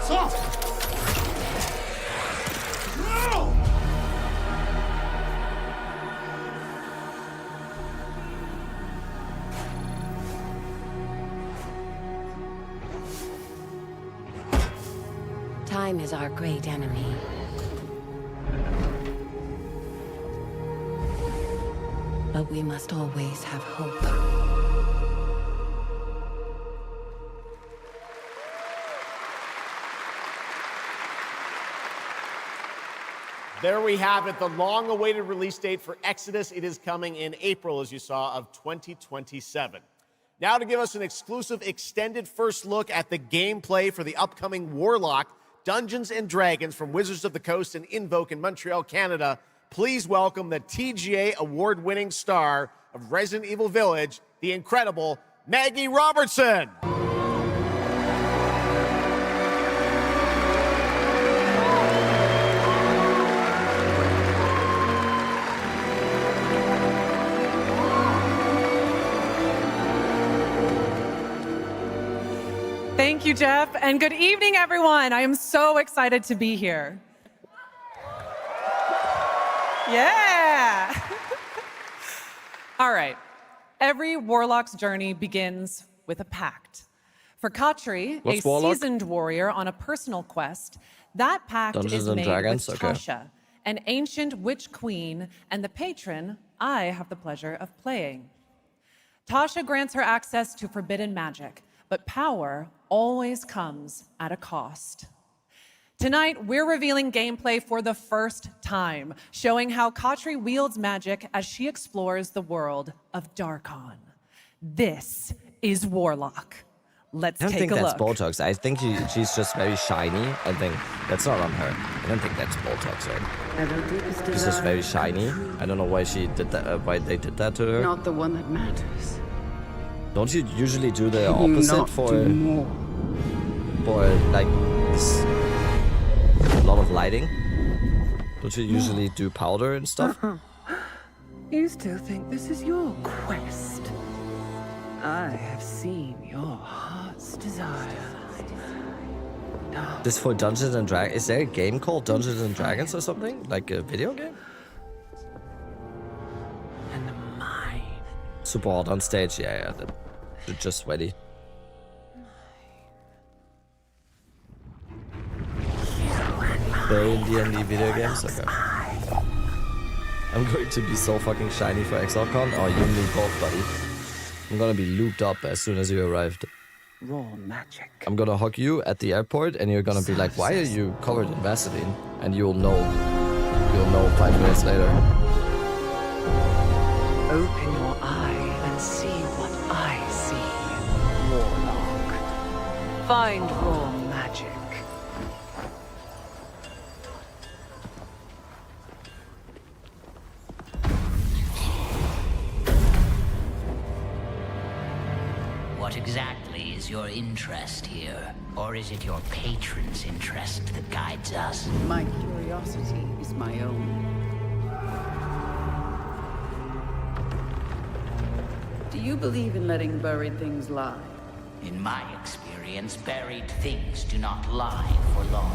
Salt! No! Time is our great enemy. But we must always have hope. There we have it, the long-awaited release date for Exodus. It is coming in April, as you saw, of 2027. Now to give us an exclusive extended first look at the gameplay for the upcoming Warlock Dungeons & Dragons from Wizards of the Coast and Invoke in Montreal, Canada, please welcome the TGA award-winning star of Resident Evil Village, the incredible Maggie Robertson. Thank you, Jeff, and good evening, everyone. I am so excited to be here. Yeah! All right. Every Warlock's journey begins with a pact. For Katri, a seasoned warrior on a personal quest, that pact is made with Tasha, an ancient witch queen and the patron I have the pleasure of playing. Tasha grants her access to forbidden magic, but power always comes at a cost. Tonight, we're revealing gameplay for the first time, showing how Katri wields magic as she explores the world of Darkon. This is Warlock. Let's take a look. I don't think that's Botox. I think she's just very shiny. I think that's not on her. I don't think that's Botox, right? She's just very shiny. I don't know why she did that. Why they did that to her. Not the one that matters. Don't you usually do the opposite for like this, a lot of lighting? Don't you usually do powder and stuff? You still think this is your quest? I have seen your heart's desire. This for Dungeons and Dragons. Is there a game called Dungeons and Dragons or something? Like a video game? And the mind. Support on stage, yeah. They're just sweaty. They're in D&D video games? Okay. I'm going to be so fucking shiny for XLCon. Oh, you and me both, buddy. I'm gonna be looped up as soon as you arrived. Raw magic. I'm gonna hug you at the airport and you're gonna be like, why are you covered in Vaseline? And you'll know. You'll know 5 minutes later. Open your eye and see what I see, Warlock. Find raw magic. What exactly is your interest here? Or is it your patron's interest that guides us? My curiosity is my own. Do you believe in letting buried things lie? In my experience, buried things do not lie for long.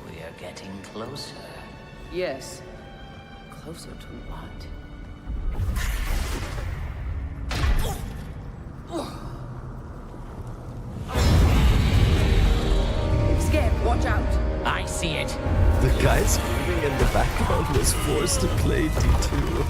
We are getting closer. Yes. Closer to what? Scared, watch out. I see it. The guy screaming in the background was forced to play D2.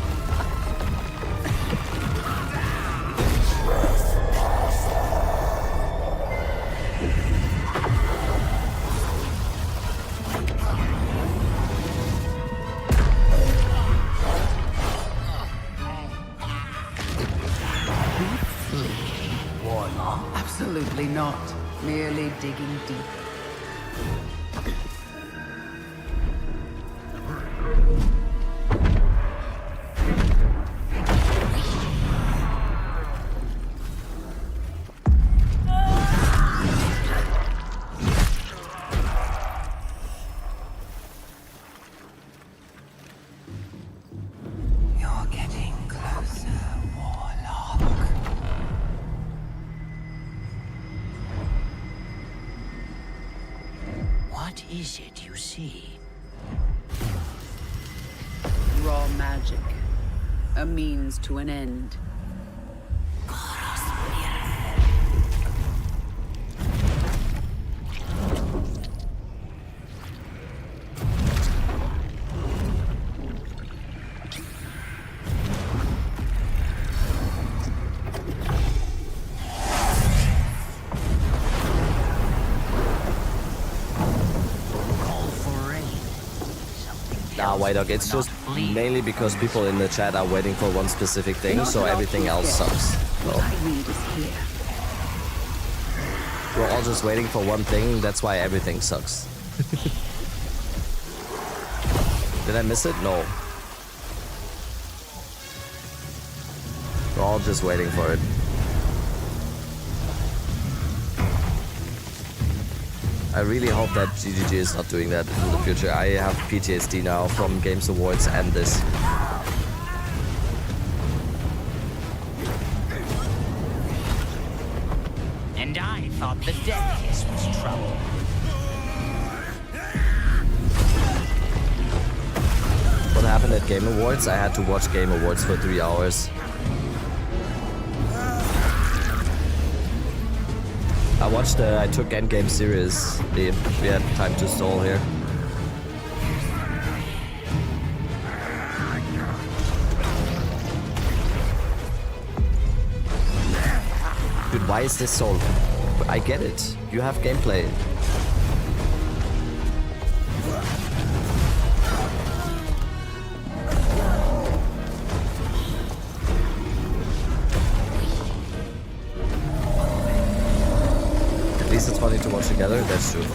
Absolutely not. Merely digging deep. You're getting closer, Warlock. What is it you see? Raw magic. A means to an end. Nah, White Dog, it's just mainly because people in the chat are waiting for one specific thing, so everything else sucks. So. We're all just waiting for one thing, that's why everything sucks. Did I miss it? No. We're all just waiting for it. I really hope that GGG is not doing that in the future. I have PTSD now from Games Awards and this. And I thought the Death Kiss was trouble. What happened at Game Awards? I had to watch Game Awards for 3 hours. I took Endgame seriously. We had time to stall here. Dude, why is this so... I get it. You have gameplay. At least it's funny to watch together, that's true.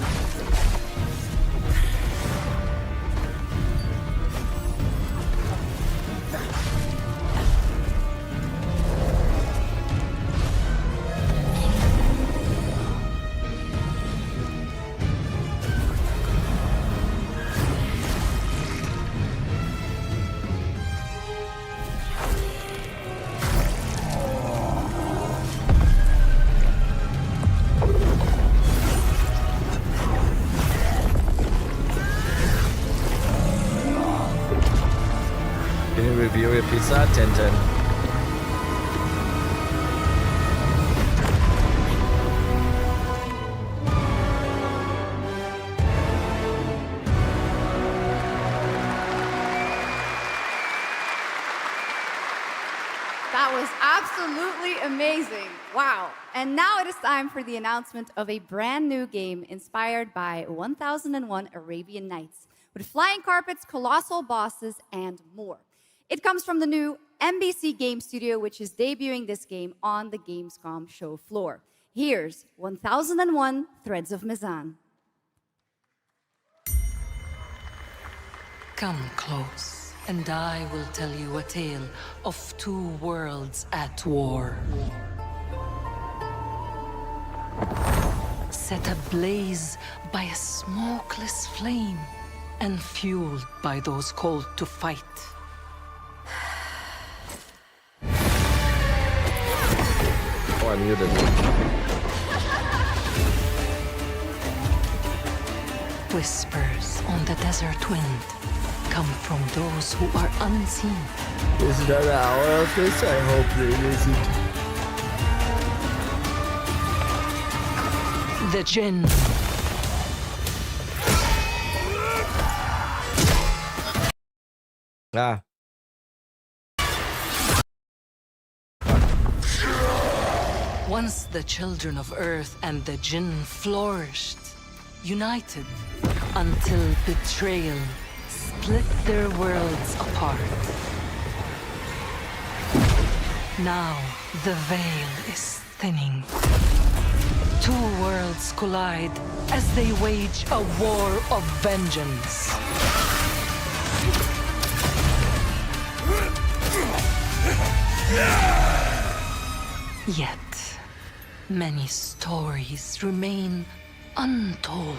Can you review your pizza? 10/10. That was absolutely amazing. Wow. And now it is time for the announcement of a brand new game inspired by 1001 Arabian Nights, with flying carpets, colossal bosses, and more. It comes from the new MBC Game Studio, which is debuting this game on the Gamescom show floor. Here's 1001 Threads of Mizan. Come close, and I will tell you a tale of two worlds at war. Set ablaze by a smokeless flame, and fueled by those called to fight. Oh, I muted. Whispers on the desert wind come from those who are unseen. Is it an hour of this? I hope it isn't. The Jinn. Ah. Once the children of Earth and the Jinn flourished, united, until betrayal split their worlds apart. Now the veil is thinning. Two worlds collide as they wage a war of vengeance. Yet, many stories remain untold.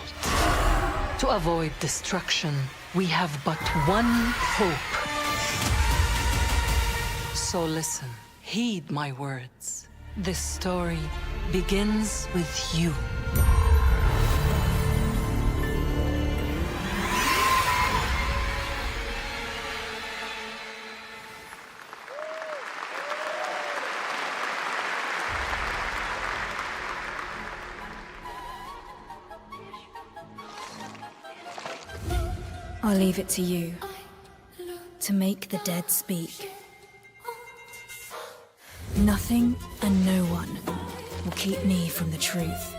To avoid destruction, we have but one hope. So listen, heed my words. This story begins with you. I'll leave it to you to make the dead speak. Nothing and no one will keep me from the truth.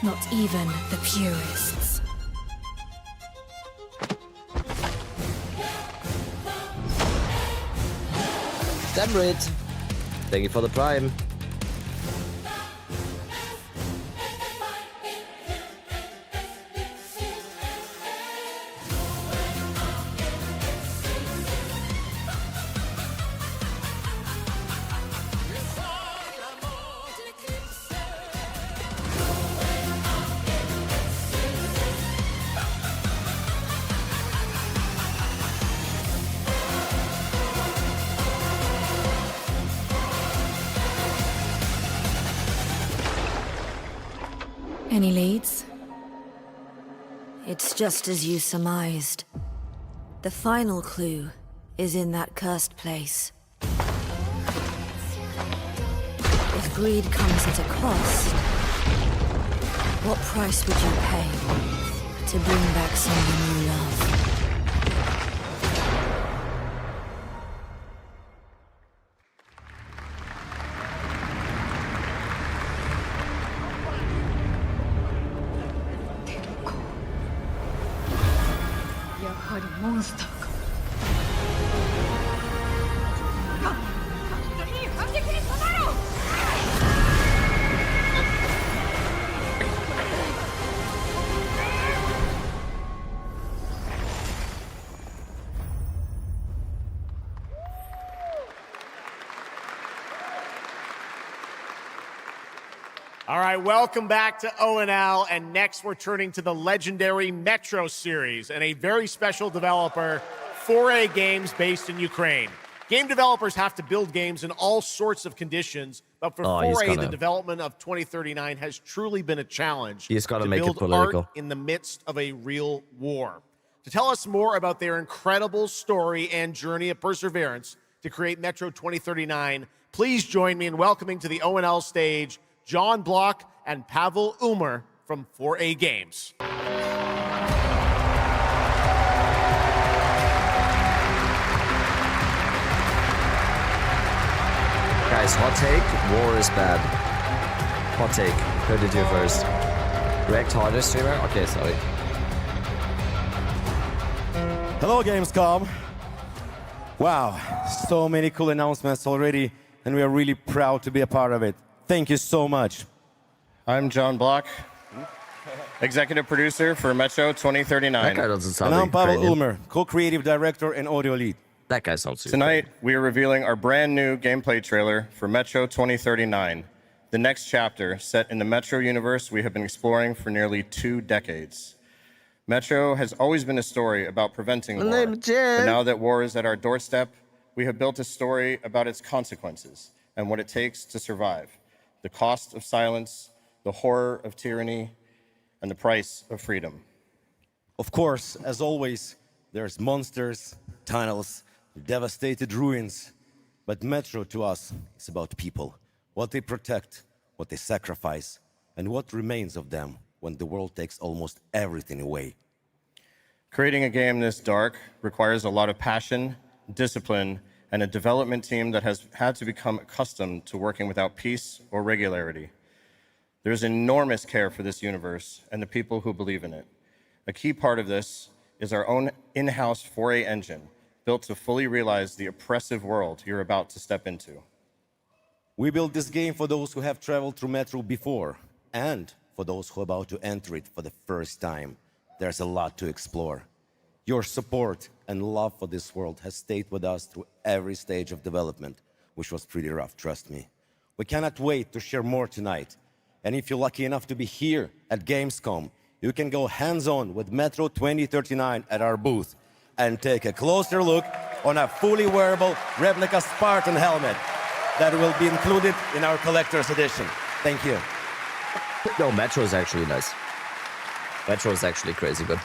Not even the purists. Damn, thank you for the prime. Any leads? It's just as you surmised. The final clue is in that cursed place. If greed comes at a cost, what price would you pay to bring back someone you love? Monster. All right, welcome back to ONL, and next we're turning to the legendary Metro series and a very special developer, 4A Games, based in Ukraine. Game developers have to build games in all sorts of conditions, but for 4A, the development of 2039 has truly been a challenge He's got to to make build it political. art in the midst of a real war. to tell us more about their incredible story and journey of perseverance to create Metro 2039. Please join me in welcoming to the ONL stage John Block and Pavel Umer from 4A Games. Guys, hot take, war is bad. Hot take, heard it here first. React harder, streamer? Okay, sorry. Hello, Gamescom. Wow, so many cool announcements already, and we are really proud to be a part of it. Thank you so much. I'm John Block, executive producer for Metro 2039. That guy doesn't sound And I'm Pavel Ukrainian. Ulmer, co-creative director and audio lead. That guy sounds Tonight, we are revealing our brand new gameplay trailer for Metro 2039, the next chapter set in the Metro universe we have been exploring for nearly 2 decades. Metro has always been a story about preventing war, but now that war is at our doorstep, we have built a story about its consequences and what it takes to survive, the cost of silence, the horror of tyranny, and the price of freedom. Of course, as always, there's monsters, tunnels, devastated ruins, but Metro to us is about people, what they protect, what they sacrifice, and what remains of them when the world takes almost everything away. Creating a game this dark requires a lot of passion, discipline, and a development team that has had to become accustomed to working without peace or regularity. There's enormous care for this universe and the people who believe in it. A key part of this is our own in-house 4A engine, built to fully realize the oppressive world you're about to step into. We built this game for those who have traveled through Metro before, and for those who are about to enter it for the first time. There's a lot to explore. Your support and love for this world has stayed with us through every stage of development, which was pretty rough, trust me. We cannot wait to share more tonight. And if you're lucky enough to be here at Gamescom, you can go hands-on with Metro 2039 at our booth and take a closer look on a fully wearable replica Spartan helmet that will be included in our collector's edition. Thank you. No, Metro is actually nice. Metro is actually crazy good.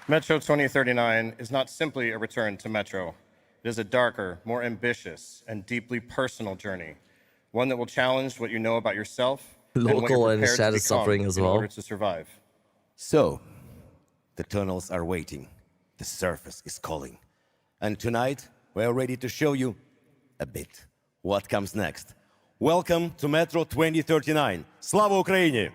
Metro 2039 is not simply a return to Metro. It is a darker, more ambitious, and deeply personal journey. One that will challenge what you know about yourself Local and shadow suffering as well. in order to survive. So, the tunnels are waiting. The surface is calling. And tonight, we're ready to show you a bit what comes next. Welcome to Metro 2039. Slava Ukraini!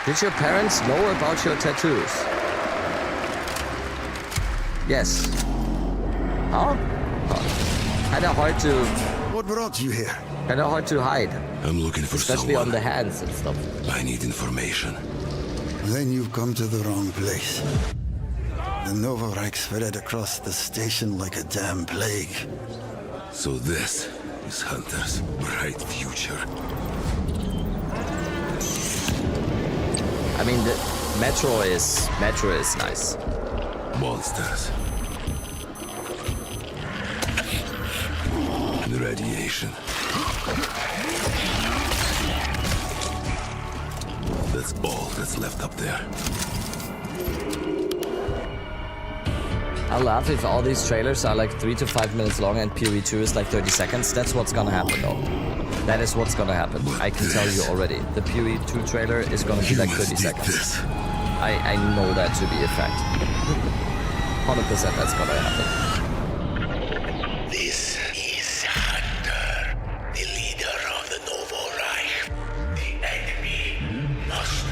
Did your parents know about your tattoos? Yes. Huh? Kinda hard to... What brought you here? Kinda hard to hide. I'm looking for Especially someone. on the hands and stuff. I need information. Then you've come to the wrong place. The Novorite spread across the station like a damn plague. So this is Hunter's bright future. I mean, the Metro is nice. Monsters. The radiation. That's all that's left up there. I laugh if all these trailers are like 3 to 5 minutes long and PoE2 is like 30 seconds. That's what's gonna happen though. That is what's gonna happen. I can tell you already. The PoE2 trailer is gonna be like 30 seconds. I know that to be a fact. 100% that's gonna happen. This is Hunter, the leader of the Novorite. The enemy must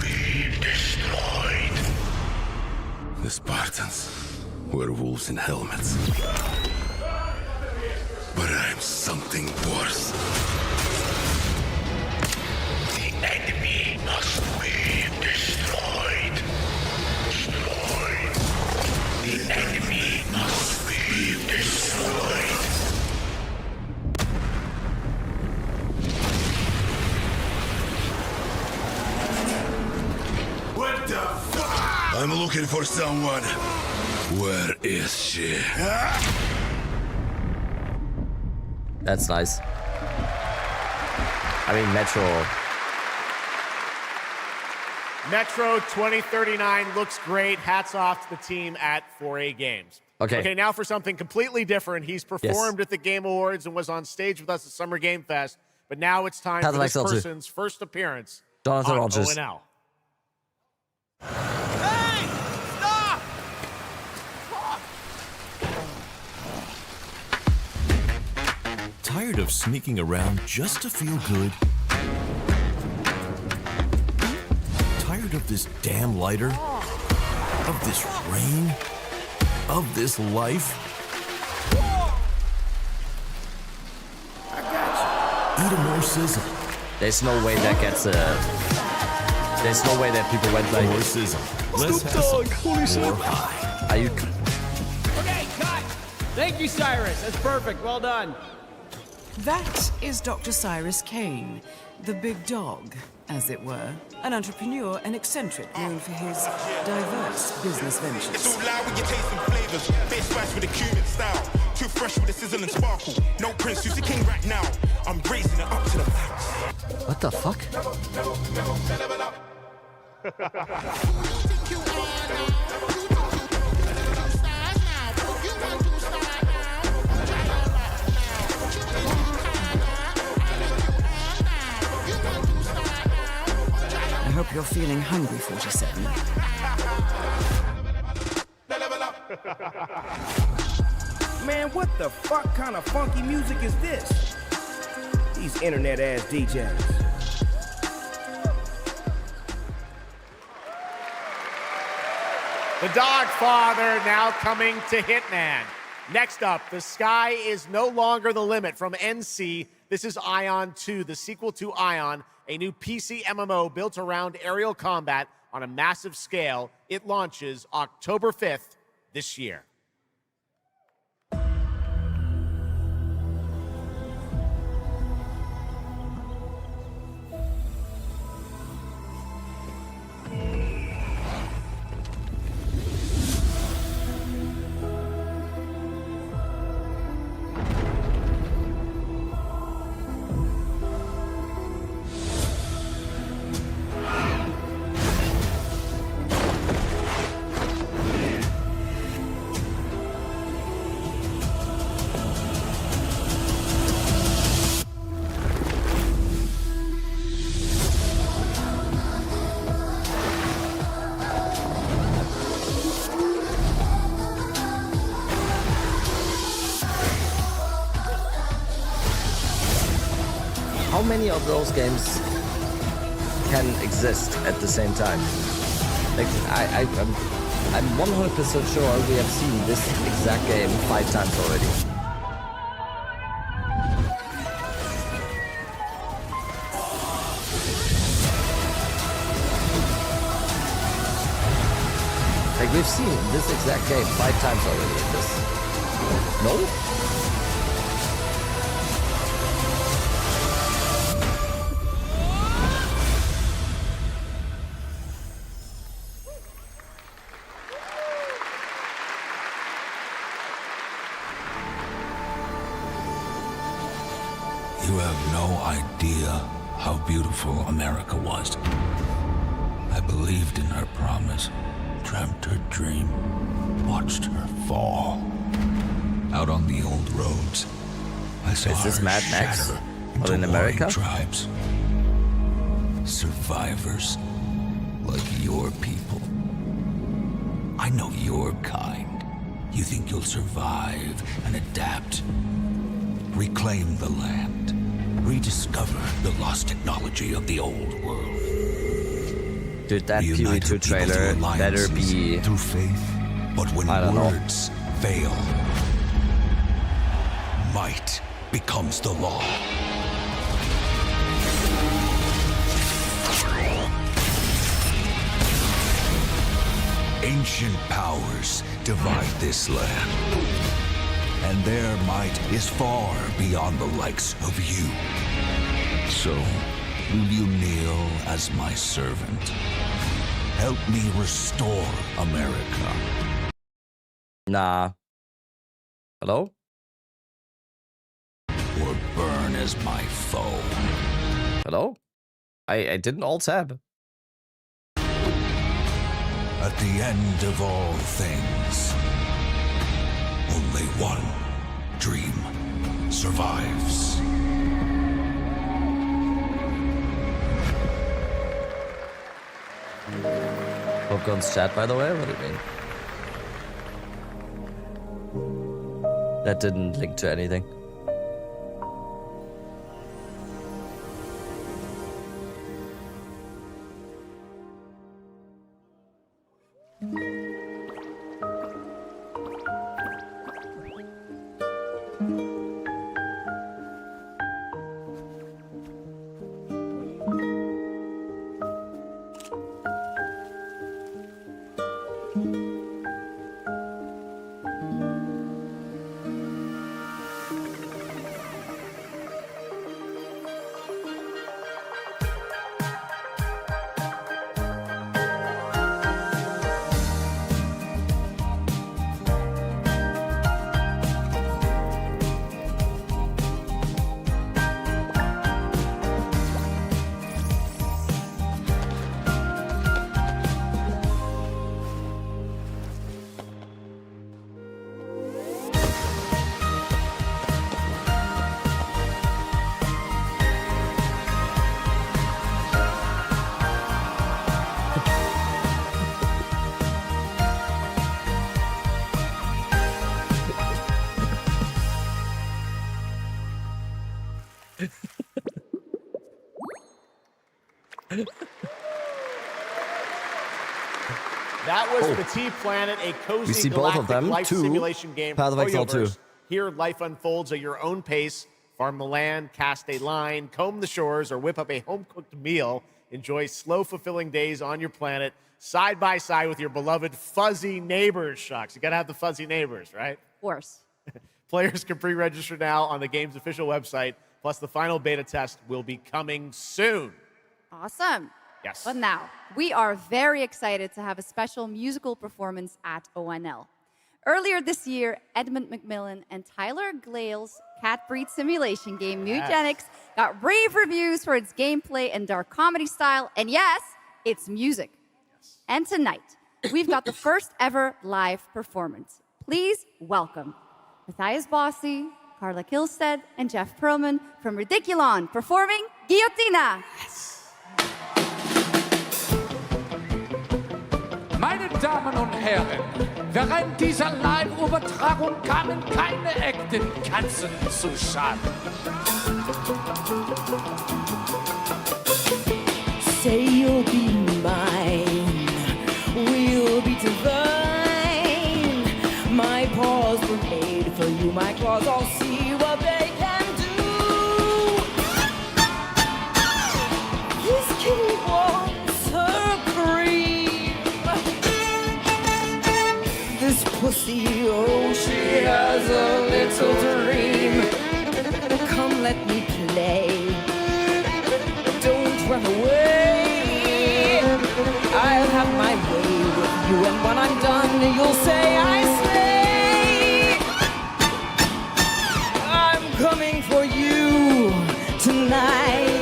be destroyed. The Spartans were wolves in helmets. But I'm something worse. The enemy must be destroyed. Destroyed. The enemy must be destroyed. What the fuck? I'm looking for someone. Where is she? That's nice. I mean, Metro Metro 2039 looks great. Hats off to the team at 4A Games. Okay, now for something completely different. He's performed at the Game Awards and was on stage with us at Summer Game Fest. But now it's time for this person's first appearance on ONL. Hey! Stop! Tired of sneaking around just to feel good? Tired of this damn lighter? Of this rain? Of this life? Eat a more sizzle. There's no way that gets there's no way that people went like more sizzle. Less hassle. More high. Are you? Okay, cut. Thank you, Cyrus. That's perfect. Well done. That is Dr. Cyrus Kane, the big dog, as it were. An entrepreneur and eccentric known for his diverse business ventures. It's all loud when you taste some flavors. Bit spice with a cumin style. Too fresh with a sizzle and sparkle. No prince, who's the king right now. I'm raising it up to the max. What the fuck? I hope you're feeling hungry, 47. Man, what the fuck kind of funky music is this? These internet-ass DJs. The Dog Father now coming to Hitman. Next up, the sky is no longer the limit from NC. This is Ion 2, the sequel to Ion, a new PC MMO built around aerial combat on a massive scale. It launches October 5th this year. How many of those games can exist at the same time? Like I'm 100% sure we have seen this exact game 5 times already. Like we've seen this exact game 5 times already. No? You have no idea how beautiful America was. I believed in her promise, dreamt her dream, watched her fall. Out on the old roads, I saw Is this her Mad Max? shatter Or in into America? warring tribes. Survivors like your people. I know your kind. You think you'll survive and adapt. Reclaim the land. Rediscover the lost technology of the old world. Dude, that PV2 trailer better be through faith. But when words fail, might becomes the law. Ancient powers divide this land, and their might is far beyond the likes of you. So, will you kneel as my servant? Help me restore America. Nah. Hello? Or burn as my foe. Hello? I didn't alt tab. at the end of all things, only one dream survives. Popcorn's chat, by the way? What do you mean? That didn't link to anything. That was Petit Planet, a cozy we see both of galactic them, life too. simulation game Path of for Exile Hoyoverse. 2. Here, life unfolds at your own pace. Farm the land, cast a line, comb the shores, or whip up a home-cooked meal. Enjoy slow, fulfilling days on your planet, side by side with your beloved fuzzy neighbors, Shucks. You gotta have the fuzzy neighbors, right? Of course. Players can pre-register now on the game's official website, plus the final beta test will be coming soon. Awesome. Yes. But now, we are very excited to have a special musical performance at ONL. Earlier this year, Edmund McMillan and Tyler Glale's cat breed simulation game, Mutagenics, got rave reviews for its gameplay and dark comedy style, and yes, its music. Yes. And tonight, we've got the first ever live performance. Please welcome Matthias Bossi, Carla Kilstead, and Jeff Perlman from Ridiculon performing Guillotina. Yes. Meine Damen und Herren, während dieser Live-Übertragung kamen keine echten Katzen zu Schaden. Say you'll be mine, we'll be divine. My paws were made for you, my claws, I'll see what they can do. This kitty wants her cream. This pussy, oh, she has a little dream. Come, let me play. Don't run away. I'll have my way with you, and when I'm done, you'll say I slay. I'm coming for you tonight.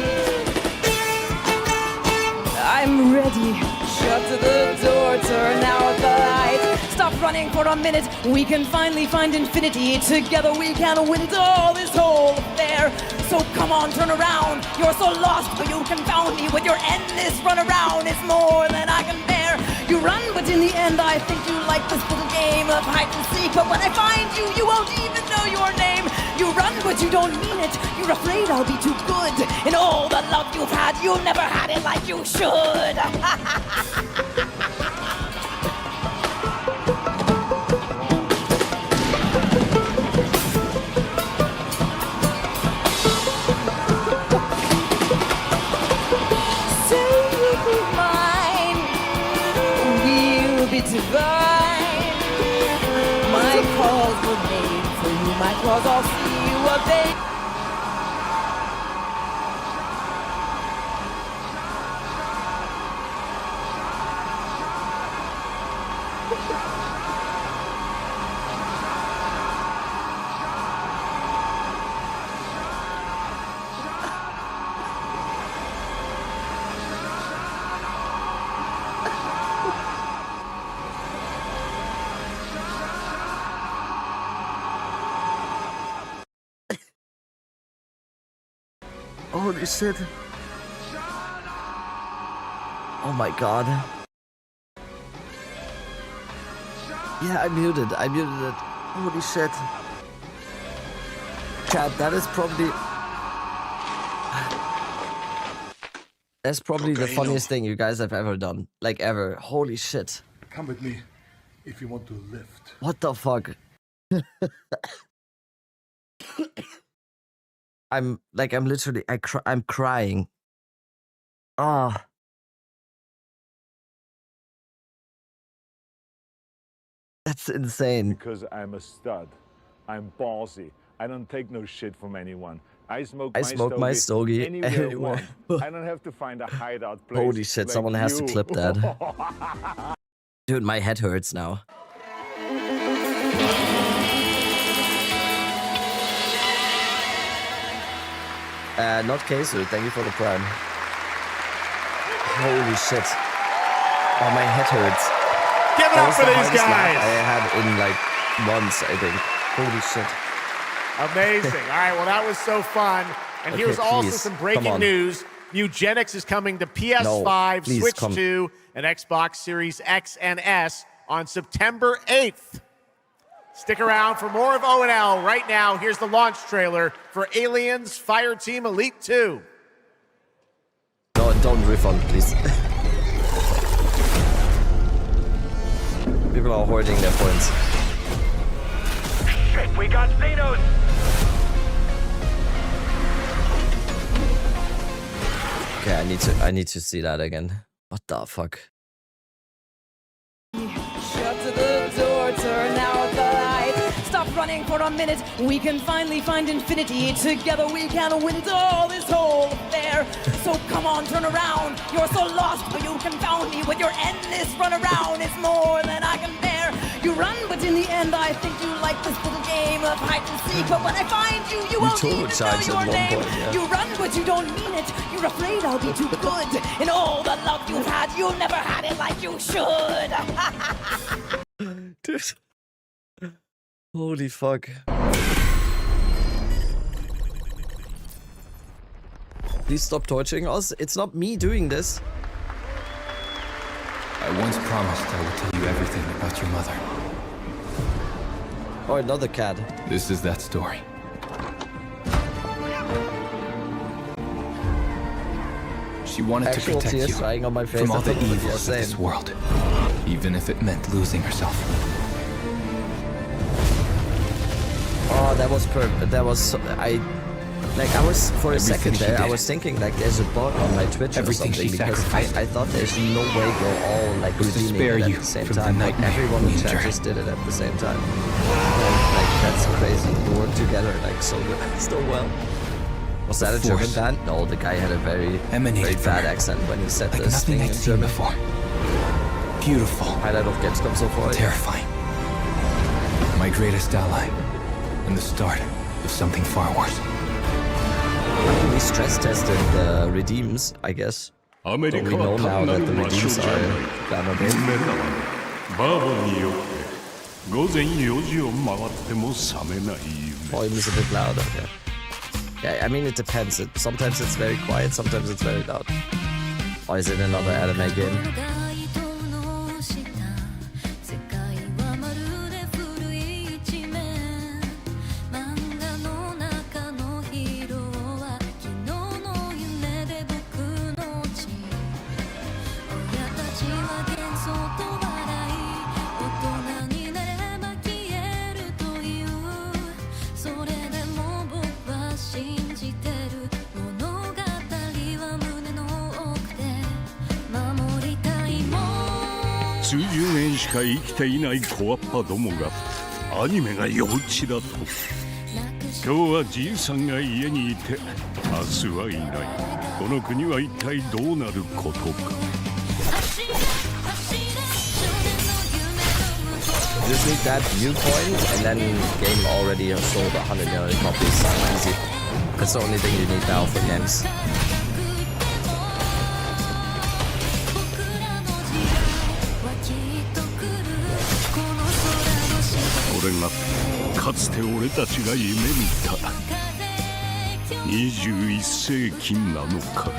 I'm ready. Shut the door, turn out the light. Stop running for a minute. We can finally find infinity. Together we can window this whole affair. So come on, turn around. You're so lost, but you confound me with your endless run around. It's more than I can bear. You run, but in the end, I think you like this little game of hide and seek. But when I find you, you won't even know your name. You run, but you don't mean it. You're afraid I'll be too good. In all the love you've had, you never had it like you should. Divine. My calls were made for you. My claws, I'll see what they. Holy shit. Oh my god. Yeah, I muted it. Holy shit. Chat, that's probably the funniest thing you guys have ever done. Like, ever. Holy shit. Come with me if you want to lift. What the fuck? I'm literally, I'm crying. Ah. That's insane. Because I'm a stud. I'm ballsy. I don't take no shit from anyone. I smoke my stogie anywhere I want. I don't have to find a hideout place. Holy shit, like someone has to you. clip that. Dude, my head hurts now. Not Keisu, thank you for the prime. Holy shit. Oh, my head hurts. Give it up for these guys! I had in like months, I think. Holy shit. Amazing. All right, well, that was so fun. And Okay, here's also please, some come breaking on. news. Eugenics is coming to PS5, please, Switch come. 2, and Xbox Series X and S on September 8th. Stick around for more of O&L. Right now, here's the launch trailer for Aliens Fireteam Elite 2. No, don't refund, please. People are hoarding their points. Shit, we got Xenos! Okay, I need to see that again. What the fuck? Shut the door, turn out the light. Stop running for a minute. We can finally find infinity. Together we can win all this whole affair. So come on, turn around. You're so lost, but you confound me with your endless run around. It's more than I can bear. You run, but in the end, I think you like this little game of hide and seek. But when I find you, you won't even know your name. You run, but you don't mean it. You're afraid I'll be too good. In all the love you've had, you never had it like you should. Dude. Holy fuck. Please stop torturing us. It's not me doing this. I once promised I would tell you everything about your mother. Oh, another cat. This is that story. She wanted to Actual protect tears you drying on my face. from all I the thought it would be evils of the this same. world, even if it meant losing herself. Oh, that was perfect. That was so, I was for a Everything second she there. I did. was thinking like there's a bug on my Twitch Everything or something she because sacrificed I thought there's no way we're all like was to redeeming spare it at you the same from the time. Like nightmare everyone we in chat endured. just did it at the same time. Like that's crazy. We worked together like so well. Was that a The German force band? No, the guy had a very emanated from bad her, accent when he said like this nothing thing I'd in seen German. before. Beautiful, Highlight of Gamescom so far. terrifying. My greatest ally, and the start of something far worse. We stress tested the redeems, I guess. So we know now that the redeems are flammable. バーボンによって午前4時を回っても覚めない夢 Volume is a bit loud, okay. Yeah, I mean it depends. Sometimes it's very quiet, sometimes it's very loud. Or is it another anime game? 世界はまるで古い一面漫画の中のヒーローは昨日の夢で僕の血親たちは幻想と笑い大人になれば消えるというそれでも僕は信じてる物語は胸の奥で守りたいもん数十年しか生きていない小アッパどもがアニメが幼稚だと今日はじいさんが家にいて明日はいないこの国は一体どうなることか Just need that viewpoint and then game already sold 100 million copies. Easy. That's the only thing you need now for games. これがかつて俺たちが夢見た21世紀なのか。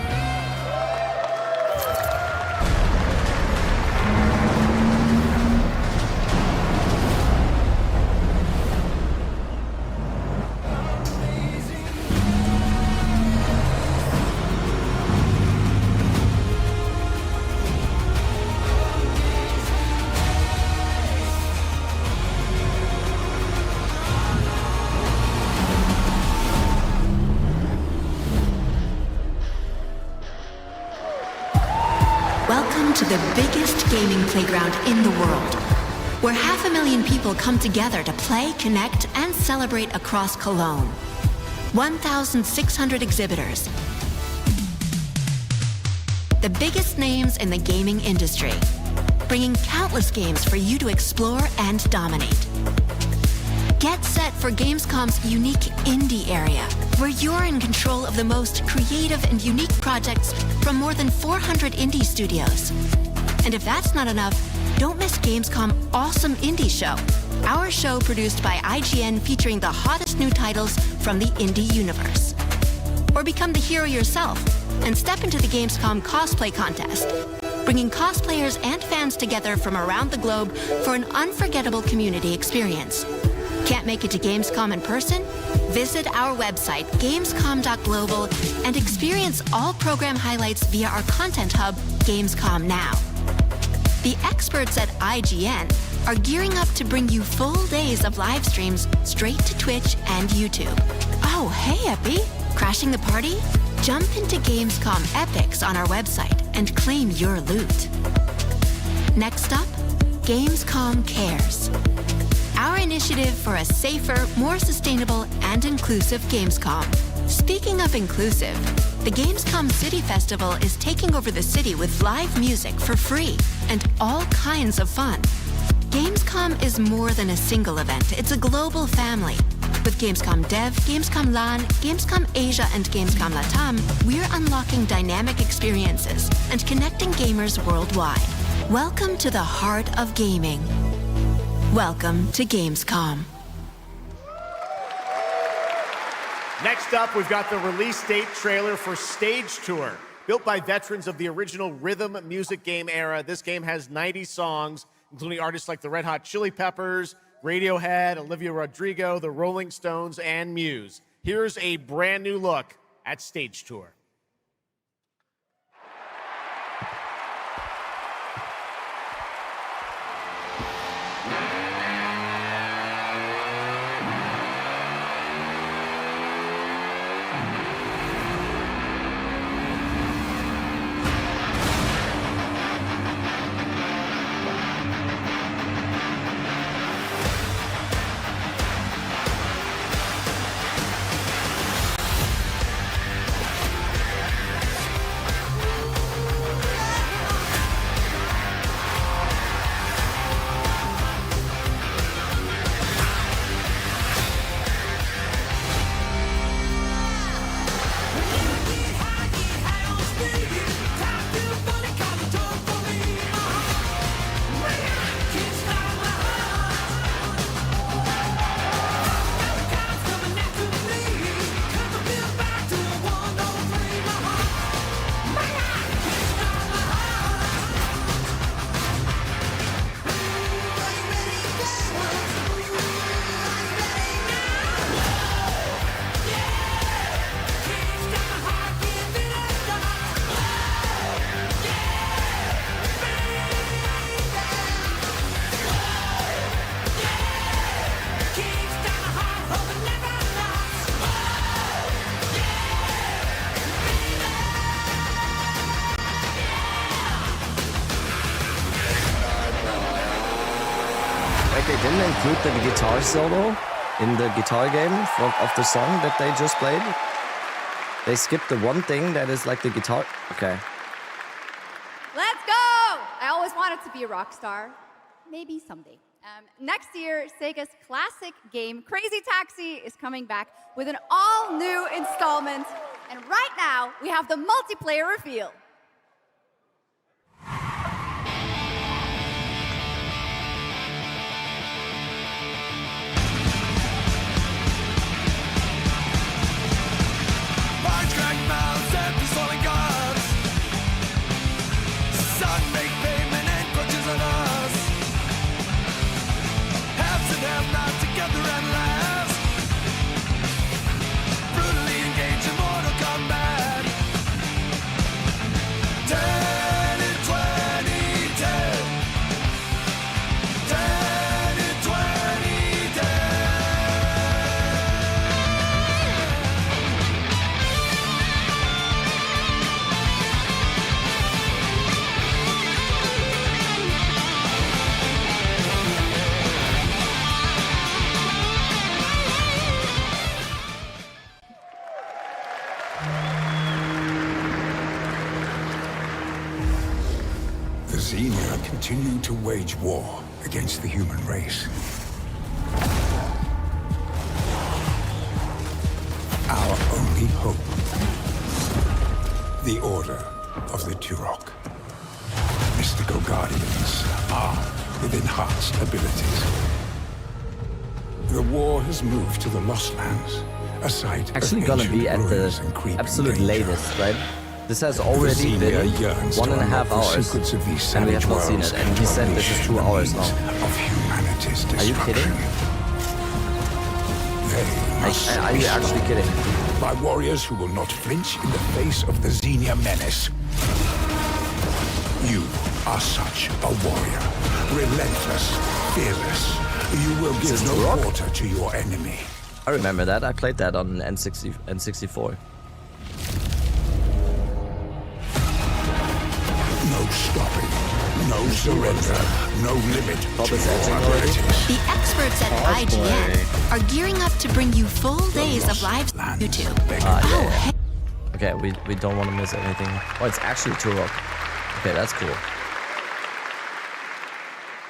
Welcome to the biggest gaming playground in the world, where 500,000 people come together to play, connect, and celebrate across Cologne. 1,600 exhibitors. The biggest names in the gaming industry, bringing countless games for you to explore and dominate. Get set for Gamescom's unique indie area, where you're in control of the most creative and unique projects from more than 400 indie studios. And if that's not enough, don't miss Gamescom Awesome Indie Show, our show produced by IGN featuring the hottest new titles from the indie universe. Or become the hero yourself and step into the Gamescom cosplay contest, bringing cosplayers and fans together from around the globe for an unforgettable community experience. Can't make it to Gamescom in person? Visit our website, gamescom.global, and experience all program highlights via our content hub, Gamescom Now. The experts at IGN are gearing up to bring you full days of live streams straight to Twitch and YouTube. Oh, hey, Epi! Crashing the party? Jump into Gamescom Epics on our website and claim your loot. Next up, Gamescom Cares, our initiative for a safer, more sustainable, and inclusive Gamescom. Speaking of inclusive, the Gamescom City Festival is taking over the city with live music for free and all kinds of fun. Gamescom is more than a single event, it's a global family. With Gamescom Dev, Gamescom LAN, Gamescom Asia, and Gamescom Latam, we're unlocking dynamic experiences and connecting gamers worldwide. Welcome to the heart of gaming. Welcome to Gamescom. Next up, we've got the release date trailer for Stage Tour. Built by veterans of the original rhythm music game era, this game has 90 songs, including artists like the Red Hot Chili Peppers, Radiohead, Olivia Rodrigo, the Rolling Stones, and Muse. Here's a brand new look at Stage Tour. They didn't include the guitar solo in the guitar game of the song that they just played. They skipped the one thing that is like the guitar. Okay. Let's go! I always wanted to be a rock star. Maybe someday. Next year, Sega's classic game, Crazy Taxi, is coming back with an all-new installment. And right now, we have the multiplayer reveal. continue to wage war against the human race. Our only hope, the Order of the Turok. Mystical guardians armed with enhanced abilities. The war has moved to the Lost Lands, a site actually of gonna be at the absolute latest, right? This has already been 1.5 hours, and we have not seen it. And he said this is 2 hours long. Are you kidding? Are you actually kidding? By warriors who will not flinch in the face of the Xenia menace. You are such a warrior. Relentless, fearless. You will give no quarter to your enemy. I remember that. I played that on N64. No stopping. No surrender. No limit to your abilities. The experts at IGN are gearing up to bring you full days of live YouTube. Yeah. Okay, we don't want to miss anything. Oh, it's actually Turok. Okay, that's cool.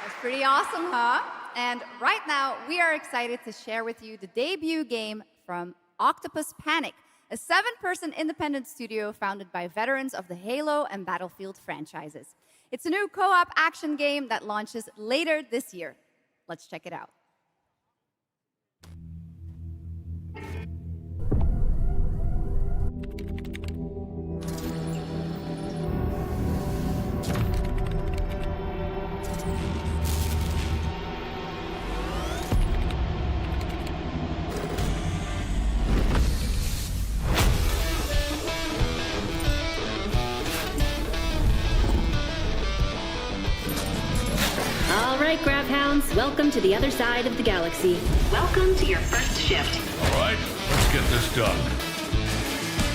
That's pretty awesome, huh? And right now, we are excited to share with you the debut game from Octopus Panic, a 7-person independent studio founded by veterans of the Halo and Battlefield franchises. It's a new co-op action game that launches later this year. Let's check it out. All right, Grab Hounds, welcome to the other side of the galaxy. Welcome to your first shift. All right, let's get this done.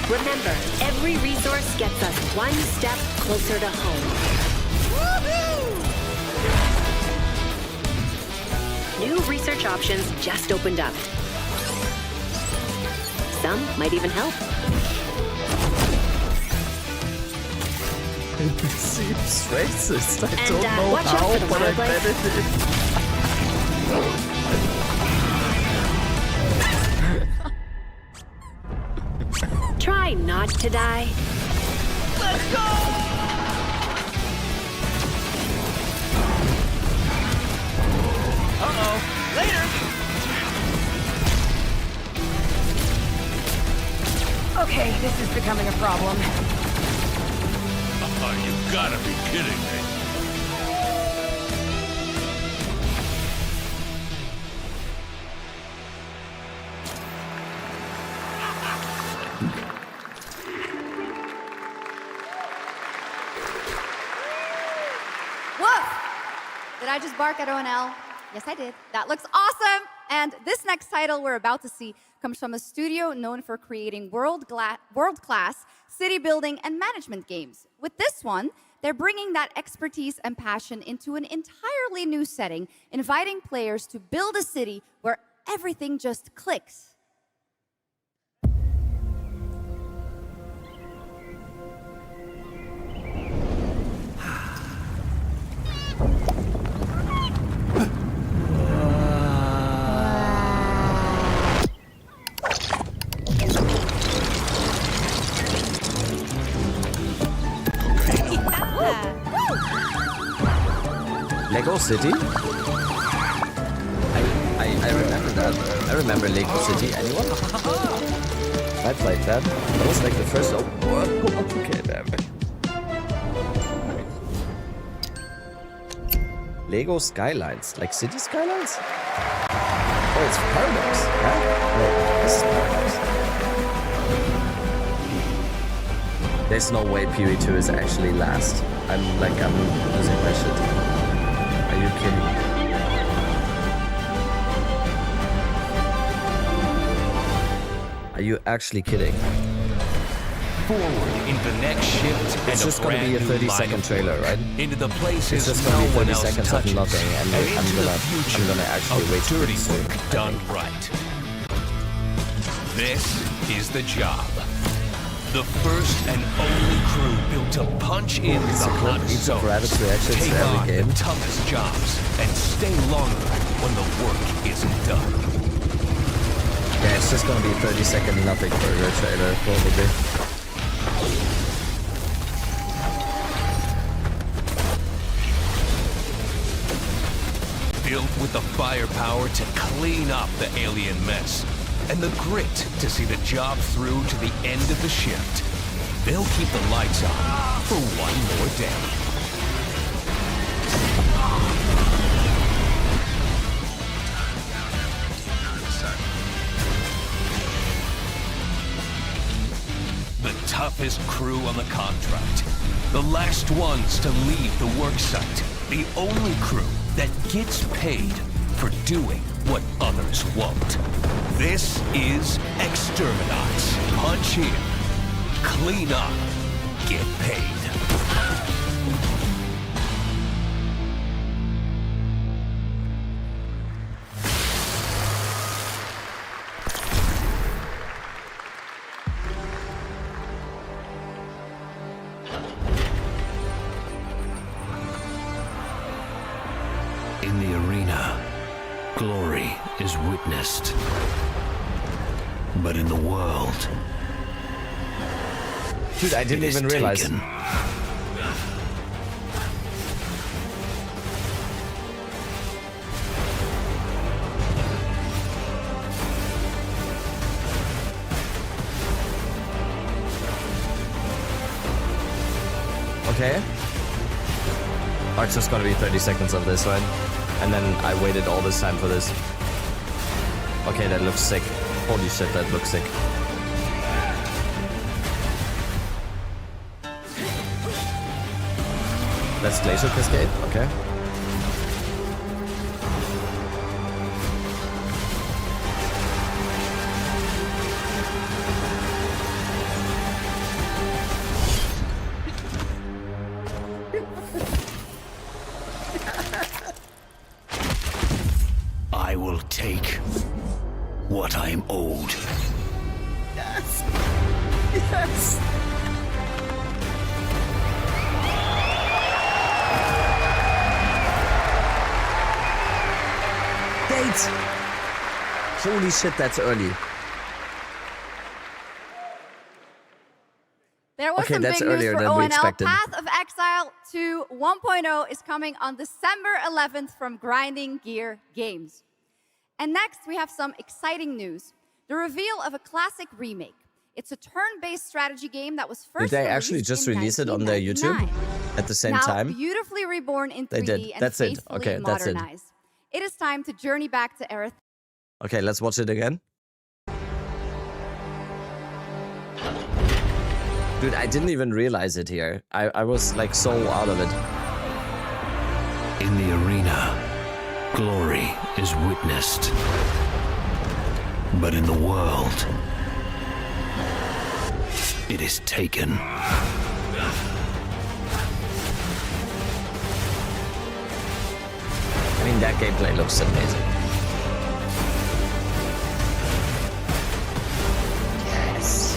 Remember, every resource gets us one step closer to home. Woohoo! New research options just opened up. Some might even help. It seems racist. I don't know watch out how, for the but I wildlife. bet it is. Try not to die. Let's go! Uh-oh. Later! Okay, this is becoming a problem. Oh, you gotta be kidding me. Woof! Did I just bark at ONL? Yes, I did. That looks awesome! And this next title we're about to see comes from a studio known for creating world-class city building and management games. With this one, they're bringing that expertise and passion into an entirely new setting, inviting players to build a city where everything just clicks. Lego City? I remember that. I remember Lego City. Anyone? I played that. That was like the first open world. Okay, damn it. Lego Skylines. Like City Skylines? Oh, it's Paradox. Yeah? No, this is Paradox. There's no way PV2 is actually last. I'm losing my shit. Are you kidding? Are you actually kidding? Forward into the next shift. It's just gonna be a 30-second trailer, right? Into the places it's just gonna be 30 seconds touches, of nothing, and I'm gonna actually wait for dirty it work done right. This is the job. The first and only crew built to punch in the hottest zones, take on the toughest jobs, and stay longer when the work isn't done. Yeah, it's just gonna be 30-second nothing burger trailer, probably. Built with the firepower to clean up the alien mess, and the grit to see the job through to the end of the shift. They'll keep the lights on for one more day. The toughest crew on the contract. The last ones to leave the work site. The only crew that gets paid for doing what others won't. This is Exterminats. Punch in, clean up, get paid. In the arena, glory is witnessed. But in the world, dude, I didn't even realize. Okay. Oh, it's just gonna be 30 seconds of this, right? And then I waited all this time for this. Okay, that looks sick. Holy shit, that looks sick. That's Glacier Cascade, okay. I will take what I'm owed. Yes. Yes. Date. Holy shit, that's early. There was some big news for ONL. Path of Exile 2 1.0 is coming on December 11th from Grinding Gear Games. And next, we have some exciting news. The reveal of a classic remake. It's a turn-based strategy game that was first Did they actually just release it on their YouTube at the same time? Now beautifully reborn in 3D they did. and That's it. faithfully Okay, that's it. modernized. It is time to journey back to Aerith. Okay, let's watch it again. Dude, I didn't even realize it here. I was like so out of it. In the arena, glory is witnessed. But in the world, it is taken. I mean, that gameplay looks amazing. Yes.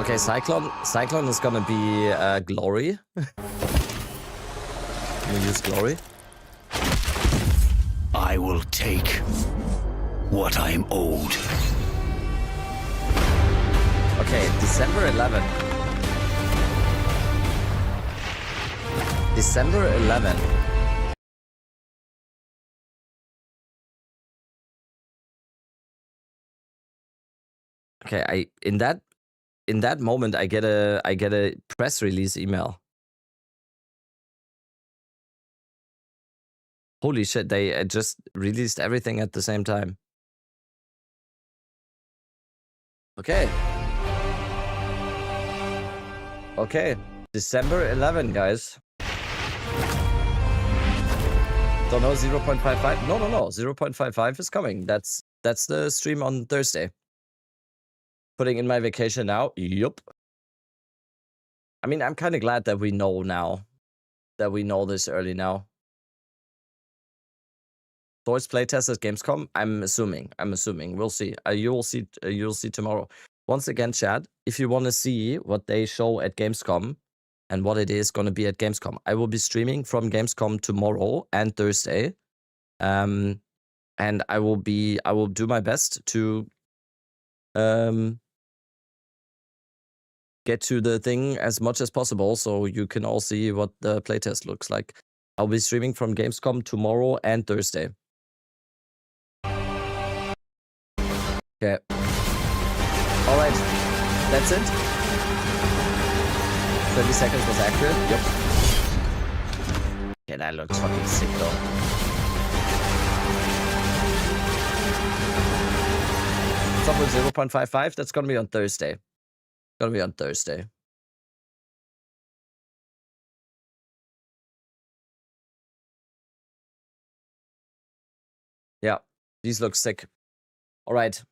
Okay, Cyclone is gonna be Glory. We use Glory. I will take what I'm owed. Okay, December 11th. December 11th. Okay, in that moment I get a press release email. Holy shit, they just released everything at the same time. Okay. Okay. December 11, guys. Don't know 0.55. No. 0.55 is coming. That's the stream on Thursday. Putting in my vacation now. Yup. I mean, I'm kind of glad that we know now. That we know this early now. Voice playtest at Gamescom? I'm assuming. We'll see. You'll see tomorrow. Once again, chat, if you want to see what they show at Gamescom and what it is going to be at Gamescom, I will be streaming from Gamescom tomorrow and Thursday. And I will do my best to get to the thing as much as possible so you can all see what the playtest looks like. I'll be streaming from Gamescom tomorrow and Thursday. Okay. All right. That's it. 30 seconds was accurate. Yep. Okay, that looks fucking sick though. What's up with 0.55? That's gonna be on Thursday. Yeah, these look sick. All right.